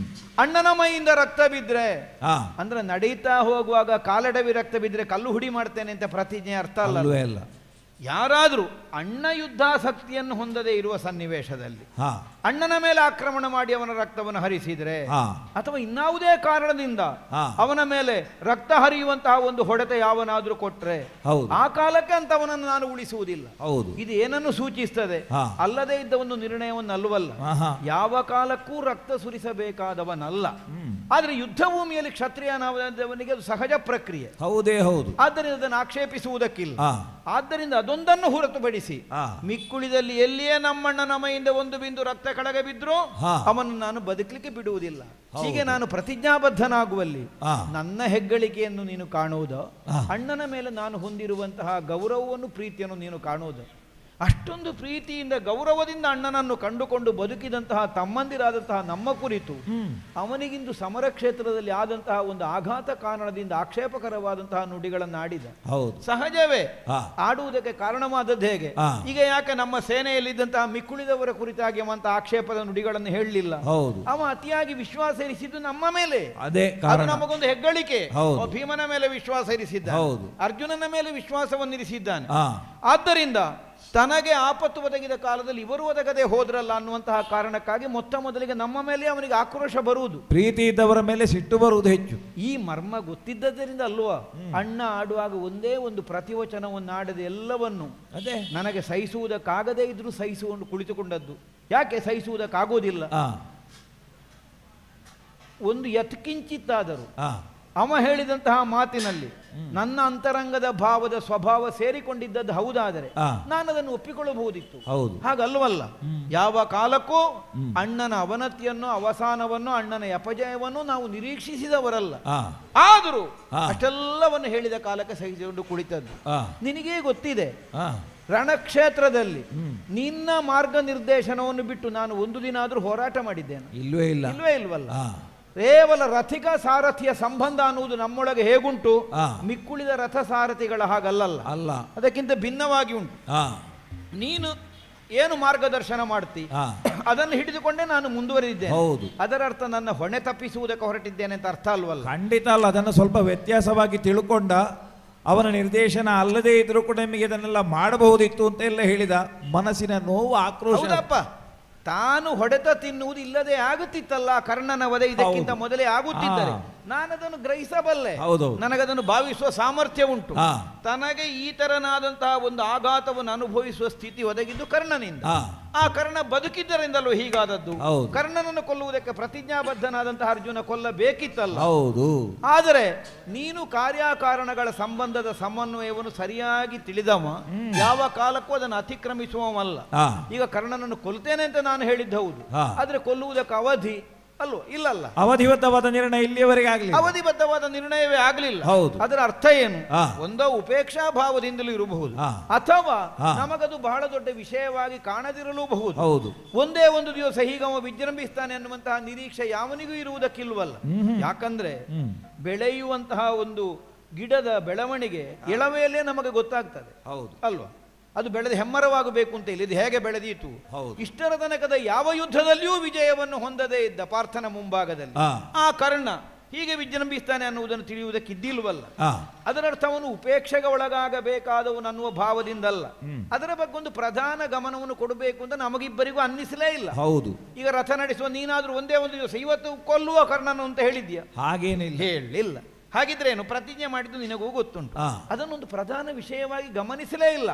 ಅಣ್ಣನ ಮೈಯಿಂದ ರಕ್ತ ಬಿದ್ರೆ ಅಂದ್ರೆ ನಡೀತಾ ಹೋಗುವಾಗ ಕಾಲಡವಿ ರಕ್ತ ಬಿದ್ರೆ ಕಲ್ಲು ಹುಡಿ ಮಾಡ್ತೇನೆ ಅಂತ ಪ್ರತಿಜ್ಞೆ ಅರ್ಥ ಅಲ್ಲ. ಯಾರಾದ್ರೂ ಅಣ್ಣ ಯುದ್ಧಾಸಕ್ತಿಯನ್ನು ಹೊಂದದೇ ಇರುವ ಸನ್ನಿವೇಶದಲ್ಲಿ ಅಣ್ಣನ ಮೇಲೆ ಆಕ್ರಮಣ ಮಾಡಿ ಅವನ ರಕ್ತವನ್ನು ಹರಿಸಿದ್ರೆ, ಅಥವಾ ಇನ್ನಾವುದೇ ಕಾರಣದಿಂದ ಅವನ ಮೇಲೆ ರಕ್ತ ಹರಿಯುವಂತಹ ಒಂದು ಹೊಡೆತ ಯಾವನಾದ್ರೂ ಕೊಟ್ರೆ, ಆ ಕಾಲಕ್ಕೆ ಅಂತವನನ್ನು ನಾನು ಉಳಿಸುವುದಿಲ್ಲ. ಇದು ಏನನ್ನು ಸೂಚಿಸ್ತದೆ? ಅಲ್ಲದೇ ಇದ್ದ ಒಂದು ನಿರ್ಣಯವನ್ನು ಅಲ್ಲವಲ್ಲ. ಯಾವ ಕಾಲಕ್ಕೂ ರಕ್ತ ಸುರಿಸಬೇಕಾದವನಲ್ಲ. ಆದ್ರೆ ಯುದ್ಧ ಭೂಮಿಯಲ್ಲಿ ಕ್ಷತ್ರಿಯನಾದವನಿಗೆ ಅದು ಸಹಜ ಪ್ರಕ್ರಿಯೆ. ಹೌದೇ ಹೌದು. ಆದ್ದರಿಂದ ಅದನ್ನು ಆಕ್ಷೇಪಿಸುವುದಕ್ಕಿಲ್ಲ. ಆದ್ದರಿಂದ ಅದೊಂದನ್ನು ಹೊರತುಪಡಿಸಿ ಮಿಕ್ಕುಳಿದಲ್ಲಿ ಎಲ್ಲಿಯೇ ನಮ್ಮಣ್ಣನ ಮೈಯಿಂದ ಒಂದು ಬಿಂದು ರಕ್ತ ಕೆಳಗೆ ಬಿದ್ರು ಅವನು ನಾನು ಬದುಕಲಿಕ್ಕೆ ಬಿಡುವುದಿಲ್ಲ. ಹೀಗೆ ನಾನು ಪ್ರತಿಜ್ಞಾಬದ್ಧನಾಗುವಲ್ಲಿ ನನ್ನ ಹೆಗ್ಗಳಿಕೆಯನ್ನು ನೀನು ಕಾಣುವುದು, ಅಣ್ಣನ ಮೇಲೆ ನಾನು ಹೊಂದಿರುವಂತಹ ಗೌರವವನ್ನು ಪ್ರೀತಿಯನ್ನು ನೀನು ಕಾಣುವುದು. ಅಷ್ಟೊಂದು ಪ್ರೀತಿಯಿಂದ ಗೌರವದಿಂದ ಅಣ್ಣನನ್ನು ಕಂಡುಕೊಂಡು ಬದುಕಿದಂತಹ ತಮ್ಮಂದಿರಾದಂತಹ ನಮ್ಮ ಕುರಿತು ಅವನಿಗಿಂದು ಸಮರ ಕ್ಷೇತ್ರದಲ್ಲಿ ಆದಂತಹ ಒಂದು ಆಘಾತ ಕಾರಣದಿಂದ ಆಕ್ಷೇಪಕರವಾದಂತಹ ನುಡಿಗಳನ್ನು ಆಡಿದ. ಸಹಜವೇ, ಆಡುವುದಕ್ಕೆ ಕಾರಣವಾದದ್ದು ಹೇಗೆ? ಈಗ ಯಾಕೆ ನಮ್ಮ ಸೇನೆಯಲ್ಲಿದ್ದಂತಹ ಮಿಕ್ಕುಳಿದವರ ಕುರಿತಾಗಿ ಅವಂತ ಆಕ್ಷೇಪದ ನುಡಿಗಳನ್ನು ಹೇಳಲಿಲ್ಲ? ಅವ ಅತಿಯಾಗಿ ವಿಶ್ವಾಸ ಇರಿಸಿದ್ದು ನಮ್ಮ ಮೇಲೆ. ಅದು ನಮಗೊಂದು ಹೆಗ್ಗಳಿಕೆ. ಭೀಮನ ಮೇಲೆ ವಿಶ್ವಾಸ ಇರಿಸಿದ್ದ, ಅರ್ಜುನನ ಮೇಲೆ ವಿಶ್ವಾಸವನ್ನು ಇರಿಸಿದ್ದಾನೆ. ಆದ್ದರಿಂದ ತನಗೆ ಆಪತ್ತು ಒದಗಿದ ಕಾಲದಲ್ಲಿ ಇವರು ಒದಗದೆ ಹೋದ್ರಲ್ಲ ಅನ್ನುವಂತಹ ಕಾರಣಕ್ಕಾಗಿ ಮೊತ್ತ ಮೊದಲಿಗೆ ನಮ್ಮ ಮೇಲೆ ಅವನಿಗೆ ಆಕ್ರೋಶ ಬರುವುದು, ಪ್ರೀತಿ ಇದ್ದವರ ಮೇಲೆ ಸಿಟ್ಟು ಬರುವುದು ಹೆಚ್ಚು. ಈ ಮರ್ಮ ಗೊತ್ತಿದ್ದರಿಂದ ಅಲ್ವಾ ಅಣ್ಣ ಆಡುವಾಗ ಒಂದೇ ಒಂದು ಪ್ರತಿವಚನವನ್ನು ಆಡದೆ ಎಲ್ಲವನ್ನು ಅದೇ ನನಗೆ ಸಹಿಸುವುದಕ್ಕಾಗದೇ ಇದ್ರೂ ಸಹಿಸಿಕೊಂಡು ಕುಳಿತುಕೊಂಡದ್ದು. ಯಾಕೆ ಸಹಿಸುವುದಕ್ಕಾಗೋದಿಲ್ಲ? ಒಂದು ಯತ್ಕಿಂಚಿತ್ತಾದರೂ ಅವ ಹೇಳಿದಂತಹ ಮಾತಿನಲ್ಲಿ ನನ್ನ ಅಂತರಂಗದ ಭಾವದ ಸ್ವಭಾವ ಸೇರಿಕೊಂಡಿದ್ದದ್ದು ಹೌದಾದರೆ ನಾನು ಅದನ್ನು ಒಪ್ಪಿಕೊಳ್ಳಬಹುದಿತ್ತು. ಹಾಗಲ್ವಲ್ಲ. ಯಾವ ಕಾಲಕ್ಕೂ ಅಣ್ಣನ ಅವನತಿಯನ್ನು, ಅವಸಾನವನ್ನು, ಅಣ್ಣನ ಅಪಜಯವನ್ನು ನಾವು ನಿರೀಕ್ಷಿಸಿದವರಲ್ಲ. ಆದರೂ ಅಷ್ಟೆಲ್ಲವನ್ನು ಹೇಳಿದ ಕಾಲಕ್ಕೆ ಸಹಿಸಿಕೊಂಡು ಕುಳಿತದ್ದು. ನಿನಗೇ ಗೊತ್ತಿದೆ, ರಣಕ್ಷೇತ್ರದಲ್ಲಿ ನಿನ್ನ ಮಾರ್ಗನಿರ್ದೇಶನವನ್ನು ಬಿಟ್ಟು ನಾನು ಒಂದು ದಿನ ಆದ್ರೂ ಹೋರಾಟ ಮಾಡಿದ್ದೇನೆ? ಇಲ್ವೇ ಇಲ್ವಲ್ಲ. ಕೇವಲ ರಥಿಕ ಸಾರಥಿಯ ಸಂಬಂಧ ಅನ್ನುವುದು ನಮ್ಮೊಳಗೆ ಹೇಗುಂಟು, ಮಿಕ್ಕುಳಿದ ರಥ ಸಾರಥಿಗಳ ಹಾಗಲ್ಲ, ಅದಕ್ಕಿಂತ ಭಿನ್ನವಾಗಿ ಉಂಟು. ನೀನು ಏನು ಮಾರ್ಗದರ್ಶನ ಮಾಡ್ತಿ ಅದನ್ನು ಹಿಡಿದುಕೊಂಡೇ ನಾನು ಮುಂದುವರೆದಿದ್ದೇನೆ. ಅದರ ಅರ್ಥ ನನ್ನ ಹೊಣೆ ತಪ್ಪಿಸುವುದಕ್ಕೆ ಹೊರಟಿದ್ದೇನೆ ಅಂತ ಅರ್ಥ ಅಲ್ವಲ್ಲ? ಖಂಡಿತ ಅಲ್ಲ. ಅದನ್ನು ಸ್ವಲ್ಪ ವ್ಯತ್ಯಾಸವಾಗಿ ತಿಳ್ಕೊಂಡ, ಅವನ ನಿರ್ದೇಶನ ಅಲ್ಲದೇ ಇದ್ರೂ ಕೂಡ ನಿಮಗೆ ಇದನ್ನೆಲ್ಲ ಮಾಡಬಹುದಿತ್ತು ಅಂತ ಎಲ್ಲ ಹೇಳಿದ. ಮನಸ್ಸಿನ ನೋವು, ಆಕ್ರೋಶ. ತಾನು ಹೊಡೆತ ತಿನ್ನುವುದು ಇಲ್ಲದೆ ಆಗುತ್ತಿತ್ತಲ್ಲ, ಕರ್ಣನ ವಧೆ ಇದಕ್ಕಿಂತ ಮೊದಲೇ ಆಗುತ್ತಿದ್ದರೆ ನಾನದನ್ನು ಗ್ರಹಿಸಬಲ್ಲೆ, ಹೌದು. ನನಗದನ್ನು ಭಾವಿಸುವ ಸಾಮರ್ಥ್ಯ ಉಂಟು. ಹಾ. ತನಗೆ ಈ ತರನಾದಂತಹ ಒಂದು ಆಘಾತವನ್ನು ಅನುಭವಿಸುವ ಸ್ಥಿತಿ ಒದಗಿದ್ದು ಕರ್ಣನಿಂದ. ಹಾ. ಆ ಕರ್ಣ ಬದುಕಿದ್ದರಿಂದಲೂ ಹೀಗಾದದ್ದು. ಹೌದು. ಕರ್ಣನನ್ನು ಕೊಲ್ಲುವುದಕ್ಕೆ ಪ್ರತಿಜ್ಞಾಬದ್ಧನಾದಂತಹ ಅರ್ಜುನ ಕೊಲ್ಲಬೇಕಿತ್ತಲ್ಲ. ಹೌದು. ಆದರೆ ನೀನು ಕಾರ್ಯಕಾರಣಗಳ ಸಂಬಂಧದ ಸಮನ್ವಯವನ್ನು ಸರಿಯಾಗಿ ತಿಳಿದವ, ಯಾವ ಕಾಲಕ್ಕೂ ಅದನ್ನು ಅತಿಕ್ರಮಿಸುವವಲ್ಲ. ಹಾ. ಈಗ ಕರ್ಣನನ್ನು ಕೊಲ್ತೇನೆ ಅಂತ ನಾನು ಹೇಳಿದ್ದು ಹೌದು, ಹಾ. ಆದ್ರೆ ಕೊಲ್ಲುವುದಕ್ಕೆ ಅವಧಿ ಅಲ್ವೋ ಇಲ್ಲಲ್ಲ. ಅವಧಿಬದ್ಧವಾದ ನಿರ್ಣಯ ಇಲ್ಲಿಯವರೆಗೆ ಆಗಲಿ, ಅವಧಿಬದ್ಧವಾದ ನಿರ್ಣಯವೇ ಆಗಲಿಲ್ಲ. ಹೌದು. ಅದರ ಅರ್ಥ ಏನು? ಹಾ. ಒಂದೋ ಉಪೇಕ್ಷಾ ಭಾವದಿಂದಲೂ ಇರಬಹುದು, ಹಾ. ಅಥವಾ ಹಾ. ನಮಗದು ಬಹಳ ದೊಡ್ಡ ವಿಷಯವಾಗಿ ಕಾಣದಿರಲೂಬಹುದು. ಹೌದು. ಒಂದೇ ಒಂದು ದಿವಸ ಹೀಗವ ವಿಜೃಂಭಿಸ್ತಾನೆ ಅನ್ನುವಂತಹ ನಿರೀಕ್ಷೆ ಯಾವನಿಗೂ ಇರುವುದಕ್ಕಿಲ್ವಲ್ಲ. ಯಾಕಂದ್ರೆ ಬೆಳೆಯುವಂತಹ ಒಂದು ಗಿಡದ ಬೆಳವಣಿಗೆ ಎಳವೆಯಲ್ಲೇ ನಮಗೆ ಗೊತ್ತಾಗ್ತದೆ. ಹೌದು. ಅಲ್ವಾ? ಅದು ಬೆಳೆದು ಹೆಮ್ಮರವಾಗಬೇಕು ಅಂತ ಇಲ್ಲ, ಇದು ಹೇಗೆ ಬೆಳೆದೀತು. ಹೌದು. ಇಷ್ಟರ ತನಕದ ಯಾವ ಯುದ್ಧದಲ್ಲಿಯೂ ವಿಜಯವನ್ನು ಹೊಂದದೇ ಇದ್ದ ಪಾರ್ಥನ ಮುಂಭಾಗದಲ್ಲಿ ಆ ಕರ್ಣ ಹೀಗೆ ವಿಜೃಂಭಿಸ್ತಾನೆ ಅನ್ನುವುದನ್ನು ತಿಳಿಯುವುದಕ್ಕಿದ್ದಿಲ್ವಲ್ಲ. ಅದರರ್ಥ ಅವನು ಉಪೇಕ್ಷೆಗೆ ಒಳಗಾಗಬೇಕಾದವನು ಅನ್ನುವ ಭಾವದಿಂದಲ್ಲ, ಅದರ ಬಗ್ಗೆ ಒಂದು ಪ್ರಧಾನ ಗಮನವನ್ನು ಕೊಡಬೇಕು ಅಂತ ನಮಗಿಬ್ಬರಿಗೂ ಅನ್ನಿಸಲೇ ಇಲ್ಲ. ಹೌದು. ಈಗ ರಥ ನಡೆಸುವ ನೀನಾದ್ರೂ ಒಂದೇ ಒಂದು ದಿವಸ ಇವತ್ತು ಕೊಲ್ಲುವ ಕರ್ಣನು ಅಂತ ಹೇಳಿದ್ಯಾ? ಹಾಗೇನಿಲ್ಲ, ಹೇಳಲಿಲ್ಲ. ಹಾಗಿದ್ರೇನು? ಪ್ರತಿಜ್ಞೆ ಮಾಡಿದ್ದು ನಿನಗೂ ಗೊತ್ತುಂಟು. ಅದನ್ನೊಂದು ಪ್ರಧಾನ ವಿಷಯವಾಗಿ ಗಮನಿಸಲೇ ಇಲ್ಲ.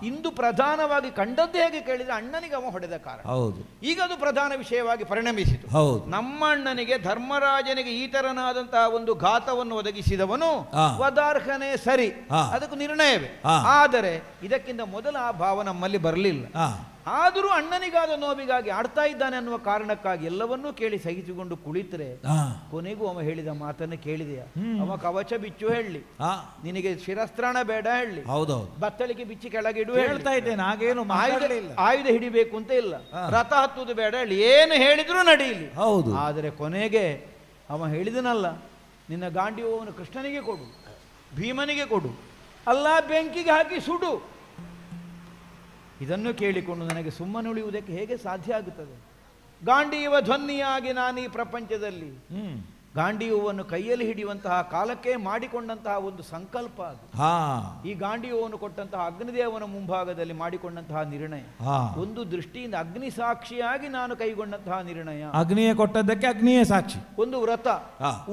ಇಂದು ಪ್ರಧಾನವಾಗಿ ಕಂಡದ್ದು ಹೇಗೆ ಕೇಳಿದ್ರೆ ಅಣ್ಣನಿಗೆ ಅವ ಹೊಡೆದ ಕಾರಣ. ಹೌದು. ಈಗ ಅದು ಪ್ರಧಾನ ವಿಷಯವಾಗಿ ಪರಿಣಮಿಸಿತು. ಹೌದು. ನಮ್ಮ ಅಣ್ಣನಿಗೆ ಧರ್ಮರಾಜನಿಗೆ ಈ ತರನಾದಂತಹ ಒಂದು ಘಾತವನ್ನು ಒದಗಿಸಿದವನು ವದಾರ್ಹನೇ ಸರಿ, ಅದಕ್ಕೂ ನಿರ್ಣಯವೇ. ಆದರೆ ಇದಕ್ಕಿಂತ ಮೊದಲ ಆ ಭಾವ ನಮ್ಮಲ್ಲಿ ಬರಲಿಲ್ಲ. ಆದರೂ ಅಣ್ಣನಿಗಾದ ನೋವಿಗಾಗಿ ಆಡ್ತಾ ಇದ್ದಾನೆ ಅನ್ನುವ ಕಾರಣಕ್ಕಾಗಿ ಎಲ್ಲವನ್ನೂ ಕೇಳಿ ಸಹಿಸಿಕೊಂಡು ಕುಳಿತರೆ ಕೊನೆಗೂ ಅವ ಹೇಳಿದ ಮಾತನ್ನು ಕೇಳಿದೆಯಾ? ಅವ ಕವಚ ಬಿಚ್ಚು ಹೇಳಿ, ನಿನಗೆ ಶಿರಸ್ತ್ರಾಣ ಬೇಡ ಹೇಳಿ, ಬತ್ತಳಿಕೆ ಬಿಚ್ಚಿ ಕೆಳಗಿಡು ಹೇಳ್ತಾ ಇದ್ದೇನೆ, ಹಾಗೇನು ಆಯುಧ ಹಿಡಿಬೇಕು ಅಂತ ಇಲ್ಲ, ರಥ ಹತ್ತುವುದು ಬೇಡ ಹೇಳಿ, ಏನು ಹೇಳಿದ್ರು ನಡೀಲಿ. ಹೌದು. ಆದರೆ ಕೊನೆಗೆ ಅವ ಹೇಳಿದನಲ್ಲ, ನಿನ್ನ ಗಾಂಡೀವವನ್ನು ಕೃಷ್ಣನಿಗೆ ಕೊಡು, ಭೀಮನಿಗೆ ಕೊಡು, ಅಲ್ಲ ಬೆಂಕಿಗೆ ಹಾಕಿ ಸುಡು. ಇದನ್ನು ಕೇಳಿಕೊಂಡು ನನಗೆ ಸುಮ್ಮನೆ ಉಳಿಯುವುದಕ್ಕೆ ಹೇಗೆ ಸಾಧ್ಯ ಆಗುತ್ತದೆ? ಗಾಂಡೀವ ಧ್ವನಿಯಾಗಿ ನಾನು ಈ ಪ್ರಪಂಚದಲ್ಲಿ ಗಾಂಡೀವವನ್ನು ಕೈಯಲ್ಲಿ ಹಿಡಿಯುವಂತಹ ಕಾಲಕ್ಕೆ ಮಾಡಿಕೊಂಡಂತಹ ಒಂದು ಸಂಕಲ್ಪ ಅದು. ಈ ಗಾಂಡೀವವನ್ನು ಕೊಟ್ಟಂತಹ ಅಗ್ನಿದೇವನ ಮುಂಭಾಗದಲ್ಲಿ ಮಾಡಿಕೊಂಡಂತಹ ನಿರ್ಣಯ, ಒಂದು ದೃಷ್ಟಿಯಿಂದ ಅಗ್ನಿ ಸಾಕ್ಷಿಯಾಗಿ ನಾನು ಕೈಗೊಂಡಂತಹ ನಿರ್ಣಯ. ಅಗ್ನಿಯ ಕೊಟ್ಟದ್ದಕ್ಕೆ ಅಗ್ನಿಯೇ ಸಾಕ್ಷಿ. ಒಂದು ವ್ರತ,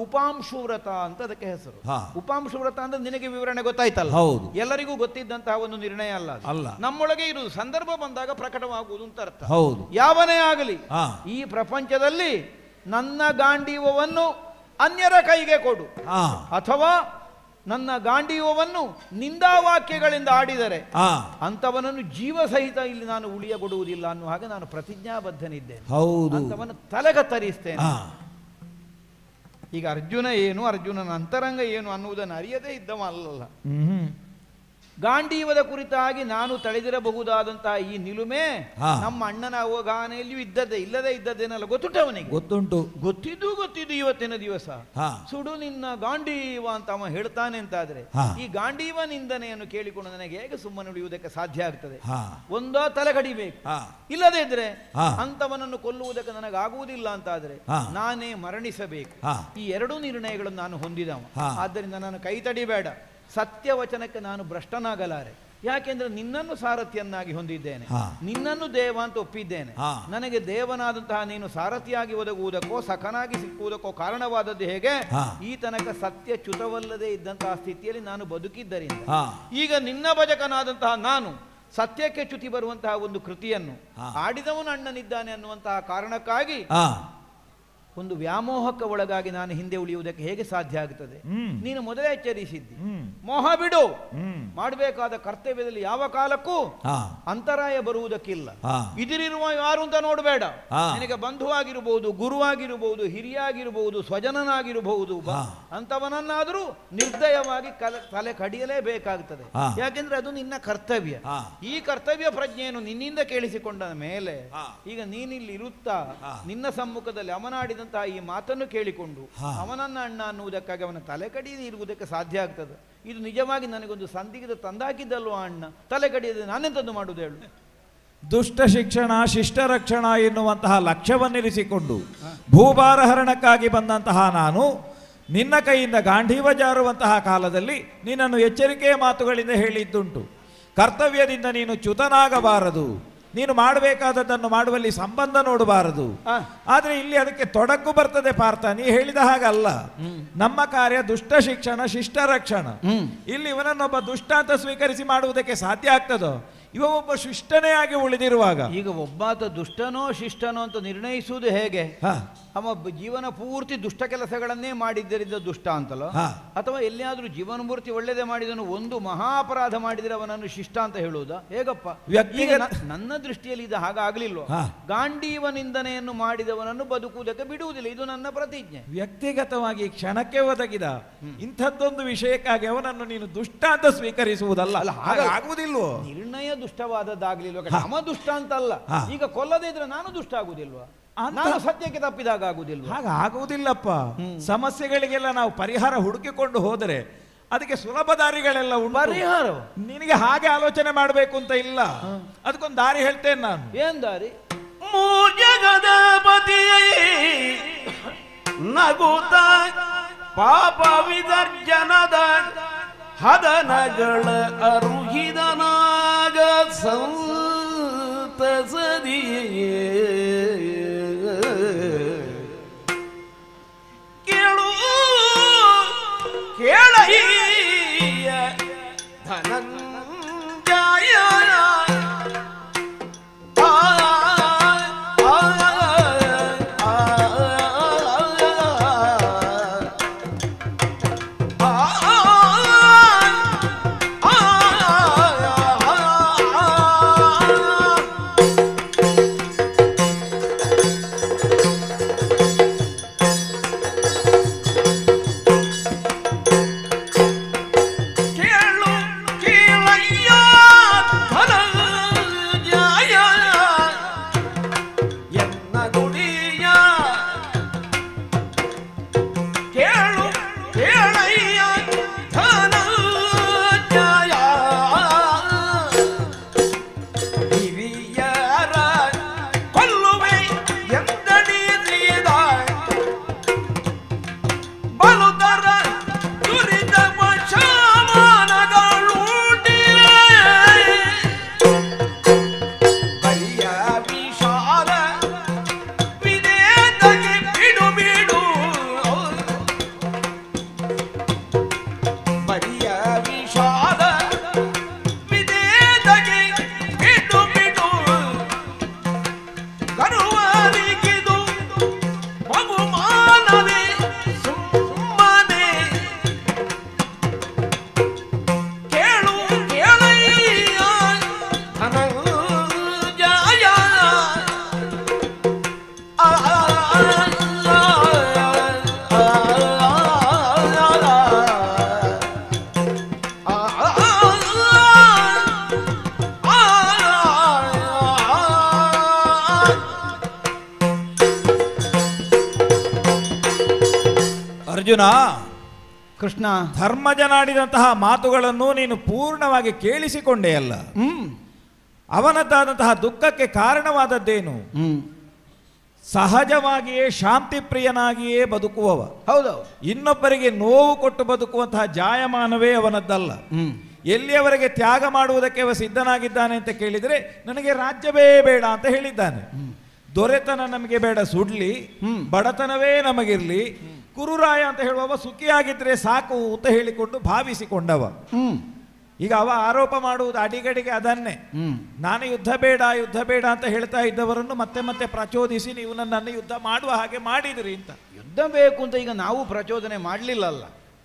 ಉಪಾಂಶು ವ್ರತ ಅಂತ ಅದಕ್ಕೆ ಹೆಸರು. ಉಪಾಂಶು ವ್ರತ ಅಂದ್ರೆ ನಿನಗೆ ವಿವರಣೆ ಗೊತ್ತಾಯ್ತಲ್ಲ? ಹೌದು. ಎಲ್ಲರಿಗೂ ಗೊತ್ತಿದ್ದಂತಹ ಒಂದು ನಿರ್ಣಯ ಅಲ್ಲ ಅಲ್ಲ, ನಮ್ಮೊಳಗೆ ಇರುವುದು, ಸಂದರ್ಭ ಬಂದಾಗ ಪ್ರಕಟವಾಗುವುದು ಅಂತ ಅರ್ಥ. ಹೌದು. ಯಾವನೇ ಆಗಲಿ ಈ ಪ್ರಪಂಚದಲ್ಲಿ ನನ್ನ ಗಾಂಡೀವವನ್ನು ಅನ್ಯರ ಕೈಗೆ ಕೊಡು, ಅಥವಾ ನನ್ನ ಗಾಂಡೀವವನ್ನು ನಿಂದಾವಾಕ್ಯಗಳಿಂದ ಆಡಿದರೆ ಅಂತವನನ್ನು ಜೀವ ಸಹಿತ ಇಲ್ಲಿ ನಾನು ಉಳಿಯಗೊಡುವುದಿಲ್ಲ ಅನ್ನುವ ಹಾಗೆ ನಾನು ಪ್ರತಿಜ್ಞಾಬದ್ಧನಿದ್ದೇನೆ. ಅಂತವನ ತಲೆಗತ್ತರಿಸ್ತೇನೆ. ಈಗ ಅರ್ಜುನ ಏನು, ಅರ್ಜುನನ ಅಂತರಂಗ ಏನು ಅನ್ನುವುದನ್ನು ಅರಿಯದೇ ಇದ್ದವ ಅಲ್ಲಲ್ಲ. ಗಾಂಡೀವದ ಕುರಿತಾಗಿ ನಾನು ತಳೆದಿರಬಹುದಾದಂತಹ ಈ ನಿಲುಮೆ ನಮ್ಮ ಅಣ್ಣನ ಅವಗಾನೆಯಲ್ಲಿಯೂ ಇದ್ದದ್ದೇ, ಇಲ್ಲದೇ ಇದ್ದದ್ದೇನಲ್ಲ ಗೊತ್ತುಂಟು ಅವನಿಗೆ. ಗೊತ್ತುಂಟು, ಗೊತ್ತಿದ್ದು ಇವತ್ತಿನ ದಿವಸ ಸುಡು ನಿನ್ನ ಗಾಂಡೀವ ಅಂತ ಅವ ಹೇಳ್ತಾನೆ ಅಂತಾದ್ರೆ ಈ ಗಾಂಡೀವ ನಿಂದನೆಯನ್ನು ಕೇಳಿಕೊಂಡು ನನಗೆ ಹೇಗೆ ಸುಮ್ಮನೆ ಉಳಿಯುವುದಕ್ಕೆ ಸಾಧ್ಯ ಆಗ್ತದೆ? ಒಂದೋ ತಲೆ ಕಡಿಬೇಕು, ಇಲ್ಲದೇ ಇದ್ರೆ ಅಂತವನನ್ನು ಕೊಲ್ಲುವುದಕ್ಕೆ ನನಗಾಗುವುದಿಲ್ಲ ಅಂತಾದ್ರೆ ನಾನೇ ಮರಣಿಸಬೇಕು. ಈ ಎರಡೂ ನಿರ್ಣಯಗಳನ್ನು ನಾನು ಹೊಂದಿದವ. ಆದ್ದರಿಂದ ನಾನು ಕೈ ತಡಿಬೇಡ, ಸತ್ಯವಚನಕ್ಕೆ ನಾನು ಭ್ರಷ್ಟನಾಗಲಾರೆ. ಯಾಕೆಂದ್ರೆ ನಿನ್ನನ್ನು ಸಾರಥಿಯನ್ನಾಗಿ ಹೊಂದಿದ್ದೇನೆ, ನಿನ್ನನ್ನು ದೇವ ಅಂತ ಒಪ್ಪಿದ್ದೇನೆ. ನನಗೆ ದೇವನಾದಂತಹ ನೀನು ಸಾರಥಿಯಾಗಿ ಒದಗುವುದಕ್ಕೋ ಸಖನಾಗಿ ಸಿಕ್ಕುವುದಕ್ಕೋ ಕಾರಣವಾದದ್ದು ಹೇಗೆ? ಈ ತನಕ ಸತ್ಯ ಚ್ಯುತವಲ್ಲದೆ ಇದ್ದಂತಹ ಸ್ಥಿತಿಯಲ್ಲಿ ನಾನು ಬದುಕಿದ್ದರಿಂದ ಈಗ ನಿನ್ನ ಭಜಕನಾದಂತಹ ನಾನು ಸತ್ಯಕ್ಕೆ ಚ್ಯುತಿ ಬರುವಂತಹ ಒಂದು ಕೃತಿಯನ್ನು ಆಡಿದವನು ಅಣ್ಣನಿದ್ದಾನೆ ಅನ್ನುವಂತಹ ಕಾರಣಕ್ಕಾಗಿ ಒಂದು ವ್ಯಾಮೋಹಕ್ಕೆ ಒಳಗಾಗಿ ನಾನು ಹಿಂದೆ ಉಳಿಯುವುದಕ್ಕೆ ಹೇಗೆ ಸಾಧ್ಯ ಆಗುತ್ತದೆ? ನೀನು ಮೊದಲೇ ಎಚ್ಚರಿಸಿದ್ದಿ, ಮೋಹ ಬಿಡು, ಮಾಡಬೇಕಾದ ಕರ್ತವ್ಯದಲ್ಲಿ ಯಾವ ಕಾಲಕ್ಕೂ ಅಂತರಾಯ ಬರುವುದಕ್ಕಿಲ್ಲ. ಇದಿರುವ ಯಾರು ಅಂತ ನೋಡಬೇಡ, ನಿನಗೆ ಬಂಧುವಾಗಿರಬಹುದು, ಗುರುವಾಗಿರಬಹುದು, ಹಿರಿಯಾಗಿರಬಹುದು, ಸ್ವಜನನಾಗಿರಬಹುದು, ಅಂತವನನ್ನಾದರೂ ನಿರ್ದಯವಾಗಿ ತಲೆ ಕಡಿಯಲೇಬೇಕಾಗುತ್ತದೆ. ಯಾಕೆಂದ್ರೆ ಅದು ನಿನ್ನ ಕರ್ತವ್ಯ. ಈ ಕರ್ತವ್ಯ ಪ್ರಜ್ಞೆಯನ್ನು ನಿನ್ನಿಂದ ಕೇಳಿಸಿಕೊಂಡ ಮೇಲೆ ಈಗ ನೀನಿಲ್ಲಿ ಇರುತ್ತಾ ನಿನ್ನ ಸಮ್ಮುಖದಲ್ಲಿ ಅವನಾಡಿದ ಈ ಮಾತನ್ನು ಕೇಳಿಕೊಂಡು ಅವನನ್ನ ಅಣ್ಣ ಅನ್ನುವುದಕ್ಕಾಗಿ ಅವನ ತಲೆ ಕಡಿಯದೆ ಇರುವುದಕ್ಕೆ ಸಾಧ್ಯ ಆಗ್ತದೆ. ಇದು ನಿಜವಾಗಿ ನನಗೊಂದು ಸಂದಿಗ್ಧ ತಂದಾಕಿದ್ದಲ್ವ ಅಣ್ಣ, ತಲೆ ಕಡಿಯದೆ ನಾನೆಂತದ್ದು ಮಾಡುವುದು ಹೇಳು? ದುಷ್ಟ ಶಿಕ್ಷಣ ಶಿಷ್ಟ ರಕ್ಷಣ ಎನ್ನುವಂತಹ ಲಕ್ಷ್ಯವನ್ನಿರಿಸಿಕೊಂಡು ಭೂಭಾರಹರಣಕ್ಕಾಗಿ ಬಂದಂತಹ ನಾನು ನಿನ್ನ ಕೈಯಿಂದ ಗಾಂಡೀವ ಜಾರುವಂತಹ ಕಾಲದಲ್ಲಿ ನಿನ್ನನ್ನು ಎಚ್ಚರಿಕೆಯ ಮಾತುಗಳಿಂದ ಹೇಳಿದ್ದುಂಟು. ಕರ್ತವ್ಯದಿಂದ ನೀನು ಚ್ಯುತನಾಗಬಾರದು, ನೀನು ಮಾಡಬೇಕಾದದ್ದನ್ನು ಮಾಡುವಲ್ಲಿ ಸಂಬಂಧ ನೋಡಬಾರದು. ಆದ್ರೆ ಇಲ್ಲಿ ಅದಕ್ಕೆ ತೊಡಕು ಬರ್ತದೆ ಪಾರ್ಥ. ನೀ ಹೇಳಿದ ಹಾಗಲ್ಲ. ನಮ್ಮ ಕಾರ್ಯ ದುಷ್ಟ ಶಿಕ್ಷಣ ಶಿಷ್ಟ ರಕ್ಷಣ. ಇಲ್ಲಿ ಇವನನ್ನೊಬ್ಬ ದುಷ್ಟ ಅಂತ ಸ್ವೀಕರಿಸಿ ಮಾಡುವುದಕ್ಕೆ ಸಾಧ್ಯ ಆಗ್ತದೋ? ಇವ ಒಬ್ಬ ಶಿಷ್ಟನೇ ಆಗಿ ಉಳಿದಿರುವಾಗ ಈಗ ಒಬ್ಬಾತ ದುಷ್ಟನೋ ಶಿಷ್ಟನೋ ಅಂತ ನಿರ್ಣಯಿಸುವುದು ಹೇಗೆ? ಅವ ಜೀವನ ಪೂರ್ತಿ ದುಷ್ಟ ಕೆಲಸಗಳನ್ನೇ ಮಾಡಿದ್ದರಿಂದ ದುಷ್ಟ ಅಂತಲೋ, ಅಥವಾ ಎಲ್ಲಿಯಾದ್ರೂ ಜೀವನ ಪೂರ್ತಿ ಒಳ್ಳೆಯದೇ ಮಾಡಿದನು ಒಂದು ಮಹಾಪರಾಧ ಮಾಡಿದರೆ ಅವನನ್ನು ಶಿಷ್ಟ ಅಂತ ಹೇಳುವುದಾ? ಹೇಗಪ್ಪ? ನನ್ನ ದೃಷ್ಟಿಯಲ್ಲಿ ಇದು ಹಾಗಾಗ್ಲಿಲ್ವ? ಗಾಂಡೀವನಿಂದನೆಯನ್ನು ಮಾಡಿದವನನ್ನು ಬದುಕುವುದಕ್ಕೆ ಬಿಡುವುದಿಲ್ಲ, ಇದು ನನ್ನ ಪ್ರತಿಜ್ಞೆ. ವ್ಯಕ್ತಿಗತವಾಗಿ ಕ್ಷಣಕ್ಕೆ ಒದಗಿದ ಇಂಥದ್ದೊಂದು ವಿಷಯಕ್ಕಾಗಿ ಅವನನ್ನು ನೀನು ದುಷ್ಟ ಅಂತ ಸ್ವೀಕರಿಸುವುದಲ್ಲ. ಹಾಗಾಗುವುದಿಲ್ಲವೋ? ನಿರ್ಣಯ ದುಷ್ಟವಾದದ್ದಾಗ್ಲಿಲ್ವ? ಅವ ದುಷ್ಟ ಅಂತಲ್ಲ. ಈಗ ಕೊಲ್ಲದೇ ಇದ್ರೆ ನಾನು ದುಷ್ಟ ಆಗುದಿಲ್ವಾ? ನಾನು ಸತ್ಯಕ್ಕೆ ತಪ್ಪಿದಾಗ ಆಗುದಿಲ್ಲ? ಹಾಗಾಗುವುದಿಲ್ಲಪ್ಪ. ಸಮಸ್ಯೆಗಳಿಗೆಲ್ಲ ನಾವು ಪರಿಹಾರ ಹುಡುಕಿಕೊಂಡು ಹೋದರೆ ಅದಕ್ಕೆ ಸುಲಭ ದಾರಿಗಳೆಲ್ಲ ಉಂಟು. ಪರಿಹಾರ ನಿನಗೆ ಹಾಗೆ ಆಲೋಚನೆ ಮಾಡಬೇಕು ಅಂತ ಇಲ್ಲ. ಅದಕ್ಕೊಂದು ದಾರಿ ಹೇಳ್ತೇನೆ ನಾನು. ಏನ್ ದಾರಿ? ಜಗದ ಪತಿಯೇ ನಗುತ್ತ ಪಾಪ ವಿಸರ್ಜನದ ಹದನಗಳ ಅರುಹಿದನಾಗ ಸಂತಸದಿಯೇ ಕೇಳು ಕೇಳಯ್ಯ ಧನಂಜಯ ಅರ್ಜುನ, ಕೃಷ್ಣ, ಧರ್ಮಜನಾಡಿದಂತಹ ಮಾತುಗಳನ್ನು ನೀನು ಪೂರ್ಣವಾಗಿ ಕೇಳಿಸಿಕೊಂಡೇ ಅಲ್ಲ. ಅವನದ್ದಾದಂತಹ ದುಃಖಕ್ಕೆ ಕಾರಣವಾದದ್ದೇನು? ಸಹಜವಾಗಿಯೇ ಶಾಂತಿ ಪ್ರಿಯನಾಗಿಯೇ ಬದುಕುವವ. ಹೌದೌದು. ಇನ್ನೊಬ್ಬರಿಗೆ ನೋವು ಕೊಟ್ಟು ಬದುಕುವಂತಹ ಜಾಯಮಾನವೇ ಅವನದ್ದಲ್ಲ. ಎಲ್ಲಿಯವರೆಗೆ ತ್ಯಾಗ ಮಾಡುವುದಕ್ಕೆ ಅವ ಸಿದ್ಧನಾಗಿದ್ದಾನೆ ಅಂತ ಕೇಳಿದರೆ ನನಗೆ ರಾಜ್ಯವೇ ಬೇಡ ಅಂತ ಹೇಳಿದ್ದಾನೆ. ದೊರೆತನ ನಮಗೆ ಬೇಡ, ಸುಡ್ಲಿ, ಬಡತನವೇ ನಮಗಿರ್ಲಿ, ಕುರುರಾಯ ಅಂತ ಹೇಳುವವ ಸುಖಿಯಾಗಿದ್ರೆ ಸಾಕು ಅಂತ ಹೇಳಿಕೊಂಡು ಭಾವಿಸಿಕೊಂಡವ. ಈಗ ಅವ ಆರೋಪ ಮಾಡುವುದು ಅಡಿಗಡಿಗೆ ಅದನ್ನೇ. ನಾನು ಯುದ್ಧ ಬೇಡ ಯುದ್ಧ ಬೇಡ ಅಂತ ಹೇಳ್ತಾ ಇದ್ದವರನ್ನು ಮತ್ತೆ ಮತ್ತೆ ಪ್ರಚೋದಿಸಿ ನೀವು ನನ್ನನ್ನು ಯುದ್ಧ ಮಾಡುವ ಹಾಗೆ ಮಾಡಿದ್ರಿ ಅಂತ. ಯುದ್ಧ ಬೇಕು ಅಂತ ಈಗ ನಾವು ಪ್ರಚೋದನೆ ಮಾಡಲಿಲ್ಲಲ್ಲ.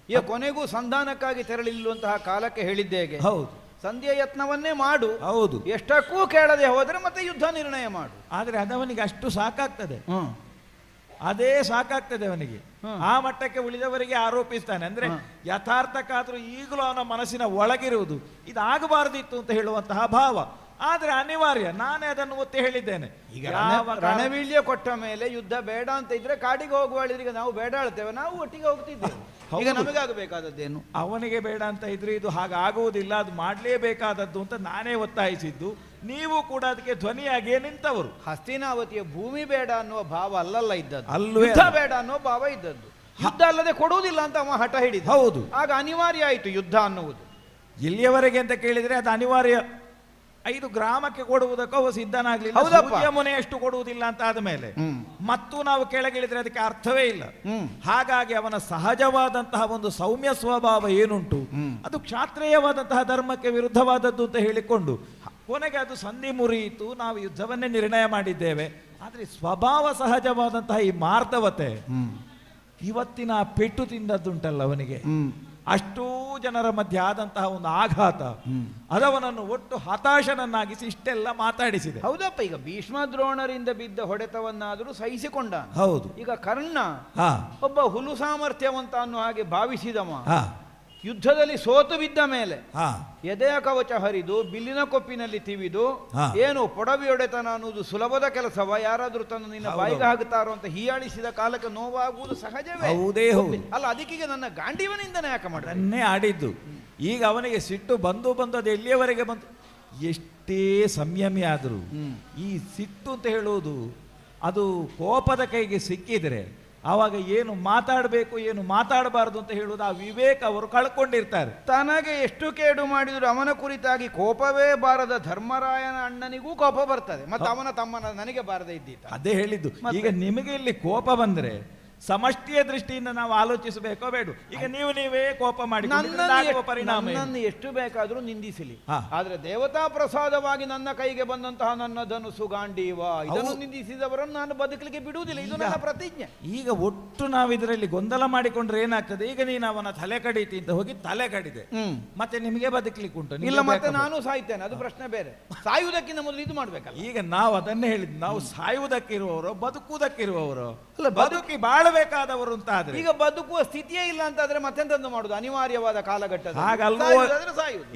ಈಗ ಕೊನೆಗೂ ಸಂಧಾನಕ್ಕಾಗಿ ತೆರಳಿಲ್ಲುವಂತಹ ಕಾಲಕ್ಕೆ ಹೇಳಿದ್ದೆ ಹೇಗೆ? ಹೌದು, ಸಂಧಿಯ ಯತ್ನವನ್ನೇ ಮಾಡು. ಹೌದು, ಎಷ್ಟಕ್ಕೂ ಕೇಳದೆ ಹೋದರೆ ಮತ್ತೆ ಯುದ್ಧ ನಿರ್ಣಯ ಮಾಡು. ಆದ್ರೆ ಅದವನಿಗೆ ಅಷ್ಟು ಸಾಕಾಗ್ತದೆ, ಅದೇ ಸಾಕಾಗ್ತದೆ ಅವನಿಗೆ. ಆ ಮಟ್ಟಕ್ಕೆ ಉಳಿದವರಿಗೆ ಆರೋಪಿಸ್ತಾನೆ. ಅಂದ್ರೆ ಯಥಾರ್ಥಕ್ಕಾದ್ರೂ ಈಗಲೂ ಅವನ ಮನಸ್ಸಿನ ಒಳಗಿರುವುದು ಇದಾಗಬಾರದಿತ್ತು ಅಂತ ಹೇಳುವಂತಹ ಭಾವ. ಆದ್ರೆ ಅನಿವಾರ್ಯ. ನಾನೇ ಅದನ್ನು ಒತ್ತಿ ಹೇಳಿದ್ದೇನೆ. ಈಗ ರಣವೀಳ್ಯ ಕೊಟ್ಟ ಮೇಲೆ ಯುದ್ಧ ಬೇಡ ಅಂತ ಇದ್ರೆ ಕಾಡಿಗೆ ಹೋಗುವಳಿದ್ರಿಗೆ ನಾವು ಬೇಡ ಹೇಳ್ತೇವೆ, ನಾವು ಒಟ್ಟಿಗೆ ಹೋಗ್ತಿದ್ದೇವೆ. ಈಗ ನಮಗಾಗಬೇಕಾದದ್ದೇನು? ಅವನಿಗೆ ಬೇಡ ಅಂತ ಇದ್ರೆ ಇದು ಹಾಗಾಗುವುದಿಲ್ಲ, ಅದು ಮಾಡಲೇಬೇಕಾದದ್ದು ಅಂತ ನಾನೇ ಒತ್ತಾಯಿಸಿದ್ದು. ನೀವು ಕೂಡ ಅದಕ್ಕೆ ಧ್ವನಿಯಾಗಿಯೇ ನಿಂತವರು. ಹಸ್ತಿನಾವತಿಯ ಭೂಮಿ ಬೇಡ ಅನ್ನುವ ಭಾವ ಅಲ್ಲಲ್ಲ ಇದ್ದದ್ದು, ಅಲ್ಲವೇ ಯುದ್ಧ ಬೇಡ ಅನ್ನುವ ಭಾವ ಇದ್ದದ್ದು. ಯುದ್ಧ ಅಲ್ಲದೆ ಕೊಡುವುದಿಲ್ಲ ಅಂತ ಅವ ಹಠ ಹಿಡಿದ. ಹೌದು, ಆಗ ಅನಿವಾರ್ಯ ಆಯಿತು ಯುದ್ಧ ಅನ್ನುವುದು. ಇಲ್ಲಿಯವರೆಗೆ ಅಂತ ಕೇಳಿದ್ರೆ ಅದು ಅನಿವಾರ್ಯ 5 ಗ್ರಾಮಕ್ಕೆ ಕೊಡುವುದಕ್ಕೂ ಅವ ಸಿದ್ಧನಾಗ್ಲಿಲ್ಲ. ಹೌದಪ್ಪ. ಸೂಜಿಯ ಮೊನೆಯಷ್ಟು ಕೊಡುವುದಿಲ್ಲ ಅಂತ ಆದ್ಮೇಲೆ ಮತ್ತು ನಾವು ಕೆಳಗಿಳಿದ್ರೆ ಅದಕ್ಕೆ ಅರ್ಥವೇ ಇಲ್ಲ. ಹಾಗಾಗಿ ಅವನ ಸಹಜವಾದಂತಹ ಒಂದು ಸೌಮ್ಯ ಸ್ವಭಾವ ಏನುಂಟು ಅದು ಕ್ಷಾತ್ರೀಯವಾದಂತಹ ಧರ್ಮಕ್ಕೆ ವಿರುದ್ಧವಾದದ್ದು ಅಂತ ಹೇಳಿಕೊಂಡು ಕೊನೆಗೆ ಅದು ಸಂಧಿ ಮುರಿಯಿತು. ನಾವು ಯುದ್ಧವನ್ನೇ ನಿರ್ಣಯ ಮಾಡಿದ್ದೇವೆ. ಆದ್ರೆ ಸ್ವಭಾವ ಸಹಜವಾದಂತಹ ಈ ಮಾರ್ಧವತೆ ಇವತ್ತಿನ ಪೆಟ್ಟು ತಿಂದದ್ದುಂಟಲ್ಲ ಅವನಿಗೆ, ಅಷ್ಟೂ ಜನರ ಮಧ್ಯೆ ಆದಂತಹ ಒಂದು ಆಘಾತ ಅದವನನ್ನು ಒಟ್ಟು ಹತಾಶನನ್ನಾಗಿಸಿ ಇಷ್ಟೆಲ್ಲ ಮಾತಾಡಿಸಿದೆ. ಹೌದಪ್ಪ, ಈಗ ಭೀಷ್ಮ ದ್ರೋಣರಿಂದ ಬಿದ್ದ ಹೊಡೆತವನ್ನಾದರೂ ಸಹಿಸಿಕೊಂಡ. ಹೌದು. ಈಗ ಕರ್ಣ ಒಬ್ಬ ಹುಲು ಸಾಮರ್ಥ್ಯವಂತ ಅನ್ನೋ ಹಾಗೆ ಭಾವಿಸಿದವ ಯುದ್ಧದಲ್ಲಿ ಸೋತು ಬಿದ್ದ ಮೇಲೆ ಎದೆಯ ಕವಚ ಹರಿದು ಬಿಲ್ಲಿನ ಕೊಪ್ಪಿನಲ್ಲಿ ತಿವಿದು ಏನು ಪೊಡವಿ ಹೊಡೆತನ ಅನ್ನೋದು ಸುಲಭದ ಕೆಲಸವ, ಯಾರಾದ್ರೂ ತನ್ನ ನಿನ್ನ ಬಾಯಿಗೆ ಹಾಕುತ್ತಾರೋ ಅಂತ ಹೀಯಾಳಿಸಿದ ಕಾಲಕ್ಕೆ ನೋವಾಗುವುದು ಸಹಜವೇ. ಅಲ್ಲ, ಅದಕ್ಕೀಗ ನನ್ನ ಗಾಂಡೀವನಿಂದನೇ ಯಾಕೆ ಮಾಡನ್ನೇ ಆಡಿದ್ದು. ಈಗ ಅವನಿಗೆ ಸಿಟ್ಟು ಬಂದು ಅದು ಎಲ್ಲಿಯವರೆಗೆ ಬಂತು. ಎಷ್ಟೇ ಸಂಯಮಿ ಆದರೂ ಈ ಸಿಟ್ಟು ಅಂತ ಹೇಳುವುದು ಅದು ಕೋಪದ ಕೈಗೆ ಸಿಕ್ಕಿದ್ರೆ ಆವಾಗ ಏನು ಮಾತಾಡಬೇಕು ಏನು ಮಾತಾಡಬಾರದು ಅಂತ ಹೇಳುವುದು ಆ ವಿವೇಕ ಅವರು ಕಳ್ಕೊಂಡಿರ್ತಾರೆ. ತನಗೆ ಎಷ್ಟು ಕೇಡು ಮಾಡಿದ್ರು ಅವನ ಕುರಿತಾಗಿ ಕೋಪವೇ ಬಾರದ ಧರ್ಮರಾಯನ ಅಣ್ಣನಿಗೂ ಕೋಪ ಬರ್ತದೆ, ಮತ್ತೆ ಅವನ ತಮ್ಮನ ನನಗೆ ಬಾರದೇ ಇದ್ದೀತ. ಅದೇ ಹೇಳಿದ್ದು. ಈಗ ನಿಮಗೆ ಇಲ್ಲಿ ಕೋಪ ಬಂದ್ರೆ ಸಮಷ್ಟಿಯ ದೃಷ್ಟಿಯಿಂದ ನಾವು ಆಲೋಚಿಸಬೇಕೋ ಬೇಡ. ಈಗ ನೀವೇ ಕೋಪ ಮಾಡಿ ನನ್ನನ್ನು ಎಷ್ಟು ಬೇಕಾದ್ರೂ ನಿಂದಿಸಲಿ, ಆದ್ರೆ ದೇವತಾ ಪ್ರಸಾದವಾಗಿ ನನ್ನ ಕೈಗೆ ಬಂದಂತಹ ನನ್ನ ಧನುಸು ಗಾಂಡೀವ ಇದನ್ನು ನಿಂದಿಸಿದವರನ್ನು ನಾನು ಬದುಕಲಿಕ್ಕೆ ಬಿಡುವುದಿಲ್ಲ. ಇದು ನನ್ನ ಪ್ರತಿಜ್ಞೆ. ಈಗ ಒಟ್ಟು ನಾವು ಇದರಲ್ಲಿ ಗೊಂದಲ ಮಾಡಿಕೊಂಡ್ರೆ ಏನಾಗ್ತದೆ, ಈಗ ನೀನು ಅವನ ತಲೆ ಕಡಿತಿ ಅಂತ ಹೋಗಿ ತಲೆ ಕಡಿದೆ, ಮತ್ತೆ ನಿಮಗೆ ಬದುಕಲಿಕ್ಕೆ ಉಂಟು ಇಲ್ಲ, ಮತ್ತೆ ನಾನು ಸಾಯ್ತೇನೆ, ಅದು ಪ್ರಶ್ನೆ ಬೇರೆ. ಸಾಯುವುದಕ್ಕಿಂತ ಮೊದಲು ಇದು ಮಾಡ್ಬೇಕಲ್ಲ. ಈಗ ನಾವು ಅದನ್ನೇ ಹೇಳಿದ್, ನಾವು ಸಾಯುವುದಕ್ಕಿರುವವರು ಬದುಕುವುದಕ್ಕಿರುವವರು ಅಲ್ಲ, ಬದುಕಿ ಬಾಳಬೇಕಾದವರು ಅಂತ ಆದ್ರೆ ಈಗ ಬದುಕುವ ಸ್ಥಿತಿಯೇ ಇಲ್ಲ ಅಂತಾದ್ರೆ ಮತ್ತೆಂತಂದು ಮಾಡುದು, ಅನಿವಾರ್ಯವಾದ ಕಾಲಘಟ್ಟ ಹಾಗಲ್ವೋ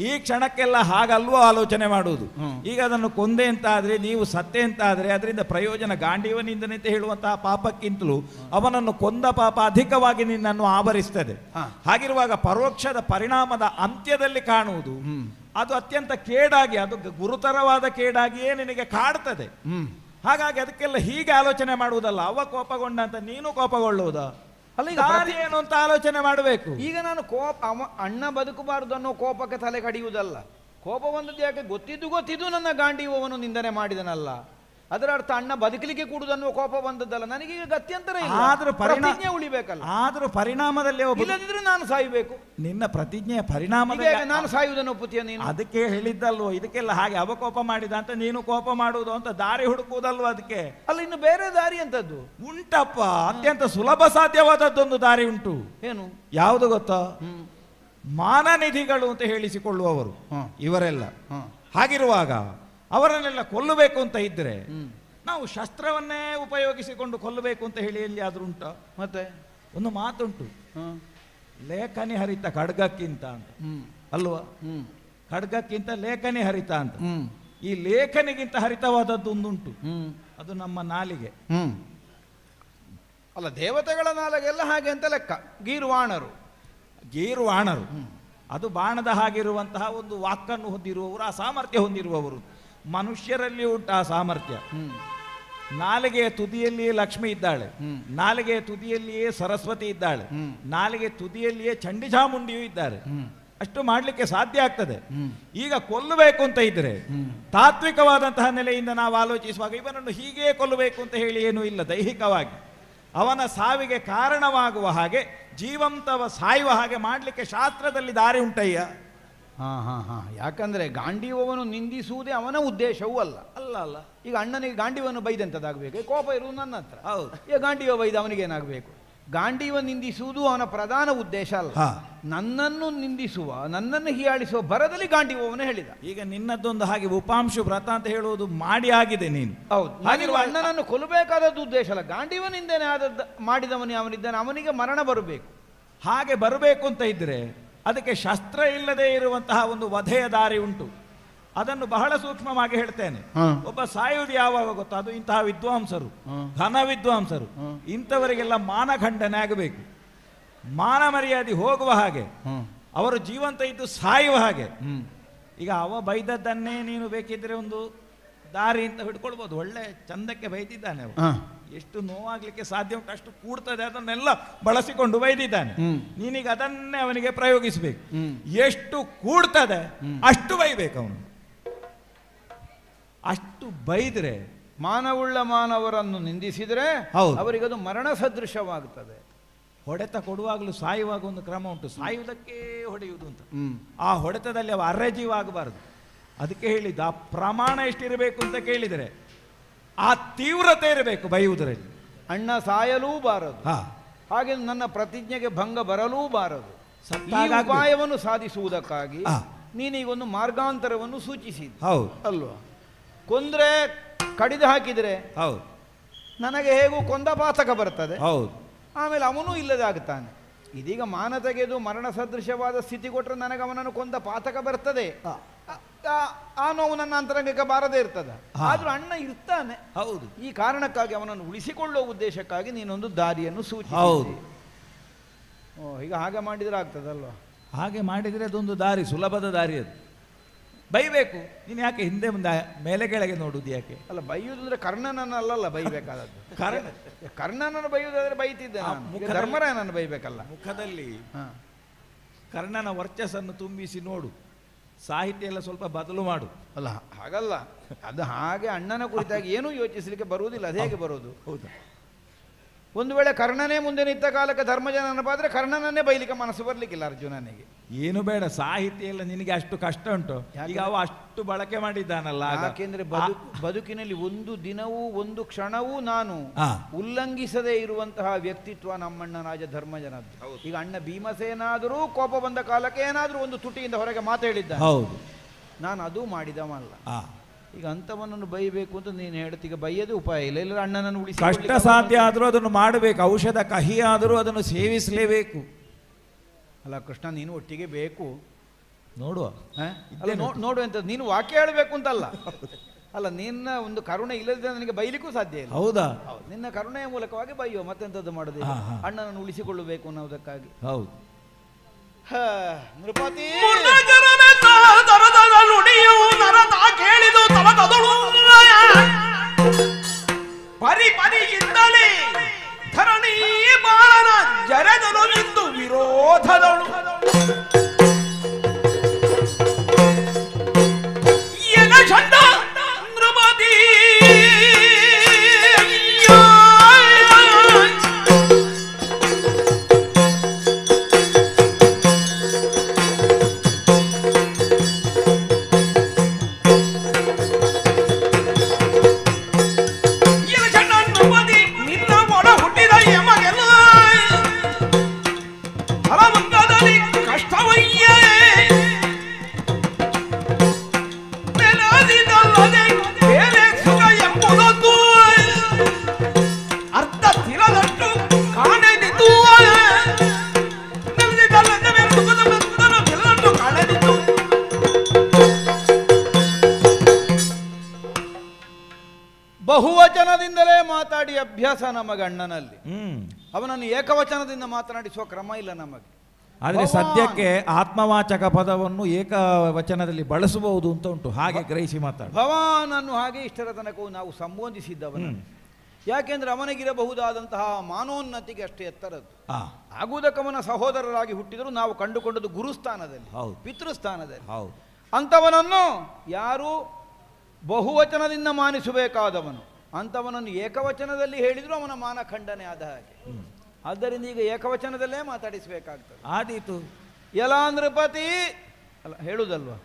ಈ ಕ್ಷಣಕ್ಕೆಲ್ಲ ಹಾಗಲ್ವೋ ಆಲೋಚನೆ ಮಾಡುವುದು. ಈಗ ಅದನ್ನು ಕೊಂದೆ ಅಂತ ಆದ್ರೆ, ನೀವು ಸತ್ತೆ ಅಂತ ಆದ್ರೆ ಅದರಿಂದ ಪ್ರಯೋಜನ ಗಾಂಡೀವನಿಂದನೇ ಅಂತ ಹೇಳುವಂತಹ ಪಾಪಕ್ಕಿಂತಲೂ ಅವನನ್ನು ಕೊಂದ ಪಾಪ ಅಧಿಕವಾಗಿ ನಿನ್ನನ್ನು ಆವರಿಸ್ತದೆ. ಹಾಗಿರುವಾಗ ಪರೋಕ್ಷದ ಪರಿಣಾಮದ ಅಂತ್ಯದಲ್ಲಿ ಕಾಣುವುದು ಅದು ಅತ್ಯಂತ ಕೇಡಾಗಿ, ಅದು ಗುರುತರವಾದ ಕೇಡಾಗಿಯೇ ನಿನಗೆ ಕಾಡ್ತದೆ. ಹಾಗಾಗಿ ಅದಕ್ಕೆಲ್ಲ ಹೀಗೆ ಆಲೋಚನೆ ಮಾಡುವುದಲ್ಲ, ಅವ ಕೋಪಗೊಂಡ ಅಂತ ನೀನು ಕೋಪಗೊಳ್ಳುವುದಾ? ಅಲ್ಲ, ಈಗ ಏನು ಅಂತ ಆಲೋಚನೆ ಮಾಡಬೇಕು. ಈಗ ನಾನು ಅಣ್ಣ ಬದುಕಬಾರದು ಅನ್ನೋ ಕೋಪಕ್ಕೆ ತಲೆ ಕಡಿಯುವುದಲ್ಲ. ಕೋಪ ಬಂದದ್ದು ಯಾಕೆ ಗೊತ್ತಿದ್ದು ನನ್ನ ಗಾಂಡೀವವನ್ನು ನಿಂದನೆ ಮಾಡಿದನಲ್ಲ, ಅದರ ಅರ್ಥ ಅಣ್ಣ ಬದುಕಲಿಕ್ಕೆ ಕೂಡುದನ್ನುವ ಕೋಪ ಬಂದದ್ದಲ್ಲ. ನನಗೀಗ ಗತ್ಯಂತರ ಇಲ್ಲ, ಆದ್ರೂ ಪ್ರತಿಜ್ಞೆ ಉಳಿಬೇಕಲ್ಲ. ಆದ್ರೂ ಪರಿಣಾಮದಲ್ಲಿ ಇಲ್ಲದಿದ್ರೆ ನಾನು ಸಾಯಬೇಕು. ನಿನ್ನ ಪ್ರತಿಜ್ಞೆಯ ಪರಿಣಾಮದಲ್ಲಿ ನಾನು ಸಾಯುವುದನ್ನು ಒಪ್ಪುತ್ತೀಯ ನೀನು? ಅದಕ್ಕೆ ಹೇಳಿದ್ದಲ್ವೋ, ಇದಕ್ಕೆಲ್ಲ ಹಾಗೆ ಅವ ಕೋಪ ಮಾಡಿದ ಅಂತ ನೀನು ಕೋಪ ಮಾಡುವುದು ಅಂತ ದಾರಿ ಹುಡುಕುವುದಲ್ವ ಅದಕ್ಕೆ. ಅಲ್ಲ, ಇನ್ನು ಬೇರೆ ದಾರಿ ಅಂತದ್ದು ಉಂಟಪ್ಪ, ಅತ್ಯಂತ ಸುಲಭ ಸಾಧ್ಯವಾದದ್ದೊಂದು ದಾರಿ ಉಂಟು. ಏನು? ಯಾವುದು ಗೊತ್ತಾ? ಮಾನನಿಧಿಗಳು ಅಂತ ಹೇಳಿಸಿಕೊಳ್ಳುವವರು ಇವರೆಲ್ಲ. ಹಾಗಿರುವಾಗ ಅವರನ್ನೆಲ್ಲ ಕೊಲ್ಲಬೇಕು ಅಂತ ಇದ್ರೆ ನಾವು ಶಸ್ತ್ರವನ್ನೇ ಉಪಯೋಗಿಸಿಕೊಂಡು ಕೊಲ್ಲಬೇಕು ಅಂತ ಹೇಳಿ ಎಲ್ಲಿ ಆದ್ರೂ ಉಂಟ? ಮತ್ತೆ ಒಂದು ಮಾತುಂಟು, ಲೇಖನಿ ಹರಿತ ಖಡ್ಗಕ್ಕಿಂತ ಅಂತ ಅಲ್ವಾ? ಖಡ್ಗಕ್ಕಿಂತ ಲೇಖನಿ ಹರಿತ ಅಂತ. ಈ ಲೇಖನಿಗಿಂತ ಹರಿತವಾದದ್ದು ಒಂದುಂಟು, ಅದು ನಮ್ಮ ನಾಲಿಗೆ. ಅಲ್ಲ, ದೇವತೆಗಳ ನಾಲಿಗೆಲ್ಲ ಹಾಗೆ ಅಂತ ಲೆಕ್ಕ. ಗೀರ್ವಾಣರು ಅದು ಬಾಣದ ಹಾಗಿರುವಂತಹ ಒಂದು ವಾಕನ್ನು ಹೊಂದಿರುವವರು, ಆ ಸಾಮರ್ಥ್ಯ ಹೊಂದಿರುವವರು. ಮನುಷ್ಯರಲ್ಲಿ ಉಂಟು ಆ ಸಾಮರ್ಥ್ಯ. ನಾಲಿಗೆಯ ತುದಿಯಲ್ಲಿಯೇ ಲಕ್ಷ್ಮಿ ಇದ್ದಾಳೆ, ನಾಲಿಗೆಯ ತುದಿಯಲ್ಲಿಯೇ ಸರಸ್ವತಿ ಇದ್ದಾಳೆ, ನಾಲಿಗೆ ತುದಿಯಲ್ಲಿಯೇ ಚಂಡಿಚಾಮುಂಡಿಯೂ ಇದ್ದಾರೆ. ಅಷ್ಟು ಮಾಡಲಿಕ್ಕೆ ಸಾಧ್ಯ ಆಗ್ತದೆ. ಈಗ ಕೊಲ್ಲಬೇಕು ಅಂತ ಇದ್ರೆ ತಾತ್ವಿಕವಾದಂತಹ ನೆಲೆಯಿಂದ ನಾವು ಆಲೋಚಿಸುವಾಗ ಇವನನ್ನು ಹೀಗೆ ಕೊಲ್ಲಬೇಕು ಅಂತ ಹೇಳಿ ಏನೂ ಇಲ್ಲ. ದೈಹಿಕವಾಗಿ ಅವನ ಸಾವಿಗೆ ಕಾರಣವಾಗುವ ಹಾಗೆ, ಜೀವಂತವ ಸಾಯುವ ಹಾಗೆ ಮಾಡಲಿಕ್ಕೆ ಶಾಸ್ತ್ರದಲ್ಲಿ ದಾರಿ ಉಂಟಯ್ಯ. ಯಾಕಂದ್ರೆ ಗಾಂಡೀವವನ್ನು ನಿಂದಿಸುವುದೇ ಅವನ ಉದ್ದೇಶವೂ ಅಲ್ಲ. ಅಲ್ಲ ಈಗ ಅಣ್ಣನಿಗೆ ಗಾಂಡೀವನ್ನು ಬೈದಂತದಾಗಬೇಕು, ಕೋಪ ಇರುವುದು ನನ್ನ ಹತ್ರ. ಹೌದು, ಈಗ ಗಾಂಡೀವ ಬೈದ ಅವನಿಗೇನಾಗಬೇಕು? ಗಾಂಡೀವ ನಿಂದಿಸುವುದು ಅವನ ಪ್ರಧಾನ ಉದ್ದೇಶ ಅಲ್ಲ. ನನ್ನನ್ನು ನಿಂದಿಸುವ, ನನ್ನನ್ನು ಹೀಯಾಳಿಸುವ ಭರದಲ್ಲಿ ಗಾಂಡೀವವನ್ನು ಹೇಳಿದ. ಈಗ ನಿನ್ನದೊಂದು ಹಾಗೆ ಉಪಾಂಶು ವ್ರತ ಅಂತ ಹೇಳುವುದು ಮಾಡಿ ಆಗಿದೆ ನೀನು. ಹೌದು, ಹಾಗಿರುವ ಅಣ್ಣನನ್ನು ಕೊಲ್ಲಬೇಕಾದದ್ದು ಉದ್ದೇಶ ಅಲ್ಲ. ಗಾಂಡೀವನಿಂದನೇ ಮಾಡಿದವನೇ ಅವನಿದ್ದಾನೆ, ಅವನಿಗೆ ಮರಣ ಬರಬೇಕು. ಹಾಗೆ ಬರಬೇಕು ಅಂತ ಇದ್ರೆ ಅದಕ್ಕೆ ಶಸ್ತ್ರ ಇಲ್ಲದೆ ಇರುವಂತಹ ಒಂದು ವಧೆಯ ದಾರಿ ಉಂಟು. ಅದನ್ನು ಬಹಳ ಸೂಕ್ಷ್ಮವಾಗಿ ಹೇಳ್ತೇನೆ. ಒಬ್ಬ ಸಾಯುವುದು ಯಾವಾಗ ಗೊತ್ತಾ? ಅದು ಇಂತಹ ವಿದ್ವಾಂಸರು, ಘನ ವಿದ್ವಾಂಸರು, ಇಂಥವರಿಗೆಲ್ಲ ಮಾನಖಂಡನೆ ಆಗಬೇಕು. ಮಾನ ಮರ್ಯಾದೆ ಹೋಗುವ ಹಾಗೆ, ಅವರು ಜೀವಂತ ಇದ್ದು ಸಾಯುವ ಹಾಗೆ. ಈಗ ಅವ ಬೈದದ್ದನ್ನೇ ನೀನು ಬೇಕಿದ್ರೆ ಒಂದು ದಾರಿ ಅಂತ ಹಿಡ್ಕೊಳ್ಬೋದು. ಒಳ್ಳೆ ಚಂದಕ್ಕೆ ಬೈದಿದ್ದಾನೆ ಅವ, ಎಷ್ಟು ನೋವಾಗ್ಲಿಕ್ಕೆ ಸಾಧ್ಯ ಉಂಟು ಅಷ್ಟು ಕೂಡ್ತದೆ ಅದನ್ನೆಲ್ಲ ಬಳಸಿಕೊಂಡು ಬೈದಿದ್ದಾನೆ. ನೀನೀಗ ಅದನ್ನೇ ಅವನಿಗೆ ಪ್ರಯೋಗಿಸಬೇಕು. ಎಷ್ಟು ಕೂಡ್ತದೆ ಅಷ್ಟು ಬೈಬೇಕು ಅವನು. ಅಷ್ಟು ಬೈದ್ರೆ ಮಾನವುಳ್ಳ ಮಾನವರನ್ನು ನಿಂದಿಸಿದರೆ ಹೌದು. ಅವರಿಗದು ಮರಣ ಸದೃಶವಾಗುತ್ತದೆ. ಹೊಡೆತ ಕೊಡುವಾಗಲೂ ಸಾಯುವಾಗ ಒಂದು ಕ್ರಮ ಉಂಟು, ಸಾಯುವುದಕ್ಕೆ ಹೊಡೆಯುವುದು ಅಂತ. ಆ ಹೊಡೆತದಲ್ಲಿ ಅವ ಅರೆಜೀವ ಆಗಬಾರದು. ಅದಕ್ಕೆ ಹೇಳಿದ್ದು ಆ ಪ್ರಮಾಣ ಎಷ್ಟಿರಬೇಕು ಅಂತ ಕೇಳಿದರೆ ಆ ತೀವ್ರತೆ ಇರಬೇಕು ಬೈಯುವುದರಲ್ಲಿ. ಅಣ್ಣ ಸಾಯಲೂಬಾರದು, ಹಾ, ಹಾಗೆ ನನ್ನ ಪ್ರತಿಜ್ಞೆಗೆ ಭಂಗ ಬರಲೂಬಾರದು. ಈ ಸತ್ತಾಗ ಉಪಾಯವನ್ನು ಸಾಧಿಸುವುದಕ್ಕಾಗಿ ಹಾ. ನೀನೀಗೊಂದು ಮಾರ್ಗಾಂತರವನ್ನು ಸೂಚಿಸಿದ ಹೌದು ಅಲ್ವಾ? ಕೊಂದ್ರೆ ಕಡಿದು ಹಾಕಿದರೆ ಹೌದು ನನಗೆ ಹೇಗೂ ಕೊಂದ ಪಾತಕ ಬರ್ತದೆ, ಹೌದು. ಆಮೇಲೆ ಅವನೂ ಇಲ್ಲದೆ ಆಗ್ತಾನೆ. ಇದೀಗ ಮಾನ ತೆಗೆದು ಮರಣ ಸದೃಶವಾದ ಸ್ಥಿತಿ ಕೊಟ್ಟರೆ ನನಗೆ ಅವನನ್ನು ಕೊಂದ ಪಾತಕ ಬರ್ತದೆ, ಆ ನೋವು ನನ್ನ ಅಂತರಂಗಕ್ಕೆ ಬಾರದೇ ಇರ್ತದೆ. ಆದ್ರೂ ಅಣ್ಣ ಇರ್ತಾನೆ. ಹೌದು. ಈ ಕಾರಣಕ್ಕಾಗಿ ಅವನನ್ನು ಉಳಿಸಿಕೊಳ್ಳುವ ಉದ್ದೇಶಕ್ಕಾಗಿ ನೀನೊಂದು ದಾರಿಯನ್ನು ಹೌದು. ಸೂಚಿಸಿ. ಈಗ ಹಾಗೆ ಮಾಡಿದ್ರೆ ಆಗ್ತದಲ್ವಾ? ಹಾಗೆ ಮಾಡಿದರೆ ಅದೊಂದು ದಾರಿ, ಸುಲಭದ ದಾರಿ ಅದು. ಬೈಬೇಕು. ನೀನು ಯಾಕೆ ಹಿಂದೆ ಮುಂದೆ ಮೇಲೆ ಕೆಳಗೆ ನೋಡುದು ಯಾಕೆ? ಅಲ್ಲ, ಬೈಯುವುದಂದ್ರೆ ಕರ್ಣನನ್ನಲ್ಲ ಬೈಬೇಕಾದದ್ದು. ಕರ್ಣನನ್ನು ಬೈಯುವುದಾದ್ರೆ ಬೈತಿದ್ದೆ ನಾನು. ಈಗ ಧರ್ಮರಾಯನನ್ನು ಬೈಬೇಕಲ್ಲ. ಮುಖದಲ್ಲಿ ಕರ್ಣನ ವರ್ಚಸ್ಸನ್ನು ತುಂಬಿಸಿ ನೋಡು, ಸಾಹಿತ್ಯ ಎಲ್ಲ ಸ್ವಲ್ಪ ಬದಲು ಮಾಡು. ಅಲ್ಲ ಹಾಗಲ್ಲ, ಅದು ಹಾಗೆ ಅಣ್ಣನ ಕುರಿತಾಗಿ ಏನೂ ಯೋಚಿಸಲಿಕ್ಕೆ ಬರುವುದಿಲ್ಲ. ಅದು ಹೇಗೆ ಬರೋದು? ಹೌದಾ? ಒಂದು ವೇಳೆ ಕರ್ಣನೇ ಮುಂದೆ ನಿಂತ ಕಾಲಕ್ಕೆ ಧರ್ಮಜ ನೆನಪಾದ್ರೆ ಕರ್ಣನನ್ನೇ ಬೈಲಿಕ್ಕೆ ಮನಸ್ಸು ಬರ್ಲಿಕ್ಕಿಲ್ಲ ಅರ್ಜುನನಿಗೆ. ಏನು ಬೇಡ, ಸಾಹಿತ್ಯ ಎಲ್ಲ ನಿನಗೆ ಅಷ್ಟು ಕಷ್ಟ ಉಂಟು. ಈಗ ಅವ ಅಷ್ಟು ಬಳಕೆ ಮಾಡಿದ್ದಾನಲ್ಲ. ಯಾಕೆಂದ್ರೆ ಬದುಕಿನಲ್ಲಿ ಒಂದು ದಿನವೂ ಒಂದು ಕ್ಷಣವೂ ನಾನು ಉಲ್ಲಂಘಿಸದೇ ಇರುವಂತಹ ವ್ಯಕ್ತಿತ್ವ ನಮ್ಮಣ್ಣ ರಾಜ ಧರ್ಮಜನದ್ದು. ಈಗ ಅಣ್ಣ ಭೀಮಸೇನಾದರೂ ಕೋಪ ಬಂದ ಕಾಲಕ್ಕೆ ಏನಾದರೂ ಒಂದು ತುಟಿಯಿಂದ ಹೊರಗೆ ಮಾತಾಡಿದ್ದ, ಹೌದು, ನಾನು ಅದು ಮಾಡಿದವಲ್ಲ. ಈಗ ಅಂಥವನನ್ನು ಬೈಬೇಕು ಅಂತ ನೀನು ಹೇಳ್ತೀಗ, ಬೈಯದೇ ಉಪಾಯ ಇಲ್ಲ. ಇಲ್ಲ ಅಣ್ಣನನ್ನು ಉಳಿಸಿ ಕಷ್ಟ ಸಾಧ್ಯ ಆದರೂ ಅದನ್ನು ಮಾಡಬೇಕು. ಔಷಧ ಕಹಿ ಆದರೂ ಅದನ್ನು ಸೇವಿಸಲೇಬೇಕು. ಅಲ್ಲ ಕೃಷ್ಣ, ನೀನು ಒಟ್ಟಿಗೆ ಬೇಕು. ನೋಡುವ ನೋಡು ಅಂತ ನೀನು ವಾಕ್ಯ ಹೇಳಬೇಕು ಅಂತಲ್ಲ. ಅಲ್ಲ, ನಿನ್ನ ಒಂದು ಕರುಣೆ ಇಲ್ಲದಿದ್ದರೆ ನನಗೆ ಬೈಲಿಕ್ಕೂ ಸಾಧ್ಯ ಇಲ್ಲ. ಹೌದಾ? ನಿನ್ನ ಕರುಣೆಯ ಮೂಲಕವಾಗಿ ಬೈಯೋ, ಮತ್ತೆಂಥದ್ದು ಮಾಡೋದಿಲ್ಲ. ಅಣ್ಣನನ್ನು ಉಳಿಸಿಕೊಳ್ಳಬೇಕು ಅನ್ನೋದಕ್ಕಾಗಿ. ಹೌದು. ನೃಪತಿ ನುಡಿಯು ನರದ ಕೇಳಿದು ತಲದೊಳು ಪರಿ ಪರಿಯಿಂದಲೇ ಧರಣಿ ಬಾಳನ ಜರೆದನು ಇಂದು ವಿರೋಧದಳು. ಎನ ಚಂಡ ನೃಪತಿ ಬಹುವಚನದಿಂದಲೇ ಮಾತಾಡಿ ಅಭ್ಯಾಸ ನಮಗೆ ಅಣ್ಣನಲ್ಲಿ. ಅವನನ್ನು ಏಕವಚನದಿಂದ ಮಾತನಾಡಿಸುವ ಕ್ರಮ ಇಲ್ಲ ನಮಗೆ. ಆದರೆ ಸದ್ಯಕ್ಕೆ ಆತ್ಮವಾಚಕ ಪದವನ್ನು ಏಕವಚನದಲ್ಲಿ ಬಳಸಬಹುದು ಅಂತ ಉಂಟು, ಹಾಗೆ ಗ್ರಹಿಸಿ ಮಾತಾಡು. ಭವಾನನ್ನು ಹಾಗೆ ಇಷ್ಟರ ತನಕವೂ ನಾವು ಸಂಬೋಧಿಸಿದ್ದವನು. ಯಾಕೆಂದ್ರೆ ಅವನಿಗಿರಬಹುದಾದಂತಹ ಮಾನೋನ್ನತಿಗೆ ಅಷ್ಟೇ ಎತ್ತರದ್ದು. ಆಗುವುದಕ್ಕವನ ಸಹೋದರರಾಗಿ ಹುಟ್ಟಿದರೂ ನಾವು ಕಂಡುಕೊಂಡದ್ದು ಗುರುಸ್ಥಾನದಲ್ಲಿ, ಪಿತೃಸ್ಥಾನದಲ್ಲಿ. ಅಂಥವನನ್ನು ಯಾರು ಬಹುವಚನದಿಂದ ಮಾನಿಸಬೇಕಾದವನು, ಅಂಥವನನ್ನು ಏಕವಚನದಲ್ಲಿ ಹೇಳಿದರೂ ಅವನ ಮಾನ ಖಂಡನೆ ಆದ ಹಾಗೆ. ಆದ್ದರಿಂದ ಈಗ ಏಕವಚನದಲ್ಲೇ ಮಾತಾಡಿಸಬೇಕಾಗ್ತದೆ. ಆದೀತು. ಎಲ್ಲ ನೃಪತಿ ಅಲ್ಲ ಹೇಳುದಲ್ವಾ,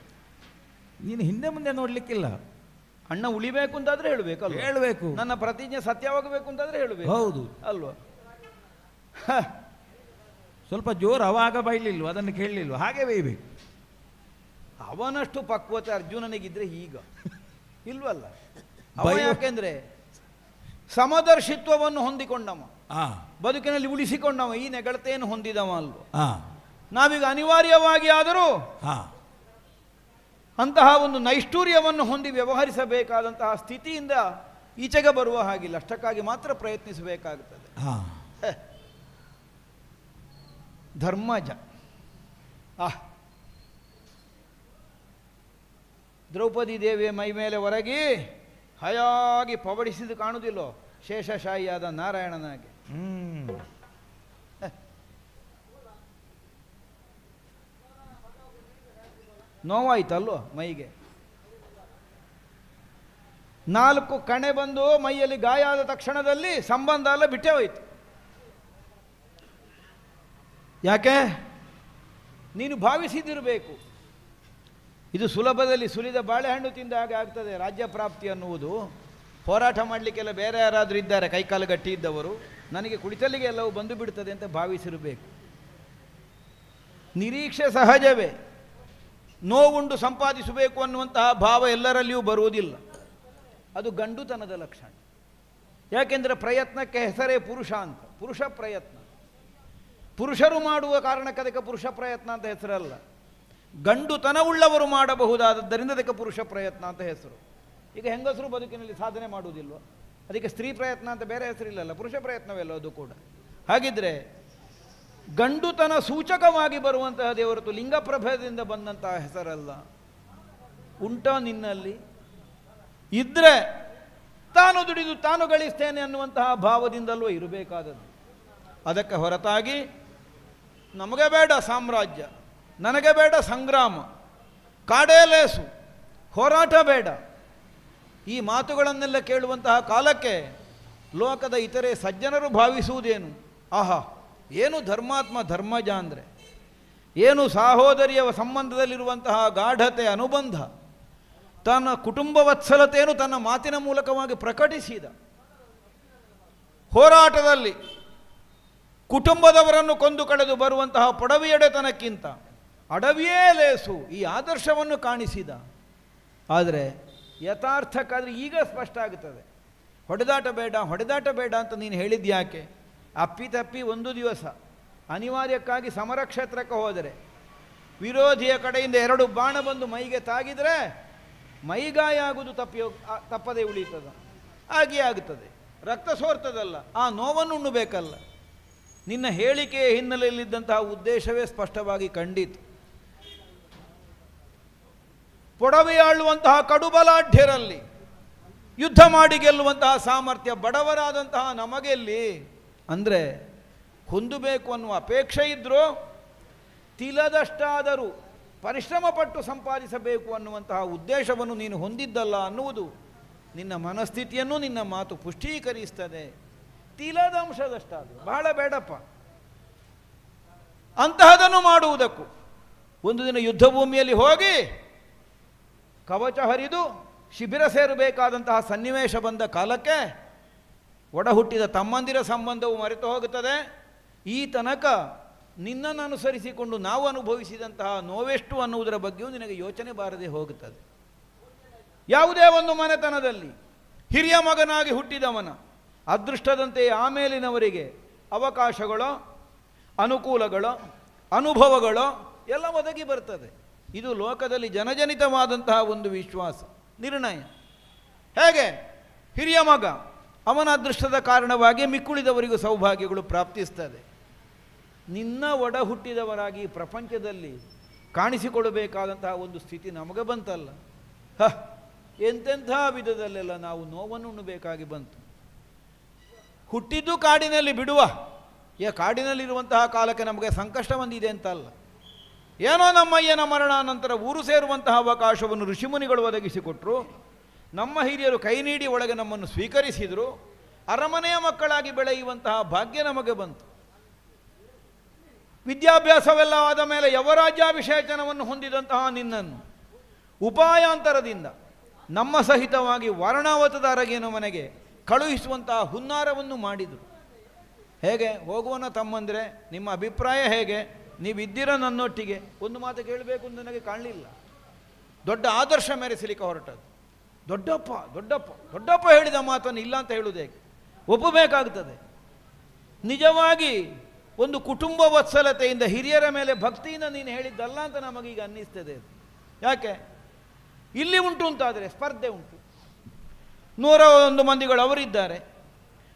ನೀನು ಹಿಂದೆ ಮುಂದೆ ನೋಡ್ಲಿಕ್ಕಿಲ್ಲ. ಅಣ್ಣ ಉಳಿಬೇಕು ಅಂತಾದ್ರೆ ಹೇಳಬೇಕು, ಹೇಳಬೇಕು. ನನ್ನ ಪ್ರತಿಜ್ಞೆ ಸತ್ಯವಾಗಬೇಕು ಅಂತಾದ್ರೆ ಹೇಳಬೇಕು. ಹೌದು ಅಲ್ವಾ? ಸ್ವಲ್ಪ ಜೋರು ಅವಾಗ ಬೈಲಿಲ್ವ, ಅದನ್ನು ಕೇಳಲಿಲ್ವ, ಹಾಗೆ ಬೈಬೇಕು. ಅವನಷ್ಟು ಪಕ್ವತೆ ಅರ್ಜುನನಿಗಿದ್ರೆ ಈಗ ಇಲ್ವಲ್ಲ. ಯಾಕೆಂದ್ರೆ ಸಮದರ್ಶಿತ್ವವನ್ನು ಹೊಂದಿಕೊಂಡವ, ಬದುಕಿನಲ್ಲಿ ಉಳಿಸಿಕೊಂಡವ, ಈ ನೆಗಳತೆಯನ್ನು ಹೊಂದಿದವ ಅಲ್ವ. ನಾವೀಗ ಅನಿವಾರ್ಯವಾಗಿ ಆದರೂ ಅಂತಹ ಒಂದು ನೈಷ್ಠೂರ್ಯವನ್ನು ಹೊಂದಿ ವ್ಯವಹರಿಸಬೇಕಾದಂತಹ ಸ್ಥಿತಿಯಿಂದ ಈಚೆಗೆ ಬರುವ ಹಾಗಿಲ್ಲ. ಅಷ್ಟಕ್ಕಾಗಿ ಮಾತ್ರ ಪ್ರಯತ್ನಿಸಬೇಕಾಗುತ್ತದೆ. ಧರ್ಮಜ ದ್ರೌಪದಿ ದೇವಿಯ ಮೈ ಮೇಲೆ ಹೊರಗಿ ಹಯಾಗಿ ಪವಡಿಸಿದು ಕಾಣುವುದಿಲ್ಲೋ ಶೇಷಶಾಹಿಯಾದ ನಾರಾಯಣನಾಗೆ. ನೋವಾಯ್ತಲ್ಲೋ ಮೈಗೆ. 4 ಕಣೆ ಬಂದು ಮೈಯಲ್ಲಿ ಗಾಯ ಆದ ತಕ್ಷಣದಲ್ಲಿ ಸಂಬಂಧ ಎಲ್ಲ ಬಿಟ್ಟೇ ಹೋಯ್ತು. ಯಾಕೆ? ನೀನು ಭಾವಿಸಿದಿರಬೇಕು ಇದು ಸುಲಭದಲ್ಲಿ ಸುಲಿದ ಬಾಳೆಹಣ್ಣು ತಿಂದ ಹಾಗೆ ಆಗ್ತದೆ ರಾಜ್ಯ ಪ್ರಾಪ್ತಿ ಅನ್ನುವುದು. ಹೋರಾಟ ಮಾಡಲಿಕ್ಕೆಲ್ಲ ಬೇರೆ ಯಾರಾದರೂ ಇದ್ದಾರೆ ಕೈಕಾಲು ಗಟ್ಟಿ ಇದ್ದವರು, ನನಗೆ ಕುಳಿತಲ್ಲಿಗೆ ಎಲ್ಲವೂ ಬಂದು ಬಿಡ್ತದೆ ಅಂತ ಭಾವಿಸಿರಬೇಕು. ನಿರೀಕ್ಷೆ ಸಹಜವೇ, ನೋವುಂಡು ಸಂಪಾದಿಸಬೇಕು ಅನ್ನುವಂತಹ ಭಾವ ಎಲ್ಲರಲ್ಲಿಯೂ ಬರುವುದಿಲ್ಲ. ಅದು ಗಂಡುತನದ ಲಕ್ಷಣ. ಯಾಕೆಂದರೆ ಪ್ರಯತ್ನಕ್ಕೆ ಹೆಸರೇ ಪುರುಷ ಅಂತ. ಪುರುಷ ಪ್ರಯತ್ನ, ಪುರುಷರು ಮಾಡುವ ಕಾರಣಕ್ಕೆ ಅದಕ್ಕೆ ಪುರುಷ ಪ್ರಯತ್ನ ಅಂತ ಹೆಸರಲ್ಲ. ಗಂಡುತನವುಳ್ಳವರು ಮಾಡಬಹುದಾದದ್ದರಿಂದ ಅದಕ್ಕೆ ಪುರುಷ ಪ್ರಯತ್ನ ಅಂತ ಹೆಸರು. ಈಗ ಹೆಂಗಸರು ಬದುಕಿನಲ್ಲಿ ಸಾಧನೆ ಮಾಡುವುದಿಲ್ವ, ಅದಕ್ಕೆ ಸ್ತ್ರೀ ಪ್ರಯತ್ನ ಅಂತ ಬೇರೆ ಹೆಸರಿಲ್ಲಲ್ಲ, ಪುರುಷ ಪ್ರಯತ್ನವೆಲ್ಲ ಅದು ಕೂಡ. ಹಾಗಿದ್ರೆ ಗಂಡುತನ ಸೂಚಕವಾಗಿ ಬರುವಂತಹದೇ ಹೊರತು ಲಿಂಗ ಪ್ರಭೇದದಿಂದ ಬಂದಂತಹ ಹೆಸರಲ್ಲ. ಉಂಟ ನಿನ್ನಲ್ಲಿ ಇದ್ರೆ ತಾನು ದುಡಿದು ತಾನು ಗಳಿಸ್ತೇನೆ ಅನ್ನುವಂತಹ ಭಾವದಿಂದಲೂ ಇರಬೇಕಾದದ್ದು. ಅದಕ್ಕೆ ಹೊರತಾಗಿ ನಮಗೆ ಬೇಡ ಸಾಮ್ರಾಜ್ಯ, ನನಗೆ ಬೇಡ ಸಂಗ್ರಾಮ, ಕಾಡೇಲೇಸು, ಹೋರಾಟ ಬೇಡ, ಈ ಮಾತುಗಳನ್ನೆಲ್ಲ ಕೇಳುವಂತಹ ಕಾಲಕ್ಕೆ ಲೋಕದ ಇತರೆ ಸಜ್ಜನರು ಭಾವಿಸುವುದೇನು? ಆಹಾ, ಏನು ಧರ್ಮಾತ್ಮ ಧರ್ಮಜ ಅಂದರೆ, ಏನು ಸಹೋದರಿಯ ಸಂಬಂಧದಲ್ಲಿರುವಂತಹ ಗಾಢತೆ ಅನುಬಂಧ, ತನ್ನ ಕುಟುಂಬ ವತ್ಸಲತೆಯನ್ನು ತನ್ನ ಮಾತಿನ ಮೂಲಕವಾಗಿ ಪ್ರಕಟಿಸಿದ. ಹೋರಾಟದಲ್ಲಿ ಕುಟುಂಬದವರನ್ನು ಕೊಂದು ಕಳೆದು ಬರುವಂತಹ ಪೊಡವಿಯಡೆತನಕ್ಕಿಂತ ಅಡವಿಯೇ ಲೇಸು, ಈ ಆದರ್ಶವನ್ನು ಕಾಣಿಸಿದ. ಆದರೆ ಯಥಾರ್ಥಕ್ಕಾದರೆ ಈಗ ಸ್ಪಷ್ಟ ಆಗುತ್ತದೆ. ಹೊಡೆದಾಟ ಬೇಡ ಹೊಡೆದಾಟ ಬೇಡ ಅಂತ ನೀನು ಹೇಳಿದ್ಯಾಕೆ? ಅಪ್ಪಿತಪ್ಪಿ ಒಂದು ದಿವಸ ಅನಿವಾರ್ಯಕ್ಕಾಗಿ ಸಮರ ಕ್ಷೇತ್ರಕ್ಕೆ ಹೋದರೆ ವಿರೋಧಿಯ ಕಡೆಯಿಂದ 2 ಬಾಣ ಬಂದು ಮೈಗೆ ತಾಗಿದರೆ ಮೈಗಾಯ ಆಗುವುದು ತಪ್ಪದೇ ಉಳಿತದ. ಹಾಗೆ ಆಗುತ್ತದೆ, ರಕ್ತ ಸೋರ್ತದಲ್ಲ, ಆ ನೋವನ್ನು ಉಣ್ಣಬೇಕಲ್ಲ. ನಿನ್ನ ಹೇಳಿಕೆಯ ಹಿನ್ನೆಲೆಯಲ್ಲಿದ್ದಂತಹ ಉದ್ದೇಶವೇ ಸ್ಪಷ್ಟವಾಗಿ ಕಂಡಿತು. ಪೊಡವೆಯಾಳುವಂತಹ ಕಡುಬಲಾಢ್ಯರಲ್ಲಿ ಯುದ್ಧ ಮಾಡಿ ಗೆಲ್ಲುವಂತಹ ಸಾಮರ್ಥ್ಯ ಬಡವರಾದಂತಹ ನಮಗೆಲ್ಲಿ? ಅಂದರೆ ಹೊಂದಬೇಕು ಅನ್ನುವ ಅಪೇಕ್ಷೆ ಇದ್ದರೂ ತಿಲದಷ್ಟಾದರೂ ಪರಿಶ್ರಮ ಪಟ್ಟು ಸಂಪಾದಿಸಬೇಕು ಅನ್ನುವಂತಹ ಉದ್ದೇಶವನ್ನು ನೀನು ಹೊಂದಿದ್ದಲ್ಲ ಅನ್ನುವುದು ನಿನ್ನ ಮನಸ್ಥಿತಿಯನ್ನು ನಿನ್ನ ಮಾತು ಪುಷ್ಟೀಕರಿಸ್ತದೆ. ತಿಲದಂಶದಷ್ಟಾದರೂ ಬಹಳ ಬೇಡಪ್ಪ. ಅಂತಹದನ್ನು ಮಾಡುವುದಕ್ಕೂ ಒಂದು ದಿನ ಯುದ್ಧ ಭೂಮಿಯಲ್ಲಿ ಹೋಗಿ ಕವಚ ಹರಿದು ಶಿಬಿರ ಸೇರಬೇಕಾದಂತಹ ಸನ್ನಿವೇಶ ಬಂದ ಕಾಲಕ್ಕೆ ಒಡ ಹುಟ್ಟಿದ ತಮ್ಮಂದಿರ ಸಂಬಂಧವು ಮರೆತು ಹೋಗುತ್ತದೆ. ಈ ತನಕ ನಿನ್ನನ್ನು ಅನುಸರಿಸಿಕೊಂಡು ನಾವು ಅನುಭವಿಸಿದಂತಹ ನೋವೆಷ್ಟು ಅನ್ನುವುದರ ಬಗ್ಗೆಯೂ ನಿನಗೆ ಯೋಚನೆ ಬಾರದೆ ಹೋಗುತ್ತದೆ. ಯಾವುದೇ ಒಂದು ಮನೆತನದಲ್ಲಿ ಹಿರಿಯ ಮಗನಾಗಿ ಹುಟ್ಟಿದವನ ಅದೃಷ್ಟದಂತೆ ಆಮೇಲಿನವರಿಗೆ ಅವಕಾಶಗಳೋ ಅನುಕೂಲಗಳೋ ಅನುಭವಗಳೋ ಎಲ್ಲ ಒದಗಿ ಬರ್ತದೆ. ಇದು ಲೋಕದಲ್ಲಿ ಜನಜನಿತವಾದಂತಹ ಒಂದು ವಿಶ್ವಾಸ ನಿರ್ಣಯ. ಹೇಗೆ ಹಿರಿಯ ಮಗ ಅವನ ಅದೃಷ್ಟದ ಕಾರಣವಾಗಿ ಮಿಕ್ಕುಳಿದವರಿಗೂ ಸೌಭಾಗ್ಯಗಳು ಪ್ರಾಪ್ತಿಸ್ತದೆ. ನಿನ್ನ ಒಡ ಹುಟ್ಟಿದವರಾಗಿ ಪ್ರಪಂಚದಲ್ಲಿ ಕಾಣಿಸಿಕೊಳ್ಳಬೇಕಾದಂತಹ ಒಂದು ಸ್ಥಿತಿ ನಮಗೆ ಬಂತಲ್ಲ, ಎಂತೆಂಥ ವಿಧದಲ್ಲೆಲ್ಲ ನಾವು ನೋವನ್ನು ಉಣ್ಣಬೇಕಾಗಿ ಬಂತು. ಹುಟ್ಟಿದ್ದು ಕಾಡಿನಲ್ಲಿ ಬಿಡುವ, ಕಾಡಿನಲ್ಲಿರುವಂತಹ ಕಾಲಕ್ಕೆ ನಮಗೆ ಸಂಕಷ್ಟ ಬಂದಿದೆ ಅಂತಲ್ಲ, ಏನೋ ನಮ್ಮಯ್ಯನ ಮರಣಾನಂತರ ಊರು ಸೇರುವಂತಹ ಅವಕಾಶವನ್ನು ಋಷಿಮುನಿಗಳು ಒದಗಿಸಿಕೊಟ್ರು. ನಮ್ಮ ಹಿರಿಯರು ಕೈ ನೀಡಿ ಒಳಗೆ ನಮ್ಮನ್ನು ಸ್ವೀಕರಿಸಿದರು. ಅರಮನೆಯ ಮಕ್ಕಳಾಗಿ ಬೆಳೆಯುವಂತಹ ಭಾಗ್ಯ ನಮಗೆ ಬಂತು. ವಿದ್ಯಾಭ್ಯಾಸವೆಲ್ಲ ಆದ ಮೇಲೆ ಯವರಾಜ್ಯಾಭಿಷೇಚನವನ್ನು ಹೊಂದಿದಂತಹ ನಿನ್ನನ್ನು ಉಪಾಯಾಂತರದಿಂದ ನಮ್ಮ ಸಹಿತವಾಗಿ ವರ್ಣಾವತದ ಅರಗಿನ ಮನೆಗೆ ಕಳುಹಿಸುವಂತಹ ಹುನ್ನಾರವನ್ನು ಮಾಡಿದರು. ಹೇಗೆ ಹೋಗುವನ ತಮ್ಮಂದರೆ ನಿಮ್ಮ ಅಭಿಪ್ರಾಯ ಹೇಗೆ? ನೀವಿದ್ದೀರ ನನ್ನೊಟ್ಟಿಗೆ? ಒಂದು ಮಾತು ಕೇಳಬೇಕು ಅಂತ ನನಗೆ ಕಾಣಲಿಲ್ಲ. ದೊಡ್ಡ ಆದರ್ಶ ಮೆರೆಸಲಿಕ್ಕೆ ಹೊರಟದ್ದು. ದೊಡ್ಡಪ್ಪ ದೊಡ್ಡಪ್ಪ ದೊಡ್ಡಪ್ಪ ಹೇಳಿದ ಮಾತನ್ನು ಇಲ್ಲ ಅಂತ ಹೇಳುವುದು ಹೇಗೆ? ಒಪ್ಪಬೇಕಾಗುತ್ತದೆ. ನಿಜವಾಗಿ ಒಂದು ಕುಟುಂಬ ವತ್ಸಲತೆಯಿಂದ ಹಿರಿಯರ ಮೇಲೆ ಭಕ್ತಿಯಿಂದ ನೀನು ಹೇಳಿದ್ದಲ್ಲ ಅಂತ ನಮಗೀಗ ಅನ್ನಿಸ್ತದೆ. ಯಾಕೆ? ಇಲ್ಲಿ ಉಂಟು ಅಂತಾದರೆ ಸ್ಪರ್ಧೆ ಉಂಟು. 101 ಮಂದಿಗಳು ಅವರಿದ್ದಾರೆ.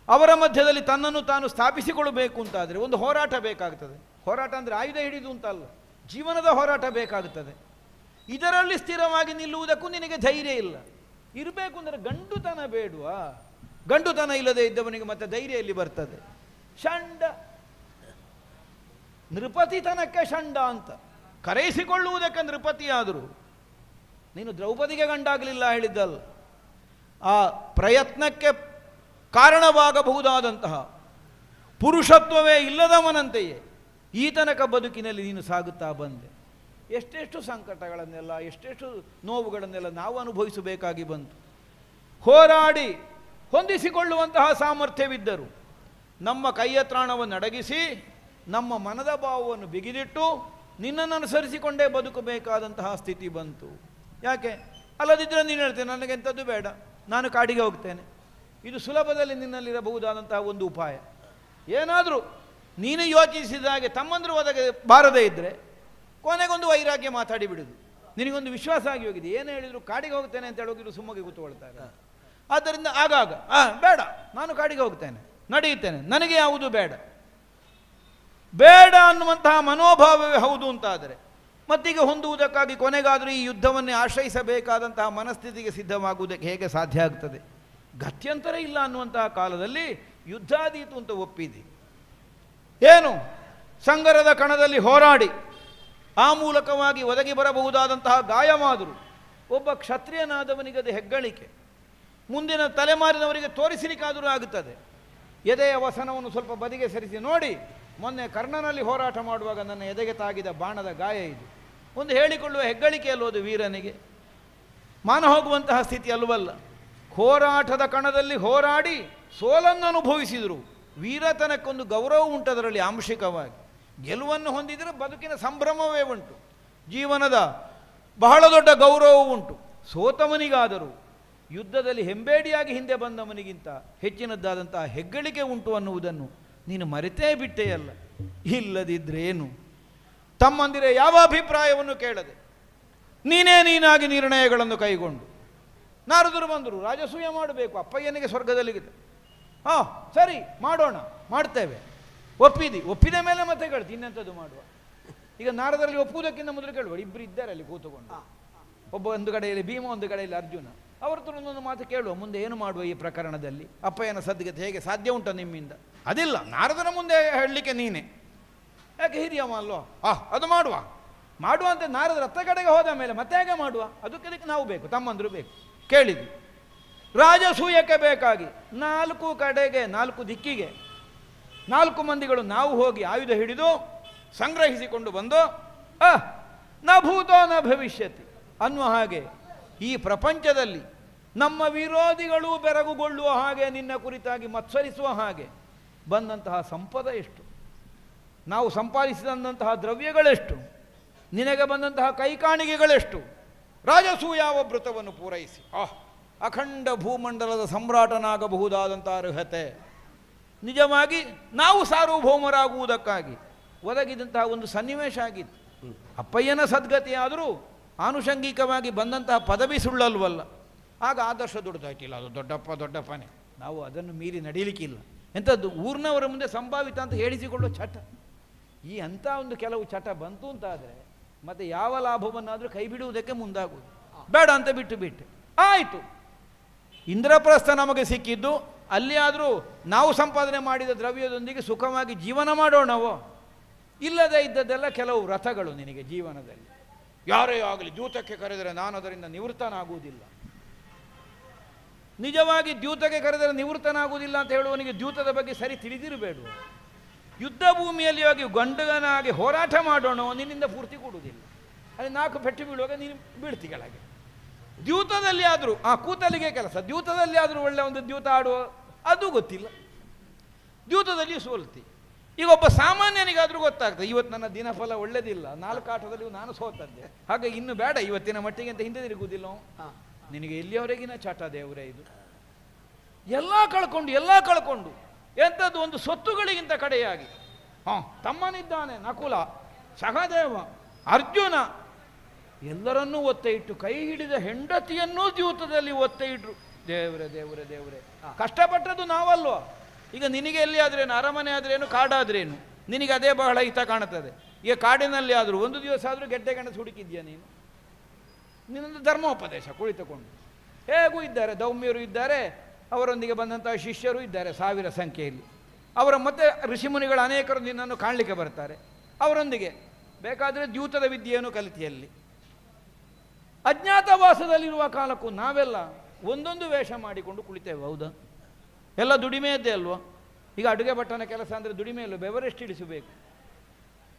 ಅವರ ಮಧ್ಯದಲ್ಲಿ ತನ್ನನ್ನು ತಾನು ಸ್ಥಾಪಿಸಿಕೊಳ್ಳಬೇಕು ಅಂತಾದರೆ ಒಂದು ಹೋರಾಟ ಬೇಕಾಗ್ತದೆ. ಹೋರಾಟ ಅಂದರೆ ಆಯುಧ ಹಿಡಿದು ಅಂತಲ್ಲ, ಜೀವನದ ಹೋರಾಟ ಬೇಕಾಗುತ್ತದೆ. ಇದರಲ್ಲಿ ಸ್ಥಿರವಾಗಿ ನಿಲ್ಲುವುದಕ್ಕೂ ನಿನಗೆ ಧೈರ್ಯ ಇಲ್ಲ. ಇರಬೇಕು ಅಂದರೆ ಗಂಡುತನ ಬೇಡುವಾ? ಗಂಡುತನ ಇಲ್ಲದೆ ಇದ್ದವನಿಗೆ ಮತ್ತೆ ಧೈರ್ಯ ಎಲ್ಲಿ ಬರ್ತದೆ? ಷಂಡ, ನೃಪತಿತನಕ್ಕೆ ಷಂಡ ಅಂತ ಕರೆಯಿಸಿಕೊಳ್ಳುವುದಕ್ಕೆ ನೃಪತಿಯಾದರು. ನೀನು ದ್ರೌಪದಿಗೆ ಗಂಡಾಗಲಿಲ್ಲ ಹೇಳಿದ್ದಲ್ಲ, ಆ ಪ್ರಯತ್ನಕ್ಕೆ ಕಾರಣವಾಗಬಹುದಾದಂತಹ ಪುರುಷತ್ವವೇ ಇಲ್ಲದವನಂತೆಯೇ ಈ ತನಕ ಬದುಕಿನಲ್ಲಿ ನೀನು ಸಾಗುತ್ತಾ ಬಂದೆ. ಎಷ್ಟೆಷ್ಟು ಸಂಕಟಗಳನ್ನೆಲ್ಲ ಎಷ್ಟೆಷ್ಟು ನೋವುಗಳನ್ನೆಲ್ಲ ನಾವು ಅನುಭವಿಸಬೇಕಾಗಿ ಬಂತು. ಹೋರಾಡಿ ಹೊಂದಿಸಿಕೊಳ್ಳುವಂತಹ ಸಾಮರ್ಥ್ಯವಿದ್ದರು ನಮ್ಮ ಕೈಯ ತ್ರಾಣವನ್ನು ಅಡಗಿಸಿ ನಮ್ಮ ಮನದ ಭಾವವನ್ನು ಬಿಗಿದಿಟ್ಟು ನಿನ್ನನ್ನು ಅನುಸರಿಸಿಕೊಂಡೇ ಬದುಕಬೇಕಾದಂತಹ ಸ್ಥಿತಿ ಬಂತು. ಯಾಕೆ? ಅಲ್ಲದಿದ್ದರೆ ನೀನು ಹೇಳ್ತೇನೆ ನನಗೆಂಥದ್ದು ಬೇಡ, ನಾನು ಕಾಡಿಗೆ ಹೋಗ್ತೇನೆ. ಇದು ಸುಲಭದಲ್ಲಿ ನಿನ್ನಲ್ಲಿರಬಹುದಾದಂತಹ ಒಂದು ಉಪಾಯ. ಏನಾದರೂ ನೀನು ಯೋಚಿಸಿದ ಹಾಗೆ ತಮ್ಮಂದರು ಒದಗೆ ಬಾರದೇ ಇದ್ದರೆ ಕೊನೆಗೊಂದು ವೈರಾಗ್ಯ ಮಾತಾಡಿ ಬಿಡುದು. ನಿನಗೊಂದು ವಿಶ್ವಾಸ ಆಗಿ ಹೋಗಿದೆ, ಏನು ಹೇಳಿದ್ರು ಕಾಡಿಗೆ ಹೋಗ್ತೇನೆ ಅಂತ ಹೇಳೋಗಿದ್ರು ಸುಮ್ಮಗೆ ಕೂತ್ಕೊಳ್ತಾರೆ. ಆದ್ದರಿಂದ ಆಗಾಗ ಬೇಡ, ನಾನು ಕಾಡಿಗೆ ಹೋಗ್ತೇನೆ, ನಡೆಯುತ್ತೇನೆ, ನನಗೆ ಯಾವುದು ಬೇಡ ಬೇಡ ಅನ್ನುವಂತಹ ಮನೋಭಾವವೇ ಹೌದು ಅಂತಾದರೆ ಮತ್ತೀಗ ಹೊಂದುವುದಕ್ಕಾಗಿ ಕೊನೆಗಾದರೂ ಈ ಯುದ್ಧವನ್ನೇ ಆಶ್ರಯಿಸಬೇಕಾದಂತಹ ಮನಸ್ಥಿತಿಗೆ ಸಿದ್ಧವಾಗುವುದಕ್ಕೆ ಹೇಗೆ ಸಾಧ್ಯ ಆಗ್ತದೆ? ಗತ್ಯಂತರ ಇಲ್ಲ ಅನ್ನುವಂತಹ ಕಾಲದಲ್ಲಿ ಯುದ್ಧಾದೀತು ಅಂತ ಒಪ್ಪಿದೆ. ಏನು? ಸಂಗರದ ಕಣದಲ್ಲಿ ಹೋರಾಡಿ ಆ ಮೂಲಕವಾಗಿ ಒದಗಿ ಬರಬಹುದಾದಂತಹ ಗಾಯವಾದರೂ ಒಬ್ಬ ಕ್ಷತ್ರಿಯನಾದವನಿಗದು ಹೆಗ್ಗಳಿಕೆ. ಮುಂದಿನ ತಲೆಮಾರಿನವರಿಗೆ ತೋರಿಸಲಿಕ್ಕಾದರೂ ಆಗುತ್ತದೆ. ಎದೆಯ ವಸನವನ್ನು ಸ್ವಲ್ಪ ಬದಿಗೆ ಸರಿಸಿ ನೋಡಿ, ಮೊನ್ನೆ ಕರ್ಣನಲ್ಲಿ ಹೋರಾಟ ಮಾಡುವಾಗ ನನ್ನ ಎದೆಗೆ ತಾಗಿದ ಬಾಣದ ಗಾಯ ಇದು. ಒಂದು ಹೇಳಿಕೊಳ್ಳುವ ಹೆಗ್ಗಳಿಕೆ ಅಲ್ಲೋದು ವೀರನಿಗೆ. ಮಾನ ಹೋಗುವಂತಹ ಸ್ಥಿತಿ ಅಲ್ಲವಲ್ಲ. ಹೋರಾಟದ ಕಣದಲ್ಲಿ ಹೋರಾಡಿ ಸೋಲನ್ನು ಅನುಭವಿಸಿದರು. ವೀರತನಕ್ಕೊಂದು ಗೌರವ ಉಂಟು ಅದರಲ್ಲಿ ಆಂಶಿಕವಾಗಿ. ಗೆಲುವನ್ನು ಹೊಂದಿದರೆ ಬದುಕಿನ ಸಂಭ್ರಮವೇ ಉಂಟು, ಜೀವನದ ಬಹಳ ದೊಡ್ಡ ಗೌರವ ಉಂಟು. ಸೋತವನಿಗಾದರೂ ಯುದ್ಧದಲ್ಲಿ ಹೆಂಬೇಡಿಯಾಗಿ ಹಿಂದೆ ಬಂದವನಿಗಿಂತ ಹೆಚ್ಚಿನದ್ದಾದಂತಹ ಹೆಗ್ಗಳಿಕೆ ಉಂಟು ಅನ್ನುವುದನ್ನು ನೀನು ಮರೆತೇ ಬಿಟ್ಟೆಯಲ್ಲ. ಇಲ್ಲದಿದ್ರೇನು? ತಮ್ಮಂದಿರ ಯಾವ ಅಭಿಪ್ರಾಯವನ್ನು ಕೇಳದೆ ನೀನೇ ನೀನಾಗಿ ನಿರ್ಣಯಗಳನ್ನು ಕೈಗೊಂಡು ನಾರದರು ಬಂದರು, ರಾಜಸೂಯ ಮಾಡಬೇಕು, ಅಪ್ಪಯ್ಯನಿಗೆ ಸ್ವರ್ಗದಲ್ಲಿಗಿದೆ. ಸರಿ ಮಾಡೋಣ, ಮಾಡ್ತೇವೆ, ಒಪ್ಪಿದ ಮೇಲೆ ಮತ್ತೆ ಕೇಳ್ತಿ ಇನ್ನೆಂಥದ್ದು ಮಾಡುವ. ಈಗ ನಾರದರಲ್ಲಿ ಒಪ್ಪುವುದಕ್ಕಿಂತ ಮೊದಲು ಕೇಳುವ, ಇಬ್ಬರು ಇದ್ದಾರೆ ಅಲ್ಲಿ ಕೂತುಕೊಂಡು, ಒಬ್ಬ ಒಂದು ಕಡೆಯಲ್ಲಿ ಭೀಮ, ಒಂದು ಕಡೆಯಲ್ಲಿ ಅರ್ಜುನ. ಅವರ ಹತ್ರ ಒಂದೊಂದು ಮಾತು ಕೇಳುವ, ಮುಂದೆ ಏನು ಮಾಡುವ ಈ ಪ್ರಕರಣದಲ್ಲಿ, ಅಪ್ಪಯ್ಯನ ಸದ್ಗತೆ ಹೇಗೆ ಸಾಧ್ಯ ಉಂಟ ನಿಮ್ಮಿಂದ? ಅದಿಲ್ಲ, ನಾರದರ ಮುಂದೆ ಹೇಳಲಿಕ್ಕೆ ನೀನೆ ಯಾಕೆ ಹಿರಿಯಮ್ಮ ಅಲ್ವಾ? ಅದು ಮಾಡುವ ಅಂತ ನಾರದರ ಹತ್ತ ಕಡೆಗೆ ಹೋದ ಮೇಲೆ ಮತ್ತೆ ಹೇಗೆ ಮಾಡುವ? ಅದಕ್ಕೆ ನಾವು ಬೇಕು, ತಮ್ಮಂದರು ಬೇಕು. ಕೇಳಿದ್ವಿ ರಾಜಸೂಯಕ್ಕೆ ಬೇಕಾಗಿ 4 ಕಡೆಗೆ 4 ದಿಕ್ಕಿಗೆ 4 ಮಂದಿಗಳು ನಾವು ಹೋಗಿ ಆಯುಧ ಹಿಡಿದು ಸಂಗ್ರಹಿಸಿಕೊಂಡು ಬಂದು ನ ಭೂತೋ ನ ಭವಿಷ್ಯತಿ ಅನ್ನುವ ಹಾಗೆ ಈ ಪ್ರಪಂಚದಲ್ಲಿ ನಮ್ಮ ವಿರೋಧಿಗಳು ಬೆರಗುಗೊಳ್ಳುವ ಹಾಗೆ ನಿನ್ನ ಕುರಿತಾಗಿ ಮತ್ಸರಿಸುವ ಹಾಗೆ ಬಂದಂತಹ ಸಂಪದ ಎಷ್ಟು, ನಾವು ಸಂಪಾದಿಸಿದಂತಹ ದ್ರವ್ಯಗಳೆಷ್ಟು, ನಿನಗೆ ಬಂದಂತಹ ಕೈಕಾಣಿಕೆಗಳೆಷ್ಟು, ರಾಜಸೂಯಾವ ವೃತವನ್ನು ಪೂರೈಸಿ ಅಖಂಡ ಭೂಮಂಡಲದ ಸಮ್ರಾಟನಾಗಬಹುದಾದಂಥ ಅರ್ಹತೆ, ನಿಜವಾಗಿ ನಾವು ಸಾರ್ವಭೌಮರಾಗುವುದಕ್ಕಾಗಿ ಒದಗಿದಂತಹ ಒಂದು ಸನ್ನಿವೇಶ ಆಗಿತ್ತು. ಅಪ್ಪಯ್ಯನ ಸದ್ಗತಿಯಾದರೂ ಆನುಷಂಗಿಕವಾಗಿ ಬಂದಂತಹ ಪದವಿ ಸುಳ್ಳಲ್ವಲ್ಲ. ಆಗ ಆದರ್ಶ ದೊಡ್ಡದಾಯ್ತಿಲ್ಲ, ಅದು ದೊಡ್ಡಪ್ಪನೇ, ನಾವು ಅದನ್ನು ಮೀರಿ ನಡೀಲಿಕ್ಕಿಲ್ಲ. ಎಂಥದ್ದು ಊರಿನವರ ಮುಂದೆ ಸಂಭಾವಿತ ಅಂತ ಹೇಳಿಸಿಕೊಳ್ಳುವ ಚಟ. ಈ ಅಂಥ ಒಂದು ಕೆಲವು ಚಟ ಬಂತು ಅಂತಾದರೆ ಮತ್ತೆ ಯಾವ ಲಾಭವನ್ನಾದರೂ ಕೈ ಬಿಡುವುದಕ್ಕೆ ಮುಂದಾಗುವುದು ಬೇಡ ಅಂತ ಬಿಟ್ಟು ಆಯಿತು. ಇಂದ್ರಪ್ರಸ್ಥ ನಮಗೆ ಸಿಕ್ಕಿದ್ದು, ಅಲ್ಲಿ ಆದರೂ ನಾವು ಸಂಪಾದನೆ ಮಾಡಿದ ದ್ರವ್ಯದೊಂದಿಗೆ ಸುಖವಾಗಿ ಜೀವನ ಮಾಡೋಣವೋ? ಇಲ್ಲದೇ ಇದ್ದದ್ದೆಲ್ಲ ಕೆಲವು ವ್ರತಗಳು ನಿನಗೆ ಜೀವನದಲ್ಲಿ. ಯಾರೇ ಆಗಲಿ ದ್ಯೂತಕ್ಕೆ ಕರೆದರೆ ನಾನು ಅದರಿಂದ ನಿವೃತ್ತನಾಗುವುದಿಲ್ಲ. ನಿಜವಾಗಿ ದ್ಯೂತಕ್ಕೆ ಕರೆದರೆ ನಿವೃತ್ತನಾಗುವುದಿಲ್ಲ ಅಂತ ಹೇಳುವನಿಗೆ ದ್ಯೂತದ ಬಗ್ಗೆ ಸರಿ ತಿಳಿದಿರಬೇಡ. ಯುದ್ಧ ಭೂಮಿಯಲ್ಲಿ ಹೋಗಿ ಗಂಡಗನಾಗಿ ಹೋರಾಟ ಮಾಡೋಣ, ನಿನ್ನಿಂದ ಪೂರ್ತಿ ಕೊಡುವುದಿಲ್ಲ. ಅಲ್ಲಿ 4 ಪೆಟ್ಟು ಬೀಳುವಾಗ ನೀನು ಬೀಳ್ತಿ ಕೆಳಗೆ. ದ್ಯೂತದಲ್ಲಿ ಆದರೂ ಕೂತಲಿಗೆ ಕೆಲಸ, ದ್ಯೂತದಲ್ಲಿ ಆದರೂ ಒಳ್ಳೆ ಒಂದು ದ್ಯೂತ ಆಡುವ ಅದು ಗೊತ್ತಿಲ್ಲ, ದ್ಯೂತದಲ್ಲಿ ಸೋಲ್ತಿ. ಈಗ ಒಬ್ಬ ಸಾಮಾನ್ಯನಿಗಾದರೂ ಗೊತ್ತಾಗ್ತದೆ, ಇವತ್ತು ನನ್ನ ದಿನಫಲ ಒಳ್ಳೆದಿಲ್ಲ, 4 ಆಟದಲ್ಲಿ ನಾನು ಸೋತದ್ದೆ, ಹಾಗೆ ಇನ್ನು ಬೇಡ ಇವತ್ತಿನ ಮಟ್ಟಿಗೆ ಅಂತ ಹಿಂದೆ ತಿರುಗುವುದಿಲ್ಲ. ನಿನಗೆ ಎಲ್ಲಿಯವರೆಗಿನ ಚಟ ದೇವರೇ ಇದು? ಎಲ್ಲ ಕಳ್ಕೊಂಡು ಎಂಥದ್ದು ಒಂದು ಸ್ವತ್ತುಗಳಿಗಿಂತ ಕಡೆಯಾಗಿ ತಮ್ಮನಿದ್ದಾನೆ ನಕುಲ, ಸಹದೇವ, ಅರ್ಜುನ ಎಲ್ಲರನ್ನೂ ಒತ್ತೆ ಇಟ್ಟು ಕೈ ಹಿಡಿದ ಹೆಂಡತಿಯನ್ನೂ ದ್ಯೂತದಲ್ಲಿ ಒತ್ತೆ ಇಟ್ರು. ದೇವರೇ ಕಷ್ಟಪಟ್ಟದ್ದು ನಾವಲ್ವ? ಈಗ ನಿನಗೆ ಎಲ್ಲಿ ಆದ್ರೇನು, ಅರಮನೆ ಆದ್ರೇನು, ಕಾಡಾದ್ರೇನು, ನಿನಗೆ ಅದೇ ಬಹಳ ಹಿತ ಕಾಣುತ್ತದೆ. ಈಗ ಕಾಡಿನಲ್ಲಿ ಆದರೂ ಒಂದು ದಿವಸ ಆದರೂ ಗೆಡ್ಡೆ ಗಣಸ ಹುಡುಕಿದ್ಯಾ ನೀನು? ನಿನ್ನೊಂದು ಧರ್ಮೋಪದೇಶ ಕುಳಿತುಕೊಂಡು ಹೇಗೂ ಇದ್ದಾರೆ, ದೌಮ್ಯರು ಇದ್ದಾರೆ, ಅವರೊಂದಿಗೆ ಬಂದಂತಹ ಶಿಷ್ಯರು ಇದ್ದಾರೆ 1000 ಸಂಖ್ಯೆಯಲ್ಲಿ. ಅವರ ಮತ್ತೆ ಋಷಿಮುನಿಗಳು ಅನೇಕರು ನಿನ್ನನ್ನು ಕಾಣಲಿಕ್ಕೆ ಬರ್ತಾರೆ. ಅವರೊಂದಿಗೆ ಬೇಕಾದರೆ ದ್ಯೂತದ ವಿದ್ಯೆಯನ್ನು ಕಲಿತಿಯಲ್ಲಿ. ಅಜ್ಞಾತವಾಸದಲ್ಲಿರುವ ಕಾಲಕ್ಕೂ ನಾವೆಲ್ಲ ಒಂದೊಂದು ವೇಷ ಮಾಡಿಕೊಂಡು ಕುಳಿತೇವೆ. ಹೌದಾ? ಎಲ್ಲ ದುಡಿಮೆಯದ್ದೇ ಅಲ್ವಾ? ಈಗ ಅಡುಗೆ ಭಟ್ಟನ ಕೆಲಸ ಅಂದರೆ ದುಡಿಮೆ ಅಲ್ವ, ಬೆವರೆಷ್ಟು ಇಳಿಸಬೇಕು.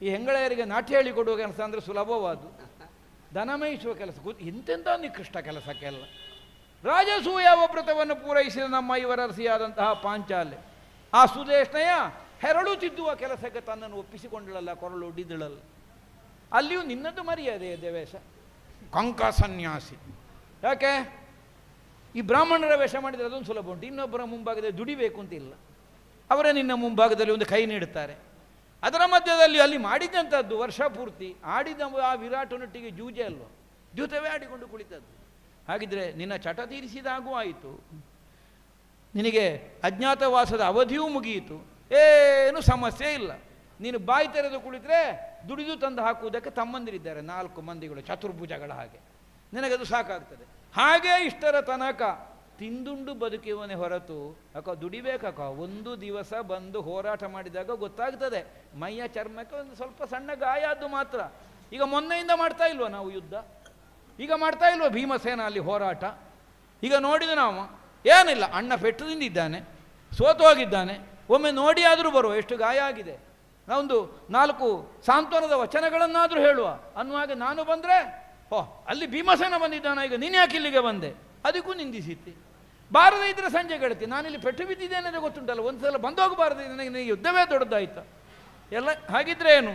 ಈ ಹೆಂಗಳೆಯರಿಗೆ ನಾಟ್ಯ ಹೇಳಿಕೊಡುವ ಕೆಲಸ ಅಂದರೆ ಸುಲಭವಾದು. ದನ ಮೇಯಿಸುವ ಕೆಲಸ ಎಂತೆಂಥ ನಿಕೃಷ್ಟ ಕೆಲಸಕ್ಕೆಲ್ಲ. ರಾಜಸೂಯ ವ್ರತವನ್ನು ಪೂರೈಸಿದ ನಮ್ಮ ಇವರಸಿಯಾದಂತಹ ಪಾಂಚಾಲೆ ಆ ಸುದೇಶ್ನೆಯ ಹೆರಳು ತಿದ್ದುವ ಕೆಲಸಕ್ಕೆ ತನ್ನನ್ನು ಒಪ್ಪಿಸಿಕೊಂಡಳಲ್ಲ, ಕೊರಳು ಒಡ್ಡಿದಳಲ್ಲ. ಅಲ್ಲಿಯೂ ನಿನ್ನದು ಮರ್ಯಾದೆ ದೇವೇಶ, ಕಂಕ ಸನ್ಯಾಸಿ. ಯಾಕೆ ಈ ಬ್ರಾಹ್ಮಣರ ವೇಷ ಮಾಡಿದರೆ ಅದೊಂದು ಸುಲಭ ಉಂಟು, ಇನ್ನೊಬ್ಬರ ಮುಂಭಾಗದಲ್ಲಿ ದುಡಿಬೇಕು ಅಂತಿಲ್ಲ. ಅವರೇ ನಿನ್ನ ಮುಂಭಾಗದಲ್ಲಿ ಒಂದು ಕೈ ನೀಡುತ್ತಾರೆ. ಅದರ ಮಧ್ಯದಲ್ಲಿ ಅಲ್ಲಿ ಮಾಡಿದಂಥದ್ದು ವರ್ಷ ಪೂರ್ತಿ ಆಡಿದ ಆ ವಿರಾಟನೊಟ್ಟಿಗೆ ಜೂಜೆ ಅಲ್ವ, ಜೂತವೇ ಆಡಿಕೊಂಡು ಕುಳಿತದ್ದು. ಹಾಗಿದ್ರೆ ನಿನ್ನ ಚಟ ತೀರಿಸಿದಾಗೂ ಆಯಿತು, ನಿನಗೆ ಅಜ್ಞಾತವಾಸದ ಅವಧಿಯೂ ಮುಗಿಯಿತು, ಏನು ಸಮಸ್ಯೆ ಇಲ್ಲ. ನೀನು ಬಾಯಿ ತೆರೆದು ಕುಳಿತರೆ ದುಡಿದು ತಂದು ಹಾಕುವುದಕ್ಕೆ ತಮ್ಮಂದಿರಿದ್ದಾರೆ 4 ಮಂದಿಗಳು ಚತುರ್ಭುಜಗಳ ಹಾಗೆ, ನಿನಗದು ಸಾಕಾಗ್ತದೆ. ಹಾಗೇ ಇಷ್ಟರ ತನಕ ತಿಂದುಂಡು ಬದುಕಿವನೇ ಹೊರತು ಅಕ್ಕ ದುಡಿಬೇಕಕ್ಕ. ಒಂದು ದಿವಸ ಬಂದು ಹೋರಾಟ ಮಾಡಿದಾಗ ಗೊತ್ತಾಗ್ತದೆ, ಮೈಯ ಚರ್ಮಕ್ಕೆ ಒಂದು ಸ್ವಲ್ಪ ಸಣ್ಣ ಗಾಯ ಆದ್ದು ಮಾತ್ರ. ಈಗ ಮೊನ್ನೆಯಿಂದ ಮಾಡ್ತಾ ಇಲ್ವ ನಾವು ಯುದ್ಧ? ಈಗ ಮಾಡ್ತಾ ಇಲ್ವ ಭೀಮಸೇನ ಅಲ್ಲಿ ಹೋರಾಟ? ಈಗ ನೋಡಿದ ನಾವು ಏನಿಲ್ಲ, ಅಣ್ಣ ಪೆಟ್ಟು ತಿಂದಿದ್ದಾನೆ, ಸೋತು ಹೋಗಿದ್ದಾನೆ, ಒಮ್ಮೆ ನೋಡಿ ಆದರೂ ಬರುವ, ಎಷ್ಟು ಗಾಯ ಆಗಿದೆ, ನಾವೊಂದು 4 ಸಾಂತ್ವನದ ವಚನಗಳನ್ನಾದರೂ ಹೇಳುವ ಅನ್ನುವಾಗ ನಾನು ಬಂದರೆ ಅಲ್ಲಿ ಭೀಮಸೇನ ಬಂದಿದ್ದಾನ, ಈಗ ನೀನು ಯಾಕೆ ಇಲ್ಲಿಗೆ ಬಂದೆ? ಅದಕ್ಕೂ ನಿಂದಿಸಿತ್ತು. ಬಾರದೇ ಇದ್ರೆ ಸಂಜೆ ಗೆಳತಿ ನಾನಿಲ್ಲಿ ಪೆಟ್ಟು ಬಿದ್ದಿದ್ದೇನೆ ಅಂತ ಗೊತ್ತುಂಟಲ್ಲ, ಒಂದು ಸಲ ಬಂದೋಗಬಾರದು, ನನಗೆ ಯುದ್ಧವೇ ದೊಡ್ಡದಾಯ್ತು ಎಲ್ಲ. ಹಾಗಿದ್ರೆ ಏನು,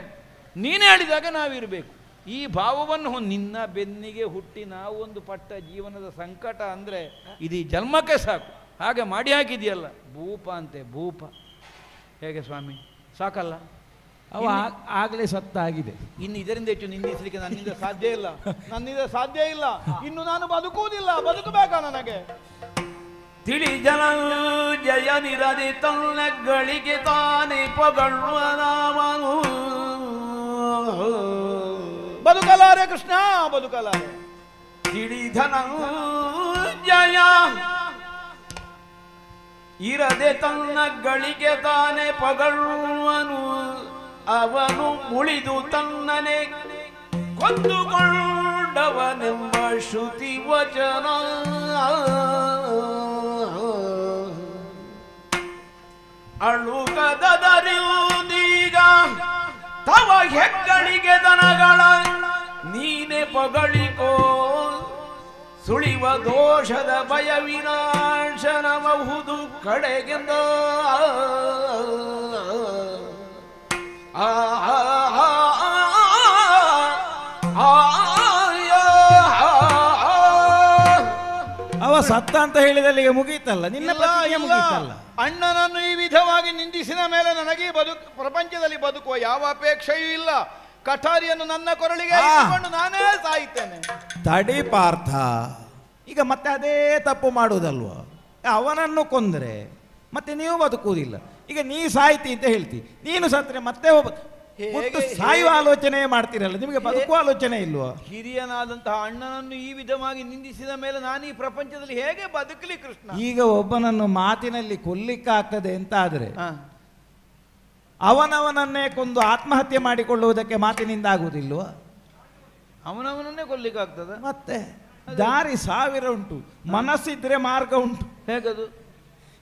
ನೀನೇ ಹೇಳಿದಾಗ ನಾವಿರಬೇಕು. ಈ ಭಾವವನ್ನು ನಿನ್ನ ಬೆನ್ನಿಗೆ ಹುಟ್ಟಿ ನಾವೊಂದು ಪಟ್ಟ ಜೀವನದ ಸಂಕಟ ಅಂದರೆ ಇದು ಜನ್ಮಕ್ಕೆ ಸಾಕು. ಹಾಗೆ ಮಾಡಿ ಹಾಕಿದೆಯಲ್ಲ, ಭೂಪ ಅಂತೆ ಭೂಪ. ಹೇಗೆ ಸ್ವಾಮಿ, ಸಾಕಲ್ಲ? ಅವ ಆಗಲೇ ಸತ್ತಾಗಿದೆ. ಇನ್ನು ಇದರಿಂದ ಹೆಚ್ಚು ನಿಂದಿಸಲಿಕ್ಕೆ ನನ್ನಿಂದ ಸಾಧ್ಯ ಇಲ್ಲ, ನನ್ನಿಂದ ಸಾಧ್ಯ ಇಲ್ಲ. ಇನ್ನು ನಾನು ಬದುಕುವುದಿಲ್ಲ, ಬದುಕಬೇಕಾ ನನಗೆ? ತಿಳಿ ಜನ ಜಯ ನಿರದಿ ತನ್ನಗಳಿಗೆ ತಾನೇ ಪೊಗಳುವ ನಾಮನು. ಬದುಕಲಾರೆ ಕೃಷ್ಣ, ಬದುಕಲಾರೆ. ತಿಳಿ ಧನ ಜಯ ಇರದೆ ತನ್ನ ಗಳಿಗೆ ತಾನೇ ಪೊಗಳುವನು. ಅವನು ಮುಳಿದು ತನ್ನನೆ ಕೊಂದುಕೊಂಡವನೆಂಬ ಶ್ರುತಿ ವಚನ. ಅಳುಕದರಿಯುವುದೀಗ ತವ ಹೆಗ್ಗಳಿಗೆ ದನಗಳ ನೀನೆ ಪಗಳಿಕೋ. ಸುಳಿವ ದೋಷದ ಭಯ ವಿನಾಶನಬಹುದು ಕಡೆಗೆಂದ. ಅವ ಸತ್ತ ಅಂತ ಹೇಳಿದಲ್ಲಿಗೆ ಮುಗೀತಲ್ಲ, ನಿನ್ನ ಪ್ರತಿಜ್ಞೆ ಮುಗೀತಲ್ಲ. ಅಣ್ಣನನ್ನು ಈ ವಿಧವಾಗಿ ನಿಂದಿಸಿದ ಮೇಲೆ ನನಗೆ ಪ್ರಪಂಚದಲ್ಲಿ ಬದುಕುವ ಯಾವ ಅಪೇಕ್ಷೆಯೂ ಇಲ್ಲ. ಕಠಾರಿಯನ್ನು ನನ್ನ ಕೊರಳಿಗೆ ಇಟ್ಟುಕೊಂಡು ನಾನೇ ಸಾಯ್ತೇನೆ. ತಡಿ ಪಾರ್ಥ, ಈಗ ಮತ್ತೆ ಅದೇ ತಪ್ಪು ಮಾಡುವುದಲ್ವ? ಅವನನ್ನು ಕೊಂದರೆ ಮತ್ತೆ ನೀವು ಬದುಕುವುದಿಲ್ಲ. ಈಗ ನೀ ಸಾಯ್ತಿ ಅಂತ ಹೇಳ್ತಿ, ನೀನು ಸತ್ತರೆ ಮತ್ತೆ ಒಟ್ಟು ಸಾಯುವ ಆಲೋಚನೆ ಮಾಡ್ತೀರಲ್ಲ, ನಿಮಗೆ ಬದುಕುವ ಆಲೋಚನೆ ಇಲ್ವಾ? ಹಿರಿಯನಾದಂತಹ ಅಣ್ಣನನ್ನು ಈ ವಿಧವಾಗಿ ನಿಂದಿಸಿದ ಮೇಲೆ ನಾನು ಈ ಪ್ರಪಂಚದಲ್ಲಿ ಹೇಗೆ ಬದುಕಲಿ ಕೃಷ್ಣ? ಈಗ ಒಬ್ಬನನ್ನು ಮಾತಿನಲ್ಲಿ ಕೊಲ್ಲಿಕ್ಕಾಗ್ತದೆ ಅಂತ ಆದ್ರೆ ಅವನವನನ್ನೇ ಕೊಂದು ಆತ್ಮಹತ್ಯೆ ಮಾಡಿಕೊಳ್ಳುವುದಕ್ಕೆ ಮಾತಿನಿಂದ ಆಗುವುದಿಲ್ವಾ? ಅವನವನನ್ನೇ ಕೊಲ್ಲಿಕ್ಕಾಗ್ತದ? ಮತ್ತೆ ದಾರಿ 1000 ಉಂಟು, ಮನಸ್ಸಿದ್ರೆ ಮಾರ್ಗ ಉಂಟು. ಹೇಗದು?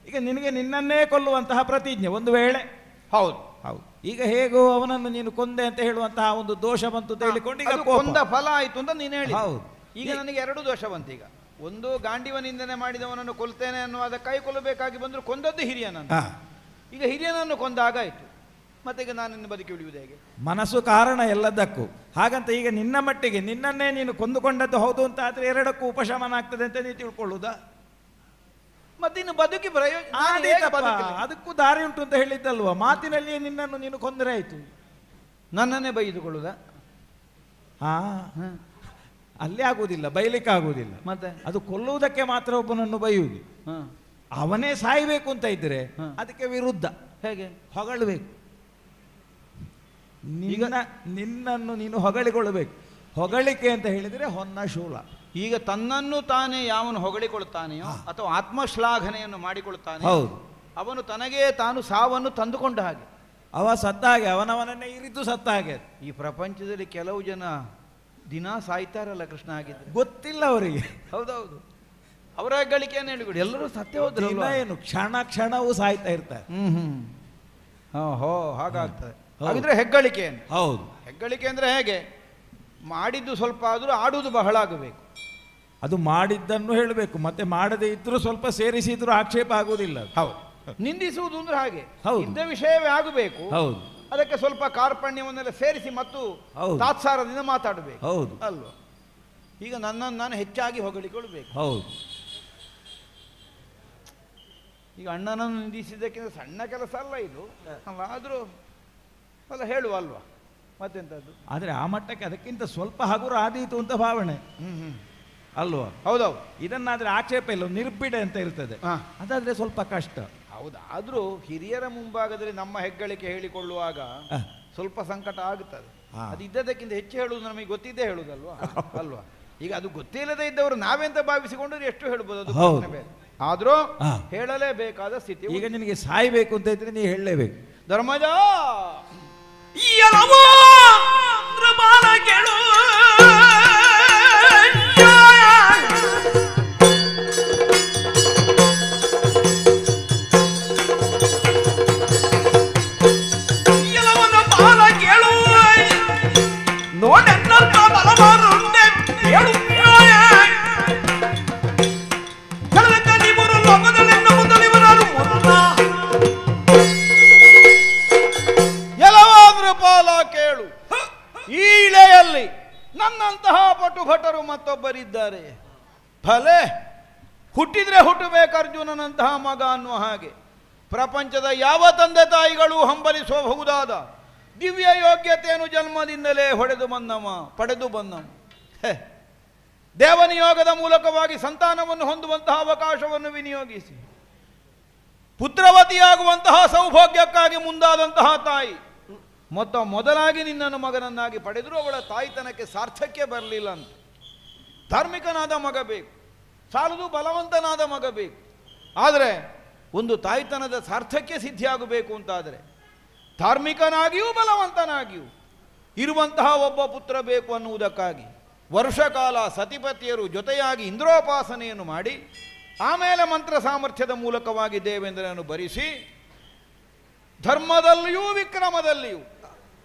ಈಗ ನಿನಗೆ ನಿನ್ನನ್ನೇ ಕೊಲ್ಲುವಂತಹ ಪ್ರತಿಜ್ಞೆ ಒಂದು ವೇಳೆ, ಹೌದು ಹೌದು, ಈಗ ಹೇಗೋ ಅವನನ್ನು ನೀನು ಕೊಂದೆ ಅಂತ ಹೇಳುವಂತಹ ಒಂದು ದೋಷ ಬಂತು ಅಂತ ಹೇಳಿಕೊಂಡು ಈಗ ಕೊಂದ ಫಲ ಆಯ್ತು ಅಂತ ನೀನು ಹೇಳಿ. ಹೌದು. ಈಗ ನನಗೆ 2 ದೋಷ ಬಂತು. ಈಗ ಒಂದು, ಗಾಂಡಿವನಿಂದನೆ ಮಾಡಿದವನನ್ನು ಕೊಲ್ತೇನೆ ಅನ್ನುವಾಗ ಕೈ ಕೊಲ್ಲಬೇಕಾಗಿ ಬಂದರೂ ಕೊಂದದ್ದು ಹಿರಿಯನನ್ನು. ಈಗ ಹಿರಿಯನನ್ನು ಕೊಂದಾಗಾಯ್ತು, ಮತ್ತೆ ಈಗ ನಾನು ಬದುಕಿ ಉಳಿಯುವುದು ಹೇಗೆ? ಮನಸ್ಸು ಕಾರಣ ಎಲ್ಲದಕ್ಕೂ. ಹಾಗಂತ ಈಗ ನಿನ್ನ ಮಟ್ಟಿಗೆ ನಿನ್ನನ್ನೇ ನೀನು ಕೊಂದುಕೊಂಡದ್ದು ಹೌದು ಅಂತ ಆದ್ರೆ 2ಕ್ಕೂ ಉಪಶಮನ ಆಗ್ತದೆ ಅಂತ ನೀವು ತಿಳ್ಕೊಳ್ಳುವುದಾ? ಮತ್ತೆ ಇನ್ನು ಬದುಕಿ ಪ್ರಯೋಜನ? ಅದಕ್ಕೂ ದಾರಿ ಉಂಟು ಅಂತ ಹೇಳಿದ್ದಲ್ವ? ಮಾತಿನಲ್ಲಿಯೇ ನಿನ್ನನ್ನು ನೀನು ಕೊಂದರೆ ಆಯ್ತು. ನನ್ನನ್ನೇ ಬೈದುಕೊಳ್ಳುವುದಾ? ಅಲ್ಲಿ ಆಗುವುದಿಲ್ಲ, ಬೈಲಿಕ್ಕೆ ಆಗುವುದಿಲ್ಲ. ಮತ್ತೆ ಅದು ಕೊಲ್ಲುವುದಕ್ಕೆ ಮಾತ್ರ ಒಬ್ಬನನ್ನು ಬೈಯುವುದು. ಅವನೇ ಸಾಯಬೇಕು ಅಂತ ಇದ್ರೆ ಅದಕ್ಕೆ ವಿರುದ್ಧ ಹೇಗೆ ಹೊಗಳಬೇಕು. ನಿನ್ನನ್ನು ನೀನು ಹೊಗಳಿಕೊಳ್ಳಬೇಕು. ಹೊಗಳಿಕೆ ಅಂತ ಹೇಳಿದರೆ ಹೊನ್ನ ಶೂಲ. ಈಗ ತನ್ನನ್ನು ತಾನೇ ಯಾವನು ಹೊಗಳಿಕೊಳ್ತಾನೆಯೋ ಅಥವಾ ಆತ್ಮಶ್ಲಾಘನೆಯನ್ನು ಮಾಡಿಕೊಳ್ತಾನೆ, ಹೌದು, ಅವನು ತನಗೇ ತಾನು ಸಾವನ್ನು ತಂದುಕೊಂಡ ಹಾಗೆ. ಅವ ಸತ್ತ ಹಾಗೆ, ಅವನವನನ್ನೇ ಇರಿದು ಸತ್ತ ಹಾಗೆ. ಈ ಪ್ರಪಂಚದಲ್ಲಿ ಕೆಲವು ಜನ ದಿನ ಸಾಯ್ತಾರಲ್ಲ ಕೃಷ್ಣ, ಆಗಿದ್ರೆ ಗೊತ್ತಿಲ್ಲ ಅವರಿಗೆ. ಹೌದೌದು, ಅವರ ಹೆಗ್ಗಳಿಕೆಯನ್ನು ಹೇಳಿಕೊಡಿ. ಎಲ್ಲರೂ ಸತ್ಯ ಹೋದ್ರಲ್ವಾ? ಏನು ಕ್ಷಣ ಕ್ಷಣವೂ ಸಾಯ್ತಾ ಇರ್ತಾರೆ. ಹೋ ಹಾಗಾಗ್ತದೆ. ಹಾಗಿದ್ರೆ ಹೆಗ್ಗಳಿಕೆಯನ್ನು, ಹೌದು, ಹೆಗ್ಗಳಿಕೆ ಅಂದ್ರೆ ಹೇಗೆ? ಮಾಡಿದ್ದು ಸ್ವಲ್ಪ ಆದರೂ ಆಡುವುದು ಬಹಳ ಆಗಬೇಕು. ಅದು ಮಾಡಿದ್ದನ್ನು ಹೇಳಬೇಕು, ಮತ್ತೆ ಮಾಡದೇ ಇದ್ರೂ ಸ್ವಲ್ಪ ಸೇರಿಸಿದ್ರು ಆಕ್ಷೇಪ ಆಗುವುದಿಲ್ಲ. ಹೌದು. ನಿಂದಿಸುವುದು ಅಂದ್ರೆ ಹಾಗೆ, ಹೌದು. ಇದ್ದ ವಿಷಯವೇ ಆಗಬೇಕು. ಹೌದು, ಅದಕ್ಕೆ ಸ್ವಲ್ಪ ಕಾರ್ಪಣ್ಯವನ್ನೆಲ್ಲ ಸೇರಿಸಿ ಮತ್ತು ಹೌದು. ತಾತ್ಸಾರದಿಂದ ಮಾತಾಡಬೇಕು. ಹೌದು ಅಲ್ವಾ? ಈಗ ನನ್ನನ್ನು ನಾನು ಹೆಚ್ಚಾಗಿ ಹೊಗಳಿಕೊಳ್ಬೇಕು. ಹೌದು. ಈಗ ಅಣ್ಣನನ್ನು ನಿಂದಿಸಿದ್ದಕ್ಕಿಂತ ಸಣ್ಣ ಕೆಲಸ ಅಲ್ಲ ಇದು ಅಲ್ಲ, ಆದರೂ ಅಲ್ಲ ಹೇಳುವ ಅಲ್ವಾ, ಮತ್ತೆಂಥದ್ದು. ಆದರೆ ಆ ಮಟ್ಟಕ್ಕೆ ಅದಕ್ಕಿಂತ ಸ್ವಲ್ಪ ಹಗುರ ಆದೀತು ಅಂತ ಭಾವನೆ ಅಲ್ವಾ? ಹೌದೌದು. ಇದನ್ನಾದ್ರೆ ಆಕ್ಷೇಪ ಇಲ್ಲ, ನಿರ್ಬಿಡೆ ಅಂತ ಇರ್ತದೆ. ಅದಾದ್ರೆ ಸ್ವಲ್ಪ ಕಷ್ಟ. ಹೌದು. ಆದರೂ ಹಿರಿಯರ ಮುಂಭಾಗದಲ್ಲಿ ನಮ್ಮ ಹೆಗ್ಗಳಿಕೆ ಹೇಳಿಕೊಳ್ಳುವಾಗ ಸ್ವಲ್ಪ ಸಂಕಟ ಆಗುತ್ತದೆ. ಅದು ಇದ್ದದಕ್ಕಿಂತ ಹೆಚ್ಚು ಹೇಳುವುದು ನಮಗೆ ಗೊತ್ತಿದ್ದೇ ಹೇಳುವುದಲ್ವಾ? ಅಲ್ವಾ? ಈಗ ಅದು ಗೊತ್ತಿಲ್ಲದೆ ಇದ್ದವರು ನಾವೆಂತ ಭಾವಿಸಿಕೊಂಡ್ರೆ ಎಷ್ಟು ಹೇಳ್ಬೋದು, ಅದು ಪ್ರಶ್ನೆ ಬೇರೆ. ಆದರೂ ಹೇಳಲೇಬೇಕಾದ ಸ್ಥಿತಿ. ಈಗ ನಿನಗೆ ಸಾಯ್ಬೇಕು ಅಂತ ಇದ್ರೆ ನೀ ಹೇಳಲೇಬೇಕು. ಧರ್ಮಜ ಎಲ್ಲವೋ ನೃಪಾಲ ಕೇಳು, ಎಲ್ಲವನ್ನ ಬಾಲ ಕೇಳು, ನೋಡೆನ್ನ ಬಲವಾರುಂಡೆ ಹೇಳು, ಕಳೆದ ನೀವು ಲೋಕದಲ್ಲಿಂದ ಮುಂದಲಿವರಾರು ಪಾಲ ಕೇಳು. ಈ ಇಳೆಯಲ್ಲಿ ನನ್ನಂತಹ ಪಟುಭಟರು ಮತ್ತೊಬ್ಬರಿದ್ದಾರೆ. ಫಲೆ ಹುಟ್ಟಿದ್ರೆ ಹುಟ್ಟಬೇಕು ಅರ್ಜುನನಂತಹ ಮಗ ಅನ್ನುವ ಹಾಗೆ ಪ್ರಪಂಚದ ಯಾವ ತಂದೆ ತಾಯಿಗಳು ಹಂಬಲಿಸಬಹುದಾದ ದಿವ್ಯ ಯೋಗ್ಯತೆಯನ್ನು ಜನ್ಮದಿಂದಲೇ ಪಡೆದು ಬಂದವ. ದೇವನಿಯೋಗದ ಮೂಲಕವಾಗಿ ಸಂತಾನವನ್ನು ಹೊಂದುವಂತಹ ಅವಕಾಶವನ್ನು ವಿನಿಯೋಗಿಸಿ ಪುತ್ರವತಿಯಾಗುವಂತಹ ಸೌಭಾಗ್ಯಕ್ಕಾಗಿ ಮುಂದಾದಂತಹ ತಾಯಿ ಮೊದಲಾಗಿ ನಿನ್ನನ್ನು ಮಗನನ್ನಾಗಿ ಪಡೆದರೂ ಅವಳ ತಾಯ್ತನಕ್ಕೆ ಸಾರ್ಥಕ್ಯ ಬರಲಿಲ್ಲ ಅಂತ. ಧಾರ್ಮಿಕನಾದ ಮಗ ಬೇಕು, ಸಾಲದು ಬಲವಂತನಾದ ಮಗ ಬೇಕು. ಆದರೆ ಒಂದು ತಾಯ್ತನದ ಸಾರ್ಥಕ್ಯ ಸಿದ್ಧಿಯಾಗಬೇಕು ಅಂತಾದರೆ ಧಾರ್ಮಿಕನಾಗಿಯೂ ಬಲವಂತನಾಗಿಯೂ ಇರುವಂತಹ ಒಬ್ಬ ಪುತ್ರ ಬೇಕು ಅನ್ನುವುದಕ್ಕಾಗಿ ವರ್ಷಕಾಲ ಸತಿಪತಿಯರು ಜೊತೆಯಾಗಿ ಇಂದ್ರೋಪಾಸನೆಯನ್ನು ಮಾಡಿ ಆಮೇಲೆ ಮಂತ್ರ ಸಾಮರ್ಥ್ಯದ ಮೂಲಕವಾಗಿ ದೇವೇಂದ್ರನನ್ನು ಭರಿಸಿ ಧರ್ಮದಲ್ಲಿಯೂ ವಿಕ್ರಮದಲ್ಲಿಯೂ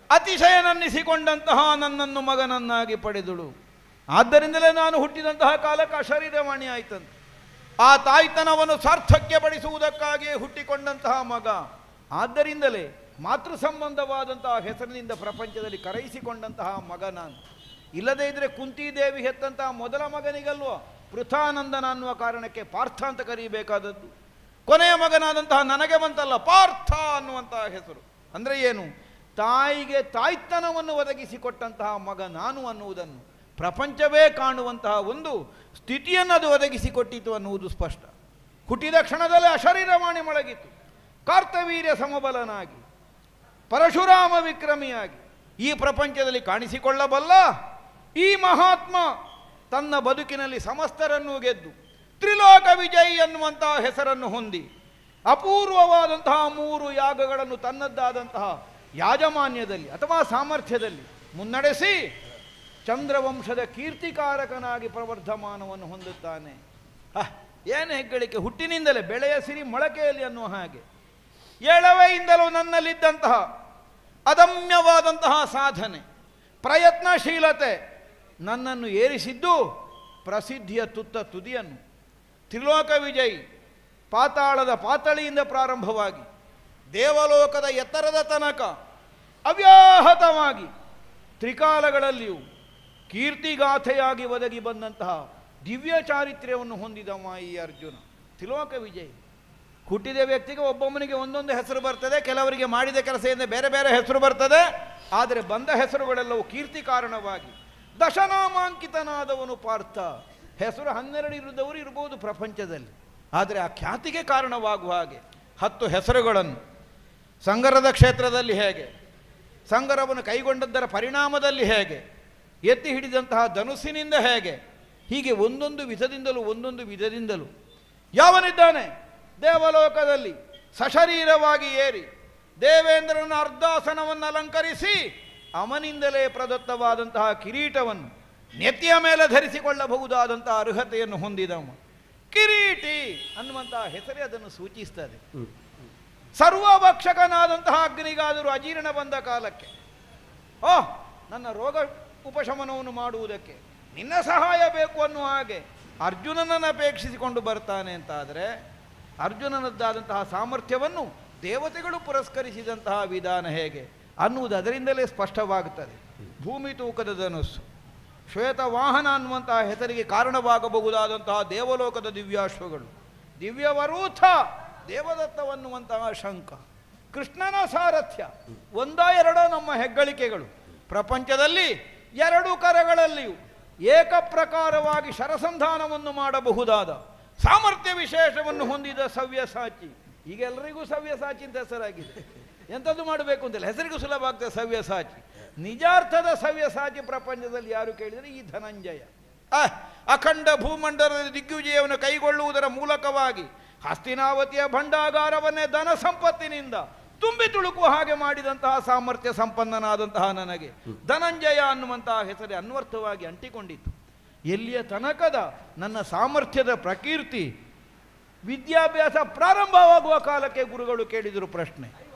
ಅತಿಶಯನನ್ನಿಸಿಕೊಂಡಂತಹ ನನ್ನನ್ನು ಮಗನನ್ನಾಗಿ ಪಡೆದಳು. ಆದ್ದರಿಂದಲೇ ನಾನು ಹುಟ್ಟಿದಂತಹ ಕಾಲಕ್ಕೆ ಅಶರೀರವಾಣಿ ಆಯ್ತಂತೆ. ಆ ತಾಯ್ತನವನ್ನು ಸಾರ್ಥಕ್ಯಪಡಿಸುವುದಕ್ಕಾಗಿಯೇ ಹುಟ್ಟಿಕೊಂಡಂತಹ ಮಗ. ಆದ್ದರಿಂದಲೇ ಮಾತೃ ಸಂಬಂಧವಾದಂತಹ ಹೆಸರಿನಿಂದ ಪ್ರಪಂಚದಲ್ಲಿ ಕರೆಯಿಸಿಕೊಂಡಂತಹ ಮಗ ನಾನು. ಇಲ್ಲದೇ ಇದ್ರೆ ಕುಂತಿದೇವಿ ಹೆತ್ತಂತಹ ಮೊದಲ ಮಗನಿಗಲ್ವ ಪೃಥಾನಂದನ ಅನ್ನುವ ಕಾರಣಕ್ಕೆ ಪಾರ್ಥ ಅಂತ ಕರೀಬೇಕಾದದ್ದು. ಕೊನೆಯ ಮಗನಾದಂತಹ ನನಗೆ ಬಂತಲ್ಲ ಪಾರ್ಥ ಅನ್ನುವಂತಹ ಹೆಸರು. ಅಂದರೆ ಏನು? ತಾಯಿಗೆ ತಾಯ್ತನವನ್ನು ಒದಗಿಸಿಕೊಟ್ಟಂತಹ ಮಗ ನಾನು ಅನ್ನುವುದನ್ನು ಪ್ರಪಂಚವೇ ಕಾಣುವಂತಹ ಒಂದು ಸ್ಥಿತಿಯನ್ನು ಅದು ಒದಗಿಸಿಕೊಟ್ಟಿತು ಅನ್ನುವುದು ಸ್ಪಷ್ಟ. ಹುಟ್ಟಿದ ಕ್ಷಣದಲ್ಲೇ ಅಶರೀರವಾಣಿ ಮೊಳಗಿತ್ತು. ಕಾರ್ತವೀರ್ಯ ಸಮಬಲನಾಗಿ ಪರಶುರಾಮ ವಿಕ್ರಮಿಯಾಗಿ ಈ ಪ್ರಪಂಚದಲ್ಲಿ ಕಾಣಿಸಿಕೊಳ್ಳಬಲ್ಲ ಈ ಮಹಾತ್ಮ ತನ್ನ ಬದುಕಿನಲ್ಲಿ ಸಮಸ್ತರನ್ನೂ ಗೆದ್ದು ತ್ರಿಲೋಕ ವಿಜಯಿ ಎನ್ನುವಂತಹ ಹೆಸರನ್ನು ಹೊಂದಿ ಅಪೂರ್ವವಾದಂತಹ 3 ಯಾಗಗಳನ್ನು ತನ್ನದ್ದಾದಂತಹ ಯಾಜಮಾನ್ಯದಲ್ಲಿ ಅಥವಾ ಸಾಮರ್ಥ್ಯದಲ್ಲಿ ಮುನ್ನಡೆಸಿ ಚಂದ್ರವಂಶದ ಕೀರ್ತಿಕಾರಕನಾಗಿ ಪ್ರವರ್ಧಮಾನವನ್ನು ಹೊಂದುತ್ತಾನೆ. ಏನು ಹೆಗ್ಗಳಿಕೆ! ಹುಟ್ಟಿನಿಂದಲೇ ಬೆಳೆಯ ಸಿರಿ ಮೊಳಕೆಯಲ್ಲಿ ಅನ್ನುವ ಹಾಗೆ ಏಳವೆಯಿಂದಲೂ ನನ್ನಲ್ಲಿದ್ದಂತಹ ಅದಮ್ಯವಾದಂತಹ ಸಾಧನೆ ಪ್ರಯತ್ನಶೀಲತೆ ನನ್ನನ್ನು ಏರಿಸಿದ್ದು ಪ್ರಸಿದ್ಧಿಯ ತುದಿಯನ್ನು. ತ್ರಿಲೋಕ ವಿಜಯಿ ಪಾತಾಳದ ಪಾತಳಿಯಿಂದ ಪ್ರಾರಂಭವಾಗಿ ದೇವಲೋಕದ ಎತ್ತರದ ತನಕ ಅವ್ಯಾಹತವಾಗಿ ತ್ರಿಕಾಲಗಳಲ್ಲಿಯೂ ಕೀರ್ತಿಗಾಥೆಯಾಗಿ ಒದಗಿ ಬಂದಂತಹ ದಿವ್ಯ ಚಾರಿತ್ರ್ಯವನ್ನು ಹೊಂದಿದವ ಈ ಅರ್ಜುನ. ತ್ರಿಲೋಕ ವಿಜಯಿ. ಹುಟ್ಟಿದ ವ್ಯಕ್ತಿಗೆ ಒಬ್ಬೊಬ್ಬನಿಗೆ ಒಂದೊಂದು ಹೆಸರು ಬರ್ತದೆ, ಕೆಲವರಿಗೆ ಮಾಡಿದ ಕೆಲಸದಿಂದ ಬೇರೆ ಬೇರೆ ಹೆಸರು ಬರ್ತದೆ. ಆದರೆ ಬಂದ ಹೆಸರುಗಳೆಲ್ಲವೂ ಕೀರ್ತಿ ಕಾರಣವಾಗಿ ದಶನಾಮಾಂಕಿತನಾದವನು ಪಾರ್ಥ. ಹೆಸರು 12 ಇರುವುದವರು ಇರಬಹುದು ಪ್ರಪಂಚದಲ್ಲಿ, ಆದರೆ ಆ ಖ್ಯಾತಿಗೆ ಕಾರಣವಾಗುವ ಹಾಗೆ 10 ಹೆಸರುಗಳನ್ನು ಸಂಗರದ ಕ್ಷೇತ್ರದಲ್ಲಿ ಹೇಗೆ, ಸಂಗರವನ್ನು ಕೈಗೊಂಡದ್ದರ ಪರಿಣಾಮದಲ್ಲಿ ಹೇಗೆ, ಎತ್ತಿ ಹಿಡಿದಂತಹ ಧನುಸ್ಸಿನಿಂದ ಹೇಗೆ, ಹೀಗೆ ಒಂದೊಂದು ವಿಧದಿಂದಲೂ ಯಾವನಿದ್ದಾನೆ ದೇವಲೋಕದಲ್ಲಿ ಸಶರೀರವಾಗಿ ಏರಿ ದೇವೇಂದ್ರನ ಅರ್ಧಾಸನವನ್ನು ಅಲಂಕರಿಸಿ ಅವನಿಂದಲೇ ಪ್ರದತ್ತವಾದಂತಹ ಕಿರೀಟವನ್ನು ನೆತ್ತಿಯ ಮೇಲೆ ಧರಿಸಿಕೊಳ್ಳಬಹುದಾದಂತಹ ಅರ್ಹತೆಯನ್ನು ಹೊಂದಿದವ. ಕಿರೀಟಿ ಅನ್ನುವಂತಹ ಹೆಸರೇ ಅದನ್ನು ಸೂಚಿಸ್ತದೆ. ಸರ್ವಭಕ್ಷಕನಾದಂತಹ ಅಗ್ನಿಗಾದರೂ ಅಜೀರ್ಣ ಬಂದ ಕಾಲಕ್ಕೆ, ನನ್ನ ರೋಗ ಉಪಶಮನವನ್ನು ಮಾಡುವುದಕ್ಕೆ ನಿನ್ನ ಸಹಾಯ ಬೇಕು ಅನ್ನುವ ಹಾಗೆ ಅರ್ಜುನನನ್ನು ಅಪೇಕ್ಷಿಸಿಕೊಂಡು ಬರ್ತಾನೆ ಅಂತಾದರೆ, ಅರ್ಜುನನದ್ದಾದಂತಹ ಸಾಮರ್ಥ್ಯವನ್ನು ದೇವತೆಗಳು ಪುರಸ್ಕರಿಸಿದಂತಹ ವಿಧಾನ ಹೇಗೆ ಅನ್ನುವುದು ಅದರಿಂದಲೇ ಸ್ಪಷ್ಟವಾಗುತ್ತದೆ. ಭೂಮಿ ತೂಕದ ಧನುಸ್ಸು, ಶ್ವೇತವಾಹನ ಅನ್ನುವಂತಹ ಹೆಸರಿಗೆ ಕಾರಣವಾಗಬಹುದಾದಂತಹ ದೇವಲೋಕದ ದಿವ್ಯಾಶ್ವಗಳು, ದಿವ್ಯವರೂಥ ದೇವದತ್ತವನ್ನುವಂತಹ ಶಂಖ, ಕೃಷ್ಣನ ಸಾರಥ್ಯ, ಒಂದೋ ಎರಡೋ ನಮ್ಮ ಹೆಗ್ಗಳಿಕೆಗಳು. ಪ್ರಪಂಚದಲ್ಲಿ ಎರಡು ಕರಗಳಲ್ಲಿಯೂ ಏಕಪ್ರಕಾರವಾಗಿ ಶರಸಂಧಾನವನ್ನು ಮಾಡಬಹುದಾದ ಸಾಮರ್ಥ್ಯ ವಿಶೇಷವನ್ನು ಹೊಂದಿದ ಸವ್ಯಸಾಚಿ. ಈಗ ಎಲ್ಲರಿಗೂ ಸವ್ಯಸಾಚಿ ಅಂತ ಹೆಸರಾಗಿದೆ. ಎಂಥದ್ದು ಮಾಡಬೇಕು ಅಂತಿಲ್ಲ, ಹೆಸರಿಗೂ ಸುಲಭ ಆಗ್ತದೆ ಸವ್ಯಸಾಚಿ. ನಿಜಾರ್ಥದ ಸವ್ಯಸಾಚಿ ಪ್ರಪಂಚದಲ್ಲಿ ಯಾರು ಕೇಳಿದರೆ ಈ ಧನಂಜಯ. ಅಖಂಡ ಭೂಮಂಡಲದ ದಿಗ್ವಿಜಯವನ್ನು ಕೈಗೊಳ್ಳುವುದರ ಮೂಲಕವಾಗಿ ಹಸ್ತಿನಾವತಿಯ ಭಂಡಾಗಾರವನ್ನೇ ಧನ ಸಂಪತ್ತಿನಿಂದ ತುಂಬಿ ತುಳುಕುವ ಹಾಗೆ ಮಾಡಿದಂತಹ ಸಾಮರ್ಥ್ಯ ಸಂಪನ್ನನಾದಂತಹ ನನಗೆ ಧನಂಜಯ ಅನ್ನುವಂತಹ ಹೆಸರೇ ಅನ್ವರ್ಥವಾಗಿ ಅಂಟಿಕೊಂಡಿತ್ತು. ಎಲ್ಲಿಯ ತನಕದ ನನ್ನ ಸಾಮರ್ಥ್ಯದ ಪ್ರಕೀರ್ತಿ ವಿದ್ಯಾಭ್ಯಾಸ ಪ್ರಾರಂಭವಾಗುವ ಕಾಲಕ್ಕೆ ಗುರುಗಳು ಕೇಳಿದರು ಪ್ರಶ್ನೆ.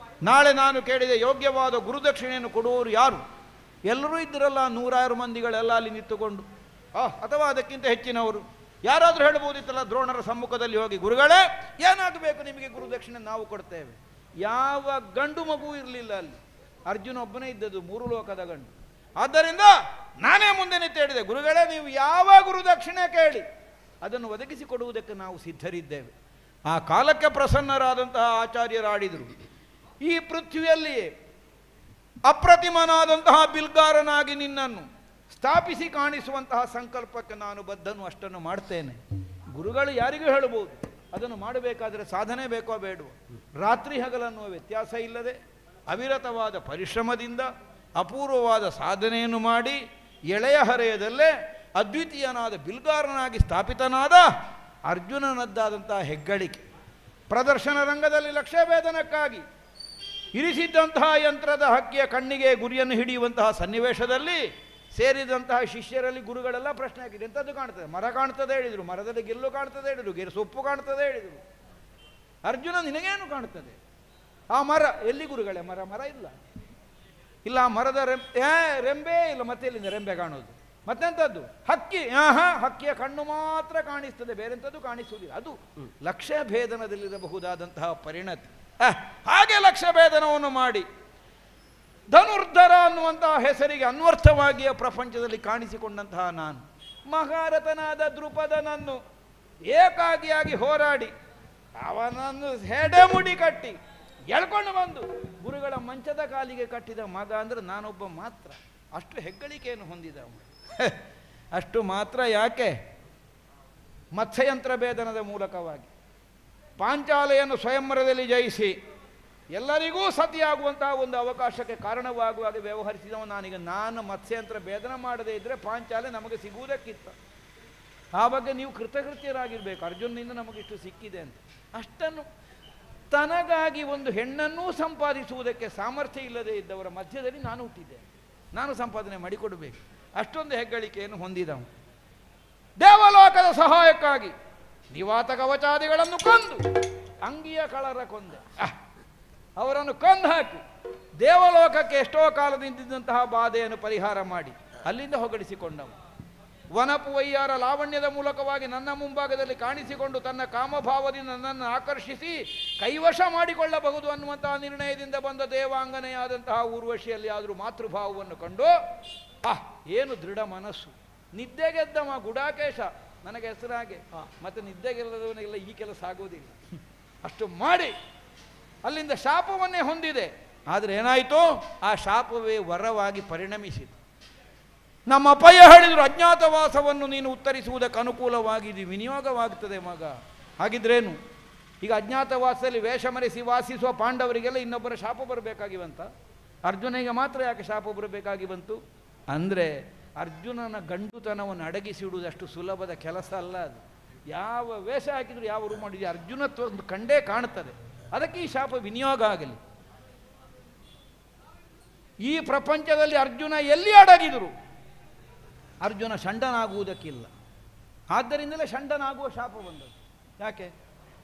ನಾಳೆ ನಾನು ಕೇಳಿದ ಯೋಗ್ಯವಾದ ಗುರುದಕ್ಷಿಣೆಯನ್ನು ಕೊಡುವವರು ಯಾರು? ಎಲ್ಲರೂ ಇದ್ದರಲ್ಲ, 100 ಮಂದಿಗಳೆಲ್ಲ ಅಲ್ಲಿ ನಿಂತುಕೊಂಡು, ಅಥವಾ ಅದಕ್ಕಿಂತ ಹೆಚ್ಚಿನವರು. ಯಾರಾದರೂ ಹೇಳ್ಬೋದಿತ್ತಲ್ಲ ದ್ರೋಣರ ಸಮ್ಮುಖದಲ್ಲಿ ಹೋಗಿ, ಗುರುಗಳೇ ಏನಾಗಬೇಕು ನಿಮಗೆ ಗುರುದಕ್ಷಿಣೆ ನಾವು ಕೊಡ್ತೇವೆ. ಯಾವ ಗಂಡು ಮಗು ಇರಲಿಲ್ಲ ಅಲ್ಲಿ, ಅರ್ಜುನ ಒಬ್ಬನೇ ಇದ್ದದ್ದು 3 ಲೋಕದ ಗಂಡು. ಆದ್ದರಿಂದ ನಾನೇ ಮುಂದೆ ನಿಂತು ಹೇಳಿದೆ, ಗುರುಗಳೇ ನೀವು ಯಾವ ಗುರುದಕ್ಷಿಣೆ ಕೇಳಿ ಅದನ್ನು ಒದಗಿಸಿಕೊಡುವುದಕ್ಕೆ ನಾವು ಸಿದ್ಧರಿದ್ದೇವೆ. ಆ ಕಾಲಕ್ಕೆ ಪ್ರಸನ್ನರಾದಂತಹ ಆಚಾರ್ಯರಾಡಿದರು, ಈ ಪೃಥ್ವಿಯಲ್ಲಿಯೇ ಅಪ್ರತಿಮನಾದಂತಹ ಬಿಲ್ಗಾರನಾಗಿ ನಿನ್ನನ್ನು ಸ್ಥಾಪಿಸಿ ಕಾಣಿಸುವಂತಹ ಸಂಕಲ್ಪಕ್ಕೆ ನಾನು ಬದ್ಧನು, ಅಷ್ಟನ್ನು ಮಾಡ್ತೇನೆ. ಗುರುಗಳು ಯಾರಿಗೂ ಹೇಳಬಹುದು, ಅದನ್ನು ಮಾಡಬೇಕಾದರೆ ಸಾಧನೆ ಬೇಕೋ ಬೇಡವೋ, ರಾತ್ರಿ ಹಗಲನ್ನುವ ವ್ಯತ್ಯಾಸ ಇಲ್ಲದೆ ಅವಿರತವಾದ ಪರಿಶ್ರಮದಿಂದ ಅಪೂರ್ವವಾದ ಸಾಧನೆಯನ್ನು ಮಾಡಿ ಎಳೆಯ ಹರೆಯದಲ್ಲೇ ಅದ್ವಿತೀಯನಾದ ಬಿಲ್ಗಾರನಾಗಿ ಸ್ಥಾಪಿತನಾದ ಅರ್ಜುನನದ್ದಾದಂತಹ ಹೆಗ್ಗಳಿಕೆ. ಪ್ರದರ್ಶನ ರಂಗದಲ್ಲಿ ಲಕ್ಷ್ಯಭೇದನಕ್ಕಾಗಿ ಇರಿಸಿದ್ದಂತಹ ಯಂತ್ರದ ಹಕ್ಕಿಯ ಕಣ್ಣಿಗೆ ಗುರಿಯನ್ನು ಹಿಡಿಯುವಂತಹ ಸನ್ನಿವೇಶದಲ್ಲಿ ಸೇರಿದಂತಹ ಶಿಷ್ಯರಲ್ಲಿ ಗುರುಗಳೆಲ್ಲ ಪ್ರಶ್ನೆ ಹಾಕಿದ್ರು, ಎಂಥದ್ದು ಕಾಣ್ತದೆ? ಮರ ಕಾಣ್ತದೆ ಹೇಳಿದರು, ಮರದಲ್ಲಿ ಗೆಲ್ಲು ಕಾಣ್ತದೆ ಹೇಳಿದರು, ಸೊಪ್ಪು ಕಾಣ್ತದೆ ಹೇಳಿದರು. ಅರ್ಜುನ ನಿನಗೇನು ಕಾಣ್ತದೆ? ಆ ಮರ ಎಲ್ಲಿ ಗುರುಗಳೇ? ಮರ ಇಲ್ಲ, ಇಲ್ಲ ಮರದ ರೆಂಬೆ ಇಲ್ಲ, ಮತ್ತೆ ಎಲ್ಲಿಂದ ರೆಂಬೆ ಕಾಣೋದು? ಮತ್ತೆಂಥದ್ದು? ಹಕ್ಕಿ, ಹಕ್ಕಿಯ ಕಣ್ಣು ಮಾತ್ರ ಕಾಣಿಸ್ತದೆ, ಬೇರೆಂಥದ್ದು ಕಾಣಿಸುವುದಿಲ್ಲ. ಅದು ಲಕ್ಷ್ಯ ಭೇದನದಲ್ಲಿರಬಹುದಾದಂತಹ ಪರಿಣತಿ. ಹಾಗೆ ಲಕ್ಷ್ಯ ಭೇದನವನ್ನು ಮಾಡಿ ಧನುರ್ಧರ ಅನ್ನುವಂತಹ ಹೆಸರಿಗೆ ಅನ್ವರ್ಥವಾಗಿಯ ಪ್ರಪಂಚದಲ್ಲಿ ಕಾಣಿಸಿಕೊಂಡಂತಹ ನಾನು ಮಹಾರಥನಾದ ದೃಪದನನ್ನು ಏಕಾಗಿಯಾಗಿ ಹೋರಾಡಿ ಅವನನ್ನು ಹೆಡೆಮುಡಿ ಕಟ್ಟಿ ಎಳ್ಕೊಂಡು ಬಂದು ಗುರುಗಳ ಮಂಚದ ಕಾಲಿಗೆ ಕಟ್ಟಿದ ಮಗ ಅಂದರೆ ನಾನೊಬ್ಬ ಮಾತ್ರ. ಅಷ್ಟು ಹೆಗ್ಗಳಿಕೆಯನ್ನು ಹೊಂದಿದ ಅಷ್ಟು ಮಾತ್ರ ಯಾಕೆ? ಮತ್ಸ್ಯಯಂತ್ರ ಭೇದನದ ಮೂಲಕವಾಗಿ ಪಾಂಚಾಲೆಯನ್ನು ಸ್ವಯಂವರದಲ್ಲಿ ಜಯಿಸಿ ಎಲ್ಲರಿಗೂ ಸತಿಯಾಗುವಂತಹ ಒಂದು ಅವಕಾಶಕ್ಕೆ ಕಾರಣವಾಗುವಾಗ ವ್ಯವಹರಿಸಿದವ ನಾನೀಗ. ನಾನು ಮತ್ಸ್ಯಯಂತ್ರ ಭೇದನ ಮಾಡದೇ ಇದ್ದರೆ ಪಾಂಚಾಲೆ ನಮಗೆ ಸಿಗುವುದಕ್ಕಿತ್ತ. ಆ ಬಗ್ಗೆ ನೀವು ಕೃತಕೃತ್ಯರಾಗಿರಬೇಕು, ಅರ್ಜುನನಿಂದ ನಮಗಿಷ್ಟು ಸಿಕ್ಕಿದೆ ಅಂತ. ಅಷ್ಟನ್ನು ತನಗಾಗಿ ಒಂದು ಹೆಣ್ಣನ್ನೂ ಸಂಪಾದಿಸುವುದಕ್ಕೆ ಸಾಮರ್ಥ್ಯ ಇಲ್ಲದೆ ಇದ್ದವರ ಮಧ್ಯದಲ್ಲಿ ನಾನು ಹುಟ್ಟಿದ್ದೇನೆ, ನಾನು ಸಂಪಾದನೆ ಮಾಡಿಕೊಡಬೇಕು. ಅಷ್ಟೊಂದು ಹೆಗ್ಗಳಿಕೆಯನ್ನು ಹೊಂದಿದವು. ದೇವಲೋಕದ ಸಹಾಯಕ್ಕಾಗಿ ನಿವಾತ ಕವಚಾದಿಗಳನ್ನು ಕೊಂದು ಅಂಗಿಯ ಕಳರ ಕೊಂದೆ, ಅವರನ್ನು ಕೊಂದು ಹಾಕಿ ದೇವಲೋಕಕ್ಕೆ ಎಷ್ಟೋ ಕಾಲದಿಂದಿದ್ದಂತಹ ಬಾಧೆಯನ್ನು ಪರಿಹಾರ ಮಾಡಿ ಅಲ್ಲಿಂದ ಹೊಗಳಿಸಿಕೊಂಡವ. ವನಪು ವೈಯಾರ ಲಾವಣ್ಯದ ಮೂಲಕವಾಗಿ ನನ್ನ ಮುಂಭಾಗದಲ್ಲಿ ಕಾಣಿಸಿಕೊಂಡು ತನ್ನ ಕಾಮಭಾವದಿಂದ ನನ್ನನ್ನು ಆಕರ್ಷಿಸಿ ಕೈವಶ ಮಾಡಿಕೊಳ್ಳಬಹುದು ಅನ್ನುವಂತಹ ನಿರ್ಣಯದಿಂದ ಬಂದ ದೇವಾಂಗನೆಯಾದಂತಹ ಊರ್ವಶಿಯಲ್ಲಿ ಆದರೂ ಮಾತೃಭಾವವನ್ನು ಕಂಡು ಏನು ದೃಢ ಮನಸ್ಸು. ನಿದ್ದೆಗೆದ್ದವ ಗುಡಾಕೇಶ ನನಗೆ ಹೆಸರಾಗೆ, ಮತ್ತೆ ನಿದ್ದೆಗೆಲ್ಲದವನಿಗೆಲ್ಲ ಈ ಕೆಲಸ ಆಗುವುದಿಲ್ಲ. ಅಷ್ಟು ಮಾಡಿ ಅಲ್ಲಿಂದ ಶಾಪವನ್ನೇ ಹೊಂದಿದೆ. ಆದರೆ ಏನಾಯಿತು? ಆ ಶಾಪವೇ ವರವಾಗಿ ಪರಿಣಮಿಸಿತು. ನಮ್ಮ ಅಪ್ಪಯ್ಯ ಹೇಳಿದರು, ಅಜ್ಞಾತವಾಸವನ್ನು ನೀನು ಉತ್ತರಿಸುವುದಕ್ಕೆ ಅನುಕೂಲವಾಗಿ ಇದು ವಿನಿಯೋಗವಾಗ್ತದೆ ಮಗ. ಹಾಗಿದ್ರೇನು? ಈಗ ಅಜ್ಞಾತವಾಸದಲ್ಲಿ ವೇಷ ಮರೆಸಿ ವಾಸಿಸುವ ಪಾಂಡವರಿಗೆಲ್ಲ ಇನ್ನೊಬ್ಬರ ಶಾಪ ಬರಬೇಕಾಗಿವಂತ, ಅರ್ಜುನಿಗೆ ಮಾತ್ರ ಯಾಕೆ ಶಾಪ ಬರಬೇಕಾಗಿ ಬಂತು ಅಂದರೆ ಅರ್ಜುನನ ಗಂಡುತನವನ್ನು ಅಡಗಿಸಿಡುವುದಷ್ಟು ಸುಲಭದ ಕೆಲಸ ಅಲ್ಲ ಅದು. ಯಾವ ವೇಷ ಹಾಕಿದ್ರು, ಯಾವ ರೂಪ ಮಾಡಿದ್ರು, ಅರ್ಜುನತ್ವ ಒಂದು ಕಂಡೇ ಕಾಣ್ತದೆ. ಅದಕ್ಕೆ ಈ ಶಾಪ ವಿನಿಯೋಗ ಆಗಲಿ. ಈ ಪ್ರಪಂಚದಲ್ಲಿ ಅರ್ಜುನ ಎಲ್ಲಿ ಅಡಗಿದರು ಅರ್ಜುನ ಷಂಡನಾಗುವುದಕ್ಕಿಲ್ಲ. ಆದ್ದರಿಂದಲೇ ಷಂಡನಾಗುವ ಶಾಪ ಬಂದದ್ದು. ಯಾಕೆ?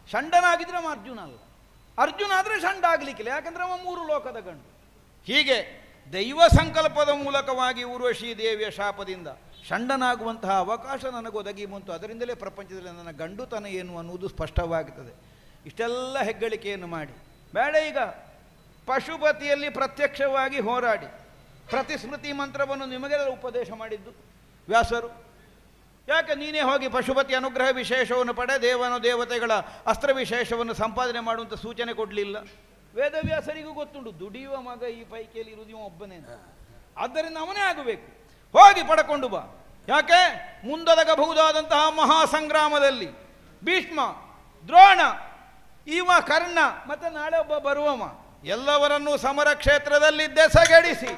ಷಂಡನಾಗಿದ್ರೆ ಅವ ಅರ್ಜುನ ಅಲ್ಲ. ಅರ್ಜುನ ಆದರೆ ಷಂಡ ಆಗ್ಲಿಕ್ಕಿಲ್ಲ, ಯಾಕಂದ್ರೆ ಅವ 3 ಲೋಕದ ಗಂಡು. ಹೀಗೆ ದೈವ ಸಂಕಲ್ಪದ ಮೂಲಕವಾಗಿ ಊರ್ವಶಿ ದೇವಿಯ ಶಾಪದಿಂದ ಷಂಡನಾಗುವಂತಹ ಅವಕಾಶ ನನಗೆ ಒದಗಿ ಬಂತು. ಅದರಿಂದಲೇ ಪ್ರಪಂಚದಲ್ಲಿ ನನ್ನ ಗಂಡುತನ ಏನು ಅನ್ನುವುದು ಸ್ಪಷ್ಟವಾಗುತ್ತದೆ. ಇಷ್ಟೆಲ್ಲ ಹೆಗ್ಗಳಿಕೆಯನ್ನು ಮಾಡಿ ಬೇಡ. ಈಗ ಪಶುಪತಿಯಲ್ಲಿ ಪ್ರತ್ಯಕ್ಷವಾಗಿ ಹೋರಾಡಿ ಪ್ರತಿಸ್ಮೃತಿ ಮಂತ್ರವನ್ನು ನಿಮಗೆಲ್ಲ ಉಪದೇಶ ಮಾಡಿದ್ದು ವ್ಯಾಸರು. ಯಾಕೆ ನೀನೇ ಹೋಗಿ ಪಶುಪತಿ ಅನುಗ್ರಹ ವಿಶೇಷವನ್ನು ಪಡೆ ದೇವತೆಗಳ ಅಸ್ತ್ರ ವಿಶೇಷವನ್ನು ಸಂಪಾದನೆ ಮಾಡುವಂಥ ಸೂಚನೆ ಕೊಡಲಿಲ್ಲ? ವೇದವ್ಯಾಸರಿಗೂ ಗೊತ್ತುಂಟು, ದುಡಿಯುವ ಮಗ ಈ ಪೈಕಿಯಲ್ಲಿ ಇರುವುದು ಇವ ಒಬ್ಬನೇ. ಆದ್ದರಿಂದ ಅವನೇ ಆಗಬೇಕು. ಹೋಗಿ ಪಡ್ಕೊಂಡು ಬಾ. ಯಾಕೆ? ಮುಂದೊದಗಬಹುದಾದಂತಹ ಮಹಾಸಂಗ್ರಾಮದಲ್ಲಿ ಭೀಷ್ಮ, ದ್ರೋಣ, ಇವ ಕರ್ಣ, ಮತ್ತೆ ನಾಳೆ ಒಬ್ಬ ಬರುವವ, ಎಲ್ಲವರನ್ನೂ ಸಮರ ಕ್ಷೇತ್ರದಲ್ಲಿ ದೆಸಗೆಡಿಸಿ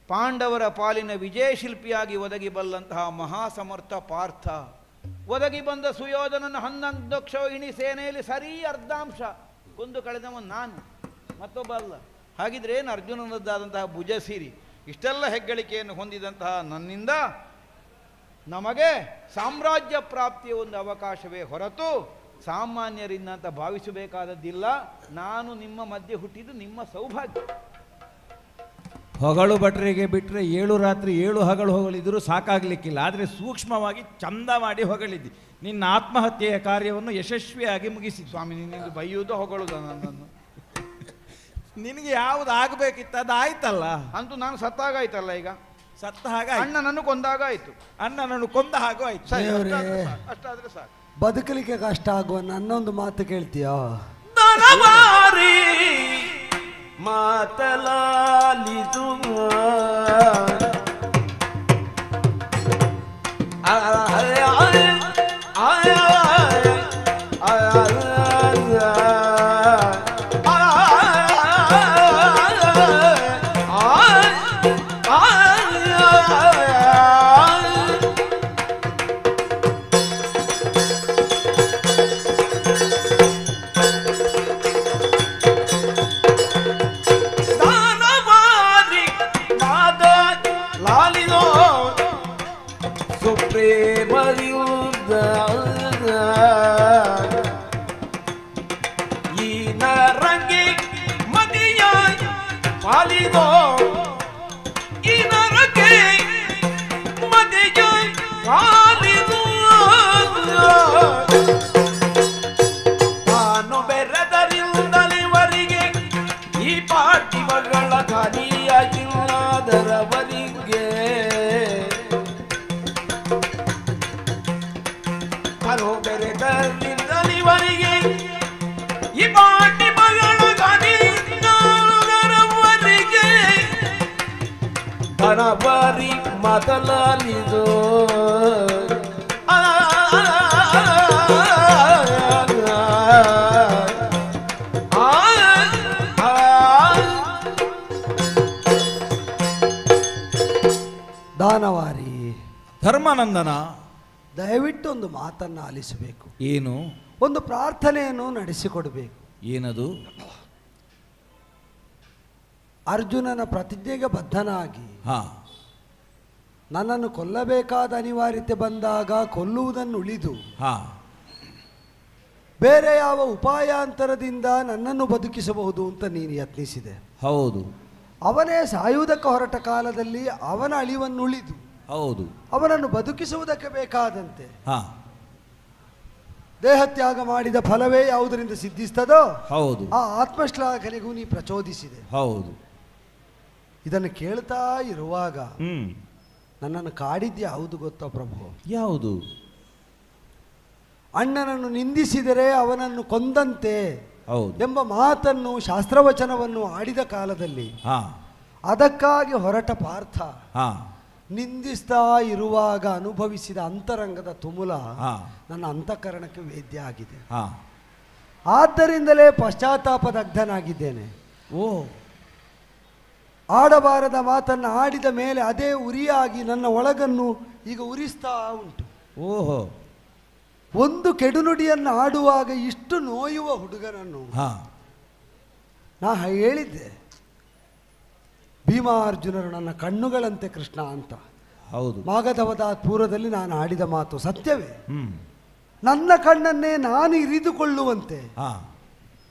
ಪಾಂಡವರ ಪಾಲಿನ ವಿಜಯಶಿಲ್ಪಿಯಾಗಿ ಒದಗಿ ಬಲ್ಲಂತಹ ಮಹಾಸಮರ್ಥ ಪಾರ್ಥ, ಒದಗಿ ಬಂದ ಸುಯೋಧನನ 11 ಅಕ್ಷೋಹಿಣಿ ಸೇನೆಯಲ್ಲಿ ಸರಿ ಅರ್ಧಾಂಶ ಕೊಂದು ಕಳೆದವ ನಾನು, ಮತ್ತೊಬ್ಬ ಅಲ್ಲ. ಹಾಗಿದ್ರೆ ಏನು ಅರ್ಜುನನದ್ದಾದಂತಹ ಭುಜಸಿರಿ. ಇಷ್ಟೆಲ್ಲ ಹೆಗ್ಗಳಿಕೆಯನ್ನು ಹೊಂದಿದಂತಹ ನನ್ನಿಂದ ನಮಗೆ ಸಾಮ್ರಾಜ್ಯ ಪ್ರಾಪ್ತಿಯ ಒಂದು ಅವಕಾಶವೇ ಹೊರತು ಸಾಮಾನ್ಯರಿಂದ ಅಂತ ಭಾವಿಸಬೇಕಾದದ್ದಿಲ್ಲ. ನಾನು ನಿಮ್ಮ ಮಧ್ಯೆ ಹುಟ್ಟಿದ್ದು ನಿಮ್ಮ ಸೌಭಾಗ್ಯ. ಹೊಗಳು ಭಟ್ರಿಗೆ ಬಿಟ್ಟರೆ 7 ರಾತ್ರಿ 7 ಹಗಲು ಹೊಗಳಿದ್ರು ಸಾಕಾಗಲಿಕ್ಕಿಲ್ಲ. ಆದರೆ ಸೂಕ್ಷ್ಮವಾಗಿ ಚಂದ ಮಾಡಿ ಹೊಗಳಿದ್ದಿ. ನಿನ್ನ ಆತ್ಮಹತ್ಯೆಯ ಕಾರ್ಯವನ್ನು ಯಶಸ್ವಿಯಾಗಿ ಮುಗಿಸಿ. ಸ್ವಾಮಿ, ನಿನ್ನಿಂದ ಬೈಯುವುದು ಹೊಗಳುದ ನನ್ನನ್ನು? ನಿನಗೆ ಯಾವುದು ಆಗಬೇಕಿತ್ತು ಅದು ಆಯ್ತಲ್ಲ. ಅಂತೂ ನಾನು ಸತ್ತಾಗಾಯ್ತಲ್ಲ. ಈಗ ಸತ್ತ ಹಾಗ ಅಣ್ಣನನ್ನು ಕೊಂದಾಗ ಆಯ್ತು, ಅಣ್ಣನನ್ನು ಕೊಂದ ಹಾಗೂ ಆಯ್ತು. ಸರಿ, ದೇವ್ರೇ. ಅಷ್ಟಾದ್ರೆ ಸಾಕು. ಬದುಕಲಿಕ್ಕೆ ಕಷ್ಟ ಆಗುವ ನನ್ನೊಂದು ಮಾತು ಕೇಳ್ತೀಯಾ? ದನವಾರಿ ಮಾತಲಾಲಿದು ತಾನು ಬೆರೆದರಿಂದಲಿವರಿಗೆ ಈ ಪಾಠಿಮಗಳ ಖಾಲಿಯಾಗಿಲ್ಲದರವರಿಗೆ ತಾನು ಬೆರೆದರಿಂದಲಿವರಿಗೆ ಈ ಪಾಠಿಮಗಳ ಖಾಲಿಯಾಗಿಲ್ಲದರವರಿಗೆ ಧನಬರಿ ಮೊದಲಾಲಿದು ದಾನವಾರಿ ಧರ್ಮಾನಂದನ, ದಯವಿಟ್ಟು ಒಂದು ಮಾತನ್ನ ಆಲಿಸಬೇಕು. ಏನು? ಒಂದು ಪ್ರಾರ್ಥನೆಯನ್ನು ನಡೆಸಿಕೊಡಬೇಕು. ಏನದು? ಅರ್ಜುನನ ಪ್ರತಿಜ್ಞೆಗೆ ಬದ್ಧನಾಗಿ ಹಾ, ನನ್ನನ್ನು ಕೊಲ್ಲಬೇಕಾದ ಅನಿವಾರ್ಯತೆ ಬಂದಾಗ ಕೊಲ್ಲುವುದನ್ನು ಉಳಿದು ಹಾ, ಬೇರೆ ಯಾವ ಉಪಾಯಾಂತರದಿಂದ ನನ್ನನ್ನು ಬದುಕಿಸಬಹುದು ಅಂತ ನೀನು ಯತ್ನಿಸಿದೆ. ಹೌದು. ಅವನೇ ಸಾಯುವುದಕ್ಕೆ ಹೊರಟ ಕಾಲದಲ್ಲಿ ಅವನ ಅಳಿವನ್ನು ಉಳಿದು ಹೌದು, ಅವನನ್ನು ಬದುಕಿಸುವುದಕ್ಕೆ ಬೇಕಾದಂತೆ ಹಾ, ದೇಹತ್ಯಾಗ ಮಾಡಿದ ಫಲವೇ ಯಾವುದರಿಂದ ಸಿದ್ಧಿಸ್ತದೋ ಹೌದು, ಆ ಆತ್ಮಶ್ಲಾಘನೆಗೂ ನೀ ಪ್ರಚೋದಿಸಿದೆ. ಹೌದು. ಇದನ್ನು ಕೇಳ್ತಾ ಇರುವಾಗ ಹ್ಮ್, ನನ್ನನ್ನು ಕಾಡಿದ್ಯ ಯಾವುದು ಗೊತ್ತಾ ಪ್ರಭು? ಯಾವುದು? ಅಣ್ಣನನ್ನು ನಿಂದಿಸಿದರೆ ಅವನನ್ನು ಕೊಂದಂತೆ ಹೌದು ಎಂಬ ಮಾತನ್ನು ಶಾಸ್ತ್ರವಚನವನ್ನು ಆಡಿದ ಕಾಲದಲ್ಲಿ ಹಾ, ಅದಕ್ಕಾಗಿ ಹೊರಟ ಪಾರ್ಥ ಹಾ, ನಿಂದಿಸ್ತಾ ಇರುವಾಗ ಅನುಭವಿಸಿದ ಅಂತರಂಗದ ತುಮುಲ ಹಾ, ನನ್ನ ಅಂತಃಕರಣಕ್ಕೆ ವೇದ್ಯ ಆಗಿದೆ. ಹಾ. ಆದ್ದರಿಂದಲೇ ಪಶ್ಚಾತ್ತಾಪದಗ್ಧನಾಗಿದ್ದೇನೆ. ಓ, ಆಡಬಾರದ ಮಾತನ್ನು ಆಡಿದ ಮೇಲೆ ಅದೇ ಉರಿಯಾಗಿ ನನ್ನ ಒಳಗನ್ನು ಈಗ ಉರಿಸ್ತಾ ಉಂಟು. ಓಹೋ, ಒಂದು ಕೆಡುನುಡಿಯನ್ನು ಆಡುವಾಗ ಇಷ್ಟು ನೋಯುವ ಹುಡುಗನನ್ನು ಹಾ, ನಾ ಹೇಳಿದ್ದೆ, ಭೀಮಾರ್ಜುನರು ನನ್ನ ಕಣ್ಣುಗಳಂತೆ ಕೃಷ್ಣ ಅಂತ. ಹೌದು. ಮಾಗಧವದ ಪೂರ್ವದಲ್ಲಿ ನಾನು ಆಡಿದ ಮಾತು ಸತ್ಯವೇ. ನನ್ನ ಕಣ್ಣನ್ನೇ ನಾನು ಇರಿದುಕೊಳ್ಳುವಂತೆ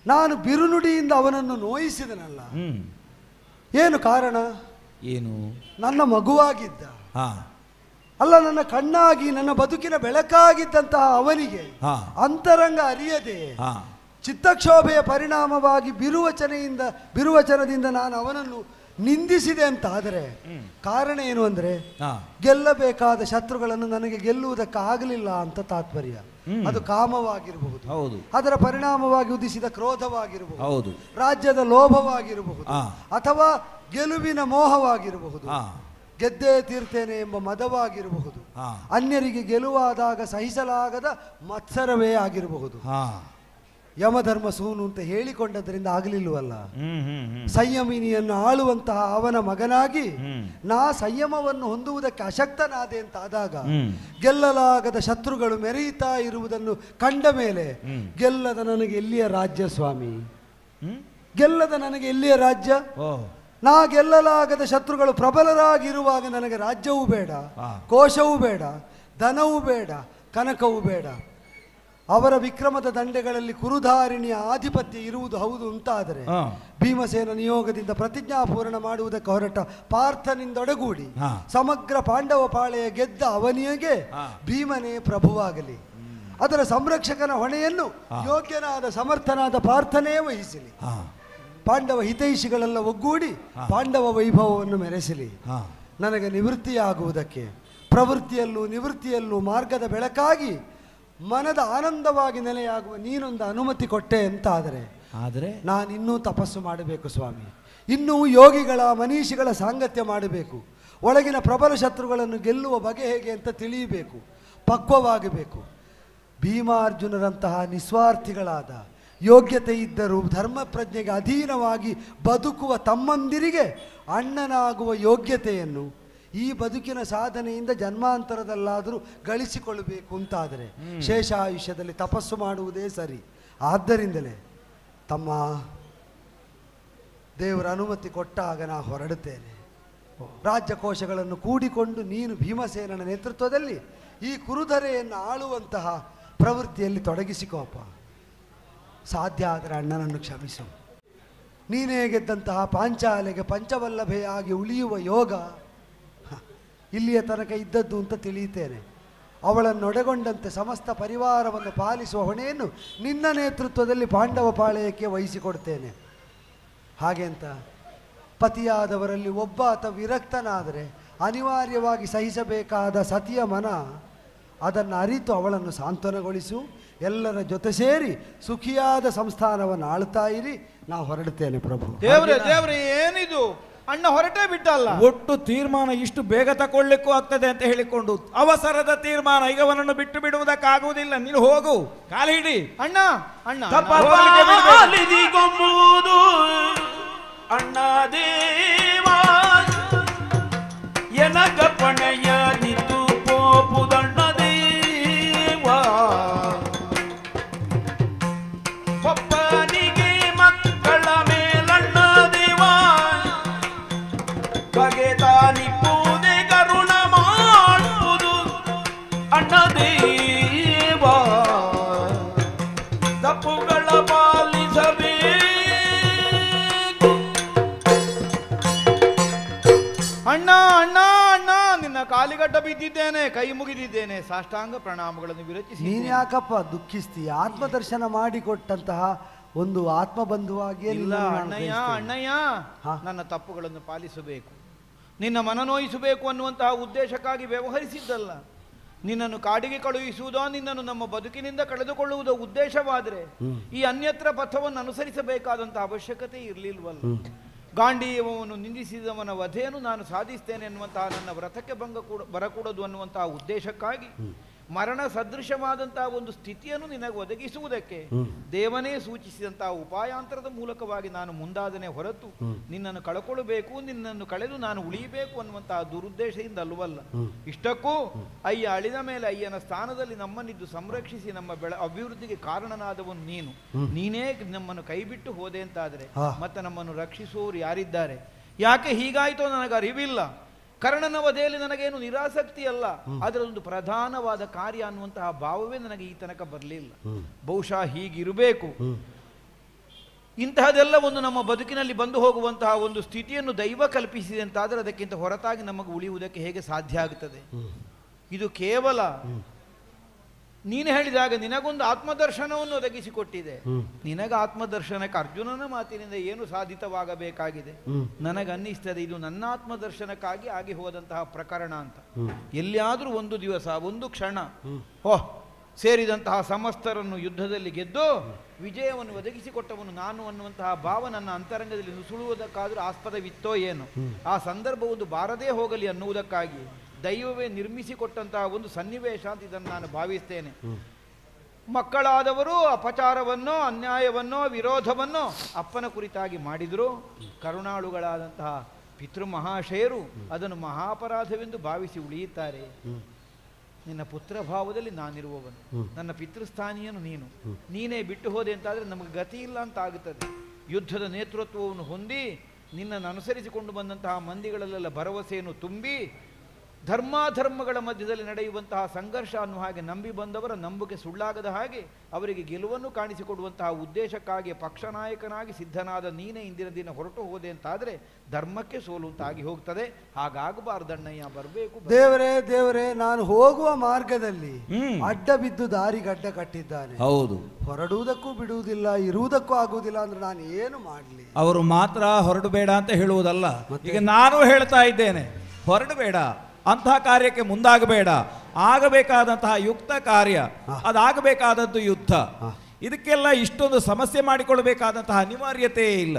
ನಾನು ಬಿರುನುಡಿಯಿಂದ ಅವನನ್ನು ನೋಯಿಸಿದನಲ್ಲ. ಏನು ಕಾರಣ? ಏನು? ನನ್ನ ಮಗುವಾಗಿದ್ದ, ಅಲ್ಲ ನನ್ನ ಕಣ್ಣಾಗಿ ನನ್ನ ಬದುಕಿನ ಬೆಳಕಾಗಿದ್ದಂತಹ ಅವನಿಗೆ ಅಂತರಂಗ ಅರಿಯದೆ ಚಿತ್ತಕ್ಷೋಭೆಯ ಪರಿಣಾಮವಾಗಿ ಬಿರುವಚನದಿಂದ ನಾನು ಅವನನ್ನು ನಿಂದಿಸಿದೆ ಅಂತ ಆದರೆ ಕಾರಣ ಏನು ಅಂದ್ರೆ ಗೆಲ್ಲಬೇಕಾದ ಶತ್ರುಗಳನ್ನು ನನಗೆ ಗೆಲ್ಲುವುದಕ್ಕಾಗಲಿಲ್ಲ ಅಂತ ತಾತ್ಪರ್ಯ. ಅದು ಕಾಮವಾಗಿರಬಹುದು, ಅದರ ಪರಿಣಾಮವಾಗಿ ಉದಿಸಿದ ಕ್ರೋಧವಾಗಿರಬಹುದು, ರಾಜ್ಯದ ಲೋಭವಾಗಿರಬಹುದು, ಅಥವಾ ಗೆಲುವಿನ ಮೋಹವಾಗಿರಬಹುದು, ಗೆದ್ದೇ ತೀರ್ತೇನೆ ಎಂಬ ಮದವಾಗಿರಬಹುದು, ಅನ್ಯರಿಗೆ ಗೆಲುವಾದಾಗ ಸಹಿಸಲಾಗದ ಮತ್ಸರವೇ ಆಗಿರಬಹುದು. ಯಮಧರ್ಮ ಸೂನು ಅಂತ ಹೇಳಿಕೊಂಡದ್ರಿಂದ ಆಗಲಿಲ್ಲವಲ್ಲ. ಸಂಯಮಿನಿಯನ್ನು ಆಳುವಂತಹ ಅವನ ಮಗನಾಗಿ ನಾ ಸಂಯಮವನ್ನು ಹೊಂದುವುದಕ್ಕೆ ಅಶಕ್ತನಾದೆ ಅಂತ ಆದಾಗ ಗೆಲ್ಲಲಾಗದ ಶತ್ರುಗಳು ಮೆರೆಯುತ್ತಾ ಇರುವುದನ್ನು ಕಂಡ ಮೇಲೆ ಗೆಲ್ಲದ ನನಗೆ ಎಲ್ಲಿಯ ರಾಜ್ಯ ಸ್ವಾಮಿ? ಗೆಲ್ಲದ ನನಗೆ ಎಲ್ಲಿಯ ರಾಜ್ಯ? ನಾ ಗೆಲ್ಲಲಾಗದ ಶತ್ರುಗಳು ಪ್ರಬಲರಾಗಿರುವಾಗ ನನಗೆ ರಾಜ್ಯವೂ ಬೇಡ, ಕೋಶವೂ ಬೇಡ, ಧನವೂ ಬೇಡ, ಕನಕವೂ ಬೇಡ. ಅವರ ವಿಕ್ರಮದ ದಂಡೆಗಳಲ್ಲಿ ಕುರುಧಾರಿಣಿಯ ಆಧಿಪತ್ಯ ಇರುವುದು ಹೌದು ಅಂತಾದರೆ ಭೀಮಸೇನ ನಿಯೋಗದಿಂದ ಪ್ರತಿಜ್ಞಾಪೂರ್ಣ ಮಾಡುವುದಕ್ಕೆ ಹೊರಟ ಪಾರ್ಥನಿಂದೊಡಗೂಡಿ ಸಮಗ್ರ ಪಾಂಡವ ಪಾಳೆಯ ಗೆದ್ದ ಅವನಿಗೆ ಭೀಮನೇ ಪ್ರಭುವಾಗಲಿ. ಅದರ ಸಂರಕ್ಷಕನ ಹೊಣೆಯನ್ನು ಯೋಗ್ಯನಾದ ಸಮರ್ಥನಾದ ಪಾರ್ಥನೇ ವಹಿಸಲಿ. ಪಾಂಡವ ಹಿತೈಷಿಗಳೆಲ್ಲ ಒಗ್ಗೂಡಿ ಪಾಂಡವ ವೈಭವವನ್ನು ಮೆರೆಸಲಿ. ನನಗೆ ನಿವೃತ್ತಿಯಾಗುವುದಕ್ಕೆ ಪ್ರವೃತ್ತಿಯಲ್ಲೂ ನಿವೃತ್ತಿಯಲ್ಲೂ ಮಾರ್ಗದ ಬೆಳಕಾಗಿ ಮನದ ಆನಂದವಾಗಿ ನೆಲೆಯಾಗುವ ನೀನೊಂದು ಅನುಮತಿ ಕೊಟ್ಟೆ ಅಂತಾದರೆ ನಾನಿನ್ನೂ ತಪಸ್ಸು ಮಾಡಬೇಕು ಸ್ವಾಮಿ. ಇನ್ನೂ ಯೋಗಿಗಳ ಮನೀಷಿಗಳ ಸಾಂಗತ್ಯ ಮಾಡಬೇಕು. ಒಳಗಿನ ಪ್ರಬಲ ಶತ್ರುಗಳನ್ನು ಗೆಲ್ಲುವ ಬಗೆ ಹೇಗೆ ಅಂತ ತಿಳಿಯಬೇಕು, ಪಕ್ವವಾಗಬೇಕು. ಭೀಮಾರ್ಜುನರಂತಹ ನಿಸ್ವಾರ್ಥಿಗಳಾದ ಯೋಗ್ಯತೆ ಇದ್ದರೂ ಧರ್ಮ ಪ್ರಜ್ಞೆಗೆ ಅಧೀನವಾಗಿ ಬದುಕುವ ತಮ್ಮಂದಿರಿಗೆ ಅಣ್ಣನಾಗುವ ಯೋಗ್ಯತೆಯನ್ನು ಈ ಬದುಕಿನ ಸಾಧನೆಯಿಂದ ಜನ್ಮಾಂತರದಲ್ಲಾದರೂ ಗಳಿಸಿಕೊಳ್ಳಬೇಕು ಅಂತಾದರೆ ಶೇಷಾಯುಷ್ಯದಲ್ಲಿ ತಪಸ್ಸು ಮಾಡುವುದೇ ಸರಿ. ಆದ್ದರಿಂದಲೇ ತಮ್ಮ ದೇವರ ಅನುಮತಿ ಕೊಟ್ಟಾಗ ನಾ ಹೊರಡುತ್ತೇನೆ. ರಾಜ್ಯಕೋಶಗಳನ್ನು ಕೂಡಿಕೊಂಡು ನೀನು ಭೀಮಸೇನನ ನೇತೃತ್ವದಲ್ಲಿ ಈ ಕುರುಧರೆಯನ್ನು ಆಳುವಂತಹ ಪ್ರವೃತ್ತಿಯಲ್ಲಿ ತೊಡಗಿಸಿಕೋಪ. ಸಾಧ್ಯ ಆದರೆ ಅಣ್ಣನನ್ನು ಕ್ಷಮಿಸು. ನೀನೇ ಗೆದ್ದಂತಹ ಪಾಂಚಾಲೆಗೆ ಪಂಚವಲ್ಲಭೆಯಾಗಿ ಉಳಿಯುವ ಯೋಗ ಇಲ್ಲಿಯ ತನಕ ಇದ್ದದ್ದು ಅಂತ ತಿಳಿಯುತ್ತೇನೆ. ಅವಳನ್ನೊಡೆಗೊಂಡಂತೆ ಸಮಸ್ತ ಪರಿವಾರವನ್ನು ಪಾಲಿಸುವ ಹೊಣೆಯನ್ನು ನಿನ್ನ ನೇತೃತ್ವದಲ್ಲಿ ಪಾಂಡವ ಪಾಳೆಯಕ್ಕೆ ವಹಿಸಿಕೊಡ್ತೇನೆ. ಹಾಗೆ ಅಂತ ಪತಿಯಾದವರಲ್ಲಿ ಒಬ್ಬ ಅಥವಾ ವಿರಕ್ತನಾದರೆ ಅನಿವಾರ್ಯವಾಗಿ ಸಹಿಸಬೇಕಾದ ಸತಿಯ ಮನ ಅದನ್ನು ಅರಿತು ಅವಳನ್ನು ಸಾಂತ್ವನಗೊಳಿಸು. ಎಲ್ಲರ ಜೊತೆ ಸೇರಿ ಸುಖಿಯಾದ ಸಂಸ್ಥಾನವನ್ನು ಆಳ್ತಾ ಇರಿ. ನಾ ಹೊರಡುತ್ತೇನೆ ಪ್ರಭು. ದೇವ್ರೆ ಏನಿದು? ಅಣ್ಣ ಹೊರಟೇ ಬಿಟ್ಟಲ್ಲ. ಒಟ್ಟು ತೀರ್ಮಾನ ಇಷ್ಟು ಬೇಗ ತಗೊಳ್ಳಿಕ್ಕೂ ಆಗ್ತದೆ ಅಂತ ಹೇಳಿಕೊಂಡು ಅವಸರದ ತೀರ್ಮಾನ. ಈಗ ಅವನನ್ನು ಬಿಟ್ಟು ಬಿಡುವುದಕ್ಕಾಗುವುದಿಲ್ಲ. ನೀನು ಹೋಗು, ಕಾಲು ಹಿಡಿ. ಅಣ್ಣ ಅಣ್ಣ ಗೊಂಬುವುದು ಅಣ್ಣ ದೇವಾ ಎನಗ ಪಣೆಯ ನಿಂತು ಪೋಪುದಣ್ಣ ದೇವಾ ಪಪ್ಪನಿಗೆ ಮಕ್ಕಳ ಮೇಲಣ್ಣ ದೇವಾ ಬಗೆದಾನಿಪ್ಪುವುದೇ ಕರುಣ ಮಾಡುವುದು ಅಣ್ಣ ದೇವಾ ತಪ್ಪುಗಳ ಪಾಲಿಸಬೇಕು. ಅಣ್ಣ ಅಣ್ಣ ಅಣ್ಣ ನಿನ್ನ ಕಾಲಿಗಡ್ಡ ಬಿದ್ದಿದ್ದೇನೆ, ಕೈ ಮುಗಿದಿದ್ದೇನೆ, ಸಾಷ್ಟಾಂಗ ಪ್ರಣಾಮಗಳನ್ನು ವಿರಚಿಸಿ. ನೀನ್ ಯಾಕಪ್ಪ ದುಃಖಿಸ್ತೀಯ? ಆತ್ಮದರ್ಶನ ಮಾಡಿಕೊಟ್ಟಂತಹ ಒಂದು ಆತ್ಮಬಂಧುವಾಗಿಯೇ ಇಲ್ಲ ಅಣ್ಣಯ್ಯ ಅಣ್ಣಯ್ಯ, ನನ್ನ ತಪ್ಪುಗಳನ್ನು ಪಾಲಿಸಬೇಕು, ನಿನ್ನ ಮನನೋಯಿಸಬೇಕು ಅನ್ನುವಂತಹ ಉದ್ದೇಶಕ್ಕಾಗಿ ವ್ಯವಹರಿಸಿದ್ದಲ್ಲ. ನಿನ್ನನ್ನು ಕಾಡಿಗೆ ಕಳುಹಿಸುವುದೋ ನಿನ್ನನ್ನು ನಮ್ಮ ಬದುಕಿನಿಂದ ಕಳೆದುಕೊಳ್ಳುವುದೋ ಉದ್ದೇಶವಾದರೆ ಈ ಅನ್ಯತ್ರ ಪಥವನ್ನು ಅನುಸರಿಸಬೇಕಾದಂತಹ ಅವಶ್ಯಕತೆ ಇರಲಿಲ್ವಲ್ಲ. ಗಾಂಡೀಯವನ್ನು ನಿಂದಿಸಿದವನ ವಧೆಯನ್ನು ನಾನು ಸಾಧಿಸ್ತೇನೆ ಎನ್ನುವಂತಹ ನನ್ನ ವ್ರತಕ್ಕೆ ಭಂಗ ಬರಕೂಡದು ಅನ್ನುವಂತಹ ಉದ್ದೇಶಕ್ಕಾಗಿ ಮರಣ ಸದೃಶವಾದಂತಹ ಒಂದು ಸ್ಥಿತಿಯನ್ನು ನಿನಗೆ ಒದಗಿಸುವುದಕ್ಕೆ ದೇವನೇ ಸೂಚಿಸಿದಂತಹ ಉಪಾಯಾಂತರದ ಮೂಲಕವಾಗಿ ನಾನು ಮುಂದಾದನೆ ಹೊರತು ನಿನ್ನನ್ನು ಕಳ್ಕೊಳ್ಳಬೇಕು, ನಿನ್ನನ್ನು ಕಳೆದು ನಾನು ಉಳಿಯಬೇಕು ಅನ್ನುವಂತಹ ದುರುದ್ದೇಶದಿಂದ ಅಲ್ಲವಲ್ಲ. ಇಷ್ಟಕ್ಕೂ ಅಯ್ಯ ಅಳಿದ ಮೇಲೆ ಅಯ್ಯನ ಸ್ಥಾನದಲ್ಲಿ ನಮ್ಮನ್ನಿದ್ದು ಸಂರಕ್ಷಿಸಿ ನಮ್ಮ ಅಭಿವೃದ್ಧಿಗೆ ಕಾರಣನಾದವನು ನೀನು. ನೀನೇ ನಮ್ಮನ್ನು ಕೈಬಿಟ್ಟು ಹೋದೆ ಅಂತಾದರೆ ಮತ್ತೆ ನಮ್ಮನ್ನು ರಕ್ಷಿಸುವವರು ಯಾರಿದ್ದಾರೆ? ಯಾಕೆ ಹೀಗಾಯಿತೋ ನನಗೆ ಅರಿವಿಲ್ಲ. ಕರ್ಣನ ವಧೆಯಲ್ಲಿ ನನಗೇನು ನಿರಾಸಕ್ತಿ ಅಲ್ಲ, ಅದರೊಂದು ಪ್ರಧಾನವಾದ ಕಾರ್ಯ ಅನ್ನುವಂತಹ ಭಾವವೇ ನನಗೆ ಈ ತನಕ ಬರಲಿಲ್ಲ. ಬಹುಶಃ ಹೀಗಿರಬೇಕು. ಇಂತಹದೆಲ್ಲ ಒಂದು ನಮ್ಮ ಬದುಕಿನಲ್ಲಿ ಬಂದು ಹೋಗುವಂತಹ ಒಂದು ಸ್ಥಿತಿಯನ್ನು ದೈವ ಕಲ್ಪಿಸಿದೆ ಅಂತಾದರೆ ಅದಕ್ಕಿಂತ ಹೊರತಾಗಿ ನಮಗೆ ಉಳಿಯುವುದಕ್ಕೆ ಹೇಗೆ ಸಾಧ್ಯ ಆಗುತ್ತದೆ? ಇದು ಕೇವಲ ನೀನು ಹೇಳಿದಾಗ ನಿನಗೊಂದು ಆತ್ಮದರ್ಶನವನ್ನು ಒದಗಿಸಿಕೊಟ್ಟಿದೆ. ನಿನಗ ಆತ್ಮದರ್ಶನಕ್ಕೆ ಅರ್ಜುನನ ಮಾತಿನಿಂದ ಏನು ಸಾಧಿತವಾಗಬೇಕಾಗಿದೆ? ನನಗನ್ನಿಸ್ತದೆ ಇದು ನನ್ನ ಆತ್ಮದರ್ಶನಕ್ಕಾಗಿ ಆಗಿ ಹೋದಂತಹ ಪ್ರಕರಣ ಅಂತ. ಎಲ್ಲಿಯಾದರೂ ಒಂದು ದಿವಸ, ಒಂದು ಕ್ಷಣ ಸೇರಿದಂತಹ ಸಮಸ್ತರನ್ನು ಯುದ್ಧದಲ್ಲಿ ಗೆದ್ದು ವಿಜಯವನ್ನು ಒದಗಿಸಿಕೊಟ್ಟವನು ನಾನು ಅನ್ನುವಂತಹ ಭಾವ ನನ್ನ ಅಂತರಂಗದಲ್ಲಿ ನುಸುಳುವುದಕ್ಕಾದರೂ ಆಸ್ಪದವಿತ್ತೋ ಏನು? ಆ ಸಂದರ್ಭ ಒಂದು ಬಾರದೇ ಹೋಗಲಿ ಅನ್ನುವುದಕ್ಕಾಗಿ ದೈವವೇ ನಿರ್ಮಿಸಿಕೊಟ್ಟಂತಹ ಒಂದು ಸನ್ನಿವೇಶ ಅಂತ ಇದನ್ನು ನಾನು ಭಾವಿಸ್ತೇನೆ. ಮಕ್ಕಳಾದವರು ಅಪಚಾರವನ್ನೋ ಅನ್ಯಾಯವನ್ನೋ ವಿರೋಧವನ್ನೋ ಅಪ್ಪನ ಕುರಿತಾಗಿ ಮಾಡಿದರೂ ಕರುಣಾಳುಗಳಾದಂತಹ ಪಿತೃಮಹಾಶಯರು ಅದನ್ನು ಮಹಾಪರಾಧವೆಂದು ಭಾವಿಸಿ ಉಳಿಯುತ್ತಾರೆ. ನಿನ್ನ ಪುತ್ರ ಭಾವದಲ್ಲಿ ನಾನಿರುವವನು, ನನ್ನ ಪಿತೃಸ್ಥಾನೀಯನು ನೀನು, ನೀನೇ ಬಿಟ್ಟು ಹೋದೆ ಅಂತಾದರೆ ನಮಗೆ ಗತಿ ಇಲ್ಲ ಅಂತ ಆಗುತ್ತದೆ. ಯುದ್ಧದ ನೇತೃತ್ವವನ್ನು ಹೊಂದಿ ನಿನ್ನನ್ನು ಅನುಸರಿಸಿಕೊಂಡು ಬಂದಂತಹ ಮಂದಿಗಳಲ್ಲೆಲ್ಲ ಭರವಸೆಯನ್ನು ತುಂಬಿ ಧರ್ಮಾಧರ್ಮಗಳ ಮಧ್ಯದಲ್ಲಿ ನಡೆಯುವಂತಹ ಸಂಘರ್ಷ ಅನ್ನುವ ಹಾಗೆ ನಂಬಿ ಬಂದವರ ನಂಬಿಕೆ ಸುಳ್ಳಾಗದ ಹಾಗೆ ಅವರಿಗೆ ಗೆಲುವನ್ನು ಕಾಣಿಸಿಕೊಡುವಂತಹ ಉದ್ದೇಶಕ್ಕಾಗಿ ಪಕ್ಷ ನಾಯಕನಾಗಿ ಸಿದ್ಧನಾದ ನೀನೇ ಇಂದಿನ ದಿನ ಹೊರಟು ಹೋದೆ ಅಂತಾದರೆ ಧರ್ಮಕ್ಕೆ ಸೋಲು ಅಂತಾಗಿ ಹೋಗ್ತದೆ. ಹಾಗಾಗಬಾರ್ದಣ್ಣಯ್ಯ, ಬರಬೇಕು. ದೇವರೇ ನಾನು ಹೋಗುವ ಮಾರ್ಗದಲ್ಲಿ ಅಡ್ಡ ಬಿದ್ದು ದಾರಿಗಡ್ಡ ಕಟ್ಟಿದ್ದಾನೆ. ಹೌದು, ಹೊರಡುವುದಕ್ಕೂ ಬಿಡುವುದಿಲ್ಲ, ಇರುವುದಕ್ಕೂ ಆಗುವುದಿಲ್ಲ ಅಂದ್ರೆ ನಾನು ಏನು ಮಾಡಲಿ? ಅವರು ಮಾತ್ರ ಹೊರಡಬೇಡ ಅಂತ ಹೇಳುವುದಲ್ಲ, ಈಗ ನಾನು ಹೇಳ್ತಾ ಇದ್ದೇನೆ, ಹೊರಡಬೇಡ, ಅಂತಹ ಕಾರ್ಯಕ್ಕೆ ಮುಂದಾಗಬೇಡ. ಆಗಬೇಕಾದಂತಹ ಯುಕ್ತ ಕಾರ್ಯ, ಅದಾಗಬೇಕಾದದ್ದು ಯುದ್ಧ. ಇದಕ್ಕೆಲ್ಲ ಇಷ್ಟೊಂದು ಸಮಸ್ಯೆ ಮಾಡಿಕೊಳ್ಳಬೇಕಾದಂತಹ ಅನಿವಾರ್ಯತೆ ಇಲ್ಲ.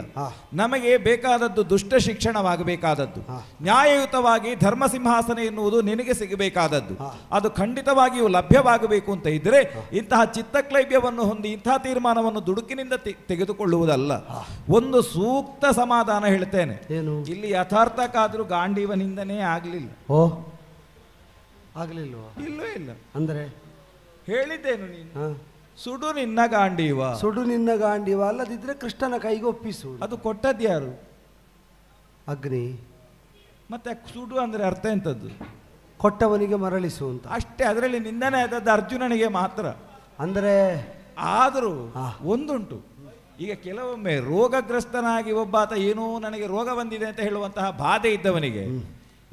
ನಮಗೆ ಬೇಕಾದದ್ದು ದುಷ್ಟ ಶಿಕ್ಷಣವಾಗಬೇಕಾದದ್ದು, ನ್ಯಾಯಯುತವಾಗಿ ಧರ್ಮ ಸಿಂಹಾಸನ ಎನ್ನುವುದು ನಿನಗೆ ಸಿಗಬೇಕಾದದ್ದು, ಅದು ಖಂಡಿತವಾಗಿಯೂ ಲಭ್ಯವಾಗಬೇಕು ಅಂತ ಇದ್ರೆ ಇಂತಹ ಚಿತ್ತಕ್ಲೈವ್ಯವನ್ನು ಹೊಂದಿ ಇಂತಹ ತೀರ್ಮಾನವನ್ನು ದುಡುಕಿನಿಂದ ತೆಗೆದುಕೊಳ್ಳುವುದಲ್ಲ. ಒಂದು ಸೂಕ್ತ ಸಮಾಧಾನ ಹೇಳ್ತೇನೆ, ಇಲ್ಲಿ ಯಥಾರ್ಥಕ್ಕಾದ್ರೂ ಗಾಂಡೀವನಿಂದನೇ ಆಗ್ಲಿಲ್ಲ. ಆಗ್ಲಿಲ್ವಾ? ಇಲ್ಲವೇ ಇಲ್ಲ ಅಂದ್ರೆ ಹೇಳಿದ್ದೇನು ನೀನು, ಸುಡು ನಿನ್ನ ಗಾಂಡೀವ, ಸುಡು ನಿನ್ನ ಗಾಂಡೀವ ಅಲ್ಲದಿದ್ರೆ ಕೃಷ್ಣನ ಕೈಗೆ ಒಪ್ಪಿಸು. ಅದು ಕೊಟ್ಟದ್ಯಾರು? ಅಗ್ನಿ. ಮತ್ತೆ ಸುಡು ಅಂದ್ರೆ ಅರ್ಥ ಎಂತದ್ದು? ಕೊಟ್ಟವನಿಗೆ ಮರಳಿಸು ಅಂತ ಅಷ್ಟೇ. ಅದರಲ್ಲಿ ನಿಂದನೆ ಆದದ್ದು ಅರ್ಜುನನಿಗೆ ಮಾತ್ರ. ಅಂದ್ರೆ ಆದರೂ ಒಂದುಂಟು, ಈಗ ಕೆಲವೊಮ್ಮೆ ರೋಗಗ್ರಸ್ತನಾಗಿ ಒಬ್ಬಾತ ಏನೋ ನನಗೆ ರೋಗ ಬಂದಿದೆ ಅಂತ ಹೇಳುವಂತಹ ಬಾಧೆ ಇದ್ದವನಿಗೆ,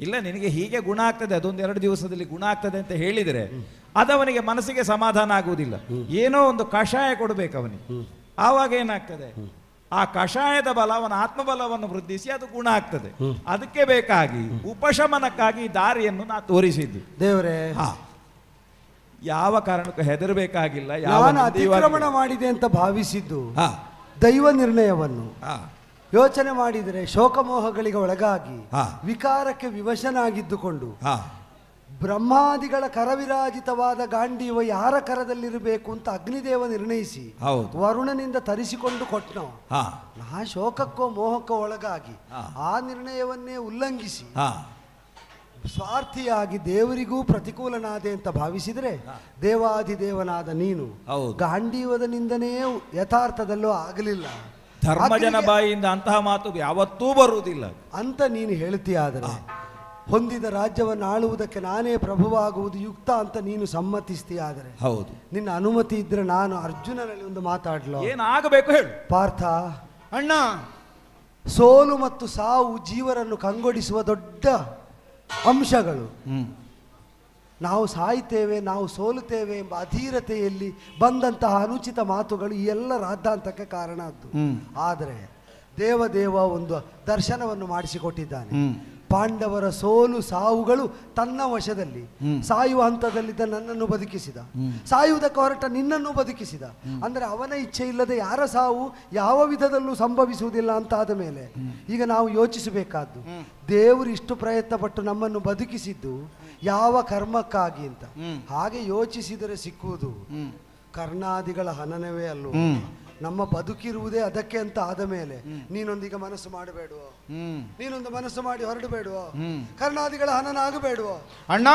ಇಲ್ಲ ನಿನಗೆ ಹೀಗೆ ಗುಣ ಆಗ್ತದೆ, ಅದೊಂದು 2 ದಿವಸದಲ್ಲಿ ಗುಣ ಆಗ್ತದೆ ಅಂತ ಹೇಳಿದರೆ ಅದವನಿಗೆ ಮನಸ್ಸಿಗೆ ಸಮಾಧಾನ ಆಗುವುದಿಲ್ಲ. ಏನೋ ಒಂದು ಕಷಾಯ ಕೊಡಬೇಕು ಅವನಿಗೆ. ಆವಾಗ ಏನಾಗ್ತದೆ, ಆ ಕಷಾಯದ ಬಲ ಅವನ ಆತ್ಮಬಲವನ್ನು ವೃದ್ಧಿಸಿ ಅದು ಗುಣ ಆಗ್ತದೆ. ಅದಕ್ಕೆ ಬೇಕಾಗಿ ಉಪಶಮನಕ್ಕಾಗಿ ದಾರಿಯನ್ನು ನಾ ತೋರಿಸಿದ್ದು. ದೇವರೇ, ಯಾವ ಕಾರಣಕ್ಕೂ ಹೆದರಬೇಕಾಗಿಲ್ಲ. ನಾನು ಅತಿಕ್ರಮಣ ಮಾಡಿದೆ ಅಂತ ಭಾವಿಸಿದ್ದು ದೈವ ನಿರ್ಣಯವನ್ನು ಯೋಚನೆ ಮಾಡಿದರೆ ಶೋಕಮೋಹಗಳಿಗೆ ಒಳಗಾಗಿ ವಿಕಾರಕ್ಕೆ ವಿವಶನಾಗಿದ್ದುಕೊಂಡು ಬ್ರಹ್ಮಾದಿಗಳ ಕರವಿರಾಜಿತವಾದ ಗಾಂಡೀವ ಯಾರ ಕರದಲ್ಲಿರಬೇಕು ಅಂತ ಅಗ್ನಿದೇವ ನಿರ್ಣಯಿಸಿ ವರುಣನಿಂದ ತರಿಸಿಕೊಂಡು ಕೊಟ್ಟನೋ, ನಾ ಶೋಕಕ್ಕೋ ಮೋಹಕ್ಕೋ ಒಳಗಾಗಿ ಆ ನಿರ್ಣಯವನ್ನೇ ಉಲ್ಲಂಘಿಸಿ ಸ್ವಾರ್ಥಿಯಾಗಿ ದೇವರಿಗೂ ಪ್ರತಿಕೂಲನಾದೆ ಅಂತ ಭಾವಿಸಿದರೆ ದೇವಾಧಿದೇವನಾದ ನೀನು ಗಾಂಡೀವದ ನಿಂದನೇ ಯಥಾರ್ಥದಲ್ಲೂ ಆಗಲಿಲ್ಲ. ಧರ್ಮಜನ ಬಾಯಿಯಿಂದ ಅಂತಹ ಮಾತು ಯಾವತ್ತೂ ಬರುವುದಿಲ್ಲ ಅಂತ ನೀನು ಹೇಳ್ತೀಯಾದರೆ ಹೊಂದಿದ ರಾಜ್ಯವನ್ನು ಆಳುವುದಕ್ಕೆ ನಾನೇ ಪ್ರಭುವಾಗುವುದು ಯುಕ್ತ ಅಂತ ನೀನು ಸಮ್ಮತಿಸ್ತೀಯಾದರೆ, ಹೌದು, ನಿನ್ನ ಅನುಮತಿ ಇದ್ರೆ ನಾನು ಅರ್ಜುನನಲ್ಲಿ ಒಂದು ಮಾತಾಡ್ಲೋ? ಏನಾಗಬೇಕು ಹೇಳು ಪಾರ್ಥ. ಅಣ್ಣ, ಸೋಲು ಮತ್ತು ಸಾವು ಜೀವರನ್ನು ಕಂಗೊಳಿಸುವ ದೊಡ್ಡ ಅಂಶಗಳು. ನಾವು ಸಾಯ್ತೇವೆ, ನಾವು ಸೋಲುತ್ತೇವೆ ಎಂಬ ಅಧೀರತೆಯಲ್ಲಿ ಬಂದಂತಹ ಅನುಚಿತ ಮಾತುಗಳು ಈ ಎಲ್ಲ ರಾದ್ದಾಂತಕ್ಕೆ ಕಾರಣ ಆದ್ದು. ಆದರೆ ದೇವದೇವ ಒಂದು ದರ್ಶನವನ್ನು ಮಾಡಿಸಿಕೊಟ್ಟಿದ್ದಾನೆ. ಪಾಂಡವರ ಸೋಲು ಸಾವುಗಳು ತನ್ನ ವಶದಲ್ಲಿ. ಸಾಯುವ ಹಂತದಲ್ಲಿದ್ದ ನನ್ನನ್ನು ಬದುಕಿಸಿದ, ಸಾಯುವುದಕ್ಕೆ ಹೊರಟ ನಿನ್ನನ್ನು ಬದುಕಿಸಿದ. ಅಂದರೆ ಅವನ ಇಚ್ಛೆ ಇಲ್ಲದೆ ಯಾರ ಸಾವು ಯಾವ ವಿಧದಲ್ಲೂ ಸಂಭವಿಸುವುದಿಲ್ಲ ಅಂತಾದ ಮೇಲೆ ಈಗ ನಾವು ಯೋಚಿಸಬೇಕಾದ್ದು, ದೇವರು ಇಷ್ಟು ಪ್ರಯತ್ನ ಪಟ್ಟು ನಮ್ಮನ್ನು ಬದುಕಿಸಿದ್ದು ಯಾವ ಕರ್ಮಕ್ಕಾಗಿ ಅಂತ. ಹಾಗೆ ಯೋಚಿಸಿದರೆ ಸಿಕ್ಕುವುದು ಕರ್ಣಾದಿಗಳ ಹನನವೇ ಅಲ್ಲೋ. ನಮ್ಮ ಬದುಕಿರುವುದೇ ಅದಕ್ಕೆ ಅಂತ ಆದ ಮೇಲೆ ನೀನೊಂದಿಗೆ ಮನಸ್ಸು ಮಾಡಬೇಡುವ, ನೀನೊಂದು ಮನಸ್ಸು ಮಾಡಿ ಹೊರಡಬೇಡುವ, ಕರ್ಣಾದಿಗಳ ಹನನ ಆಗಬೇಡುವ. ಅಣ್ಣ,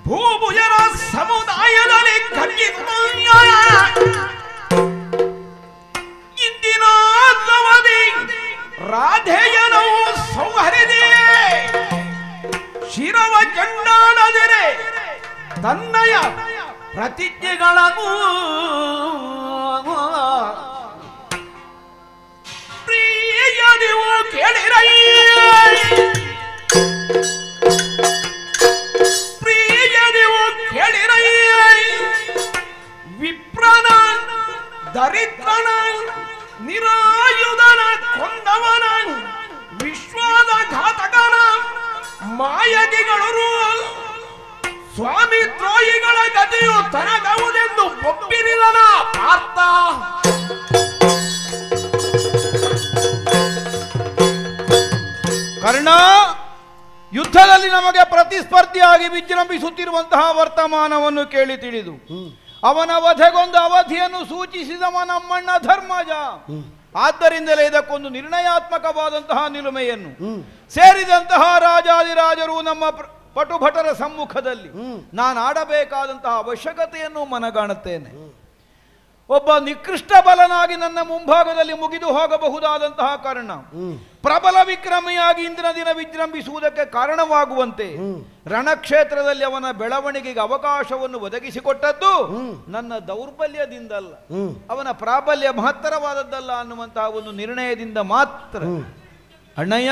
ಭೂಭುಜರ ಸಮುದಾಯದಲ್ಲಿ ತನ್ನಯ ಪ್ರತಿಜ್ಞೆಗಳನ್ನು ಪ್ರಿಯ ನೀವು ಕೇಳಿರೈ ಪ್ರಿಯ ನೀವು ಕೇಳಿರೈ ವಿಪ್ರನ ದರಿದ್ರನ ನಿರಾಯುಧನ ಕೊಂದವನ ವಿಶ್ವಾದ ಘಾತಕನ ಮಾಯಗಿಗಳು ಸ್ವಾಮಿ ದ್ರೋಹಿಗಳ ಗತಿಯು ತನಗವುದೆಂದು ಒಪ್ಪಿರಿದನ ಪಾರ್ಥ. ಕರ್ಣ, ಯುದ್ಧದಲ್ಲಿ ನಮಗೆ ಪ್ರತಿಸ್ಪರ್ಧಿಯಾಗಿ ವಿಜೃಂಭಿಸುತ್ತಿರುವಂತಹ ವರ್ತಮಾನವನ್ನು ಕೇಳಿ ತಿಳಿದು ಅವನ ವಧೆಗೊಂದು ಅವಧಿಯನ್ನು ಸೂಚಿಸಿದವ ನಮ್ಮಣ್ಣ ಧರ್ಮಜ. ಆದ್ದರಿಂದಲೇ ಇದಕ್ಕೊಂದು ನಿರ್ಣಯಾತ್ಮಕವಾದಂತಹ ನಿಲುಮೆಯನ್ನು ಸೇರಿದಂತಹ ರಾಜಾದಿರಾಜರು ನಮ್ಮ ಪಟುಭಟರ ಸಮ್ಮುಖದಲ್ಲಿ ನಾನು ಆಡಬೇಕಾದಂತಹ ಅವಶ್ಯಕತೆಯನ್ನು ಮನಗಾಣುತ್ತೇನೆ. ಒಬ್ಬ ನಿಕೃಷ್ಟ ಬಲನಾಗಿ ನನ್ನ ಮುಂಭಾಗದಲ್ಲಿ ಮುಗಿದು ಹೋಗಬಹುದಾದಂತಹ ಕರ್ಣ ಪ್ರಬಲ ವಿಕ್ರಮಿಯಾಗಿ ಇಂದಿನ ದಿನ ವಿಜೃಂಭಿಸುವುದಕ್ಕೆ ಕಾರಣವಾಗುವಂತೆ ರಣಕ್ಷೇತ್ರದಲ್ಲಿ ಅವನ ಬೆಳವಣಿಗೆಗೆ ಅವಕಾಶವನ್ನು ಒದಗಿಸಿಕೊಟ್ಟದ್ದು ನನ್ನ ದೌರ್ಬಲ್ಯದಿಂದಲ್ಲ, ಅವನ ಪ್ರಾಬಲ್ಯ ಮಹತ್ತರವಾದದ್ದಲ್ಲ ಅನ್ನುವಂತಹ ಒಂದು ನಿರ್ಣಯದಿಂದ ಮಾತ್ರ. ಅಣ್ಣಯ್ಯ,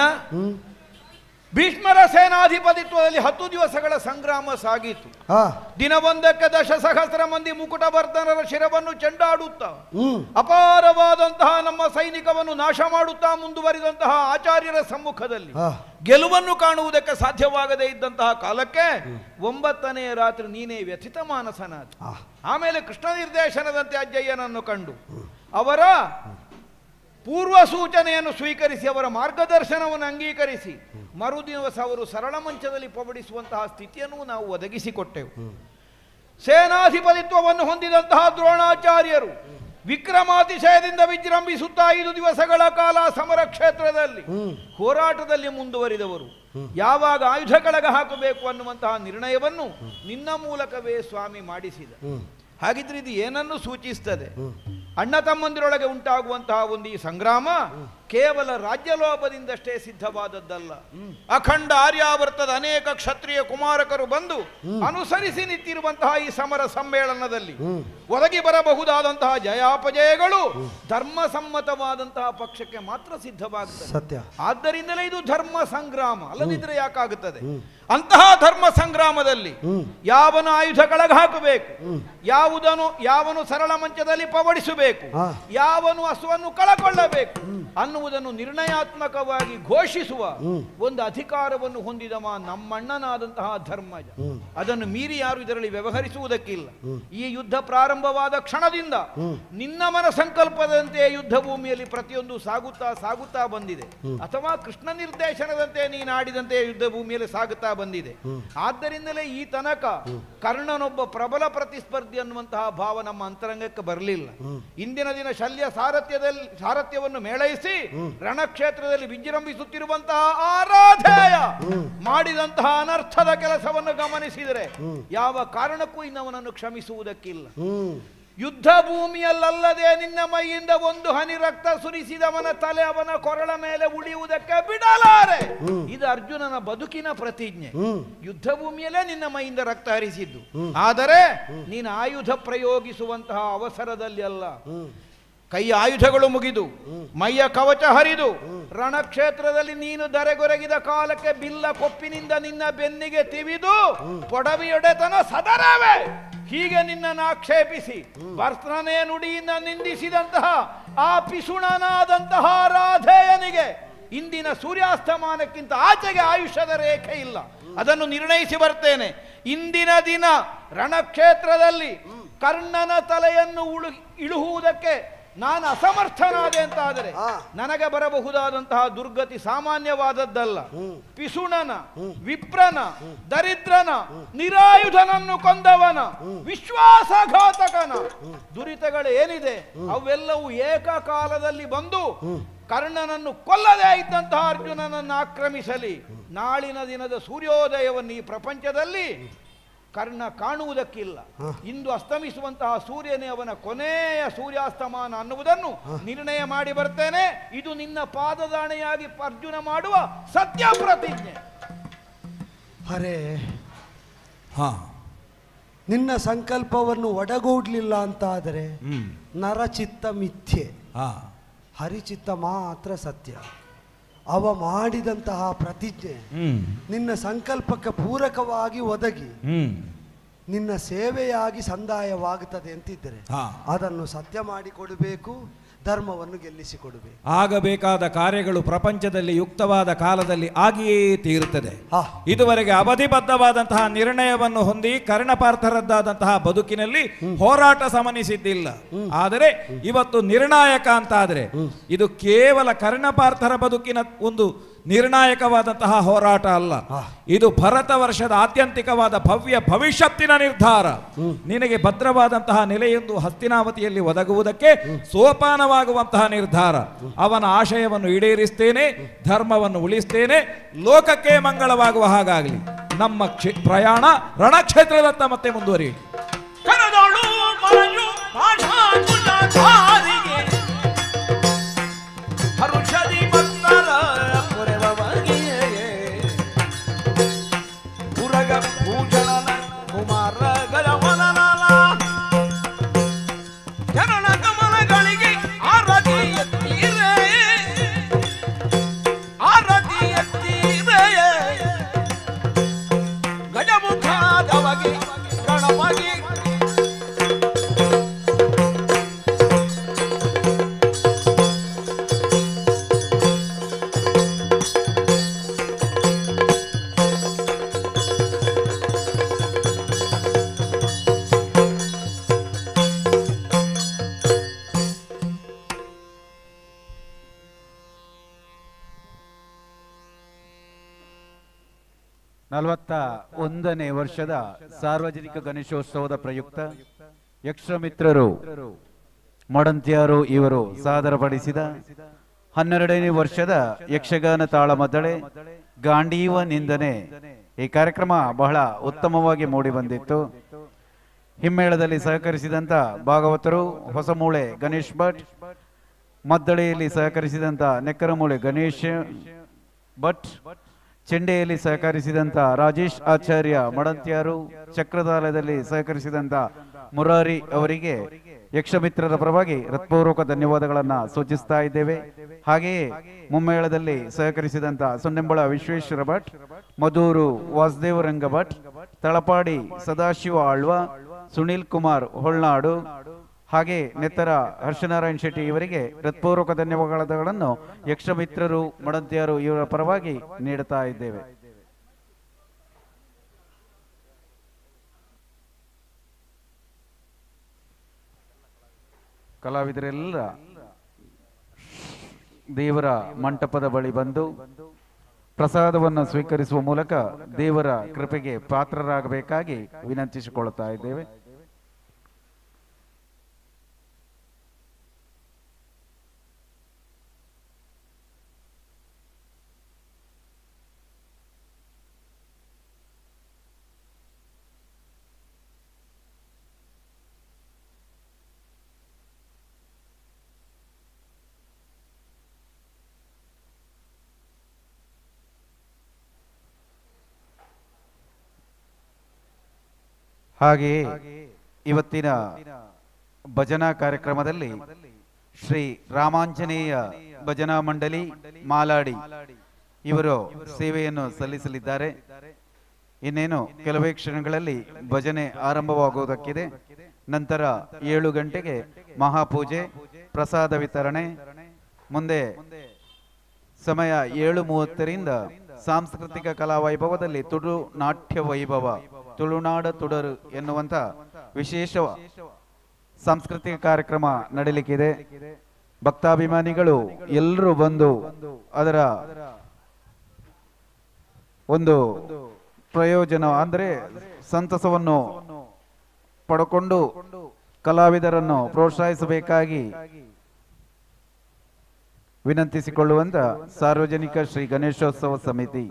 ಭೀಷ್ಮರ ಸೇನಾಧಿಪತಿತ್ವದಲ್ಲಿ 10 ದಿವಸಗಳ ಸಂಗ್ರಾಮ ಸಾಗಿತು. ದಿನವೊಂದಕ್ಕೆ 10,000 ಮಂದಿ ಮುಕುಟವರ್ಧನರ ಶಿರವನ್ನು ಚೆಂಡಾಡುತ್ತಾ ಅಪಾರವಾದಂತಹ ನಮ್ಮ ಸೈನಿಕವನ್ನು ನಾಶ ಮಾಡುತ್ತಾ ಮುಂದುವರಿದಂತಹ ಆಚಾರ್ಯರ ಸಮ್ಮುಖದಲ್ಲಿ ಗೆಲುವನ್ನು ಕಾಣುವುದಕ್ಕೆ ಸಾಧ್ಯವಾಗದೇ ಇದ್ದಂತಹ ಕಾಲಕ್ಕೆ 9ನೇ ರಾತ್ರಿ ನೀನೇ ವ್ಯಥಿತ ಮಾನಸನಾದ. ಆಮೇಲೆ ಕೃಷ್ಣ ನಿರ್ದೇಶನದಂತೆ ಅಜ್ಜಯ್ಯನನ್ನು ಕಂಡು ಅವರ ಪೂರ್ವ ಸೂಚನೆಯನ್ನು ಸ್ವೀಕರಿಸಿ ಅವರ ಮಾರ್ಗದರ್ಶನವನ್ನು ಅಂಗೀಕರಿಸಿ ಮರುದಿವಸ ಅವರು ಸರಳ ಮಂಚದಲ್ಲಿ ಪಬಡಿಸುವಂತಹ ಸ್ಥಿತಿಯನ್ನು ನಾವು ಒದಗಿಸಿಕೊಟ್ಟೆವು. ಸೇನಾಧಿಪತಿತ್ವವನ್ನು ಹೊಂದಿದಂತಹ ದ್ರೋಣಾಚಾರ್ಯರು ವಿಕ್ರಮಾತಿಶಯದಿಂದ ವಿಜೃಂಭಿಸುತ್ತಾ 5 ದಿವಸಗಳ ಕಾಲ ಸಮರ ಕ್ಷೇತ್ರದಲ್ಲಿ ಹೋರಾಟದಲ್ಲಿ ಮುಂದುವರಿದವರು. ಯಾವಾಗ ಆಯುಧ ಕೆಳಗೆ ಹಾಕಬೇಕು ಅನ್ನುವಂತಹ ನಿರ್ಣಯವನ್ನು ನಿನ್ನ ಮೂಲಕವೇ ಸ್ವಾಮಿ ಮಾಡಿಸಿದ. ಹಾಗಿದ್ರೆ ಇದು ಏನನ್ನು ಸೂಚಿಸ್ತದೆ? ಅಣ್ಣ ತಮ್ಮಂದಿರೊಳಗೆ ಉಂಟಾಗುವಂತಹ ಒಂದು ಈ ಸಂಗ್ರಾಮ ಕೇವಲ ರಾಜ್ಯಲೋಭದಿಂದಷ್ಟೇ ಸಿದ್ಧವಾದದ್ದಲ್ಲ. ಅಖಂಡ ಆರ್ಯಾವರ್ತದ ಅನೇಕ ಕ್ಷತ್ರಿಯ ಕುಮಾರಕರು ಬಂದು ಅನುಸರಿಸಿ ನಿಂತಿರುವಂತಹ ಈ ಸಮರ ಸಮ್ಮೇಳನದಲ್ಲಿ ಒದಗಿ ಬರಬಹುದಾದಂತಹ ಜಯಾಪಜಯಗಳು ಧರ್ಮಸಮ್ಮತವಾದಂತಹ ಪಕ್ಷಕ್ಕೆ ಮಾತ್ರ ಸಿದ್ಧವಾಗುತ್ತದೆ. ಸತ್ಯ. ಆದ್ದರಿಂದಲೇ ಇದು ಧರ್ಮ ಸಂಗ್ರಾಮ, ಅಲ್ಲದಿದ್ರೆ ಯಾಕಾಗುತ್ತದೆ? ಅಂತಹ ಧರ್ಮ ಸಂಗ್ರಾಮದಲ್ಲಿ ಯಾವನು ಆಯುಧ ಕೆಳಗೆ ಹಾಕಬೇಕು, ಯಾವನು ಸರಳ ಮಂಚದಲ್ಲಿ ಪವಡಿಸಬೇಕು, ಯಾವನು ಹಸುವನ್ನು ಕಳಕೊಳ್ಳಬೇಕು ಅನ್ನುವುದನ್ನು ನಿರ್ಣಯಾತ್ಮಕವಾಗಿ ಘೋಷಿಸುವ ಒಂದು ಅಧಿಕಾರವನ್ನು ಹೊಂದಿದವ ನಮ್ಮಣ್ಣನಾದಂತಹ ಧರ್ಮಜ. ಅದನ್ನು ಮೀರಿ ಯಾರು ಇದರಲ್ಲಿ ವ್ಯವಹರಿಸುವುದಕ್ಕಿಲ್ಲ. ಈ ಯುದ್ಧ ಪ್ರಾರಂಭವಾದ ಕ್ಷಣದಿಂದ ನಿನ್ನ ಮನ ಸಂಕಲ್ಪದಂತೆ ಯುದ್ಧ ಭೂಮಿಯಲ್ಲಿ ಪ್ರತಿಯೊಂದು ಸಾಗುತ್ತಾ ಬಂದಿದೆ, ಅಥವಾ ಕೃಷ್ಣ ನಿರ್ದೇಶನದಂತೆ ನೀನಾಡಿದಂತೆ ಯುದ್ಧ ಭೂಮಿಯಲ್ಲಿ ಸಾಗುತ್ತಾ ಬಂದಿದೆ. ಆದ್ದರಿಂದಲೇ ಈ ತನಕ ಕರ್ಣನೊಬ್ಬ ಪ್ರಬಲ ಪ್ರತಿಸ್ಪರ್ಧಿ ಅನ್ನುವಂತಹ ಭಾವ ನಮ್ಮ ಅಂತರಂಗಕ್ಕೆ ಬರಲಿಲ್ಲ. ಇಂದಿನ ದಿನ ಶಲ್ಯ ಸಾರಥ್ಯವನ್ನು ಮೇಳೈಸಿ ರಣಕ್ಷೇತ್ರದಲ್ಲಿ ವಿಜೃಂಭಿಸುತ್ತಿರುವಂತಹ ಆರಾಧೇಯ ಮಾಡಿದಂತಹ ಅನರ್ಥದ ಕೆಲಸವನ್ನು ಗಮನಿಸಿದರೆ ಯಾವ ಕಾರಣಕ್ಕೂ ಇನ್ನವನನ್ನು ಕ್ಷಮಿಸುವುದಕ್ಕಿಲ್ಲ. ಯುದ್ಧ ಭೂಮಿಯಲ್ಲದೆ ನಿನ್ನ ಮೈಯಿಂದ ಒಂದು ಹನಿ ರಕ್ತ ಸುರಿಸಿದವನ ತಲೆ ಅವನ ಕೊರಳ ಮೇಲೆ ಉಳಿಯುವುದಕ್ಕೆ ಬಿಡಲಾರೆ. ಇದು ಅರ್ಜುನನ ಬದುಕಿನ ಪ್ರತಿಜ್ಞೆ. ಯುದ್ಧ ಭೂಮಿಯಲ್ಲೇ ನಿನ್ನ ಮೈಯಿಂದ ರಕ್ತ ಹರಿಸಿದ್ದು, ಆದರೆ ನೀನು ಆಯುಧ ಪ್ರಯೋಗಿಸುವಂತಹ ಅವಸರದಲ್ಲಿ ಅಲ್ಲ. ಕೈ ಆಯುಧಗಳು ಮುಗಿದು ಮೈಯ ಕವಚ ಹರಿದು ರಣಕ್ಷೇತ್ರದಲ್ಲಿ ನೀನು ದರೆಗೊರಗಿದ ಕಾಲಕ್ಕೆ ಬಿಲ್ಲ ಕೊಪ್ಪಿನಿಂದ ನಿನ್ನ ಬೆನ್ನಿಗೆ ತಿವಿದು ಪೊಡವಿಯೊಡೆತನ ಸದರವೇ ಹೀಗೆ ನಿನ್ನನ್ನು ಆಕ್ಷೇಪಿಸಿ ವರ್ತನೆ ನುಡಿಯಿಂದ ನಿಂದಿಸಿದಂತಹ ಆ ಪಿಸುಣನಾದಂತಹ ರಾಧೇಯನಿಗೆ ಇಂದಿನ ಸೂರ್ಯಾಸ್ತಮಾನಕ್ಕಿಂತ ಆಚೆಗೆ ಆಯುಷ್ಯದ ರೇಖೆ ಇಲ್ಲ. ಅದನ್ನು ನಿರ್ಣಯಿಸಿ ಬರ್ತೇನೆ. ಇಂದಿನ ದಿನ ರಣಕ್ಷೇತ್ರದಲ್ಲಿ ಕರ್ಣನ ತಲೆಯನ್ನು ಇಳುಹುವುದಕ್ಕೆ ನಾನು ಅಸಮರ್ಥನಾದೆ ಅಂತಾದರೆ ನನಗೆ ಬರಬಹುದಾದಂತಹ ದುರ್ಗತಿ ಸಾಮಾನ್ಯವಾದದ್ದಲ್ಲ. ಪಿಸುಣನ, ವಿಪ್ರನ, ದರಿದ್ರನ, ನಿರಾಯುಧನನ್ನು ಕೊಂದವನ, ವಿಶ್ವಾಸಘಾತಕನ ದುರಿತಗಳು ಏನಿದೆ ಅವೆಲ್ಲವೂ ಏಕಕಾಲದಲ್ಲಿ ಬಂದು ಕರ್ಣನನ್ನು ಕೊಲ್ಲದೇ ಇದ್ದಂತಹ ಅರ್ಜುನನನ್ನು ಆಕ್ರಮಿಸಲಿ. ನಾಳಿನ ದಿನದ ಸೂರ್ಯೋದಯವನ್ನು ಈ ಪ್ರಪಂಚದಲ್ಲಿ ಕರ್ಣ ಕಾಣುವುದಕ್ಕಿಲ್ಲ. ಇಂದು ಅಸ್ತಮಿಸುವಂತಹ ಸೂರ್ಯನೇ ಅವನ ಕೊನೆಯ ಸೂರ್ಯಾಸ್ತಮಾನ ಅನ್ನುವುದನ್ನು ನಿರ್ಣಯ ಮಾಡಿ ಬರ್ತೇನೆ. ಇದು ನಿನ್ನ ಪಾದದಾಣೆಯಾಗಿ ಅರ್ಜುನ ಮಾಡುವ ಸತ್ಯ ಪ್ರತಿಜ್ಞೆ. ಹರೇ, ನಿನ್ನ ಸಂಕಲ್ಪವನ್ನು ಒಡಗೂಡ್ಲಿಲ್ಲ ಅಂತಾದರೆ ನರಚಿತ್ತ ಮಿಥ್ಯೆ, ಹರಿಚಿತ್ತ ಮಾತ್ರ ಸತ್ಯ. ಅವ ಮಾಡಿದಂತಹ ಪ್ರತಿಜ್ಞೆ ನಿನ್ನ ಸಂಕಲ್ಪಕ್ಕೆ ಪೂರಕವಾಗಿ ಒದಗಿ ನಿನ್ನ ಸೇವೆಯಾಗಿ ಸಂದಾಯವಾಗುತ್ತದೆ ಅಂತಿದ್ದರೆ ಅದನ್ನು ಸತ್ಯ ಮಾಡಿಕೊಡಬೇಕು, ಧರ್ಮವನ್ನು ಗೆಲ್ಲಿಸಿಕೊಡಬೇಕು. ಆಗಬೇಕಾದ ಕಾರ್ಯಗಳು ಪ್ರಪಂಚದಲ್ಲಿ ಯುಕ್ತವಾದ ಕಾಲದಲ್ಲಿ ಆಗಿಯೇ ತೀರುತ್ತದೆ. ಇದುವರೆಗೆ ಅವಧಿಬದ್ಧವಾದಂತಹ ನಿರ್ಣಯವನ್ನು ಹೊಂದಿ ಕರ್ಣಪಾರ್ಥರದ್ದಾದಂತಹ ಬದುಕಿನಲ್ಲಿ ಹೋರಾಟ ಸಮನಿಸಿದ್ದಿಲ್ಲ. ಆದರೆ ಇವತ್ತು ನಿರ್ಣಾಯಕ ಅಂತಾದರೆ ಇದು ಕೇವಲ ಕರ್ಣಪಾರ್ಥರ ಬದುಕಿನ ಒಂದು ನಿರ್ಣಾಯಕವಾದಂತಹ ಹೋರಾಟ ಅಲ್ಲ, ಇದು ಭರತ ವರ್ಷದ ಆತ್ಯಂತಿಕವಾದ ಭವ್ಯ ಭವಿಷ್ಯತ್ತಿನ ನಿರ್ಧಾರ. ನಿನಗೆ ಭದ್ರವಾದಂತಹ ನೆಲೆಯೊಂದು ಹಸ್ತಿನಾವತಿಯಲ್ಲಿ ಒದಗುವುದಕ್ಕೆ ಸೋಪಾನವಾಗುವಂತಹ ನಿರ್ಧಾರ. ಅವನ ಆಶಯವನ್ನು ಈಡೇರಿಸ್ತೇನೆ, ಧರ್ಮವನ್ನು ಉಳಿಸ್ತೇನೆ, ಲೋಕಕ್ಕೆ ಮಂಗಳವಾಗುವ ಹಾಗಾಗಲಿ. ನಮ್ಮ ಪ್ರಯಾಣ ರಣಕ್ಷೇತ್ರದತ್ತ ಮತ್ತೆ ಮುಂದುವರಿಯಲಿ. ಒಂದನೇ ವರ್ಷದ ಸಾರ್ವಜನಿಕ ಗಣೇಶೋತ್ಸವದ ಪ್ರಯುಕ್ತ ಯಕ್ಷಮಿತ್ರರು ಮಡಂತ್ಯಾರು ಇವರು ಸಾದರಪಡಿಸಿದ 12ನೇ ವರ್ಷದ ಯಕ್ಷಗಾನ ತಾಳಮದ್ದಳೆ ಗಾಂಡೀವ ನಿಂದನೆ ಈ ಕಾರ್ಯಕ್ರಮ ಬಹಳ ಉತ್ತಮವಾಗಿ ಮೂಡಿ ಬಂದಿತ್ತು. ಹಿಮ್ಮೇಳದಲ್ಲಿ ಸಹಕರಿಸಿದಂತ ಭಾಗವತರು ಹೊಸಮೂಳೆ ಗಣೇಶ್ ಭಟ್, ಮದ್ದಳೆಯಲ್ಲಿ ಸಹಕರಿಸಿದಂತ ನೆಕ್ಕರಮೂಳೆ ಗಣೇಶ್ ಭಟ್, ಚೆಂಡೆಯಲ್ಲಿ ಸಹಕರಿಸಿದಂತ ರಾಜೇಶ್ ಆಚಾರ್ಯ ಮಡಂತ್ಯಾರು, ಚಕ್ರತಾಳದಲ್ಲಿ ಸಹಕರಿಸಿದಂತ ಮುರಾರಿ ಅವರಿಗೆ ಯಕ್ಷಮಿತ್ರರ ಪರವಾಗಿ ಹೃತ್ಪೂರ್ವಕ ಧನ್ಯವಾದಗಳನ್ನು ಸೂಚಿಸ್ತಾ ಇದ್ದೇವೆ. ಹಾಗೆಯೇ ಮುಮ್ಮೇಳದಲ್ಲಿ ಸಹಕರಿಸಿದಂತ ಸುನ್ನೆಂಬಳ ವಿಶ್ವೇಶ್ವರ ಭಟ್, ಮಧೂರು ವಾಸುದೇವರಂಗ ಭಟ್, ತಳಪಾಡಿ ಸದಾಶಿವ ಆಳ್ವ, ಸುನೀಲ್ ಕುಮಾರ್ ಹೊಳ್ನಾಡು, ಹಾಗೆ ನೆತ್ತರ ಹರ್ಷನಾರಾಯಣ್ ಶೆಟ್ಟಿ ಇವರಿಗೆ ಹೃತ್ಪೂರ್ವಕ ಧನ್ಯವಾದಗಳನ್ನು ಯಕ್ಷಮಿತ್ರರು ಮಡಂತ್ಯಾರು ಇವರ ಪರವಾಗಿ ನೀಡುತ್ತಾ ಇದ್ದೇವೆ. ಕಲಾವಿದರೆಲ್ಲ ದೇವರ ಮಂಟಪದ ಬಳಿ ಬಂದು ಪ್ರಸಾದವನ್ನು ಸ್ವೀಕರಿಸುವ ಮೂಲಕ ದೇವರ ಕೃಪೆಗೆ ಪಾತ್ರರಾಗಬೇಕಾಗಿ ವಿನಂತಿಸಿಕೊಳ್ಳುತ್ತಾ ಇದ್ದೇವೆ. ಹಾಗೆಯೇ ಇವತ್ತಿನ ಭಜನಾ ಕಾರ್ಯಕ್ರಮದಲ್ಲಿ ಶ್ರೀ ರಾಮಾಂಜನೇಯ ಭಜನಾ ಮಂಡಳಿ ಮಾಲಾಡಿ ಇವರು ಸೇವೆಯನ್ನು ಸಲ್ಲಿಸಲಿದ್ದಾರೆ. ಇನ್ನೇನು ಕೆಲವೇ ಕ್ಷಣಗಳಲ್ಲಿ ಭಜನೆ ಆರಂಭವಾಗುವುದಕ್ಕಿದೆ. ನಂತರ 7 ಗಂಟೆಗೆ ಮಹಾಪೂಜೆ, ಪ್ರಸಾದ ವಿತರಣೆ, ಮುಂದೆ ಸಮಯ 7:30ರಿಂದ ಸಾಂಸ್ಕೃತಿಕ ಕಲಾ ವೈಭವದಲ್ಲಿ ತುಳು ನಾಟ್ಯ ವೈಭವ, ತುಳುನಾಡ ತುಡರು ಎನ್ನುವಂತ ವಿಶೇಷ ಸಾಂಸ್ಕೃತಿಕ ಕಾರ್ಯಕ್ರಮ ನಡೀಲಿಕ್ಕಿದೆ. ಭಕ್ತಾಭಿಮಾನಿಗಳು ಎಲ್ಲರೂ ಬಂದು ಅದರ ಒಂದು ಪ್ರಯೋಜನ ಅಂದ್ರೆ ಸಂತಸವನ್ನು ಪಡ್ಕೊಂಡು ಕಲಾವಿದರನ್ನು ಪ್ರೋತ್ಸಾಹಿಸಬೇಕಾಗಿ ವಿನಂತಿಸಿಕೊಳ್ಳುವಂತ ಸಾರ್ವಜನಿಕ ಶ್ರೀ ಗಣೇಶೋತ್ಸವ ಸಮಿತಿ.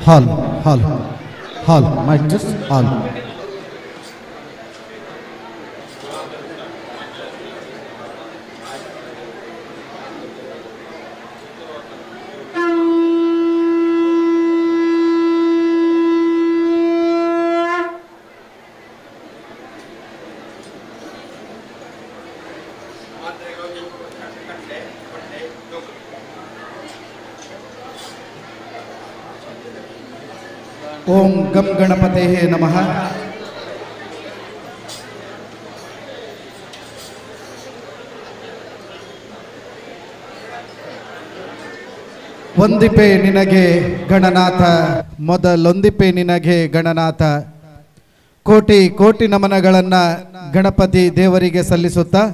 ಹಾಲ್ ಹಾಲ್ ಹಾಲ್ ಮೈಕ್ ಜಸ್ಟ್ ಹಾಲ್. ಓಂ ಗಂ ಗಣಪತೆ ನಮಃ. ಒಂದಿಪೆ ನಿನಗೆ ಗಣನಾಥ, ಮೊದಲೊಂದಿಪೆ ನಿನಗೆ ಗಣನಾಥ. ಕೋಟಿ ಕೋಟಿ ನಮನಗಳನ್ನು ಗಣಪತಿ ದೇವರಿಗೆ ಸಲ್ಲಿಸುತ್ತಾ